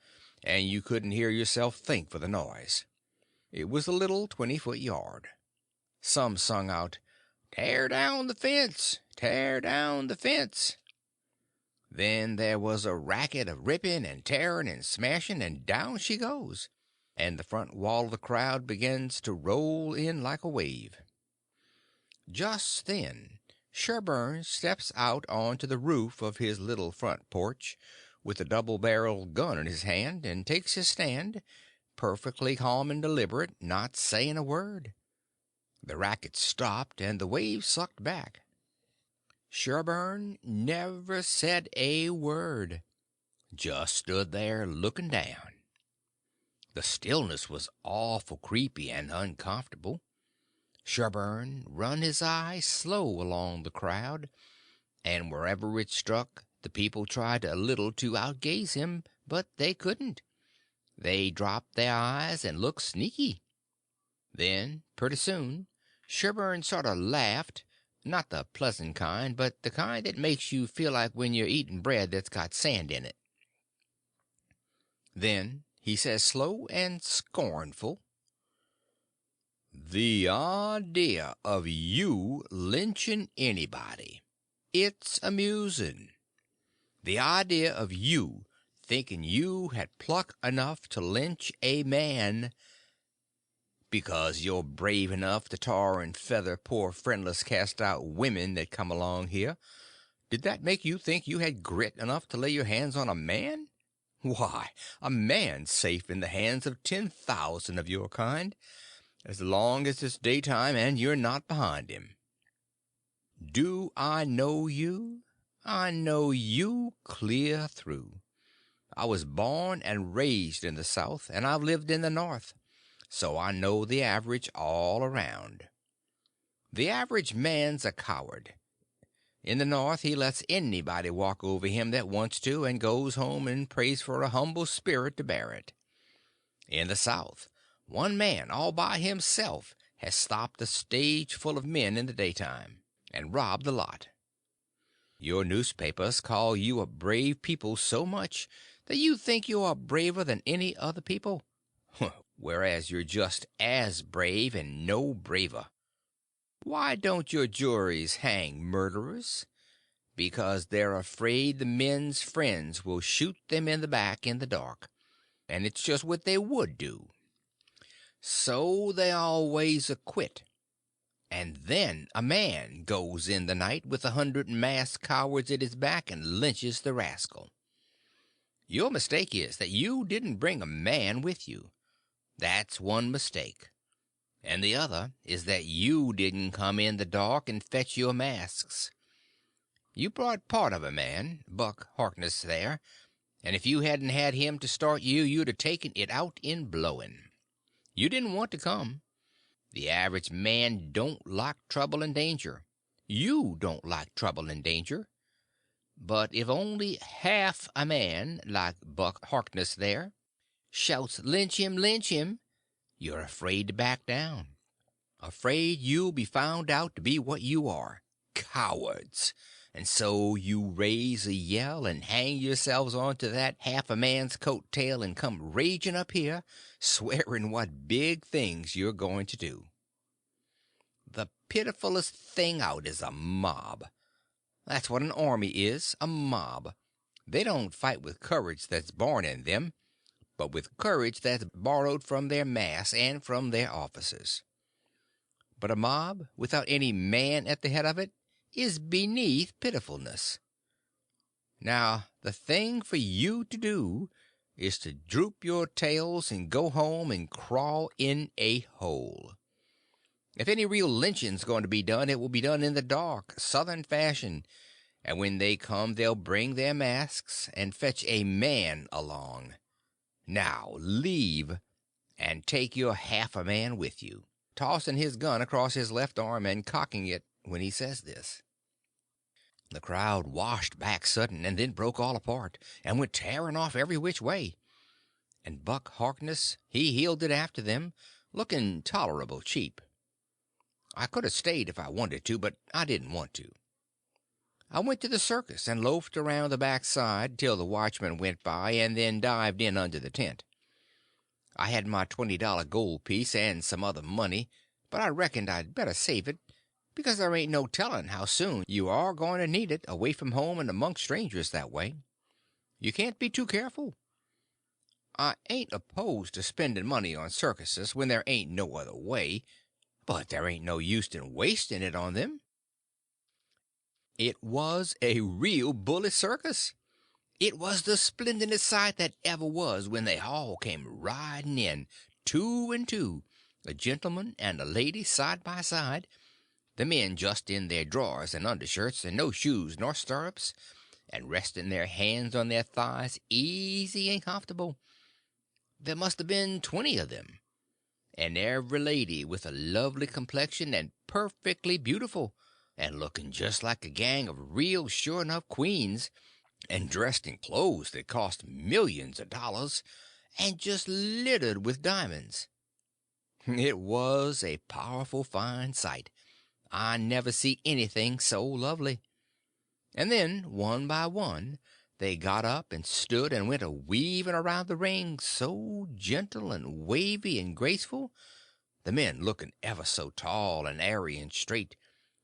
and you couldn't hear yourself think for the noise. It was a little 20-foot yard. Some sung out, "Tear down the fence! Tear down the fence!" Then there was a racket of ripping and tearing and smashing, and down she goes, and the front wall of the crowd begins to roll in like a wave. Just then Sherburn steps out onto the roof of his little front porch with a double-barreled gun in his hand, and takes his stand, perfectly calm and deliberate, not saying a word. The racket stopped, and the waves sucked back. Sherburn never said a word, just stood there looking down. The stillness was awful creepy and uncomfortable. Sherburn run his eye slow along the crowd, and wherever it struck the people tried a little to outgaze him, but they couldn't. They dropped their eyes and looked sneaky. Then, pretty soon, Sherburn sort of laughed, not the pleasant kind, but the kind that makes you feel like when you're eating bread that's got sand in it. Then he says slow and scornful, "The idea of you lynching anybody. It's amusing. The idea of you thinking you had pluck enough to lynch a man because you're brave enough to tar and feather poor friendless cast-out women that come along here. Did that make you think you had grit enough to lay your hands on a man? Why, a man's safe in the hands of 10,000 of your kind, as long as it's daytime and you're not behind him. Do I know you? I know you clear through. I was born and raised in the South, and I've lived in the North, so I know the average all around. The average man's a coward. In the North he lets anybody walk over him that wants to, and goes home and prays for a humble spirit to bear it. In the South, one man all by himself has stopped a stage full of men in the daytime, and robbed the lot. Your newspapers call you a brave people so much that you think you are braver than any other people, whereas you're just as brave and no braver. Why don't your juries hang murderers? Because they're afraid the men's friends will shoot them in the back in the dark, and it's just what they would do. So they always acquit. And then a man goes in the night with 100 masked cowards at his back and lynches the rascal. Your mistake is that you didn't bring a man with you. That's one mistake. And the other is that you didn't come in the dark and fetch your masks. You brought part of a man, Buck Harkness there, and if you hadn't had him to start you, you'd have taken it out in blowing. You didn't want to come. The average man don't like trouble and danger. You don't like trouble and danger. But if only half a man, like Buck Harkness there, shouts, lynch him, you're afraid to back down. Afraid you'll be found out to be what you are, cowards. And so you raise a yell and hang yourselves onto that half a man's coat tail and come raging up here, swearing what big things you're going to do. The pitifulest thing out is a mob. That's what an army is, a mob. They don't fight with courage that's born in them, but with courage that's borrowed from their mass and from their officers. But a mob without any man at the head of it is beneath pitifulness. Now, the thing for you to do is to droop your tails and go home and crawl in a hole. If any real lynching's going to be done, it will be done in the dark, Southern fashion, and when they come they'll bring their masks and fetch a man along. Now leave, and take your half a man with you, tossing his gun across his left arm and cocking it when he says this. The crowd washed back sudden, and then broke all apart, and went tearing off every which way. And Buck Harkness he heeled it after them, looking tolerable cheap. I could have stayed if I wanted to, but I didn't want to. I went to the circus and loafed around the back side till the watchman went by, and then dived in under the tent. I had my $20 gold piece and some other money, but I reckoned I'd better save it, because there ain't no telling how soon you are going to need it away from home and among strangers that way. You can't be too careful. I ain't opposed to spending money on circuses when there ain't no other way, but there ain't no use in wasting it on them. It was a real bully circus. It was the splendidest sight that ever was when they all came riding in, two and two, a gentleman and a lady side by side, the men just in their drawers and undershirts, and no shoes nor stirrups, and resting their hands on their thighs easy and comfortable. There must have been 20 of them, and every lady with a lovely complexion and perfectly beautiful, and looking just like a gang of real sure enough queens, and dressed in clothes that cost millions of dollars, and just littered with diamonds. It was a powerful fine sight. I never see anything so lovely. And then, one by one, they got up and stood and went a-weaving around the ring, so gentle and wavy and graceful, the men looking ever so tall and airy and straight,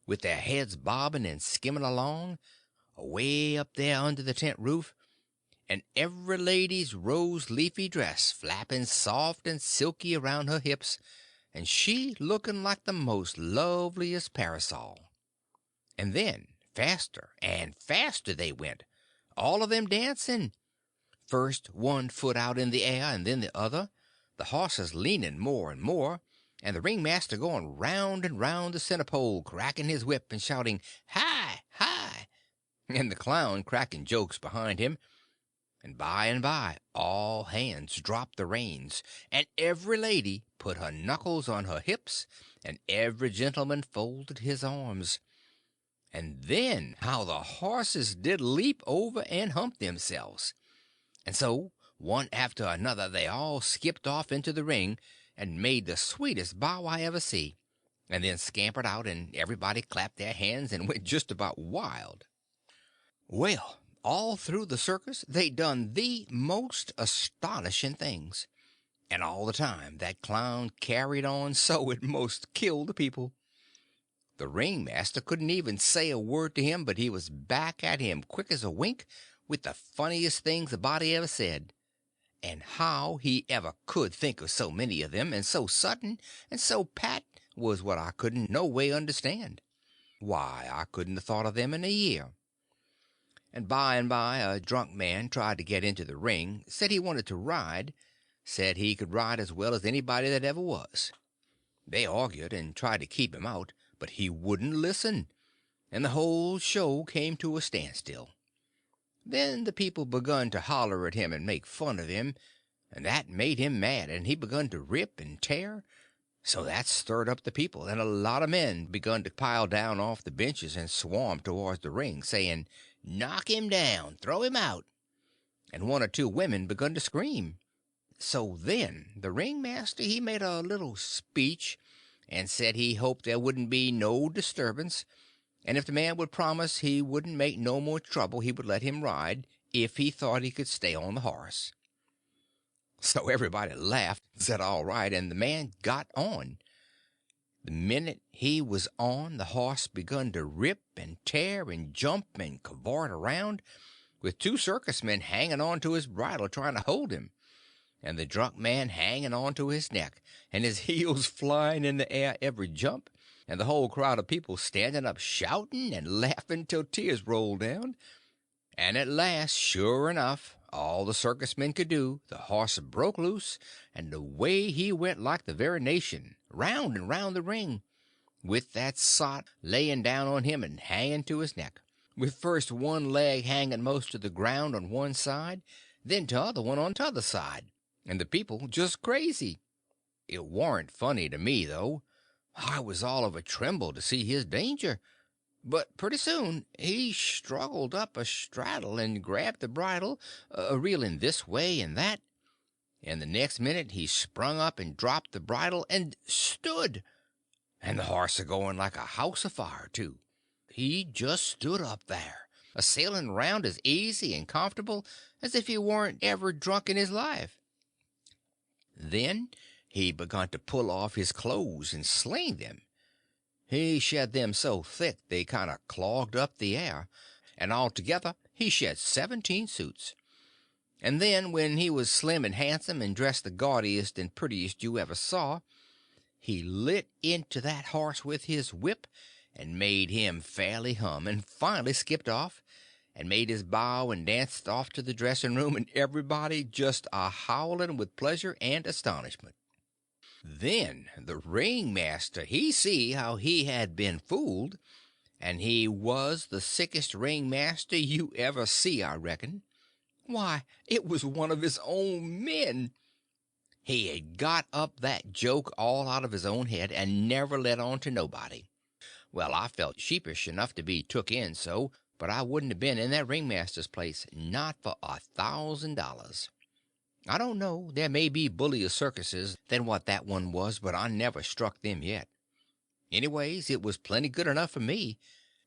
with their heads bobbing and skimming along, away up there under the tent roof, and every lady's rose-leafy dress flapping soft and silky around her hips, and she looking like the most loveliest parasol. And then faster and faster they went, all of them dancing, first one foot out in the air and then the other, the horses leaning more and more, and the ringmaster going round and round the center pole, cracking his whip and shouting, "Hi, hi!" and the clown cracking jokes behind him. And by all hands dropped the reins, and every lady put her knuckles on her hips, and every gentleman folded his arms. And then how the horses did leap over and hump themselves! And so, one after another, they all skipped off into the ring, and made the sweetest bow I ever see, and then scampered out, and everybody clapped their hands and went just about wild. Well, all through the circus they done the most astonishing things, and all the time that clown carried on so it most killed the people. The ringmaster couldn't even say a word to him, but he was back at him quick as a wink with the funniest things a body ever said. And how he ever could think of so many of them, and so sudden and so pat, was what I couldn't no way understand. Why, I couldn't have thought of them in a year. And by a drunk man tried to get into the ring, said he wanted to ride, said he could ride as well as anybody that ever was. They argued and tried to keep him out, but he wouldn't listen, and the whole show came to a standstill. Then the people begun to holler at him and make fun of him, and that made him mad, and he begun to rip and tear. So that stirred up the people, and a lot of men begun to pile down off the benches and swarm towards the ring, saying, "Knock him down, throw him out," and one or two women begun to scream. So then the ringmaster he made a little speech, and said he hoped there wouldn't be no disturbance, and if the man would promise he wouldn't make no more trouble he would let him ride if he thought he could stay on the horse. So everybody laughed and said all right, and the man got on. The minute he was on, the horse begun to rip and tear and jump and cavort around, with two circus men hanging on to his bridle trying to hold him, and the drunk man hanging on to his neck, and his heels flying in the air every jump, and the whole crowd of people standing up shouting and laughing till tears rolled down. And at last, sure enough, all the circus men could do, the horse broke loose, and away he went like the very nation, round and round the ring, with that sot laying down on him and hanging to his neck, with first one leg hanging most to the ground on one side, then t'other one on t'other side, and the people just crazy. It warn't funny to me, though. I was all of a tremble to see his danger. But pretty soon he struggled up a straddle and grabbed the bridle, reeling this way and that, and the next minute he sprung up and dropped the bridle and stood, and the horse a-going like a house afire, too. He just stood up there, a-sailing around as easy and comfortable as if he warn't ever drunk in his life. Then he begun to pull off his clothes and sling them. He shed them so thick they kind of clogged up the air, and altogether he shed 17 suits. And then, when he was slim and handsome and dressed the gaudiest and prettiest you ever saw, he lit into that horse with his whip and made him fairly hum, and finally skipped off, and made his bow and danced off to the dressing room, and everybody just a-howling with pleasure and astonishment. Then the ringmaster he see how he had been fooled, and he was the sickest ringmaster you ever see, I reckon. Why, it was one of his own men. He had got up that joke all out of his own head, and never let on to nobody. Well, I felt sheepish enough to be took in so, but I wouldn't have been in that ringmaster's place, not for $1,000. I don't know, there may be bullier circuses than what that one was, but I never struck them yet. Anyways, it was plenty good enough for me,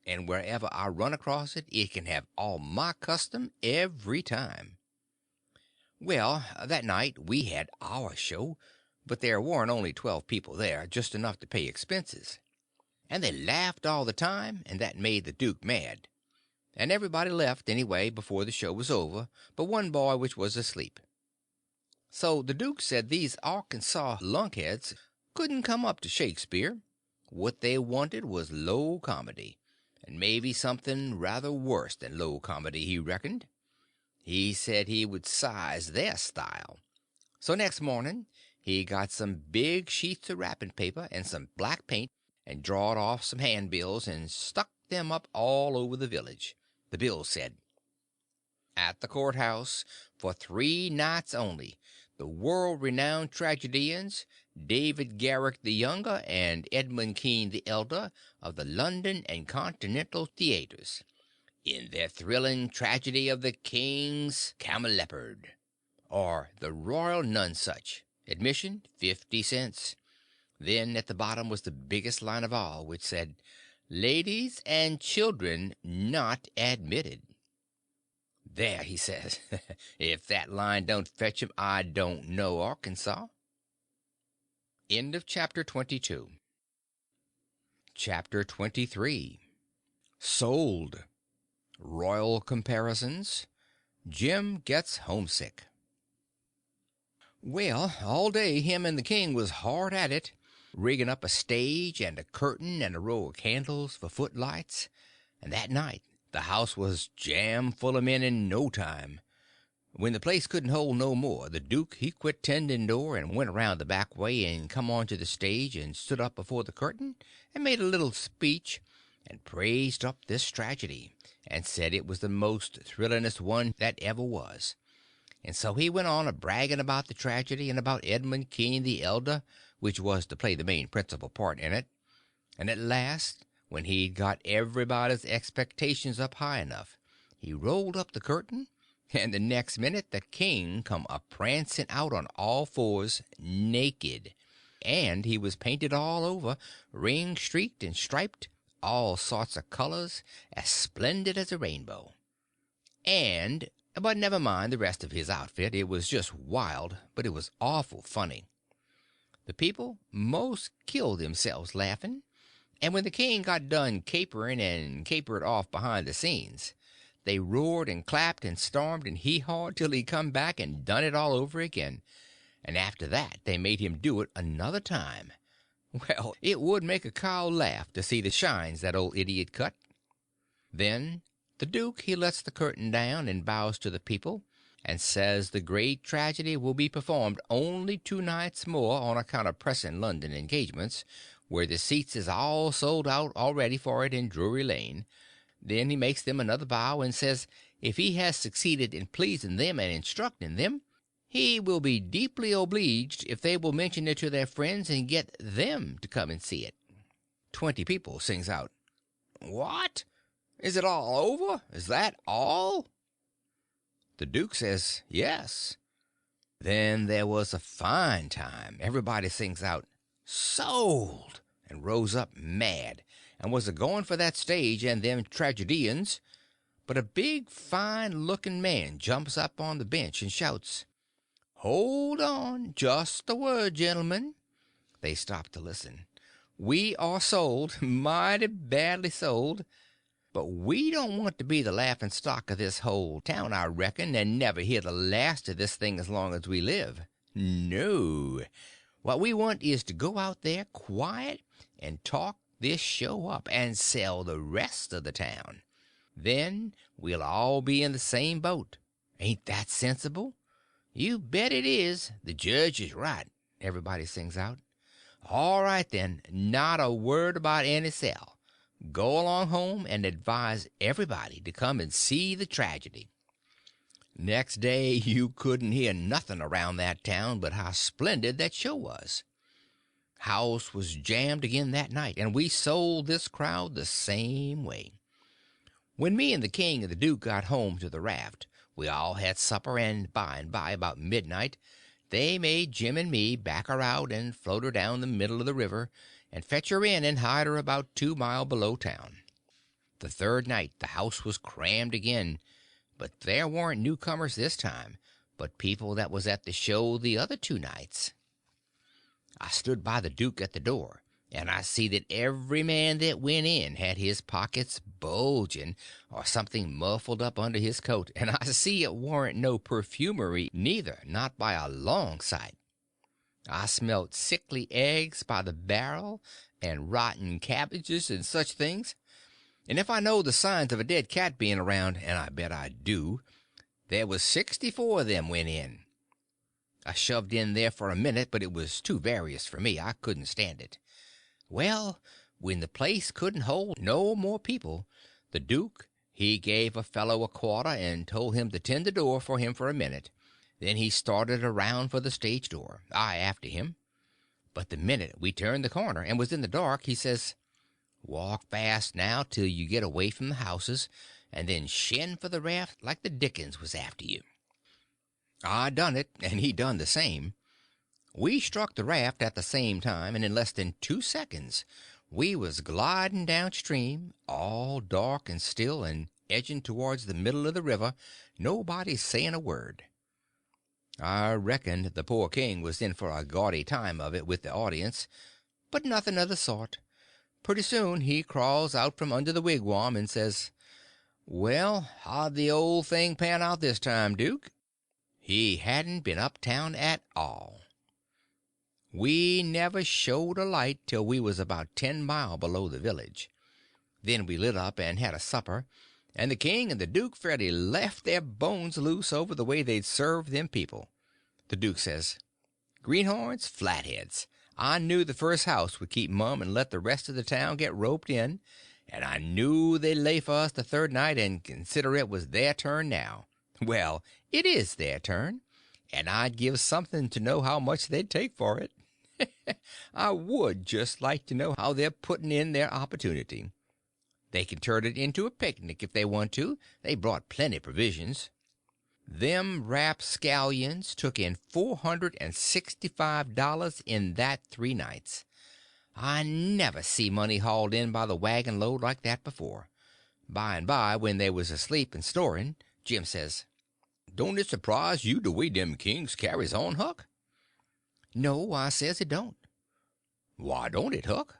and wherever I run across it, it can have all my custom every time. Well, that night we had our show, but there warn't only 12 people there, just enough to pay expenses. And they laughed all the time, and that made the duke mad. And everybody left anyway before the show was over, but one boy which was asleep. So the duke said these Arkansas lunkheads couldn't come up to Shakespeare. What they wanted was low comedy, and maybe something rather worse than low comedy, he reckoned. He said he would size their style. So next morning he got some big sheets of wrapping paper and some black paint, and drawed off some handbills and stuck them up all over the village. The bill said, "At the courthouse, for 3 nights only, the world-renowned tragedians, David Garrick the Younger and Edmund Kean the Elder, of the London and Continental Theaters, in their thrilling tragedy of the King's Camelopard, or the Royal Nonsuch. Admission 50 cents. Then at the bottom was the biggest line of all, which said, "Ladies and children not admitted." There, he says, if that line don't fetch him, I don't know Arkansas. End of chapter 22. Chapter 23. Sold. Royal comparisons. Jim gets homesick. Well, all day him and the king was hard at it, rigging up a stage and a curtain and a row of candles for footlights, and that night the house was jam full of men in no time. When the place couldn't hold no more, the duke he quit tending door and went around the back way and come on to the stage and stood up before the curtain and made a little speech and praised up this tragedy, and said it was the most thrillingest one that ever was. And so he went on a bragging about the tragedy and about Edmund Kean the Elder, which was to play the main principal part in it. And at last, when he'd got everybody's expectations up high enough, he rolled up the curtain, and the next minute the king come a prancing out on all fours, naked. and he was painted all over, ring-streaked and striped, all sorts of colors, as splendid as a rainbow. But never mind the rest of his outfit, it was just wild, but it was awful funny. The people most killed themselves laughing, and when the king got done capering and capered off behind the scenes, they roared and clapped and stormed and hee-hawed till he come back and done it all over again, and after that they made him do it another time. Well, it would make a cow laugh to see the shines that old idiot cut. Then the duke he lets the curtain down and bows to the people, and says the great tragedy will be performed only 2 nights more on account of pressing London engagements, where the seats is all sold out already for it in Drury Lane. Then he makes them another bow, and says if he has succeeded in pleasing them and instructing them, he will be deeply obleeged if they will mention it to their friends and get them to come and see it. 20 people sings out, "What? Is it all over? Is that all?" The duke says, "Yes." Then there was a fine time. Everybody sings out, "Sold!" and rose up mad, and was a-going for that stage and them tragedians, but a big fine-looking man jumps up on the bench and shouts, "Hold on, just a word, gentlemen." They stop to listen. "We are sold, mighty badly sold, but we don't want to be the laughing stock of this whole town, I reckon, and never hear the last of this thing as long as we live. No. What we want is to go out there quiet and talk this show up and sell the rest of the town. Then we'll all be in the same boat. Ain't that sensible?" "You bet it is. The judge is right," everybody sings out. "All right, then, not a word about any sell. Go along home and advise everybody to come and see the tragedy." Next day you couldn't hear nothing around that town but how splendid that show was. House was jammed again that night, and we sold this crowd the same way. When me and the king and the duke got home to the raft, we all had supper, and by, about midnight, they made Jim and me back her out and float her down the middle of the river, and fetch her in and hide her about 2 mile below town. The third night the house was crammed again, but there warn't newcomers this time, but people that was at the show the other 2 nights. I stood by the duke at the door, and I see that every man that went in had his pockets bulging or something muffled up under his coat, and I see it warn't no perfumery neither, not by a long sight. I smelt sickly eggs by the barrel, and rotten cabbages and such things, and if I know the signs of a dead cat being around, and I bet I do, there was 64 of them went in. I shoved in there for a minute, but it was too various for me. I couldn't stand it. Well, when the place couldn't hold no more people, the duke he gave a fellow a quarter and told him to tend the door for him for a minute. Then he started around for the stage door, I after him. But the minute we turned the corner and was in the dark, he says, "Walk fast now till you get away from the houses, and then shin for the raft like the Dickens was after you." I done it, and he done the same. We struck the raft at the same time, and in less than 2 seconds we was gliding downstream, all dark and still, and edging towards the middle of the river, nobody saying a word. I reckoned the poor king was in for a gaudy time of it with the audience, but nothing of the sort. Pretty soon he crawls out from under the wigwam and says, "Well, how'd the old thing pan out this time, Duke?" He hadn't been uptown at all. We never showed a light till we was about 10 mile below the village. Then we lit up and had a supper, and the king and the duke fairly left their bones loose over the way they'd served them people. The duke says, "Greenhorns, flatheads, I knew the first house would keep mum and let the rest of the town get roped in, and I knew they'd lay for us the third night and consider it was their turn now. Well, it is their turn, and I'd give something to know how much they'd take for it. I would just like to know how they're putting in their opportunity. They can turn it into a picnic if they want to. They brought plenty provisions." Them rapscallions took in $465 in that 3 nights. I never see money hauled in by the wagon load like that before. By and by, when they was asleep and snoring, Jim says, "Don't it surprise you the way them kings carries on, Huck?" "No," I says, "it don't." "Why don't it, Huck?"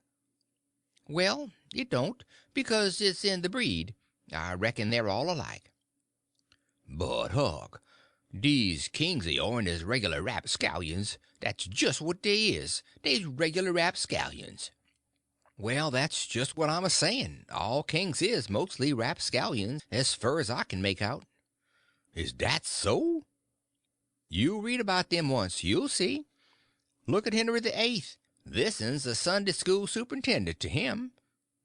"Well, it don't, because it's in the breed. I reckon they're all alike." "But, Huck, these kings of yourn is regular rapscallions. That's just what they is. They's regular rapscallions." "Well, that's just what I'm a saying. All kings is mostly rapscallions, as fur as I can make out." "Is that so?" "You read about them once, you'll see. Look at Henry the Eighth. This's a Sunday school superintendent to him.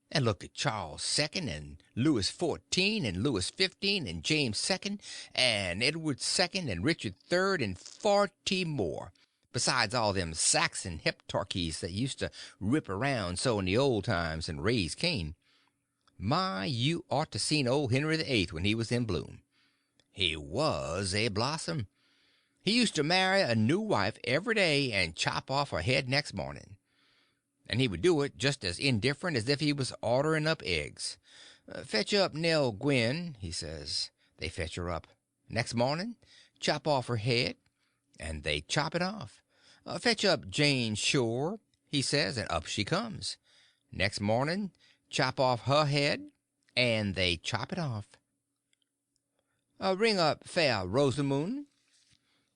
And look at Charles Second, and Louis XIV, and Louis XV, and James Second, and Edward Second, and Richard Third, and 40 more, besides all them Saxon heptarchies that used to rip around so in the old times and raise Cain. My, you ought to seen old Henry the Eighth when he was in bloom. He was a blossom. He used to marry a new wife every day and chop off her head next morning. And he would do it just as indifferent as if he was ordering up eggs. "Fetch up Nell Gwynn," he says. They fetch her up. Next morning, chop off her head, and they chop it off. "Fetch up Jane Shore," he says, and up she comes. Next morning, chop off her head, and they chop it off. "Ring up Fair Rosamunde."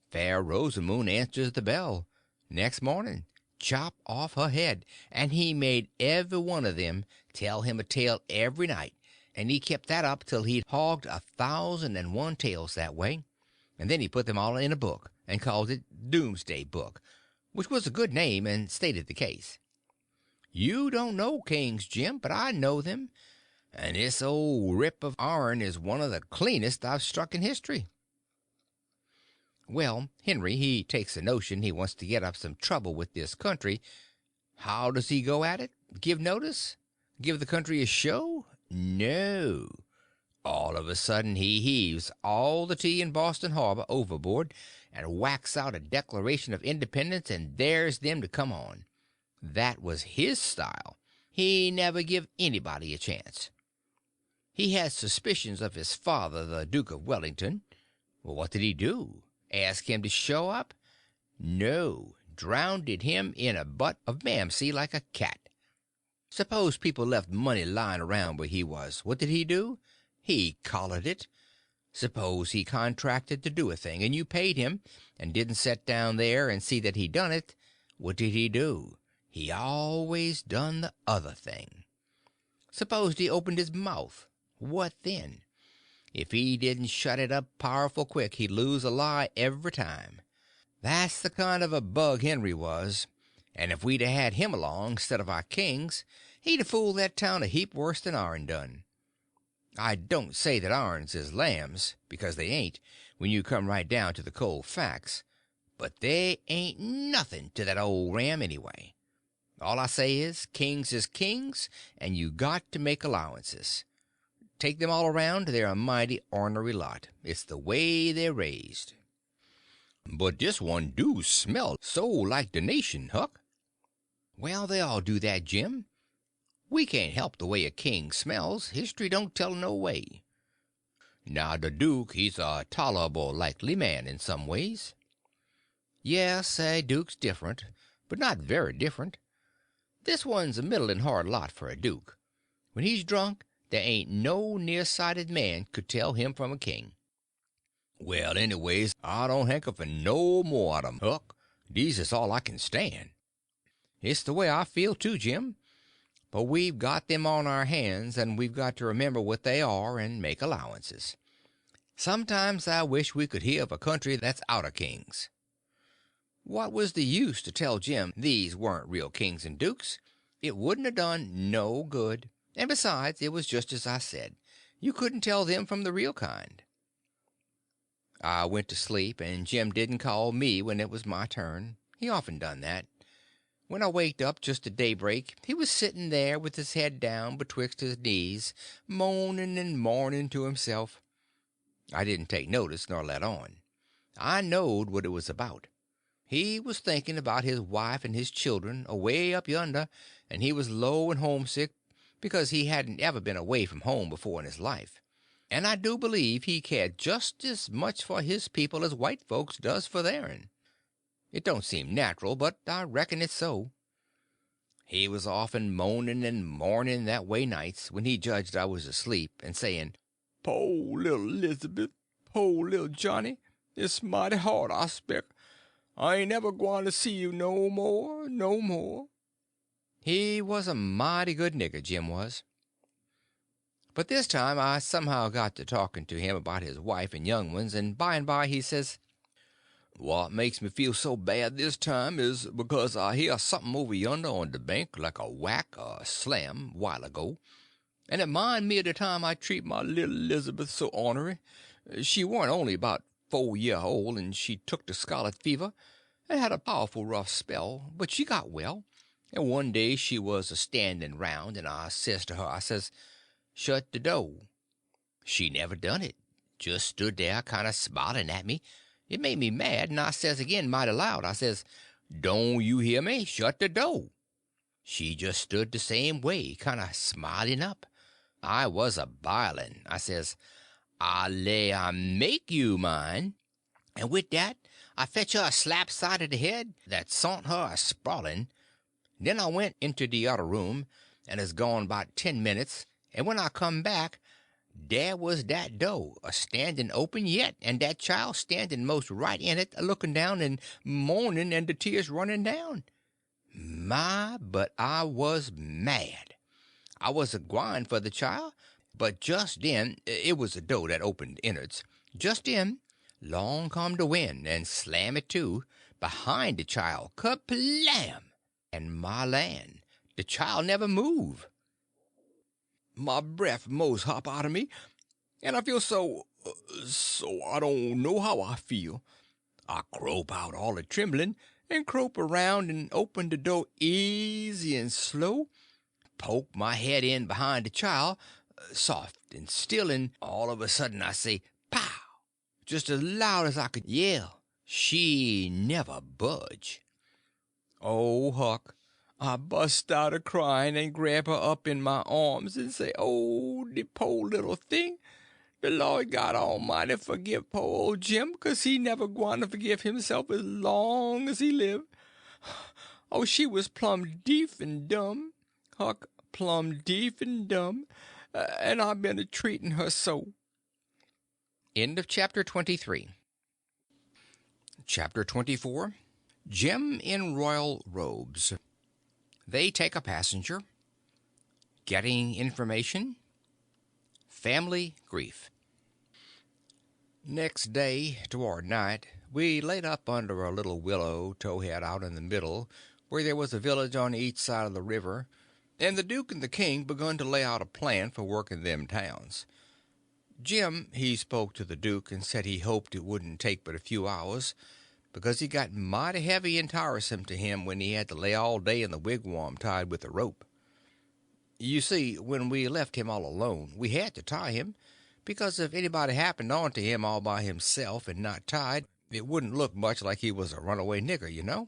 Fair Rosamunde answers the bell. Next morning, chop off her head, and he made every one of them tell him a tale every night, and he kept that up till he'd hogged 1,001 tales that way, and then he put them all in a book, and called it Doomsday Book, which was a good name and stated the case. You don't know kings, Jim, but I know them, and this old rip of ourn is one of the cleanest I've struck in history. Well, Henry, he takes a notion he wants to get up some trouble with this country. How does he go at it? Give notice? Give the country a show? No. All of a sudden he heaves all the tea in Boston Harbor overboard and whacks out a Declaration of Independence and dares them to come on. That was his style. He never give anybody a chance. He had suspicions of his father, the Duke of Wellington. Well, what did he do? Ask him to show up? No, drownded him in a butt of mamsey like a cat. Suppose people left money lying around where he was, what did he do? He collared it. Suppose he contracted to do a thing, and you paid him, and didn't set down there and see that he done it, what did he do? He always done the other thing. Suppose he opened his mouth, what then? If he didn't shut it up powerful quick, he'd lose a lie every time. That's the kind of a bug Henry was, and if we'd a had him along instead of our kings, he'd a fooled that town a heap worse than ourn done. I don't say that ourns is lambs, because they ain't, when you come right down to the cold facts, but they ain't nothing to that old ram anyway. All I say is kings, and you got to make allowances. Take them all around, they're a mighty ornery lot. It's the way they're raised. "But this one do smell so like the nation, Huck." "Well, they all do that, Jim. We can't help the way a king smells. History don't tell no way. Now the duke, he's a tolerable likely man in some ways." "Yes, a duke's different, but not very different. This one's a middling hard lot for a duke. When he's drunk, there ain't no nearsighted man could tell him from a king." "Well, anyways, I don't hanker for no more out 'em, Huck. These is all I can stand." "It's the way I feel, too, Jim. But we've got them on our hands, and we've got to remember what they are and make allowances. Sometimes I wish we could hear of a country that's out of kings." What was the use to tell Jim these weren't real kings and dukes? It wouldn't have done no good. And besides, it was just as I said. You couldn't tell them from the real kind. I went to sleep, and Jim didn't call me when it was my turn. He often done that. When I waked up just at daybreak, he was sitting there with his head down betwixt his knees, moaning and mourning to himself. I didn't take notice nor let on. I knowed what it was about. He was thinking about his wife and his children away up yonder, and he was low and homesick because he hadn't ever been away from home before in his life. And I do believe he cared just as much for his people as white folks does for their'n. It don't seem natural, but I reckon it's so. He was often moaning and mourning that way nights when he judged I was asleep, and saying, "Po' little Elizabeth, po' little Johnny, it's mighty hard, I spec. I ain't ever gwine to see you no more, no more." He was a mighty good nigger, Jim was. But this time I somehow got to talking to him about his wife and young ones, and by he says, "What makes me feel so bad this time is because I hear something over yonder on the bank like a whack or a slam while ago, and it mind me of the time I treat my little Elizabeth so ornery. She warn't only about 4 year old, and she took the scarlet fever and had a powerful rough spell, but she got well, and one day she was a standing round, and I says to her, I says, 'Shut the door.' She never done it, just stood there kind of smiling at me. It made me mad, and I says again mighty loud, I says, 'Don't you hear me? Shut the door.' She just stood the same way, kind of smiling up. I was a biling. I says, 'I lay I make you mine.' And with that I fetch her a slap side of the head that sont her a sprawling. Then I went into the other room, and has gone about 10 minutes, and when I come back, there was that door a standing open yet, and that child standing most right in it, a looking down and mourning, and the tears running down. My, but I was mad. I was a gwine for the child, but just then it was a door that opened innards. Just then, long come the wind, and slam it to, behind the child, kerplam! And my land, the child never moved. My breath most hop out of me, and I feel so I don't know how I feel. I crope out all a trembling, and crope around and open the door easy and slow, poke my head in behind the child, soft and still, and all of a sudden I say, "Pow!" just as loud as I could yell. She never budge. Oh, Huck, I bust out a crying and grab her up in my arms and say, "Oh, the poor little thing. The Lord God Almighty forgive poor old Jim, 'cause he never gwine to forgive himself as long as he live." Oh, she was plumb deef and dumb, Huck, plumb deef and dumb, and I've been a-treating her so. End of chapter 23. Chapter 24. Jim in Royal Robes. They take a passenger. Getting information. Family grief. Next day, toward night, we laid up under a little willow towhead out in the middle, where there was a village on each side of the river, and the duke and the king begun to lay out a plan for working them towns. Jim, he spoke to the duke and said he hoped it wouldn't take but a few hours, because he got mighty heavy and tiresome to him when he had to lay all day in the wigwam tied with a rope. You see, when we left him all alone, we had to tie him, because if anybody happened on to him all by himself and not tied, it wouldn't look much like he was a runaway nigger, you know.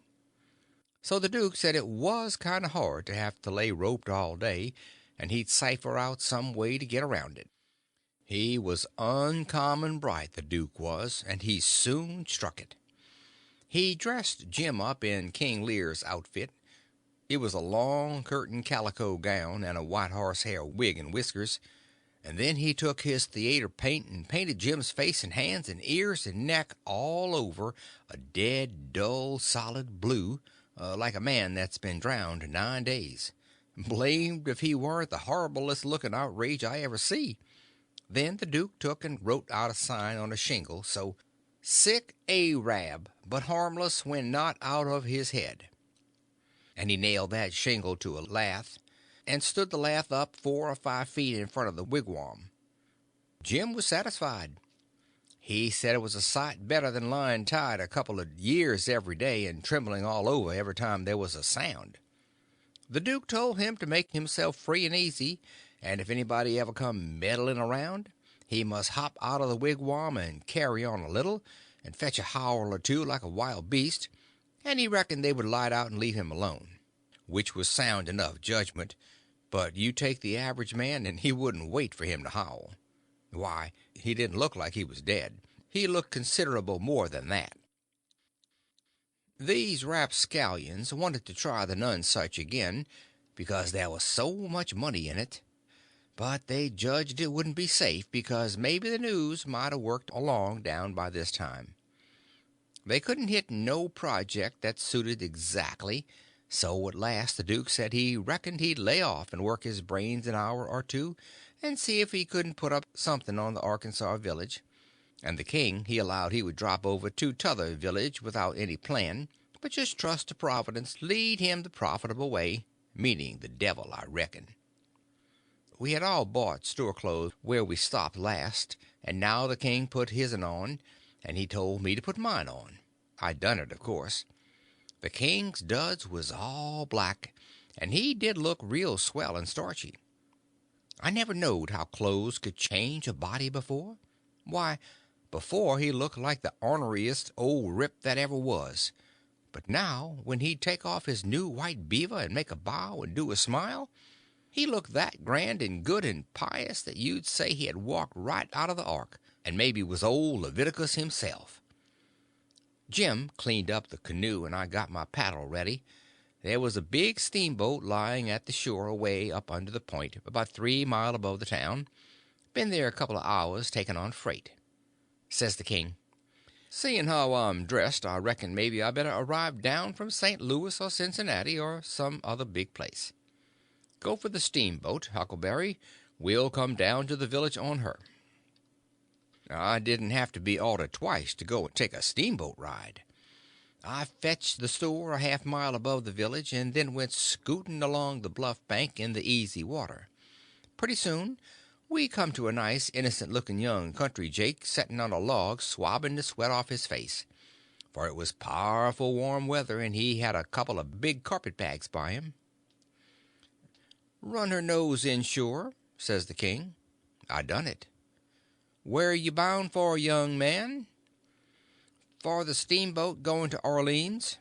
So the duke said it was kind of hard to have to lay roped all day, and he'd cipher out some way to get around it. He was uncommon bright, the duke was, and he soon struck it. He dressed Jim up in King Lear's outfit. It was a long curtain calico gown and a white horsehair wig and whiskers, and then he took his theater paint and painted Jim's face and hands and ears and neck all over a dead, dull, solid blue, like a man that's been drowned 9 days. Blamed if he weren't the horriblest looking outrage I ever see. Then the duke took and wrote out a sign on a shingle, so, "Sick Arab, but harmless when not out of his head." And he nailed that shingle to a lath, and stood the lath up 4 or 5 feet in front of the wigwam. Jim was satisfied. He said it was a sight better than lying tied a couple of years every day and trembling all over every time there was a sound. The duke told him to make himself free and easy, and if anybody ever come meddling around, He must hop out of the wigwam and carry on a little, and fetch a howl or two like a wild beast, and he reckoned they would light out and leave him alone. Which was sound enough judgment, but you take the average man, and he wouldn't wait for him to howl. Why, he didn't look like he was dead. He looked considerable more than that. These rapscallions wanted to try the Nonesuch again, because there was so much money in it, but they judged it wouldn't be safe, because maybe the news might have worked along down by this time. They couldn't hit no project that suited exactly, so at last the duke said he reckoned he'd lay off and work his brains an hour or two and see if he couldn't put up something on the Arkansas village, and the king he allowed he would drop over to t'other village without any plan, but just trust to Providence lead him the profitable way, meaning the devil, I reckon. We had all bought store clothes where we stopped last, and now the king put his'n on, and he told me to put mine on. I done it, of course. The king's duds was all black, and he did look real swell and starchy. I never knowed how clothes could change a body before. Why, before he looked like the orneriest old rip that ever was, but now when he'd take off his new white beaver and make a bow and do a smile, he looked that grand and good and pious that you'd say he had walked right out of the ark, and maybe was old Leviticus himself. Jim cleaned up the canoe, and I got my paddle ready. There was a big steamboat lying at the shore away up under the point, about 3 mile above the town. Been there a couple of hours taking on freight. Says the king, "Seeing how I'm dressed, I reckon maybe I better arrive down from St. Louis or Cincinnati or some other big place. Go for the steamboat, Huckleberry. We'll come down to the village on her." I didn't have to be ordered twice to go and take a steamboat ride. I fetched the store a half-mile above the village, and then went scooting along the bluff bank in the easy water. Pretty soon we come to a nice, innocent-looking young country jake setting on a log swabbing the sweat off his face, for it was powerful warm weather, and he had a couple of big carpet-bags by him. "Run her nose inshore," says the king. I done it. "Where you bound for, young man?" "For the steamboat going to Orleans."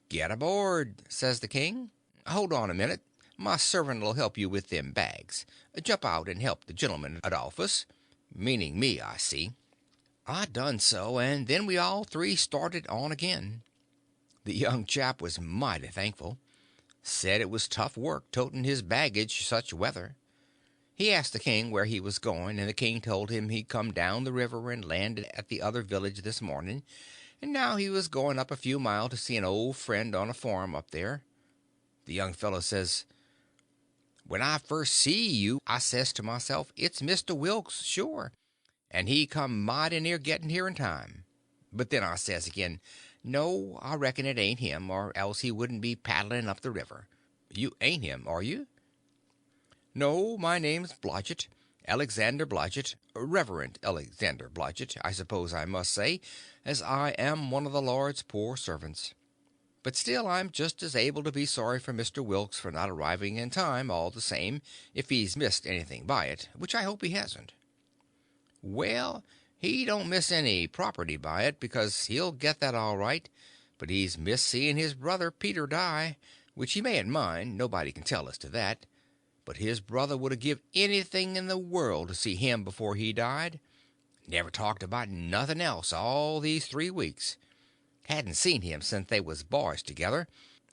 "Get aboard," says the king. "Hold on a minute. My servant'll help you with them bags. Jump out and help the gentleman, Adolphus," meaning me, I see. I done so, and then we all three started on again. The young chap was mighty thankful. Said it was tough work toting his baggage such weather. He asked the king where he was going, and the king told him he'd come down the river and landed at the other village this morning, and now he was going up a few mile to see an old friend on a farm up there. The young fellow says, "When I first see you, I says to myself, it's Mr. Wilks, sure, and he come mighty near getting here in time. But then I says again, no, I reckon it ain't him, or else he wouldn't be paddling up the river. You ain't him, are you?" "No, my name's Blodgett, Alexander Blodgett, Reverend Alexander Blodgett, I suppose I must say, as I am one of the Lord's poor servants. But still I'm just as able to be sorry for Mr. Wilks for not arriving in time, all the same, if he's missed anything by it, which I hope he hasn't." "Well, he don't miss any property by it, because he'll get that all right, but he's missed seeing his brother Peter die, which he mayn't mind, nobody can tell as to that. But his brother would have give anything in the world to see him before he died. Never talked about nothing else all these 3 weeks. Hadn't seen him since they was boys together,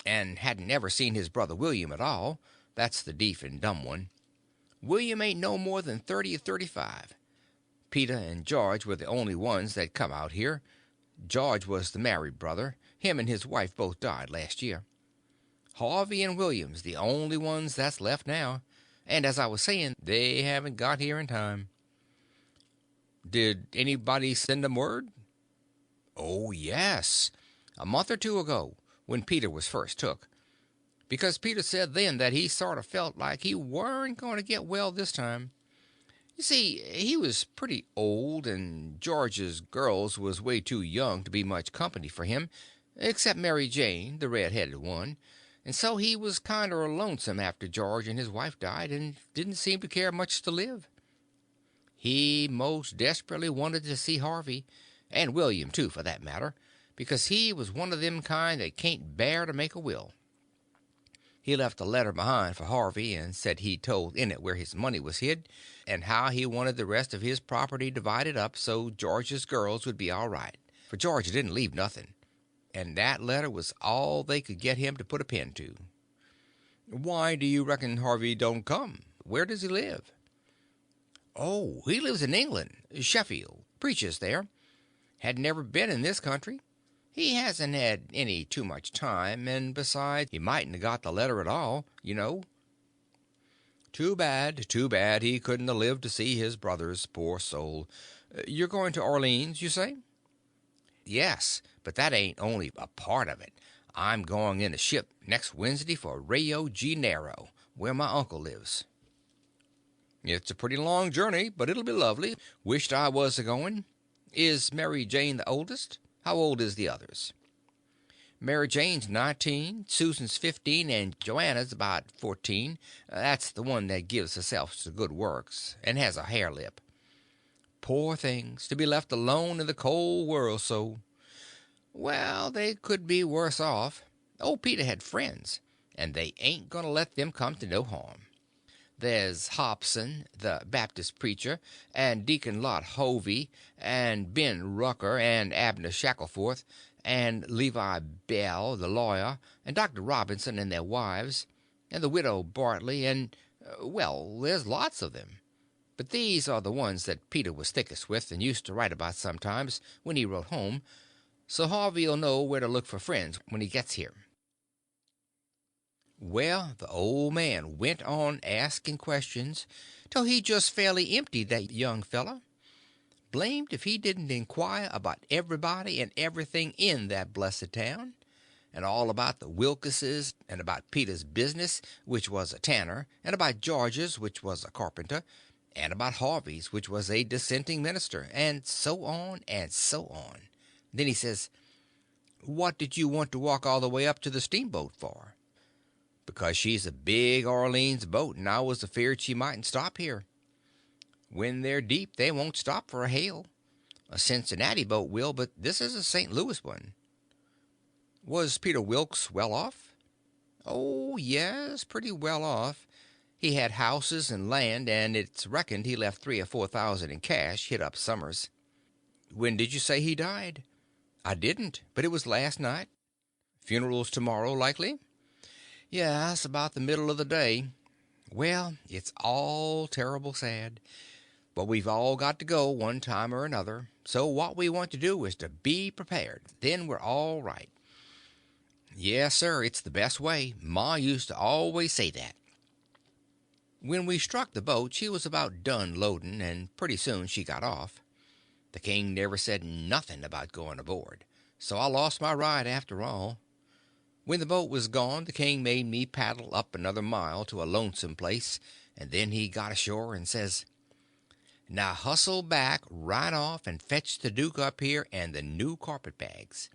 and hadn't ever seen his brother William at all. That's the deef and dumb one. William ain't no more than 30 or 35. Peter and George were the only ones that come out here. George was the married brother. Him and his wife both died last year. Harvey and William's the only ones that's left now, and as I was saying, they haven't got here in time." "Did anybody send 'em word?" "Oh, yes, a month or two ago, when Peter was first took, because Peter said then that he sort of felt like he weren't going to get well this time. You see, he was pretty old, and George's girls was way too young to be much company for him, except Mary Jane, the red-headed one, and so he was kinder lonesome after George and his wife died, and didn't seem to care much to live. He most desperately wanted to see Harvey, and William too, for that matter, because he was one of them kind that can't bear to make a will. He left a letter behind for Harvey, and said he told in it where his money was hid, and how he wanted the rest of his property divided up so George's girls would be all right, for George didn't leave nothing, and that letter was all they could get him to put a pen to. Why do you reckon Harvey don't come? Where does he live? Oh, he lives in England, Sheffield, preaches there. Had never been in this country. He hasn't had any too much time, and besides, he mightn't have got the letter at all, you know. Too bad he couldn't have lived to see his brothers, poor soul. You're going to Orleans, you say? Yes, but that ain't only a part of it. I'm going in a ship next Wednesday for Rio Janeiro, where my uncle lives. It's a pretty long journey, but it'll be lovely. Wished I was a-going. Is Mary Jane the oldest? How old is the others? Mary Jane's 19, Susan's 15, and Joanna's about 14. That's the one that gives herself to good works, and has a hare lip. Poor things, to be left alone in the cold world so. Well, they could be worse off. Old Peter had friends, and they ain't going to let them come to no harm. There's Hobson, the Baptist preacher, and Deacon Lot Hovey, and Ben Rucker, and Abner Shackleford, and Levi Bell, the lawyer, and Dr. Robinson and their wives, and the widow Bartley, and, well, there's lots of them. But these are the ones that Peter was thickest with and used to write about sometimes when he wrote home, so Harvey'll know where to look for friends when he gets here. Well, the old man went on asking questions till he just fairly emptied that young feller. Blamed if he didn't inquire about everybody and everything in that blessed town, and all about the Wilkises, and about Peter's business, which was a tanner, and about George's, which was a carpenter, and about Harvey's, which was a dissenting minister, and so on and so on. Then he says, "What did you want to walk all the way up to the steamboat for?" "Because she's a big Orleans boat, and I was afeard she mightn't stop here. When they're deep they won't stop for a hail. A Cincinnati boat will, but this is a St. Louis one." "Was Peter Wilkes well off?" "Oh, yes, pretty well off. He had houses and land, and it's reckoned he left 3 or 4 thousand in cash hid up summers." "When did you say he died?" "I didn't, but it was last night." "Funeral's tomorrow, likely?" "Yes, about the middle of the day. Well, it's all terrible sad, but we've all got to go one time or another, so what we want to do is to be prepared, then we're all right." "Yes, sir, it's the best way. Ma used to always say that." When we struck the boat she was about done loading, and pretty soon she got off. The king never said nothing about going aboard, so I lost my ride after all. When the boat was gone the king made me paddle up another mile to a lonesome place, and then he got ashore and says, "Now hustle back right off and fetch the duke up here and the new carpet bags.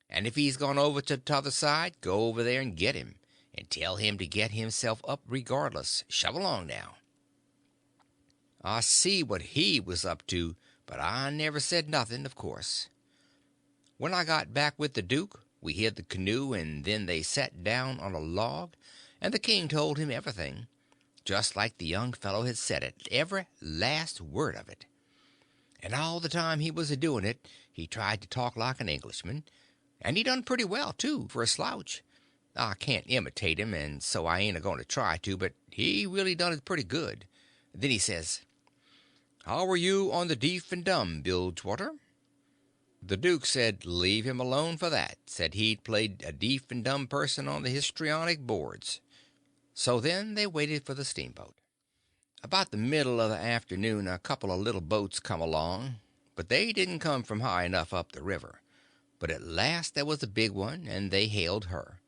And if he's gone over to t'other side, go over there and get him, and tell him to get himself up regardless. Shove along now." I see what he was up to, but I never said nothing, of course. When I got back with the duke we hid the canoe, and then they sat down on a log, and the king told him everything, just like the young fellow had said it, every last word of it. And all the time he was a-doing it he tried to talk like an Englishman, and he done pretty well, too, for a slouch. I can't imitate him, and so I ain't a-going to try to, but he really done it pretty good. Then he says, "How are you on the deef and dumb, Bilgewater?" The duke said leave him alone for that, said he'd played a deef and dumb person on the histrionic boards. So then they waited for the steamboat. About the middle of the afternoon a couple of little boats come along, but they didn't come from high enough up the river. But at last there was a big one, and they hailed her.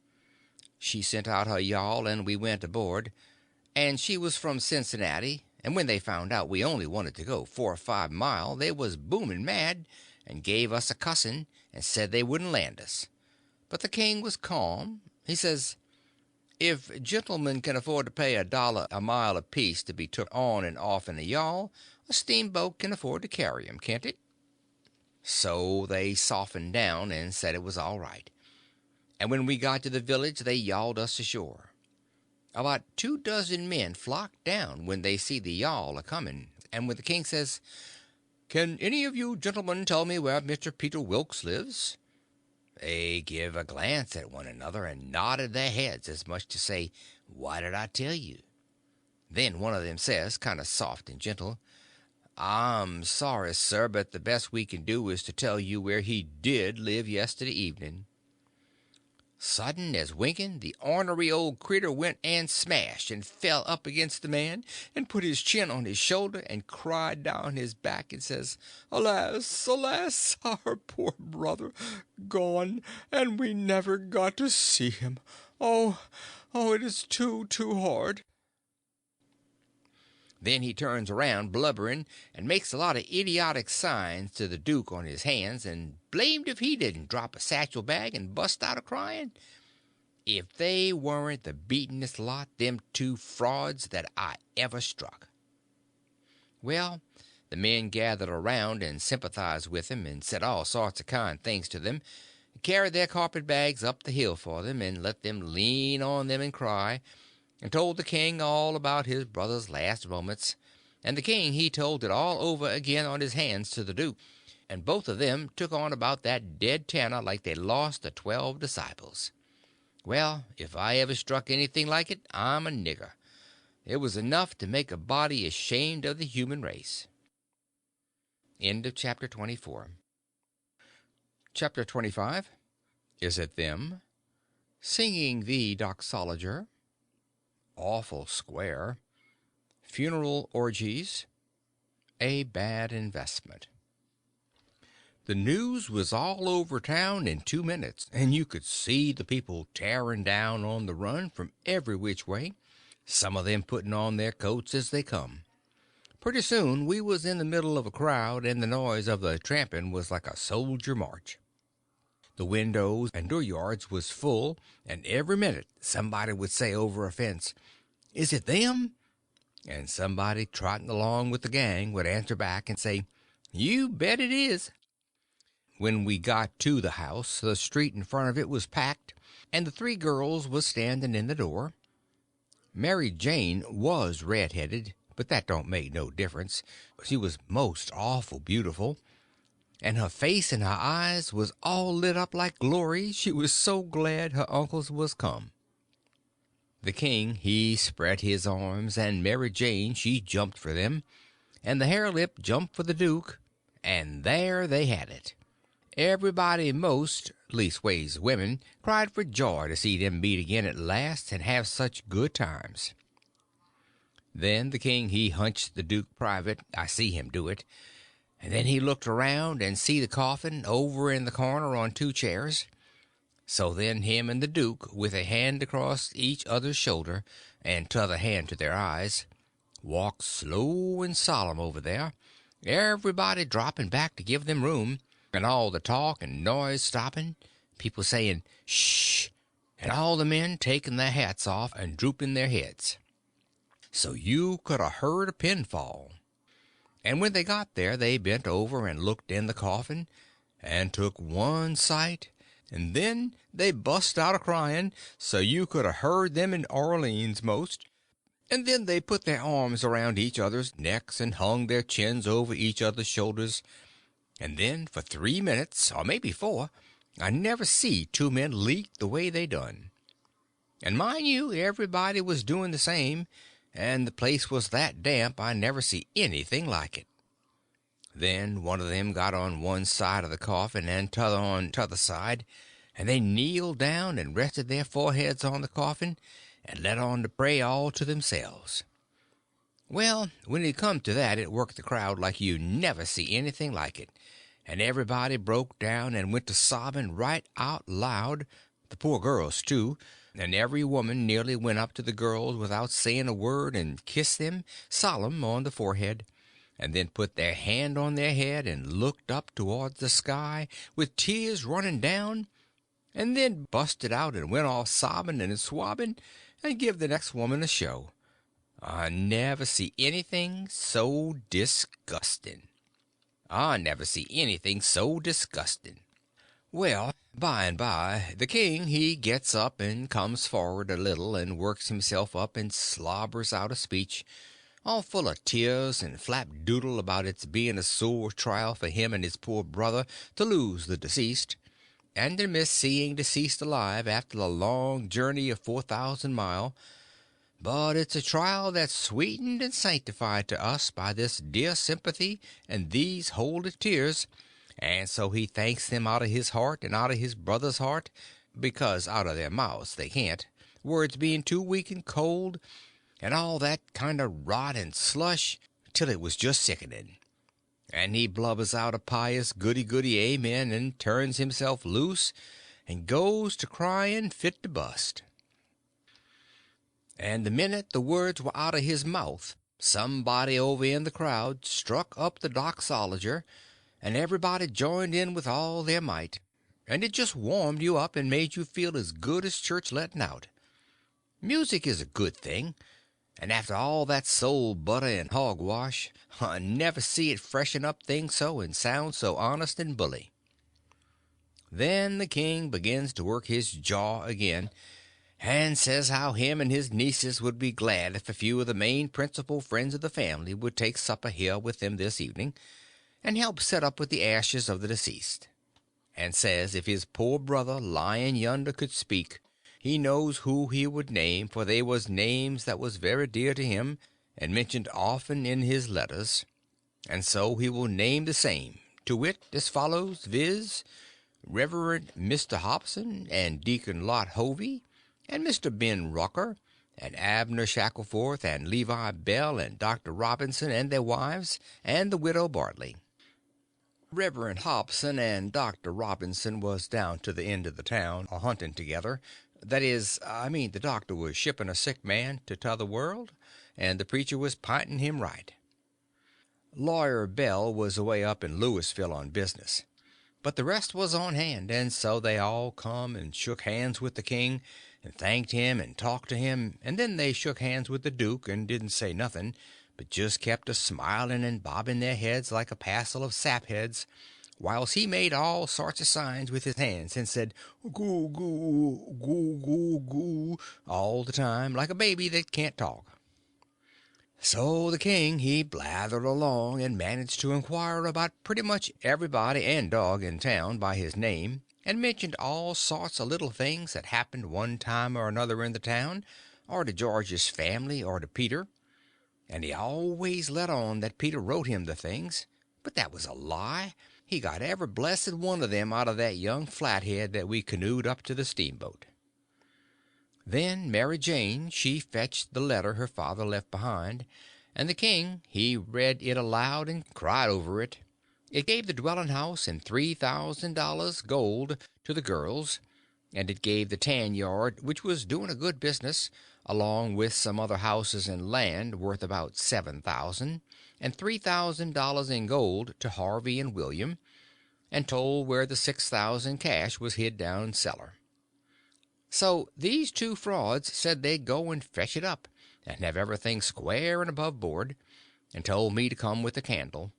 She sent out her yawl, and we went aboard, and she was from Cincinnati, and when they found out we only wanted to go 4 or 5 mile they was booming mad, and gave us a cussing, and said they wouldn't land us. But the king was calm. He says, "If gentlemen can afford to pay $1 a mile apiece to be took on and off in a yawl, A steamboat can afford to carry 'em, can't it?" So they softened down and said it was all right, and when we got to the village they yawled us ashore. About 2 dozen men flocked down when they see the yawl a coming, and when the king says, "Can any of you gentlemen tell me where Mr. Peter Wilkes lives?" They give a glance at one another and nodded their heads as much to say, "Why did I tell you?" Then one of them says, kind of soft and gentle, "I'm sorry, sir, but the best we can do is to tell you where he did live yesterday evening." Sudden as winking, the ornery old critter went and smashed and fell up against the man, and put his chin on his shoulder, and cried down his back, and says, "Alas, alas, our poor brother gone, and we never got to see him. Oh, oh, it is too hard." Then he turns around blubbering, and makes a lot of idiotic signs to the duke on his hands, and blamed if he didn't drop a satchel bag and bust out a crying. If they weren't the beatenest lot, them two frauds, that I ever struck. Well, the men gathered around and sympathized with them, and said all sorts of kind things to them, carried their carpet bags up the hill for them, and let them lean on them and cry, and told the king all about his brother's last moments, and the king he told it all over again on his hands to the duke, and both of them took on about that dead tanner like they'd lost the 12 disciples. Well, if I ever struck anything like it, I'm a nigger. It was enough to make a body ashamed of the human race. End of chapter 24. Chapter 25. Is it them? Singing the doxologer. Awful square. Funeral orgies. A bad investment. The news was all over town in 2 minutes, and you could see the people tearing down on the run from every which way, some of them putting on their coats as they come. Pretty soon we was in the middle of a crowd, and the noise of the tramping was like a soldier march. The windows and dooryards was full, and every minute somebody would say over a fence, "Is it them?" And somebody trotting along with the gang would answer back and say, "You bet it is." When we got to the house, the street in front of it was packed, and the three girls was standing in the door. Mary Jane was red-headed, but that don't make no difference. She was most awful beautiful, and her face and her eyes was all lit up like glory, she was so glad her uncles was come. The king he spread his arms, and Mary Jane she jumped for them, and the hare lip jumped for the duke, and there they had it. Everybody most, leastways women, cried for joy to see them meet again at last and have such good times. Then the king he hunched the duke private, I see him do it, and then he looked around and see the coffin over in the corner on 2 chairs. So then him and the duke, with a hand across each other's shoulder and t'other hand to their eyes, walked slow and solemn over there, everybody dropping back to give them room, and all the talk and noise stopping, people saying "shh," and all the men taking their hats off and drooping their heads, so you could a heard a pin fall. And when they got there they bent over and looked in the coffin, and took one sight, and then they bust out a crying, so you could a heard them in Orleans most, and then they put their arms around each other's necks and hung their chins over each other's shoulders, and then for 3 minutes, or maybe 4, I never see 2 men leak the way they done. And mind you, everybody was doing the same, and the place was that damp I never see anything like it. Then one of them got on one side of the coffin and t'other on t'other side, and they kneeled down and rested their foreheads on the coffin and let on to pray all to themselves. Well, when it come to that it worked the crowd like you never see anything like it, and everybody broke down and went to sobbing right out loud, the poor girls too, and every woman nearly went up to the girls without saying a word and kissed them solemn on the forehead, and then put their hand on their head and looked up towards the sky with tears running down, and then busted out and went off sobbing and swabbing, and give the next woman a show. I never see anything so disgusting. I never see anything so disgusting. Well, by and by, the king he gets up and comes forward a little and works himself up and slobbers out a speech, all full of tears and flapdoodle about its being a sore trial for him and his poor brother to lose the deceased, and to miss seeing deceased alive after the long journey of 4,000 mile, but it's a trial that's sweetened and sanctified to us by this dear sympathy and these holy tears, and so he thanks them out of his heart and out of his brother's heart, because out of their mouths they can't, words being too weak and cold, and all that kind of rot and slush, till it was just sickening. And he blubbers out a pious goody-goody amen, and turns himself loose, and goes to crying fit to bust. And the minute the words were out of his mouth, somebody over in the crowd struck up the doxologer, and everybody joined in with all their might, and it just warmed you up and made you feel as good as church letting out. Music is a good thing, and after all that soul butter and hogwash, I never see it freshen up things so and sound so honest and bully. Then the king begins to work his jaw again, and says how him and his nieces would be glad if a few of the main principal friends of the family would take supper here with them this evening, and help set up with the ashes of the deceased. And says if his poor brother lying yonder could speak, he knows who he would name, for they was names that was very dear to him, and mentioned often in his letters, and so he will name the same, to wit, as follows, viz., Reverend Mr. Hobson, and Deacon Lot Hovey, and Mr. Ben Rucker, and Abner Shackleford, and Levi Bell, and Dr. Robinson, and their wives, and the widow Bartley. Reverend Hobson and Dr. Robinson was down to the end of the town a hunting together. That is, I mean, the doctor was shipping a sick man to t'other world, and the preacher was pinting him right. Lawyer Bell was away up in Louisville on business, but the rest was on hand, and so they all come and shook hands with the king, and thanked him and talked to him, and then they shook hands with the duke and didn't say nothing, but just kept a smiling and bobbing their heads like a passel of sapheads, whilst he made all sorts of signs with his hands and said goo goo goo goo goo all the time, like a baby that can't talk. So the king he blathered along and managed to inquire about pretty much everybody and dog in town by his name, and mentioned all sorts of little things that happened one time or another in the town, or to George's family, or to Peter. And he always let on that Peter wrote him the things, but that was a lie. He got every blessed one of them out of that young flathead that we canoed up to the steamboat. Then Mary Jane she fetched the letter her father left behind, and the king he read it aloud and cried over it. It gave the dwelling house and $3,000 gold to the girls, and it gave the tan yard, which was doing a good business, along with some other houses and land worth about 7,000, and $3,000 in gold to Harvey and William, and told where the 6,000 cash was hid down cellar. So these two frauds said they'd go and fetch it up, and have everything square and above board, and told me to come with a candle.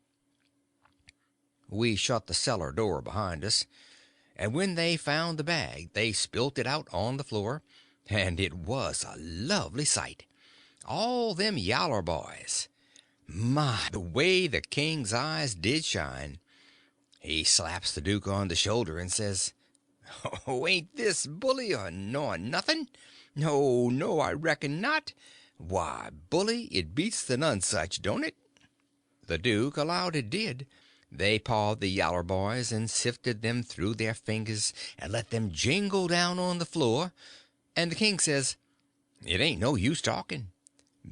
We shut the cellar door behind us, and when they found the bag they spilt it out on the floor, and it was a lovely sight. All them yaller boys. My, the way the king's eyes did shine. He slaps the duke on the shoulder and says, "Oh, ain't this bully or nor nothing? No, no, I reckon not. Why, bully, it beats the Nonesuch, don't it?" The duke allowed it did. They pawed the yaller boys and sifted them through their fingers and let them jingle down on the floor, and the king says, "It ain't no use talking.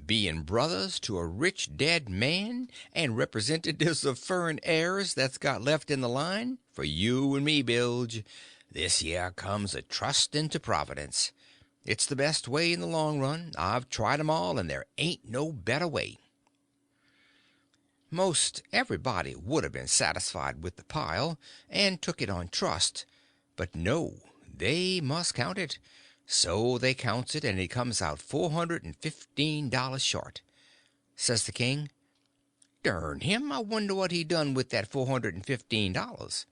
Being brothers to a rich dead man, and representatives of furrin heirs that's got left in the line, for you and me, Bilge, this here comes a trusting to Providence. It's the best way in the long run. I've tried 'em all, and there ain't no better way." Most everybody would have been satisfied with the pile, and took it on trust, but no, they must count it, So they counts it, and it comes out $415 short. Says the king, "Dern him, I wonder what he done with that $415.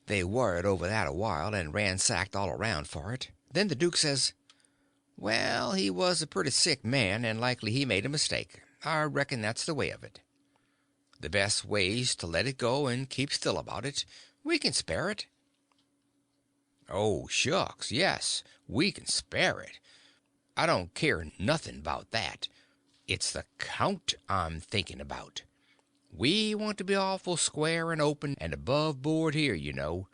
They worried over that a while, and ransacked all around for it. Then the duke says, "Well, he was a pretty sick man, and likely he made a mistake. I reckon that's the way of it. The best way's to let it go and keep still about it. We can spare it." "Oh, shucks, yes, we can spare it. I don't care nothing about that. It's the count I'm thinking about. We want to be awful square and open and above board here, you know.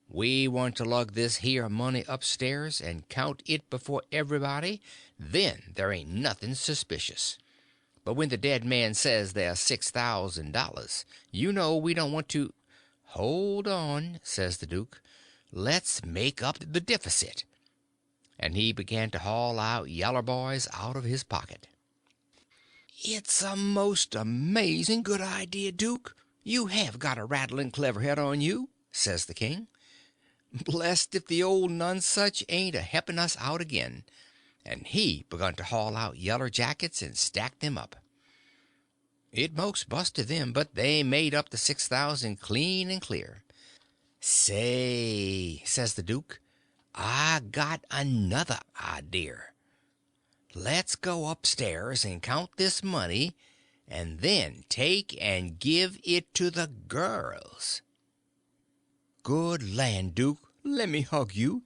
We want to lug this here money upstairs and count it before everybody, then there ain't nothing suspicious. But when the dead man says there's $6,000, you know we don't want to—" "Hold on," says the duke. "Let's make up the deficit." And he began to haul out yaller boys out of his pocket. "It's a most amazing good idea, Duke. You have got a rattling clever head on you," says the king. "Blest if the old Nonsuch ain't a helping us out again." And he begun to haul out yeller jackets and stack them up. It most busted them, but they made up the 6,000 clean and clear. "Say," says the duke, "I got another idea. Let's go upstairs and count this money, and then take and give it to the girls." "Good land, Duke, let me hug you.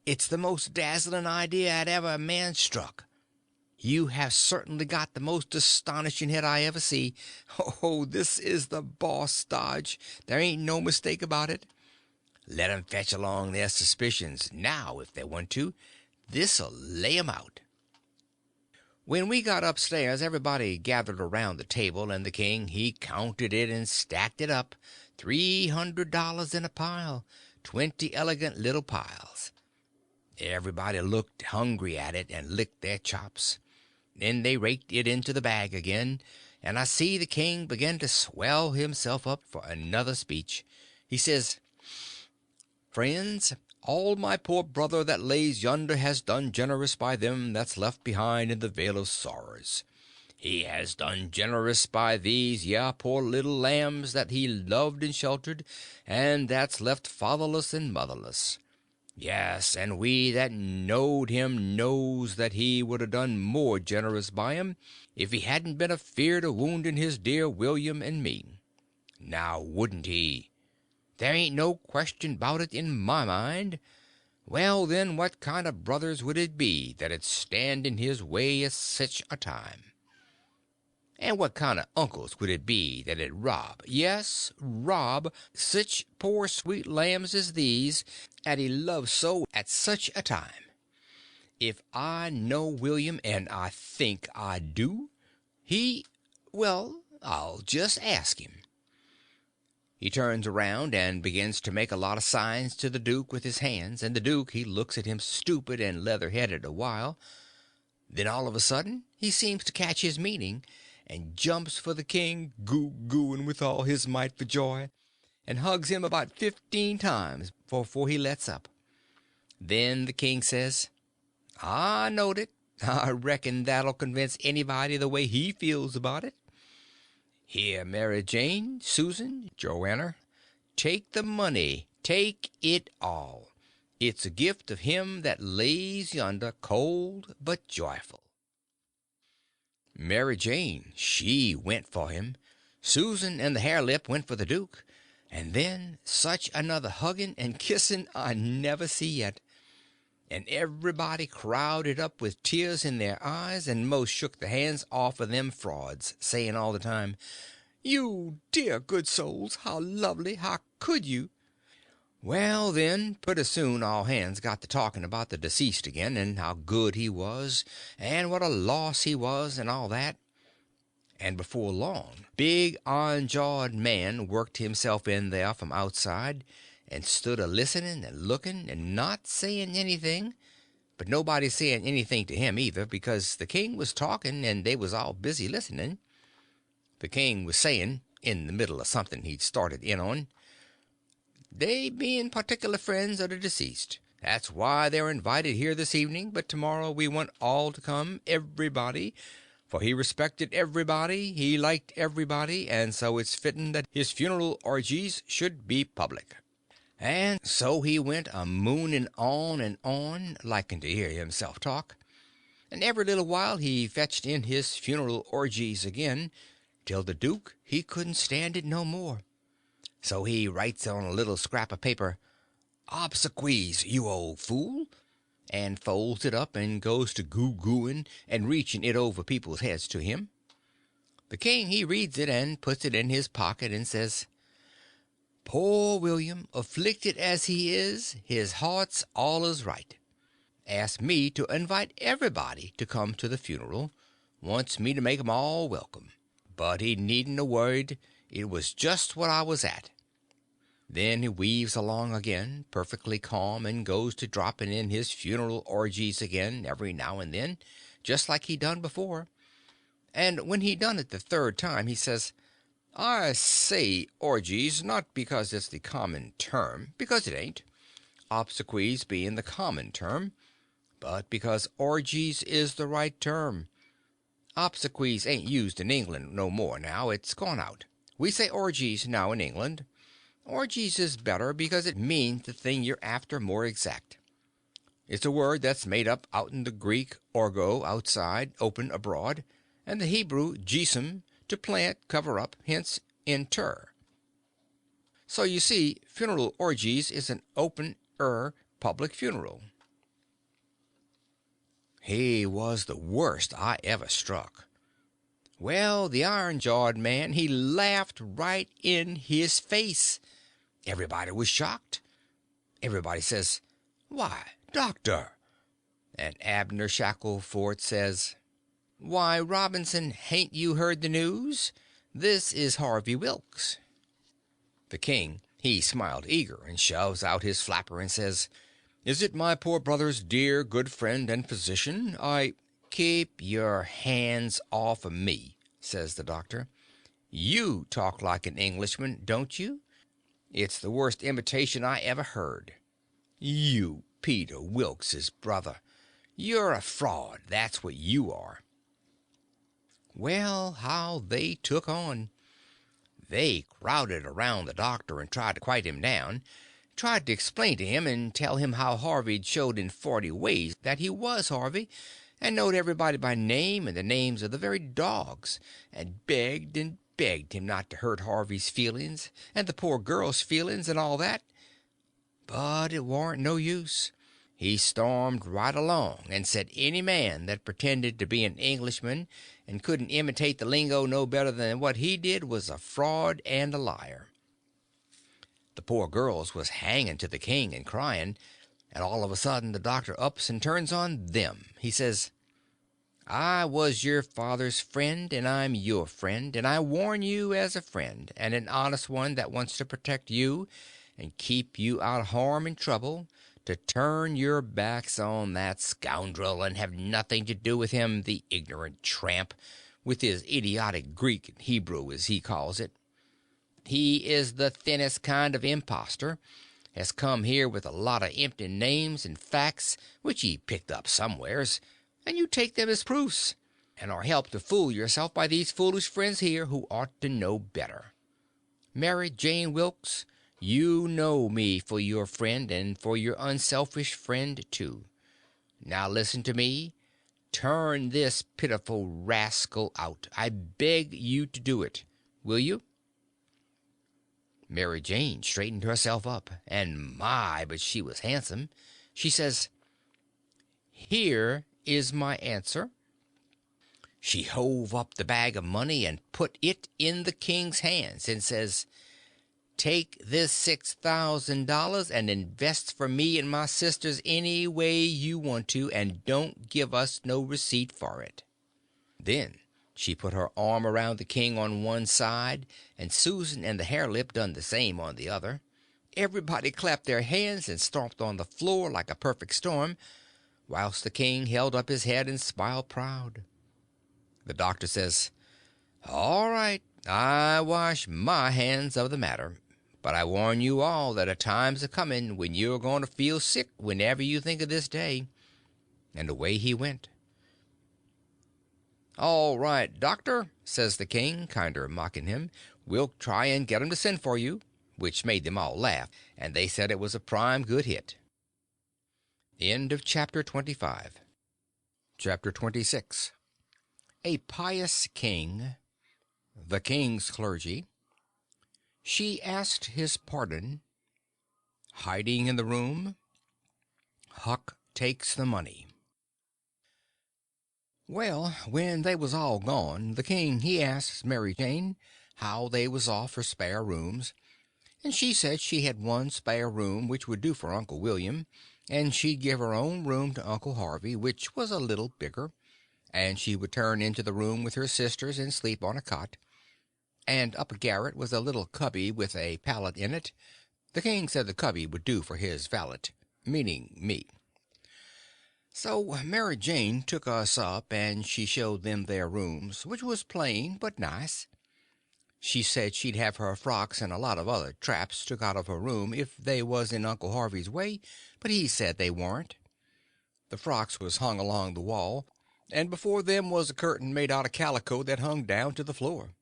It's the most dazzling idea 'at ever a man struck. You have certainly got the most astonishing head I ever see. Oh, this is the boss dodge. There ain't no mistake about it. Let 'em fetch along their suspicions now if they want to. This'll lay 'em out." When we got upstairs everybody gathered around the table, and the king he counted it and stacked it up, $300 in a pile, 20 elegant little piles. Everybody looked hungry at it and licked their chops. Then they raked it into the bag again, and I see the king begin to swell himself up for another speech. He says: "Friends, all my poor brother that lays yonder has done generous by them that's left behind in the Vale of Sorrers. He has done generous by these poor little lambs that he loved and sheltered, and that's left fatherless and motherless. Yes, and we that knowed him knows that he would a done more generous by 'em if he hadn't been afeard of wounding his dear William and me. Now wouldn't he? There ain't no question 'bout it in my mind. Well, then, what kind of brothers would it be that'd stand in his way at sich a time? And what kind of uncles would it be that'd rob, yes, rob, sich poor sweet lambs as these, 'at he loved so at such a time? If I know William, and I think I do, well, I'll just ask him." He turns around and begins to make a lot of signs to the duke with his hands, and the duke he looks at him stupid and leather-headed a while. Then all of a sudden he seems to catch his meaning, and jumps for the king, goo-gooing with all his might for joy, and hugs him about 15 times before he lets up. Then the king says, "I knowed it. I reckon that'll convince anybody the way he feels about it. Here, Mary Jane, Susan, Joanna, take the money, take it all. It's a gift of him that lays yonder, cold but joyful." Mary Jane, she went for him. Susan and the hare lip went for the duke. And then such another hugging and kissing I never see yet. And everybody crowded up with tears in their eyes, and most shook the hands off of them frauds, saying all the time, "You dear good souls, how lovely, how could you?" Well, then, pretty soon all hands got to talking about the deceased again, and how good he was, and what a loss he was, and all that. And before long, big on-jawed man worked himself in there from outside, and stood a listening and looking, and not saying anything, but nobody saying anything to him either, because the king was talking, and they was all busy listening. The king was saying, in the middle of something he'd started in on, they being particular friends of the deceased, That's why they're invited here this evening, but tomorrow we want all to come, everybody, for he respected everybody, he liked everybody, and so it's fitting that his funeral orgies should be public. And so he went a mooning on and on, liking to hear himself talk, and every little while he fetched in his funeral orgies again, till the duke he couldn't stand it no more. So he writes on a little scrap of paper, "Obsequies, you old fool," and folds it up and goes to goo-gooing and reaching it over people's heads to him. The king he reads it and puts it in his pocket and says, "Poor William, afflicted as he is, his heart's all is right. Asked me to invite everybody to come to the funeral. Wants me to make 'em all welcome. But he needn't a worried. It was just what I was at." Then he weaves along again, perfectly calm, and goes to dropping in his funeral orgies again every now and then, just like he done before. And when he done it the third time, he says, "I say orgies, not because it's the common term, because it ain't, obsequies being the common term, but because orgies is the right term. Obsequies ain't used in England no more now, it's gone out. We say orgies now in England. Orgies is better because it means the thing you're after more exact. It's a word that's made up out'n the Greek orgo, outside, open, abroad, and the Hebrew gism, to plant, cover up, hence inter. So you see, funeral orgies is an open public funeral." He was the worst I ever struck. Well, the iron-jawed man, he laughed right in his face. Everybody was shocked. Everybody says, "Why, doctor!" And Abner Shackleford says, "Why, Robinson, hain't you heard the news? This is Harvey Wilks." The king, he smiled eager and shoves out his flapper and says, "Is it my poor brother's dear good friend and physician? I—" "Keep your hands off of me," says the doctor. "You talk like an Englishman, don't you? It's the worst imitation I ever heard. You, Peter Wilkes's brother. You're a fraud, that's what you are." Well, how they took on! They crowded around the doctor and tried to quiet him down, tried to explain to him and tell him how Harvey'd showed in 40 ways that he was Harvey, and knowed everybody by name and the names of the very dogs, and begged him not to hurt Harvey's feelings and the poor girl's feelings and all that. But it warn't no use. He stormed right along and said any man that pretended to be an Englishman and couldn't imitate the lingo no better than what he did was a fraud and a liar. The poor girls was hanging to the king and crying, and all of a sudden the doctor ups and turns on them. He says, "I was your father's friend, and I'm your friend, and I warn you as a friend, and an honest one that wants to protect you and keep you out of harm and trouble, to turn your backs on that scoundrel and have nothing to do with him, the ignorant tramp, with his idiotic Greek and Hebrew, as he calls it. He is the thinnest kind of impostor, has come here with a lot of empty names and facts which he picked up somewheres, and you take them as proofs, and are helped to fool yourself by these foolish friends here who ought to know better. Mary Jane Wilkes, you know me for your friend, and for your unselfish friend, too. Now listen to me. Turn this pitiful rascal out. I beg you to do it. Will you?" Mary Jane straightened herself up, and my, but she was handsome. She says, "Here is my answer." She hove up the bag of money and put it in the king's hands, and says, "Take this $6,000 and invest for me and my sisters any way you want to, and don't give us no receipt for it." Then she put her arm around the king on one side, and Susan and the Harelip done the same on the other. Everybody clapped their hands and stomped on the floor like a perfect storm, whilst the king held up his head and smiled proud. The doctor says, "All right, I wash my hands of the matter. But I warn you all that a time's a coming when you're going to feel sick whenever you think of this day. And away he went. "All right, doctor," says the king, kinder mocking him, "we'll try and get 'em to send for you," which made them all laugh, and they said it was a prime good hit. End of chapter 25. Chapter 26. A pious king. The king's clergy. She asked his pardon. Hiding in the room. Huck takes the money. Well, when they was all gone, the king he asks Mary Jane how they was off for spare rooms, and she said she had one spare room which would do for Uncle William, and she'd give her own room to Uncle Harvey, which was a little bigger, and she would turn into the room with her sisters and sleep on a cot, and up a garret was a little cubby with a pallet in it. The king said the cubby would do for his valet, meaning me. So Mary Jane took us up, and she showed them their rooms, which was plain but nice. She said she'd have her frocks and a lot of other traps took out of her room if they was in Uncle Harvey's way, but he said they warn't. The frocks was hung along the wall, and before them was a curtain made out of calico that hung down to the floor.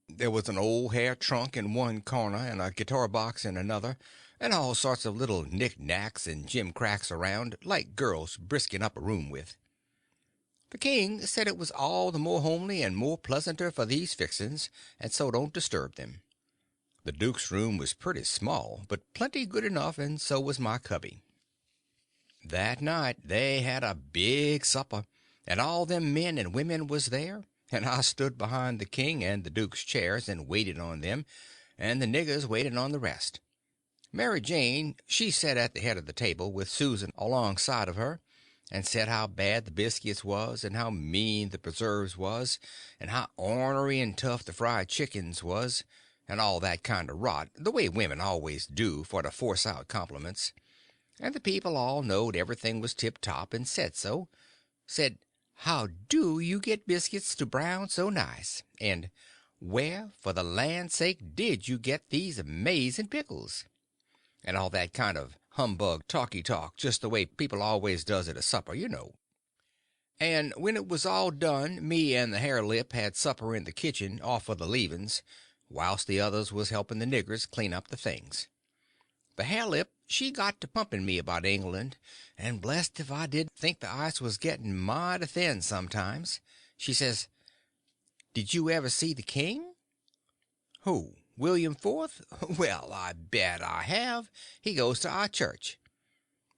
There was an old hair trunk in one corner, and a guitar box in another, and all sorts of little knick-knacks and jim-cracks around, like girls brisking up a room with. The king said it was all the more homely and more pleasanter for these fixings, and so don't disturb them. The duke's room was pretty small, but plenty good enough, and so was my cubby. That night they had a big supper, and all them men and women was there, and I stood behind the king and the duke's chairs and waited on them, and the niggers waited on the rest. Mary Jane, she sat at the head of the table with Susan alongside of her, and said how bad the biscuits was, and how mean the preserves was, and how ornery and tough the fried chickens was, and all that kind of rot, the way women always do for to force out compliments. And the people all knowed everything was tip-top, and said so. Said, "How do you get biscuits to brown so nice?" And "Where, for the land's sake, did you get these amazing pickles?" And all that kind of humbug talky talk, just the way people always does at a supper, you know. And when it was all done, me and the hare lip had supper in the kitchen off of the leavings, whilst the others was helping the niggers clean up the things. The hare lip, she got to pumping me about England, and blessed if I didn't think the ice was getting mighty thin sometimes. She says, "Did you ever see the king?" "Who? William Fourth? Well, I bet I have. He goes to our church."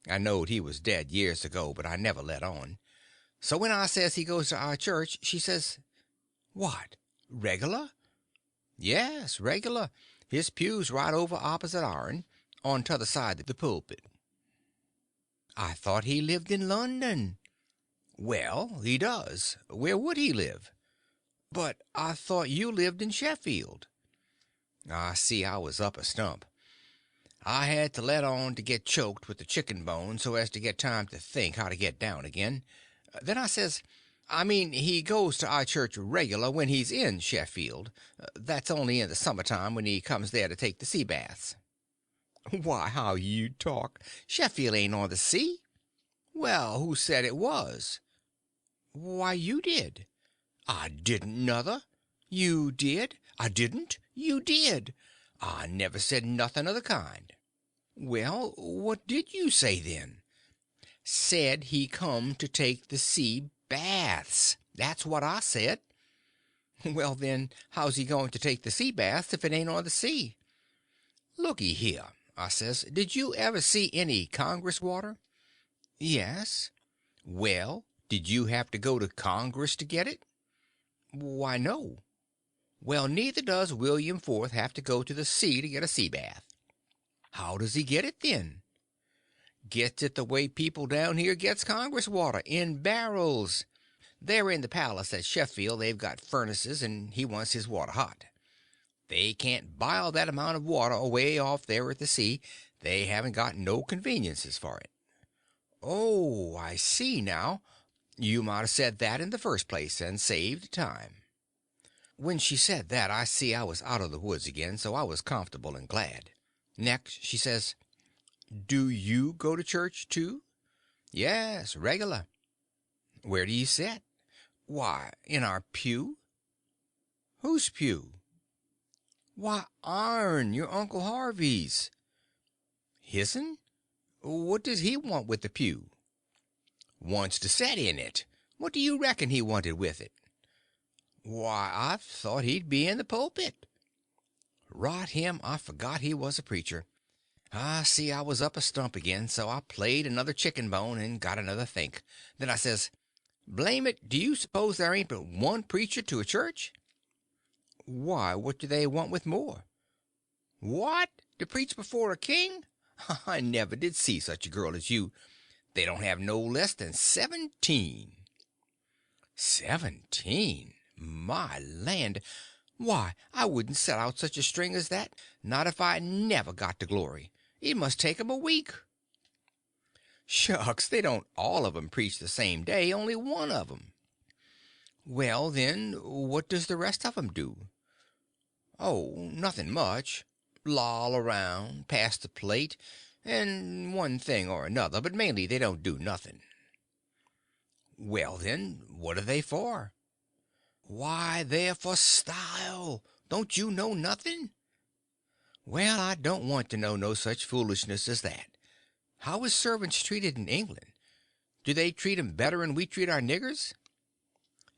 I knowed he was dead years ago, but I never let on. So when I says he goes to our church, she says, "What, regular?" "Yes, regular. His pew's right over opposite ourn, on t'other side of the pulpit." "I thought he lived in London." "Well, he does. Where would he live?" "But I thought you lived in Sheffield." I see I was up a stump. I had to let on to get choked with the chicken bone so as to get time to think how to get down again. Then I says, "I mean, he goes to our church regular when he's in Sheffield. That's only in the summertime when he comes there to take the sea baths." "Why, how you talk! Sheffield ain't on the sea." "Well, who said it was?" "Why, you did." "I didn't, nuther." "You did." "I didn't." "You did." "I never said nothing of the kind." "Well, what did you say then?" "Said he come to take the sea baths. That's what I said." "Well, then, how's he going to take the sea baths if it ain't on the sea?" "Looky here," I says, "did you ever see any Congress water?" "Yes." "Well, did you have to go to Congress to get it?" "Why, no." "Well, neither does William Fourth have to go to the sea to get a sea bath." "How does he get it, then?" "Gets it the way people down here gets Congress water, in barrels. There in the palace at Sheffield they've got furnaces, and he wants his water hot. They can't bile that amount of water away off there at the sea. They haven't got no conveniences for it." "Oh, I see now. You might have said that in the first place, and saved time." When she said that, I see I was out of the woods again, so I was comfortable and glad. Next, she says, "Do you go to church, too?" "Yes, regular." "Where do you sit?" "Why, in our pew." "Whose pew?" "Why, ourn, your Uncle Harvey's." "His'n? What does he want with the pew?" "Wants to set in it. What do you reckon he wanted with it?" "Why, I thought he'd be in the pulpit." Rot him, I forgot he was a preacher. I see I was up a stump again, so I played another chicken bone and got another think. Then I says, "Blame it, do you suppose there ain't but one preacher to a church?" "Why, what do they want with more?" "What? To preach before a king? I never did see such a girl as you. They don't have no less than 17." 17? My land! Why, I wouldn't set out such a string as that, not if I never got to glory. It must take 'em a week. Shucks, they don't all of 'em preach the same day, only one of 'em. Well, then, what does the rest of 'em do? Oh, nothing much. Loll around, pass the plate, and one thing or another, but mainly they don't do nothing. Well, then, what are they for? Why, they're for style. Don't you know nothing? Well, I don't want to know no such foolishness as that. How is servants treated in England? Do they treat 'em better'n we treat our niggers?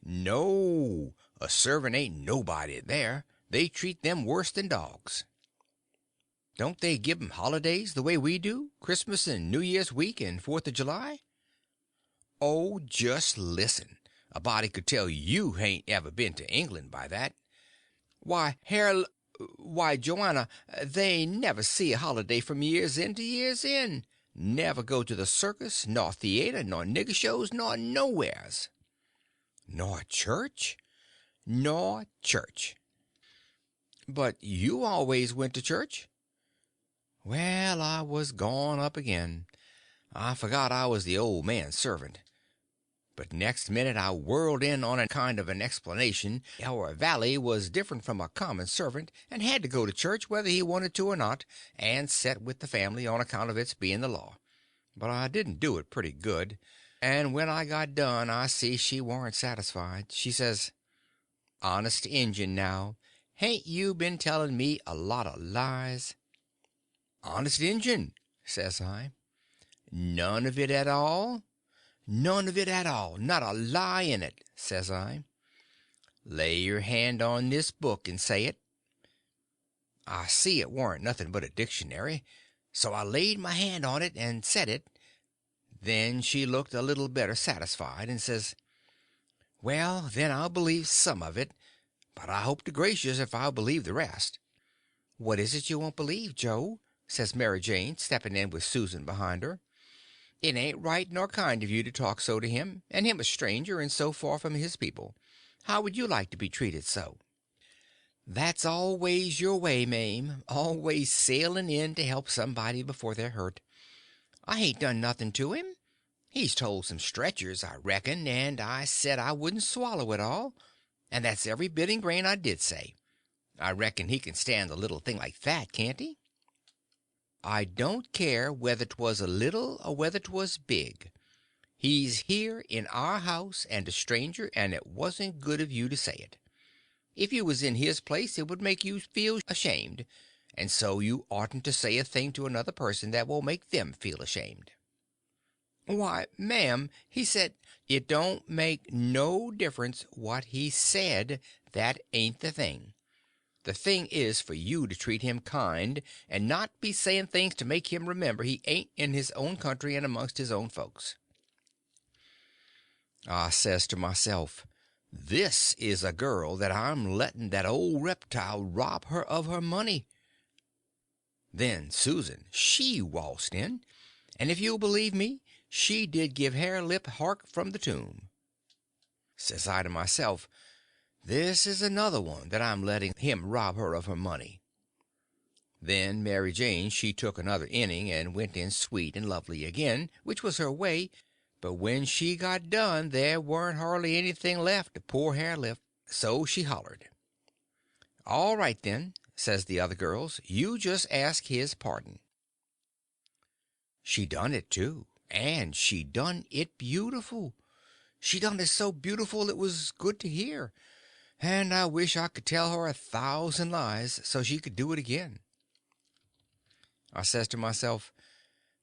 No, a servant ain't nobody there. They treat them worse than dogs. Don't they give 'em holidays the way we do, Christmas and New Year's week and Fourth of July? Oh, just listen. A body could tell you hain't ever been to England by that. Why, Joanna, they never see a holiday from year's end to year's end. Never go to the circus, nor theater, nor nigger shows, nor nowheres. Nor church? Nor church. But you always went to church. Well, I was gone up again. I forgot I was the old man's servant. But next minute I whirled in on a kind of an explanation how a valet was different from a common servant, and had to go to church whether he wanted to or not, and set with the family on account of its being the law. But I didn't do it pretty good, and when I got done I see she warn't satisfied. She says, "Honest Injun, now, hain't you been telling me a lot of lies?" "Honest Injun," says I. "None of it at all?" "None of it at all, not a lie in it," says I. "Lay your hand on this book and say it." I see it warn't nothing but a dictionary, so I laid my hand on it and said it. Then she looked a little better satisfied, and says, "Well, then I'll believe some of it, but I hope to gracious if I'll believe the rest." "What is it you won't believe, Joe?" says Mary Jane, stepping in with Susan behind her. "It ain't right nor kind of you to talk so to him, and him a stranger and so far from his people. How would you like to be treated so?" "That's always your way, Mame, always sailing in to help somebody before they're hurt. I hain't done nothing to him. He's told some stretchers, I reckon, and I said I wouldn't swallow it all, and that's every bit and grain I did say. I reckon he can stand a little thing like that, can't he?" "I don't care whether 'twas a little or whether 'twas big. He's here in our house and a stranger, and it wasn't good of you to say it. If you was in his place it would make you feel ashamed, and so you oughtn't to say a thing to another person that will make them feel ashamed." "Why, ma'am, he said—" "It don't make no difference what he said. That ain't the thing. The thing is for you to treat him kind, and not be saying things to make him remember he ain't in his own country and amongst his own folks." I says to myself, this is a girl that I'm letting that old reptile rob her of her money. Then Susan, she waltzed in, and if you'll believe me, she did give Hare Lip hark from the tomb. Says I to myself, this is another one that I'm letting him rob her of her money. Then Mary Jane she took another inning and went in sweet and lovely again, which was her way, but when she got done there warn't hardly anything left of poor Hare Lip, so she hollered. All right, then, says the other girls, you just ask his pardon. She done it, too, and she done it beautiful. She done it so beautiful it was good to hear, and I wish I could tell her 1,000 lies so she could do it again. I says to myself,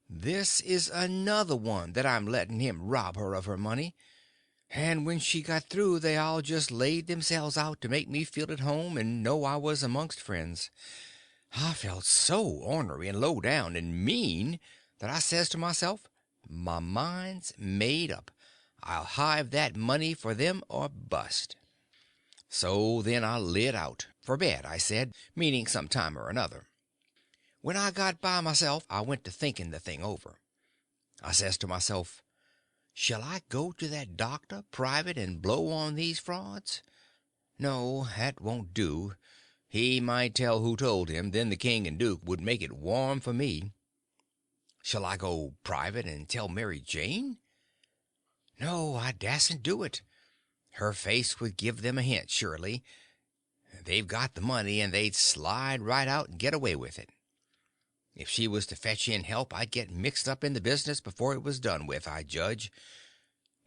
this is another one that I'm letting him rob her of her money. And when she got through they all just laid themselves out to make me feel at home and know I was amongst friends. I felt so ornery and low down and mean that I says to myself, my mind's made up. I'll hive that money for them or bust. So then I lit out, for bed, I said, meaning some time or another. When I got by myself I went to thinking the thing over. I says to myself, shall I go to that doctor private and blow on these frauds? No, that won't do. He might tell who told him, then the king and duke would make it warm for me. Shall I go private and tell Mary Jane? No, I dasn't do it. Her face would give them a hint, surely. They've got the money, and they'd slide right out and get away with it. If she was to fetch in help, I'd get mixed up in the business before it was done with, I judge.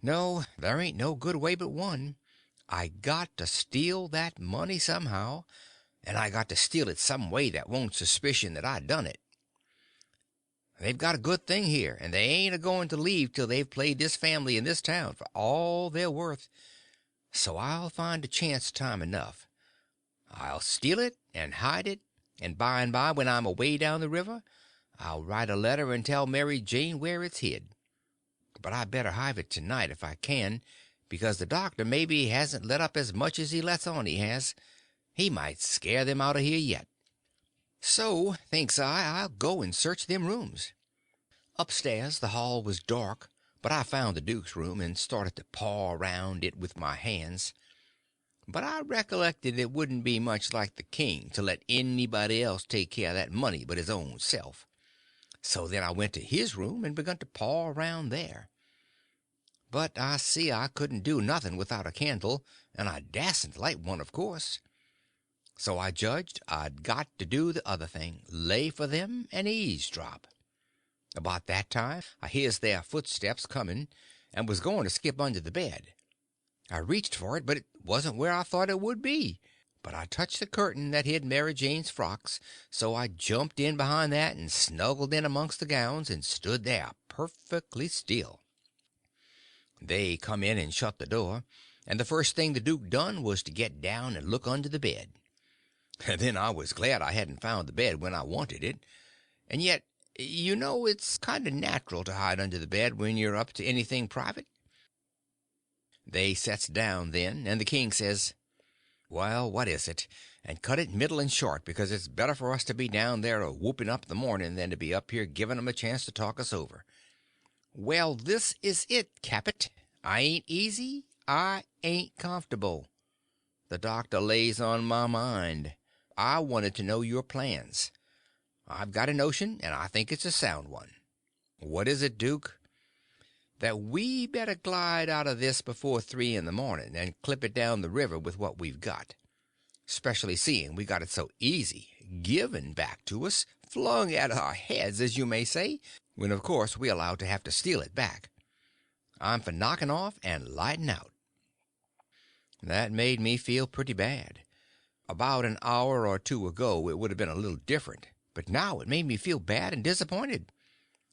No, there ain't no good way but one. I got to steal that money somehow, and I got to steal it some way that won't suspicion that I done it. They've got a good thing here, and they ain't a-going to leave till they've played this family in this town for all they're worth. So I'll find a chance time enough. I'll steal it and hide it, and by and by, when I'm away down the river, I'll write a letter and tell Mary Jane where it's hid. But I better hive it tonight if I can, because the doctor maybe hasn't let up as much as he lets on he has. He might scare them out of here yet. So, thinks I'll go and search them rooms. Upstairs the hall was dark, but I found the duke's room and started to paw around it with my hands. But I recollected it wouldn't be much like the king to let anybody else take care of that money but his own self. So then I went to his room and begun to paw around there. But I see I couldn't do nothing without a candle, and I dasn't light one, of course. So I judged I'd got to do the other thing, lay for them and eavesdrop. About that time I hears their footsteps coming, and was going to skip under the bed. I reached for it, but it wasn't where I thought it would be. But I touched the curtain that hid Mary Jane's frocks, so I jumped in behind that and snuggled in amongst the gowns and stood there perfectly still. They come in and shut the door, and the first thing the duke done was to get down and look under the bed. And then I was glad I hadn't found the bed when I wanted it. And yet, it's kind of natural to hide under the bed when you're up to anything private. They sets down then, and the king says, well, what is it? And cut it middle and short, because it's better for us to be down there a whooping up the morning than to be up here giving 'em a chance to talk us over. Well, this is it, Capet. I ain't easy. I ain't comfortable. The doctor lays on my mind. I wanted to know your plans. I've got a notion, and I think it's a sound one. What is it, Duke? That we better glide out of this before 3 in the morning and clip it down the river with what we've got. Especially seeing we got it so easy, given back to us, flung at our heads, as you may say, when of course we allowed to have to steal it back. I'm for knocking off and lighting out. That made me feel pretty bad. About an hour or two ago it would have been a little different, but now it made me feel bad and disappointed.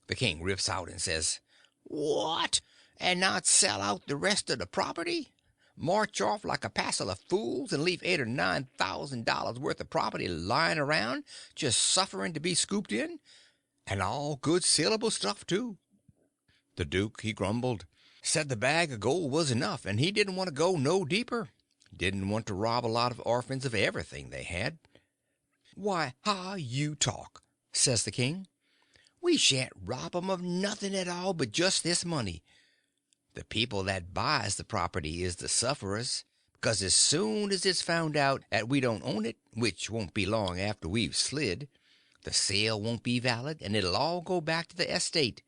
The king rips out and says, what? And not sell out the rest of the property? March off like a passel of fools and leave $8,000 or $9,000 worth of property lying around, just suffering to be scooped in? And all good saleable stuff, too. The duke, he grumbled. Said the bag of gold was enough, and he didn't want to go no deeper. Didn't want to rob a lot of orphans of everything they had. Why, how you talk, says the king. We shan't rob 'em of nothing at all but just this money. The people that buys the property is the sufferers, because as soon as it's found out that we don't own it, which won't be long after we've slid, the sale won't be valid, and it'll all go back to the estate.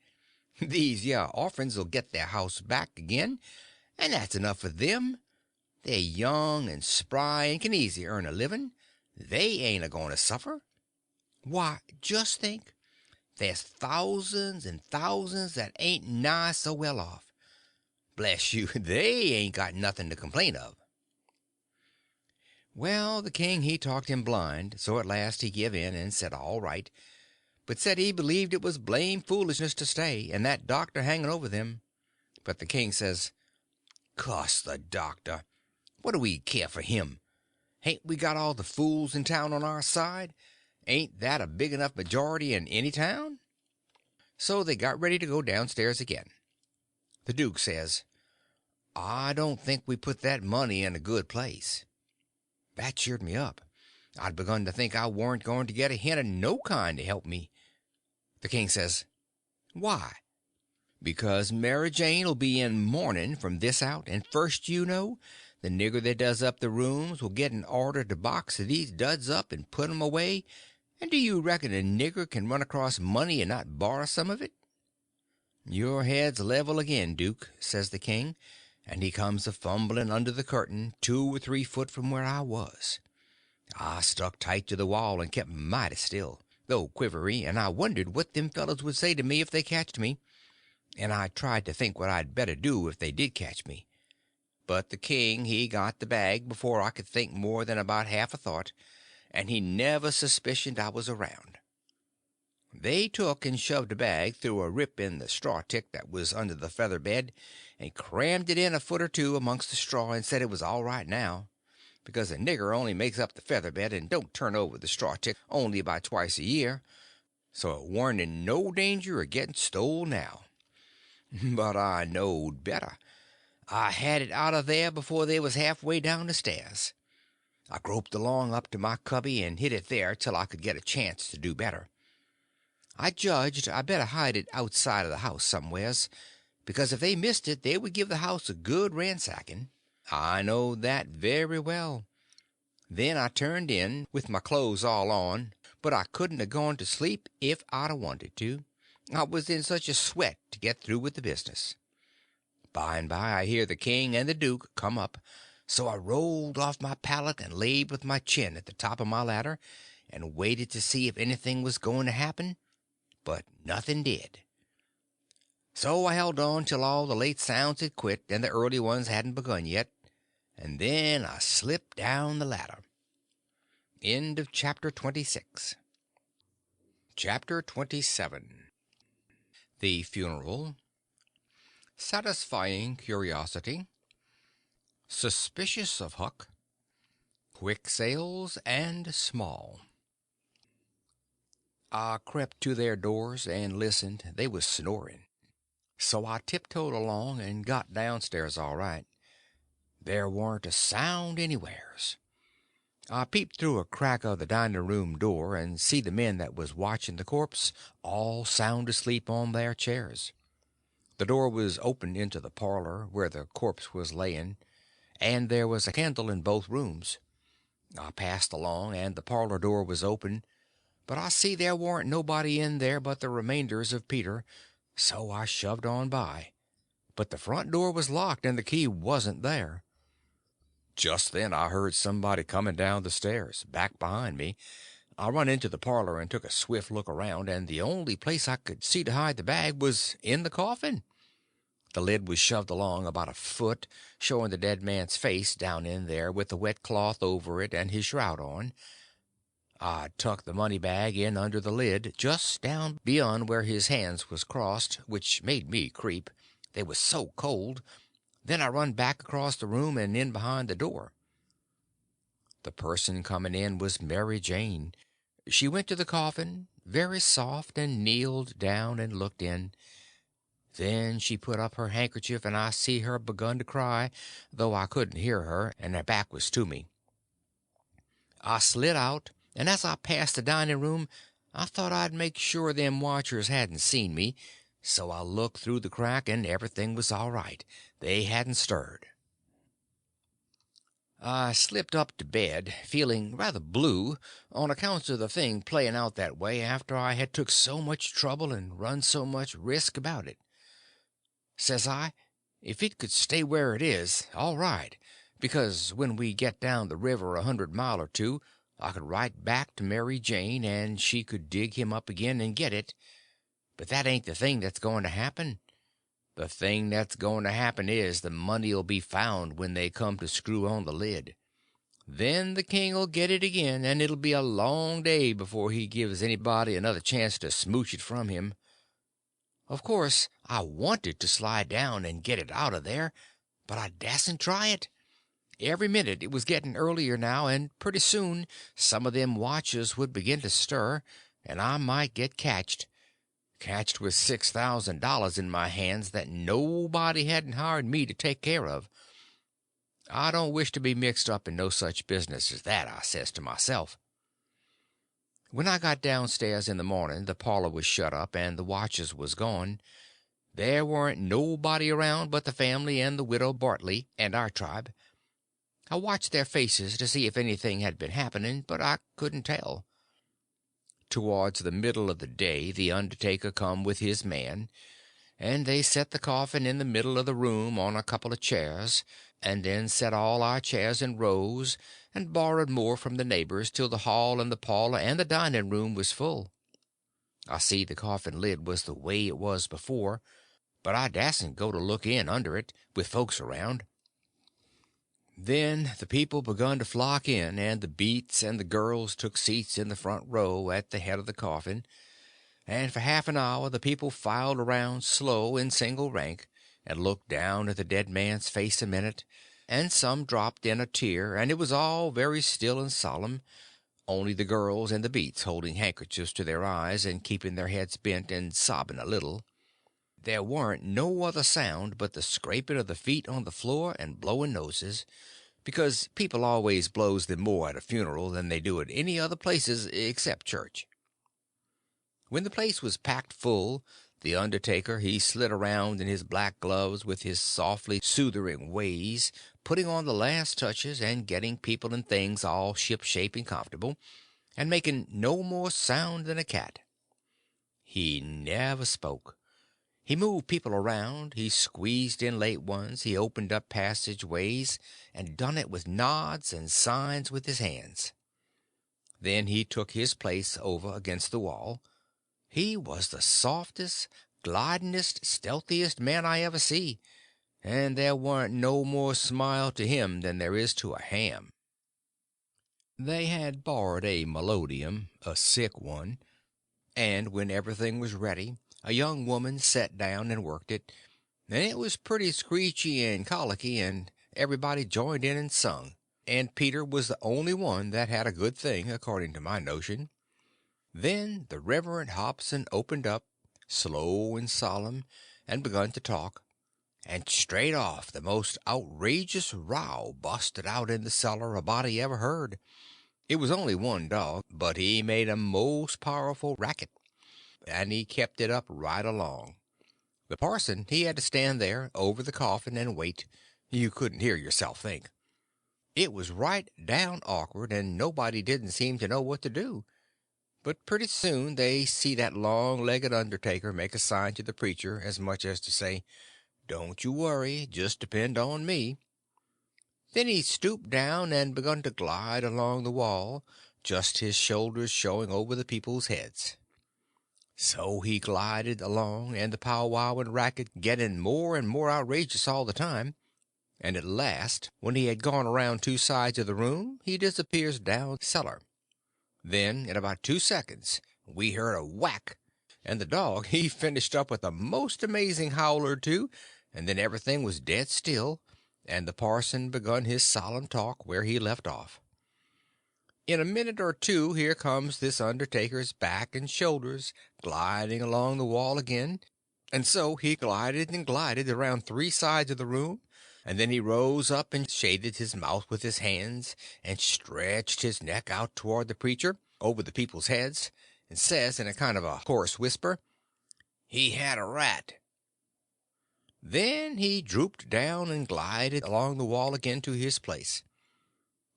These yeah orphans will get their house back again, and that's enough for them. They're young and spry and can easy earn a living. They ain't a-going to suffer. Why, just think, there's thousands and thousands that ain't nigh so well off. Bless you, they ain't got nothing to complain of. Well, the king he talked him blind, so at last he give in and said all right, but said he believed it was blame foolishness to stay, and that doctor hanging over them. But the king says, cuss the doctor. What do we care for him? Hain't we got all the fools in town on our side? Ain't that a big enough majority in any town? So they got ready to go downstairs again. The duke says, I don't think we put that money in a good place. That cheered me up. I'd begun to think I warn't going to get a hint of no kind to help me. The king says, why? Because Mary Jane'll be in mourning from this out, and first you know, the nigger that does up the rooms will get an order to box these duds up and put 'em away, and do you reckon a nigger can run across money and not borrow some of it? Your head's level again, Duke, says the king, and he comes a-fumbling under the curtain 2 or 3 foot from where I was. I stuck tight to the wall and kept mighty still, though quivery, and I wondered what them fellows would say to me if they catched me, and I tried to think what I'd better do if they did catch me. But the king he got the bag before I could think more than about half a thought, and he never suspicioned I was around. They took and shoved a bag through a rip in the straw tick that was under the feather bed, and crammed it in a foot or two amongst the straw, and said it was all right now, because a nigger only makes up the feather bed and don't turn over the straw tick only about twice a year, so it warn't in no danger of getting stole now. But I knowed better. I had it out of there before they was halfway down the stairs. I groped along up to my cubby and hid it there till I could get a chance to do better. I judged I better hide it outside of the house somewheres, because if they missed it they would give the house a good ransacking. I know that very well. Then I turned in, with my clothes all on, but I couldn't have gone to sleep if I'd a wanted to. I was in such a sweat to get through with the business. By and by I hear the king and the duke come up, so I rolled off my pallet and laid with my chin at the top of my ladder and waited to see if anything was going to happen, but nothing did. So I held on till all the late sounds had quit and the early ones hadn't begun yet, and then I slipped down the ladder. End of chapter 26. Chapter 27. The Funeral. Satisfying Curiosity. Suspicious of Huck. Quick Sales and Small. I crept to their doors and listened. They was snoring. So I tiptoed along and got downstairs all right. There warn't a sound anywheres. I peeped through a crack of the dining room door and see the men that was watching the corpse all sound asleep on their chairs. The door was open into the parlor where the corpse was laying, and there was a candle in both rooms. I passed along, and the parlor door was open, but I see there warn't nobody in there but the remainders of Peter, so I shoved on by. But the front door was locked, and the key wasn't there. Just then I heard somebody coming down the stairs, back behind me. I run into the parlor and took a swift look around, and the only place I could see to hide the bag was in the coffin. The lid was shoved along about a foot, showing the dead man's face down in there with the wet cloth over it and his shroud on. I tucked the money bag in under the lid, just down beyond where his hands was crossed, which made me creep. They was so cold. Then I run back across the room and in behind the door. The person coming in was Mary Jane. She went to the coffin, very soft, and kneeled down and looked in. Then she put up her handkerchief, and I see her begun to cry, though I couldn't hear her, and her back was to me. I slid out, and as I passed the dining room, I thought I'd make sure them watchers hadn't seen me, so I looked through the crack, and everything was all right. They hadn't stirred. I slipped up to bed, feeling rather blue on account of the thing playing out that way after I had took so much trouble and run so much risk about it. Says I, if it could stay where it is, all right, because when we get down the river 100 mile or two, I could write back to Mary Jane, and she could dig him up again and get it. But that ain't the thing that's going to happen. The thing that's going to happen is the money'll be found when they come to screw on the lid. Then the king'll get it again, and it'll be a long day before he gives anybody another chance to smooch it from him. Of course, I wanted to slide down and get it out of there, but I dasn't try it. Every minute it was getting earlier now, and pretty soon some of them watchers would begin to stir, and I might get catched with $6,000 in my hands that nobody hadn't hired me to take care of. I don't wish to be mixed up in no such business as that, I says to myself. When I got downstairs in the morning, the parlor was shut up and the watchers was gone. There warn't nobody around but the family and the widow Bartley and our tribe. I watched their faces to see if anything had been happening, but I couldn't tell. Towards the middle of the day the undertaker come with his man, and they set the coffin in the middle of the room on a couple of chairs, and then set all our chairs in rows, and borrowed more from the neighbors till the hall and the parlor and the dining room was full. I see the coffin lid was the way it was before, but I dasn't go to look in under it, with folks around. Then the people begun to flock in, and the beats and the girls took seats in the front row at the head of the coffin, and for half an hour the people filed around slow in single rank, and looked down at the dead man's face a minute, and some dropped in a tear, and it was all very still and solemn, only the girls and the beats holding handkerchiefs to their eyes and keeping their heads bent and sobbing a little. There warn't no other sound but the scraping of the feet on the floor and blowing noses, because people always blows them more at a funeral than they do at any other places except church. When the place was packed full, the undertaker he slid around in his black gloves with his softly soothing ways, putting on the last touches and getting people and things all ship-shape and comfortable, and making no more sound than a cat. He never spoke. He moved people around, he squeezed in late ones, he opened up passageways, and done it with nods and signs with his hands. Then he took his place over against the wall. He was the softest, glidingest, stealthiest man I ever see, and there warn't no more smile to him than there is to a ham. They had borrowed a melodeon, a sick one, and when everything was ready a young woman set down and worked it, and it was pretty screechy and colicky, and everybody joined in and sung, and Peter was the only one that had a good thing, according to my notion. Then the Reverend Hobson opened up, slow and solemn, and begun to talk, and straight off the most outrageous row busted out in the cellar a body ever heard. It was only one dog, but he made a most powerful racket, and he kept it up right along. The parson he had to stand there over the coffin and wait. You couldn't hear yourself think. It was right down awkward, and nobody didn't seem to know what to do. But pretty soon they see that long-legged undertaker make a sign to the preacher, as much as to say, "Don't you worry, just depend on me." Then he stooped down and begun to glide along the wall, just his shoulders showing over the people's heads. So he glided along, and the powwow and racket getting more and more outrageous all the time, and at last, when he had gone around two sides of the room, he disappears down cellar. Then, in about 2 seconds, we heard a whack, and the dog he finished up with a most amazing howl or two, and then everything was dead still, and the parson begun his solemn talk where he left off. In a minute or two here comes this undertaker's back and shoulders gliding along the wall again, and so he glided and glided around three sides of the room, and then he rose up and shaded his mouth with his hands, and stretched his neck out toward the preacher, over the people's heads, and says in a kind of a hoarse whisper, "He had a rat." Then he drooped down and glided along the wall again to his place.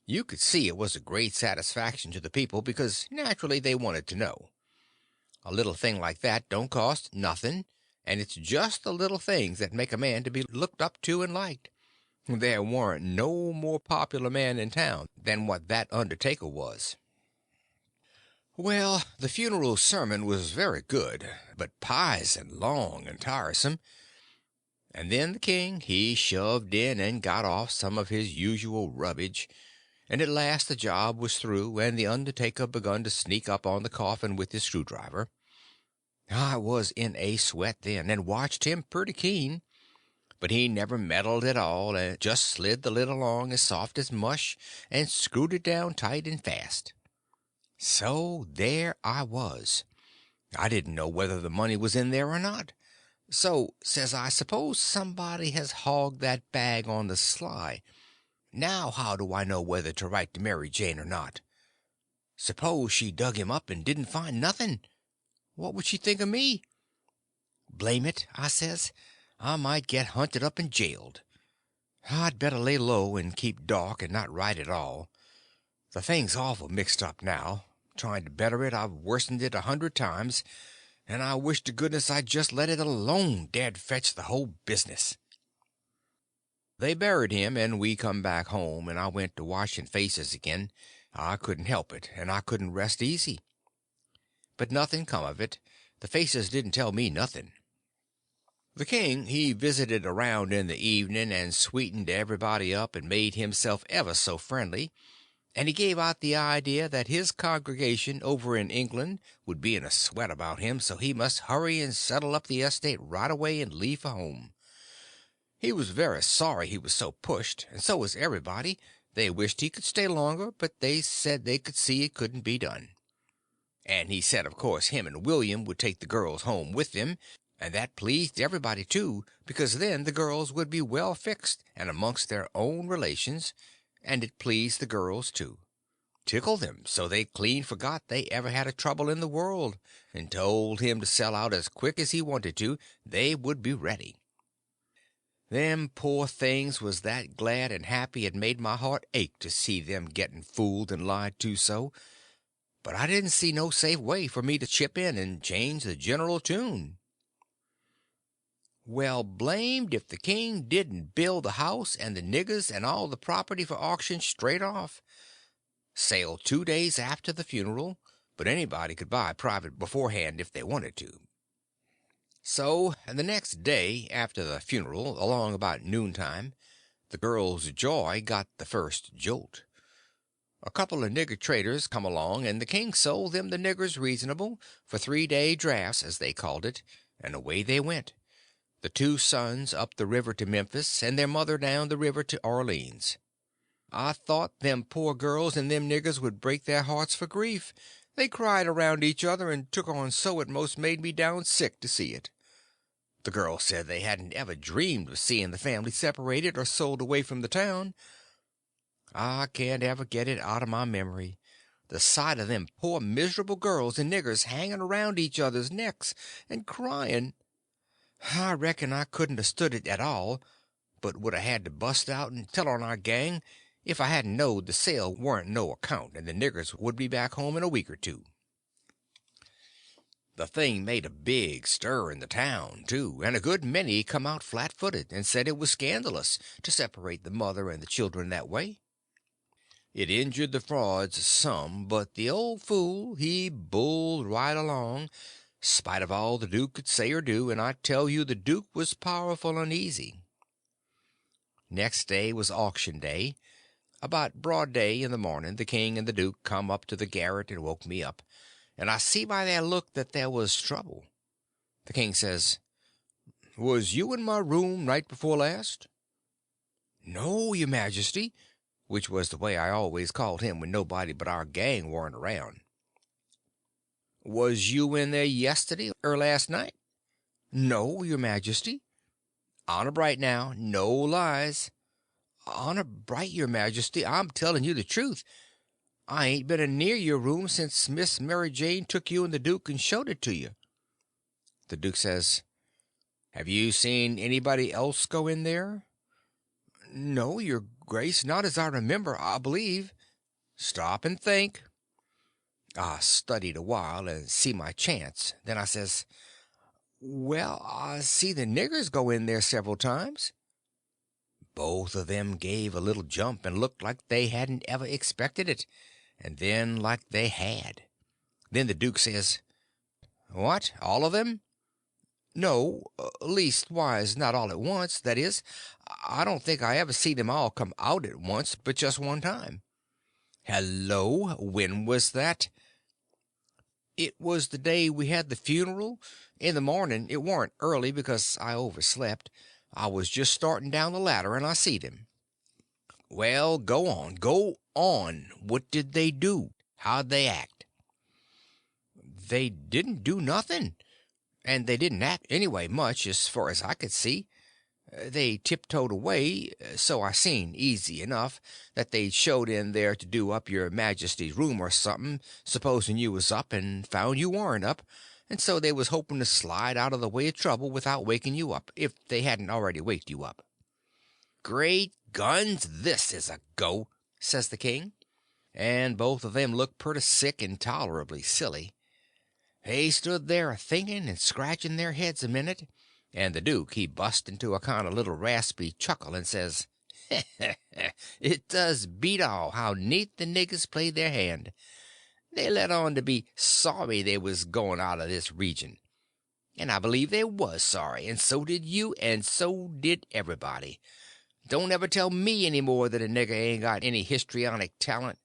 You could see it was a great satisfaction to the people, because naturally they wanted to know. A little thing like that don't cost nothing, and it's just the little things that make a man to be looked up to and liked. There warn't no more popular man in town than what that undertaker was. Well, the funeral sermon was very good, but pious and long and tiresome. And then the king he shoved in and got off some of his usual rubbage, and at last the job was through, and the undertaker begun to sneak up on the coffin with his screwdriver. I was in a sweat then, and watched him pretty keen, but he never meddled at all, and just slid the lid along as soft as mush and screwed it down tight and fast. So there I was. I didn't know whether the money was in there or not. So, says I, suppose somebody has hogged that bag on the sly. Now how do I know whether to write to Mary Jane or not? Suppose she dug him up and didn't find nothing. What would she think of me? Blame it, I says, I might get hunted up and jailed. I'd better lay low and keep dark and not write at all. The thing's awful mixed up now. Trying to better it, I've worsened it 100 times, and I wish to goodness I'd just let it alone, dad fetch the whole business. They buried him, and we come back home, and I went to washing faces again. I couldn't help it, and I couldn't rest easy. But nothing come of it. The faces didn't tell me nothing. The king he visited around in the evening, and sweetened everybody up, and made himself ever so friendly, and he gave out the idea that his congregation over in England would be in a sweat about him, so he must hurry and settle up the estate right away and leave for home. He was very sorry he was so pushed, and so was everybody. They wished he could stay longer, but they said they could see it couldn't be done. And he said of course him and William would take the girls home with them, and that pleased everybody too, because then the girls would be well fixed and amongst their own relations, and it pleased the girls too. Tickled them so they clean forgot they ever had a trouble in the world, and told him to sell out as quick as he wanted to, they would be ready. Them poor things was that glad and happy it made my heart ache to see them getting fooled and lied to so, but I didn't see no safe way for me to chip in and change the general tune. Well, blamed if the king didn't build the house and the niggers and all the property for auction straight off. Sailed 2 days after the funeral, but anybody could buy private beforehand if they wanted to. So the next day after the funeral, along about noontime, the girls' joy got the first jolt. A couple of nigger traders come along, and the king sold them the niggers reasonable, for 3-day drafts, as they called it, and away they went, the 2 sons up the river to Memphis, and their mother down the river to Orleans. I thought them poor girls and them niggers would break their hearts for grief. They cried around each other and took on so it most made me down sick to see it. The girls said they hadn't ever dreamed of seeing the family separated or sold away from the town. I can't ever get it out of my memory. The sight of them poor miserable girls and niggers hanging around each other's necks and crying. I reckon I couldn't a stood it at all, but would a had to bust out and tell on our gang if I hadn't knowed the sale warn't no account and the niggers would be back home in a week or 2. The thing made a big stir in the town, too, and a good many come out flat-footed and said it was scandalous to separate the mother and the children that way. It injured the frauds some, but the old fool he bulled right along, spite of all the duke could say or do, and I tell you the duke was powerful uneasy. Next day was auction day. About broad day in the morning the king and the duke come up to the garret and woke me up, and I see by their look that there was trouble. The king says, "Was you in my room night before last?" "No, your majesty," which was the way I always called him when nobody but our gang warn't around. "Was you in there yesterday or last night?" "No, your majesty." "Honor bright now, no lies." "Honor bright, your majesty, I'm telling you the truth. I ain't been a near your room since Miss Mary Jane took you and the duke and showed it to you." The duke says, "Have you seen anybody else go in there?" "No, your grace, not as I remember, I believe." "Stop and think." I studied a while and see my chance. Then I says, "Well, I see the niggers go in there several times." Both of them gave a little jump and looked like they hadn't ever expected it, and then like they had. Then the duke says, "What, all of them?" "No, leastwise not all at once. That is, I don't think I ever see them all come out at once, but just one time." "Hello, when was that?" "It was the day we had the funeral. In the morning. It warn't early because I overslept. I was just starting down the ladder and I see them." "Well, go on, go on. What did they do? How'd they act?" "They didn't do nothing. And they didn't act anyway much, as far as I could see. They tiptoed away, so I seen easy enough that they'd showed in there to do up your majesty's room or something, supposing you was up, and found you warn't up, and so they was hoping to slide out of the way of trouble without waking you up, if they hadn't already waked you up." "Great guns, this is a go!" says the king. And both of them looked pretty sick and tolerably silly. They stood there a thinking and scratching their heads a minute, and the duke he bust into a kind of little raspy chuckle and says, "It does beat all how neat the niggers played their hand. They let on to be sorry they was going out of this region. And I believe they was sorry, and so did you, and so did everybody. Don't ever tell me any more that a nigger ain't got any histrionic talent.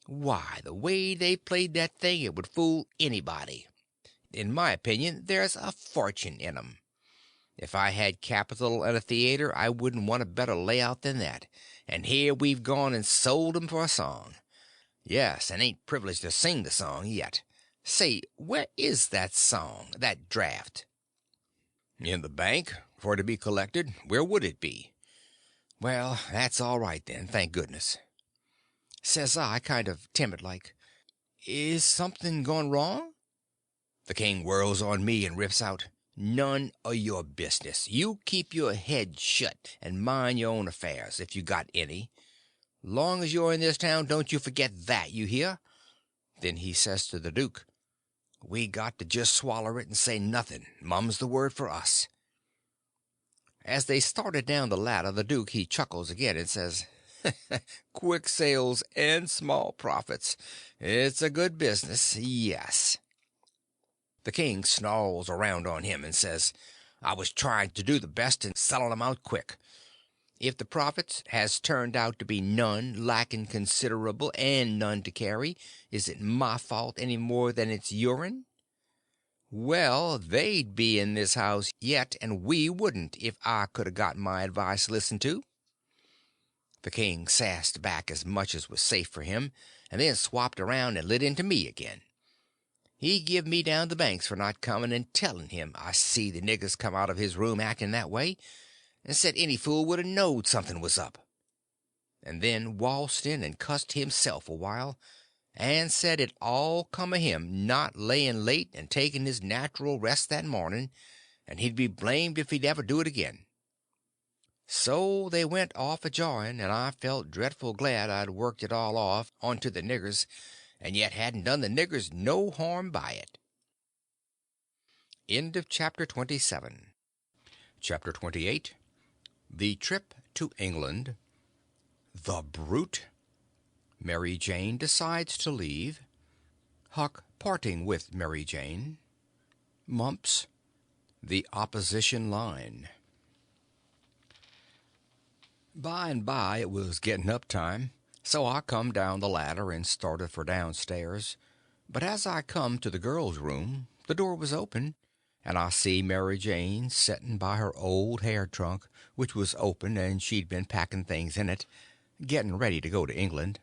Why, the way they played that thing, it would fool anybody. In my opinion, there's a fortune in 'em. If I had capital and a theater, I wouldn't want a better layout than that. And here we've gone and sold 'em for a song. Yes, and ain't privileged to sing the song yet. Say, where is that song, that draft?" "In the bank, for to be collected. Where would it be?" "Well, that's all right then, thank goodness." Says I, kind of timid like, "Is something gone wrong?" The king whirls on me and rips out, "None o' your business. You keep your head shut and mind your own affairs, if you got any. Long as you're in this town, don't you forget that, you hear?" Then he says to the duke, "We got to just swaller it and say nothing. Mum's the word for us." As they started down the ladder, the duke he chuckles again and says, "Quick sales and small profits. It's a good business, yes." The king snarls around on him and says, "I was trying to do the best in selling 'em out quick. If the profits has turned out to be none, lacking considerable, and none to carry, is it my fault any more than it's your'n? Well, they'd be in this house yet, and we wouldn't, if I could a got my advice listened to." The king sassed back as much as was safe for him, and then swapped around and lit into me again. He give me down the banks for not coming and telling him I see the niggers come out of his room acting that way, and said any fool would a knowed something was up. And then waltzed in and cussed himself a while, and said it all come of him not laying late and taking his natural rest that morning, and he'd be blamed if he'd ever do it again. So they went off a jawing, and I felt dreadful glad I'd worked it all off onto the niggers, and yet hadn't done the niggers no harm by it. End of chapter 27. Chapter 28. The Trip to England. The Brute. Mary Jane decides to leave. Huck parting with Mary Jane. Mumps. The opposition line. By and by it was getting up time, so I come down the ladder and started for downstairs. But as I come to the girl's room, the door was open, and I see Mary Jane setting by her old hair trunk, which was open, and she'd been packing things in it, getting ready to go to England.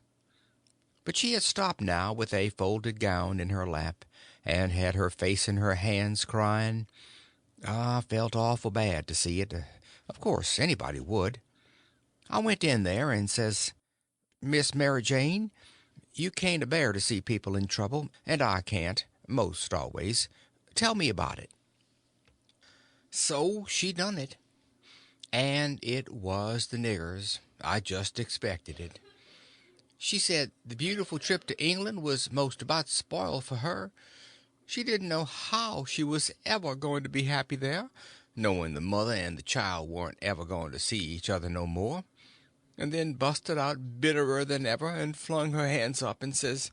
But she had stopped now with a folded gown in her lap, and had her face in her hands, crying. I felt awful bad to see it. Of course, anybody would. I went in there and says, "Miss Mary Jane, you can't a bear to see people in trouble, and I can't, most always. Tell me about it." So she done it. And it was the niggers. I just expected it. She said the beautiful trip to England was most about spoiled for her. She didn't know how she was ever going to be happy there, knowing the mother and the child weren't ever going to see each other no more. and then busted out bitterer than ever and flung her hands up and says,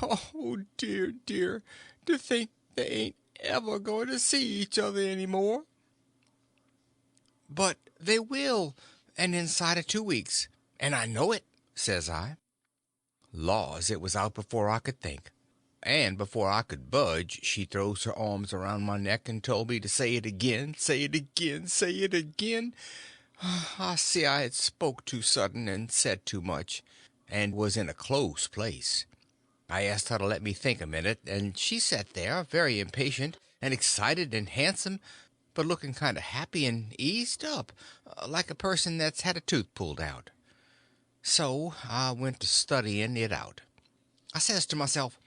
"Oh, dear, dear, to think they ain't ever going to see each other any more." "But they will, and inside of 2 weeks, and I know it," says I. Laws, it was out before I could think. And before I could budge she throws her arms around my neck and told me to say it again, say it again, say it again. I see I had spoke too sudden and said too much, and was in a close place. I asked her to let me think a minute, and she sat there, very impatient and excited and handsome, but looking kind of happy and eased up, like a person that's had a tooth pulled out. So I went to studying it out. I says to myself,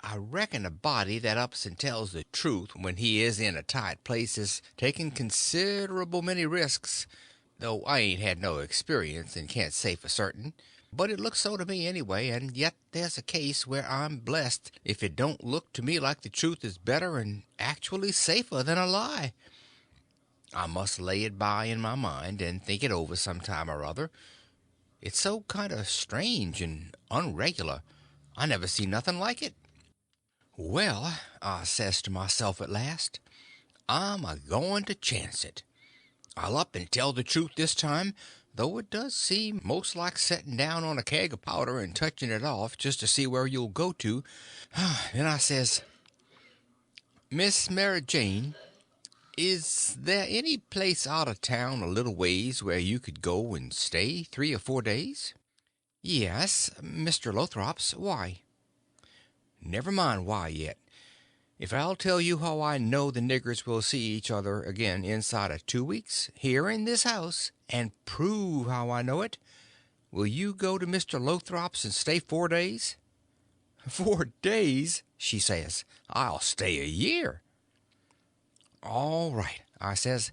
I reckon a body that ups and tells the truth when he is in a tight place is taking considerable many risks, though I ain't had no experience and can't say for certain. But it looks so to me anyway, and yet there's a case where I'm blessed if it don't look to me like the truth is better and actually safer than a lie. I must lay it by in my mind and think it over some time or other. It's so kind of strange and unregular. I never see nothing like it. Well, I says to myself at last, I'm a going to chance it. I'll up and tell the truth this time, though it does seem most like setting down on a keg of powder and touching it off just to see where you'll go to. Then I says, "Miss Mary Jane, is there any place out of town a little ways where you could go and stay 3 or 4 days?" "Yes, Mr. Lothrop's. Why?" "Never mind why yet. If I'll tell you how I know the niggers will see each other again inside of 2 weeks, here in this house, and prove how I know it, will you go to Mr. Lothrop's and stay 4 days?" "4 days?" she says. "I'll stay a year." "All right," I says.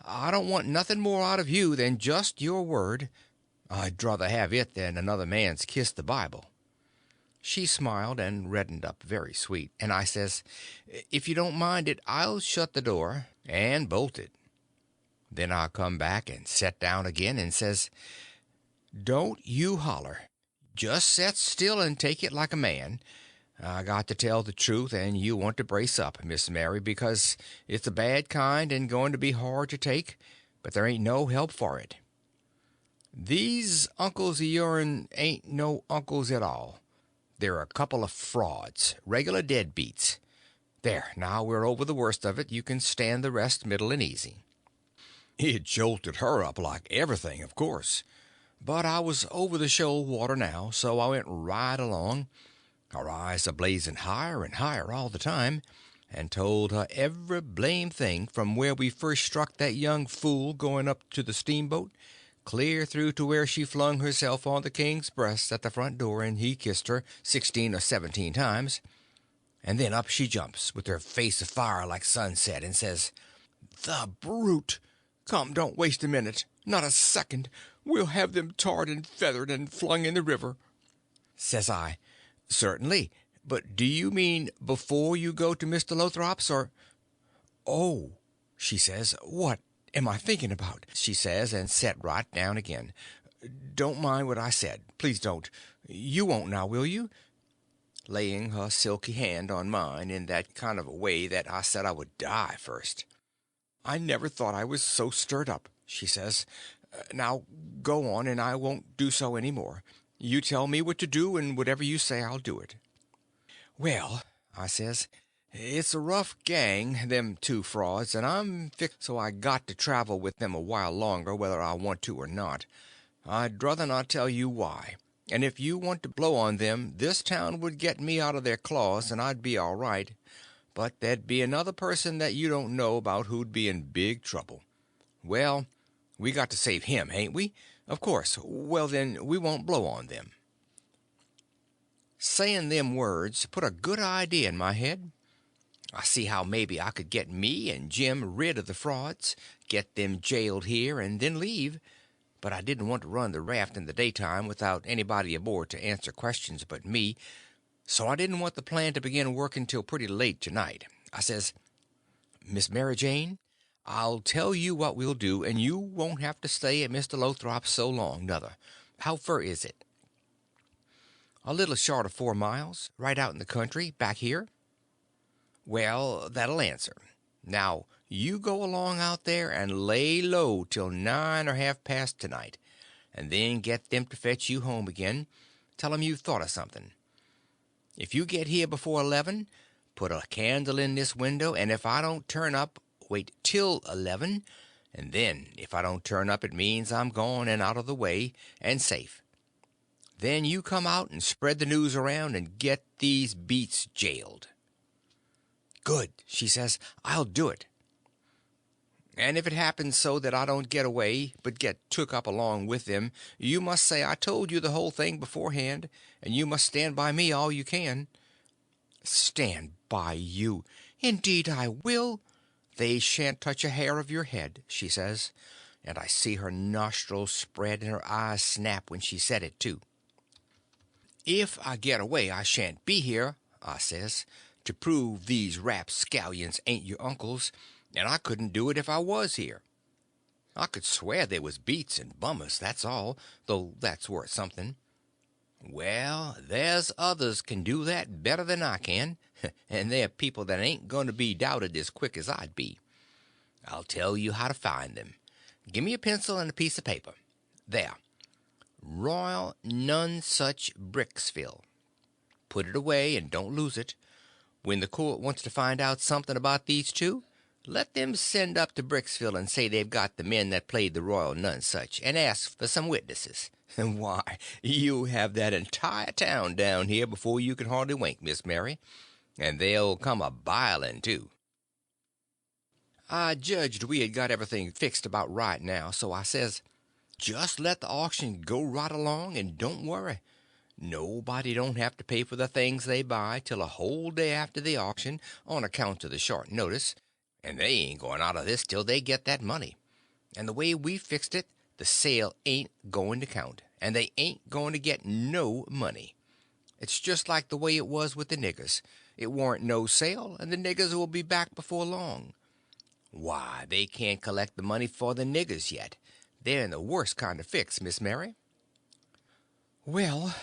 "I don't want nothing more out of you than just your word. I'd druther have it than another man's kiss the Bible." She smiled and reddened up very sweet, and I says, "If you don't mind it, I'll shut the door and bolt it." Then I come back and set down again and says, "Don't you holler. Just set still and take it like a man. I got to tell the truth, and you want to brace up, Miss Mary, because it's a bad kind and going to be hard to take, but there ain't no help for it. These uncles of yourn ain't no uncles at all. They're a couple of frauds, regular deadbeats. There, now we're over the worst of it, you can stand the rest middle and easy." It jolted her up like everything, of course. But I was over the shoal water now, so I went right along, her eyes a blazing higher and higher all the time, and told her every blame thing from where we first struck that young fool going up to the steamboat, clear through to where she flung herself on the king's breast at the front door and he kissed her 16 or 17 times, and then up she jumps, with her face afire like sunset, and says, "The brute! Come, don't waste a minute, not a second. We'll have them tarred and feathered and flung in the river." Says I, "Certainly, but do you mean before you go to Mr. Lothrop's, or—" "Oh," she says, "what am I thinking about?" she says, and set right down again. "Don't mind what I said. Please don't. You won't now, will you?" Laying her silky hand on mine in that kind of a way that I said I would die first. "I never thought I was so stirred up," she says. "Now go on, and I won't do so any more. You tell me what to do, and whatever you say I'll do it." "Well," I says, "it's a rough gang, them two frauds, and I'm fixed so I got to travel with them a while longer, whether I want to or not. I'd druther not tell you why, and if you want to blow on them this town would get me out of their claws, and I'd be all right. But there'd be another person that you don't know about who'd be in big trouble. Well, we got to save him, hain't we? Of course. Well, then, we won't blow on them." Saying them words put a good idea in my head. I see how maybe I could get me and Jim rid of the frauds, get them jailed here, and then leave. But I didn't want to run the raft in the daytime without anybody aboard to answer questions but me, so I didn't want the plan to begin working till pretty late tonight. I says, "Miss Mary Jane, I'll tell you what we'll do, and you won't have to stay at Mr. Lothrop's so long, nuther. How fur is it? A little short of 4 miles, right out in the country, back here. Well, that'll answer. Now, you go along out there and lay low till 9 or half past tonight, and then get them to fetch you home again. Tell 'em you've thought of something. If you get here before 11, put a candle in this window, and if I don't turn up, wait till 11, and then if I don't turn up it means I'm gone and out of the way and safe. Then you come out and spread the news around and get these beats jailed. Good, she says, I'll do it. And if it happens so that I don't get away, but get took up along with them, you must say I told you the whole thing beforehand, and you must stand by me all you can. Stand by you? Indeed I will. They shan't touch a hair of your head, she says, and I see her nostrils spread and her eyes snap when she said it, too. If I get away I shan't be here, I says, to prove these rapscallions ain't your uncles, and I couldn't do it if I was here. I could swear they was beats and bummers, that's all, though that's worth something. Well, there's others can do that better than I can, and they're people that ain't going to be doubted as quick as I'd be. I'll tell you how to find them. Give me a pencil and a piece of paper. There. Royal Nonesuch Bricksville. Put it away and don't lose it. When the court wants to find out something about these two, let them send up to Bricksville and say they've got the men that played the Royal Nonesuch, and ask for some witnesses. Why, you have that entire town down here before you can hardly wink, Miss Mary, and they'll come a-biling, too. I judged we had got everything fixed about right now, so I says, just let the auction go right along, and don't worry. Nobody don't have to pay for the things they buy till a whole day after the auction on account of the short notice, and they ain't going out of this till they get that money. And the way we fixed it, the sale ain't going to count, and they ain't going to get no money. It's just like the way it was with the niggers. It warn't no sale, and the niggers will be back before long. Why, they can't collect the money for the niggers yet. They're in the worst kind of fix, Miss Mary. Well,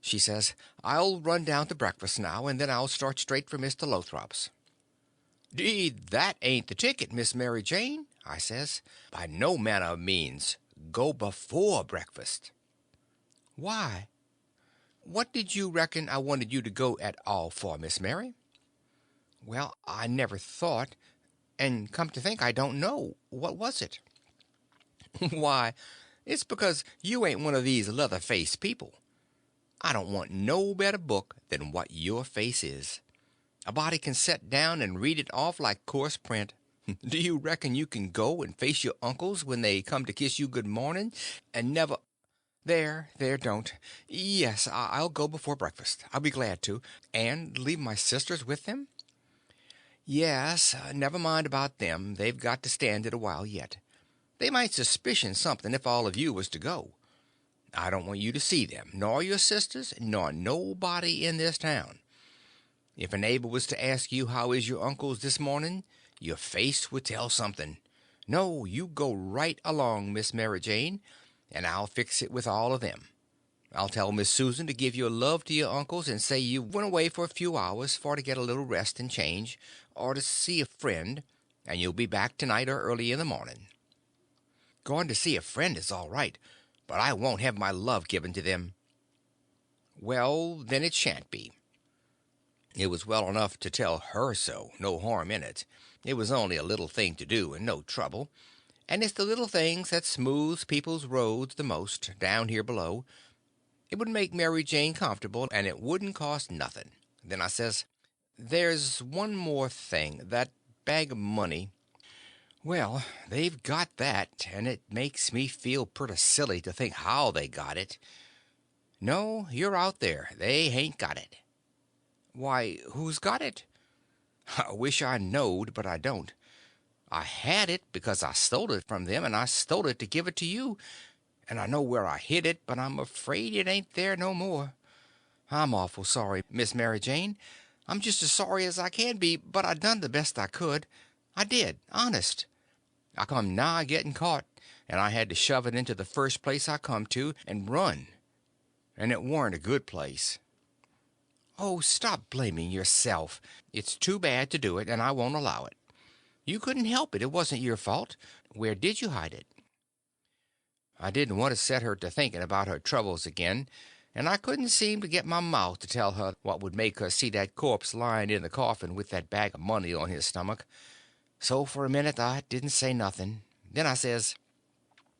she says, I'll run down to breakfast now, and then I'll start straight for Mr. Lothrop's. "'Deed, that ain't the ticket, Miss Mary Jane," I says. "By no manner of means. Go before breakfast." "Why? What did you reckon I wanted you to go at all for, Miss Mary?" "Well, I never thought, and come to think, I don't know. What was it?" "Why, it's because you ain't one of these leather-faced people. I don't want no better book than what your face is. A body can set down and read it off like coarse print. Do you reckon you can go and face your uncles when they come to kiss you good morning, and never— There, don't. Yes, I'll go before breakfast. I'll be glad to. And leave my sisters with them? Yes, never mind about them. They've got to stand it a while yet. They might suspicion something if all of you was to go. I don't want you to see them, nor your sisters, nor nobody in this town. If a neighbor was to ask you how is your uncles this morning, your face would tell something. No, you go right along, Miss Mary Jane, and I'll fix it with all of them. I'll tell Miss Susan to give your love to your uncles and say you went away for a few hours for to get a little rest and change, or to see a friend, and you'll be back tonight or early in the morning. Going to see a friend is all right, but I won't have my love given to them. Well, then it shan't be. It was well enough to tell her so, no harm in it. It was only a little thing to do, and no trouble. And it's the little things that smooths people's roads the most, down here below. It would make Mary Jane comfortable, and it wouldn't cost nothing. Then I says, there's one more thing, that bag of money. Well, they've got that, and it makes me feel pretty silly to think how they got it. No, you're out there. They hain't got it. Why, who's got it? I wish I knowed, but I don't. I had it because I stole it from them, and I stole it to give it to you, and I know where I hid it, but I'm afraid it ain't there no more. I'm awful sorry, Miss Mary Jane. I'm just as sorry as I can be, but I done the best I could. I did, honest. I come nigh getting caught, and I had to shove it into the first place I come to, and run. And it warn't a good place. Oh, stop blaming yourself. It's too bad to do it, and I won't allow it. You couldn't help it. It wasn't your fault. Where did you hide it? I didn't want to set her to thinking about her troubles again, and I couldn't seem to get my mouth to tell her what would make her see that corpse lying in the coffin with that bag of money on his stomach. So for a minute I didn't say nothing. Then I says,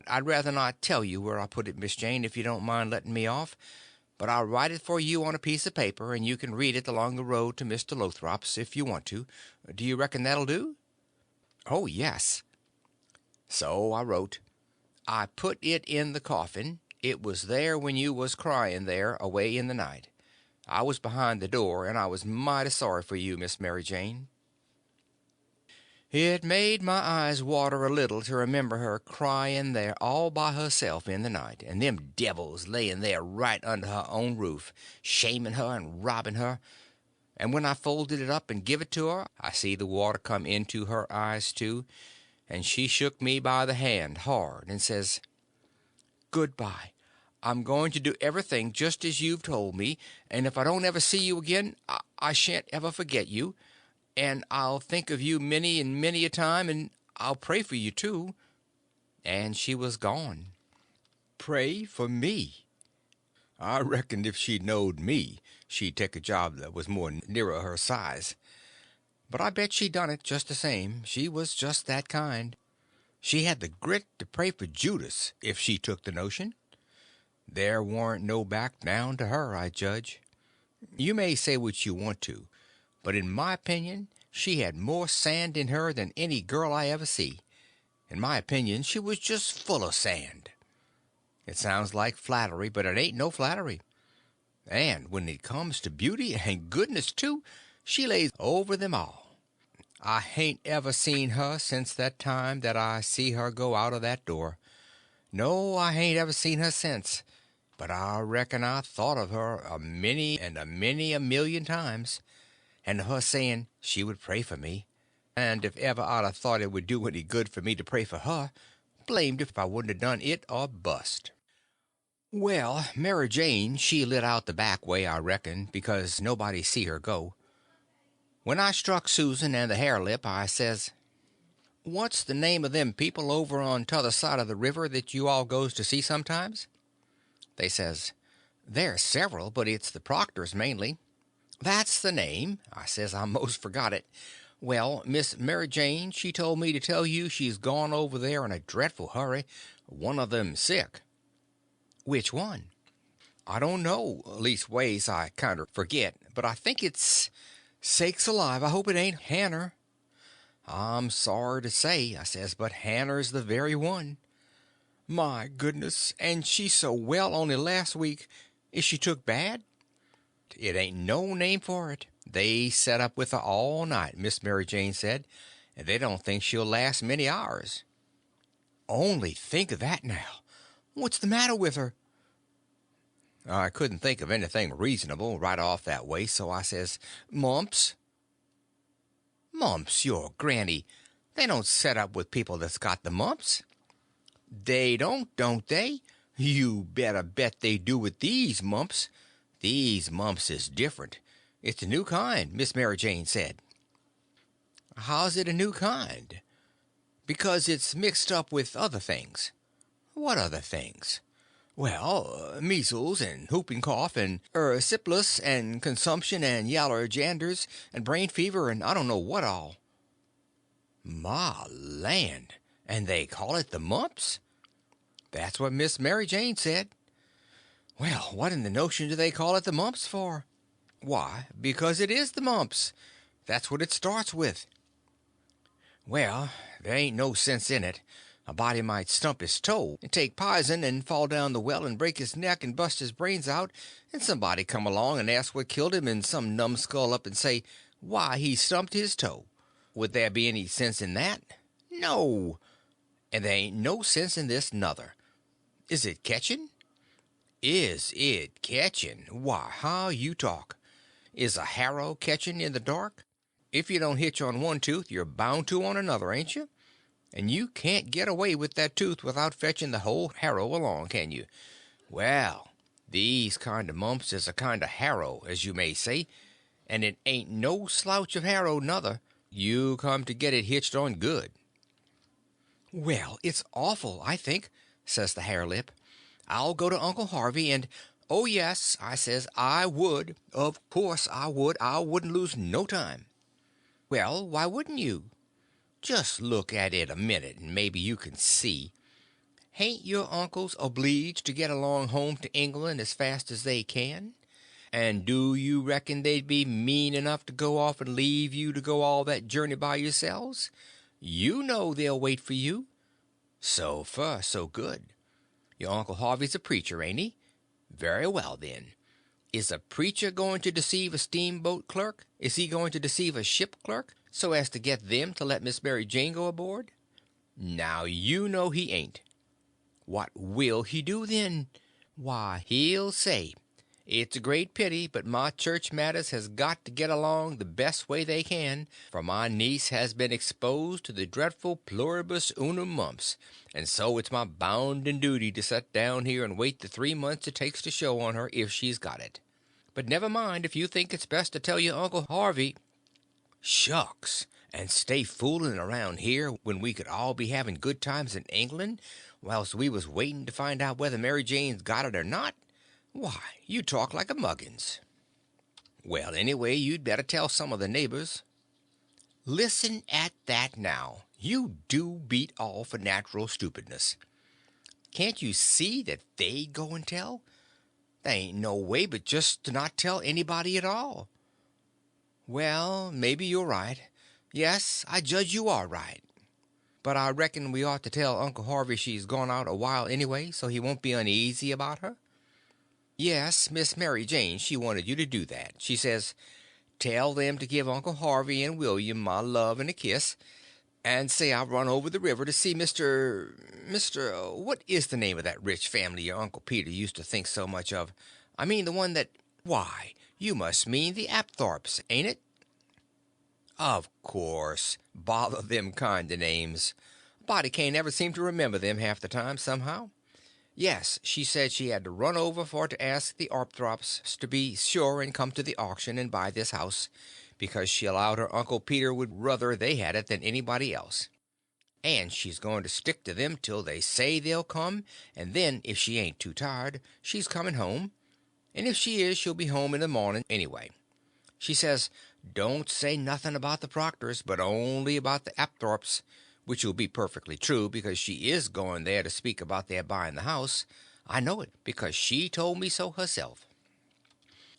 "I'd rather not tell you where I put it, Miss Jane, if you don't mind letting me off, but I'll write it for you on a piece of paper, and you can read it along the road to Mr. Lothrop's if you want to. Do you reckon that'll do?" "Oh, yes." So I wrote, "I put it in the coffin. It was there when you was crying there away in the night. I was behind the door, and I was mighty sorry for you, Miss Mary Jane." It made my eyes water a little to remember her crying there all by herself in the night, and them devils laying there right under her own roof, shaming her and robbing her. And when I folded it up and give it to her, I see the water come into her eyes too, and she shook me by the hand hard and says, "Goodbye. I'm going to do everything just as you've told me, and if I don't ever see you again, I shan't ever forget you, and I'll think of you many and many a time, and I'll pray for you too." And she was gone. Pray for me? I reckoned if she knowed me, she'd take a job that was more nearer her size. But I bet she done it just the same. She was just that kind. She had the grit to pray for Judas if she took the notion. There warn't no back down to her, I judge. You may say what you want to, but in my opinion she had more sand in her than any girl I ever see. In my opinion she was just full of sand. It sounds like flattery, but it ain't no flattery. And when it comes to beauty and goodness too, she lays over them all. I hain't ever seen her since that time that I see her go out of that door. No, I hain't ever seen her since, but I reckon I thought of her a many and a many a million times, and of her saying she would pray for me, and if ever I'd a thought it would do any good for me to pray for her, blamed if I wouldn't have done it or bust. Well, Mary Jane, she lit out the back way, I reckon, because nobody see her go. When I struck Susan and the hare lip, I says, "What's the name of them people over on t'other side of the river that you all goes to see sometimes?" They says, "There's several, but it's the Proctors mainly." "That's the name," I says. "I most forgot it. Well, Miss Mary Jane, she told me to tell you she's gone over there in a dreadful hurry. One of them sick." "Which one?" "I don't know. Leastways, I kinder forget, but I think it's— Sakes alive, I hope it ain't Hanner." "I'm sorry to say," I says, "but Hanner's the very one." "My goodness, and she's so well only last week. Is she took bad?" "It ain't no name for it. They set up with her all night," Miss Mary Jane said, "and they don't think she'll last many hours." Only think of that now. What's the matter with her? I couldn't think of anything reasonable right off that way, so I says, "Mumps." "Mumps, your granny. They don't set up with people that's got the mumps." "They don't they? You better bet they do with these mumps. These mumps is different. It's a new kind," Miss Mary Jane said. "How's it a new kind?" "Because it's mixed up with other things." "What other things?" "Well, measles, and whooping cough, and erysipelas, and consumption, and yaller janders, and brain fever, and I don't know what all." "My land! And they call it the mumps?" "That's what Miss Mary Jane said." "Well, what in the notion do they call it the mumps for?" "Why, because it is the mumps. That's what it starts with." "Well, there ain't no sense in it. A body might stump his toe and take pison and fall down the well and break his neck and bust his brains out, and somebody come along and ask what killed him, and some numbskull up and say, 'Why, he stumped his toe.' Would there be any sense in that? No. And there ain't no sense in this nuther. Is it catching? Is it catching? Why, how you talk. Is a harrow catching in the dark? If you don't hitch on one tooth, you're bound to on another, ain't you? And you can't get away with that tooth without fetching the whole harrow along, can you? Well, these kind of mumps is a kind of harrow, as you may say, and it ain't no slouch of harrow, nuther. You come to get it hitched on good. Well, it's awful, I think, says the hare lip. I'll go to Uncle Harvey and— "Oh, yes," I says, "I would. Of course I would. I wouldn't lose no time." "Well, why wouldn't you? Just look at it a minute, and maybe you can see. Hain't your uncles obleeged to get along home to England as fast as they can? And do you reckon they'd be mean enough to go off and leave you to go all that journey by yourselves? You know they'll wait for you. So far, so good. Your Uncle Harvey's a preacher, ain't he? Very well, then. Is a preacher going to deceive a steamboat clerk? Is he going to deceive a ship clerk so as to get them to let Miss Mary Jane go aboard? Now you know he ain't. What will he do then? Why, he'll say, "It's a great pity, but my church matters has got to get along the best way they can, for my niece has been exposed to the dreadful pluribus unum mumps, and so it's my bounden duty to set down here and wait the 3 months it takes to show on her if she's got it. But never mind if you think it's best to tell your Uncle Harvey." Shucks! And stay fooling around here when we could all be having good times in England, whilst we was waiting to find out whether Mary Jane's got it or not? Why, you talk like a muggins. Well, anyway, you'd better tell some of the neighbors. Listen at that now. You do beat all for natural stupidness. Can't you see that they'd go and tell? There ain't no way but just to not tell anybody at all. Well, maybe you're right. Yes, I judge you are right. But I reckon we ought to tell Uncle Harvey she's gone out a while anyway, so he won't be uneasy about her. Yes, Miss Mary Jane, she wanted you to do that. She says, "Tell them to give Uncle Harvey and William my love and a kiss, and say I'll run over the river to see what is the name of that rich family your Uncle Peter used to think so much of? I mean the one that— Why, you must mean the Apthorps, ain't it?" Of course. Bother them kind of names. A body can't ever seem to remember them half the time, somehow. Yes, she said she had to run over for to ask the Arpthrops to be sure and come to the auction and buy this house, because she allowed her Uncle Peter would ruther they had it than anybody else. And she's going to stick to them till they say they'll come, and then, if she ain't too tired, she's coming home, and if she is, she'll be home in the morning anyway. She says, don't say nothing about the Proctors, but only about the Apthorps, which will be perfectly true, because she is going there to speak about their buying the house. I know it, because she told me so herself.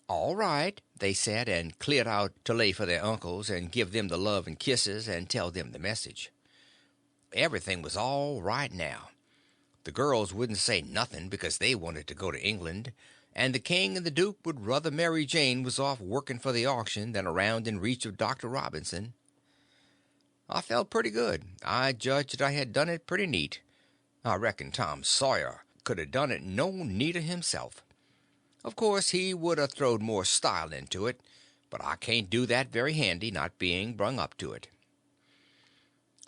All right, they said, and cleared out to lay for their uncles and give them the love and kisses and tell them the message. Everything was all right now. The girls wouldn't say nothing because they wanted to go to England, and the king and the duke would rather Mary Jane was off working for the auction than around in reach of Dr. Robinson. I felt pretty good. I judged I had done it pretty neat. I reckon Tom Sawyer could have done it no neater himself. Of course, he would have throwed more style into it, but I can't do that very handy, not being brung up to it.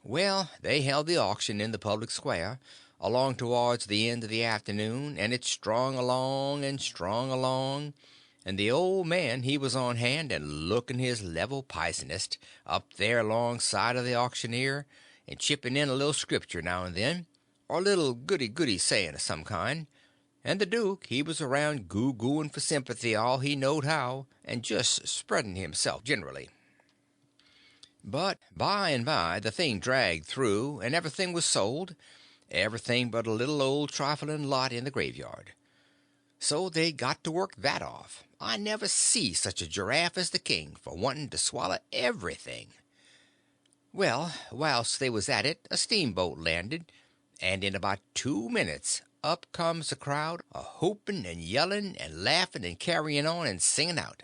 Well, they held the auction in the public square, along towards the end of the afternoon, and it strung along, and the old man he was on hand and looking his level pisonest, up there alongside of the auctioneer, and chipping in a little scripture now and then, or a little goody-goody saying of some kind, and the duke he was around goo-gooing for sympathy all he knowed how, and just spreading himself generally. But by and by the thing dragged through, and everything was sold, everything but a little old trifling lot in the graveyard. So they got to work that off. I never see such a giraffe as the king for wanting to swallow everything. Well, whilst they was at it, a steamboat landed, and in about 2 minutes up comes a crowd a whooping and yelling and laughing and carrying on and singing out.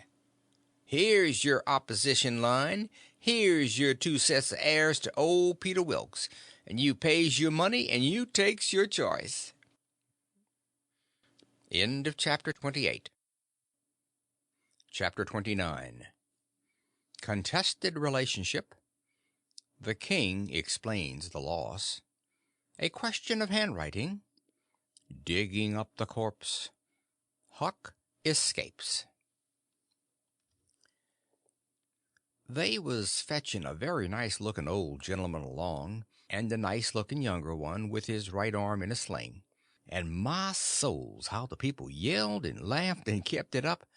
Here's your opposition line. Here's your 2 sets of heirs to old Peter Wilkes, and you pays your money and you takes your choice. End of chapter 28. Chapter 29. Contested Relationship. The king explains the loss. A question of handwriting. Digging up the corpse. Huck escapes. They was fetching a very nice-looking old gentleman along, and a nice-looking younger one with his right arm in a sling. And my souls, how the people yelled and laughed and kept it up,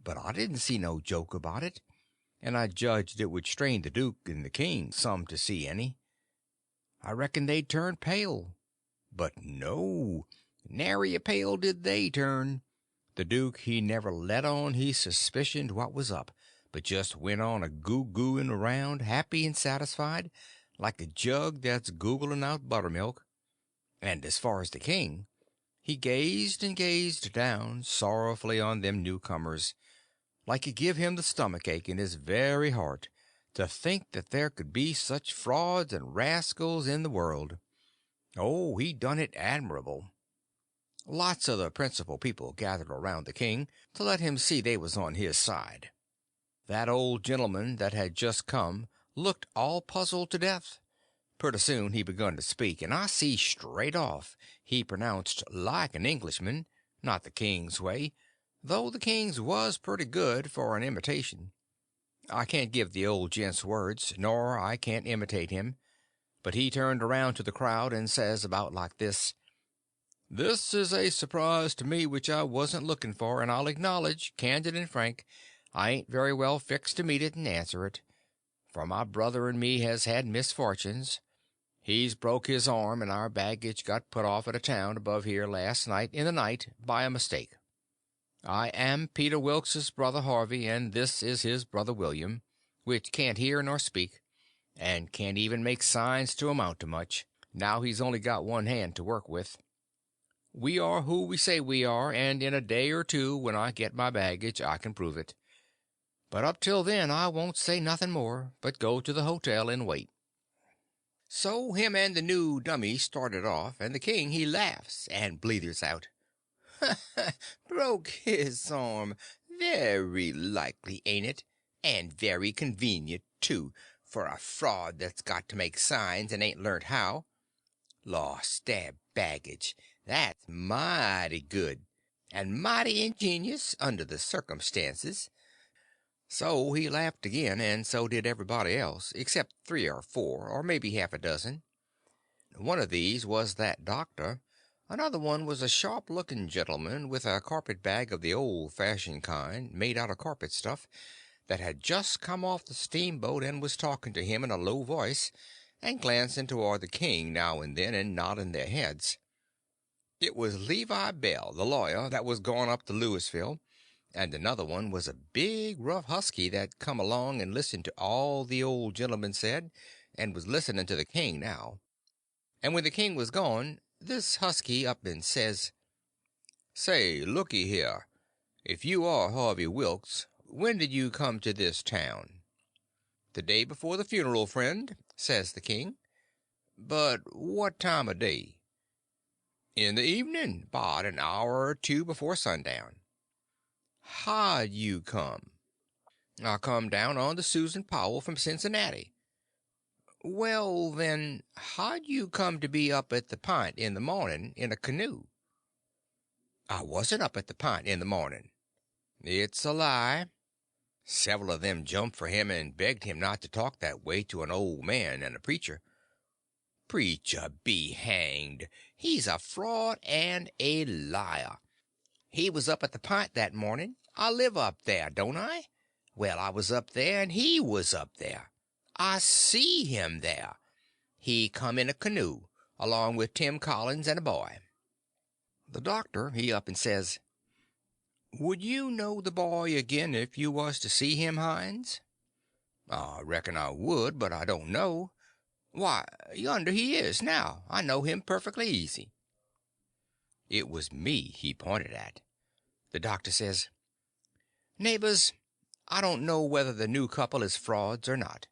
but I didn't see no joke about it, and I judged it would strain the duke and the king some to see any. I reckoned they'd turn pale, but no, nary a pale did they turn. The duke he never let on he suspicioned what was up, but just went on a goo-gooing around, happy and satisfied, like a jug that's googling out buttermilk. And as far as the king, he gazed and gazed down sorrowfully on them newcomers, like it give him the stomach ache in his very heart to think that there could be such frauds and rascals in the world. Oh, he done it admirable. Lots of the principal people gathered around the king to let him see they was on his side. That old gentleman that had just come looked all puzzled to death. Pretty soon he begun to speak, and I see straight off he pronounced like an Englishman, not the king's way, though the king's was pretty good for an imitation. I can't give the old gent's words, nor I can't imitate him, but he turned around to the crowd and says about like this: "This is a surprise to me which I wasn't looking for, and I'll acknowledge, candid and frank, I ain't very well fixed to meet it and answer it, for my brother and me has had misfortunes. He's broke his arm, and our baggage got put off at a town above here last night in the night by a mistake. I am Peter Wilkes's brother Harvey, and this is his brother William, which can't hear nor speak, and can't even make signs to amount to much, now he's only got one hand to work with. We are who we say we are, and in a day or two when I get my baggage I can prove it. But up till then I won't say nothing more, but go to the hotel and wait." So him and the new dummy started off, and the king he laughs and bleathers out: "Broke his arm! Very likely, ain't it? And very convenient, too, for a fraud that's got to make signs and ain't learnt how. Lost their baggage! That's mighty good, and mighty ingenious under the circumstances." So he laughed again, and so did everybody else, except 3 or 4, or maybe half a dozen. One of these was that doctor. Another one was a sharp-looking gentleman with a carpet-bag of the old-fashioned kind, made out of carpet stuff, that had just come off the steamboat and was talking to him in a low voice, and glancing toward the king now and then and nodding their heads. It was Levi Bell, the lawyer, that was gone up to Louisville, and another one was a big rough husky that come along and listened to all the old gentleman said, and was listening to the king now. And when the king was gone, this husky up and says: "Say, looky here, if you are Harvey Wilkes, when did you come to this town?" "The day before the funeral, friend," says the king. "But what time of day?" "In the evening, 'bout an hour or two before sundown." "How'd you come?" "I come down on the Susan Powell from Cincinnati." "Well, then, how'd you come to be up at the Pint in the morning in a canoe?" "I wasn't up at the Pint in the morning." "It's a lie." Several of them jumped for him and begged him not to talk that way to an old man and a preacher. "Preacher be hanged! He's a fraud and a liar. He was up at the Pint that morning. I live up there, don't I? Well, I was up there, and he was up there. I see him there. He come in a canoe, along with Tim Collins and a boy." The doctor he up and says: "Would you know the boy again if you was to see him, Hines?" "I reckon I would, but I don't know." "Why, yonder he is now. I know him perfectly easy." It was me he pointed at. The doctor says: "Neighbors, I don't know whether the new couple is frauds or not,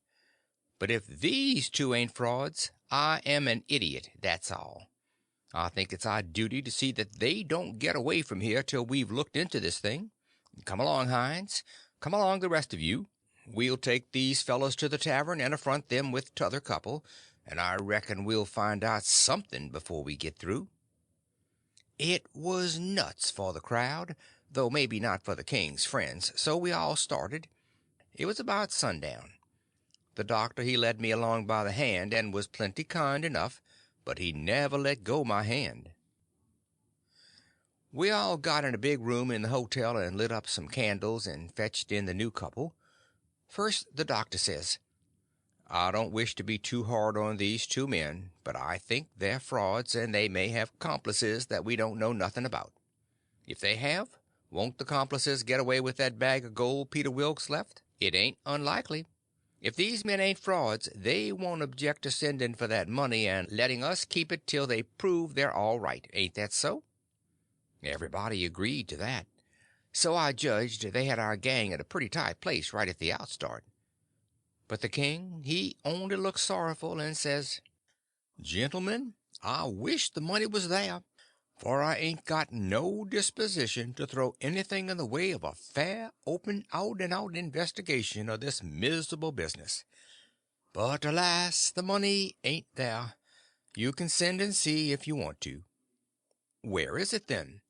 but if these two ain't frauds, I am an idiot, that's all. I think it's our duty to see that they don't get away from here till we've looked into this thing. Come along, Hines. Come along, the rest of you." We'll take these fellows to the tavern and affront them with t'other couple, and I reckon we'll find out something before we get through." It was nuts for the crowd, though maybe not for the king's friends, so we all started. It was about sundown. The doctor he led me along by the hand, and was plenty kind enough, but he never let go my hand. We all got in a big room in the hotel and lit up some candles and fetched in the new couple. First the doctor says, "I don't wish to be too hard on these two men, but I think they're frauds, and they may have accomplices that we don't know nothing about. If they have, won't the accomplices get away with that bag of gold Peter Wilkes left? It ain't unlikely. If these men ain't frauds, they won't object to sending for that money and letting us keep it till they prove they're all right. Ain't that so?" Everybody agreed to that. So I judged they had our gang at a pretty tight place right at the outstart. But the king, he only looks sorrowful and says, "Gentlemen, I wish the money was there, for I ain't got no disposition to throw anything in the way of a fair, open, out-and-out investigation of this miserable business. But alas, the money ain't there. You can send and see if you want to." "Where is it, then?"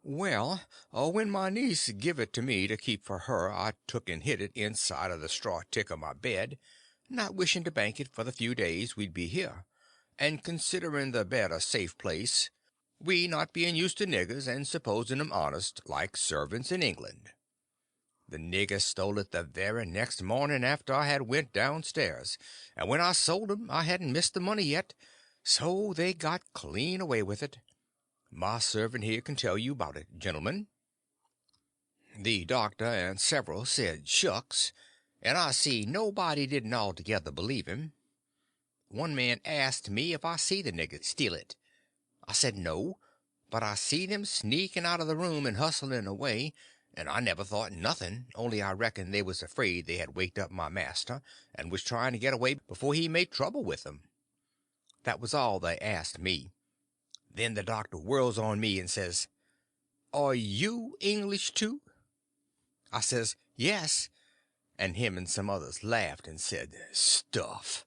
"Well, when my niece give it to me to keep for her, I took and hid it inside of the straw tick of my bed, not wishing to bank it for the few days we'd be here, and considering the bed a safe place, we not being used to niggers, and supposing 'em honest, like servants in England. The niggers stole it the very next morning after I had went downstairs, and when I sold 'em I hadn't missed the money yet, so they got clean away with it. My servant here can tell you about it, gentlemen." The doctor and several said shucks, and I see nobody didn't altogether believe him. One man asked me if I see the niggers steal it. I said no, but I see them sneaking out of the room and hustling away, and I never thought nothing, only I reckoned they was afraid they had waked up my master, and was trying to get away before he made trouble with them. That was all they asked me. Then the doctor whirls on me and says, "Are you English too?" I says, "Yes," and him and some others laughed and said, "Stuff."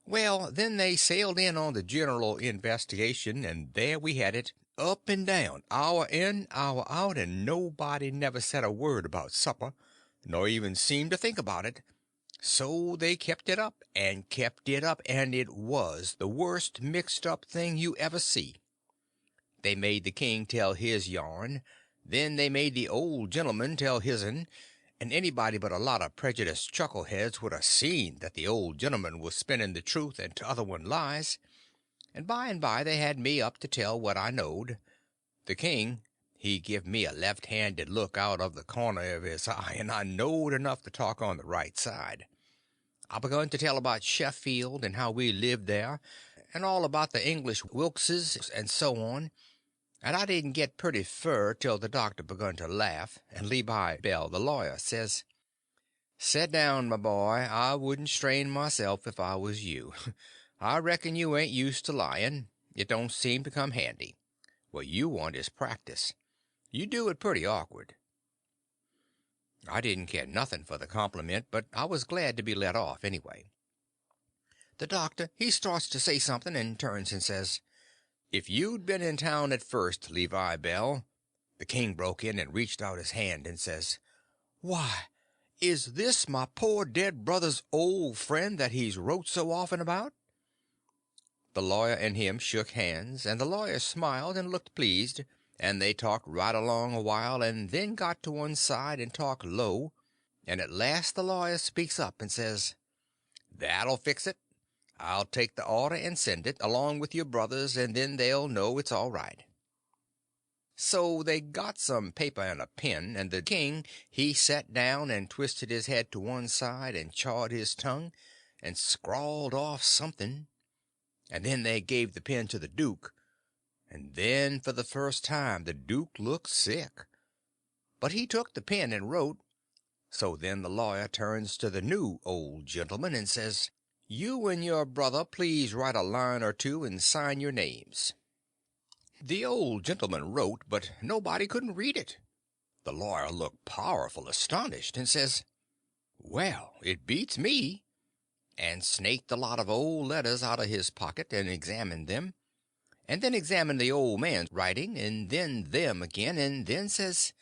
Well, then they sailed in on the general investigation, and there we had it, up and down, hour in, hour out, and nobody never said a word about supper, nor even seemed to think about it. So they kept it up, and kept it up, and it was the worst mixed up thing you ever see. They made the king tell his yarn, then they made the old gentleman tell his'n, and anybody but a lot of prejudiced chuckleheads would a seen that the old gentleman was spinning the truth and t'other one lies, and by they had me up to tell what I knowed. The king, he give me a left-handed look out of the corner of his eye, and I knowed enough to talk on the right side. I begun to tell about Sheffield, and how we lived there, and all about the English Wilkses, and so on, and I didn't get pretty fur till the doctor begun to laugh, and Levi Bell, the lawyer, says, "Set down, my boy. I wouldn't strain myself if I was you. I reckon you ain't used to lying. It don't seem to come handy. What you want is practice. You do it pretty awkward." I didn't care nothing for the compliment, but I was glad to be let off anyway. The doctor, he starts to say something, and turns and says, "If you'd been in town at first, Levi Bell—" The king broke in and reached out his hand and says, "Why, is this my poor dead brother's old friend that he's wrote so often about?" The lawyer and him shook hands, and the lawyer smiled and looked pleased, and they talked right along a while, and then got to one side and talked low, and at last the lawyer speaks up and says, "That'll fix it. I'll take the order and send it, along with your brothers, and then they'll know it's all right." So they got some paper and a pen, and the king he sat down and twisted his head to one side and chawed his tongue and scrawled off something, and then they gave the pen to the duke, and then for the first time the duke looked sick. But he took the pen and wrote. So then the lawyer turns to the new old gentleman and says, "You and your brother please write a line or two and sign your names." The old gentleman wrote, but nobody couldn't read it. The lawyer looked powerful astonished, and says, Well, it beats me, and snaked a lot of old letters out of his pocket and examined them, and then examined the old man's writing, and then them again, and then says,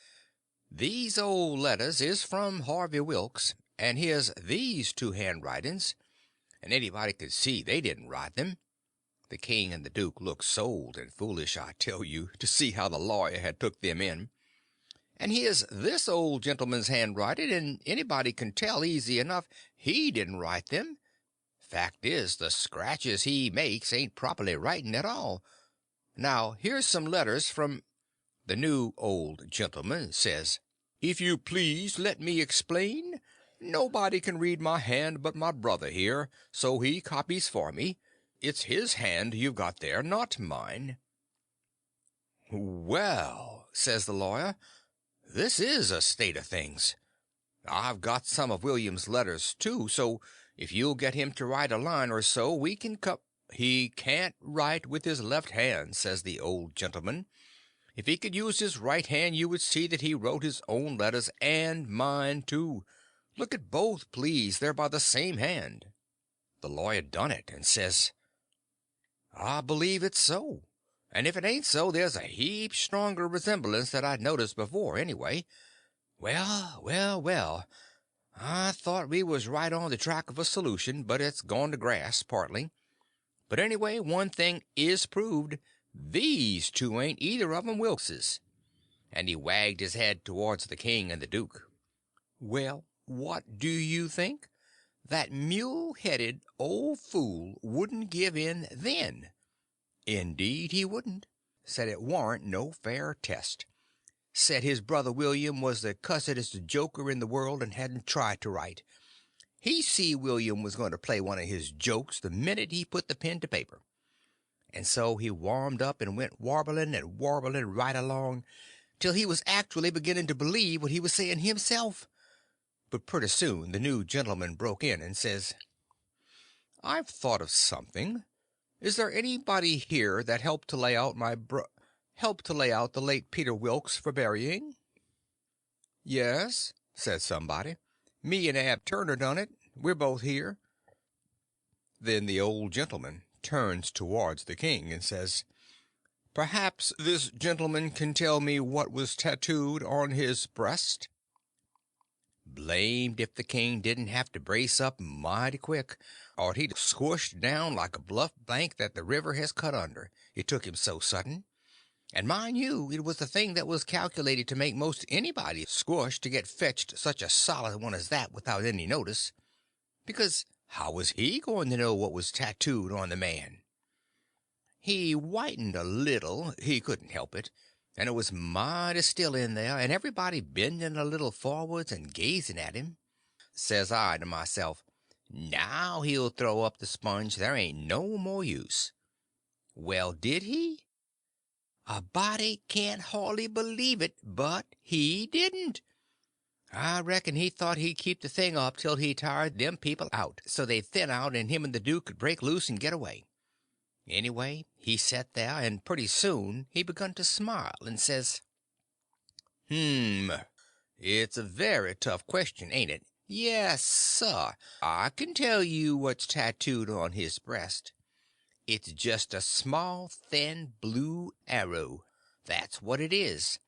"These old letters is from Harvey Wilks, and here's these two handwritings, and anybody could see they didn't write them." The king and the duke looked sold and foolish, I tell you, to see how the lawyer had took them in. "And here's this old gentleman's handwriting, and anybody can tell easy enough he didn't write them. Fact is, the scratches he makes ain't properly writing at all. Now, here's some letters from—" The new old gentleman says, "If you please let me explain. Nobody can read my hand but my brother here, so he copies for me. It's his hand you've got there, not mine." "Well," says the lawyer, "this is a state of things. I've got some of William's letters, too, so if you'll get him to write a line or so, we can "He can't write with his left hand," says the old gentleman. "If he could use his right hand you would see that he wrote his own letters and mine, too. Look at both, please, they're by the same hand." The lawyer done it, and says, "I believe it's so. And if it ain't so, there's a heap stronger resemblance that I'd noticed before, anyway. Well, well, well, I thought we was right on the track of a solution, but it's gone to grass, partly. But anyway, one thing is proved. These two ain't either of 'em Wilkses." And he wagged his head towards the king and the duke. Well, what do you think? That mule-headed old fool wouldn't give in then. Indeed he wouldn't. Said it warn't no fair test. Said his brother William was the cussedest joker in the world and hadn't tried to write. He see William was going to play one of his jokes the minute he put the pen to paper. And so he warmed up and went warbling and warbling right along, till he was actually beginning to believe what he was saying himself. But pretty soon the new gentleman broke in and says, "I've thought of something. Is there anybody here that helped to lay out helped to lay out the late Peter Wilks for burying?" "Yes," said somebody. "Me and Ab Turner done it. We're both here." Then the old gentleman turns towards the king and says, "Perhaps this gentleman can tell me what was tattooed on his breast?" Blamed if the king didn't have to brace up mighty quick, or he'd squished down like a bluff bank that the river has cut under, it took him so sudden. And mind you, it was the thing that was calculated to make most anybody squash to get fetched such a solid one as that without any notice. Because how was he going to know what was tattooed on the man? He whitened a little, he couldn't help it, and it was mighty still in there, and everybody bending a little forwards and gazing at him. Says I to myself, now he'll throw up the sponge, there ain't no more use. Well, did he? A body can't hardly believe it, but he didn't. I reckon he thought he'd keep the thing up till he tired them people out, so they'd thin out and him and the duke could break loose and get away. Anyway, he set there, and pretty soon he begun to smile and says, It's a very tough question, ain't it? Yes, sir. I can tell you what's tattooed on his breast. It's just a small, thin blue arrow. That's what it is.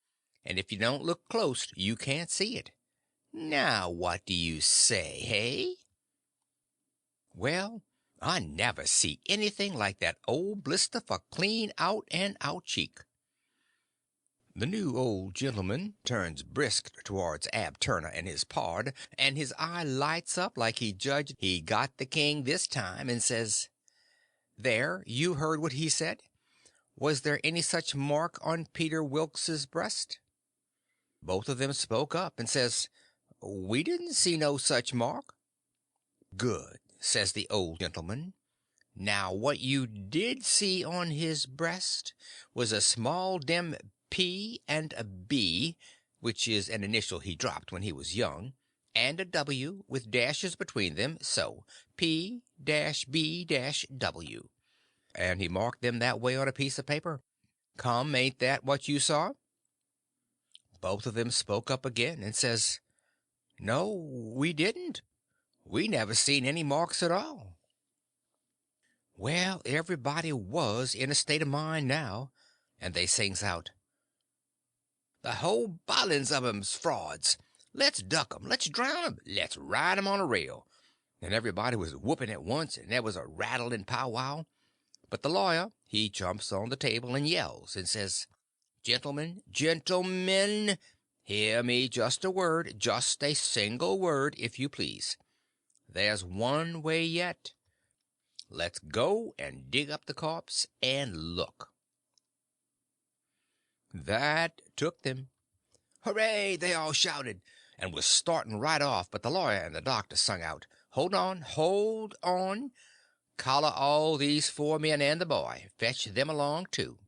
And if you don't look close, you can't see it. Now, what do you say, hey? Well, I never see anything like that old blister for clean out and out cheek. The new old gentleman turns brisk towards Ab Turner and his pard, and his eye lights up like he judged he got the king this time, and says, "There, you heard what he said. Was there any such mark on Peter Wilkes's breast?" Both of them spoke up and says, "We didn't see no such mark." "Good," says the old gentleman. "Now what you did see on his breast was a small dim P and a B, which is an initial he dropped when he was young, and a W with dashes between them, so P-B-W. And he marked them that way on a piece of paper. Come, ain't that what you saw?" Both of them spoke up again and says, No, we didn't. We never seen any marks at all. Well, everybody was in a state of mind now, and they sings out, "The whole bilins of 'em's frauds. Let's duck 'em, let's drown 'em, let's ride 'em on a rail." And everybody was whooping at once, and there was a rattling powwow. But the lawyer he jumps on the table and yells and says, "Gentlemen, gentlemen, hear me just a word, just a single word, if you please. There's one way yet. Let's go and dig up the corpse and look." That took them. "Hooray!" they all shouted, and was starting right off, but the lawyer and the doctor sung out, "Hold on, hold on. Collar all these four men and the boy. Fetch them along, too."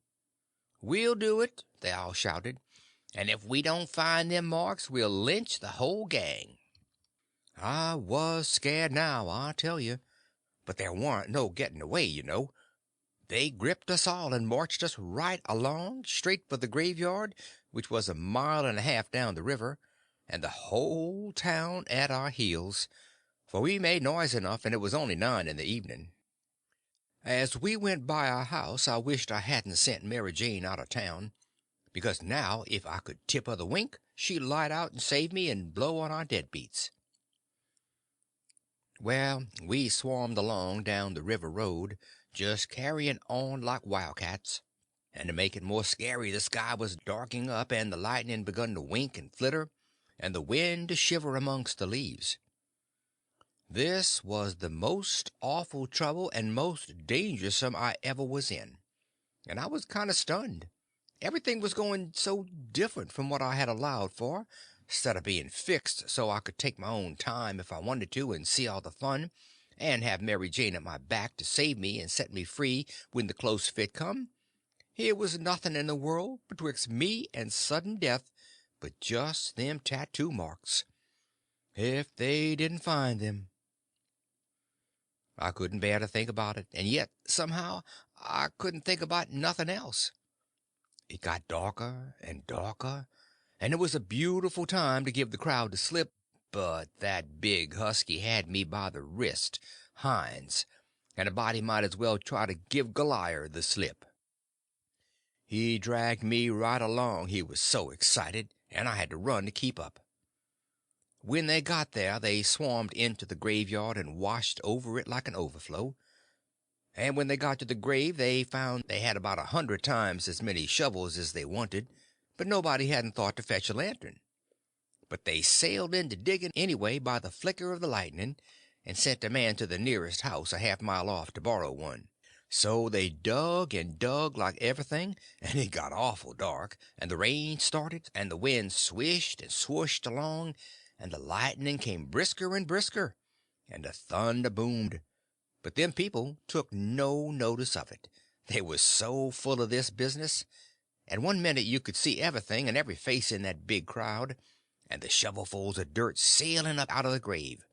"We'll do it," they all shouted, "and if we don't find them marks we'll lynch the whole gang." I was scared now, I tell you, but there warn't no getting away, you know. They gripped us all and marched us right along, straight for the graveyard, which was a mile and a half down the river, and the whole town at our heels, for we made noise enough, and it was only 9 in the evening. As we went by our house I wished I hadn't sent Mary Jane out of town, because now if I could tip her the wink she'd light out and save me and blow on our dead beats. Well, we swarmed along down the river road, just carrying on like wildcats, and to make it more scary the sky was darking up, and the lightning begun to wink and flitter, and the wind to shiver amongst the leaves. This was the most awful trouble and most dangersome I ever was in, and I was kind of stunned. Everything was going so different from what I had allowed for, 'stead of being fixed so I could take my own time if I wanted to and see all the fun, and have Mary Jane at my back to save me and set me free when the close fit come. Here was nothing in the world betwixt me and sudden death but just them tattoo marks. If they didn't find them. I couldn't bear to think about it, and yet somehow I couldn't think about nothing else. It got darker and darker, and it was a beautiful time to give the crowd the slip, but that big husky had me by the wrist, Hines, and a body might as well try to give Goliath the slip. He dragged me right along, he was so excited, and I had to run to keep up. When they got there they swarmed into the graveyard and washed over it like an overflow. And when they got to the grave they found they had about 100 times as many shovels as they wanted, but nobody hadn't thought to fetch a lantern. But they sailed into digging anyway by the flicker of the lightning, and sent a man to the nearest house a half mile off to borrow one. So they dug and dug like everything, and it got awful dark, and the rain started, and the wind swished and swooshed along, and the lightning came brisker and brisker, and the thunder boomed. But them people took no notice of it. They was so full of this business, and one minute you could see everything and every face in that big crowd, and the shovelfuls of dirt sailing up out of the grave,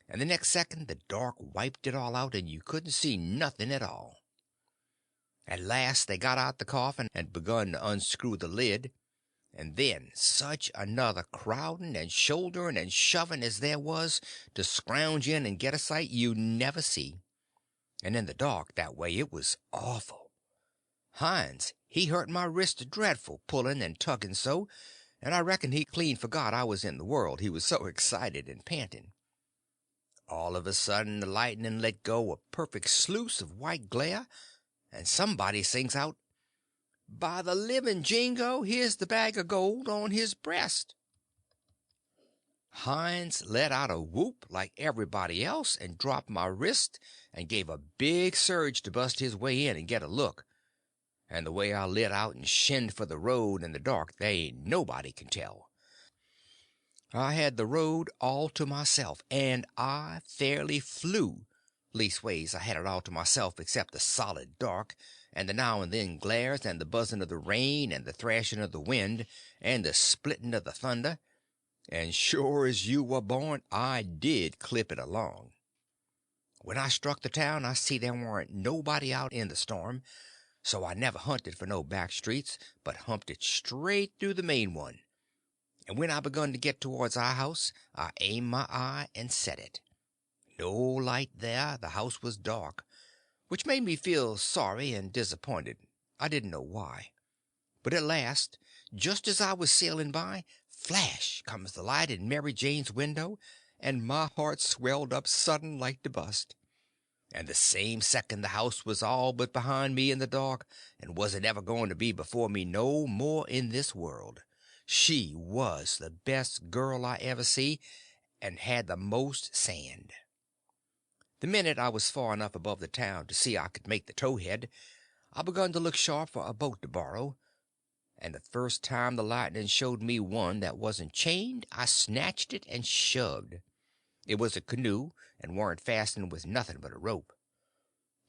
and the next second the dark wiped it all out, and you couldn't see nothing at all. At last they got out the coffin and begun to unscrew the lid, and then such another crowding and shouldering and shoving as there was to scrounge in and get a sight you never see. And in the dark that way it was awful. Hines he hurt my wrist dreadful, pulling and tugging so, and I reckon he clean forgot I was in the world, he was so excited and panting. All of a sudden the lightning let go a perfect sluice of white glare, and somebody sings out, "By the living Jingo, here's the bag of gold on his breast." Hines let out a whoop like everybody else, and dropped my wrist, and gave a big surge to bust his way in and get a look, and the way I lit out and shinned for the road in the dark they ain't nobody can tell. I had the road all to myself, and I fairly flew. Leastways, I had it all to myself except the solid dark, and the now and then glares, and the buzzing of the rain, and the thrashing of the wind, and the splitting of the thunder, and sure as you were born I did clip it along. When I struck the town I see there warn't nobody out in the storm, so I never hunted for no back streets, but humped it straight through the main one. And when I begun to get towards our house, I aimed my eye and set it. No light there, the house was dark, which made me feel sorry and disappointed. I didn't know why. But at last, just as I was sailing by, flash comes the light in Mary Jane's window, and my heart swelled up sudden like to bust. And the same second the house was all but behind me in the dark, and wasn't ever going to be before me no more in this world. She was the best girl I ever see, and had the most sand. The minute I was far enough above the town to see I could make the towhead, I begun to look sharp for a boat to borrow, and the first time the lightning showed me one that wasn't chained, I snatched it and shoved. It was a canoe, and warn't fastened with nothing but a rope.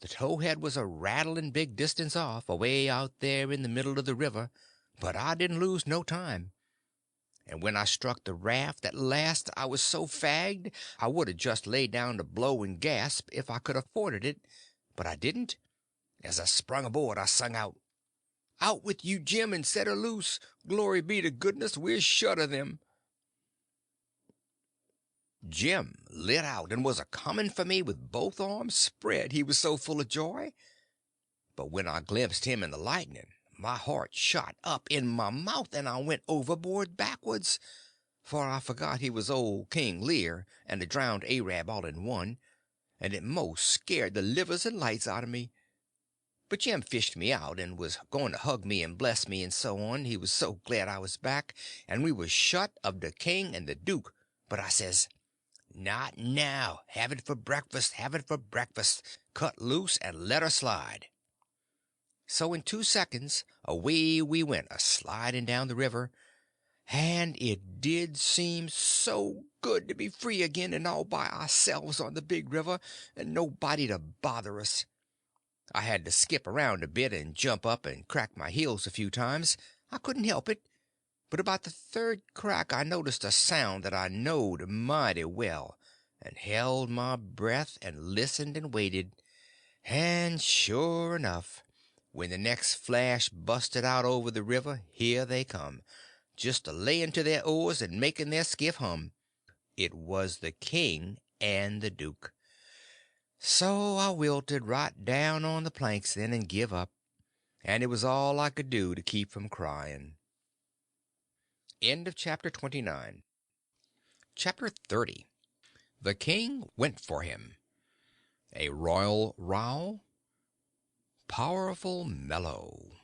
The towhead was a rattling big distance off, away out there in the middle of the river, but I didn't lose no time. And when I struck the raft at last I was so fagged I would have just laid down to blow and gasp if I could afforded it, but I didn't. As I sprung aboard I sung out, "Out with you, Jim, and set her loose. Glory be to goodness, we're shut of them." Jim lit out and was a coming for me with both arms spread, he was so full of joy. But when I glimpsed him in the lightning, my heart shot up in my mouth, and I went overboard backwards, for I forgot he was old King Lear and the drowned Arab all in one, and it most scared the livers and lights out of me. But Jim fished me out, and was going to hug me and bless me and so on, he was so glad I was back, and we was shut of the king and the duke. But I says, "Not now. Have it for breakfast, have it for breakfast. Cut loose and let her slide." So in 2 seconds away we went a sliding down the river, and it did seem so good to be free again and all by ourselves on the big river, and nobody to bother us. I had to skip around a bit and jump up and crack my heels a few times. I couldn't help it. But about the third crack I noticed a sound that I knowed mighty well, and held my breath and listened and waited, and sure enough, when the next flash busted out over the river, here they come, just a laying to their oars and making their skiff hum. It was the king and the duke. So I wilted right down on the planks then and give up, and it was all I could do to keep from crying. End of chapter 29. Chapter 30. The king went for him. A royal row. Powerful mellow.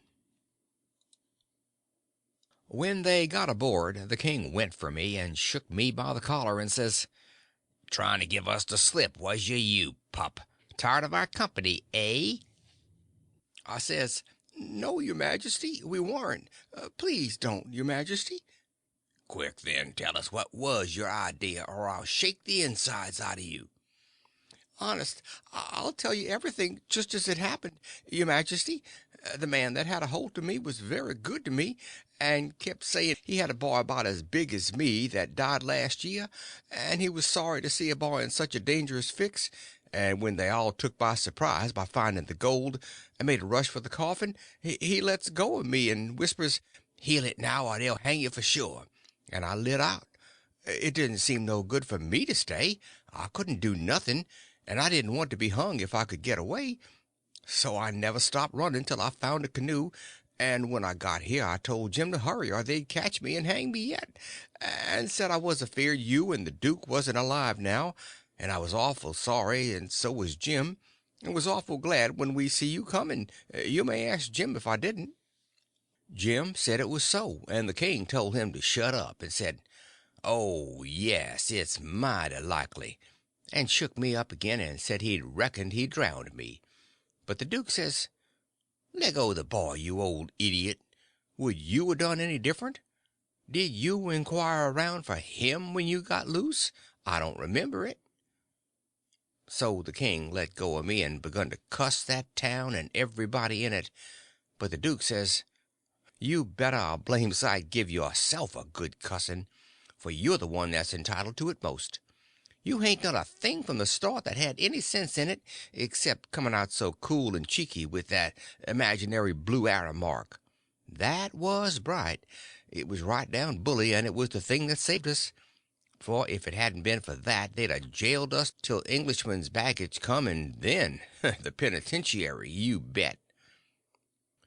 When they got aboard, the king went for me and shook me by the collar and says, "Trying to give us the slip, was you pup? Tired of our company, eh?" I says, "No, your majesty, we warn't. Please don't, your majesty." "Quick, then, tell us what was your idea, or I'll shake the insides out of you." "Honest, I'll tell you everything just as it happened, your majesty. The man that had a holt of me was very good to me, and kept saying he had a boy about as big as me that died last year, and he was sorry to see a boy in such a dangerous fix, and when they all took by surprise by finding the gold and made a rush for the coffin, he lets go of me and whispers, 'Heal it now, or they'll hang you for sure,' and I lit out. It didn't seem no good for me to stay. I couldn't do nothing, and I didn't want to be hung if I could get away. So I never stopped running till I found a canoe, and when I got here I told Jim to hurry or they'd catch me and hang me yet, and said I was afeard you and the duke wasn't alive now, and I was awful sorry, and so was Jim, and was awful glad when we see you coming. You may ask Jim if I didn't." Jim said it was so, and the king told him to shut up, and said, "Oh, yes, it's mighty likely," and shook me up again and said he'd reckoned he'd drowned me. But the duke says, "Leggo the boy, you old idiot. Would you a done any different? Did you inquire around for him when you got loose? I don't remember it." So the king let go of me and begun to cuss that town and everybody in it. But the duke says, "You better a blame sight give yourself a good cussing, for you're the one that's entitled to it most. You hain't done a thing from the start that had any sense in it, except coming out so cool and cheeky with that imaginary blue arrow mark. That was bright. It was right down bully, and it was the thing that saved us. For if it hadn't been for that, they'd have jailed us till Englishman's baggage come, and then the penitentiary, you bet.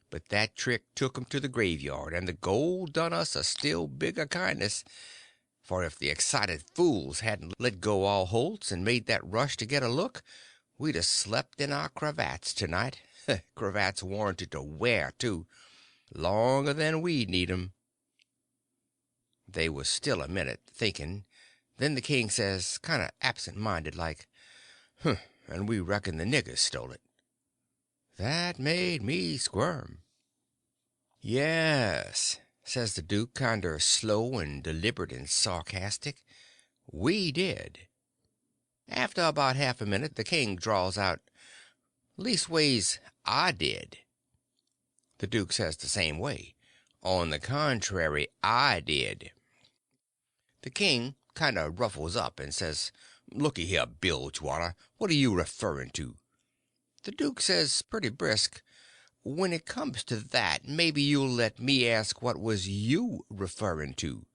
But that trick took 'em to the graveyard, and the gold done us a still bigger kindness. For if the excited fools hadn't let go all holts and made that rush to get a look, we'd a slept in our cravats to-night. Cravats warranted to wear, too, longer than we'd need 'em. They was still a minute, thinking. Then the king says, kind of absent-minded like, and we reckon the niggers stole it. That made me squirm. Yes, says the duke, kinder slow and deliberate and sarcastic. We did. After about half a minute, the king draws out, leastways, I did. The duke says the same way. On the contrary, I did. The king kind of ruffles up and says, looky here, Bilgewater, what are you referring to? The duke says, pretty brisk, when it comes to that, maybe you'll let me ask what was you referring to.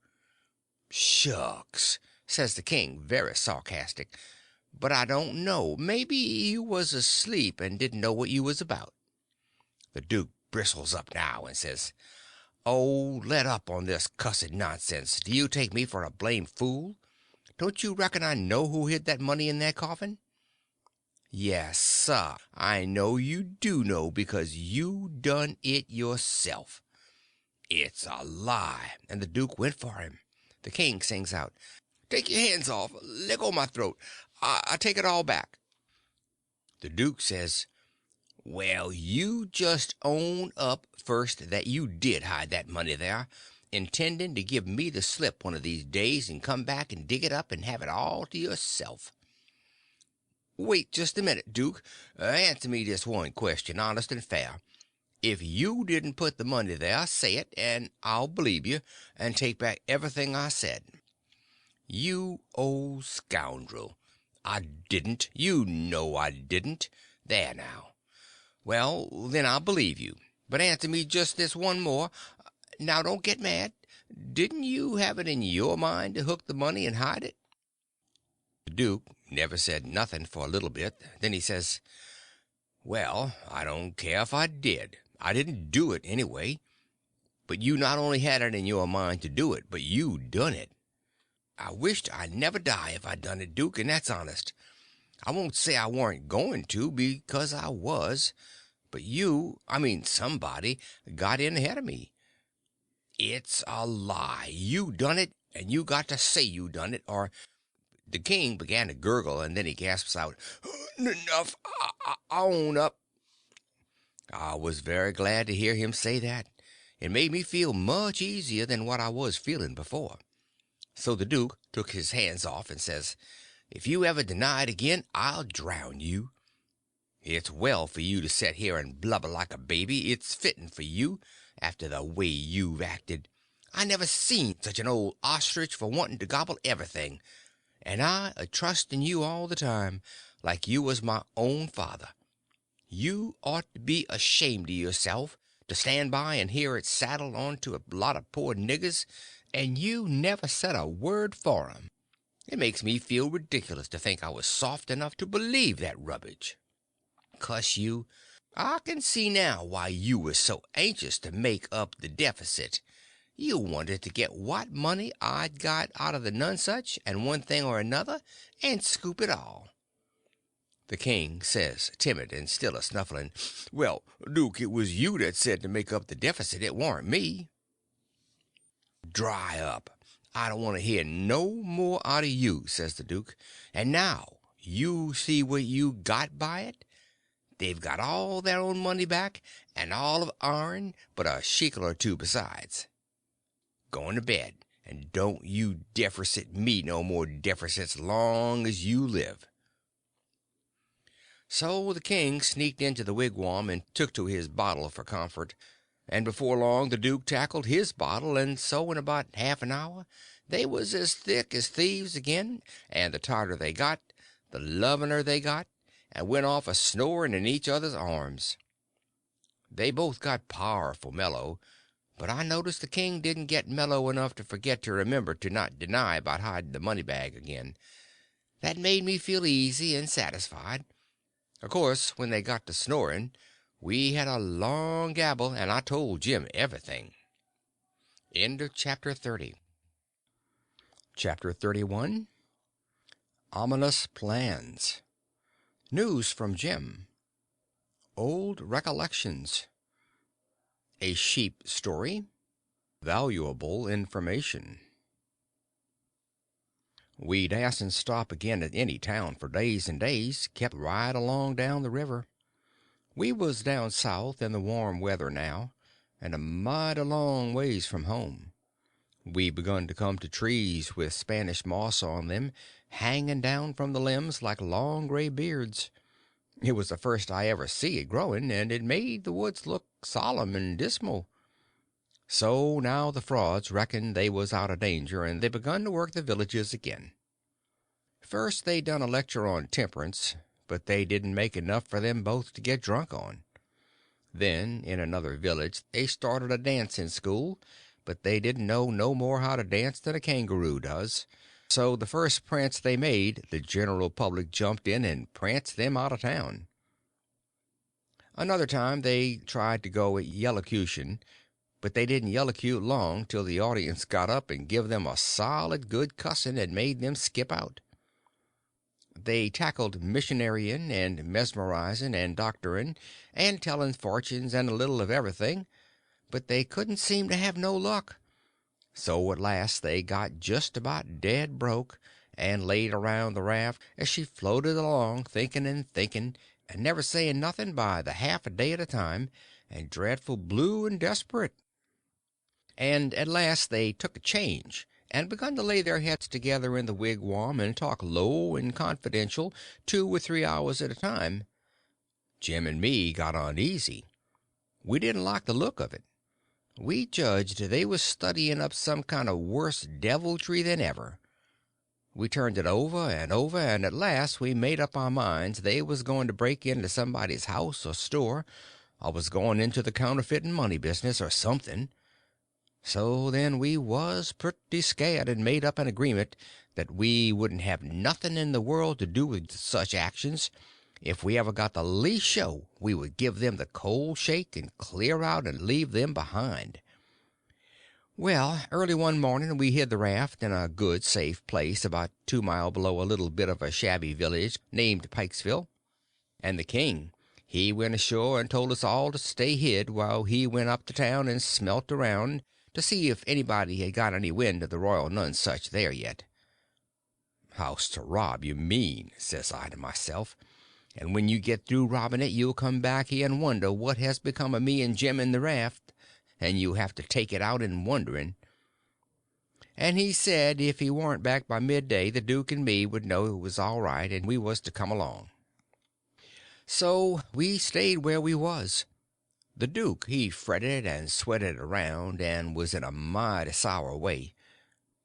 Shucks, says the king, very sarcastic, but I don't know. Maybe you was asleep and didn't know what you was about. The duke bristles up now and says, oh, let up on this cussed nonsense. Do you take me for a blame fool? Don't you reckon I know who hid that money in that coffin? Yes, sir, I know you do know, because you done it yourself. It's a lie, and the duke went for him. The king sings out, take your hands off, let go my throat. I take it all back. The duke says, well, you just own up first that you did hide that money there, intending to give me the slip one of these days and come back and dig it up and have it all to yourself. Wait just a minute, Duke. Answer me this one question, honest and fair. If you didn't put the money there, say it, and I'll believe you, and take back everything I said. You old scoundrel. I didn't. You know I didn't. There now. Well, then I'll believe you. But answer me just this one more. Now don't get mad. Didn't you have it in your mind to hook the money and hide it? The duke never said nothing for a little bit. Then he says, well, I don't care if I did. I didn't do it anyway. But you not only had it in your mind to do it, but you done it. I wished I'd never die if I'd done it, Duke, and that's honest. I won't say I warn't going to, because I was. But somebody, got in ahead of me. It's a lie. You done it, and you got to say you done it, or... The king began to gurgle, and then he gasps out, enough, I own up. I was very glad to hear him say that. It made me feel much easier than what I was feeling before. So the duke took his hands off and says, if you ever deny it again, I'll drown you. It's well for you to sit here and blubber like a baby. It's fitting for you, after the way you've acted. I never seen such an old ostrich for wanting to gobble everything. And I a-trusting you all the time, like you was my own father. You ought to be ashamed of yourself to stand by and hear it saddled onto a lot of poor niggers, and you never said a word for 'em. It makes me feel ridiculous to think I was soft enough to believe that rubbish. Cuss you, I can see now why you was so anxious to make up the deficit. You wanted to get what money I'd got out of the Nonesuch and one thing or another, and scoop it all. The king says, timid and still a snuffling, well, Duke, it was you that said to make up the deficit. It warn't me. Dry up. I don't want to hear no more out of you, says the duke. And now you see what you got by it. They've got all their own money back, and all of ourn, but a shekel or two besides. Going to bed, and don't you deficit me no more deficits long as you live. So the king sneaked into the wigwam and took to his bottle for comfort, and before long the duke tackled his bottle, and so in about half an hour they was as thick as thieves again, and the tighter they got, the lovinger they got, and went off a-snoring in each other's arms. They both got powerful mellow, but I noticed the king didn't get mellow enough to forget to remember to not deny about hiding the money bag again. That made me feel easy and satisfied. Of course, when they got to snoring, we had a long gabble, and I told Jim everything. End of chapter 30. Chapter 31. Ominous Plans. News from Jim. Old Recollections. A Sheep Story. Valuable Information. We dasn't stop again at any town for days and days, kept right along down the river. We was down south in the warm weather now, and a mighty long ways from home. We begun to come to trees with Spanish moss on them, hanging down from the limbs like long gray beards. It was the first I ever see it growing, and it made the woods look solemn and dismal. So now the frauds reckoned they was out of danger, and they begun to work the villages again. First they done a lecture on temperance, but they didn't make enough for them both to get drunk on. Then, in another village, they started a dancing school, but they didn't know no more how to dance than a kangaroo does. So the first prance they made, the general public jumped in and pranced them out of town. Another time they tried to go at yellocution, but they didn't yellocute long till the audience got up and give them a solid good cussing and made them skip out. They tackled missionarying and mesmerizing and doctoring and telling fortunes and a little of everything, but they couldn't seem to have no luck. So at last they got just about dead broke, and laid around the raft as she floated along, thinking and never saying nothing by the half a day at a time, and dreadful blue and desperate. And at last they took a change, and begun to lay their heads together in the wigwam and talk low and confidential 2 or 3 hours at a time. Jim and me got uneasy. We didn't like the look of it. We judged they was studying up some kind of worse deviltry than ever. We turned it over, and at last we made up our minds they was going to break into somebody's house or store, or was going into the counterfeiting money business, or something. So then we was pretty scared, and made up an agreement that we wouldn't have nothing in the world to do with such actions. If we ever got the least show, we would give them the cold shake and clear out and leave them behind. Well, early one morning we hid the raft in a good, safe place about 2 mile below a little bit of a shabby village named Pikesville, and the king he went ashore and told us all to stay hid while he went up to town and smelt around to see if anybody had got any wind of the Royal Nonesuch there yet. House to rob, you mean, says I to myself, and when you get through robbing it you'll come back here and wonder what has become of me and Jim in the raft, and you'll have to take it out in wondering. And he said if he warn't back by midday the Duke and me would know it was all right and we was to come along. So we stayed where we was. The Duke he fretted and sweated around, and was in a mighty sour way.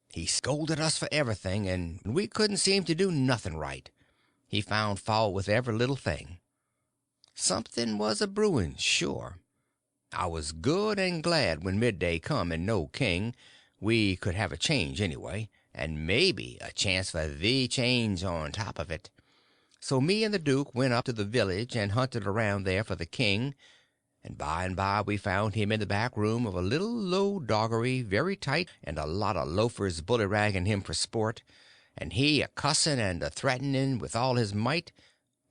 He scolded us for everything, and we couldn't seem to do nothing right. He found fault with every little thing. Something was a brewing, sure. I was good and glad when midday come and no king. We could have a change anyway, and maybe a chance for the change on top of it. So me and the Duke went up to the village and hunted around there for the king, and by we found him in the back room of a little low doggery, very tight, and a lot of loafers bullyragging him for sport, and he a cussing and a threatening with all his might,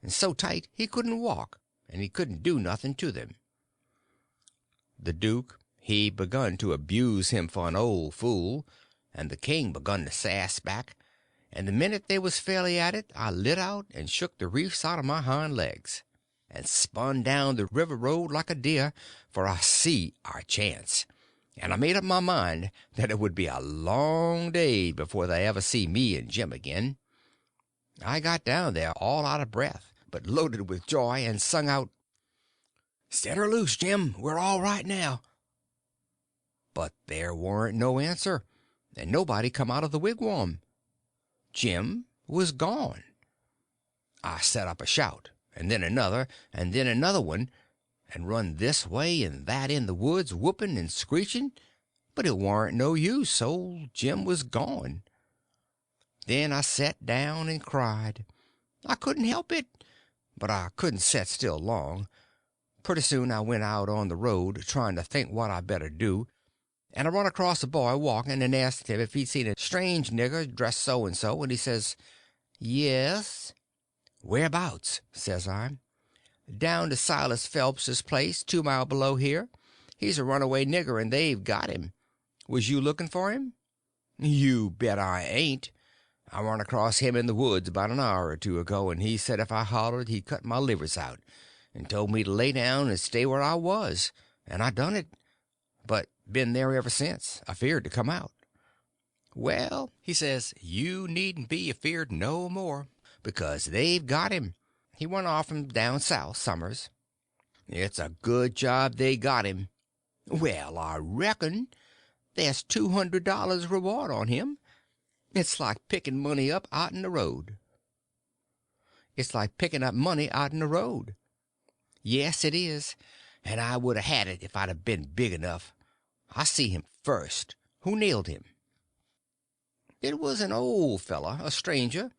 and so tight he couldn't walk, and he couldn't do nothing to them. The Duke he begun to abuse him for an old fool, and the king begun to sass back, and the minute they was fairly at it I lit out and shook the reefs out of my hind legs, and spun down the river road like a deer, for I see our chance, and I made up my mind that it would be a long day before they ever see me and Jim again. I got down there all out of breath, but loaded with joy, and sung out, "Set her loose, Jim, we're all right now." But there warn't no answer, and nobody come out of the wigwam. Jim was gone. I set up a shout, and then another one, and run this way and that in the woods, whooping and screeching, but it warn't no use, old Jim was gone. Then I set down and cried. I couldn't help it, but I couldn't set still long. Pretty soon I went out on the road trying to think what I better do, and I run across a boy walking and asked him if he'd seen a strange nigger dressed so, and he says, "Yes." "Whereabouts?" says I. "Down to Silas Phelps's place, 2 mile below here. He's a runaway nigger, and they've got him. Was you looking for him?" "You bet I ain't. I run across him in the woods about an hour or two ago, and he said if I hollered he'd cut my livers out, and told me to lay down and stay where I was, and I done it, but been there ever since, afeard to come out." "Well," he says, "you needn't be afeard no more, because they've got him. He went off from down south, Summers. It's a good job they got him." "Well, I reckon. There's $200 reward on him. It's like picking money up out in the road." "It's like picking up money out in the road." "Yes, it is, and I would 'a' had it if I'd 'a' been big enough. I see him first. Who nailed him?" "It was an old feller, a stranger,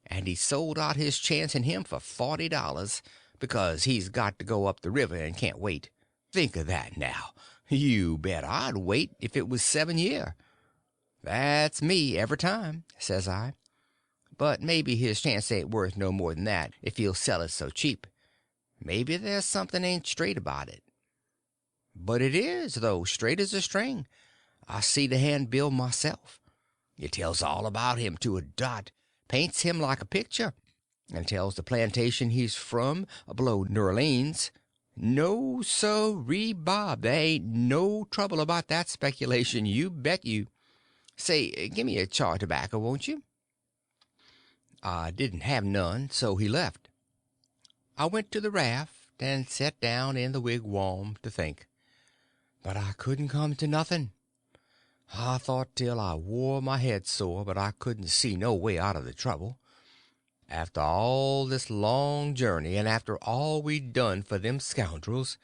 and he sold out his chance in him for $40, because he's got to go up the river and can't wait. Think of that now. You bet I'd wait if it was 7 year. That's me every time," says I. "But maybe his chance ain't worth no more than that if he'll sell it so cheap. Maybe there's something ain't straight about it." "But it is, though, straight as a string. I see the handbill myself. It tells all about him to a dot, paints him like a picture, and tells the plantation he's from, below Newrleans. No, sirree, Bob, there ain't no trouble about that speculation, you bet you. Say, give me a chaw of tobacco, won't you?" I didn't have none, so he left. I went to the raft and sat down in the wigwam to think. But I couldn't come to nothing. I thought till I wore my head sore, but I couldn't see no way out of the trouble. After all this long journey, and after all we'd done for them scoundrels,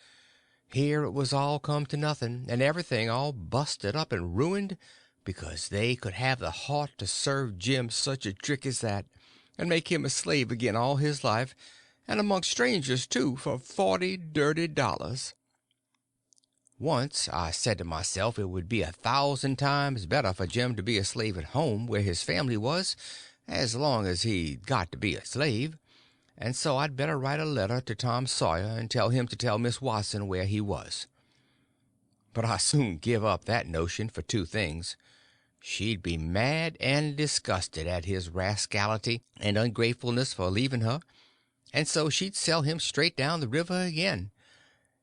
here it was all come to nothing, and everything all busted up and ruined because they could have the heart to serve Jim such a trick as that, and make him a slave again all his life, and among strangers, too, for $40 dirty. Once I said to myself it would be 1,000 times better for Jim to be a slave at home where his family was, as long as he'd got to be a slave, and so I'd better write a letter to Tom Sawyer and tell him to tell Miss Watson where he was. But I soon give up that notion for two things. She'd be mad and disgusted at his rascality and ungratefulness for leaving her, and so she'd sell him straight down the river again.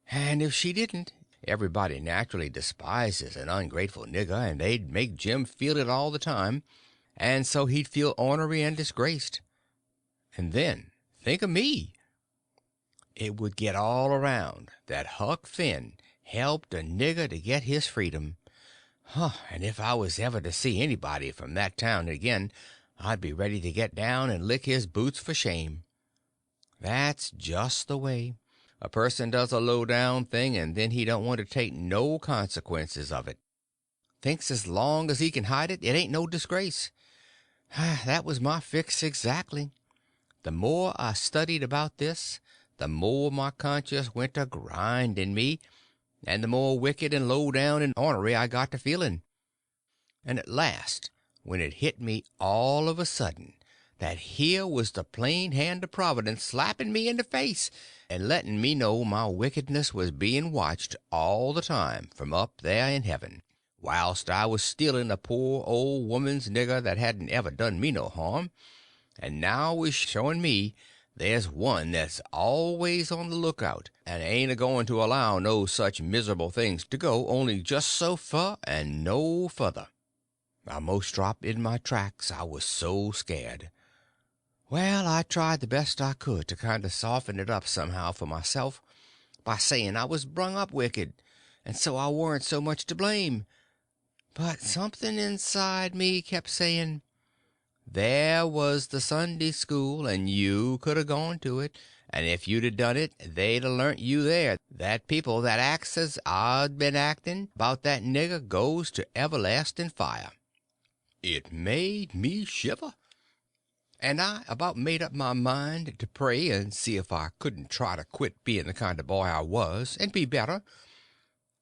And if she didn't, everybody naturally despises an ungrateful nigger, and they'd make Jim feel it all the time, and so he'd feel ornery and disgraced. And then think of me. It would get all around that Huck Finn helped a nigger to get his freedom. And if I was ever to see anybody from that town again, I'd be ready to get down and lick his boots for shame. That's just the way. A person does a low-down thing, and then he don't want to take no consequences of it. Thinks as long as he can hide it, it ain't no disgrace. That was my fix exactly. The more I studied about this, the more my conscience went to grinding me, and the more wicked and low-down and ornery I got to feeling. And at last, when it hit me all of a sudden that here was the plain hand of Providence slapping me in the face and letting me know my wickedness was being watched all the time from up there in heaven, whilst I was stealing a poor old woman's nigger that hadn't ever done me no harm, and now was showing me there's one that's always on the lookout and ain't a-going to allow no such miserable things to go only just so fur and no further. I most dropped in my tracks, I was so scared. Well, I tried the best I could to kind of soften it up somehow for myself by saying I was brung up wicked, and so I warn't so much to blame. But something inside me kept saying, there was the Sunday school, and you could a gone to it, and if you'd 'a' done it, they'd 'a' learnt you there that people that acts as I'd been acting about that nigger goes to everlasting fire. It made me shiver, and I about made up my mind to pray and see if I couldn't try to quit being the kind of boy I was and be better.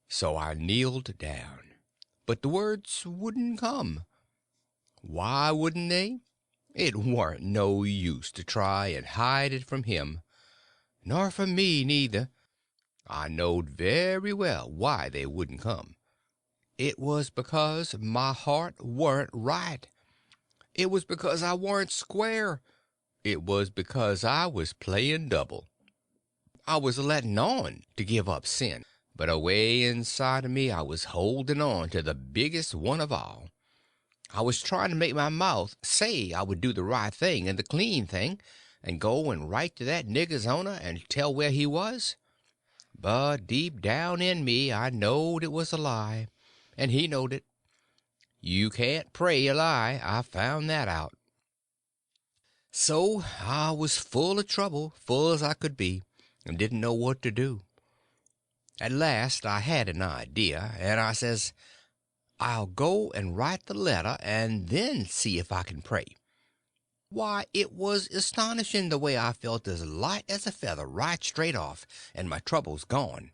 So I kneeled down, but the words wouldn't come. Why wouldn't they? It warn't no use to try and hide it from him, nor from me neither. I knowed very well why they wouldn't come. It was because my heart warn't right. It was because I warn't square. It was because I was playing double. I was letting on to give up sin, but away inside of me I was holding on to the biggest one of all. I was trying to make my mouth say I would do the right thing and the clean thing, and go and write to that nigger's owner and tell where he was. But deep down in me I knowed it was a lie, and he knowed it. You can't pray a lie, I found that out. So I was full of trouble, full as I could be, and didn't know what to do. At last I had an idea, and I says, I'll go and write the letter and then see if I can pray. Why, it was astonishing the way I felt as light as a feather right straight off, and my troubles gone.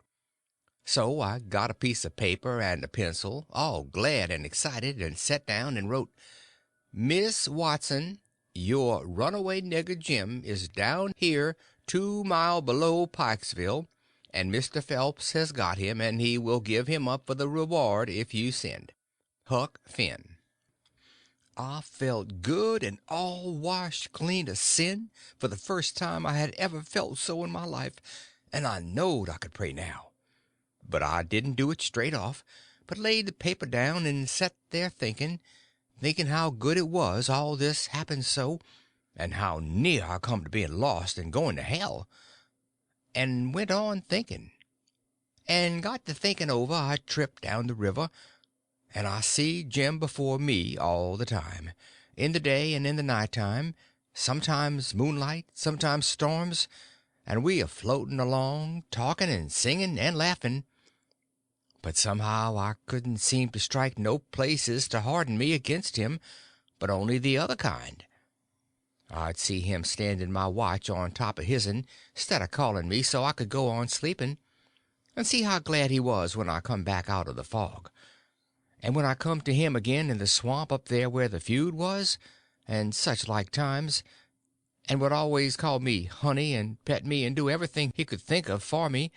So I got a piece of paper and a pencil, all glad and excited, and sat down and wrote, Miss Watson, your runaway nigger Jim is down here 2 mile below Pikesville, and Mr. Phelps has got him, and he will give him up for the reward if you send. Huck Finn. I felt good and all washed clean of sin for the first time I had ever felt so in my life, and I knowed I could pray now. But I didn't do it straight off, but laid the paper down and set there thinking how good it was all this happened so, and how near I come to being lost and going to hell. And went on thinking. And got to thinking over I tripped down the river, and I see Jim before me all the time, in the day and in the night time, sometimes moonlight, sometimes storms, and we a floating along, talking and singing and laughing. But somehow I couldn't seem to strike no places to harden me against him, but only the other kind. I'd see him standing my watch on top of his'n, 'stead of calling me so I could go on sleeping, and see how glad he was when I come back out of the fog. And when I come to him again in the swamp up there where the feud was, and such like times, and would always call me honey and pet me and do everything he could think of for me,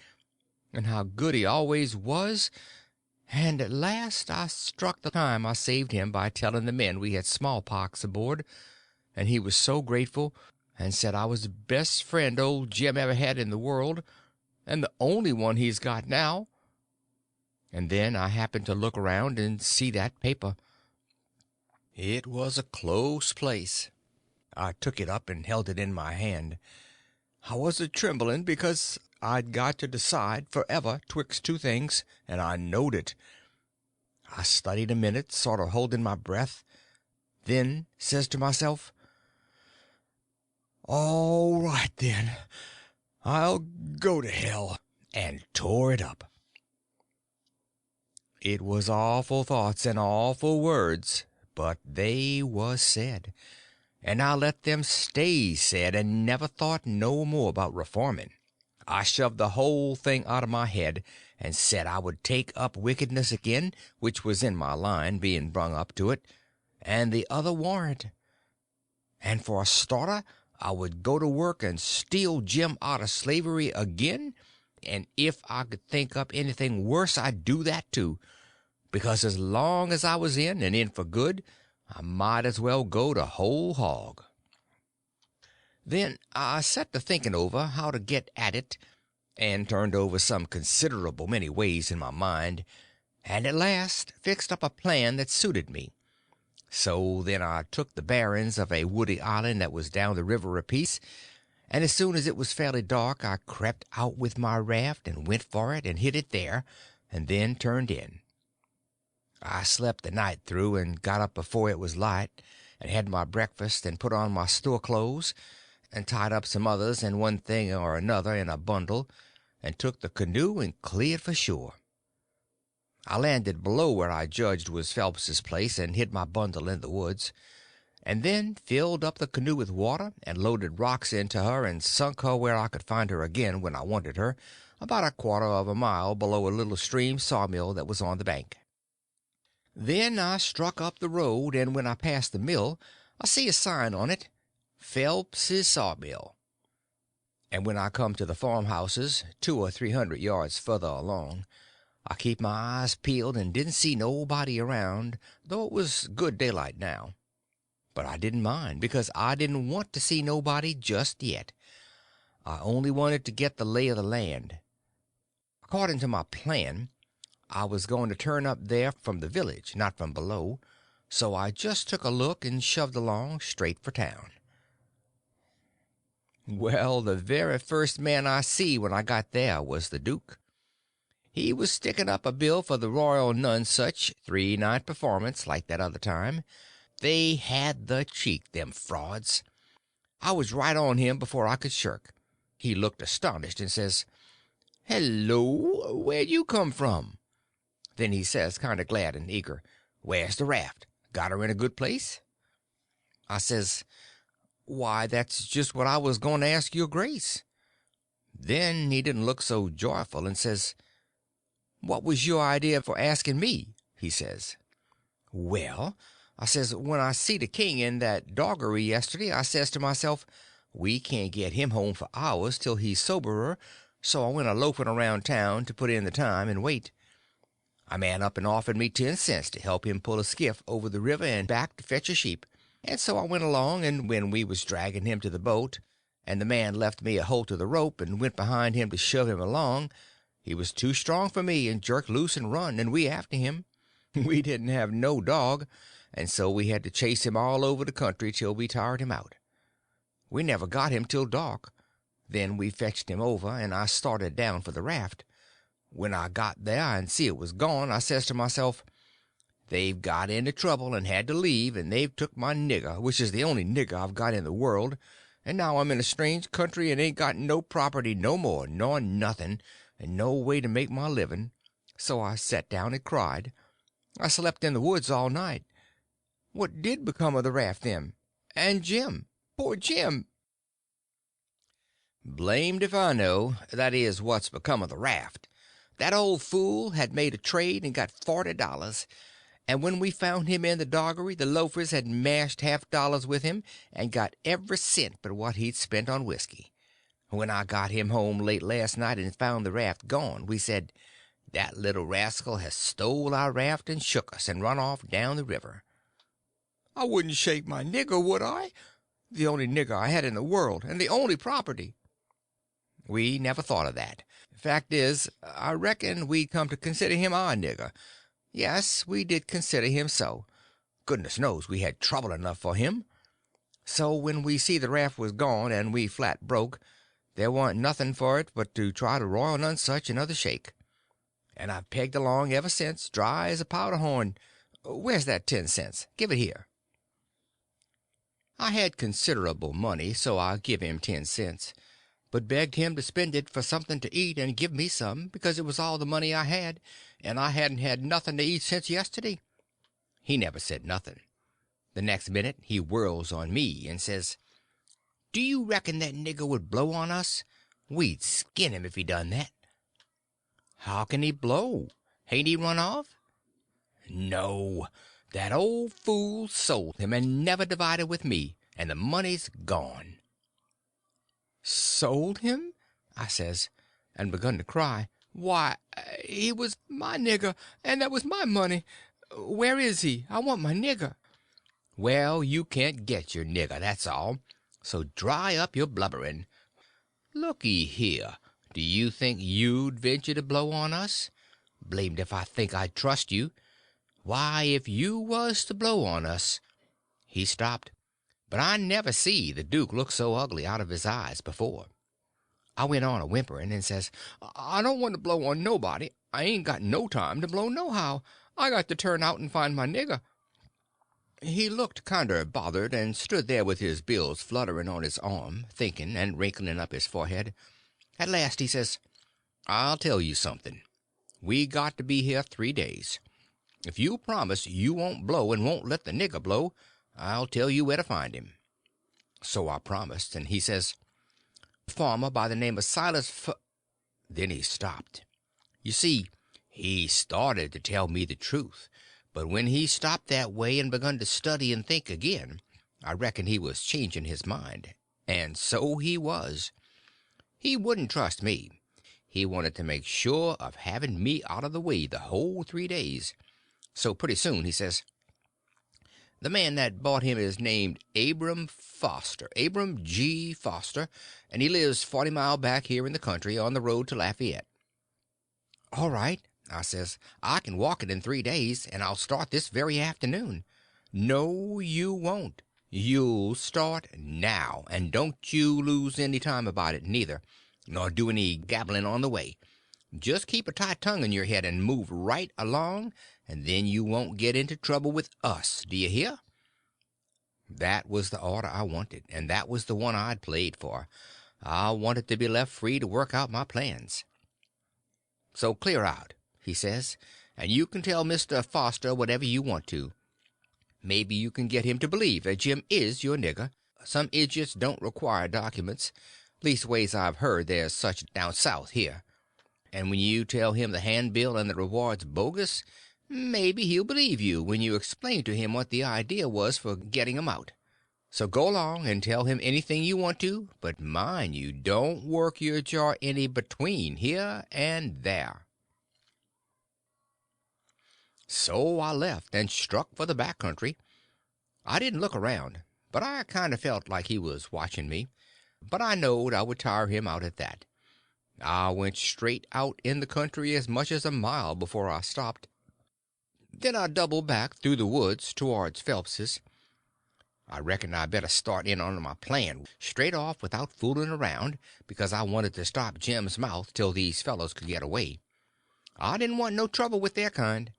and how good he always was, and at last I struck the time I saved him by telling the men we had smallpox aboard, and he was so grateful, and said I was the best friend old Jim ever had in the world, and the only one he's got now. And then I happened to look around and see that paper. It was a close place. I took it up and held it in my hand. I was a-trembling because I'd got to decide forever twixt two things, and I knowed it. I studied a minute, sort of holding my breath, then says to myself, all right, then, I'll go to hell, and tore it up. It was awful thoughts and awful words, but they was said, and I let them stay said, and never thought no more about reforming. I shoved the whole thing out of my head, and said I would take up wickedness again, which was in my line, being brung up to it, and the other warrant. And for a starter, I would go to work and steal Jim out of slavery again, and if I could think up anything worse I'd do that too, because as long as I was in, and in for good, I might as well go to whole hog. Then I set to thinking over how to get at it, and turned over some considerable many ways in my mind, and at last fixed up a plan that suited me. So then I took the bearings of a woody island that was down the river a piece, and as soon as it was fairly dark I crept out with my raft and went for it and hid it there, and then turned in. I slept the night through, and got up before it was light, and had my breakfast and put on my store clothes, and tied up some others and one thing or another in a bundle, and took the canoe and cleared for shore. I landed below where I judged was Phelps's place, and hid my bundle in the woods, and then filled up the canoe with water and loaded rocks into her and sunk her where I could find her again when I wanted her, about a quarter of a mile below a little stream sawmill that was on the bank. Then I struck up the road, and when I passed the mill I see a sign on it, Phelps's Sawmill. And when I come to the farmhouses, 200 or 300 yards further along, I keep my eyes peeled and didn't see nobody around, though it was good daylight now. But I didn't mind, because I didn't want to see nobody just yet. I only wanted to get the lay of the land. According to my plan, I was going to turn up there from the village, not from below, so I just took a look and shoved along straight for town. Well, the very first man I see when I got there was the Duke. He was sticking up a bill for the Royal Nonesuch 3-night performance like that other time. They had the cheek, them frauds. I was right on him before I could shirk. He looked astonished and says, "Hello, where'd you come from?" Then he says, kind of glad and eager, "Where's the raft? Got her in a good place?" I says, "Why, that's just what I was going to ask your grace." Then he didn't look so joyful, and says, "What was your idea for asking me?" he says. "Well," I says, "when I see the king in that doggery yesterday, I says to myself, we can't get him home for hours till he's soberer, so I went a-loafing around town to put in the time and wait. A man up and offered me 10 cents to help him pull a skiff over the river and back to fetch a sheep, and so I went along, and when we was dragging him to the boat, and the man left me a holt of the rope and went behind him to shove him along, he was too strong for me and jerked loose and run, and we after him. We didn't have no dog, and so we had to chase him all over the country till we tired him out. We never got him till dark. Then we fetched him over, and I started down for the raft. When I got there and see it was gone, I says to myself, they've got into trouble and had to leave, and they've took my nigger, which is the only nigger I've got in the world, and now I'm in a strange country and ain't got no property no more, nor nothing, and no way to make my living. So I sat down and cried. I slept in the woods all night. What did become of the raft then? And Jim? Poor Jim! Blamed if I know. That is, what's become of the raft. That old fool had made a trade and got $40, and when we found him in the doggery the loafers had mashed $half with him and got every cent but what he'd spent on whiskey. When I got him home late last night and found the raft gone, we said, that little rascal has stole our raft and shook us and run off down the river. I wouldn't shake my nigger, would I? The only nigger I had in the world, and the only property. We never thought of that. Fact is, I reckon we'd come to consider him our nigger. Yes, we did consider him so. Goodness knows we had trouble enough for him. So when we see the raft was gone and we flat broke, there warn't nothing for it but to try the Royal Nonesuch another shake. And I've pegged along ever since, dry as a powder horn. Where's that 10 cents? Give it here. I had considerable money, so I give him 10 cents, but begged him to spend it for something to eat and give me some, because it was all the money I had, and I hadn't had nothing to eat since yesterday. He never said nothing. The next minute he whirls on me and says, "Do you reckon that nigger would blow on us? We'd skin him if he done that." "How can he blow? Hain't he run off?" "No. That old fool sold him and never divided with me, and the money's gone." "Sold him?" I says, and begun to cry. "Why, he was my nigger, and that was my money. Where is he? I want my nigger." "Well, you can't get your nigger, that's all. So dry up your blubbering. Looky here, do you think you'd venture to blow on us? Blamed if I think I'd trust you. Why, if you was to blow on us—" He stopped, but I never see the duke look so ugly out of his eyes before. I went on a whimpering and says, "I don't want to blow on nobody. I ain't got no time to blow nohow. I got to turn out and find my nigger." He looked kinder bothered, and stood there with his bills fluttering on his arm, thinking and wrinkling up his forehead. At last he says, "I'll tell you something. We got to be here 3 days. If you promise you won't blow and won't let the nigger blow, I'll tell you where to find him." So I promised, and he says, "Farmer by the name of Silas F—" Then he stopped. You see, he started to tell me the truth, but when he stopped that way and begun to study and think again, I reckon he was changing his mind. And so he was. He wouldn't trust me. He wanted to make sure of having me out of the way the whole 3 days. So pretty soon he says, "The man that bought him is named Abram Foster, Abram G. Foster, and he lives 40 mile back here in the country on the road to Lafayette." "All right," I says, "I can walk it in 3 days, and I'll start this very afternoon." "No, you won't. You'll start now, and don't you lose any time about it, neither, nor do any gabbling on the way. Just keep a tight tongue in your head and move right along, and then you won't get into trouble with us. Do you hear?" That was the order I wanted, and that was the one I'd played for. I wanted to be left free to work out my plans. "So clear out," he says, "and you can tell Mr. Foster whatever you want to. Maybe you can get him to believe that Jim is your nigger. Some idiots don't require documents. Leastways, I've heard there's such down south here. And when you tell him the handbill and the reward's bogus, maybe he'll believe you when you explain to him what the idea was for getting 'em out. So go along and tell him anything you want to, but mind you don't work your jaw any between here and there." So I left and struck for the back country. I didn't look around, but I kind of felt like he was watching me. But I knowed I would tire him out at that. I went straight out in the country as much as a mile before I stopped. Then I doubled back through the woods towards Phelps's. I reckon I better start in on my plan straight off without fooling around, because I wanted to stop Jim's mouth till these fellows could get away. I didn't want no trouble with their kind.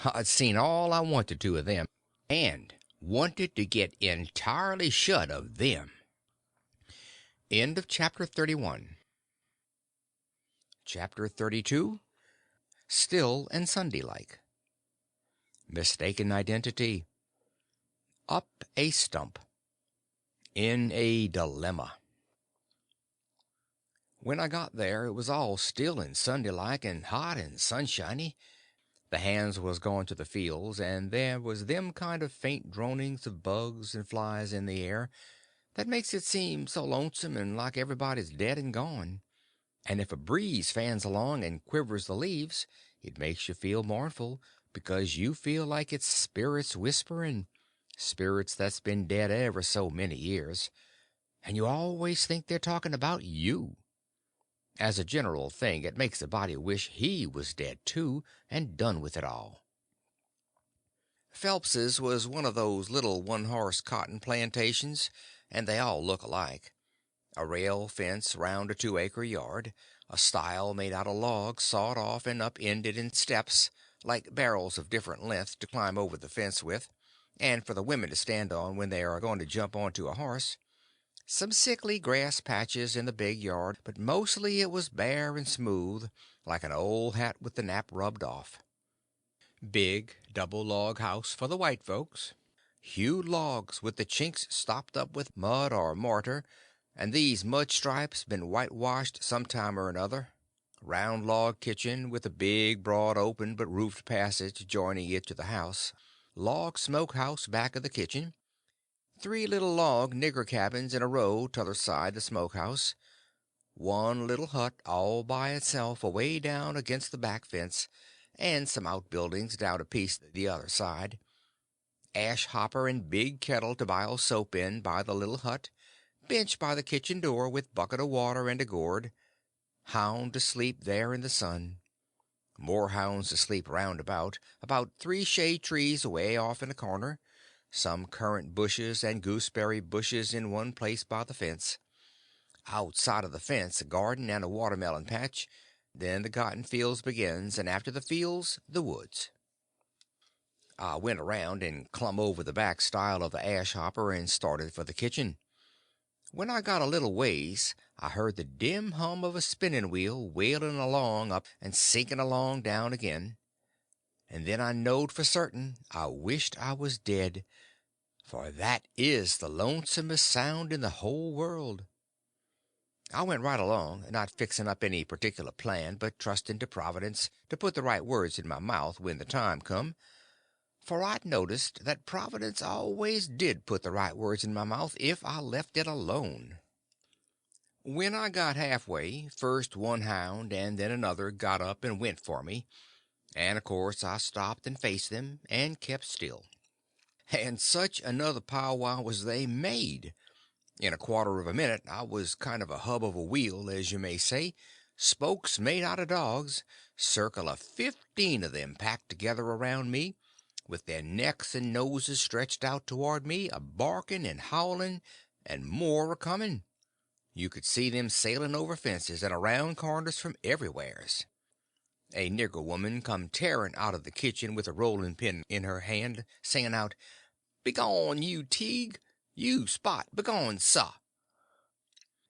I'd seen all I wanted to of them, and wanted to get entirely shut of them. End of chapter 31. Chapter 32. Still and Sunday-like. Mistaken identity. Up a stump. In a dilemma. When I got there it was all still and Sunday-like and hot and sunshiny. The hands was gone to the fields, and there was them kind of faint dronings of bugs and flies in the air that makes it seem so lonesome and like everybody's dead and gone. And if a breeze fans along and quivers the leaves, it makes you feel mournful, because you feel like it's spirits whispering, spirits that's been dead ever so many years, and you always think they're talking about you. As a general thing, it makes a body wish he was dead too, and done with it all. Phelps's was one of those little one-horse cotton plantations, and they all look alike. A rail fence round a 2-acre yard, a stile made out of logs sawed off and up-ended in steps, like barrels of different length to climb over the fence with, and for the women to stand on when they are going to jump onto a horse. Some sickly grass patches in the big yard, but mostly it was bare and smooth, like an old hat with the nap rubbed off. Big double log house for the white folks. Hewed logs with the chinks stopped up with mud or mortar, and these mud stripes been whitewashed some time or another. Round log kitchen with a big, broad, open but roofed passage joining it to the house. Log smoke house back of the kitchen. 3 little log nigger cabins in a row t'other side the smoke house. One little hut all by itself away down against the back fence, and some outbuildings down a piece the other side. Ash hopper and big kettle to boil soap in by the little hut. Bench by the kitchen door with bucket of water and a gourd. Hound asleep there in the sun. More hounds asleep round about 3 shade trees away off in a corner. Some currant bushes and gooseberry bushes in one place by the fence. Outside of the fence a garden and a watermelon patch. Then the cotton fields begins, and after the fields the woods. I went around and clumb over the back stile of the ash hopper and started for the kitchen. When I got a little ways I heard the dim hum of a spinning wheel wailing along up and sinking along down again, and then I knowed for certain I wished I was dead, for that is the lonesomest sound in the whole world. I went right along, not fixing up any particular plan, but trusting to Providence to put the right words in my mouth when the time come, for I'd noticed that Providence always did put the right words in my mouth if I left it alone. When I got halfway, first one hound and then another got up and went for me, and of course I stopped and faced them, and kept still. And such another powwow as they made! In a quarter of a minute I was kind of a hub of a wheel, as you may say, spokes made out of dogs, circle of 15 of them packed together around me, with their necks and noses stretched out toward me, a barking and howling, and more a coming. You could see them sailing over fences and around corners from everywheres. A nigger woman come tearing out of the kitchen with a rolling pin in her hand, singing out, "Begone, you Teague! You Spot! Begone, sah!"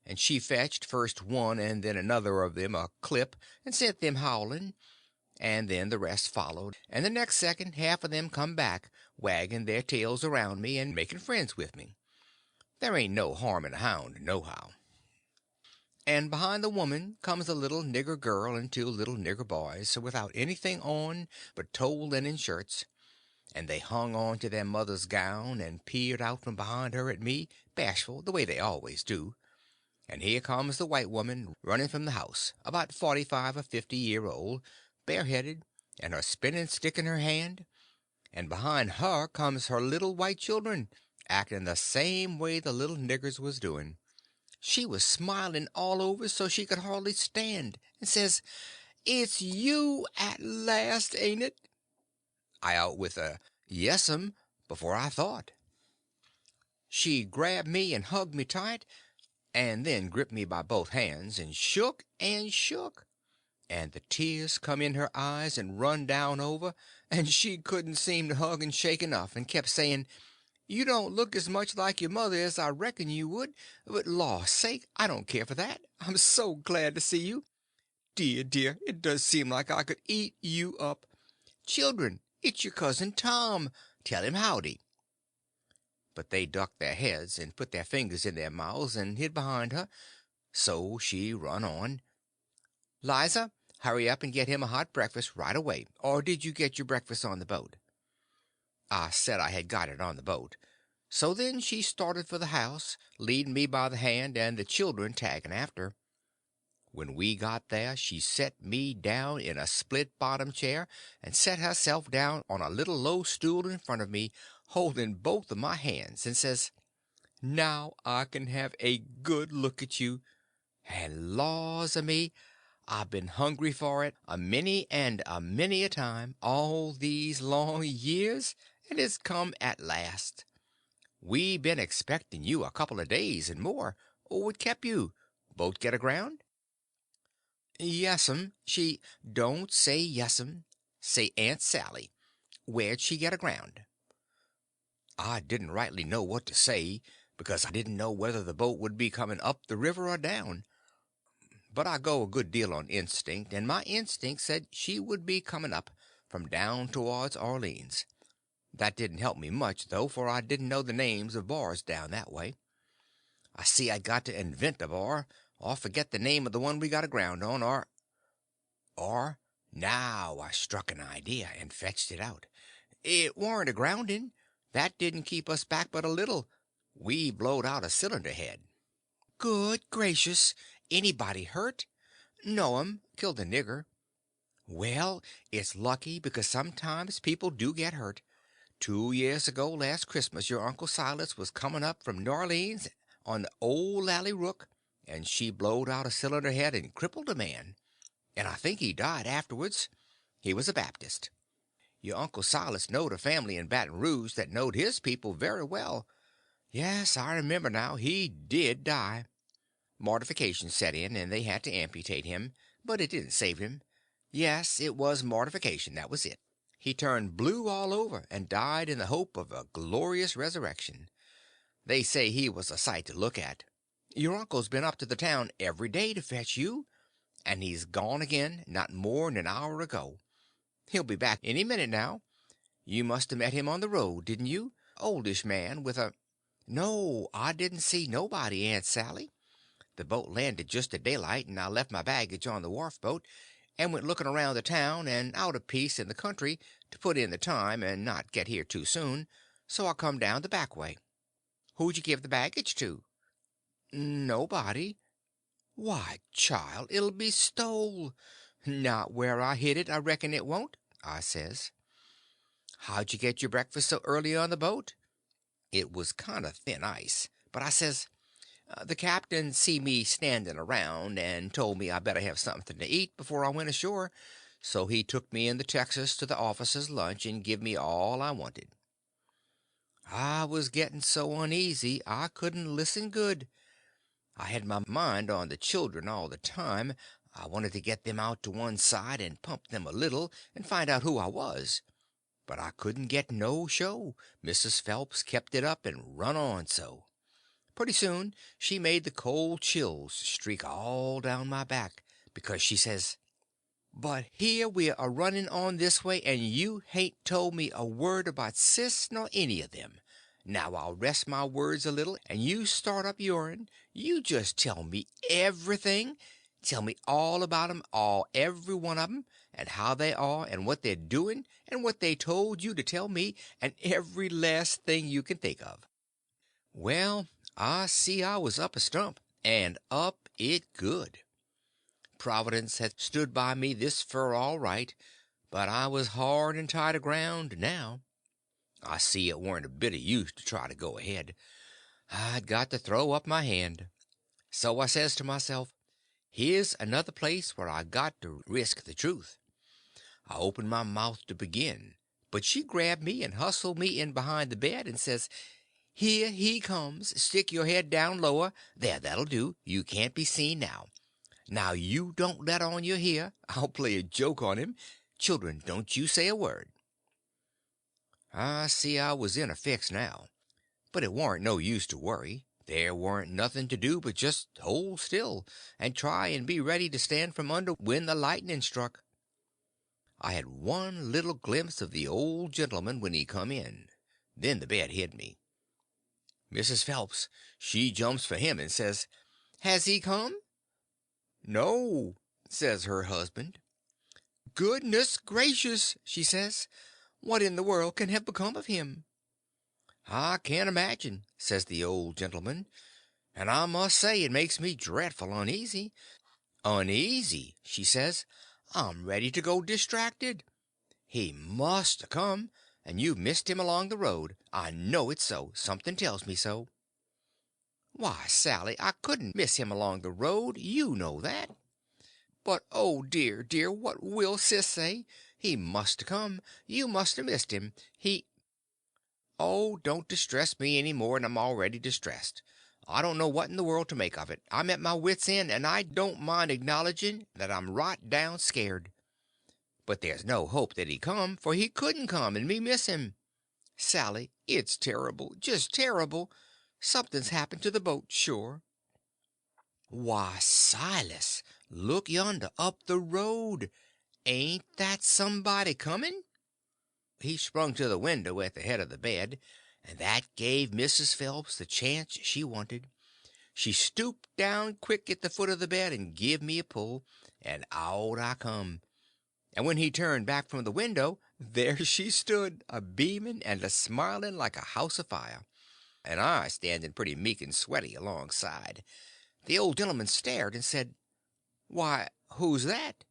And she fetched first one and then another of them a clip and sent them howling, and then the rest followed, and the next second half of them come back wagging their tails around me and making friends with me. There ain't no harm in a hound, nohow. And behind the woman comes a little nigger girl and two little nigger boys, without anything on but toe linen shirts, and they hung on to their mother's gown and peered out from behind her at me, bashful, the way they always do. And here comes the white woman running from the house, about 45 or 50 year old, bareheaded, and her spinning stick in her hand, and behind her comes her little white children, acting the same way the little niggers was doing. She was smiling all over so she could hardly stand, and says, "It's you at last, ain't it?" I out with a "Yes'm" before I thought. She grabbed me and hugged me tight, and then gripped me by both hands and shook, and the tears come in her eyes and run down over, and she couldn't seem to hug and shake enough, and kept saying, "You don't look as much like your mother as I reckon you would, but law's sake, I don't care for that. I'm so glad to see you. Dear, dear, it does seem like I could eat you up. Children, it's your cousin Tom. Tell him howdy." But they ducked their heads and put their fingers in their mouths and hid behind her, so she run on. "Liza, hurry up and get him a hot breakfast right away, or did you get your breakfast on the boat?" I said I had got it on the boat. So then she started for the house, leading me by the hand and the children tagging after. When we got there she set me down in a split bottom chair and set herself down on a little low stool in front of me, holding both of my hands, and says, "Now I can have a good look at you. And laws a me, I've been hungry for it a many and a many a time all these long years, and it's come at last. We been expecting you a couple of days and more. What kept you? Boat get aground?" "Yes'm, she—" "Don't say yes'm. Say Aunt Sally. Where'd she get aground?" I didn't rightly know what to say, because I didn't know whether the boat would be coming up the river or down. But I go a good deal on instinct, and my instinct said she would be coming up, from down towards Orleans. That didn't help me much, though, for I didn't know the names of bars down that way. I see I'd got to invent a bar, or forget the name of the one we got aground on, or now I struck an idea and fetched it out. It warn't a grounding. That didn't keep us back but a little. We blowed out a cylinder head. "Good gracious! Anybody hurt?" "No'm. Killed a nigger." "Well, it's lucky, because sometimes people do get hurt. 2 years ago last Christmas your Uncle Silas was coming up from N'Orleans on the old Lally Rook, and she blowed out a cylinder head and crippled a man. And I think he died afterwards. He was a Baptist. Your Uncle Silas knowed a family in Baton Rouge that knowed his people very well. Yes, I remember now, he did die. Mortification set in, and they had to amputate him, but it didn't save him. Yes, it was mortification, that was it. He turned blue all over and died in the hope of a glorious resurrection. They say he was a sight to look at. Your uncle's been up to the town every day to fetch you, and he's gone again not more'n an hour ago. He'll be back any minute now. You must have met him on the road, didn't you? Oldish man with a— No, I didn't see nobody, Aunt Sally. The boat landed just at daylight, and I left my baggage on the wharf boat, and went looking around the town and out a piece in the country to put in the time and not get here too soon, so I come down the back way. Who'd you give the baggage to? Nobody. Why, child, it'll be stole. Not where I hid it, I reckon it won't, I says. How'd you get your breakfast so early on the boat? It was kind of thin ice, but I says, the captain see me standing around and told me I better have something to eat before I went ashore, so he took me in the Texas to the officers' lunch and give me all I wanted. I was getting so uneasy I couldn't listen good. I had my mind on the children all the time. I wanted to get them out to one side and pump them a little and find out who I was. But I couldn't get no show. Mrs. Phelps kept it up and run on so. Pretty soon she made the cold chills streak all down my back, because she says, "But here we're a running on this way, and you hain't told me a word about Sis nor any of them. Now I'll rest my words a little, and you start up your'n. You just tell me everything. Tell me all about 'em, all every one of 'em, and how they are, and what they're doing, and what they told you to tell me, and every last thing you can think of." Well, I see I was up a stump, and up it good. Providence had stood by me this fur all right, but I was hard and tight aground now. I see it warn't a bit of use to try to go ahead. I'd got to throw up my hand. So I says to myself, here's another place where I got to risk the truth. I opened my mouth to begin, but she grabbed me and hustled me in behind the bed and says, "Here he comes. Stick your head down lower. There, that'll do. You can't be seen now. Now you don't let on you're here. I'll play a joke on him. Children, don't you say a word." I see I was in a fix now, but it warn't no use to worry. There warn't nothing to do but just hold still, and try and be ready to stand from under when the lightning struck. I had one little glimpse of the old gentleman when he come in. Then the bed hid me. Mrs. Phelps, she jumps for him and says, "Has he come?" "No," says her husband. "Goodness gracious," she says, "what in the world can have become of him?" "I can't imagine," says the old gentleman, "and I must say it makes me dreadful uneasy. Uneasy," she says, "I'm ready to go distracted. He must have come, and you've missed him along the road. I know it's so. Something tells me so." "Why, Sally, I couldn't miss him along the road. You know that." "But, oh, dear, dear, what will Sis say? He must have come. You must have missed him. He—" "Oh, don't distress me any more'n I'm already distressed. I don't know what in the world to make of it. I'm at my wits' end, and I don't mind acknowledging that I'm right down scared. But there's no hope that he come, for he couldn't come and me miss him. Sally, it's terrible, just terrible. Something's happened to the boat, sure." "Why, Silas, look yonder, up the road. Ain't that somebody coming?" He sprung to the window at the head of the bed, and that gave Mrs. Phelps the chance she wanted. She stooped down quick at the foot of the bed and give me a pull, and out I come. And when he turned back from the window, there she stood, a beaming and a smiling like a house afire, and I standing pretty meek and sweaty alongside. The old gentleman stared and said, "Why, who's that?"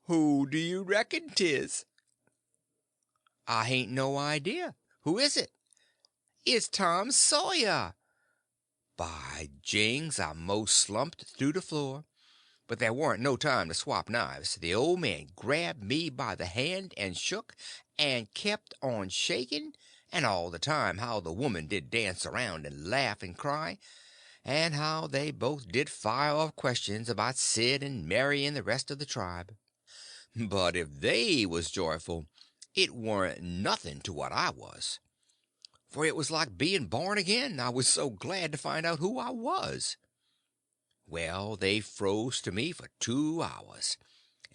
"Who do you reckon 'tis?" "I hain't no idea. Who is it?" "It's Tom Sawyer." By jings, I most slumped through the floor. But there warn't no time to swap knives. The old man grabbed me by the hand and shook, and kept on shaking, and all the time how the woman did dance around and laugh and cry, and how they both did fire off questions about Sid and Mary and the rest of the tribe. But if they was joyful, It warn't nothing to what I was, for it was like being born again. I was so glad to find out who I was. Well, they froze to me for 2 hours,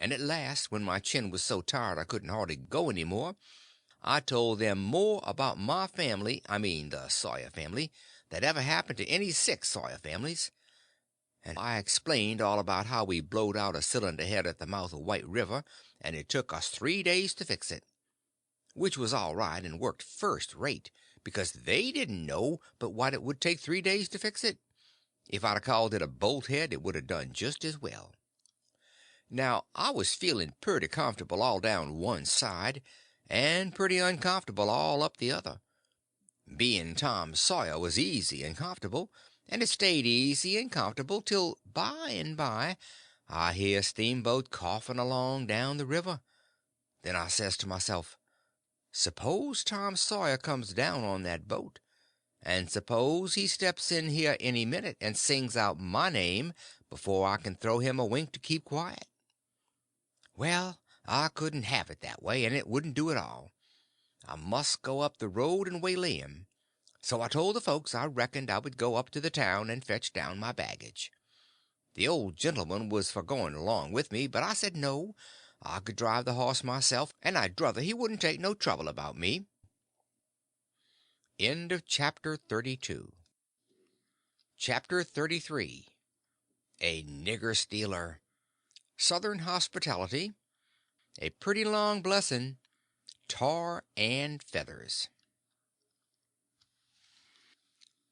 and at last, when my chin was so tired I couldn't hardly go any more, I told them more about my family, I mean the Sawyer family, that ever happened to any 6 Sawyer families, and I explained all about how we blowed out a cylinder head at the mouth of White River, and it took us 3 days to fix it, which was all right and worked first rate, because they didn't know but what it would take 3 days to fix it. If I'd a called it a bolt head, it would have done just as well. Now, I was feeling pretty comfortable all down one side, and pretty uncomfortable all up the other. Being Tom Sawyer was easy and comfortable, and it stayed easy and comfortable till by and by I hear a steamboat coughing along down the river. Then I says to myself, suppose Tom Sawyer comes down on that boat, and suppose he steps in here any minute and sings out my name before I can throw him a wink to keep quiet. Well, I couldn't have it that way, and it wouldn't do at all. I must go up the road and waylay him. So I told the folks I reckoned I would go up to the town and fetch down my baggage. The old gentleman was for going along with me, but I said no, I could drive the horse myself, and I'd druther he wouldn't take no trouble about me. End of chapter 32. Chapter 33. A Nigger Stealer. Southern Hospitality. A Pretty Long Blessing. Tar and Feathers.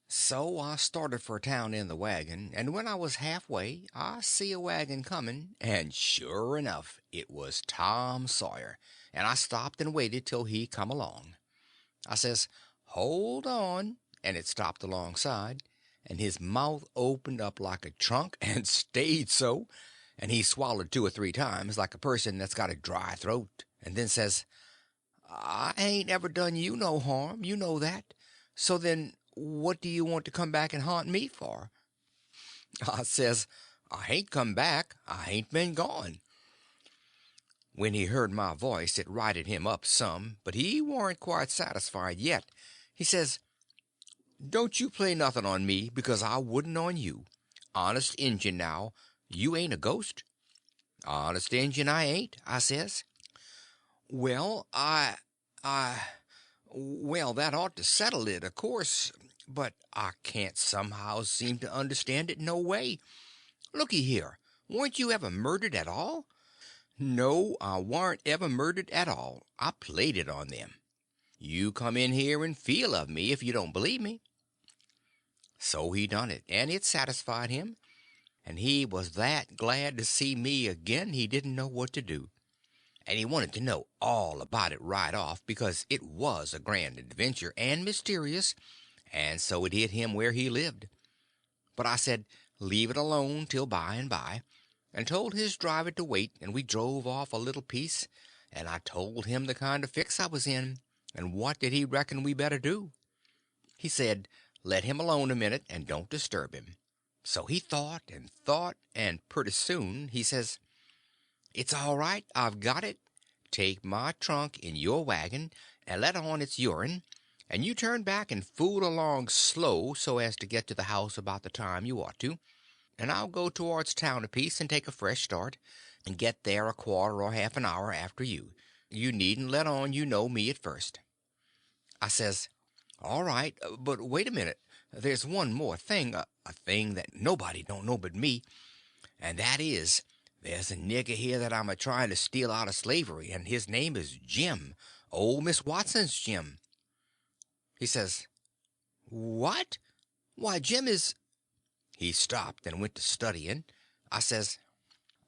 So I started for town in the wagon, and when I was halfway I see a wagon coming, and sure enough it was Tom Sawyer, and I stopped and waited till he come along. I says, hold on, and it stopped alongside, and his mouth opened up like a trunk and stayed so, and he swallowed 2 or 3 times like a person that's got a dry throat, and then says, I ain't ever done you no harm, you know that. So then what do you want to come back and haunt me for? I says, I ain't come back. I ain't been gone. When he heard my voice it righted him up some, but he warn't quite satisfied yet. He says, don't you play nothing on me, because I wouldn't on you. Honest Injun now, you ain't a ghost? Honest Injun I ain't, I says. Well, well, that ought to settle it, of course, but I can't somehow seem to understand it no way. Looky here, weren't you ever murdered at all? No, I warn't ever murdered at all. I played it on them. You come in here and feel of me if you don't believe me. So he done it, and it satisfied him, and he was that glad to see me again he didn't know what to do. And he wanted to know all about it right off, because it was a grand adventure and mysterious, and so it hit him where he lived. But I said, leave it alone till by and by, and told his driver to wait, and we drove off a little piece, and I told him the kind of fix I was in, and what did he reckon we better do. He said, let him alone a minute, and don't disturb him. So he thought, and pretty soon he says, it's all right, I've got it. Take my trunk in your wagon and let on it's your'n, and you turn back and fool along slow so as to get to the house about the time you ought to, and I'll go towards town a piece and take a fresh start, and get there a quarter or half an hour after you. You needn't let on you know me at first. I says, all right, but wait a minute. There's one more thing, a thing that nobody don't know but me, and that is, there's a nigger here that I'm a-trying to steal out of slavery, and his name is Jim, old Miss Watson's Jim. He says, what? Why, Jim is— He stopped and went to studying. I says,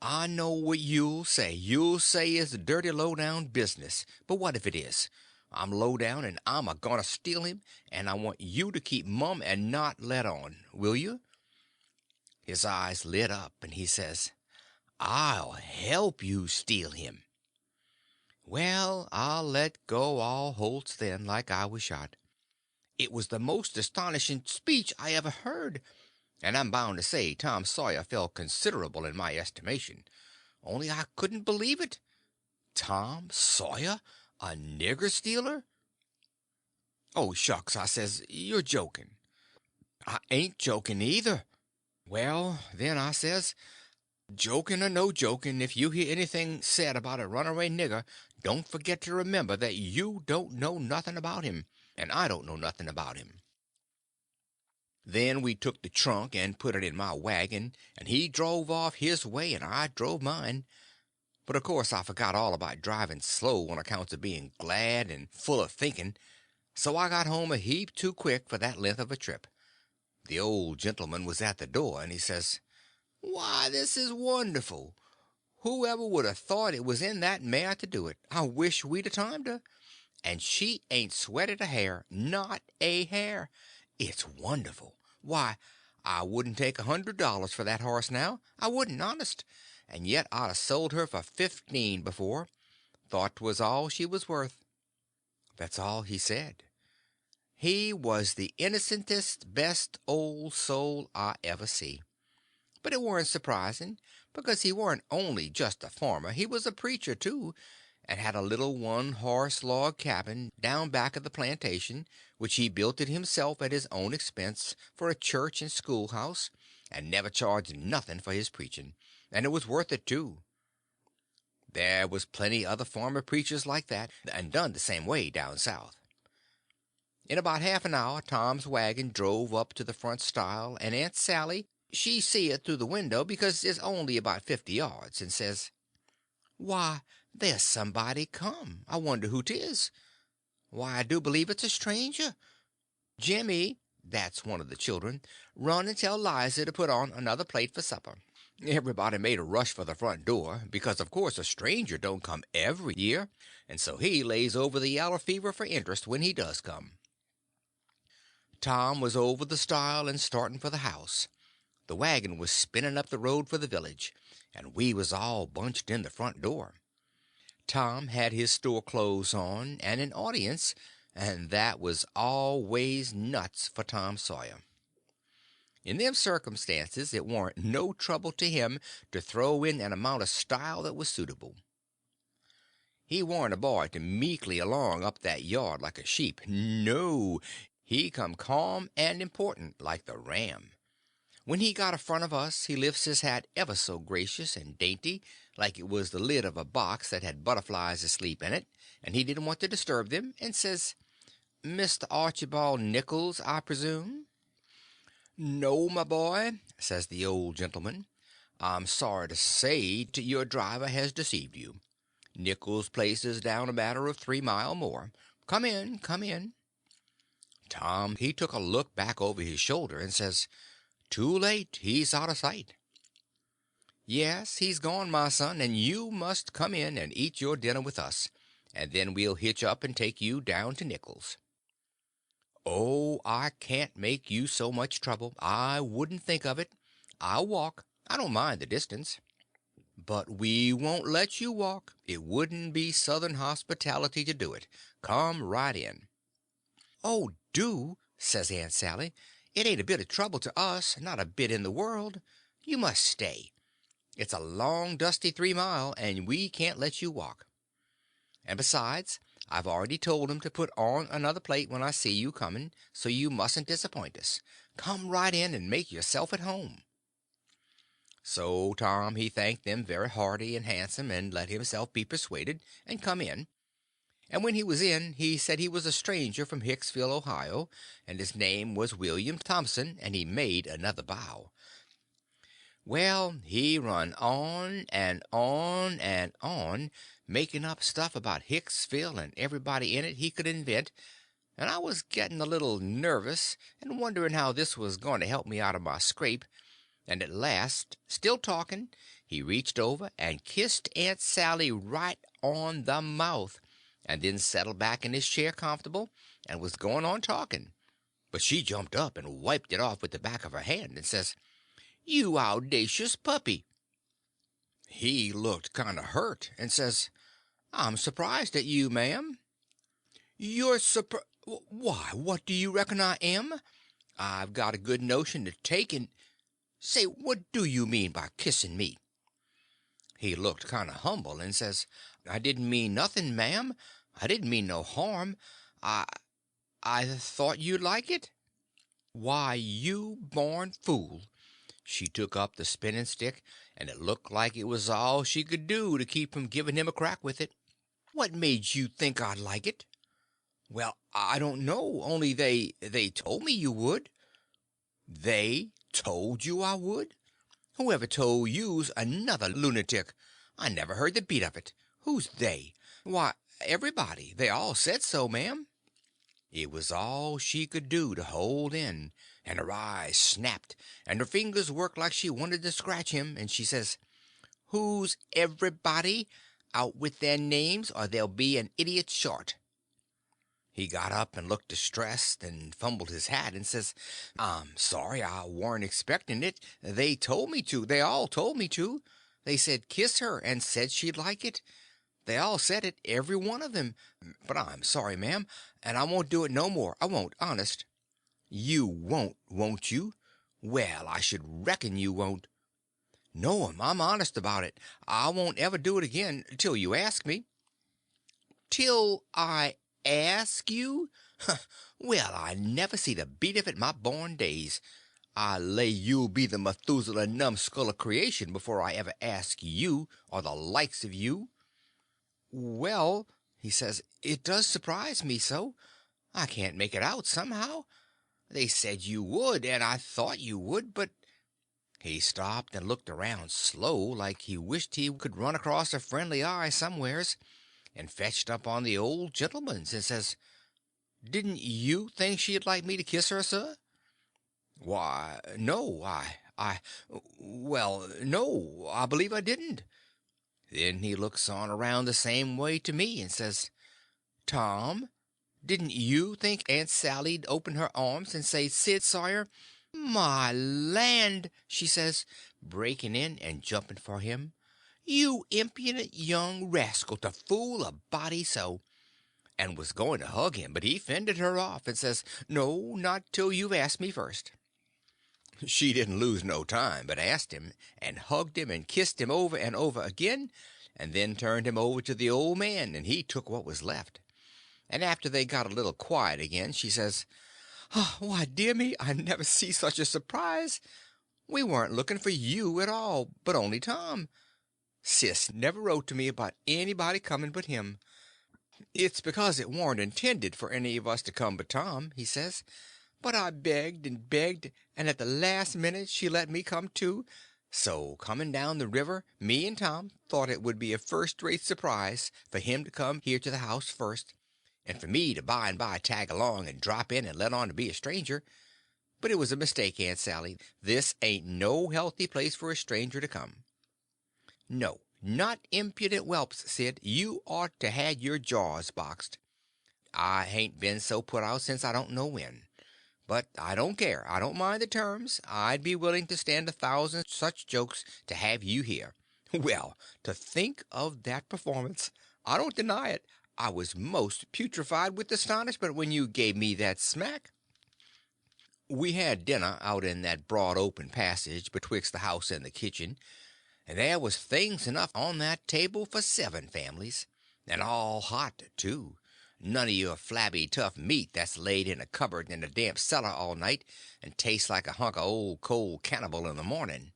I know what you'll say. You'll say it's dirty low-down business, but what if it is? I'm low-down, and I'm a-going to steal him, and I want you to keep mum and not let on. Will you? His eyes lit up, and he says, I'll help you steal him. Well, I'll let go all holts then, like I was shot. It was the most astonishing speech I ever heard, and I'm bound to say Tom Sawyer fell considerable in my estimation, only I couldn't believe it. Tom Sawyer, A nigger stealer? Oh, shucks, I says, you're joking. I ain't joking either. Well, then, I says, joking or no joking, if you hear anything said about a runaway nigger, don't forget to remember that you don't know nothing about him, and I don't know nothing about him. Then we took the trunk and put it in my wagon, and he drove off his way and I drove mine. But of course I forgot all about driving slow on accounts of being glad and full of thinking, so I got home a heap too quick for that length of a trip. The old gentleman was at the door, and he says, "Why, this is wonderful. Whoever would have thought it was in that mare to do it? I wish we'd have timed her. And she ain't sweated a hair, not a hair. It's wonderful. Why, I wouldn't take $100 for that horse now. I wouldn't, honest. And yet I'd have sold her for 15 before. Thought 'twas all she was worth." That's all he said. He was the innocentest, best old soul I ever see. But it warn't surprising, because he warn't only just a farmer, he was a preacher, too, and had a little one-horse log cabin down back of the plantation, which he built it himself at his own expense for a church and schoolhouse, and never charged nothing for his preaching, and it was worth it, too. There was plenty other farmer preachers like that, and done the same way down south. In about half an hour Tom's wagon drove up to the front stile, and Aunt Sally, she see it through the window, because it's only about 50 yards, and says, "Why, there's somebody come. I wonder who 'tis. Why, I do believe it's a stranger. Jimmy," that's one of the children, "run and tell Liza to put on another plate for supper." Everybody made a rush for the front door, because of course a stranger don't come every year, and so he lays over the yaller fever for interest when he does come. Tom was over the stile and starting for the house. The wagon was spinning up the road for the village, and we was all bunched in the front door. Tom had his store clothes on, and an audience, and that was always nuts for Tom Sawyer. In them circumstances it warn't no trouble to him to throw in an amount of style that was suitable. He warn't a boy to meekly along up that yard like a sheep. No, he come calm and important like the ram. When he got a front of us he lifts his hat ever so gracious and dainty, like it was the lid of a box that had butterflies asleep in it, and he didn't want to disturb them, and says, "Mr. Archibald Nichols, I presume?" "No, my boy," says the old gentleman. "I'm sorry to say your driver has deceived you. Nichols' place is down a matter of 3 mile more. Come in, come in." Tom he took a look back over his shoulder, and says, "Too late, he's out of sight." "Yes, he's gone, my son, and you must come in and eat your dinner with us, and then we'll hitch up and take you down to Nichols." "Oh, I can't make you so much trouble. I wouldn't think of it. I'll walk. I don't mind the distance." "But we won't let you walk. It wouldn't be Southern hospitality to do it. Come right in." "Oh, do," says Aunt Sally. "It ain't a bit of trouble to us, not a bit in the world. You must stay. It's a long, dusty 3 mile, and we can't let you walk. And besides, I've already told him to put on another plate when I see you coming, so you mustn't disappoint us. Come right in and make yourself at home." So Tom he thanked them very hearty and handsome, and let himself be persuaded, and come in. And when he was in, he said he was a stranger from Hicksville, Ohio, and his name was William Thompson, and he made another bow. Well, he run on and on and on, making up stuff about Hicksville and everybody in it he could invent, and I was getting a little nervous and wondering how this was going to help me out of my scrape, and at last, still talking, he reached over and kissed Aunt Sally right on the mouth, and then settled back in his chair comfortable, and was going on talking. But she jumped up and wiped it off with the back of her hand, and says, "You audacious puppy!" He looked kind of hurt, and says, "I'm surprised at you, ma'am." "You're Why, what do you reckon I am? I've got a good notion to taking. Say, what do you mean by kissing me?" He looked kind of humble, and says, "I didn't mean nothing, ma'am. I didn't mean no harm. I thought you'd like it. Why, you born fool. She took up the spinning stick, and it looked like it was all she could do to keep from giving him a crack with it. What made you think I'd like it? Well, I don't know, only they told me you would. They told you I would? Whoever told you's another lunatic. I never heard the beat of it. Who's they? Why, everybody. They all said so, ma'am. It was all she could do to hold in, and her eyes snapped, and her fingers worked like she wanted to scratch him, and she says, "Who's everybody? Out with their names, or there'll be an idiot short." He got up and looked distressed, and fumbled his hat, and says, "I'm sorry, I warn't expecting it. They told me to. They all told me to. They said kiss her, and said she'd like it. They all said it, every one of them. But I'm sorry, ma'am, and I won't do it no more. I won't, honest." "You won't you? Well, I should reckon you won't." "No'm, I'm honest about it. I won't ever do it again till you ask me." "Till I ask you? Well, I never see the beat of it my born days. I lay you'll be the Methuselah numbskull of creation before I ever ask you, or the likes of you." "Well," he says, "it does surprise me so. I can't make it out somehow. They said you would, and I thought you would, but—" He stopped and looked around slow, like he wished he could run across a friendly eye somewheres, and fetched up on the old gentleman's, and says, "Didn't you think she'd like me to kiss her, sir?" "Why, no, well, no, I believe I didn't." Then he looks on around the same way to me, and says, "Tom, didn't you think Aunt Sally'd open her arms and say, 'Sid Sawyer'?" "My land," she says, breaking in and jumping for him, "you impudent young rascal to fool a body so!" and was going to hug him, but he fended her off, and says, "No, not till you've asked me first." She didn't lose no time, but asked him, and hugged him, and kissed him over and over again, and then turned him over to the old man, and he took what was left. And after they got a little quiet again, she says, "Why, dear me, I never see such a surprise. We weren't looking for you at all, but only Tom. Sis never wrote to me about anybody coming but him. It's because it warn't intended for any of us to come but Tom," he says. "But I begged and begged, and at the last minute she let me come too. So coming down the river, me and Tom thought it would be a first-rate surprise for him to come here to the house first, and for me to by and by tag along and drop in and let on to be a stranger. But it was a mistake, Aunt Sally. This ain't no healthy place for a stranger to come. No, not impudent whelps, Sid. You ought to had your jaws boxed. I hain't been so put out since I don't know when. But I don't care. I don't mind the terms. I'd be willing to stand 1,000 such jokes to have you here. Well, to think of that performance! I don't deny it. I was most putrefied with astonishment when you gave me that smack. We had dinner out in that broad open passage betwixt the house and the kitchen, and there was things enough on that table for 7 families, and all hot, too. None of your flabby tough meat that's laid in a cupboard in a damp cellar all night and tastes like a hunk of old cold cannibal in the morning.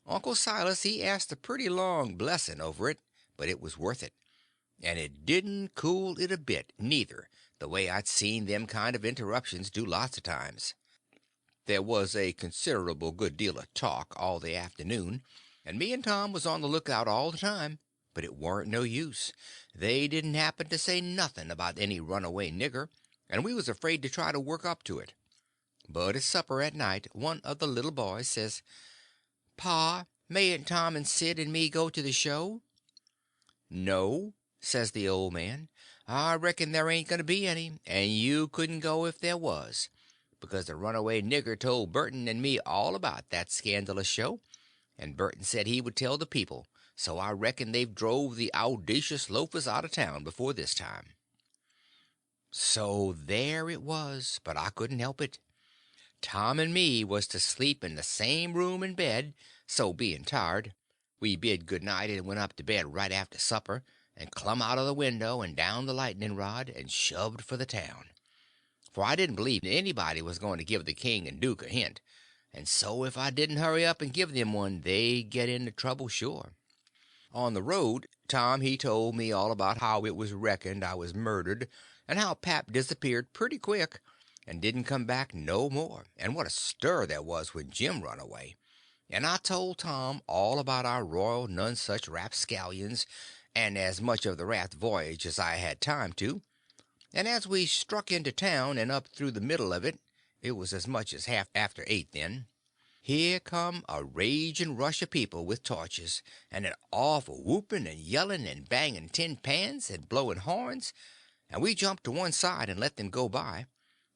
Uncle Silas he asked a pretty long blessing over it, but it was worth it, and it didn't cool it a bit, neither, the way I'd seen them kind of interruptions do lots of times. There was a considerable good deal of talk all the afternoon, and me and Tom was on the lookout all the time, but it warn't no use. They didn't happen to say nothing about any runaway nigger, and we was afraid to try to work up to it. But at supper at night one of the little boys says, "Pa, mayn't Tom and Sid and me go to the show?" "No," says the old man, "I reckon there ain't going to be any, and you couldn't go if there was, because the runaway nigger told Burton and me all about that scandalous show, and Burton said he would tell the people, so I reckon they've drove the audacious loafers out of town before this time." So there it was, but I couldn't help it. Tom and me was to sleep in the same room and bed, so being tired, we bid good night and went up to bed right after supper, and clumb out of the window and down the lightning rod and shoved for the town. For I didn't believe anybody was going to give the king and duke a hint, and so if I didn't hurry up and give them one they'd get into trouble sure. On the road Tom he told me all about how it was reckoned I was murdered, and how pap disappeared pretty quick and didn't come back no more, and what a stir there was when Jim run away. And I told Tom all about our Royal Nonesuch rapscallions, and as much of the raft voyage as I had time to, and as we struck into town and up through the middle of it was as much as half after 8 then. Here come a raging rush of people with torches, and an awful whooping and yelling and banging tin pans and blowing horns, and we jumped to one side and let them go by.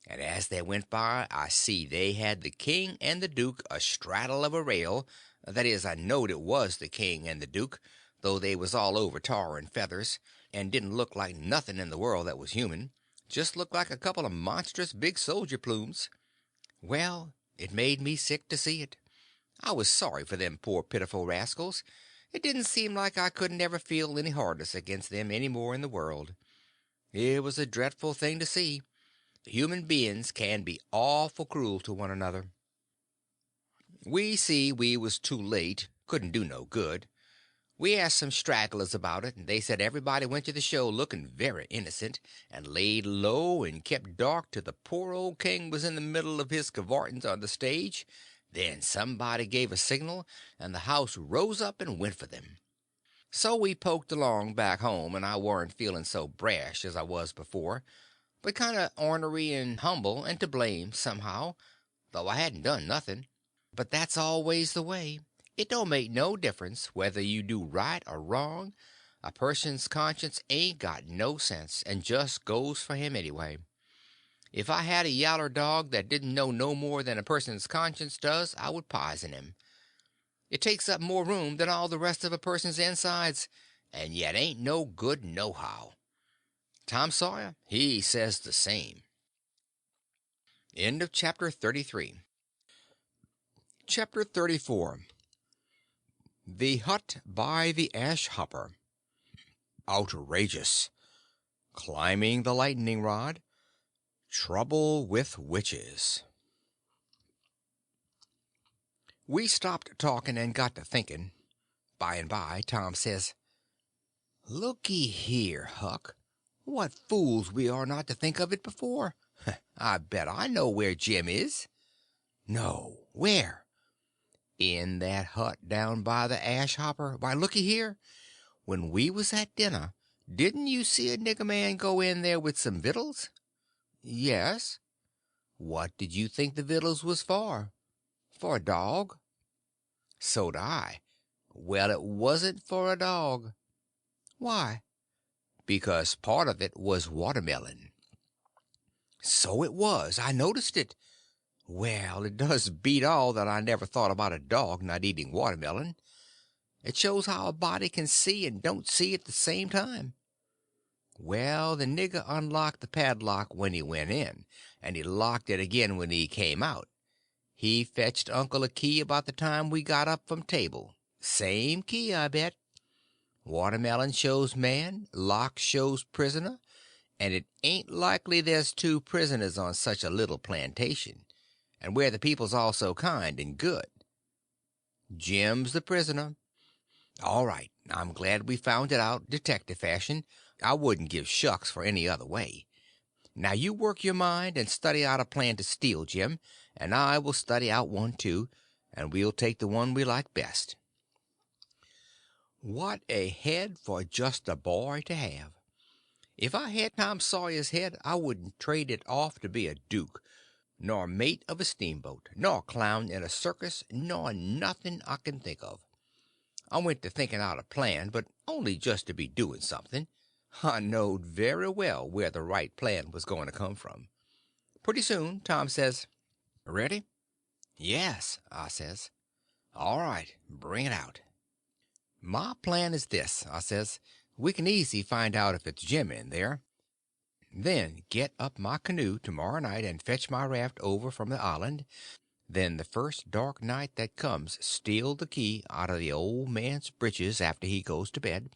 And as they went by I see they had the king and the duke astraddle of a rail. That is, I knowed it was the king and the duke, though they was all over tar and feathers, and didn't look like nothing in the world that was human, just looked like a couple of monstrous big soldier plumes. Well, it made me sick to see it. I was sorry for them poor pitiful rascals. It didn't seem like I couldn't ever feel any hardness against them any more in the world. It was a dreadful thing to see. Human beings can be awful cruel to one another. We see we was too late, couldn't do no good. We asked some stragglers about it, and they said everybody went to the show looking very innocent, and laid low and kept dark till the poor old king was in the middle of his cavortings on the stage. Then somebody gave a signal, and the house rose up and went for them. So we poked along back home, and I warn't feeling so brash as I was before, but kind of ornery and humble and to blame somehow, though I hadn't done nothing. But that's always the way. It don't make no difference whether you do right or wrong. A person's conscience ain't got no sense, and just goes for him anyway. If I had a yaller dog that didn't know no more than a person's conscience does, I would poison him. It takes up more room than all the rest of a person's insides, and yet ain't no good nohow. Tom Sawyer, he says the same. End of chapter 33. Chapter 34. The Hut by the Ash Hopper. Outrageous. Climbing the lightning rod. Trouble with witches. We stopped talking and got to thinking. By and by Tom says, "Looky here, Huck. What fools we are not to think of it before. I bet I know where Jim is." "No, where?" "In that hut down by the ash hopper. Why, looky here. When we was at dinner, didn't you see a nigger man go in there with some victuals?" "Yes." "What did you think the victuals was for?" "For a dog." "So'd I." "Well, it wasn't for a dog." "Why?" "Because part of it was watermelon." "So it was. I noticed it. Well, it does beat all that I never thought about a dog not eating watermelon. It shows how a body can see and don't see at the same time. Well, the nigger unlocked the padlock when he went in, and he locked it again when he came out. He fetched uncle a key about the time we got up from table. Same key, I bet. Watermelon shows man, lock shows prisoner, and it ain't likely there's two prisoners on such a little plantation, and where the people's all so kind and good. Jim's the prisoner. All right, I'm glad we found it out detective fashion. I wouldn't give shucks for any other way. Now you work your mind and study out a plan to steal Jim, and I will study out one too, and we'll take the one we like best. What a head for just a boy to have! If I had Tom Sawyer's head I wouldn't trade it off to be a duke, nor mate of a steamboat, nor clown in a circus, nor nothing I can think of. I went to thinking out a plan, but only just to be doing something. I knowed very well where the right plan was going to come from. Pretty soon Tom says, "Ready?" "Yes," I says. "All right, bring it out." "My plan is this," I says. "We can easy find out if it's Jim in there. Then get up my canoe tomorrow night and fetch my raft over from the island. Then the first dark night that comes steal the key out of the old man's britches after he goes to bed,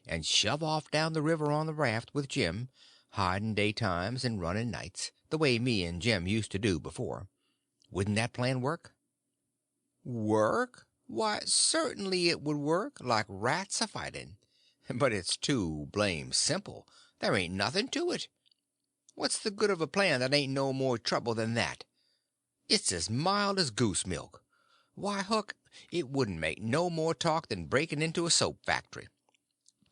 and shove off down the river on the raft with Jim, hiding daytimes and running nights, the way me and Jim used to do before. Wouldn't that plan work? Work? Why, certainly it would work, like rats a fighting. But it's too blame simple. There ain't nothing to it. What's the good of a plan that ain't no more trouble than that? It's as mild as goose milk. Why, Huck, it wouldn't make no more talk than breaking into a soap factory.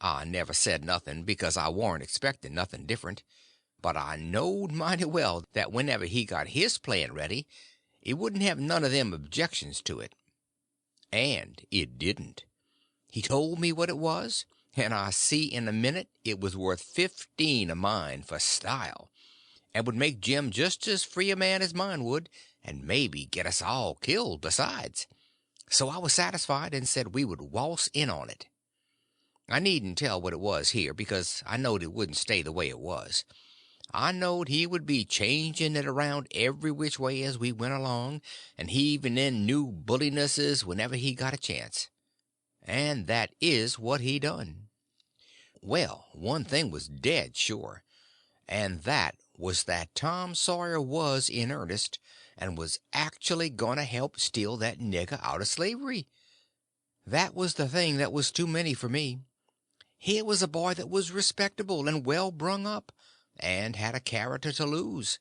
I never said nothing because I warn't expecting nothing different, but I knowed mighty well that whenever he got his plan ready it wouldn't have none of them objections to it. And it didn't. He told me what it was, and I see in a minute it was worth 15 of mine for style, and would make Jim just as free a man as mine would, and maybe get us all killed besides. So I was satisfied and said we would waltz in on it. I needn't tell what it was here, because I knowed it wouldn't stay the way it was. I knowed he would be changing it around every which way as we went along, and heaving in new bullinesses whenever he got a chance. And that is what he done. Well, one thing was dead sure, and that was that Tom Sawyer was in earnest, and was actually going to help steal that nigger out of slavery. That was the thing that was too many for me. Here was a boy that was respectable and well brung up, and had a character to lose,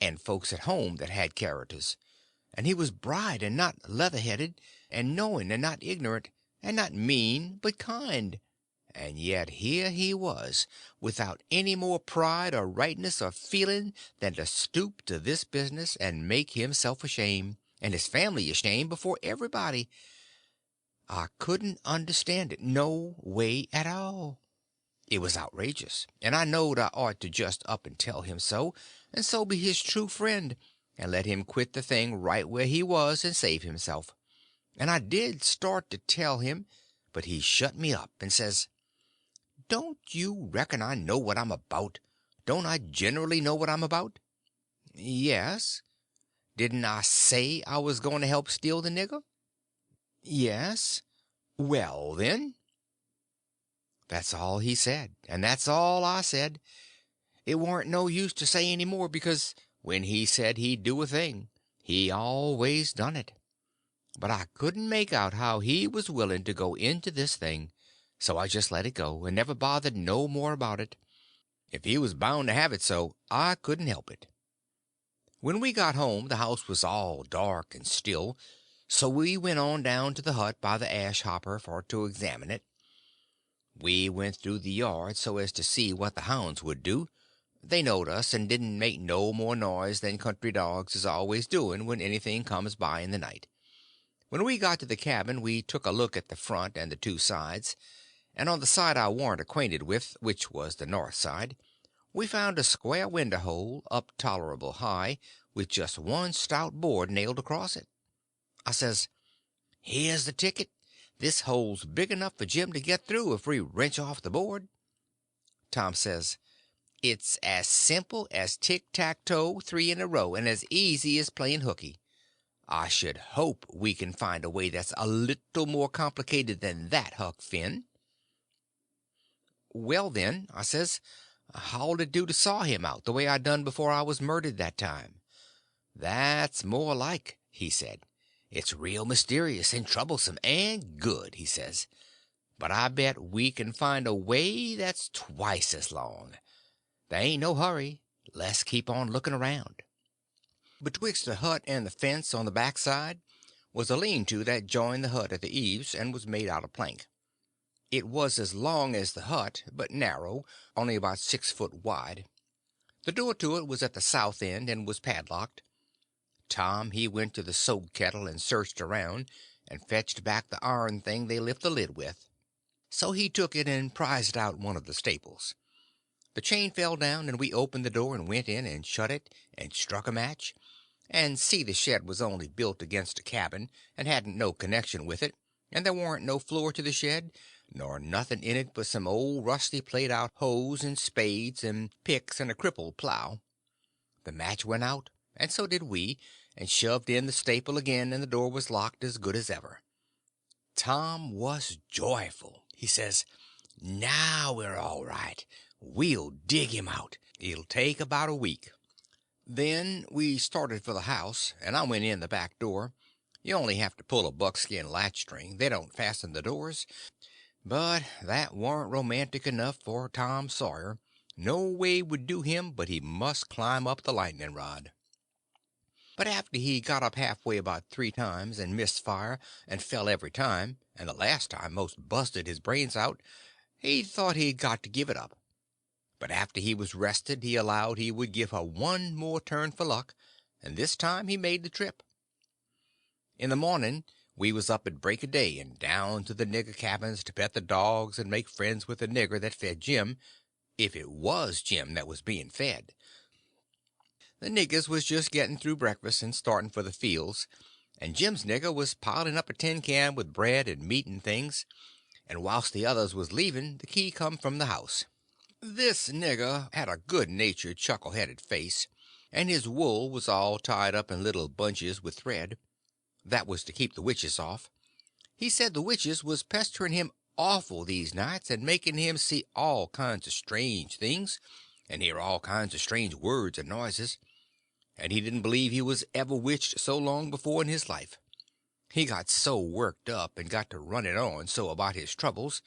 and folks at home that had characters, and he was bright and not leather-headed, and knowing and not ignorant, and not mean but kind. And yet here he was, without any more pride or rightness or feeling than to stoop to this business and make himself ashamed, and his family ashamed before everybody. I couldn't understand it no way at all. It was outrageous, and I knowed I ought to just up and tell him so, and so be his true friend, and let him quit the thing right where he was and save himself. And I did start to tell him, but he shut me up and says, "Don't you reckon I know what I'm about? Don't I generally know what I'm about?" "Yes." "Didn't I say I was going to help steal the nigger?" "Yes." "Well, then." That's all he said, and that's all I said. It warn't no use to say any more, because when he said he'd do a thing, he always done it. But I couldn't make out how he was willing to go into this thing, so I just let it go, and never bothered no more about it. If he was bound to have it so, I couldn't help it. When we got home the house was all dark and still, so we went on down to the hut by the ash hopper for to examine it. We went through the yard so as to see what the hounds would do. They knowed us, and didn't make no more noise than country dogs is always doing when anything comes by in the night. When we got to the cabin we took a look at the front and the two sides, and on the side I warn't acquainted with, which was the north side, we found a square window hole up tolerable high, with just one stout board nailed across it. I says, "Here's the ticket. This hole's big enough for Jim to get through if we wrench off the board." Tom says, "It's as simple as tic-tac-toe, 3 in a row, and as easy as playing hooky. I should hope we can find a way that's a little more complicated than that, Huck Finn." "Well, then," I says, "how'll it do to saw him out, the way I done before I was murdered that time?" "That's more like," he said. "It's real mysterious and troublesome and good," he says, "but I bet we can find a way that's twice as long. There ain't no hurry. Let's keep on looking around." Betwixt the hut and the fence on the back side was a lean-to that joined the hut at the eaves, and was made out of plank. It was as long as the hut, but narrow, only about 6 foot wide. The door to it was at the south end, and was padlocked. Tom he went to the soap kettle and searched around, and fetched back the iron thing they lift the lid with. So he took it and prized out one of the staples. The chain fell down, and we opened the door and went in and shut it and struck a match, and see the shed was only built against a cabin, and hadn't no connection with it, and there warn't no floor to the shed, nor nothing in it but some old rusty played-out hoes and spades and picks and a crippled plow. The match went out, and so did we, and shoved in the staple again, and the door was locked as good as ever. Tom was joyful. He says, Now we're all right. We'll dig him out. It'll take about a week. Then we started for the house, and I went in the back door. You only have to pull a buckskin latch string. They don't fasten the doors. But that warn't romantic enough for Tom Sawyer. No way would do him but he must climb up the lightning rod. But after he got up halfway about 3 times and missed fire and fell every time, and the last time most busted his brains out, he thought he'd got to give it up. But after he was rested he allowed he would give her one more turn for luck, and this time he made the trip. In the morning we was up at break of day and down to the nigger cabins to pet the dogs and make friends with the nigger that fed Jim, if it was Jim that was being fed. The niggers was just getting through breakfast and starting for the fields, and Jim's nigger was piling up a tin can with bread and meat and things, and whilst the others was leaving the key come from the house. This nigger had a good-natured, chuckle-headed face, and his wool was all tied up in little bunches with thread. That was to keep the witches off. He said the witches was pestering him awful these nights and making him see all kinds of strange things and hear all kinds of strange words and noises, and he didn't believe he was ever witched so long before in his life. He got so worked up and got to running on so about his troubles,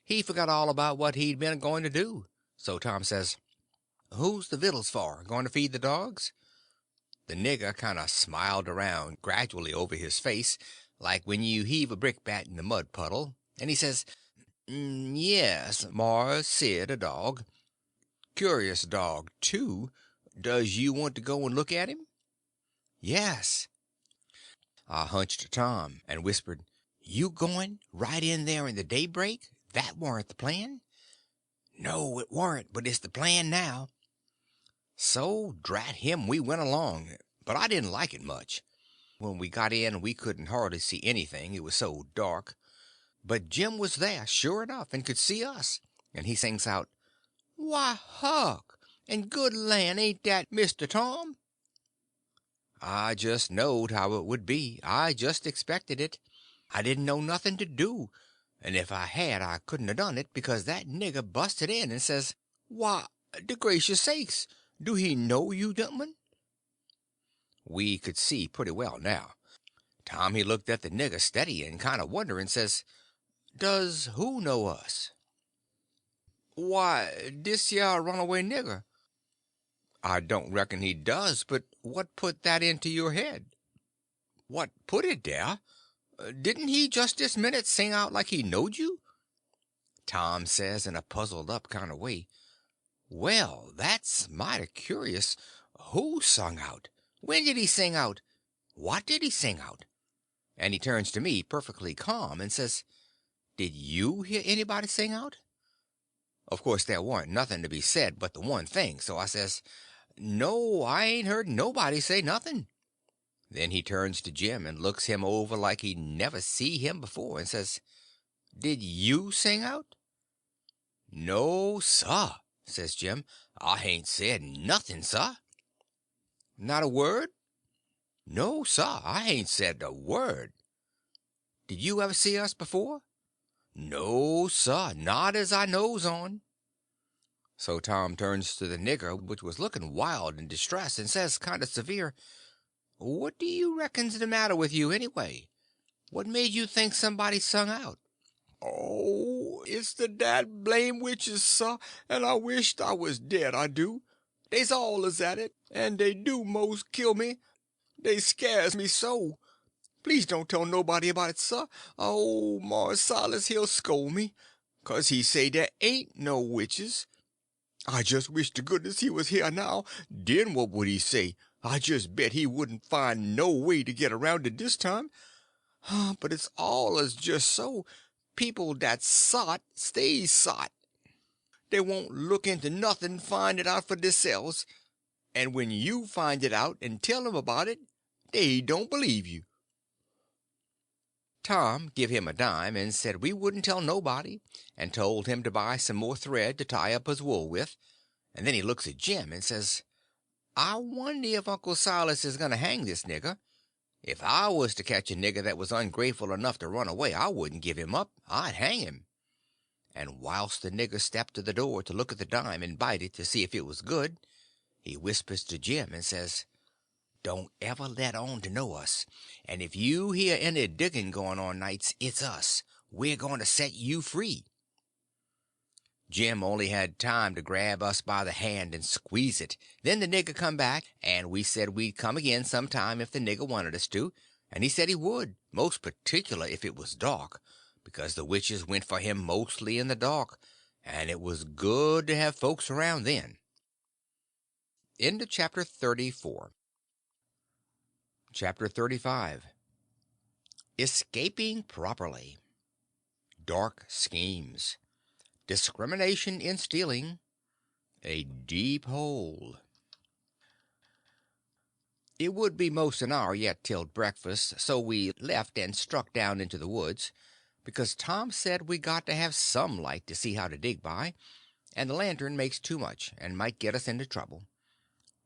he forgot all about what he'd been going to do. So Tom says, "Who's the vittles for? Going to feed the dogs?" The nigger kind of smiled around gradually over his face, like when you heave a brickbat in the mud puddle, and he says, "Yes, Mars Sid, a dog. Curious dog, too. Does you want to go and look at him?" "Yes." I hunched Tom and whispered, "You going right in there in the daybreak? That warn't the plan." "No, it warn't, but it's the plan now." So, drat him, we went along, but I didn't like it much. When we got in we couldn't hardly see anything, it was so dark. But Jim was there, sure enough, and could see us, and he sings out, "Why, Huck, and good land, ain't that Mr. Tom?" I just knowed how it would be. I just expected it. I didn't know nothing to do, and if I had I couldn't have done it, because that nigger busted in and says, "Why, de gracious sakes, do he know you, gentlemen?" We could see pretty well now. Tom he looked at the nigger steady and kind of wondering, says, "Does who know us?" "Why, dis yar runaway nigger." "I don't reckon he does, but what put that into your head?" "What put it there? Didn't he just this minute sing out like he knowed you?" Tom says in a puzzled up kind of way, "Well, that's mighty curious. Who sung out? When did he sing out? What did he sing out?" And he turns to me perfectly calm and says, "Did you hear anybody sing out?" Of course there warn't nothing to be said but the one thing, so I says, "No, I ain't heard nobody say nothing." Then he turns to Jim and looks him over like he never see him before, and says, "Did you sing out?" "No, sah," says Jim. "I hain't said nothing, sah." "Not a word?" "No, sah, I hain't said a word." "Did you ever see us before?" "No, sah, not as I knows on." So Tom turns to the nigger, which was looking wild and distressed, and says, kind of severe, "What do you reckon's the matter with you, anyway? What made you think somebody sung out?" "Oh, it's the dad blame witches, sah, and I wisht I was dead, I do. Dey's allers at it, and dey do most kill me. Dey scares me so. Please don't tell nobody about it, sah. Oh, Mars Silas, he'll scold me, 'cause he say dey ain't no witches. I just wish to goodness he was here now. Den what would he say? I just bet he wouldn't find no way to get around it this time. But it's allers just so. People that's sot stays sot. They won't look into nothing and find it out for themselves. And when you find it out and tell them about it, they don't believe you." Tom give him a dime and said we wouldn't tell nobody, and told him to buy some more thread to tie up his wool with, and then he looks at Jim and says, "I wonder if Uncle Silas is going to hang this nigger. If I was to catch a nigger that was ungrateful enough to run away, I wouldn't give him up. I'd hang him." and whilst the nigger stepped to the door to look at the dime and bite it to see if it was good, he whispers to Jim and says, "Don't ever let on to know us, and if you hear any digging going on nights, it's us. We're going to set you free." Jim only had time to grab us by the hand and squeeze it. Then the nigger come back, and we said we'd come again sometime if the nigger wanted us to, and he said he would, most particular if it was dark, because the witches went for him mostly in the dark, and it was good to have folks around then. End of chapter 34. Chapter 35. Escaping properly. Dark schemes. Discrimination in stealing. A deep hole. It would be most an hour yet till breakfast, so we left and struck down into the woods, because Tom said we got to have some light to see how to dig by, and the lantern makes too much and might get us into trouble.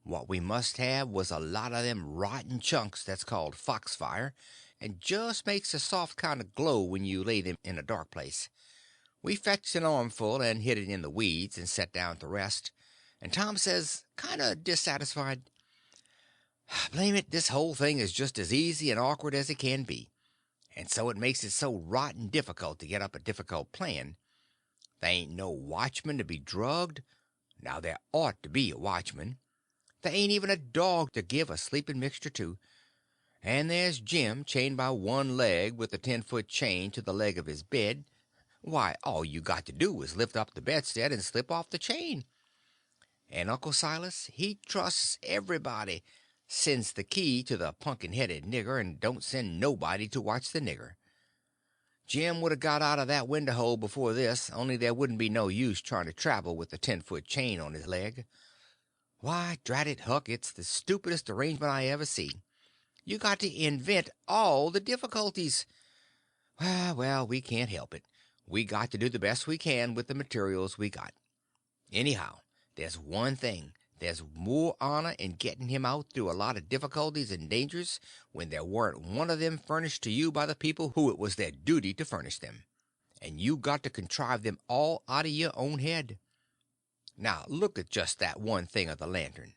What we must have was a lot of them rotten chunks that's called foxfire, and just makes a soft kind of glow when you lay them in a dark place. We fetched an armful and hid it in the weeds and sat down to rest, and Tom says, kind of dissatisfied, "Blame it, this whole thing is just as easy and awkward as it can be, and so it makes it so rotten difficult to get up a difficult plan. There ain't no watchman to be drugged. Now there ought to be a watchman. There ain't even a dog to give a sleeping mixture to. And there's Jim chained by one leg with a 10-foot chain to the leg of his bed. Why, all you got to do is lift up the bedstead and slip off the chain. And Uncle Silas, he trusts everybody, sends the key to the punkin-headed nigger, and don't send nobody to watch the nigger. Jim would have got out of that window hole before this, only there wouldn't be no use trying to travel with a 10-foot chain on his leg. Why, drat it, Huck, it's the stupidest arrangement I ever see. You got to invent all the difficulties. Well, we can't help it. We got to do the best we can with the materials we got. Anyhow, there's one thing. There's more honor in getting him out through a lot of difficulties and dangers when there weren't one of them furnished to you by the people who it was their duty to furnish them. And you got to contrive them all out of your own head. Now, look at just that one thing of the lantern.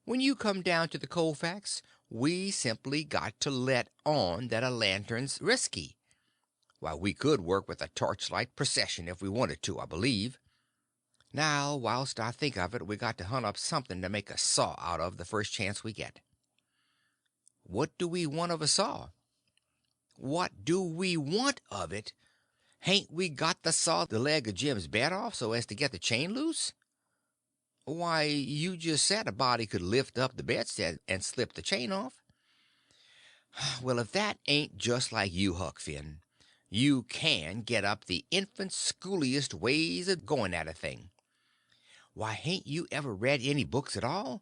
When you come down to the cold facts, we simply got to let on that a lantern's risky. Why, we could work with a torchlight procession if we wanted to, I believe. Now, whilst I think of it, we got to hunt up something to make a saw out of the first chance we get. What do we want of a saw? What do we want of it? Hain't we got to saw the leg of Jim's bed off so as to get the chain loose? Why, you just said a body could lift up the bedstead and slip the chain off. Well, if that ain't just like you, Huck Finn, you can get up the infant schooliest ways of going at a thing. Why, hain't you ever read any books at all?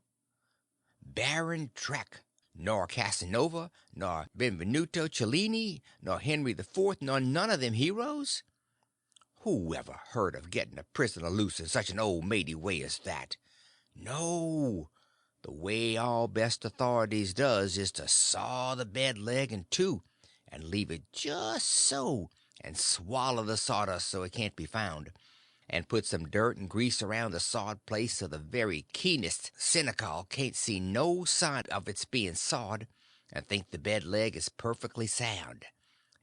Baron Trek, nor Casanova, nor Benvenuto Cellini, nor Henry the Fourth, nor none of them heroes? Who ever heard of getting a prisoner loose in such an old matey way as that? No, the way all best authorities does is to saw the bed leg in two, and leave it just so, and swallow the sawdust so it can't be found, and put some dirt and grease around the sawed place so the very keenest cynical can't see no sign of its being sawed, and think the bed leg is perfectly sound.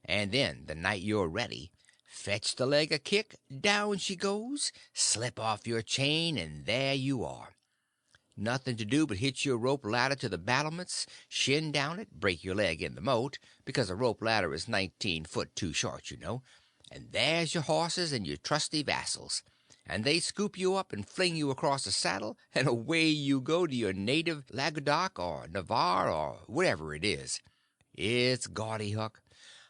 And then, the night you're ready, fetch the leg a kick, down she goes, slip off your chain, and there you are. Nothing to do but hitch your rope ladder to the battlements, shin down it, break your leg in the moat, because a rope ladder is 19 foot too short, you know, and there's your horses and your trusty vassals, and they scoop you up and fling you across the saddle, and away you go to your native Languedoc or Navarre or whatever it is. It's gaudy, Huck.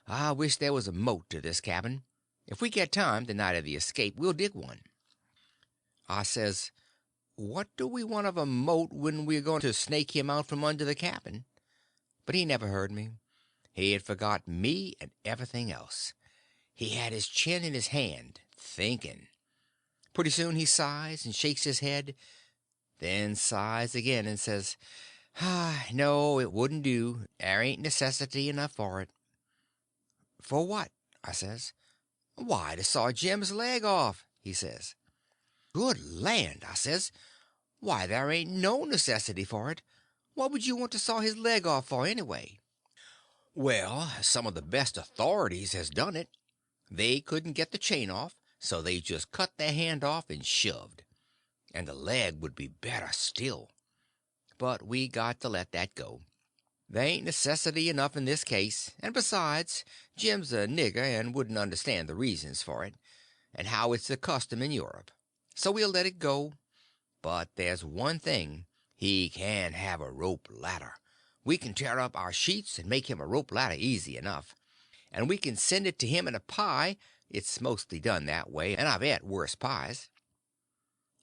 I wish there was a moat to this cabin. If we get time the night of the escape, we'll dig one. I says, what do we want of a moat when we're going to snake him out from under the cabin? But he never heard me. He had forgot me and everything else. He had his chin in his hand, thinking. Pretty soon he sighs and shakes his head, then sighs again and says, no, it wouldn't do. There ain't necessity enough for it. For what? I says. Why, to saw Jim's leg off, he says. Good land, I says. Why, there ain't no necessity for it. What would you want to saw his leg off for, anyway? Well, some of the best authorities has done it. They couldn't get the chain off, so they just cut their hand off and shoved. And the leg would be better still. But we got to let that go. There ain't necessity enough in this case, and besides, Jim's a nigger and wouldn't understand the reasons for it, and how it's the custom in Europe. So we'll let it go. But there's one thing, he can have a rope ladder. We can tear up our sheets and make him a rope ladder easy enough, and we can send it to him in a pie. It's mostly done that way, and I've ate worse pies.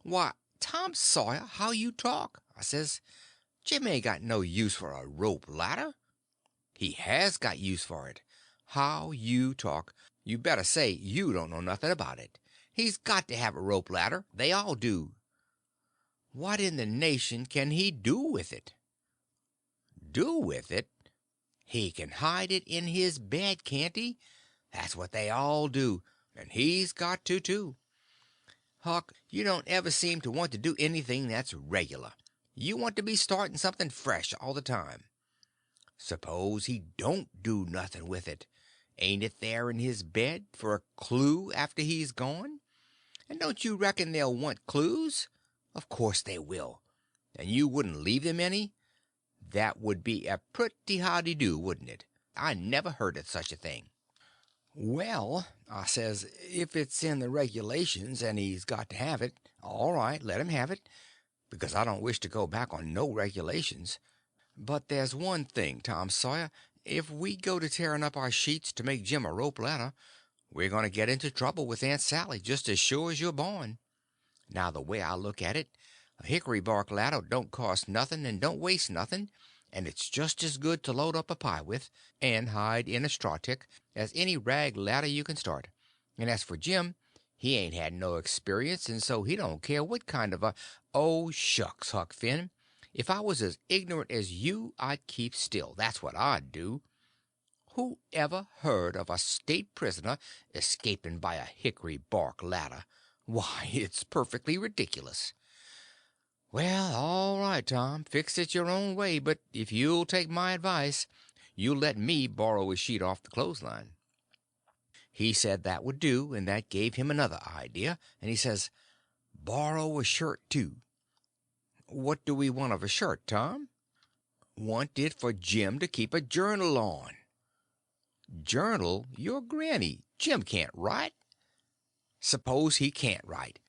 Why, Tom Sawyer, how you talk, I says. Jim ain't got no use for a rope ladder. He has got use for it. How you talk. You better say you don't know nothing about it. He's got to have a rope ladder. They all do. What in the nation can he do with it? Do with it? He can hide it in his bed, can't he? That's what they all do, and he's got to, too. Huck, you don't ever seem to want to do anything that's regular. You want to be starting something fresh all the time. Suppose he don't do nothing with it. Ain't it there in his bed for a clue after he's gone? And don't you reckon they'll want clues? Of course they will. And you wouldn't leave them any? That would be a pretty howdy-do, wouldn't it? I never heard of such a thing. Well, I says, if it's in the regulations and he's got to have it, all right, let him have it, because I don't wish to go back on no regulations. But there's one thing, Tom Sawyer, if we go to tearing up our sheets to make Jim a rope ladder, we're going to get into trouble with Aunt Sally just as sure as you're born. Now, the way I look at it, a hickory bark ladder don't cost nothing and don't waste nothing, and it's just as good to load up a pie with and hide in a straw tick as any rag ladder you can start. And as for Jim, he ain't had no experience, and so he don't care what kind of a— Oh, shucks, Huck Finn. If I was as ignorant as you, I'd keep still. That's what I'd do. Who ever heard of a state prisoner escaping by a hickory bark ladder? Why, it's perfectly ridiculous. Well, all right, Tom, fix it your own way, but if you'll take my advice, you'll let me borrow a sheet off the clothesline. He said that would do, and that gave him another idea, and he says, borrow a shirt, too. What do we want of a shirt, Tom? Want it for Jim to keep a journal on. Journal? Your granny. Jim can't write. Suppose he can't write.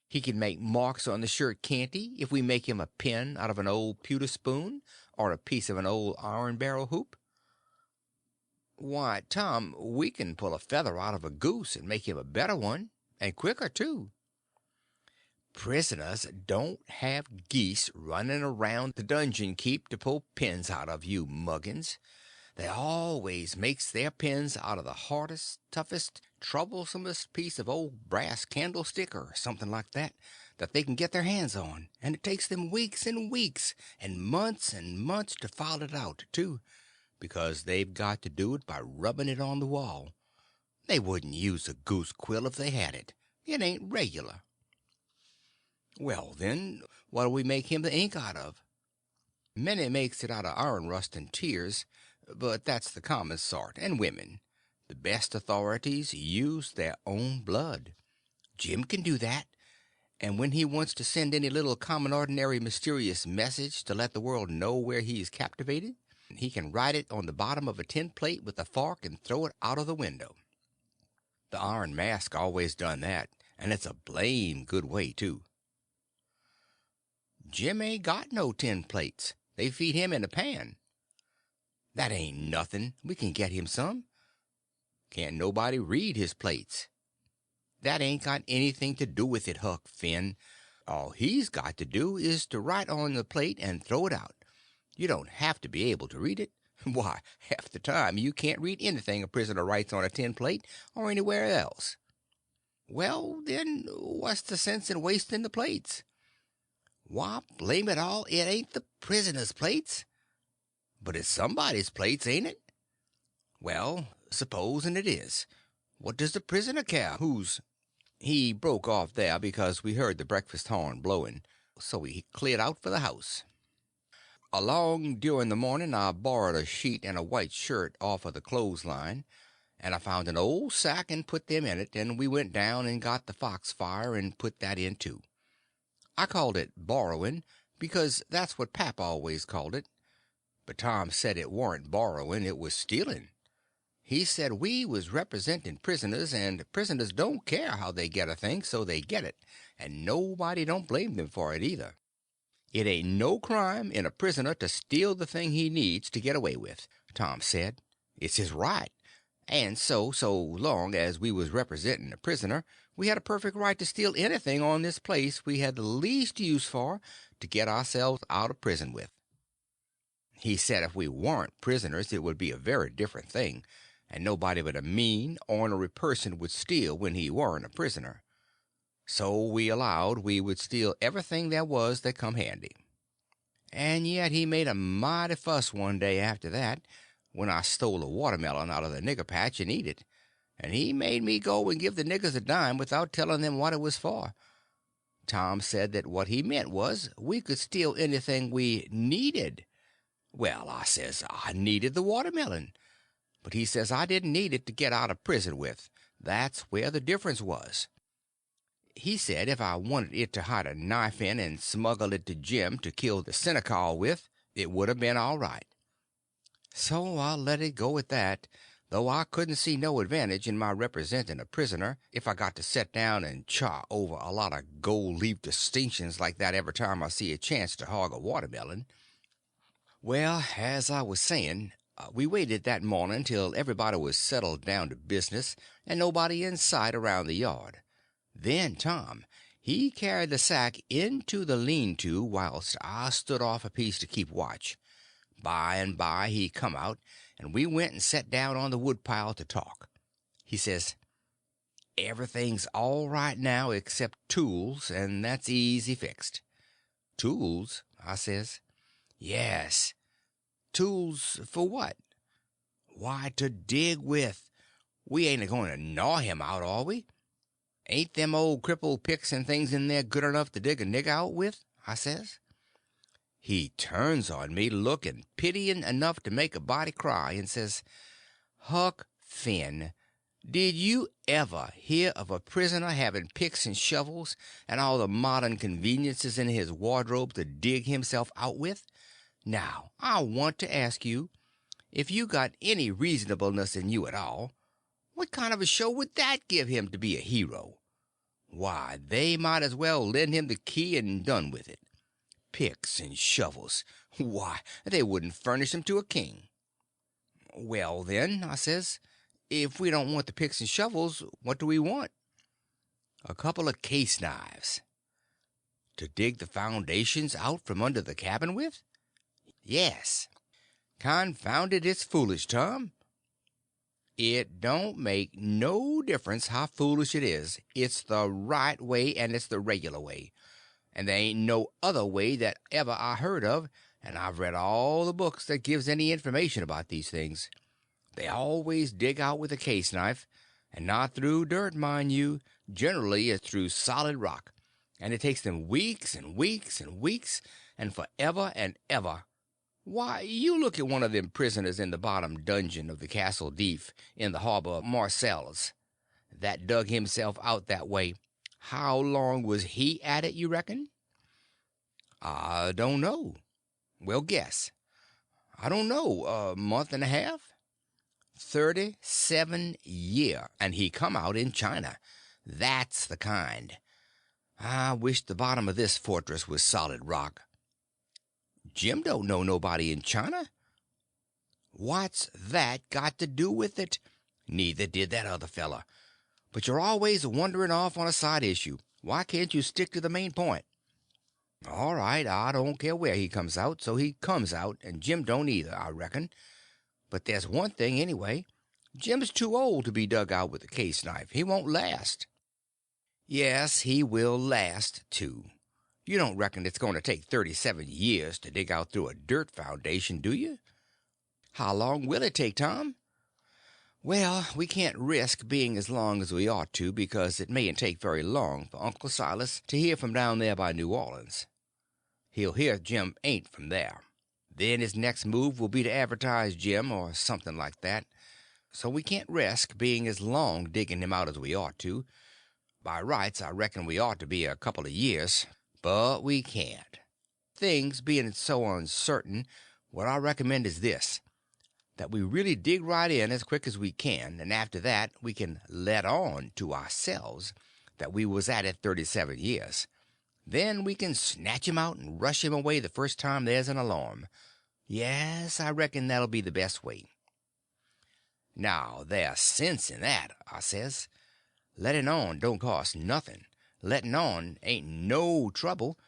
He can make marks on the shirt, can't he, if we make him a pen out of an old pewter spoon or a piece of an old iron barrel hoop? Why, Tom, we can pull a feather out of a goose and make him a better one, and quicker, too. Prisoners don't have geese running around the dungeon keep to pull pens out of, you muggins. They always makes their pens out of the hardest, toughest, troublesomest piece of old brass candlestick or something like that they can get their hands on, and it takes them weeks and weeks and months to file it out, too, because they've got to do it by rubbing it on the wall. They wouldn't use a goose quill if they had it. It ain't regular. Well, then, what'll we make him the ink out of? Many makes it out of iron rust and tears, but that's the common sort, and women. The best authorities use their own blood. Jim can do that, and when he wants to send any little common ordinary mysterious message to let the world know where he's captivated, he can write it on the bottom of a tin plate with a fork and throw it out of the window. The Iron Mask always done that, and it's a blame good way, too. Jim ain't got no tin plates. They feed him in a pan. That ain't nothing. We can get him some. Can't nobody read his plates. That ain't got anything to do with it, Huck Finn. All he's got to do is to write on the plate and throw it out. You don't have to be able to read it. Why, half the time you can't read anything a prisoner writes on a tin plate or anywhere else. Well, then, what's the sense in wasting the plates? Why, blame it all, it ain't the prisoner's plates. But it's somebody's plates, ain't it? Well, supposing it is. What does the prisoner care who's—" He broke off there because we heard the breakfast horn blowing, so he cleared out for the house. Along during the morning I borrowed a sheet and a white shirt off of the clothesline, and I found an old sack and put them in it, and we went down and got the fox fire and put that in too. I called it borrowing because that's what pap always called it, but Tom said it warn't borrowing, it was stealing. He said we was representing prisoners, and prisoners don't care how they get a thing, so they get it, and nobody don't blame them for it either. It ain't no crime in a prisoner to steal the thing he needs to get away with, Tom said. It's his right, and so long as we was representing a prisoner, we had a perfect right to steal anything on this place we had the least use for to get ourselves out of prison with. He said if we weren't prisoners it would be a very different thing, and nobody but a mean, ornery person would steal when he weren't a prisoner. So we allowed we would steal everything there was that come handy. And yet he made a mighty fuss one day after that, when I stole a watermelon out of the nigger patch and eat it, and he made me go and give the niggers a dime without telling them what it was for. Tom said that what he meant was we could steal anything we needed. Well, I says I needed the watermelon, but he says I didn't need it to get out of prison with. That's where the difference was. He said if I wanted it to hide a knife in and smuggle it to Jim to kill the Senecal with, it would have been all right. So I let it go at that, though I couldn't see no advantage in my representing a prisoner if I got to set down and chaw over a lot of gold-leaf distinctions like that every time I see a chance to hog a watermelon. Well, as I was saying, we waited that morning till everybody was settled down to business and nobody in sight around the yard. Then Tom, he carried the sack into the lean-to whilst I stood off a piece to keep watch. By and by he come out, and we went and set down on the woodpile to talk. He says, "Everything's all right now except tools, and that's easy fixed." "Tools?" I says. "Yes." "Tools for what?" "Why, to dig with. We ain't a-going to gnaw him out, are we? Ain't them old crippled picks and things in there good enough to dig a nigger out with?" I says. He turns on me, looking pitying enough to make a body cry, and says, "Huck Finn, did you ever hear of a prisoner having picks and shovels and all the modern conveniences in his wardrobe to dig himself out with? Now, I want to ask you, if you got any reasonableness in you at all, what kind of a show would that give him to be a hero? Why, they might as well lend him the key and done with it. Picks and shovels. Why, they wouldn't furnish them to a king." "Well, then," I says, "if we don't want the picks and shovels, what do we want?" "A couple of case knives." "To dig the foundations out from under the cabin with?" "Yes." "Confound it, it's foolish, Tom." "It don't make no difference how foolish it is. It's the right way, and it's the regular way. And there ain't no other way that ever I heard of, and I've read all the books that gives any information about these things. They always dig out with a case knife, and not through dirt, mind you. Generally it's through solid rock, and it takes them weeks and weeks and weeks, and forever and ever. Why, you look at one of them prisoners in the bottom dungeon of the Castle Deef in the harbor of Marseilles that dug himself out that way. How long was he at it, you reckon?" "I don't know." "Well, guess." "I don't know. A month and a half." 37 year, and he come out in China. That's the kind. I wish the bottom of this fortress was solid rock." "Jim don't know nobody in China." "What's that got to do with it? Neither did that other fella. But you're always wandering off on a side issue. Why can't you stick to the main point?" "All right, I don't care where he comes out, so he comes out, and Jim don't either, I reckon. But there's one thing, anyway. Jim's too old to be dug out with a case knife. He won't last." "Yes, he will last, too. You don't reckon it's going to take 37 years to dig out through a dirt foundation, do you?" "How long will it take, Tom?" Well, we can't risk being as long as we ought to because it mayn't take very long for Uncle Silas to hear from down there by New Orleans. He'll hear Jim ain't from there. Then his next move will be to advertise Jim or something like that. So we can't risk being as long digging him out as we ought to. By rights, I reckon we ought to be a couple of years, but we can't. Things being so uncertain, what I recommend is this, that we really dig right in as quick as we can, and after that we can let on to ourselves that we was at it 37 years. Then we can snatch him out and rush him away the first time there's an alarm. Yes, I reckon that'll be the best way. Now, there's sense in that, I says. Letting on don't cost nothing. Letting on ain't no trouble,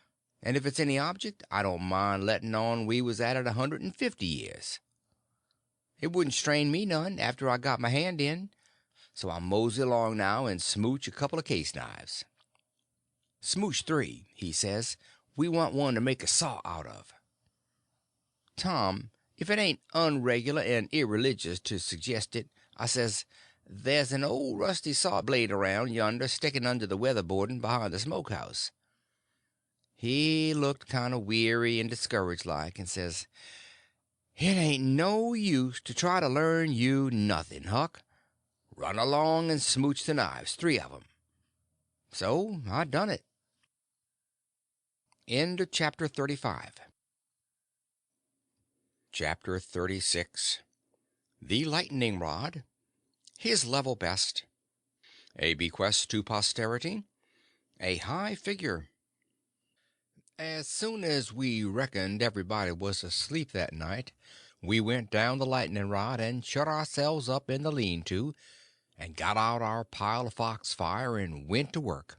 and if it's any object, I don't mind letting on we was at it 150 years. It wouldn't strain me none after I got my hand in, so I'll mosey along now and smooch a couple of case knives. Smooch 3, he says. We want one to make a saw out of. Tom, if it ain't unregular and irreligious to suggest it, I says, there's an old rusty saw blade around yonder sticking under the weatherboarding behind the smokehouse. He looked kind of weary and discouraged like, and says, it ain't no use to try to learn you nothing, Huck. Run along and smooch the knives, 3 of 'em. So I done it. End of chapter 35. Chapter 36. The Lightning Rod. His level best. A bequest to posterity. A high figure. As soon as we reckoned everybody was asleep that night, we went down the lightning rod and shut ourselves up in the lean-to, and got out our pile of foxfire and went to work.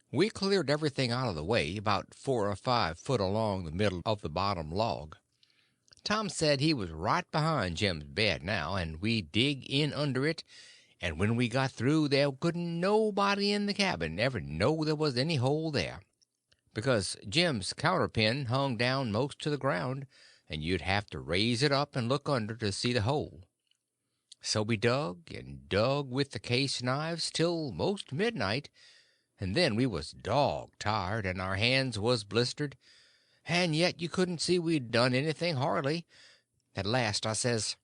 We cleared everything out of the way, about 4 or 5 foot along the middle of the bottom log. Tom said he was right behind Jim's bed now, and we dig in under it, and when we got through there couldn't nobody in the cabin ever know there was any hole there, because Jim's counterpin hung down most to the ground, and you'd have to raise it up and look under to see the hole. So we dug and dug with the case knives till most midnight, and then we was dog tired, and our hands was blistered, and yet you couldn't see we'd done anything hardly. At last I says,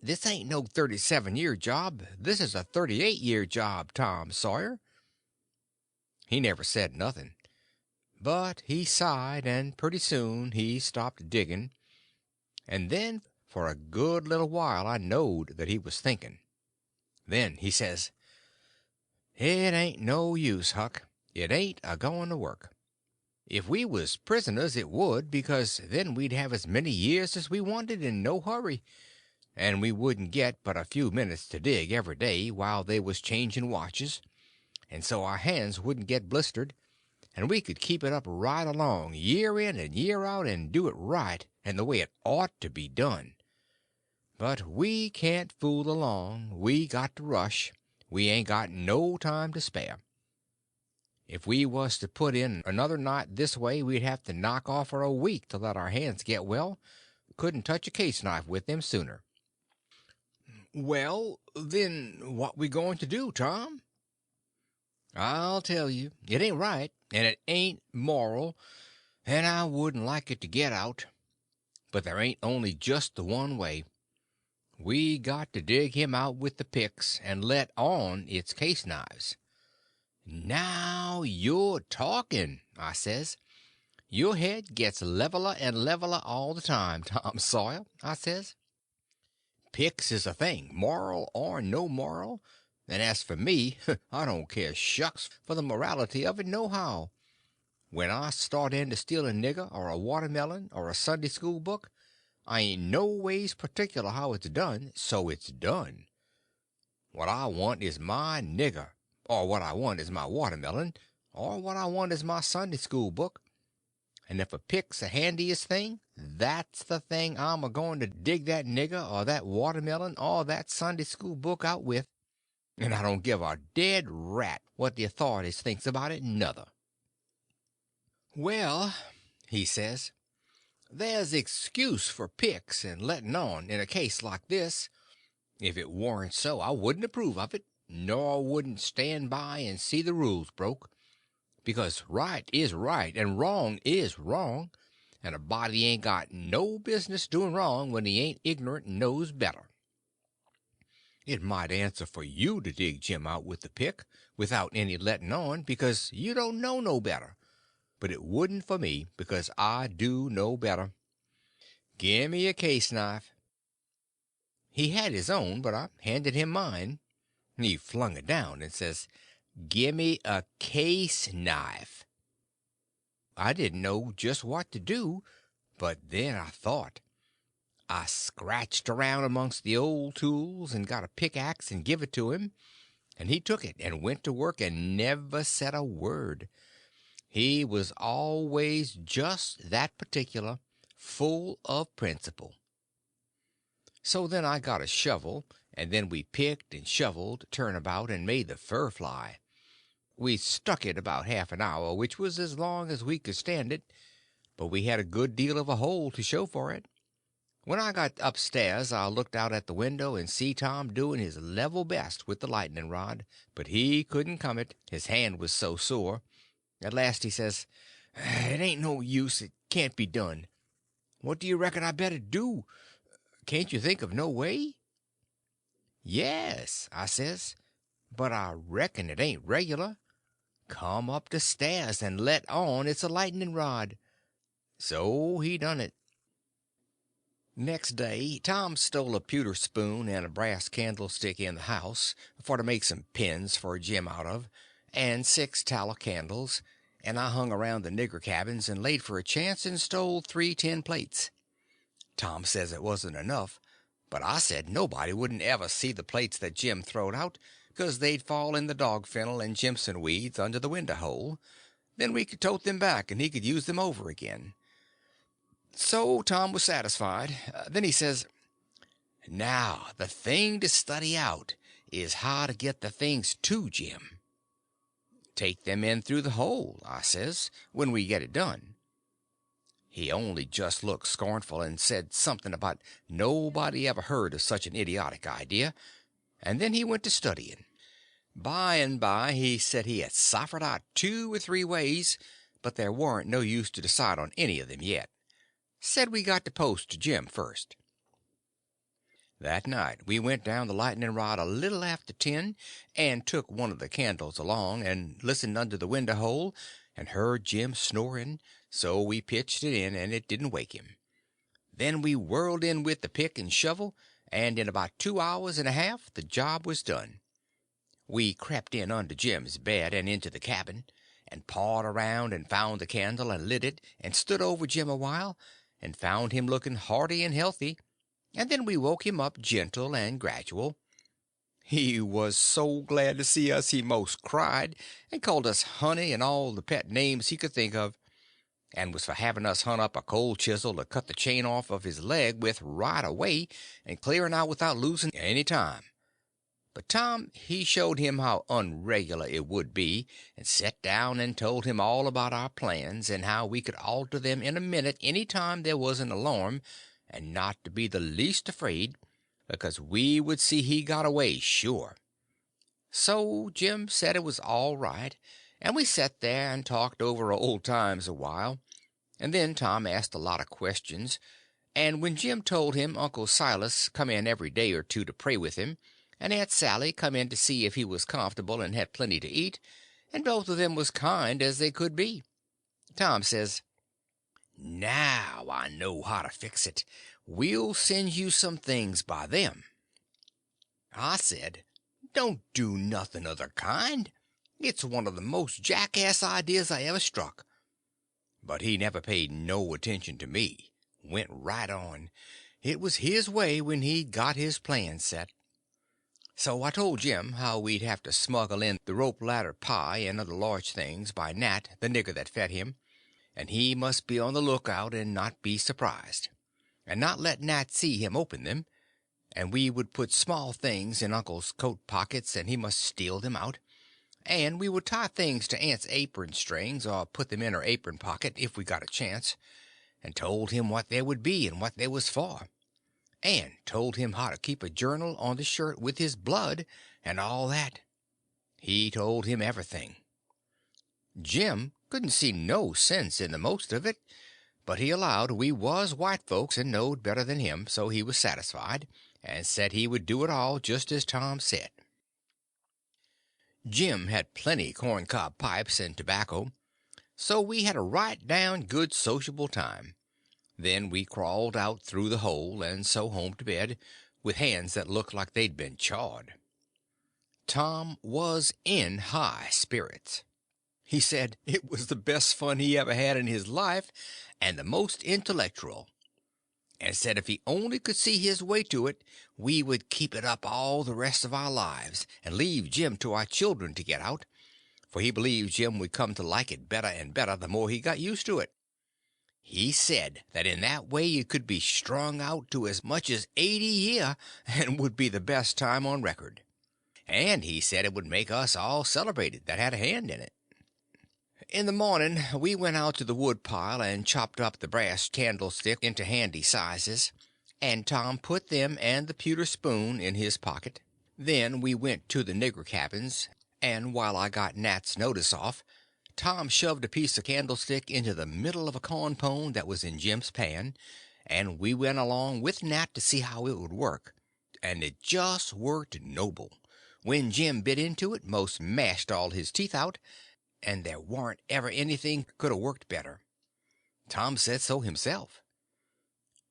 this ain't no 37-year job, this is a 38-year job, Tom Sawyer. He never said nothing, but he sighed, and pretty soon he stopped digging, and then for a good little while I knowed that he was thinking. Then he says, it ain't no use, Huck. It ain't a-going to work. If we was prisoners it would, because then we'd have as many years as we wanted in no hurry, and we wouldn't get but a few minutes to dig every day while they was changing watches, and so our hands wouldn't get blistered, and we could keep it up right along, year in and year out, and do it right and the way it ought to be done. But we can't fool along, we got to rush, we ain't got no time to spare. If we was to put in another night this way, we'd have to knock off for a week to let our hands get well. Couldn't touch a case knife with them sooner. Well, then what we going to do, Tom? I'll tell you. It ain't right, and it ain't moral, and I wouldn't like it to get out. But there ain't only just the one way. We got to dig him out with the picks and let on its case knives. Now you're talking, I says. Your head gets leveler and leveler all the time, Tom Sawyer, I says. Picks is a thing, moral or no moral, and as for me, I don't care shucks for the morality of it nohow. When I start in to steal a nigger or a watermelon or a Sunday school book, I ain't no ways particular how it's done, so it's done. What I want is my nigger, or what I want is my watermelon, or what I want is my Sunday school book. And if a pick's the handiest thing, that's the thing I'm a-going to dig that nigger or that watermelon or that Sunday school book out with, and I don't give a dead rat what the authorities thinks about it, nuther. Well, he says, there's excuse for picks and letting on in a case like this, If it warn't so, I wouldn't approve of it, nor wouldn't stand by and see the rules broke, because right is right and wrong is wrong, and a body ain't got no business doing wrong when he ain't ignorant and knows better. It might answer for you to dig Jim out with the pick without any letting on, because you don't know no better, but it wouldn't for me, because I do know better. Gimme a case knife. He had his own, but I handed him mine. He flung it down and says, "Gimme a case knife." I didn't know just what to do, but then I thought. I scratched around amongst the old tools and got a pickaxe and give it to him, and he took it and went to work and never said a word. He was always just that particular, full of principle. So then I got a shovel, and then we picked and shoveled, turnabout, and made the fur fly. We stuck it about half an hour, which was as long as we could stand it, but we had a good deal of a hole to show for it. When I got upstairs I looked out at the window and see Tom doing his level best with the lightning rod, but he couldn't come it, his hand was so sore. At last he says, "It ain't no use, it can't be done. What do you reckon I better do? Can't you think of no way?" "Yes," I says, "but I reckon it ain't regular. Come up the stairs and let on it's a lightning rod." So he done it. Next day Tom stole a pewter spoon and a brass candlestick in the house for to make some pins for Jim out of, and 6 tallow candles, and I hung around the nigger cabins and laid for a chance and stole 3 tin plates. Tom says it wasn't enough, but I said nobody wouldn't ever see the plates that Jim throwed out, 'cause they'd fall in the dog fennel and Jimson weeds under the window hole. Then we could tote them back and he could use them over again. So Tom was satisfied. Then he says, "Now the thing to study out is how to get the things to Jim." "Take them in through the hole," I says, "when we get it done." He only just looked scornful and said something about nobody ever heard of such an idiotic idea, and then he went to studying. By and by he said he had ciphered out 2 or 3 ways, but there warn't no use to decide on any of them yet. Said we got to post to Jim first. That night we went down the lightning rod a little after 10, and took one of the candles along, and listened under the window hole, and heard Jim snoring, so we pitched it in, and it didn't wake him. Then we whirled in with the pick and shovel, and in about 2 hours and a half the job was done. We crept in under Jim's bed and into the cabin, and pawed around and found the candle and lit it, and stood over Jim a while, and found him looking hearty and healthy, and then we woke him up gentle and gradual. He was so glad to see us he most cried, and called us honey and all the pet names he could think of, and was for having us hunt up a cold chisel to cut the chain off of his leg with right away, and clearing out without losing any time. But Tom he showed him how unregular it would be, and set down and told him all about our plans, and how we could alter them in a minute any time there was an alarm, and not to be the least afraid, because we would see he got away sure. So Jim said it was all right, and we set there and talked over old times a while, and then Tom asked a lot of questions, and when Jim told him Uncle Silas come in every day or two to pray with him, and Aunt Sally come in to see if he was comfortable and had plenty to eat, and both of them was kind as they could be, Tom says, "Now I know how to fix it. We'll send you some things by them." I said, "Don't do nothing of the kind. It's one of the most jackass ideas I ever struck." But he never paid no attention to me. Went right on. It was his way when he'd got his plan set. So I told Jim how we'd have to smuggle in the rope ladder pie and other large things by Nat, the nigger that fed him, and he must be on the lookout and not be surprised, and not let Nat see him open them, and we would put small things in Uncle's coat pockets and he must steal them out, and we would tie things to Aunt's apron strings or put them in her apron pocket if we got a chance, and told him what they would be and what they was for. and told him how to keep a journal on the shirt with his blood, and all that. He told him everything. Jim couldn't see no sense in the most of it, but he allowed we was white folks and knowed better than him, so he was satisfied, and said he would do it all just as Tom said. Jim had plenty corncob pipes and tobacco, so we had a right down good sociable time. Then we crawled out through the hole, and so home to bed, with hands that looked like they'd been chawed. Tom was in high spirits. He said it was the best fun he ever had in his life, and the most intellectual, and said if he only could see his way to it, we would keep it up all the rest of our lives, and leave Jim to our children to get out, for he believed Jim would come to like it better and better the more he got used to it. He said that in that way it could be strung out to as much as 80 year, and would be the best time on record. And he said it would make us all celebrated that had a hand in it. In the morning we went out to the wood pile and chopped up the brass candlestick into handy sizes, and Tom put them and the pewter spoon in his pocket. Then we went to the nigger cabins, and while I got Nat's notice off, Tom shoved a piece of candlestick into the middle of a corn pone that was in Jim's pan, and we went along with Nat to see how it would work, and it just worked noble. When Jim bit into it, most mashed all his teeth out, and there warn't ever anything could a worked better. Tom said so himself.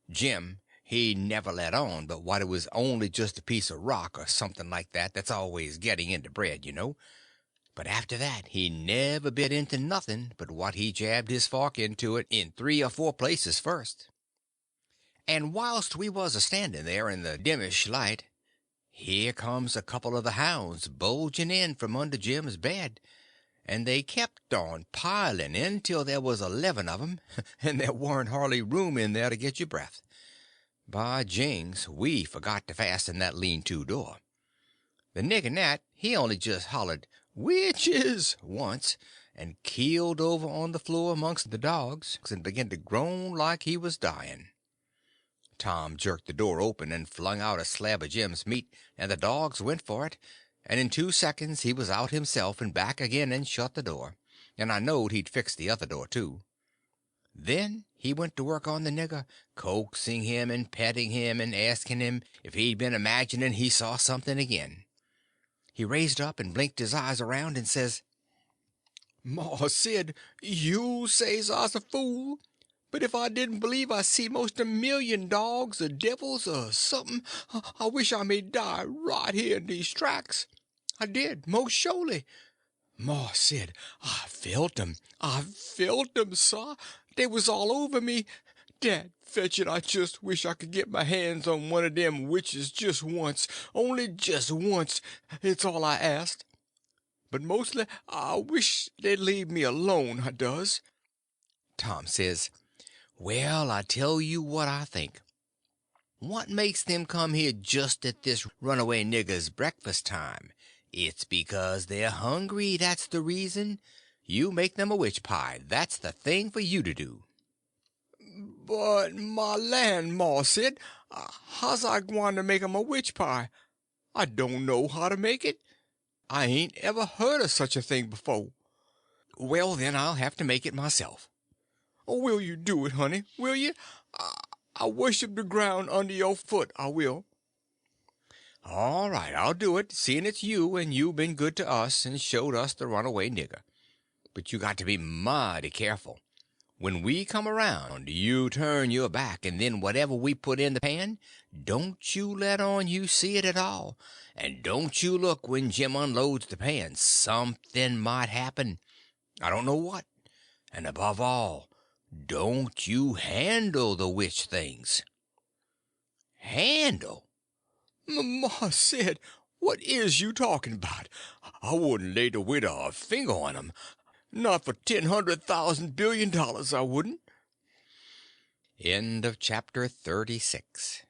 Jim, he never let on but what it was only just a piece of rock or something like that that's always getting into bread, you know. But after that he never bit into nothing but what he jabbed his fork into it in 3 or 4 places first. And whilst we was a-standing there in the dimmish light, here comes a couple of the hounds bulging in from under Jim's bed, and they kept on piling in till there was 11 of 'em, and there warn't hardly room in there to get your breath. By jings, we forgot to fasten that lean-to door. The nigger Nat, he only just hollered "Witches" once, and keeled over on the floor amongst the dogs, and began to groan like he was dying. Tom jerked the door open and flung out a slab of Jim's meat, and the dogs went for it, and in 2 seconds he was out himself and back again and shut the door, and I knowed he'd fixed the other door too. Then he went to work on the nigger, coaxing him and petting him and asking him if he'd been imagining he saw something again. He raised up and blinked his eyes around and says: "Mars Sid, you says I's a fool, but if I didn't believe I see most 1,000,000 dogs or devils or something, I wish I may die right here in these tracks. I did, most surely. Mars Sid, I felt 'em. I felt 'em, sir. They was all over me. Dad fetch it, I just wish I could get my hands on one of them witches just once, only just once. It's all I asked. But mostly I wish they'd leave me alone, I does." Tom says, "Well, I tell you what I think. What makes them come here just at this runaway nigger's breakfast time? It's because they're hungry, that's the reason. You make them a witch pie. That's the thing for you to do." "But my land, Mars Sid, how's I gwine to make 'em a witch pie? I don't know how to make it. I ain't ever heard of such a thing before." "Well, then I'll have to make it myself." "Will you do it, honey? Will you? I worship the ground under your foot, I will." "All right, I'll do it, seeing it's you, and you been good to us and showed us the runaway nigger. But you got to be mighty careful. When we come around, you turn your back, and then whatever we put in the pan, don't you let on you see it at all, and don't you look when Jim unloads the pan. Something might happen. I don't know what. And above all, don't you handle the witch things." "Handle?" "Ma said, what is you talking about? I wouldn't lay the weight of a finger on 'em. Not for $10,000,000,000,000, I wouldn't." End of chapter 36.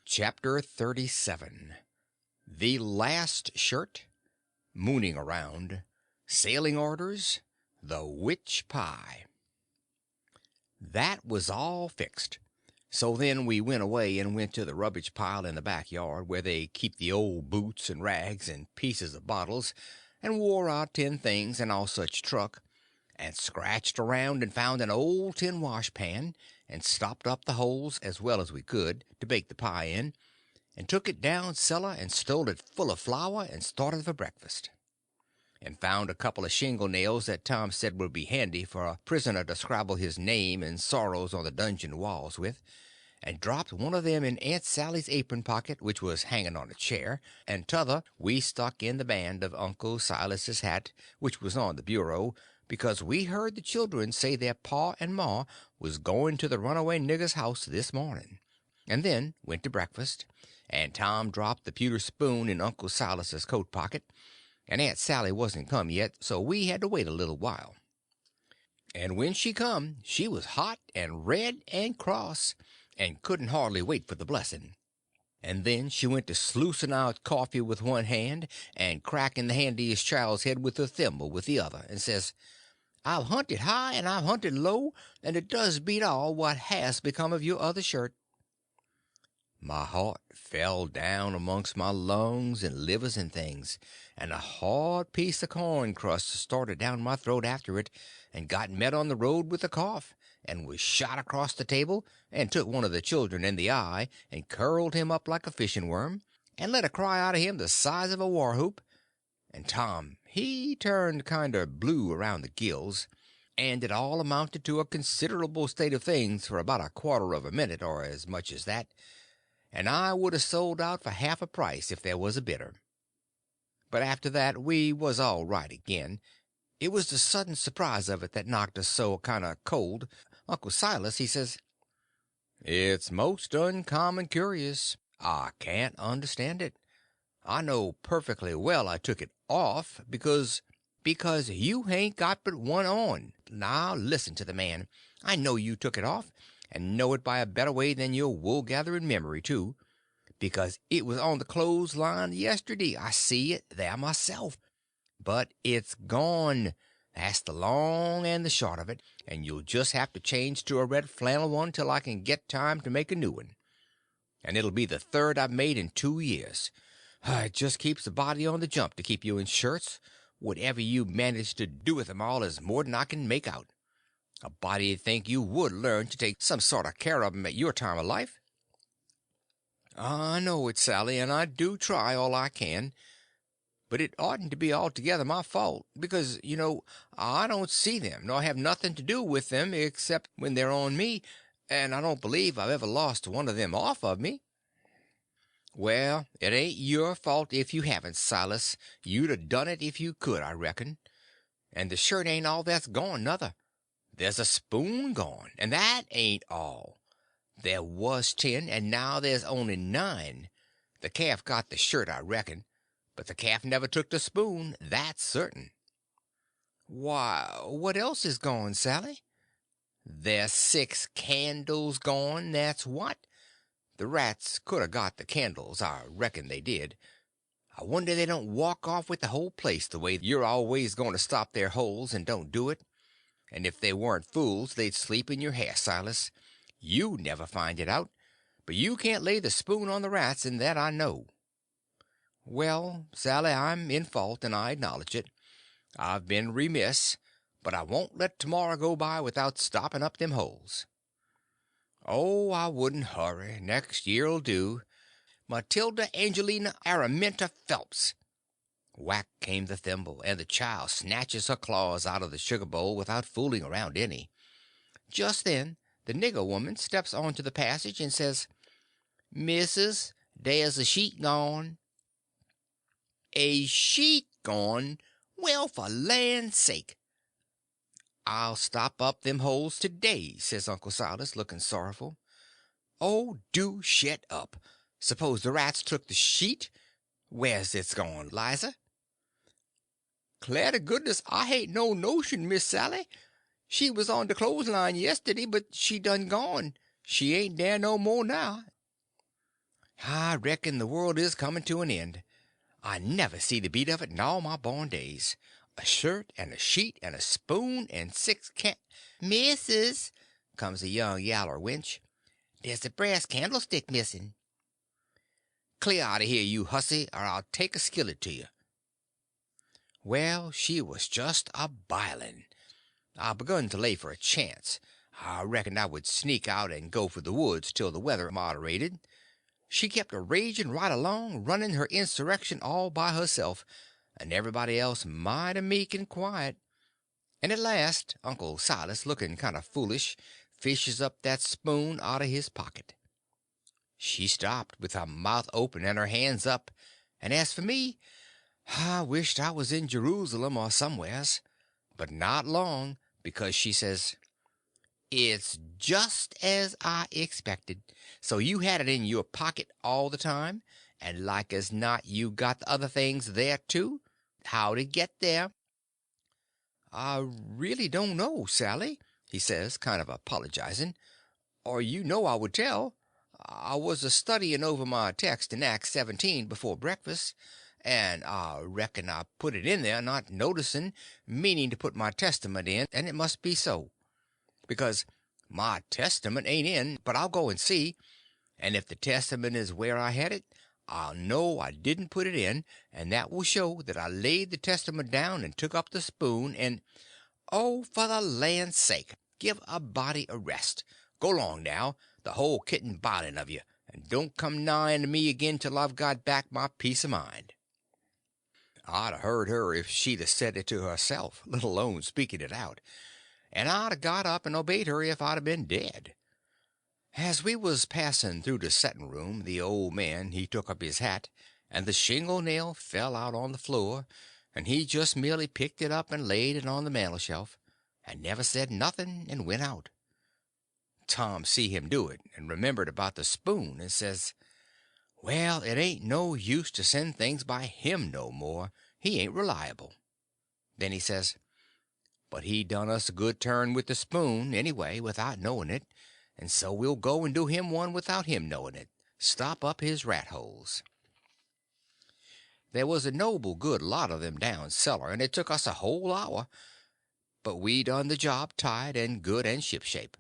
Chapter 37. The Last Shirt, Mooning Around, Sailing Orders, The Witch Pie. That was all fixed. So then we went away and went to the rubbish pile in the backyard where they keep the old boots and rags and pieces of bottles, and wore out tin things and all such truck, and scratched around and found an old tin washpan, and stopped up the holes as well as we could to bake the pie in, and took it down cellar and stowed it full of flour and started for breakfast. And found a couple of shingle nails that Tom said would be handy for a prisoner to scrabble his name and sorrows on the dungeon walls with, and dropped one of them in Aunt Sally's apron pocket, which was hanging on a chair, and t'other we stuck in the band of Uncle Silas's hat, which was on the bureau, because we heard the children say their pa and ma was going to the runaway nigger's house this morning, and then went to breakfast, and Tom dropped the pewter spoon in Uncle Silas's coat pocket, and Aunt Sally wasn't come yet, so we had to wait a little while. And when she come she was hot and red and cross, and couldn't hardly wait for the blessing. And then she went to sluicing out coffee with one hand and cracking the handiest child's head with her thimble with the other, and says, "I've hunted high and I've hunted low, and it does beat all what has become of your other shirt." My heart fell down amongst my lungs and livers and things, and a hard piece of corn crust started down my throat after it, and got met on the road with a cough, and was shot across the table, and took one of the children in the eye, and curled him up like a fishing worm, and let a cry out of him the size of a war whoop, and Tom he turned kinder blue around the gills, and it all amounted to a considerable state of things for about a quarter of a minute, or as much as that, and I would a sold out for half a price if there was a bidder. But after that we was all right again. It was the sudden surprise of it that knocked us so kind of cold. Uncle Silas, he says, "It's most uncommon curious. I can't understand it. I know perfectly well I took it off because you hain't got but one on. Now listen to the man. I know you took it off, and know it by a better way than your wool-gathering memory, too, because it was on the clothesline yesterday. I see it there myself. But it's gone. That's the long and the short of it, and you'll just have to change to a red flannel one till I can get time to make a new one. And it'll be the third I've made in 2 years. It just keeps the body on the jump to keep you in shirts. Whatever you manage to do with 'em all is more than I can make out. A body'd think you would learn to take some sort of care of 'em at your time of life." "I know it, Sally, and I do try all I can. But it oughtn't to be altogether my fault, because, I don't see them, nor have nothing to do with them except when they're on me, and I don't believe I've ever lost one of them off of me." "Well, it ain't your fault if you haven't, Silas. You'd a done it if you could, I reckon. And the shirt ain't all that's gone, nother. There's a spoon gone, and that ain't all. There was 10, and now there's only 9. The calf got the shirt, I reckon, but the calf never took the spoon, that's certain." "Why, what else is gone, Sally?" "There's 6 candles gone, that's what. The rats could a got the candles, I reckon they did. I wonder they don't walk off with the whole place, the way you're always going to stop their holes and don't do it. And if they weren't fools they'd sleep in your hair, Silas. You'd never find it out, but you can't lay the spoon on the rats, and that I know." "Well, Sally, I'm in fault, and I acknowledge it. I've been remiss, but I won't let tomorrow go by without stopping up them holes." "Oh, I wouldn't hurry. Next year'll do. Matilda Angelina Araminta Phelps." Whack came the thimble, and the child snatches her claws out of the sugar bowl without fooling around any. Just then the nigger woman steps onto the passage and says, "Missus, there's a sheet gone." "A sheet gone? Well, for land's sake!" "I'll stop up them holes today," says Uncle Silas, looking sorrowful. "Oh, do shet up. Suppose the rats took the sheet. Where's it's gone, Liza?" "Cl'ar to goodness, I hain't no notion, Miss Sally. She was on de clothesline yesterday, but she done gone. She ain't there no more now." "I reckon the world is coming to an end. I never see the beat of it in all my born days. A shirt and a sheet and a spoon and 6 can—" "Missus," comes a young yaller wench, There's a brass candlestick missing. Clear out of here, you hussy, or I'll take a skillet to you. Well, she was just a bilin'. I begun to lay for a chance. I reckoned I would sneak out and go for the woods till the weather moderated. She kept a raging right along, running her insurrection all by herself, and everybody else mighty meek and quiet. And at last Uncle Silas, looking kind of foolish, fishes up that spoon out of his pocket. She stopped with her mouth open and her hands up, and as for me, I wished I was in Jerusalem or somewheres. But not long, because she says, "It's just as I expected. So you had it in your pocket all the time, and like as not you got the other things there too. How'd it get there?" "I really don't know, Sally," he says, kind of apologizing, "or you know I would tell. I was a studying over my text in Acts 17 before breakfast, and I reckon I put it in there, not noticing, meaning to put my testament in, and it must be so. Because my testament ain't in, but I'll go and see, and if the testament is where I had it, I'll know I didn't put it in, and that will show that I laid the testament down and took up the spoon, and— "Oh, for the land's sake, give a body a rest. Go long now, the whole kit and bilin' of you, and don't come nigh to me again till I've got back my peace of mind." I'd a heard her if she'd a said it to herself, let alone speaking it out, and I'd a got up and obeyed her if I'd a been dead. As we was passing through the setting room, the old man he took up his hat, and the shingle nail fell out on the floor, and he just merely picked it up and laid it on the mantel shelf, and never said nothing, and went out. Tom see him do it, and remembered about the spoon, and says, "Well, it ain't no use to send things by him no more. He ain't reliable." Then he says, "But he done us a good turn with the spoon, anyway, without knowing it, and so we'll go and do him one without him knowing it. Stop up his rat holes." There was a noble good lot of them down cellar, and it took us a whole hour, but we done the job tight and good and shipshape.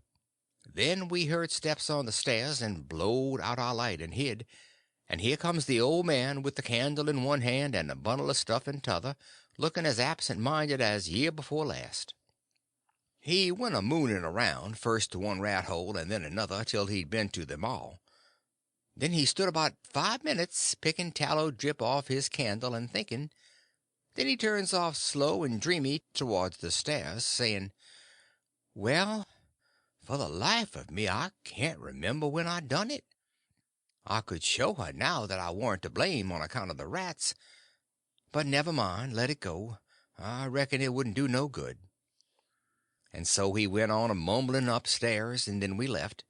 Then we heard steps on the stairs, and blowed out our light and hid, and here comes the old man with the candle in one hand and a bundle of stuff in t'other, looking as absent-minded as year before last. He went a mooning around, first to one rat hole and then another, till he'd been to them all. Then he stood about 5 minutes picking tallow drip off his candle and thinking. Then he turns off slow and dreamy towards the stairs, saying, "Well, for the life of me I can't remember when I done it. I could show her now that I warn't to blame on account of the rats, but never mind, let it go. I reckon it wouldn't do no good." And so he went on a mumbling upstairs, and then we left.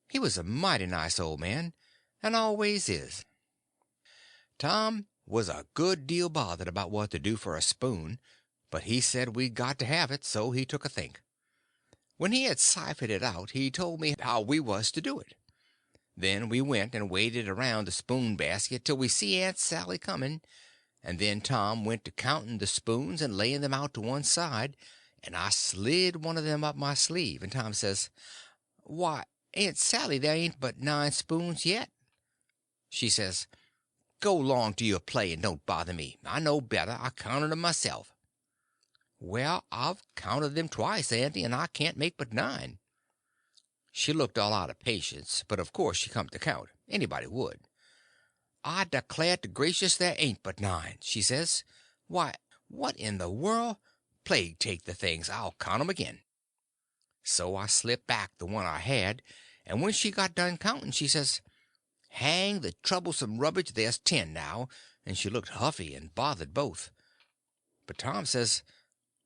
He was a mighty nice old man, and always is. Tom was a good deal bothered about what to do for a spoon, but he said we'd got to have it, so he took a think. When he had ciphered it out, he told me how we was to do it. Then we went and waited around the spoon basket till we see Aunt Sally coming, and then Tom went to counting the spoons and laying them out to one side, and I slid one of them up my sleeve, and Tom says, "Why, Aunt Sally, there ain't but 9 spoons yet." She says, "Go long to your play and don't bother me. I know better. I counted them myself." "Well, I've counted them twice, Aunty, and I can't make but 9." She looked all out of patience, but of course she come to count. Anybody would. "I declare to gracious there ain't but 9," she says. "Why, what in the world? Plague take the things, I'll count 'em again." So I slipped back the one I had, and when she got done counting, she says, "Hang the troublesome rubbage, there's 10 now," and she looked huffy and bothered both. But Tom says,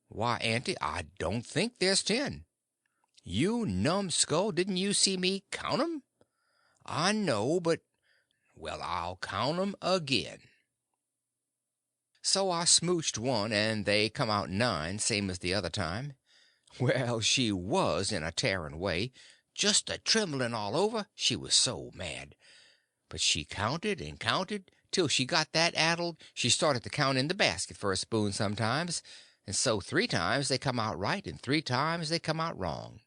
"Why, Aunty, I don't think there's 10. You numbskull, didn't you see me count 'em?" "I know, but—" "Well, I'll count 'em again." So I smooched one, and they come out 9, same as the other time. Well, she was in a tearing way, just a trembling all over, she was so mad. But she counted and counted till she got that addled she started to count in the basket for a spoon sometimes, and so 3 times they come out right and 3 times they come out wrong.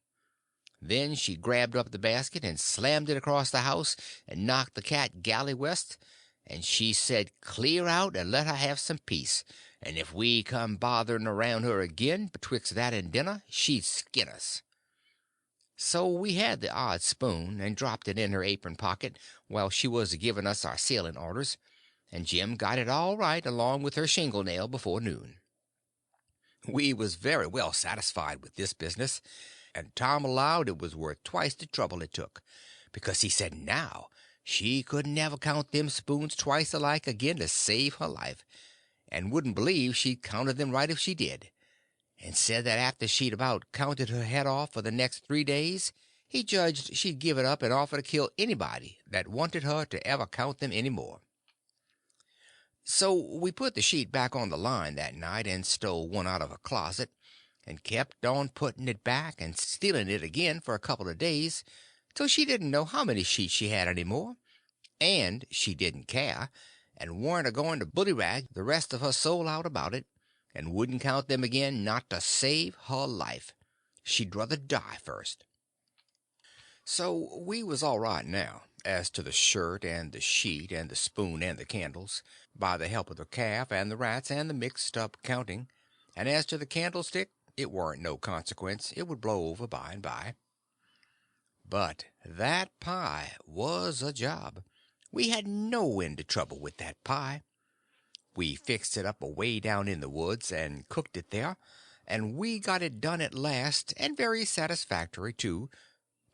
Then she grabbed up the basket and slammed it across the house and knocked the cat galley west, and she said clear out and let her have some peace, and if we come bothering around her again betwixt that and dinner she'd skin us. So we had the odd spoon and dropped it in her apron pocket while she was giving us our sailing orders, and Jim got it all right along with her shingle nail before noon. We was very well satisfied with this business, and Tom allowed it was worth twice the trouble it took, because he said now she couldn't ever count them spoons twice alike again to save her life, and wouldn't believe she'd counted them right if she did, and said that after she'd about counted her head off for the next 3 days he judged she'd give it up and offer to kill anybody that wanted her to ever count them any more. So we put the sheet back on the line that night and stole one out of a closet, and kept on putting it back and stealing it again for a couple of days, till she didn't know how many sheets she had any more, and she didn't care, and warn't a going to bullyrag the rest of her soul out about it, and wouldn't count them again not to save her life. She'd rather die first. So we was all right now, as to the shirt and the sheet and the spoon and the candles, by the help of the calf and the rats and the mixed up counting, and as to the candlestick, it warn't no consequence, it would blow over by and by. But that pie was a job. We had no end of trouble with that pie. We fixed it up away down in the woods, and cooked it there, and we got it done at last, and very satisfactory, too,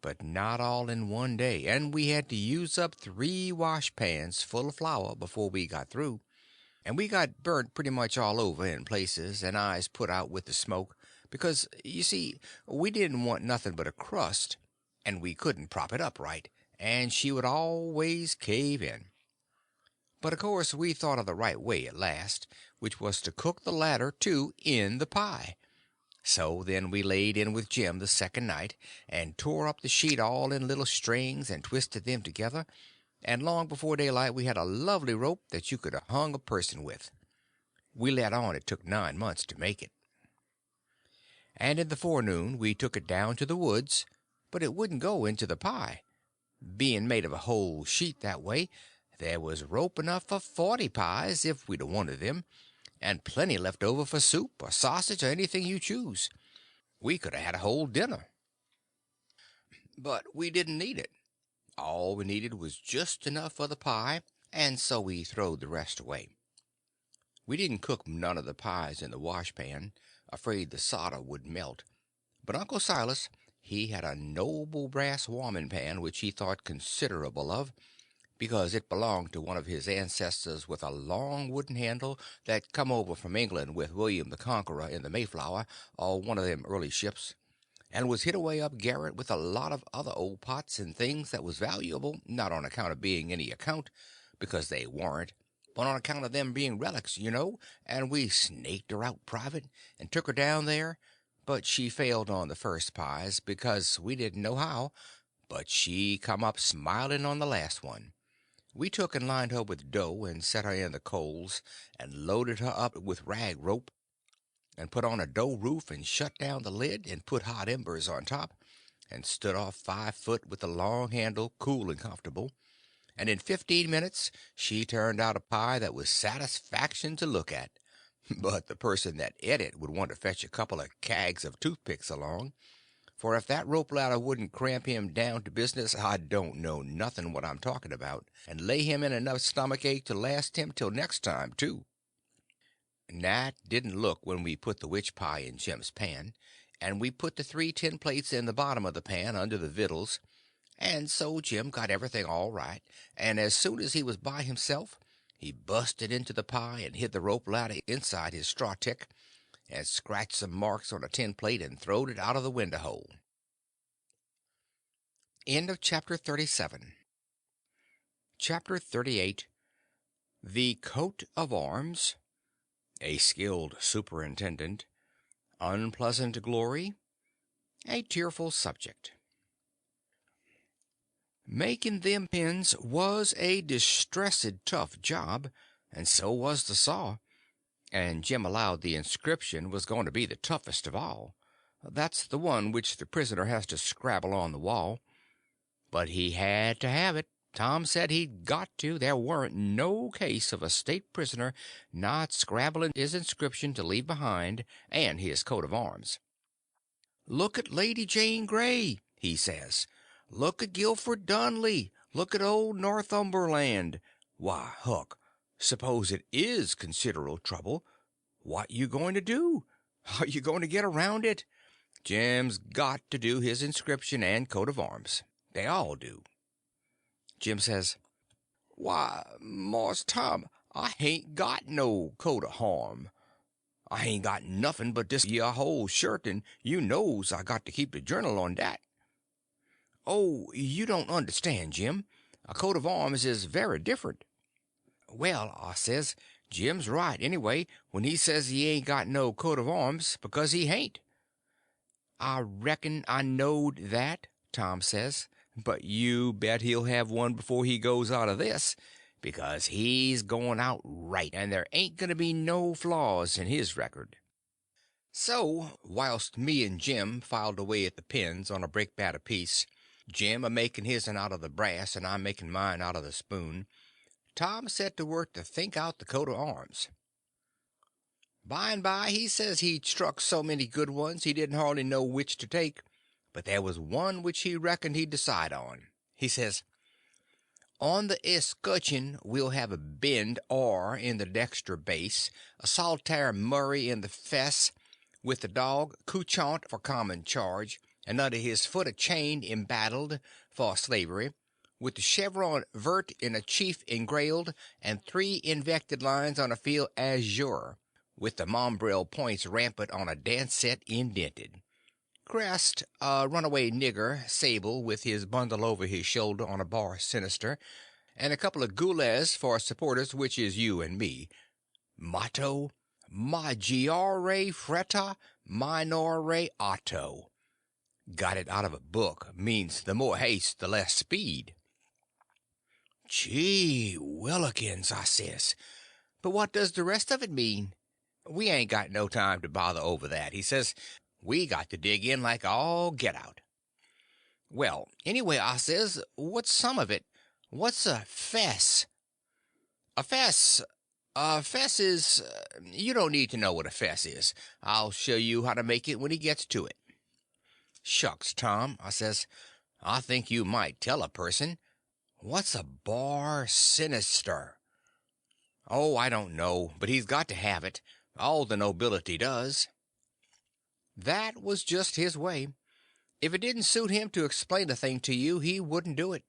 but not all in one day, and we had to use up 3 wash pans full of flour before we got through, and we got burnt pretty much all over in places, and eyes put out with the smoke, because, you see, we didn't want nothing but a crust, and we couldn't prop it up right, and she would always cave in. But of course we thought of the right way at last, which was to cook the latter, too, in the pie. So then we laid in with Jim the second night, and tore up the sheet all in little strings and twisted them together, and long before daylight we had a lovely rope that you could have hung a person with. We let on it took 9 months to make it. And in the forenoon we took it down to the woods, but it wouldn't go into the pie. Being made of a whole sheet that way, there was rope enough for 40 pies if we'd a wanted them, and plenty left over for soup or sausage or anything you choose. We could have had a whole dinner. But we didn't need it. All we needed was just enough for the pie, and so we throwed the rest away. We didn't cook none of the pies in the washpan, afraid the solder would melt, but Uncle Silas, he had a noble brass warming pan which he thought considerable of, because it belonged to one of his ancestors with a long wooden handle that come over from England with William the Conqueror in the Mayflower, or one of them early ships, and was hid away up garret with a lot of other old pots and things that was valuable, not on account of being any account, because they warn't, but on account of them being relics, you know, and we snaked her out private and took her down there, but she failed on the first pies because we didn't know how, but she come up smiling on the last one. We took and lined her with dough, and set her in the coals, and loaded her up with rag rope, and put on a dough roof, and shut down the lid, and put hot embers on top, and stood off 5 foot with the long handle, cool and comfortable, and in 15 minutes she turned out a pie that was satisfaction to look at. But the person that ate it would want to fetch a couple of cags of toothpicks along, for if that rope ladder wouldn't cramp him down to business, I don't know nothing what I'm talking about, and lay him in enough stomach ache to last him till next time, too. Nat didn't look when we put the witch pie in Jim's pan, and we put the 3 tin plates in the bottom of the pan under the vittles, and so Jim got everything all right, and as soon as he was by himself, he busted into the pie and hid the rope ladder inside his straw tick, and scratched some marks on a tin plate and throwed it out of the window hole. End of chapter 37. Chapter 38. The Coat of Arms. A Skilled Superintendent. Unpleasant Glory. A Tearful Subject. Making them pins was a distressed tough job, and so was the saw, and Jim allowed the inscription was going to be the toughest of all. That's the one which the prisoner has to scrabble on the wall. But he had to have it. Tom said he'd got to. There weren't no case of a state prisoner not scrabbling his inscription to leave behind, and his coat of arms. "Look at Lady Jane Grey," he says. "Look at Guilford Dunley. Look at old Northumberland. Why, Huck, suppose it is considerable trouble. What you going to do? How you going to get around it? Jim's got to do his inscription and coat of arms. They all do." Jim says, "Why, Mars Tom, I hain't got no coat of harm. I hain't got nothing but this yer whole shirt, and you knows I got to keep the journal on that." "Oh, you don't understand, Jim. A coat of arms is very different." "Well," I says, "Jim's right, anyway, when he says he ain't got no coat of arms, because he hain't." "I reckon I knowed that," Tom says, "but you bet he'll have one before he goes out of this, because he's going out right, and there ain't going to be no flaws in his record." So, whilst me and Jim filed away at the pens on a brickbat apiece, Jim a making his'n out of the brass and I making mine out of the spoon, Tom set to work to think out the coat of arms. By and by he says he'd struck so many good ones he didn't hardly know which to take, but there was one which he reckoned he'd decide on. He says, "On the escutcheon we'll have a bend R in the dexter base, a solitaire Murray in the fess, with the dog couchant for common charge, and under his foot a chain embattled for slavery, with the chevron vert in a chief engrailed, and 3 invected lines on a field azure, with the mombrel points rampant on a dancet indented. Crest, a runaway nigger, sable, with his bundle over his shoulder on a bar sinister, and a couple of gules for supporters, which is you and me. Motto, Magiare fretta minore auto. Got it out of a book. Means the more haste, the less speed." "Gee willikins," I says, "but what does the rest of it mean?" "We ain't got no time to bother over that," he says. "We got to dig in like all get out." "Well, anyway," I says, "what's some of it? What's a fess?" "A fess? A fess is— you don't need to know what a fess is. I'll show you how to make it when he gets to it." "Shucks, Tom," I says, "I think you might tell a person. What's a bar sinister?" "Oh, I don't know, but he's got to have it. All the nobility does." That was just his way. If it didn't suit him to explain a thing to you, he wouldn't do it.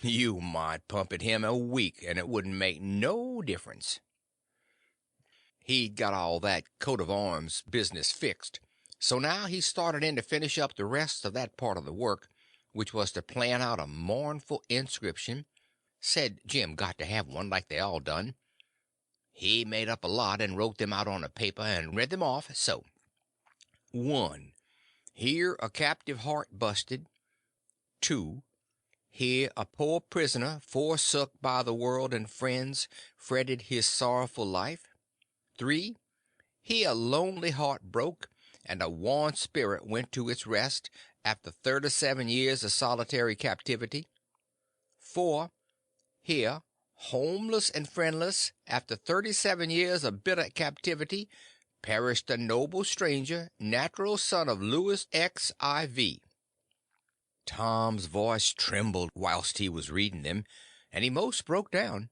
You might pump at him a week, and it wouldn't make no difference. He'd got all that coat of arms business fixed, so now he started in to finish up the rest of that part of the work, which was to plan out a mournful inscription. Said Jim got to have one, like they all done. He made up a lot and wrote them out on a paper and read them off, so: 1. Here a captive heart busted. 2. Here a poor prisoner forsook by the world and friends fretted his sorrowful life. 3. Here a lonely heart broke, and a worn spirit went to its rest after 37 years of solitary captivity. 4. Here, homeless and friendless, after 37 years of bitter captivity, perished a noble stranger, natural son of Louis X.I.V. Tom's voice trembled whilst he was reading them, and he most broke down.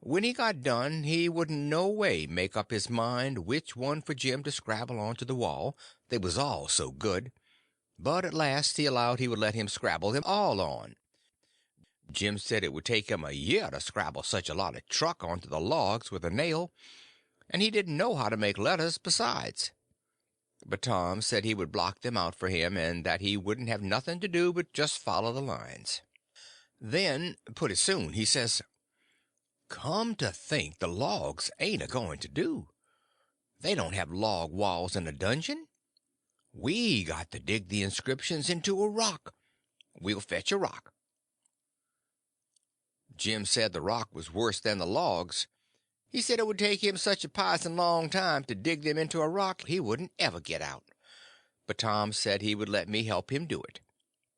When he got done he wouldn't no way make up his mind which one for Jim to scrabble onto the wall, they was all so good, but at last he allowed he would let him scrabble them all on. Jim said it would take him a year to scrabble such a lot of truck onto the logs with a nail, and he didn't know how to make letters besides. But Tom said he would block them out for him, and that he wouldn't have nothing to do but just follow the lines. Then, pretty soon, he says, "Come to think, the logs ain't a-going to do. They don't have log walls in a dungeon. We got to dig the inscriptions into a rock. We'll fetch a rock." Jim said the rock was worse than the logs. He said it would take him such a pison long time to dig them into a rock he wouldn't ever get out. but Tom said he would let me help him do it.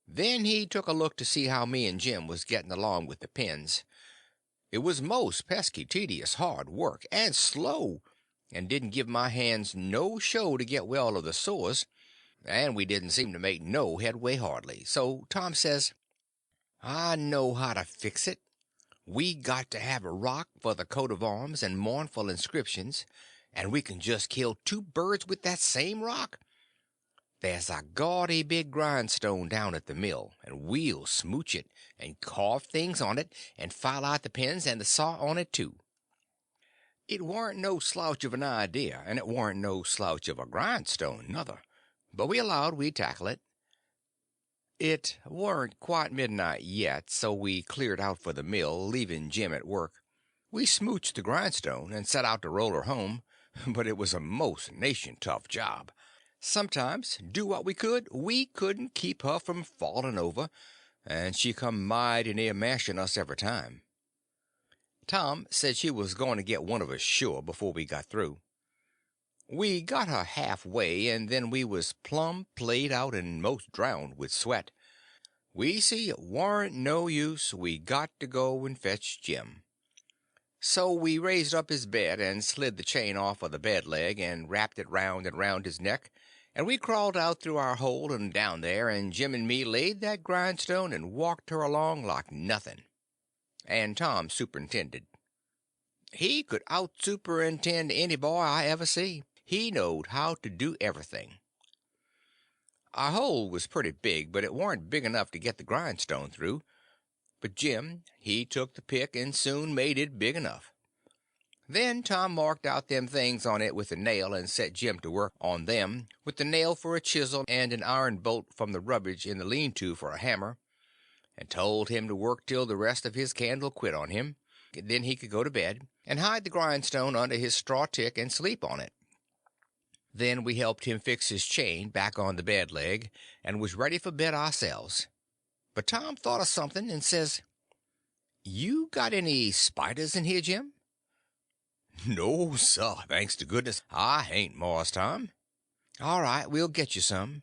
Then he took a look to see how me and Jim was getting along with the pins. It was most pesky tedious hard work, and slow, and didn't give my hands no show to get well of the sores, and we didn't seem to make no headway hardly. So Tom says, I know how to fix it. We got to have a rock for the coat of arms and mournful inscriptions, and we can just kill two birds with that same rock. There's a gaudy big grindstone down at the mill, and we'll smooch it, and carve things on it, and file out the pins and the saw on it, too. It warn't no slouch of an idea, and it warn't no slouch of a grindstone, nother, but we allowed we'd tackle it. It warn't quite midnight yet, so we cleared out for the mill, leaving Jim at work. We smooched the grindstone and set out to roll her home, but it was a most nation tough job. Sometimes, do what we couldn't keep her from falling over, and she come mighty near mashing us every time. Tom said she was going to get one of us sure before we got through. We got her halfway, and then we was plumb played out and most drowned with sweat. We see it warn't no use, we got to go and fetch Jim. So we raised up his bed and slid the chain off of the bed leg and wrapped it round and round his neck, and we crawled out through our hole and down there, and Jim and me laid that grindstone and walked her along like nothing. And Tom superintended. He could out-superintend any boy I ever see. He knowed how to do everything. Our hole was pretty big, but it warn't big enough to get the grindstone through. But Jim, he took the pick and soon made it big enough. Then Tom marked out them things on it with a nail and set Jim to work on them with the nail for a chisel and an iron bolt from the rubbish in the lean-to for a hammer, and told him to work till the rest of his candle quit on him. Then he could go to bed and hide the grindstone under his straw tick and sleep on it. Then we helped him fix his chain back on the bed leg, and was ready for bed ourselves. But Tom thought of something and says, You got any spiders in here, Jim? No, sir, thanks to goodness, I hain't, Mars Tom. All right, we'll get you some.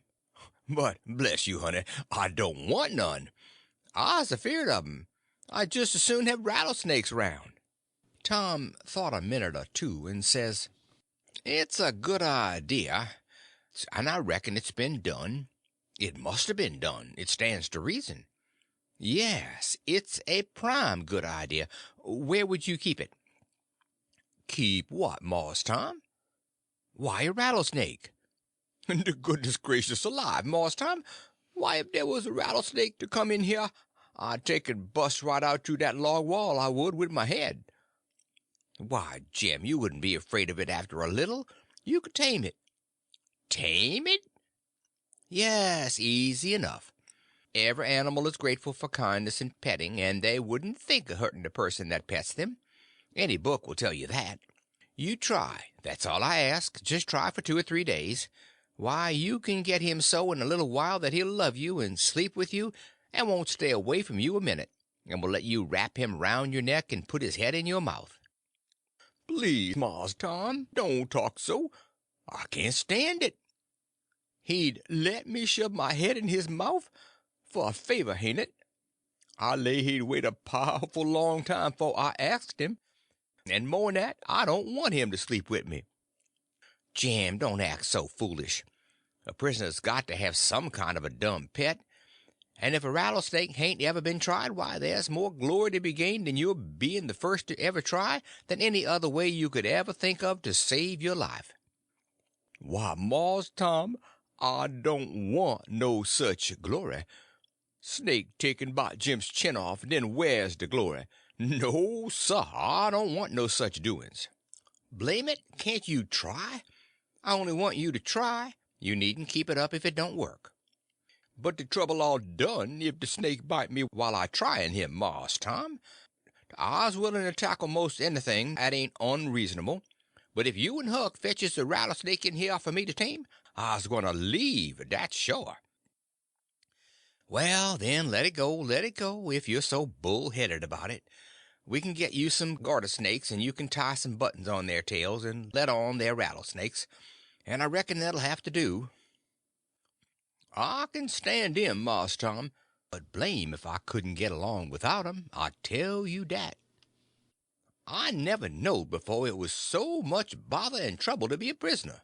But, bless you, honey, I don't want none. I's afeard of 'em. I'd just as soon have rattlesnakes round. Tom thought a minute or two, and says, It's a good idea, and I reckon it's been done. It must have been done. It stands to reason. Yes, it's a prime good idea. Where would you keep it? Keep what, Mars Tom? Why, a rattlesnake. The goodness gracious alive, Mars Tom. Why, if there was a rattlesnake to come in here, I'd take and bust right out through that log wall, I would, with my head. Why, Jim, you wouldn't be afraid of it after a little. You could tame it. Tame it? Yes, easy enough. Every animal is grateful for kindness and petting, and they wouldn't think of hurting the person that pets them. Any book will tell you that. You try, that's all I ask. Just try for 2 or 3 days. Why, you can get him so in a little while that he'll love you and sleep with you and won't stay away from you a minute, and will let you wrap him round your neck and put his head in your mouth. Please, Mars Tom, don't talk so. I can't stand it. He'd let me shove my head in his mouth? For a favor, hain't it? I lay he'd wait a powerful long time 'fore I asked him, and more'n that, I don't want him to sleep with me. Jim, don't act so foolish. A prisoner's got to have some kind of a dumb pet, and if a rattlesnake hain't ever been tried, why, there's more glory to be gained in your being the first to ever try than any other way you could ever think of to save your life. Why, Mars Tom, I don't want no such glory. Snake taking bite Jim's chin off, and then where's the glory? No, sir, I don't want no such doings. Blame it, can't you try? I only want you to try. You needn't keep it up if it don't work. But the trouble all done if the snake bite me while I tryin' him, Mars Tom. I's willing to tackle most anything that ain't unreasonable, but if you and Huck fetches a rattlesnake in here for me to tame, I's going to leave, that's sure. Well, then, let it go, if you're so bull-headed about it. We can get you some garter snakes, and you can tie some buttons on their tails and let on they're rattlesnakes, and I reckon that'll have to do. I can stand dem, Mars Tom, but blame if I couldn't get along without 'em, I tell you dat. I never knowed before it was so much bother and trouble to be a prisoner.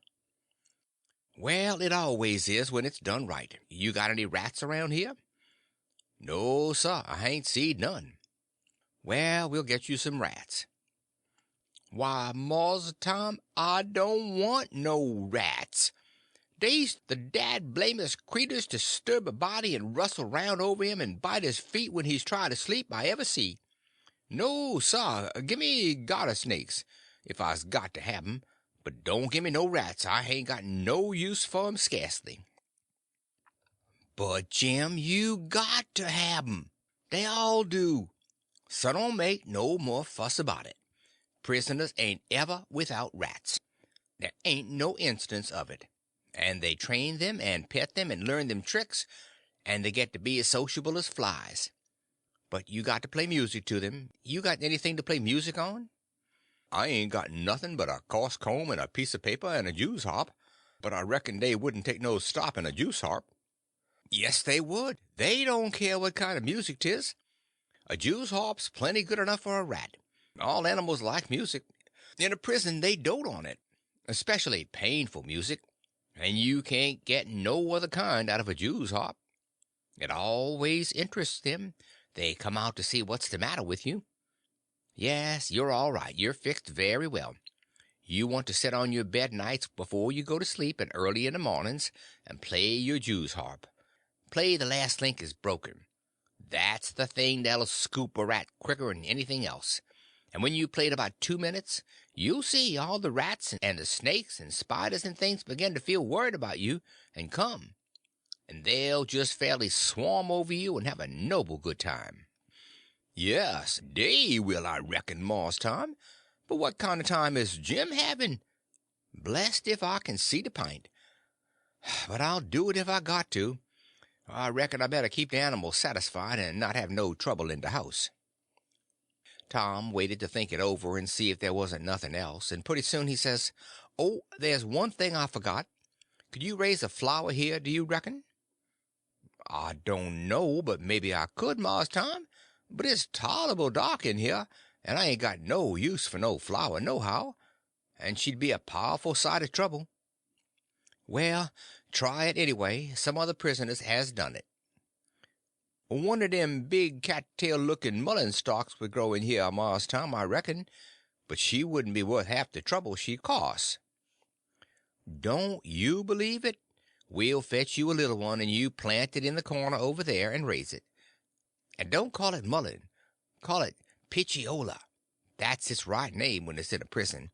Well, it always is when it's done right. You got any rats around here? No, sir, I hain't seed none. Well, we'll get you some rats. Why, Mars Tom, I don't want no rats. Dey's the dad blamest creeturs to stir a body and rustle round over him and bite his feet when he's trying to sleep I ever see. No, sir, gimme garter snakes, if I's got to have 'em, but don't gimme no rats. I hain't got no use for 'em scasely. But, Jim, you got to have 'em. They all do. So don't make no more fuss about it. Prisoners ain't ever without rats. There ain't no instance of it. And they train them and pet them and learn them tricks, and they get to be as sociable as flies. But you got to play music to them. You got anything to play music on? I ain't got nothing but a coarse comb and a piece of paper and a juice harp, but I reckon they wouldn't take no stop in a juice harp. Yes, they would. They don't care what kind of music 'tis. A juice harp's plenty good enough for a rat. All animals like music. In a prison they dote on it, especially painful music, and you can't get no other kind out of a Jew's harp. It always interests them. They come out to see what's the matter with you. Yes, you're all right. You're fixed very well. You want to sit on your bed nights before you go to sleep and early in the mornings and play your Jew's harp. Play The Last Link is Broken. That's the thing that'll scoop a rat quicker'n anything else. And when you played about 2 minutes, you'll see all the rats and the snakes and spiders and things begin to feel worried about you and come. And they'll just fairly swarm over you and have a noble good time. Yes, they will, I reckon, Mars Tom. But what kind of time is Jim having? Blessed if I can see the pint. But I'll do it if I got to. I reckon I better keep the animals satisfied and not have no trouble in the house. Tom waited to think it over and see if there wasn't nothing else, and pretty soon he says, "Oh, there's one thing I forgot. Could you raise a flower here, do you reckon?" "I don't know, but maybe I could, Mars Tom. But it's tolerable dark in here, and I ain't got no use for no flower nohow, and she'd be a powerful sight of trouble." "Well, try it anyway. Some other prisoners has done it." "One of them big cat-tail looking mullein stalks would grow in here, Mars Tom, I reckon, but she wouldn't be worth half the trouble she costs." "Don't you believe it? We'll fetch you a little one, and you plant it in the corner over there and raise it. And don't call it mullein. Call it pitchiola. That's its right name when it's in a prison.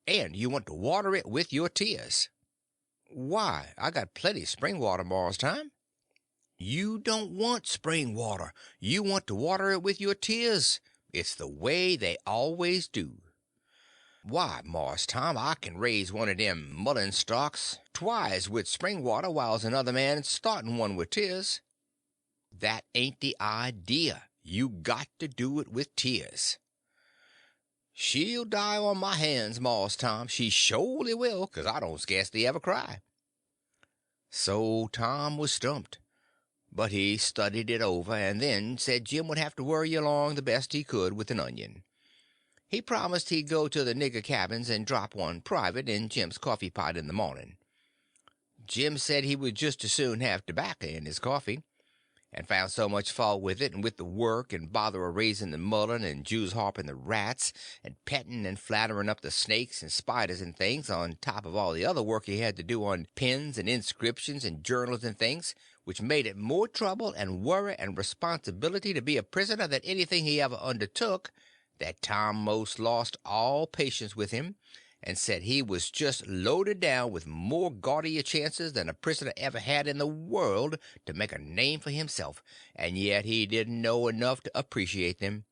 And you want to water it with your tears." "Why, I got plenty spring water, Mars Tom." "You don't want spring water. You want to water it with your tears. It's the way they always do." "Why, Mars Tom, I can raise one of them mullein stalks twice with spring water while's another man starting one with tears." "That ain't the idea. You got to do it with tears." "She'll die on my hands, Mars Tom. She surely will, 'cause I don't scarcely ever cry." So Tom was stumped. But he studied it over, and then said Jim would have to worry along the best he could with an onion. He promised he'd go to the nigger cabins and drop one private in Jim's coffee pot in the morning. Jim said he would just as soon have tobacco in his coffee, and found so much fault with it, and with the work and bother of raising the mullein and Jew's harping the rats and petting and flattering up the snakes and spiders and things, on top of all the other work he had to do on pens and inscriptions and journals and things, which made it more trouble and worry and responsibility to be a prisoner than anything he ever undertook, that Tom most lost all patience with him, and said he was just loaded down with more gaudier chances than a prisoner ever had in the world to make a name for himself, and yet he didn't know enough to appreciate them,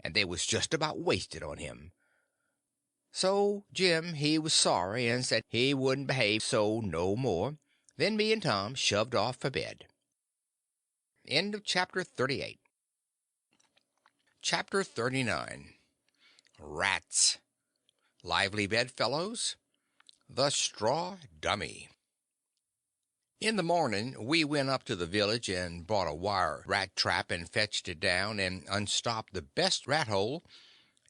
and they was just about wasted on him. So Jim he was sorry, and said he wouldn't behave so no more. Then me and Tom shoved off for bed. End of chapter 38. Chapter 39. Rats. Lively bedfellows. The Straw Dummy. In the morning we went up to the village and bought a wire rat trap and fetched it down and unstopped the best rat hole,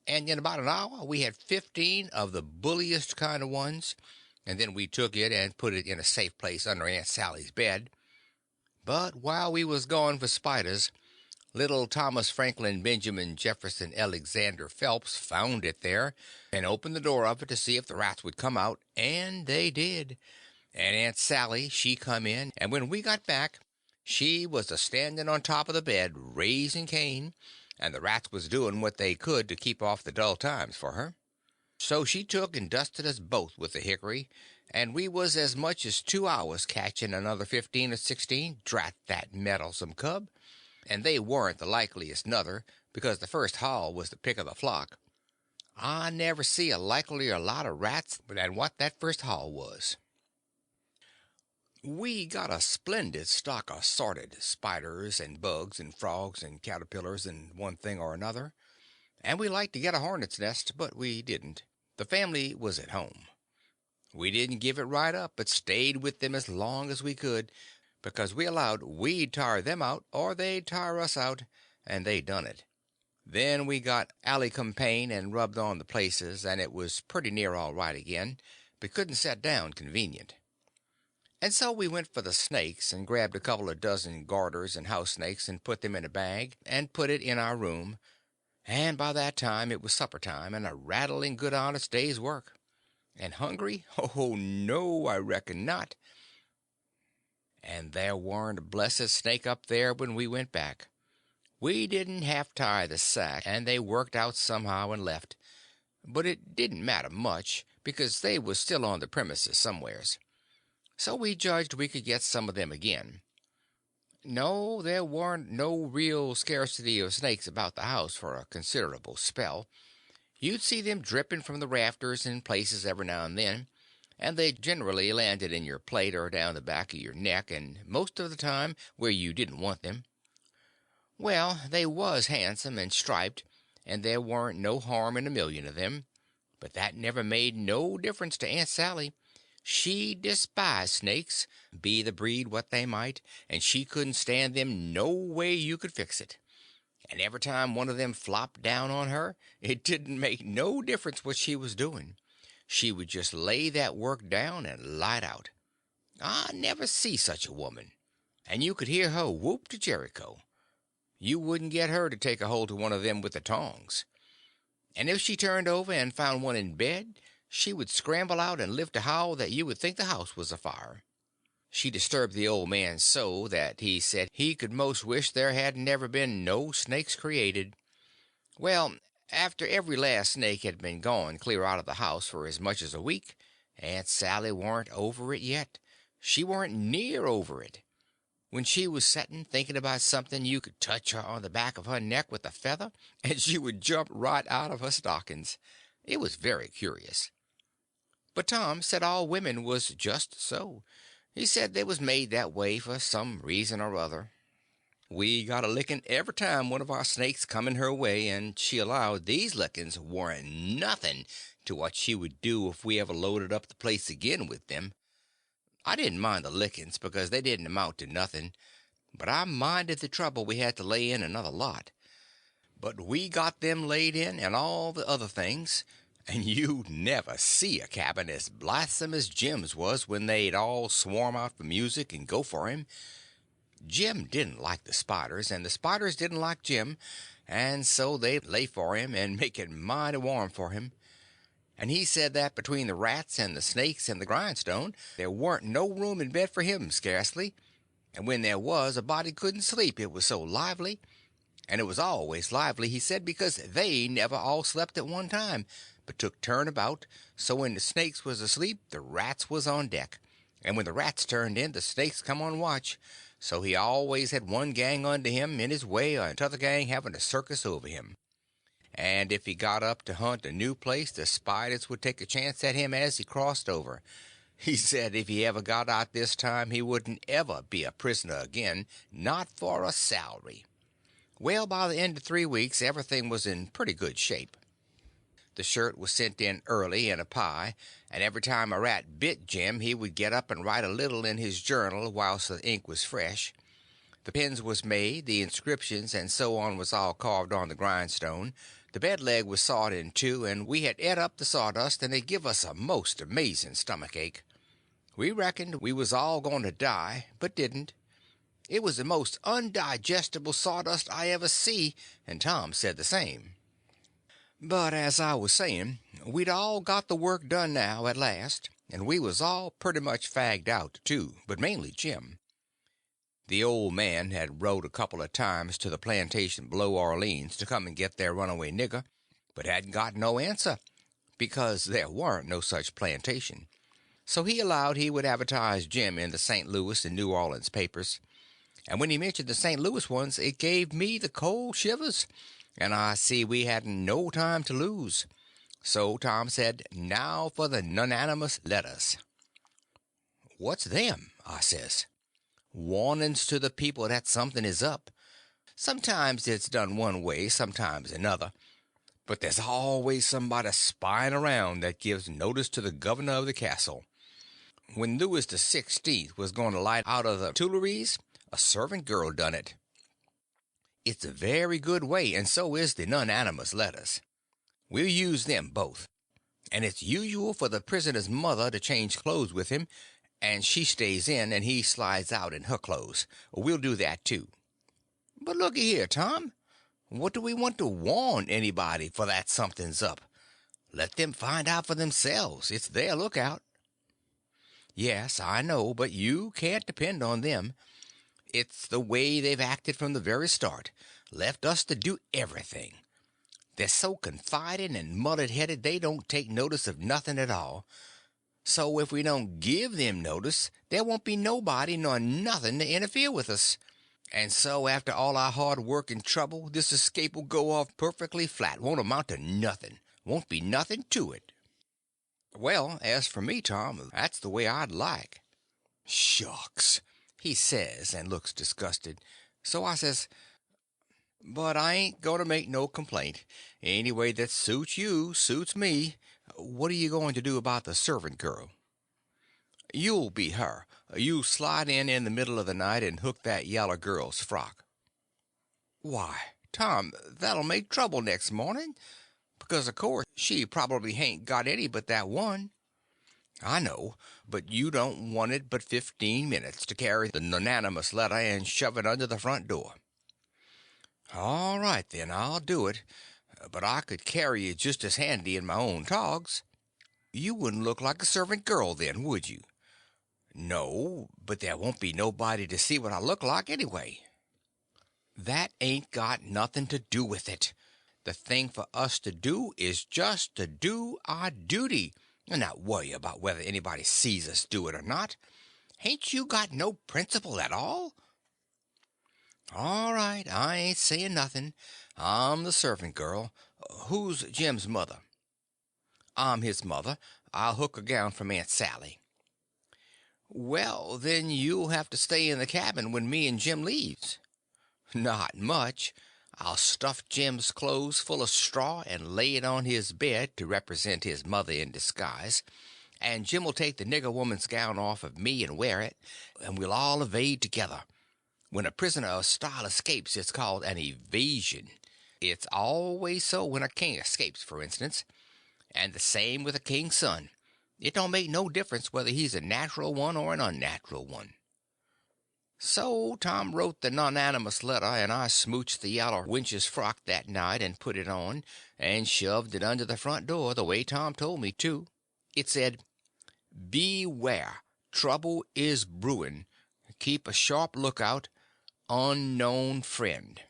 and in about an hour we had 15 of the bulliest kind of ones, and then we took it and put it in a safe place under Aunt Sally's bed. But while we was going for spiders, little Thomas Franklin Benjamin Jefferson Alexander Phelps found it there and opened the door of it to see if the rats would come out, and they did. And Aunt Sally, she come in, and when we got back, she was a standing on top of the bed, raising Cain, and the rats was doing what they could to keep off the dull times for her. So she took and dusted us both with the hickory, and we was as much as 2 hours catching another 15 or 16, drat that meddlesome cub, and they warn't the likeliest nuther, because the first haul was the pick of the flock. I never see a likelier lot of rats than what that first haul was. We got a splendid stock of sorted spiders and bugs and frogs and caterpillars and one thing or another, and we liked to get a hornet's nest, but we didn't. The family was at home. We didn't give it right up, but stayed with them as long as we could, because we allowed we'd tire them out or they'd tire us out, and they done it. Then we got alicampane and rubbed on the places, and it was pretty near all right again, but couldn't set down convenient. And so we went for the snakes and grabbed a couple of dozen garters and house snakes and put them in a bag and put it in our room, and by that time it was supper time and a rattling good honest day's work. And hungry? Oh, no, I reckon not. And there warn't a blessed snake up there when we went back. We didn't half tie the sack, and they worked out somehow and left. But it didn't matter much, because they was still on the premises somewheres. So we judged we could get some of them again. No, there warn't no real scarcity of snakes about the house for a considerable spell. You'd see them dripping from the rafters in places every now and then, and they generally landed in your plate or down the back of your neck, and most of the time where you didn't want them. Well, they was handsome and striped, and there warn't no harm in a million of them, but that never made no difference to Aunt Sally. She despised snakes, be the breed what they might, and she couldn't stand them no way you could fix it. And every time one of them flopped down on her, it didn't make no difference what she was doing. She would just lay that work down and light out. I never see such a woman. And you could hear her whoop to Jericho. You wouldn't get her to take a hold of one of them with the tongs. And if she turned over and found one in bed, she would scramble out and lift a howl that you would think the house was afire. She disturbed the old man so that he said he could most wish there hadn't never been no snakes created. Well, after every last snake had been gone clear out of the house for as much as a week, Aunt Sally warn't over it yet. She warn't near over it. When she was setting thinking about something, you could touch her on the back of her neck with a feather, and she would jump right out of her stockings. It was very curious. But Tom said all women was just so. He said they was made that way for some reason or other. We got a licking every time one of our snakes come in her way, and she allowed these lickings warn't nothing to what she would do if we ever loaded up the place again with them. I didn't mind the lickings because they didn't amount to nothing, but I minded the trouble we had to lay in another lot. But we got them laid in and all the other things, and you'd never see a cabin as blithesome as Jim's was when they'd all swarm out for music and go for him. Jim didn't like the spiders, and the spiders didn't like Jim, and so they'd lay for him and make it mighty warm for him. And he said that between the rats and the snakes and the grindstone, there warn't no room in bed for him scarcely, and when there was, a body couldn't sleep, it was so lively. And it was always lively, he said, because they never all slept at one time, but took turn about, so when the snakes was asleep, the rats was on deck, and when the rats turned in, the snakes come on watch, so he always had one gang under him in his way, and t'other gang having a circus over him. And if he got up to hunt a new place, the spiders would take a chance at him as he crossed over. He said if he ever got out this time, he wouldn't ever be a prisoner again, not for a salary. Well, by the end of 3 weeks, everything was in pretty good shape. The shirt was sent in early in a pie, and every time a rat bit Jim he would get up and write a little in his journal whilst the ink was fresh. The pens was made, the inscriptions and so on was all carved on the grindstone, the bed leg was sawed in two, and we had et up the sawdust, and it give us a most amazing stomach ache. We reckoned we was all going to die, but didn't. It was the most undigestible sawdust I ever see, and Tom said the same. But as I was saying, we'd all got the work done now at last, and we was all pretty much fagged out, too, but mainly Jim. The old man had wrote a couple of times to the plantation below Orleans to come and get their runaway nigger, but hadn't got no answer, because there warn't no such plantation. So he allowed he would advertise Jim in the St. Louis and New Orleans papers, and when he mentioned the St. Louis ones it gave me the cold shivers, and I see we hadn't no time to lose. So Tom said, now for the nonanimous letters. "What's them?" I says. "Warnings to the people that something is up. Sometimes it's done one way, sometimes another, but there's always somebody spying around that gives notice to the governor of the castle. When Louis XVI was going to light out of the Tuileries, a servant girl done it. It's a very good way, and so is the nonanimous letters. We'll use them both. And it's usual for the prisoner's mother to change clothes with him, and she stays in, and he slides out in her clothes. We'll do that, too. But looky here, Tom. What do we want to warn anybody for that something's up? Let them find out for themselves. It's their lookout." "Yes, I know, but you can't depend on them. It's the way they've acted from the very start. Left us to do everything. They're so confiding and mullet-headed they don't take notice of nothing at all. So if we don't give them notice, there won't be nobody nor nothing to interfere with us. And so after all our hard work and trouble, this escape will go off perfectly flat, won't amount to nothing. Won't be nothing to it." "Well, as for me, Tom, that's the way I'd like." "Shucks," he says, and looks disgusted. So I says, "But I ain't going to make no complaint. Any way that suits you suits me. What are you going to do about the servant girl?" "You'll be her. You slide in the middle of the night and hook that yaller girl's frock." "Why, Tom, that'll make trouble next morning, because of course she probably hain't got any but that one." "I know, but you don't want it but 15 minutes to carry the nonanimous letter and shove it under the front door." "All right, then, I'll do it, but I could carry it just as handy in my own togs." "You wouldn't look like a servant girl then, would you?" "No, but there won't be nobody to see what I look like anyway." "That ain't got nothing to do with it. The thing for us to do is just to do our duty, and not worry about whether anybody sees us do it or not. Hain't you got no principle at all?" "All right, I ain't saying nothing. I'm the servant girl. Who's Jim's mother?" "I'm his mother. I'll hook a gown from Aunt Sally." "Well, then you'll have to stay in the cabin when me and Jim leaves." "Not much. I'll stuff Jim's clothes full of straw and lay it on his bed to represent his mother in disguise, and Jim will take the nigger woman's gown off of me and wear it, and we'll all evade together. When a prisoner of style escapes, it's called an evasion. It's always so when a king escapes, for instance, and the same with a king's son. It don't make no difference whether he's a natural one or an unnatural one." So Tom wrote the nonanimous letter, and I smooched the yaller wench's frock that night and put it on, and shoved it under the front door the way Tom told me to. It said, "Beware, trouble is brewing. Keep a sharp lookout. Unknown friend."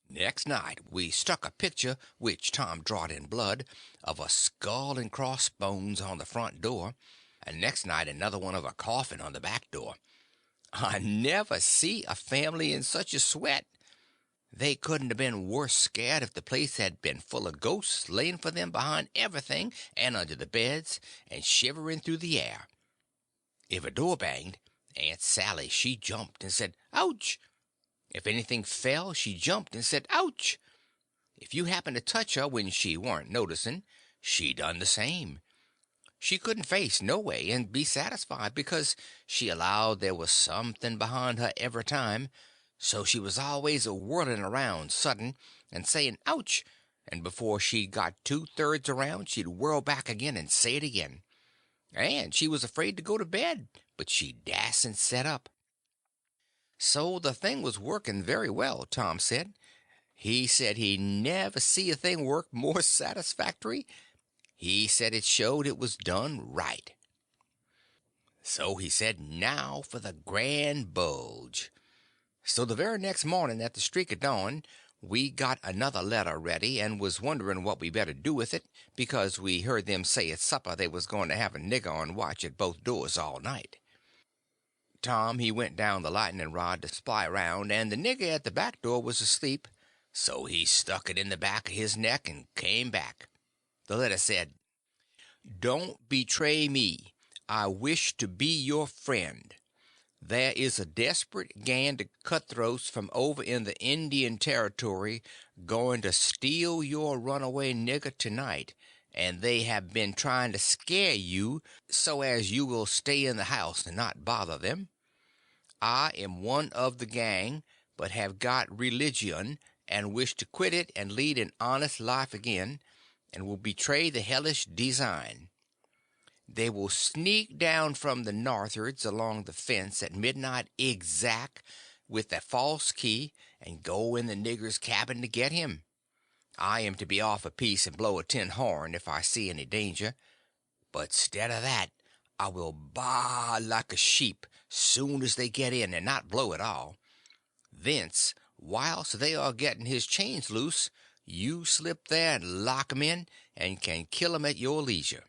Next night we stuck a picture, which Tom drawed in blood, of a skull and crossbones on the front door, and next night another one of a coffin on the back door. I never see a family in such a sweat. They couldn't have been worse scared if the place had been full of ghosts laying for them behind everything and under the beds and shivering through the air. If a door banged, Aunt Sally she jumped and said, "Ouch!" If anything fell, she jumped and said, "Ouch!" If you happened to touch her when she warn't noticing, she done the same. She couldn't face no way and be satisfied, because she allowed there was something behind her every time, so she was always a whirling around sudden and saying ouch, and before she got two-thirds around she'd whirl back again and say it again. And she was afraid to go to bed, but she dasn't set up. So the thing was working very well, Tom said. He said he never see a thing work more satisfactory. He said it showed it was done right. So he said, now for the grand bulge. So the very next morning at the streak of dawn we got another letter ready, and was wondering what we better do with it, because we heard them say at supper they was going to have a nigger on watch at both doors all night. Tom he went down the lightning rod to spy around, and the nigger at the back door was asleep, so he stuck it in the back of his neck and came back. The letter said, "Don't betray me. I wish to be your friend. There is a desperate gang of cutthroats from over in the Indian Territory going to steal your runaway nigger tonight, and they have been trying to scare you so as you will stay in the house and not bother them. I am one of the gang, but have got religion, and wish to quit it and lead an honest life again, and will betray the hellish design. They will sneak down from the northards along the fence at midnight exact, with a false key, and go in the nigger's cabin to get him. I am to be off a piece and blow a tin horn if I see any danger, but stead of that I will baa like a sheep soon as they get in, and not blow at all. Thence, whilst they are getting his chains loose, you slip there and lock 'em in, and can kill 'em at your leisure.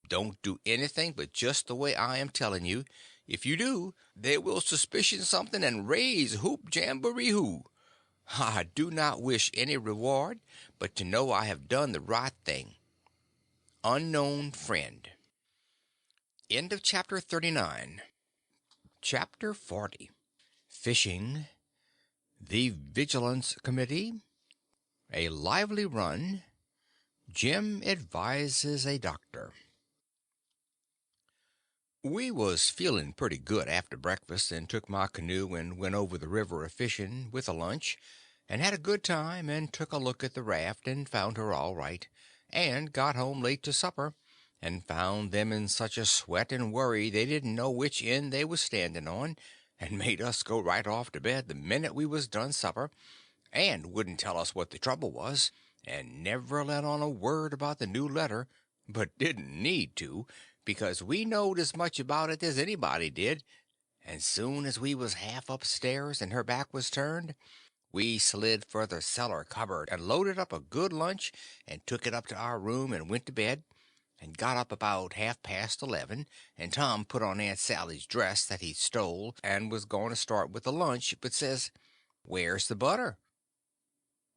Don't do anything but just the way I am telling you. If you do, they will suspicion something and raise hoop jamboree hoo. I do not wish any reward, but to know I have done the right thing. Unknown Friend." End of chapter 39. Chapter 40. Fishing. The Vigilance Committee. A lively run. Jim advises a doctor. We was feeling pretty good after breakfast, and took my canoe and went over the river a fishing with a lunch, and had a good time, and took a look at the raft and found her all right, and got home late to supper, and found them in such a sweat and worry they didn't know which end they was standing on, and made us go right off to bed the minute we was done supper, and wouldn't tell us what the trouble was, and never let on a word about the new letter, but didn't need to, because we knowed as much about it as anybody did, and soon as we was half upstairs and her back was turned, we slid for the cellar cupboard and loaded up a good lunch, and took it up to our room and went to bed, and got up about half past 11, and Tom put on Aunt Sally's dress that he stole, and was going to start with the lunch, but says, "Where's the butter?"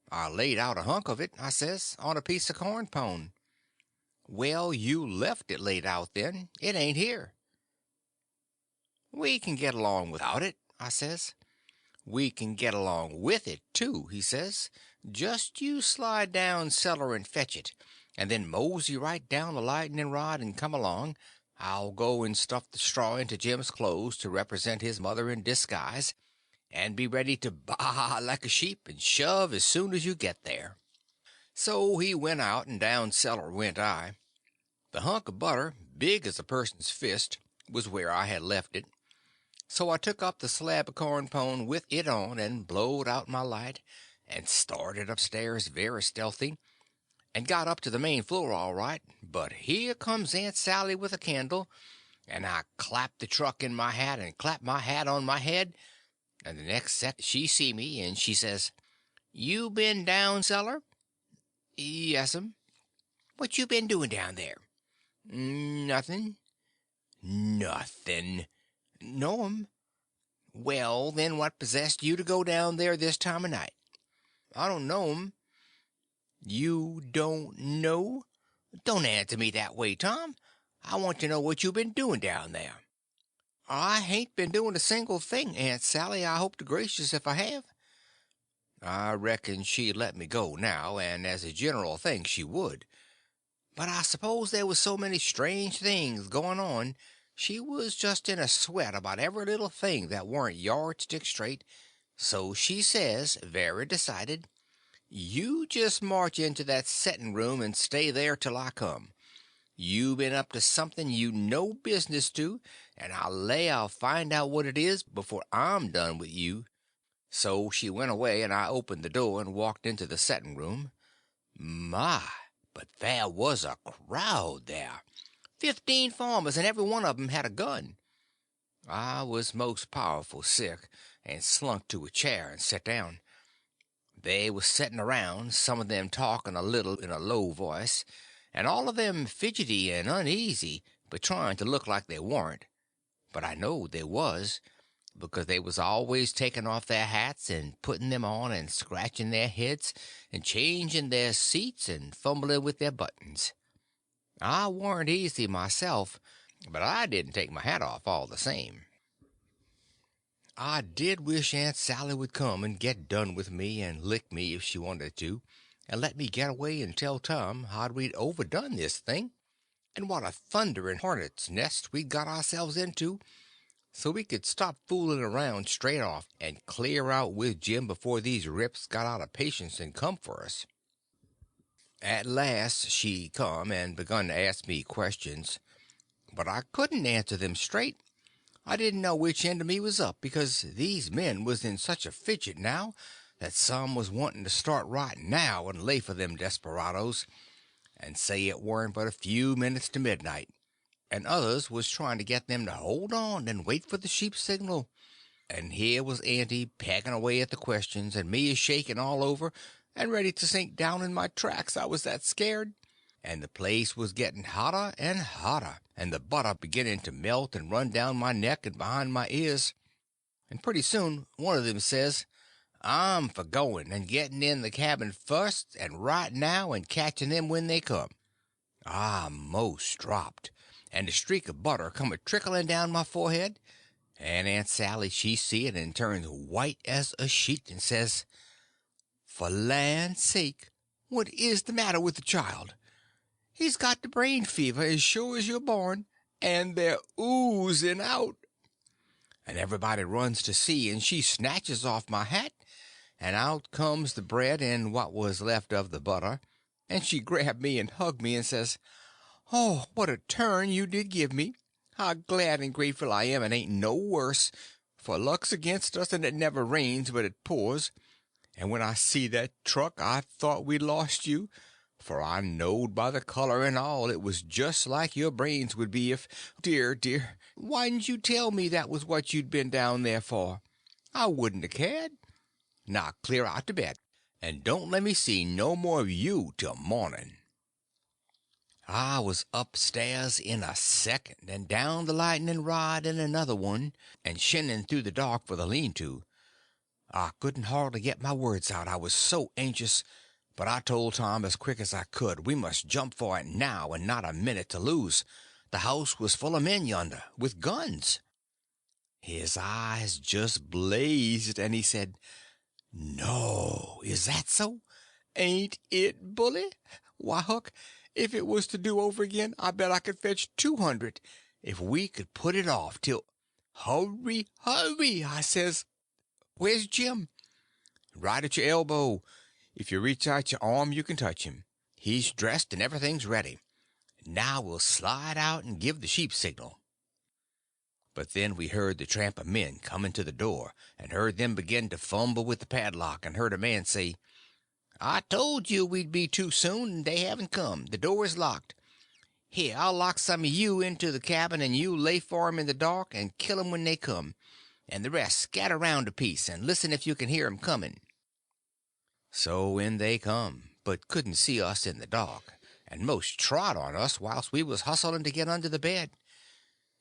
"I laid out a hunk of it," I says, "on a piece of corn pone." "Well, you left it laid out then. It ain't here." "We can get along without it," I says. "We can get along with it, too," he says. "Just you slide down cellar and fetch it, and then mosey right down the lightning rod and come along. I'll go and stuff the straw into Jim's clothes to represent his mother in disguise, and be ready to baa like a sheep and shove as soon as you get there." So he went out, and down cellar went I. The hunk of butter, big as a person's fist, was where I had left it. So I took up the slab of corn pone with it on, and blowed out my light, and started upstairs very stealthy, and got up to the main floor all right, but here comes Aunt Sally with a candle, and I clapped the truck in my hat and clapped my hat on my head, and the next set she see me, and she says, "You been down cellar?" "Yes'm." "What you been doing down there?" "Nothing." "Nothing?" "No'm." "Well, then, what possessed you to go down there this time of night?" "I don't know'm." "You don't know? Don't answer me that way, Tom. I want to know what you been doing down there." "I hain't been doing a single thing, Aunt Sally, I hope to gracious if I have." I reckon she'd let me go now, and as a general thing she would. But I suppose there was so many strange things going on, she was just in a sweat about every little thing that warn't yardstick straight, so she says, very decided, "You just march into that setting room and stay there till I come. You been up to something you no business to, and I'll find out what it is before I'm done with you." So she went away, and I opened the door and walked into the setting room. My, but there was a crowd there. 15 farmers, and every one of 'em had a gun. I was most powerful sick, and slunk to a chair and sat down. They was setting around, some of them talking a little in a low voice, and all of them fidgety and uneasy, but trying to look like they warn't. But I know they was, because they was always taking off their hats and putting them on and scratching their heads and changing their seats and fumbling with their buttons. I warn't easy myself, but I didn't take my hat off all the same. I did wish Aunt Sally would come and get done with me and lick me if she wanted to, and let me get away and tell Tom how we'd overdone this thing, and what a thundering hornet's nest we'd got ourselves into, so we could stop fooling around straight off and clear out with Jim before these rips got out of patience and come for us. At last she come and begun to ask me questions, but I couldn't answer them straight. I didn't know which end of me was up, because these men was in such a fidget now that some was wanting to start right now and lay for them desperadoes, and say it weren't but a few minutes to midnight, and others was trying to get them to hold on and wait for the sheep signal. And here was Auntie pegging away at the questions, and me a shaking all over and ready to sink down in my tracks, I was that scared. And the place was getting hotter and hotter, and the butter beginning to melt and run down my neck and behind my ears. And pretty soon one of them says, "I'm for going and getting in the cabin first, and right now, and catching them when they come." I most dropped, and a streak of butter come a trickling down my forehead, and Aunt Sally she see it and turns white as a sheet and says, "For land's sake, what is the matter with the child? He's got the brain fever as sure as you're born, and they're oozing out." And everybody runs to see, and she snatches off my hat, and out comes the bread and what was left of the butter, and she grabbed me and hugged me and says, "Oh, what a turn you did give me! How glad and grateful I am it ain't no worse, for luck's against us, and it never rains but it pours. And when I see that truck I thought we'd lost you, for I knowed by the color and all it was just like your brains would be if— Dear, dear, why didn't you tell me that was what you'd been down there for? I wouldn't have cared. Now clear out to bed, and don't let me see no more of you till morning." I was upstairs in a second, and down the lightning rod in another one, and shinning through the dark for the lean-to. I couldn't hardly get my words out, I was so anxious, but I told Tom as quick as I could we must jump for it now and not a minute to lose. The house was full of men yonder, with guns. His eyes just blazed, and he said, "No, is that so? Ain't it bully? Why, Huck, if it was to do over again, I bet I could fetch 200, if we could put it off till—" "Hurry, hurry," I says. "Where's Jim?" "Right at your elbow. If you reach out your arm you can touch him. He's dressed and everything's ready. Now we'll slide out and give the sheep signal." But then we heard the tramp of men coming to the door, and heard them begin to fumble with the padlock, and heard a man say, "I told you we'd be too soon, and they haven't come. The door is locked. Here, I'll lock some of you into the cabin, and you lay for 'em in the dark and kill 'em when they come, and the rest scatter round a piece, and listen if you can hear 'em coming." So in they come, but couldn't see us in the dark, and most trod on us whilst we was hustling to get under the bed.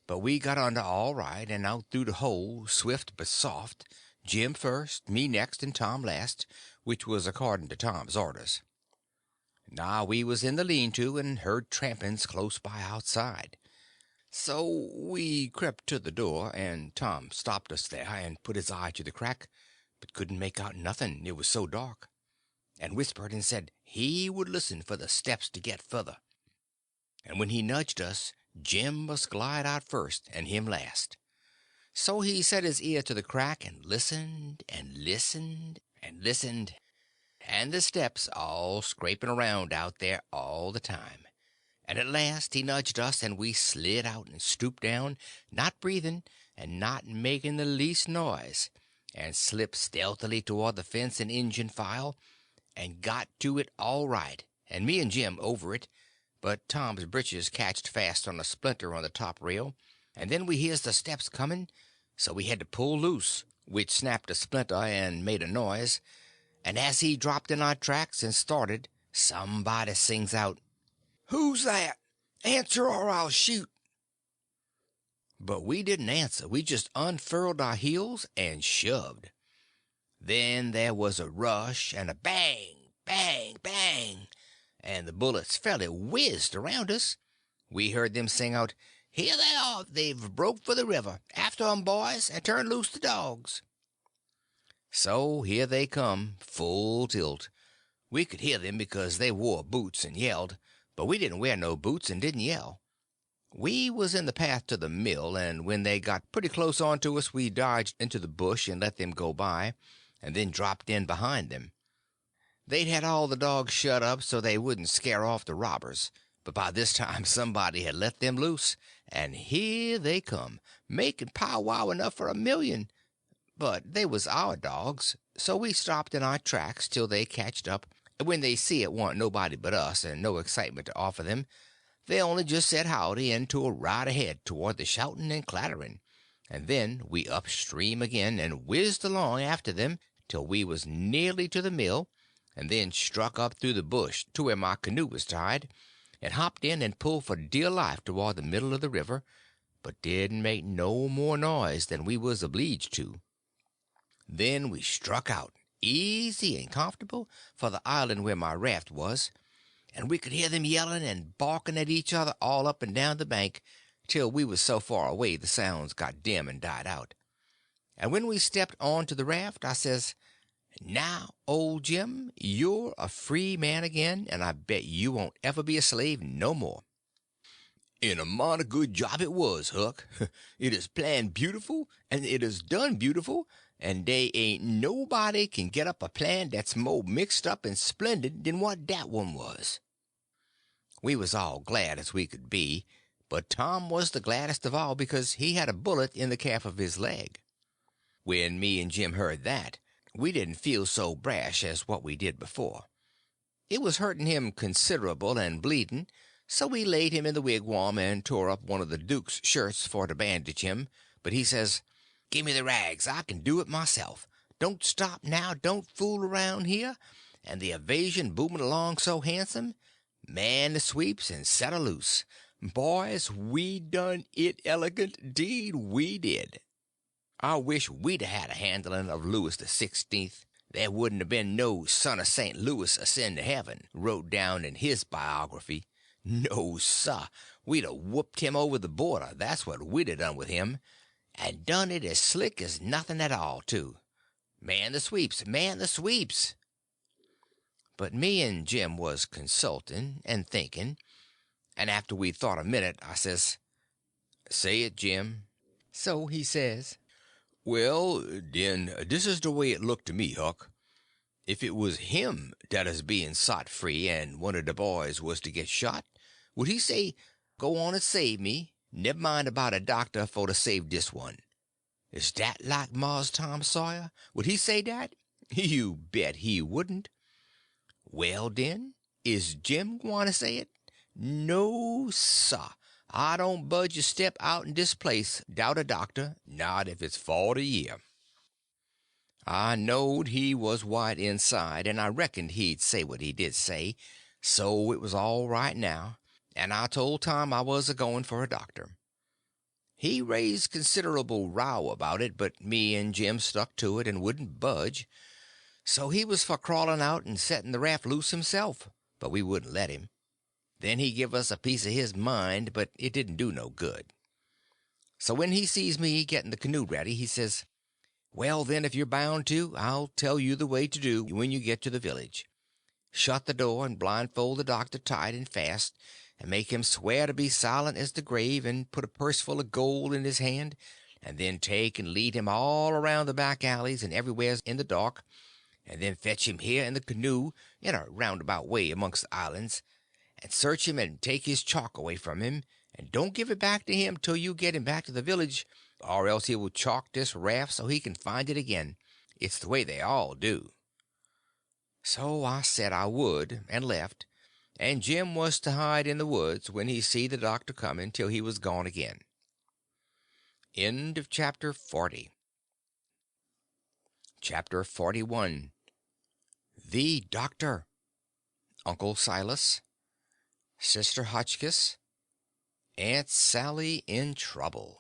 But we got under all right, and out through the hole, swift but soft, Jim first, me next, and Tom last, which was according to Tom's orders. Now we was in the lean-to, and heard trampings close by outside. So we crept to the door, and Tom stopped us there and put his eye to the crack, but couldn't make out nothing, it was so dark, and whispered and said he would listen for the steps to get further. And when he nudged us, Jim must glide out first and him last. So he set his ear to the crack and listened and listened and listened, and the steps all scraping around out there all the time. And at last he nudged us, and we slid out and stooped down, not breathing and not making the least noise, and slipped stealthily toward the fence and engine file, and got to it all right, and me and Jim over it, but Tom's britches catched fast on a splinter on the top rail, and then we hears the steps coming, so we had to pull loose, which snapped a splinter and made a noise, and as he dropped in our tracks and started, somebody sings out, "Who's that? Answer or I'll shoot." But we didn't answer, we just unfurled our heels and shoved. Then there was a rush and a bang, bang, bang, and the bullets fairly whizzed around us. We heard them sing out, "Here they are, they've broke for the river. After 'em, boys, and turn loose the dogs." So here they come, full tilt. We could hear them because they wore boots and yelled, but we didn't wear no boots and didn't yell. We was in the path to the mill, and when they got pretty close on to us we dodged into the bush and let them go by, and then dropped in behind them. They'd had all the dogs shut up so they wouldn't scare off the robbers, but by this time somebody had let them loose, and here they come, making powwow enough for 1,000,000. But they was our dogs, so we stopped in our tracks till they catched up, and when they see it warn't nobody but us and no excitement to offer them, they only just said howdy and tore right ahead toward the shouting and clattering, and then we upstream again and whizzed along after them till we was nearly to the mill, and then struck up through the bush to where my canoe was tied, and hopped in and pulled for dear life toward the middle of the river, but didn't make no more noise than we was obleeged to. Then we struck out, easy and comfortable, for the island where my raft was, and we could hear them yelling and barking at each other all up and down the bank, till we was so far away the sounds got dim and died out. And when we stepped on to the raft, I says, "Now, old Jim, you're a free man again, and I bet you won't ever be a slave no more." "And a mighty good job it was, Huck. It is planned beautiful, and it is done beautiful, and dey ain't nobody can get up a plan that's more mixed up and splendid than what dat one was." We was all glad as we could be, but Tom was the gladdest of all because he had a bullet in the calf of his leg. When me and Jim heard that, we didn't feel so brash as what we did before. It was hurting him considerable and bleeding, so we laid him in the wigwam and tore up one of the duke's shirts for to bandage him, but he says, "Give me the rags, I can do it myself. Don't stop now, don't fool around here, and the evasion booming along so handsome. Man the sweeps and set her loose. Boys, we done it elegant, deed we did. I wish we'd a had a handling of Louis the 16th. There wouldn't have been no son of St. Louis ascend to heaven, wrote down in his biography. No, sir, we'd a whooped him over the border, that's what we'd a done with him, and done it as slick as nothing at all, too. Man the sweeps, man the sweeps." But me and Jim was consulting and thinking, and after we'd thought a minute, I says, "Say it, Jim." So he says, "Well, den, dis is de way it looked to me, Huck. If it was him dat 'uz being sot free, and one of de boys was to get shot, would he say, 'Go on and save me, never mind about a doctor for to save dis one'? Is dat like Mars Tom Sawyer? Would he say dat? You bet he wouldn't. Well, den, is Jim gwine to say it? No, sah. I don't budge a step out in dis place 'dout a doctor, not if it's 40 year." I knowed he was white inside, and I reckoned he'd say what he did say, so it was all right now, and I told Tom I was a going for a doctor. He raised considerable row about it, but me and Jim stuck to it and wouldn't budge, so he was for crawling out and setting the raft loose himself, but we wouldn't let him. Then he give us a piece of his mind, but it didn't do no good. So when he sees me getting the canoe ready, he says, Well, then, if you're bound to, I'll tell you the way to do when you get to the village. Shut the door and blindfold the doctor tight and fast, and make him swear to be silent as the grave, and put a purse full of gold in his hand, and then take and lead him all around the back alleys and everywheres in the dark, and then fetch him here in the canoe in a roundabout way amongst the islands, and search him and take his chalk away from him, and don't give it back to him till you get him back to the village, or else he will chalk this raft so he can find it again. It's the way they all do. So I said I would, and left, and Jim was to hide in the woods when he see the doctor coming till he was gone again. End of chapter 40. Chapter 41. The Doctor. Uncle Silas. Sister Hotchkiss. Aunt Sally in trouble.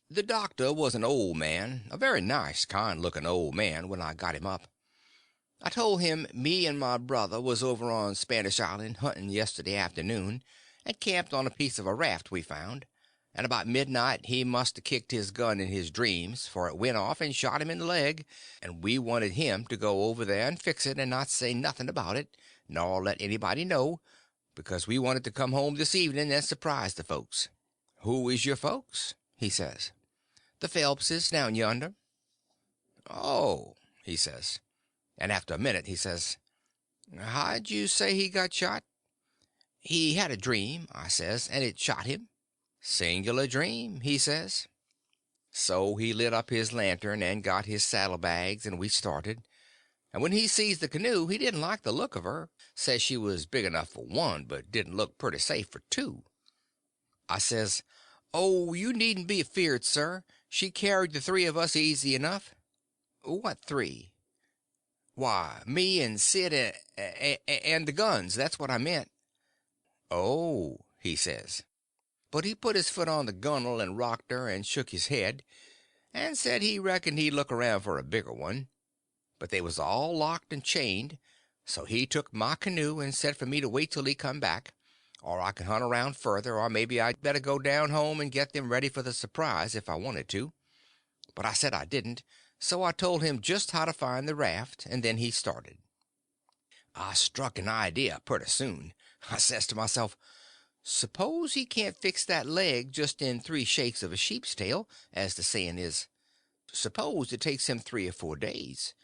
The doctor was an old man, a very nice, kind-looking old man when I got him up. I told him me and my brother was over on Spanish Island hunting yesterday afternoon, and camped on a piece of a raft we found, and about midnight he must have kicked his gun in his dreams, for it went off and shot him in the leg, and we wanted him to go over there and fix it and not say nothing about it, nor let anybody know, because we wanted to come home this evening and surprise the folks. "Who is your folks?" he says. "The Phelpses down yonder." "Oh," he says. And after a minute he says, "How'd you say he got shot?" "He had a dream," I says, "and it shot him." "Singular dream," he says. So he lit up his lantern and got his saddlebags, and we started. And when he sees the canoe he didn't like the look of her. Says she was big enough for one, but didn't look pretty safe for two. I says, "Oh, you needn't be afeard, sir. She carried the three of us easy enough." "What three?" "Why, me and Sid and the guns. That's what I meant." "Oh," he says. But he put his foot on the gunwale and rocked her, and shook his head, and said he reckoned he'd look around for a bigger one. But they was all locked and chained, so he took my canoe and said for me to wait till he come back, or I could hunt around further, or maybe I'd better go down home and get them ready for the surprise if I wanted to. But I said I didn't, so I told him just how to find the raft, and then he started. I struck an idea pretty soon. I says to myself, suppose he can't fix that leg just in 3 shakes of a sheep's tail, as the saying is. Suppose it takes him 3 or 4 days.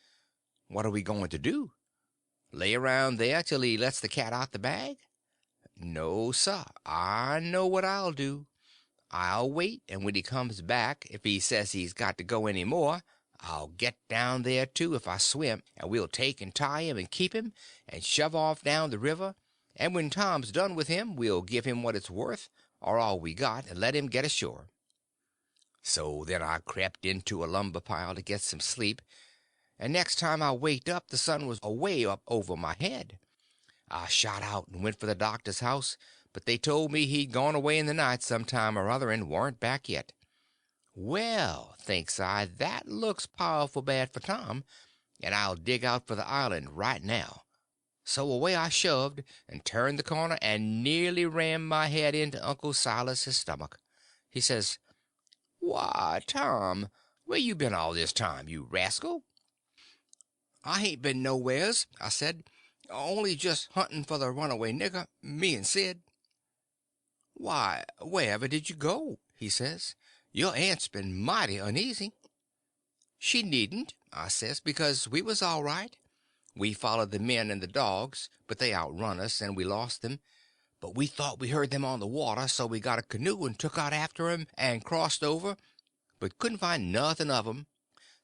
What are we going to do? Lay around there till he lets the cat out the bag? No, sir. I know what I'll do. I'll wait, and when he comes back, if he says he's got to go any more, I'll get down there too if I swim, and we'll take and tie him and keep him, and shove off down the river, and when Tom's done with him we'll give him what it's worth, or all we got, and let him get ashore. So then I crept into a lumber pile to get some sleep, and next time I waked up the sun was away up over my head. I shot out and went for the doctor's house, but they told me he'd gone away in the night sometime or other and warn't back yet. Well, thinks I, that looks powerful bad for Tom, and I'll dig out for the island right now. So away I shoved, and turned the corner, and nearly rammed my head into Uncle Silas's stomach. He says, "Why, Tom, where you been all this time, you rascal?" "I ain't been nowheres," I said, "only just hunting for the runaway nigger, me and Sid." "Why, wherever did you go?" he says. "Your aunt's been mighty uneasy." "She needn't," I says, "because we was all right. We followed the men and the dogs, but they outrun us, and we lost them. But we thought we heard them on the water, so we got a canoe and took out after 'em and crossed over, but couldn't find nothing of 'em.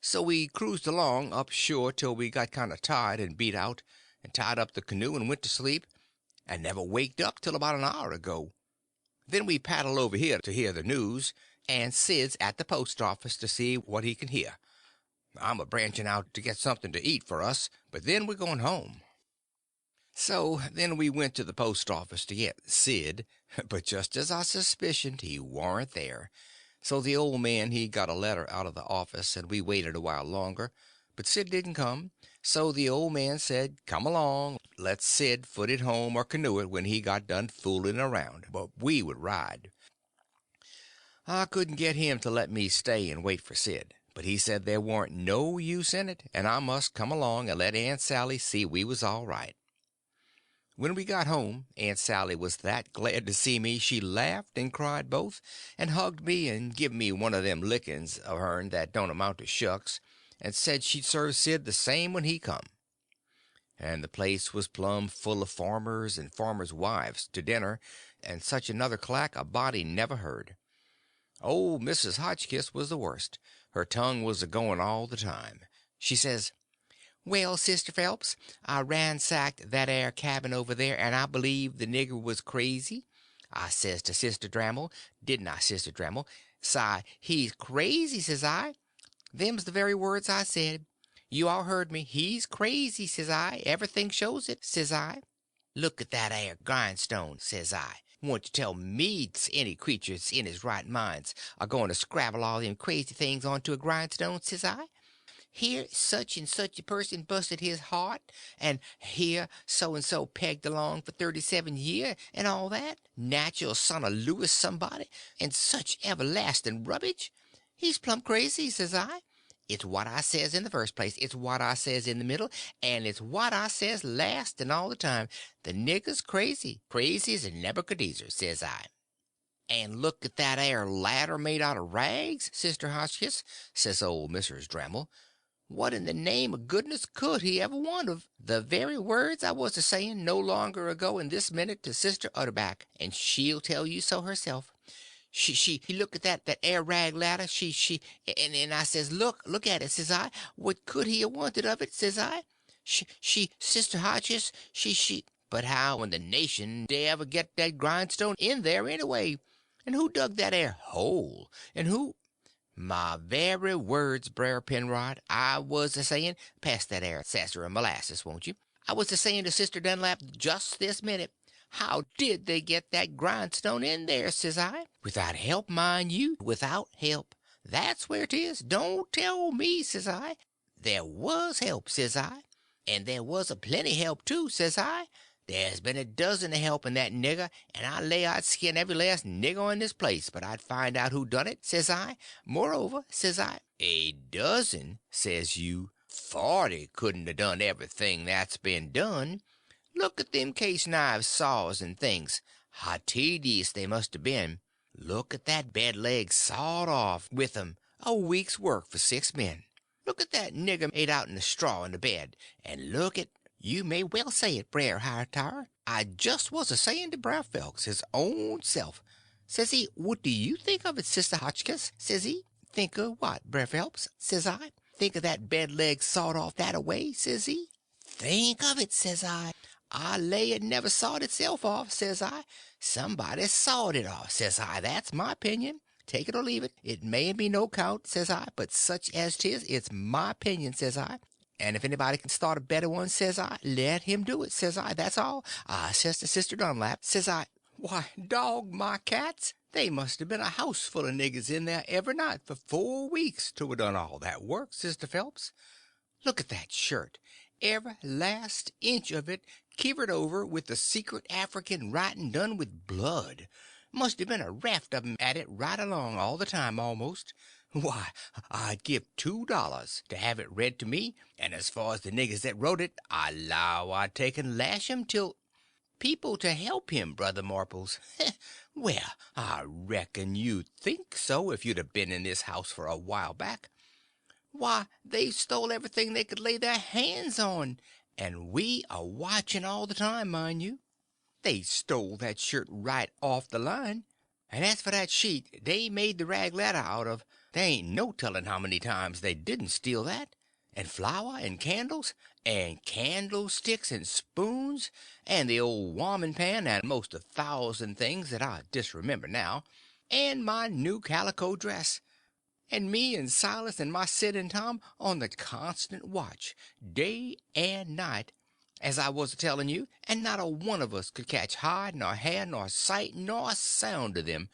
So we cruised along up shore till we got kind of tired and beat out, and tied up the canoe and went to sleep, and never waked up till about an hour ago. Then we paddled over here to hear the news, and Sid's at the post office to see what he can hear. I'm a branching out to get something to eat for us, but then we're going home." So then we went to the post office to get Sid, but just as I suspicioned, he warn't there. So the old man he got a letter out of the office, and we waited a while longer, but Sid didn't come. So the old man said, come along, let Sid foot it home or canoe it when he got done fooling around, but we would ride. I couldn't get him to let me stay and wait for Sid, but he said there warn't no use in it, and I must come along and let Aunt Sally see we was all right. When we got home, Aunt Sally was that glad to see me she laughed and cried both, and hugged me and give me one of them lickings of hern that don't amount to shucks, and said she'd serve Sid the same when he come. And the place was plumb full of farmers and farmers' wives to dinner, and such another clack a body never heard. Old Mrs. Hotchkiss was the worst. Her tongue was a-going all the time. She says: "Well, Sister Phelps, I ransacked that 'ere cabin over there, and I believe the nigger was crazy. I says to Sister Drammel, didn't I, Sister Drammel? Si, he's crazy, says I. Them's the very words I said. You all heard me. He's crazy, says I. Everything shows it, says I. Look at that 'ere grindstone, says I. Want to tell me any creatures in his right minds are going to scrabble all them crazy things onto a grindstone, says I? Here such and such a person busted his heart, and here so and so pegged along for 37 year, and all that, natural son of Louis somebody, and such everlasting rubbish. He's plumb crazy, says I. It's what I says in the first place, it's what I says in the middle, and it's what I says last and all the time. The nigger's crazy, crazy as a Nebuchadnezzar, says I. And look at that air ladder made out of rags, Sister Hotchkiss, says old Mrs. Drammel. What in the name of goodness could he ever want of? The very words I was a-saying no longer ago in this minute to Sister Utterback, and she'll tell you so herself. She look at that air rag ladder, and I says, look at it, says I. What could he have wanted of it, says I? Sister Hotchkiss, but how in the nation they ever get that grindstone in there anyway? And who dug that air hole? And who? My very words, Brer Penrod, I was a-saying, pass that air sasser and molasses, won't you? I was a-saying to Sister Dunlap just this minute, how did they get that grindstone in there, says I? Without help, mind you, without help. That's where it is. Don't tell me, says I. There was help, says I. And there was a plenty help, too, says I. There's been a dozen of helping that nigger, and I lay I'd skin every last nigger in this place, but I'd find out who done it, says I. Moreover, says I, a dozen, says you, 40 couldn't have done everything that's been done. Look at them case knives, saws, and things. How tedious they must have been. Look at that bed leg sawed off with 'em. A week's work for 6 men. Look at that nigger made out in the straw in the bed. And look at, you may well say it, Brer Hightower. I just was a-saying to Brer Phelps, his own self. Says he, what do you think of it, Sister Hotchkiss? Says he. Think of what, Brer Phelps? Says I. Think of that bed leg sawed off that away, says he. Think of it, says I. I lay it never sawed itself off, says I. Somebody sawed it off, says I. That's my opinion. Take it or leave it. It may be no count, says I, but such as 'tis, it's my opinion, says I. And if anybody can start a better one, says I, let him do it, says I. That's all. I says to Sister Dunlap, says I, why, dog my cats, they must have been a house full of niggers in there every night for 4 weeks to have done all that work, Sister Phelps. Look at that shirt. Every last inch of it kivered over with the secret African writing done with blood. Must have been a raft of 'em at it right along all the time almost. Why, I'd give $2 to have it read to me, and as far as the niggers that wrote it, I 'low I'd take and lash 'em till... People to help him, Brother Marples. Well, I reckon you'd think so if you'd have been in this house for a while back. Why, they stole everything they could lay their hands on, and we are watching all the time, mind you. They stole that shirt right off the line. And as for that sheet they made the rag ladder out of, there ain't no telling how many times they didn't steal that. And flour and candlesticks and spoons, and the old warming pan, and most 1,000 things that I disremember now, and my new calico dress. And me and Silas and my Sid and Tom on the constant watch, day and night, as I was a-telling you, and not a one of us could catch hide nor hair nor sight nor sound of them.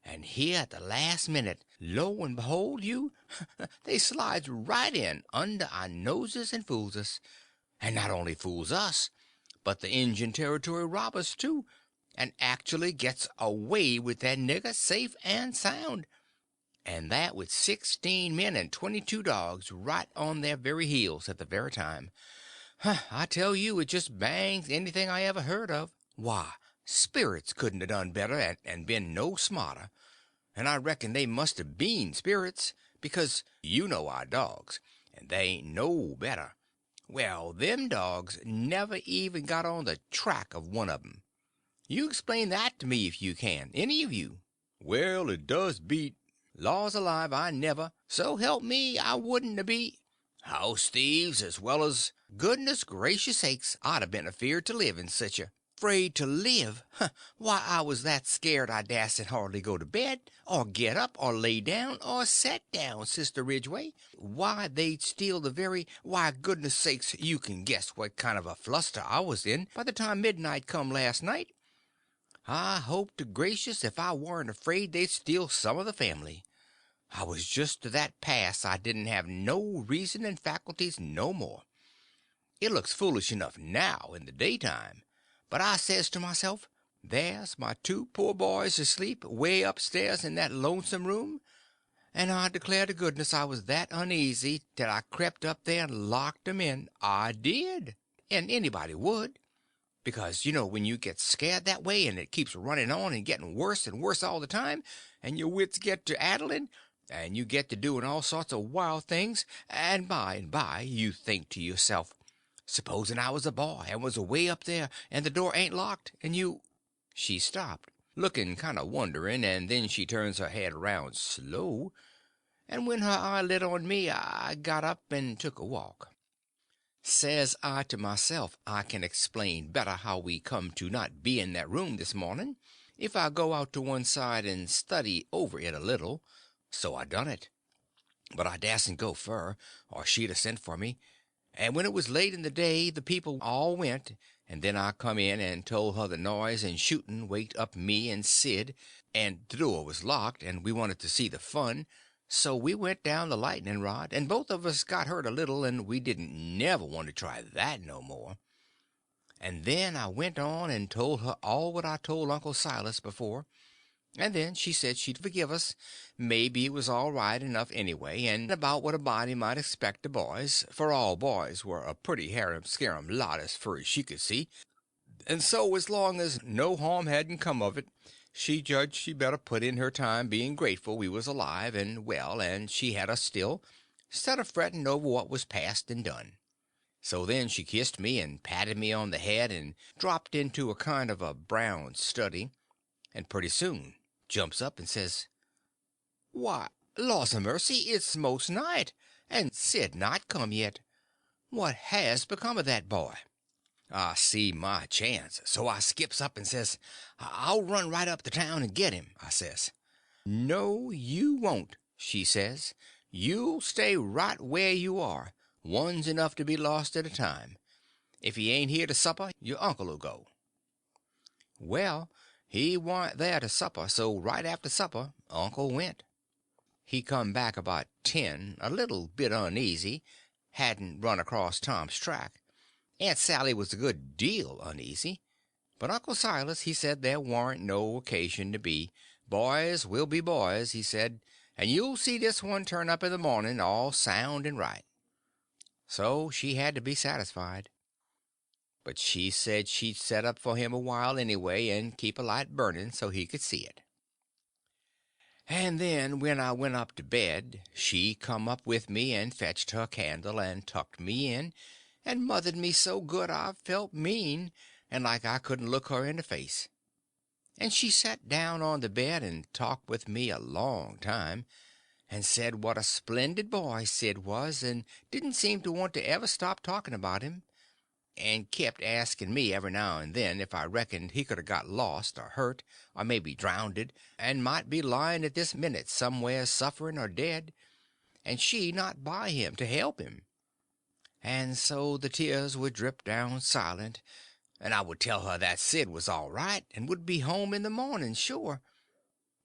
And here at the last minute, lo and behold you, they slides right in under our noses and fools us. And not only fools us, but the Injun Territory robbers too. and actually gets away with that nigger safe and sound, and that with 16 men and 22 dogs right on their very heels at the very time. I tell you, it just bangs anything I ever heard of. Why, spirits couldn't have done better and been no smarter, and I reckon they must have been spirits, because you know our dogs, and they ain't no better. Well, them dogs never even got on the track of one of 'em. You explain that to me if you can, any of you. Well, it does beat. Laws alive, I never, so help me, I wouldn't a be house thieves as well as goodness gracious sakes, I'd a been afeard to live in such a afraid to live. Huh, why, I was that scared I dasn't hardly go to bed, or get up, or lay down, or set down, Sister Ridgeway. Why, they'd steal the why, goodness sakes, you can guess what kind of a fluster I was in by the time midnight come last night. I hope to gracious if I warn't afraid they'd steal some of the family. I was just to that pass I didn't have no reasoning faculties no more. It looks foolish enough now in the daytime, but I says to myself, there's my two poor boys asleep way upstairs in that lonesome room, and I declare to goodness I was that uneasy that I crept up there and locked 'em in. I did, and anybody would. Because, when you get scared that way, and it keeps running on and getting worse and worse all the time, and your wits get to addling, and you get to doing all sorts of wild things, and by you think to yourself, supposing I was a boy and was away up there, and the door ain't locked, and you— She stopped, looking kind of wondering, and then she turns her head around slow, and when her eye lit on me I got up and took a walk. Says I to myself, I can explain better how we come to not be in that room this morning if I go out to one side and study over it a little. So I done it. But I dasn't go fur, or she'd a sent for me. And when it was late in the day the people all went, and then I come in and told her the noise and shooting waked up me and Sid, and the door was locked, and we wanted to see the fun, so we went down the lightning rod, and both of us got hurt a little, and we didn't never want to try that no more. And then I went on and told her all what I told Uncle Silas before, and then she said she'd forgive us, maybe it was all right enough anyway, and about what a body might expect of boys, for all boys were a pretty harum-scarum lot as fur as she could see, and so as long as no harm hadn't come of it, she judged she better put in her time being grateful we was alive and well, and she had us still, 'stead of fretting over what was past and done. So then she kissed me and patted me on the head and dropped into a kind of a brown study, and pretty soon jumps up and says, "Why, laws a mercy, it's most night, and Sid not come yet. What has become of that boy?" I see my chance, so I skips up and says, "I'll run right up to town and get him," I says. "No, you won't," she says. "You'll stay right where you are. One's enough to be lost at a time. If he ain't here to supper, your uncle'll go." Well, he warn't there to supper, so right after supper Uncle went. He come back about 10, a little bit uneasy, hadn't run across Tom's track. Aunt Sally was a good deal uneasy. But Uncle Silas, he said there warn't no occasion to be. Boys will be boys, he said, and you'll see this one turn up in the morning all sound and right. So she had to be satisfied. But she said she'd set up for him a while anyway, and keep a light burning so he could see it. And then when I went up to bed she come up with me and fetched her candle and tucked me in, and mothered me so good I felt mean, and like I couldn't look her in the face. And she sat down on the bed and talked with me a long time, and said what a splendid boy Sid was, and didn't seem to want to ever stop talking about him, and kept asking me every now and then if I reckoned he could a got lost or hurt or maybe drownded, and might be lying at this minute somewhere suffering or dead, and she not by him to help him. And so the tears would drip down silent, and I would tell her that Sid was all right and would be home in the morning, sure.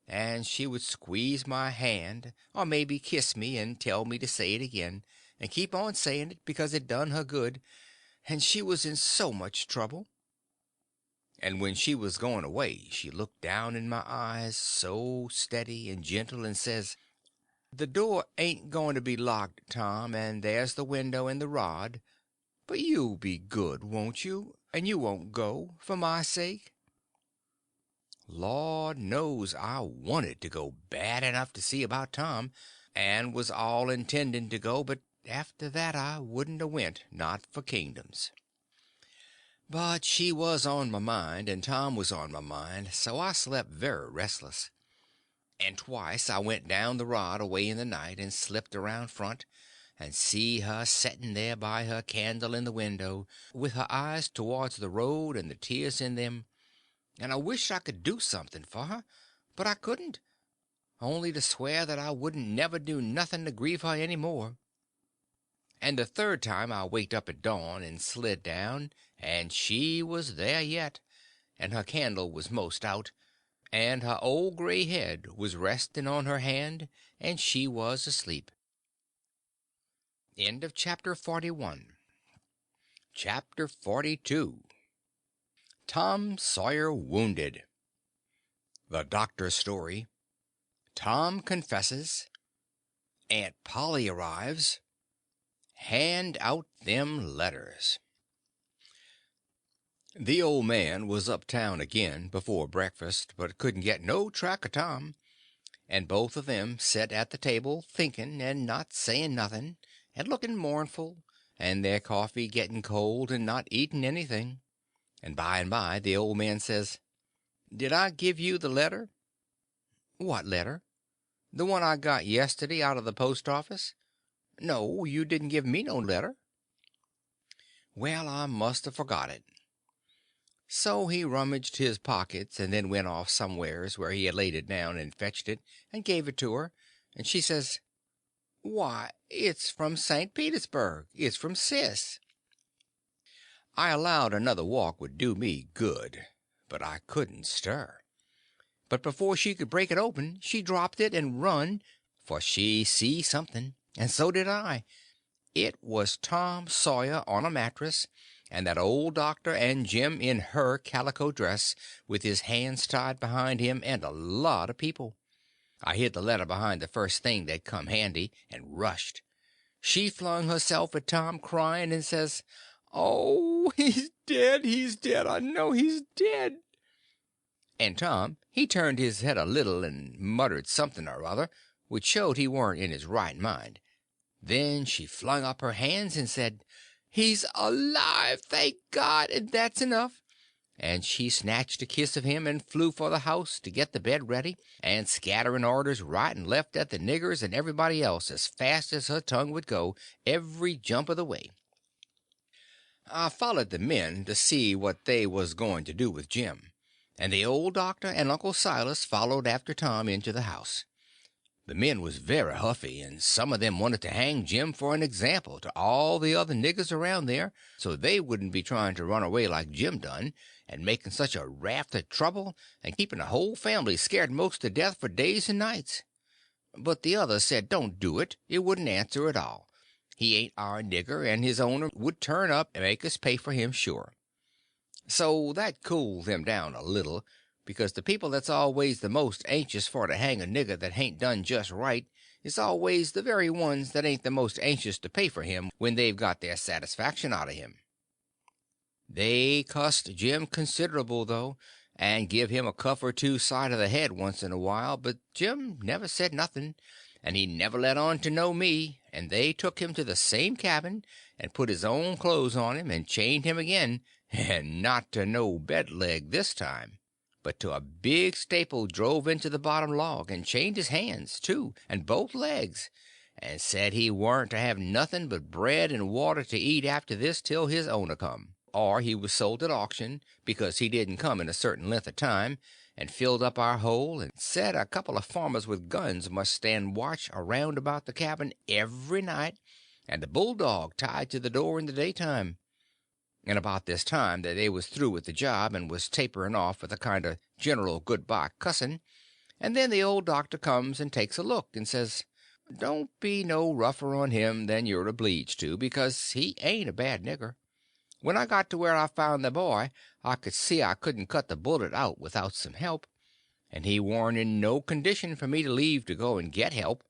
And she would squeeze my hand, or maybe kiss me and tell me to say it again, and keep on saying it because it done her good, and she was in so much trouble. And when she was going away she looked down in my eyes so steady and gentle and says, "The door ain't going to be locked, Tom, and there's the window and the rod, but you'll be good, won't you? And you won't go, for my sake?" Lord knows I wanted to go bad enough to see about Tom, and was all intending to go, but after that I wouldn't a went, not for kingdoms. But she was on my mind, and Tom was on my mind, so I slept very restless. And twice I went down the rod away in the night and slipped around front, and see her setting there by her candle in the window, with her eyes towards the road and the tears in them, and I wished I could do something for her, but I couldn't, only to swear that I wouldn't never do nothing to grieve her any more. And the third time I waked up at dawn and slid down, and she was there yet, and her candle was most out, and her old gray head was resting on her hand, and she was asleep. End of chapter 41. Chapter 42. Tom Sawyer Wounded. The Doctor's Story. Tom Confesses. Aunt Polly Arrives. Hand out them letters. The old man was uptown again before breakfast, but couldn't get no track of Tom, and both of them set at the table thinking and not saying nothing, and looking mournful, and their coffee getting cold and not eating anything. And by the old man says, "Did I give you the letter?" "What letter?" "The one I got yesterday out of the post office." "No, you didn't give me no letter." "Well, I must have forgot it." So he rummaged his pockets, and then went off somewheres where he had laid it down, and fetched it, and gave it to her, and she says, "Why, it's from St. Petersburg. It's from Sis." I allowed another walk would do me good, but I couldn't stir. But before she could break it open she dropped it and run, for she see something, and so did I. It was Tom Sawyer on a mattress, and that old doctor and Jim in her calico dress, with his hands tied behind him, and a lot of people. I hid the letter behind the first thing that come handy, and rushed. She flung herself at Tom, crying, and says, "Oh, he's dead, I know he's dead." And Tom he turned his head a little and muttered something or other, which showed he warn't in his right mind. Then she flung up her hands and said, "He's alive, thank God, and that's enough." And she snatched a kiss of him and flew for the house to get the bed ready, and scattering orders right and left at the niggers and everybody else as fast as her tongue would go, every jump of the way. I followed the men to see what they was going to do with Jim, and the old doctor and Uncle Silas followed after Tom into the house. The men was very huffy, and some of them wanted to hang Jim for an example to all the other niggers around there, so they wouldn't be trying to run away like Jim done, and making such a raft of trouble, and keeping the whole family scared most to death for days and nights. But the others said don't do it, it wouldn't answer at all. He ain't our nigger, and his owner would turn up and make us pay for him sure. So that cooled them down a little, because the people that's always the most anxious for to hang a nigger that hain't done just right is always the very ones that ain't the most anxious to pay for him when they've got their satisfaction out of him. They cussed Jim considerable, though, and give him a cuff or two side of the head once in a while, but Jim never said nothing, and he never let on to know me, and they took him to the same cabin and put his own clothes on him and chained him again, and not to no bed leg this time, but to a big staple drove into the bottom log, and chained his hands, too, and both legs, and said he warn't to have nothing but bread and water to eat after this till his owner come, or he was sold at auction, because he didn't come in a certain length of time, and filled up our hole, and said a couple of farmers with guns must stand watch around about the cabin every night, and a bulldog tied to the door in the daytime. And about this time that they was through with the job, and was tapering off with a kind of general goodbye cussing, and then the old doctor comes and takes a look, and says, "Don't be no rougher on him than you're obleeged to, because he ain't a bad nigger. When I got to where I found the boy, I could see I couldn't cut the bullet out without some help, and he warn't in no condition for me to leave to go and get help.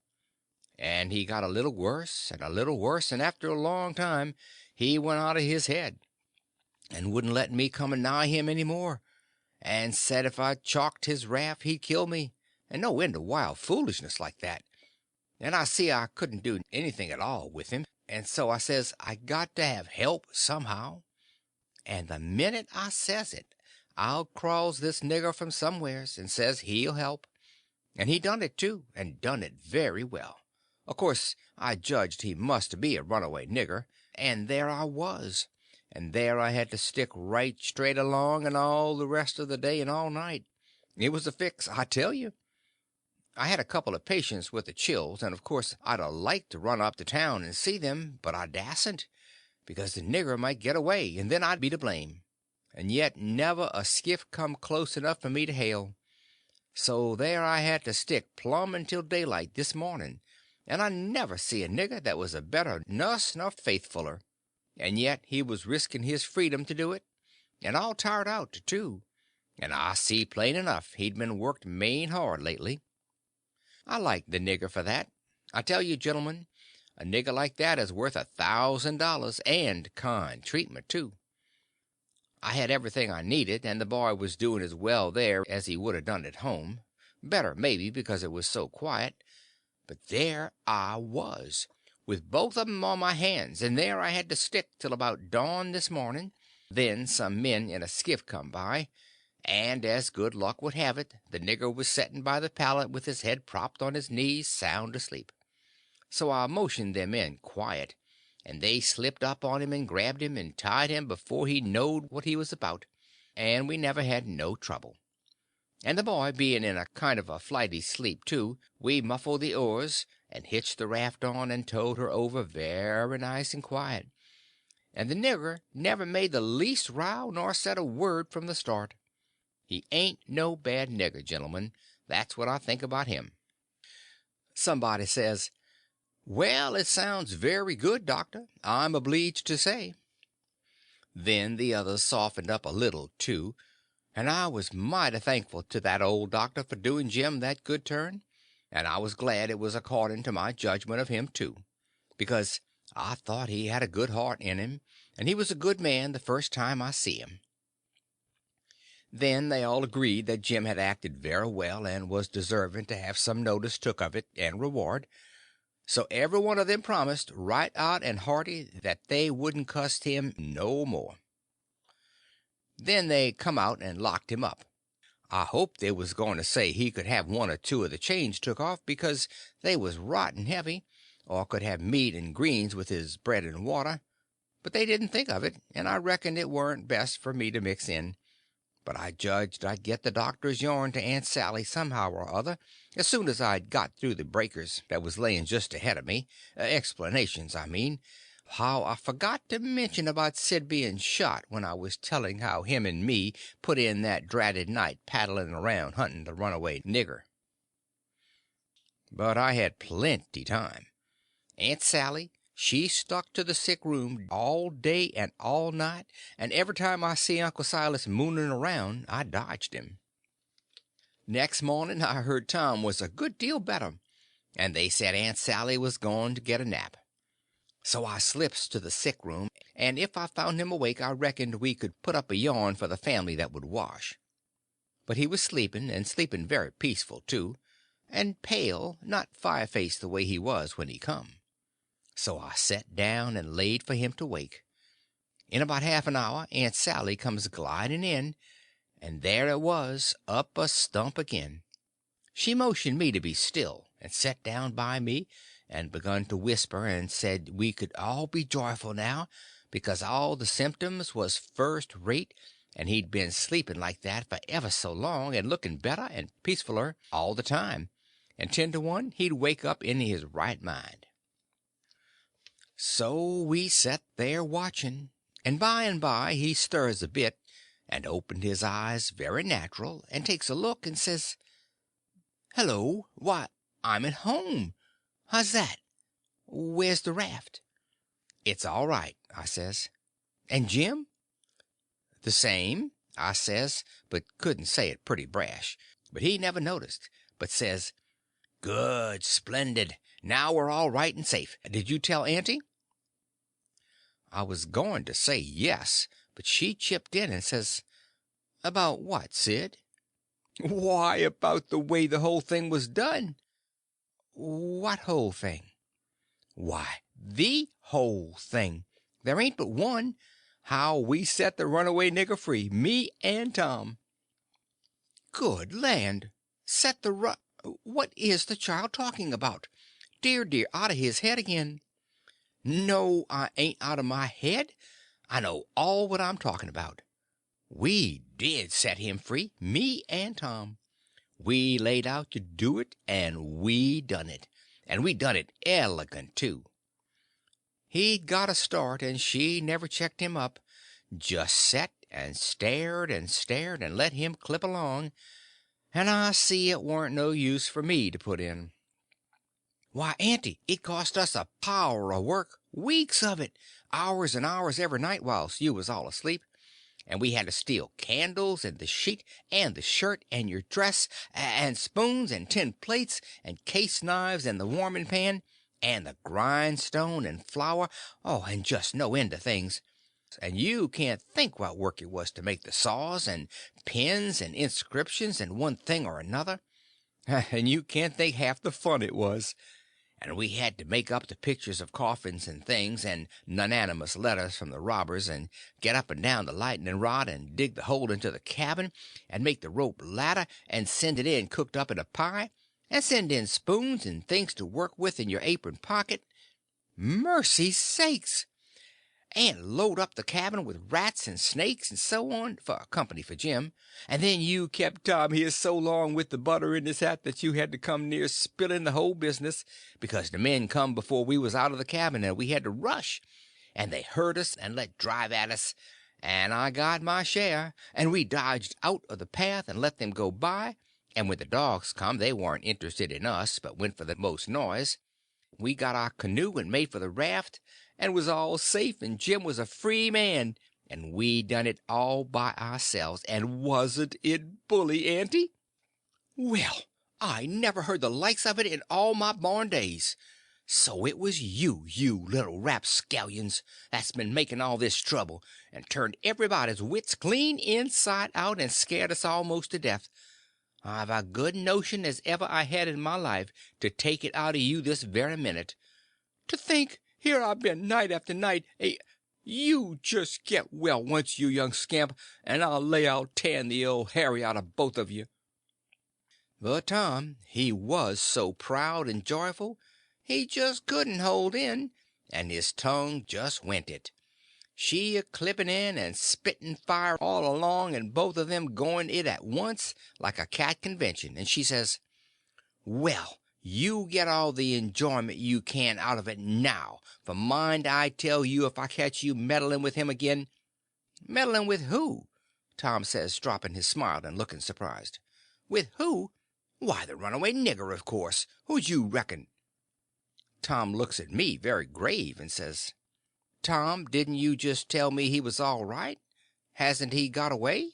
And he got a little worse and a little worse, and after a long time he went out of his head, and wouldn't let me come anigh him any more, and said if I chalked his raft he'd kill me, and no end of wild foolishness like that. And I see I couldn't do anything at all with him, and so I says I got to have help somehow. And the minute I says it, out crawls this nigger from somewheres and says he'll help. And he done it, too, and done it very well. Of course, I judged he must be a runaway nigger, and there I was. And there I had to stick right straight along and all the rest of the day and all night. It was a fix, I tell you. I had a couple of patients with the chills, and of course I'd a liked to run up to town and see them, but I dasn't, because the nigger might get away, and then I'd be to blame. And yet never a skiff come close enough for me to hail. So there I had to stick plumb until daylight this morning, and I never see a nigger that was a better nuss nor faithfuler. And yet he was risking his freedom to do it, and all tired out, too. And I see plain enough he'd been worked main hard lately. I like the nigger for that. I tell you, gentlemen, a nigger like that is worth $1,000, and kind treatment, too. I had everything I needed, and the boy was doing as well there as he would have done at home. Better, maybe, because it was so quiet. But there I was, with both of 'em on my hands, and there I had to stick till about dawn this morning. Then some men in a skiff come by, and as good luck would have it, the nigger was setting by the pallet with his head propped on his knees, sound asleep. So I motioned them in quiet, and they slipped up on him and grabbed him and tied him before he knowed what he was about, and we never had no trouble. And the boy being in a kind of a flighty sleep, too, we muffled the oars and hitched the raft on and towed her over very nice and quiet. And the nigger never made the least row nor said a word from the start. He ain't no bad nigger, gentlemen. That's what I think about him. Somebody says, "Well, it sounds very good, doctor, I'm obleeged to say." Then the others softened up a little, too, and I was mighty thankful to that old doctor for doing Jim that good turn, and I was glad it was according to my judgment of him, too, because I thought he had a good heart in him, and he was a good man the first time I see him. Then they all agreed that Jim had acted very well and was deserving to have some notice took of it and reward. So every one of them promised right out and hearty that they wouldn't cuss him no more. Then they come out and locked him up. I hoped they was going to say he could have one or two of the chains took off because they was rotten heavy, or could have meat and greens with his bread and water, but they didn't think of it, and I reckoned it warn't best for me to mix in. But I judged I'd get the doctor's yarn to Aunt Sally somehow or other, as soon as I'd got through the breakers that was laying just ahead of me, explanations, I mean, how I forgot to mention about Sid being shot when I was telling how him and me put in that dratted night paddling around hunting the runaway nigger. But I had plenty time. Aunt Sally, she stuck to the sick room all day and all night, and every time I see Uncle Silas mooning around I dodged him. Next morning I heard Tom was a good deal better, and they said Aunt Sally was going to get a nap. So I slips to the sick room, and if I found him awake I reckoned we could put up a yarn for the family that would wash. But he was sleeping, and sleeping very peaceful, too, and pale, not fire-faced the way he was when he come. So I sat down and laid for him to wake. In about half an hour Aunt Sally comes gliding in, and there it was, up a stump again. She motioned me to be still, and sat down by me, and begun to whisper, and said we could all be joyful now, because all the symptoms was first rate, and he'd been sleeping like that for ever so long, and looking better and peacefuler all the time, and 10 to 1 he'd wake up in his right mind. So we set there watching, and by he stirs a bit, and opened his eyes very natural, and takes a look, and says, "Hello, why, I'm at home. How's that? Where's the raft?" "It's all right," I says. And Jim? The same, I says, but couldn't say it pretty brash. But he never noticed, but says, good, splendid. Now we're all right and safe. Did you tell Auntie? I was going to say yes, but she chipped in and says, about what, Sid? Why, about the way the whole thing was done. What whole thing? Why, the whole thing. There ain't but one. How we set the runaway nigger free, me and Tom. Good land! Set the What is the child talking about? Dear, dear, out of his head again. No, I ain't out of my head. I know all what I'm talking about. We did set him free, me and Tom. We laid out to do it, and we done it. And we done it elegant, too. He'd got a start, and she never checked him up. Just set and stared and let him clip along, and I see it warn't no use for me to put in. Why, Auntie, it cost us a power of work, weeks of it, hours and hours every night whilst you was all asleep, and we had to steal candles and the sheet and the shirt and your dress and spoons and tin plates and case knives and the warming pan and the grindstone and flour, and just no end of things. And you can't think what work it was to make the saws and pins and inscriptions and one thing or another. And you can't think half the fun it was. And we had to make up the pictures of coffins and things, and nonanimous letters from the robbers, and get up and down the lightning rod, and dig the hole into the cabin, and make the rope ladder, and send it in cooked up in a pie, and send in spoons and things to work with in your apron pocket. Mercy sakes! And load up the cabin with rats and snakes and so on, for company for Jim. And then you kept Tom here so long with the butter in his hat that you had to come near spilling the whole business, because the men come before we was out of the cabin, and we had to rush, and they heard us and let drive at us, and I got my share, and we dodged out of the path and let them go by, and when the dogs come they warn't interested in us, but went for the most noise. We got our canoe and made for the raft, and was all safe, and Jim was a free man, and we done it all by ourselves, and wasn't it bully, Auntie? Well, I never heard the likes of it in all my born days. So it was you little rapscallions, that's been making all this trouble, and turned everybody's wits clean inside out, and scared us almost to death. I've a good notion as ever I had in my life to take it out of you this very minute. To think, here I've been night after night. You just get well once, you young scamp, and I'll lay I'll tan the old Harry out of both of you. But Tom, he was so proud and joyful, he just couldn't hold in, and his tongue just went it. She a clipping in and spitting fire all along, and both of them going it at once like a cat convention, and she says, well, you get all the enjoyment you can out of it now, for mind I tell you, if I catch you meddling with him again. Meddling with who? Tom says, dropping his smile and looking surprised. With who? Why, the runaway nigger, of course. Who'd you reckon? Tom looks at me very grave and says, Tom, didn't you just tell me he was all right? Hasn't he got away?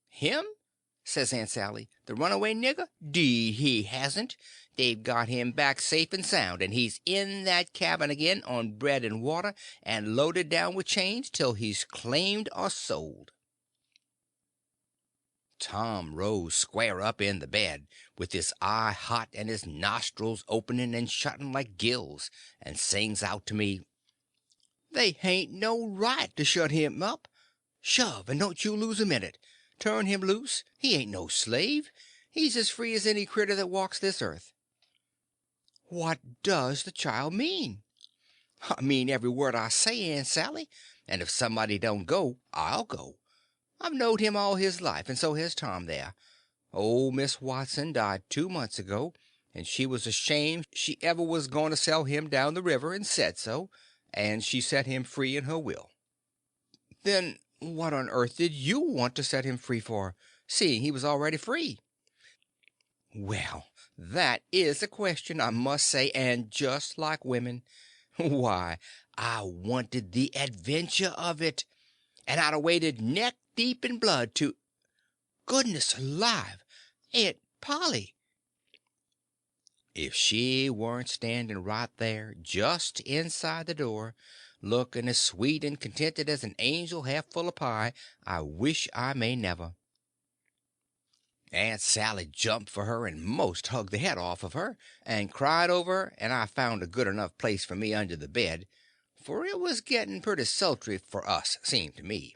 Him? Says Aunt Sally. The runaway nigger? 'Deed he hasn't. They've got him back safe and sound, and he's in that cabin again on bread and water, and loaded down with chains till he's claimed or sold. Tom rose square up in the bed, with his eye hot and his nostrils opening and shutting like gills, and sings out to me, they hain't no right to shut him up. Shove, and don't you lose a minute. Turn him loose. He ain't no slave. He's as free as any critter that walks this earth. What does the child mean? I mean every word I say, Aunt Sally, and if somebody don't go, I'll go. I've knowed him all his life, and so has Tom there. Old Miss Watson died 2 months ago, and she was ashamed she ever was going to sell him down the river, and said so, and she set him free in her will. Then what on earth did you want to set him free for, seeing he was already free? Well, that is a question, I must say, and just like women. Why, I wanted the adventure of it. and I'd a waded neck deep in blood to— Goodness alive, Aunt Polly! If she weren't standing right there, just inside the door, looking as sweet and contented as an angel half full of pie, I wish I may never. Aunt Sally jumped for her and most hugged the head off of her, and cried over her, and I found a good enough place for me under the bed, for it was getting pretty sultry for us, seemed to me.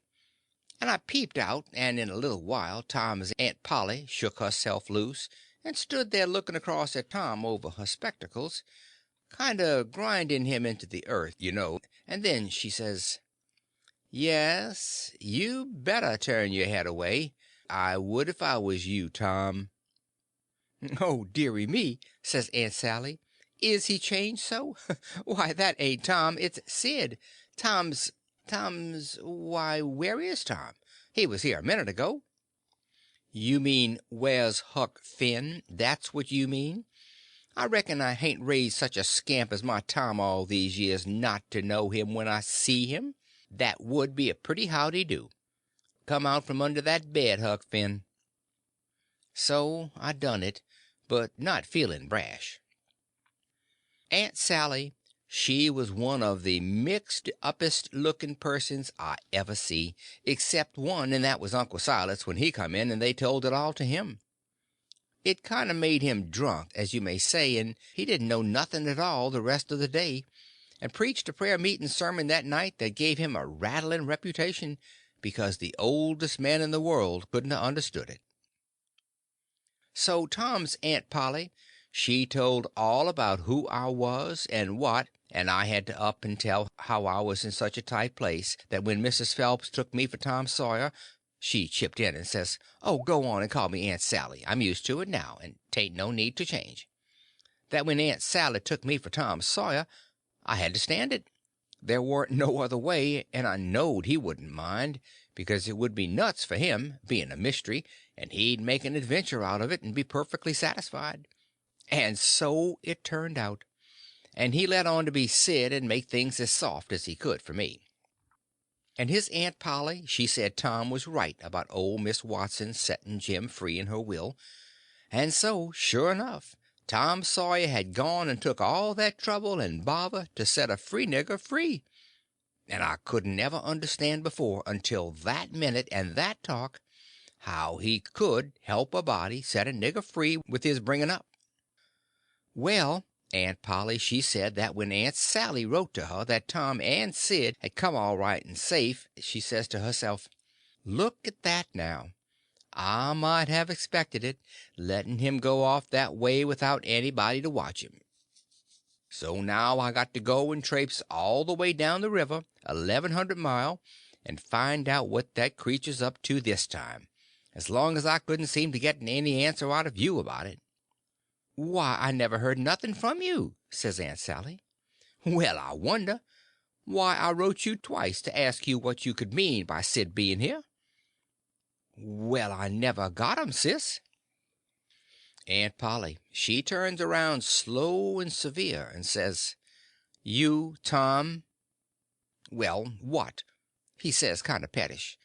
And I peeped out, and in a little while Tom's Aunt Polly shook herself loose and stood there looking across at Tom over her spectacles, kind of grinding him into the earth, and then she says: "Yes, you better turn your head away. I would if I was you, Tom." "Oh, dearie me," says Aunt Sally, "is he changed so? Why, that ain't Tom, it's Sid. Why, where is Tom? He was here a minute ago." "You mean, where's Huck Finn? That's what you mean? I reckon I hain't raised such a scamp as my Tom all these years not to know him when I see him. That would be a pretty howdy do. Come out from under that bed, Huck Finn." So I done it, but not feeling brash. Aunt Sally, she was one of the mixed uppest looking persons I ever see, except one, and that was Uncle Silas when he come in and they told it all to him. It kind of made him drunk, as you may say, and he didn't know nothing at all the rest of the day, and preached a prayer meeting sermon that night that gave him a rattling reputation, because the oldest man in the world couldn't have understood it. So Tom's Aunt Polly, she told all about who I was and what, and I had to up and tell how I was in such a tight place that when Mrs. Phelps took me for Tom Sawyer, she chipped in and says, "Oh, go on and call me Aunt Sally. I'm used to it now, and 'tain't no need to change." That when Aunt Sally took me for Tom Sawyer, I had to stand it. There warn't no other way, and I knowed he wouldn't mind, because it would be nuts for him, being a mystery, and he'd make an adventure out of it and be perfectly satisfied. And so it turned out, and he let on to be Sid and make things as soft as he could for me. And his Aunt Polly, she said Tom was right about old Miss Watson setting Jim free in her will, and so, sure enough, Tom Sawyer had gone and took all that trouble and bother to set a free nigger free. And I couldn't ever understand before, until that minute and that talk, how he could help a body set a nigger free with his bringing up. Well, Aunt Polly, she said that when Aunt Sally wrote to her that Tom and Sid had come all right and safe, she says to herself, "Look at that now. I might have expected it, letting him go off that way without anybody to watch him. So now I got to go and traipse all the way down the river, 1,100 mile, and find out what that creature's up to this time, as long as I couldn't seem to get any answer out of you about it." "Why, I never heard nothing from you," says Aunt Sally. "Well, I wonder. Why, I wrote you twice to ask you what you could mean by Sid being here." "Well, I never got 'em, sis." Aunt Polly, she turns around slow and severe, and says, "You, Tom—" "Well, what?" he says, kind of pettish.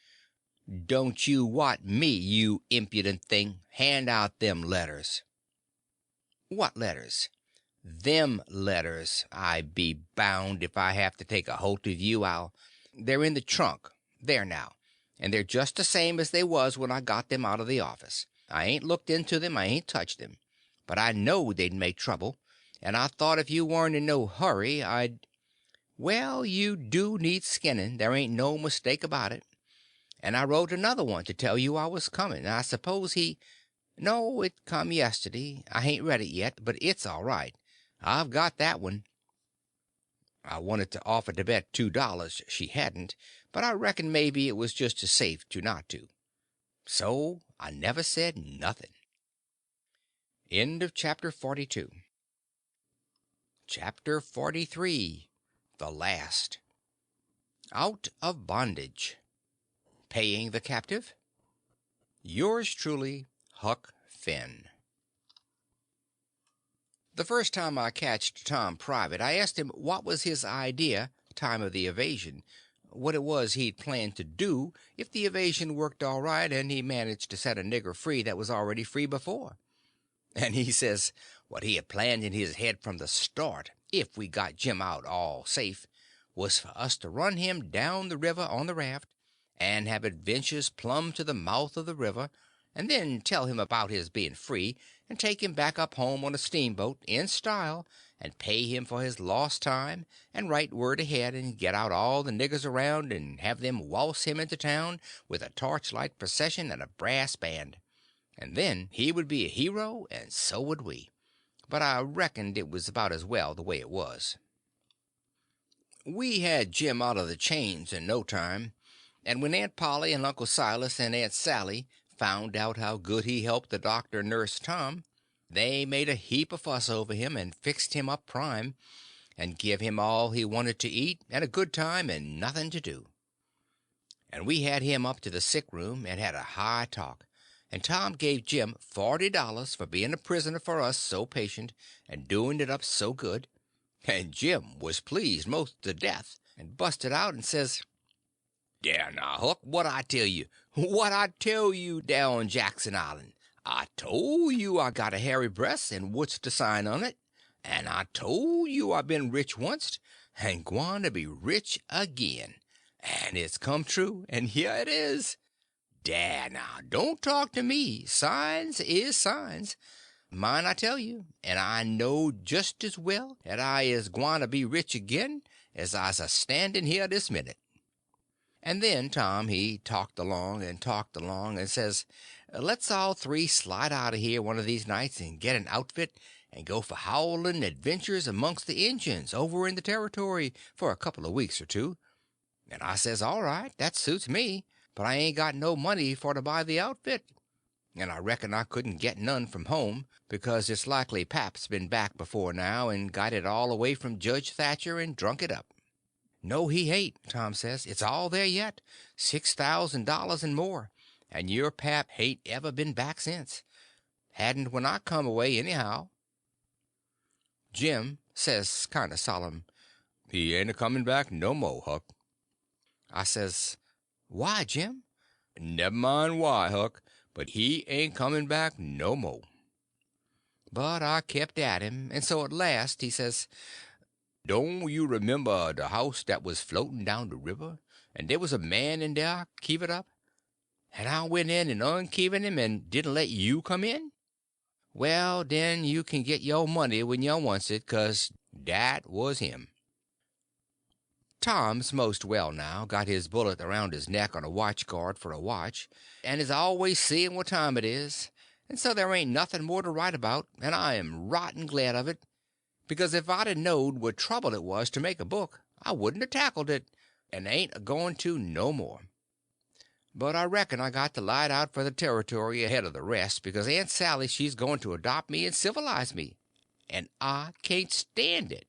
"Don't you what me, you impudent thing. Hand out them letters." "What letters?" "Them letters. I be bound if I have to take a holt of you, They're in the trunk. There now. And they're just the same as they was when I got them out of the office. I ain't looked into them, I ain't touched them. But I knowed they'd make trouble, and I thought if you weren't in no hurry, I'd— Well, you do need skinning, there ain't no mistake about it. And I wrote another one to tell you I was coming. I suppose he— No, it come yesterday. I hain't read it yet, but it's all right. I've got that one. I wanted to offer to bet $2 she hadn't, but I reckon maybe it was just as safe to not to. So I never said nothing. End of chapter 42. Chapter 43. The Last. Out of bondage. Paying the captive. Yours truly, Huck Finn. The first time I catched Tom private, I asked him what was his idea time of the evasion. what it was he'd planned to do if the evasion worked all right and he managed to set a nigger free that was already free before. And he says what he had planned in his head from the start, if we got Jim out all safe, was for us to run him down the river on the raft, and have adventures plumb to the mouth of the river, and then tell him about his being free, and take him back up home on a steamboat, in style, and pay him for his lost time, and write word ahead, and get out all the niggers around, and have them waltz him into town with a torchlight procession and a brass band. And then he would be a hero, and so would we. But I reckoned it was about as well the way it was. We had Jim out of the chains in no time, and when Aunt Polly and Uncle Silas and Aunt Sally found out how good he helped the doctor nurse Tom, they made a heap of fuss over him, and fixed him up prime, and give him all he wanted to eat, and a good time, and nothing to do. And we had him up to the sick room, and had a high talk, and Tom gave Jim $40 for being a prisoner for us so patient, and doing it up so good, and Jim was pleased most to death, and busted out and says: "There now, Huck, what I tell you? What I tell you down Jackson Island? I told you I got a hairy breast and what's to sign on it, and I told you I been rich onced, and gwine to be rich again, and it's come true, and here it is. Dad, now, don't talk to me. Signs is signs. Mine I tell you, and I know just as well that I is gwine to be rich again as I's a standing here this minute." And then Tom he talked along and says, let's all three slide out of here one of these nights and get an outfit and go for howling adventures amongst the Injuns over in the territory for a couple of weeks or two. And I says, all right, that suits me, but I ain't got no money for to buy the outfit. And I reckon I couldn't get none from home, because it's likely Pap's been back before now and got it all away from Judge Thatcher and drunk it up. No, he ain't, Tom says. It's all there yet, $6,000 and more, and your Pap ain't ever been back since. Hadn't when I come away, anyhow. Jim says, kind of solemn, "He ain't a-coming back no mo', Huck." I says, "Why, Jim?" "Never mind why, Huck, but he ain't coming back no mo'." But I kept at him, and so at last he says, "Don't you remember the house that was floating down the river, and there was a man in there keeved up, and I went in and unkeeved him and didn't let you come in? Well, then you can get your money when you wants it, 'cause that was him." Tom's most well now, got his bullet around his neck on a watch guard for a watch, and is always seeing what time it is, and so there ain't nothing more to write about, and I am rotten glad of it, because if I'd a knowed what trouble it was to make a book, I wouldn't a tackled it, and ain't a going to no more. But I reckon I got to light out for the territory ahead of the rest, because Aunt Sally she's going to adopt me and civilize me, and I can't stand it.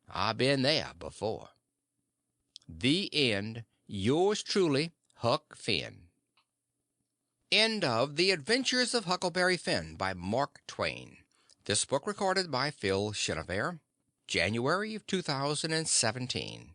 I've been there before. The end. Yours truly, Huck Finn. End of The Adventures of Huckleberry Finn by Mark Twain. This book recorded by Phil Shinavere, January of 2017.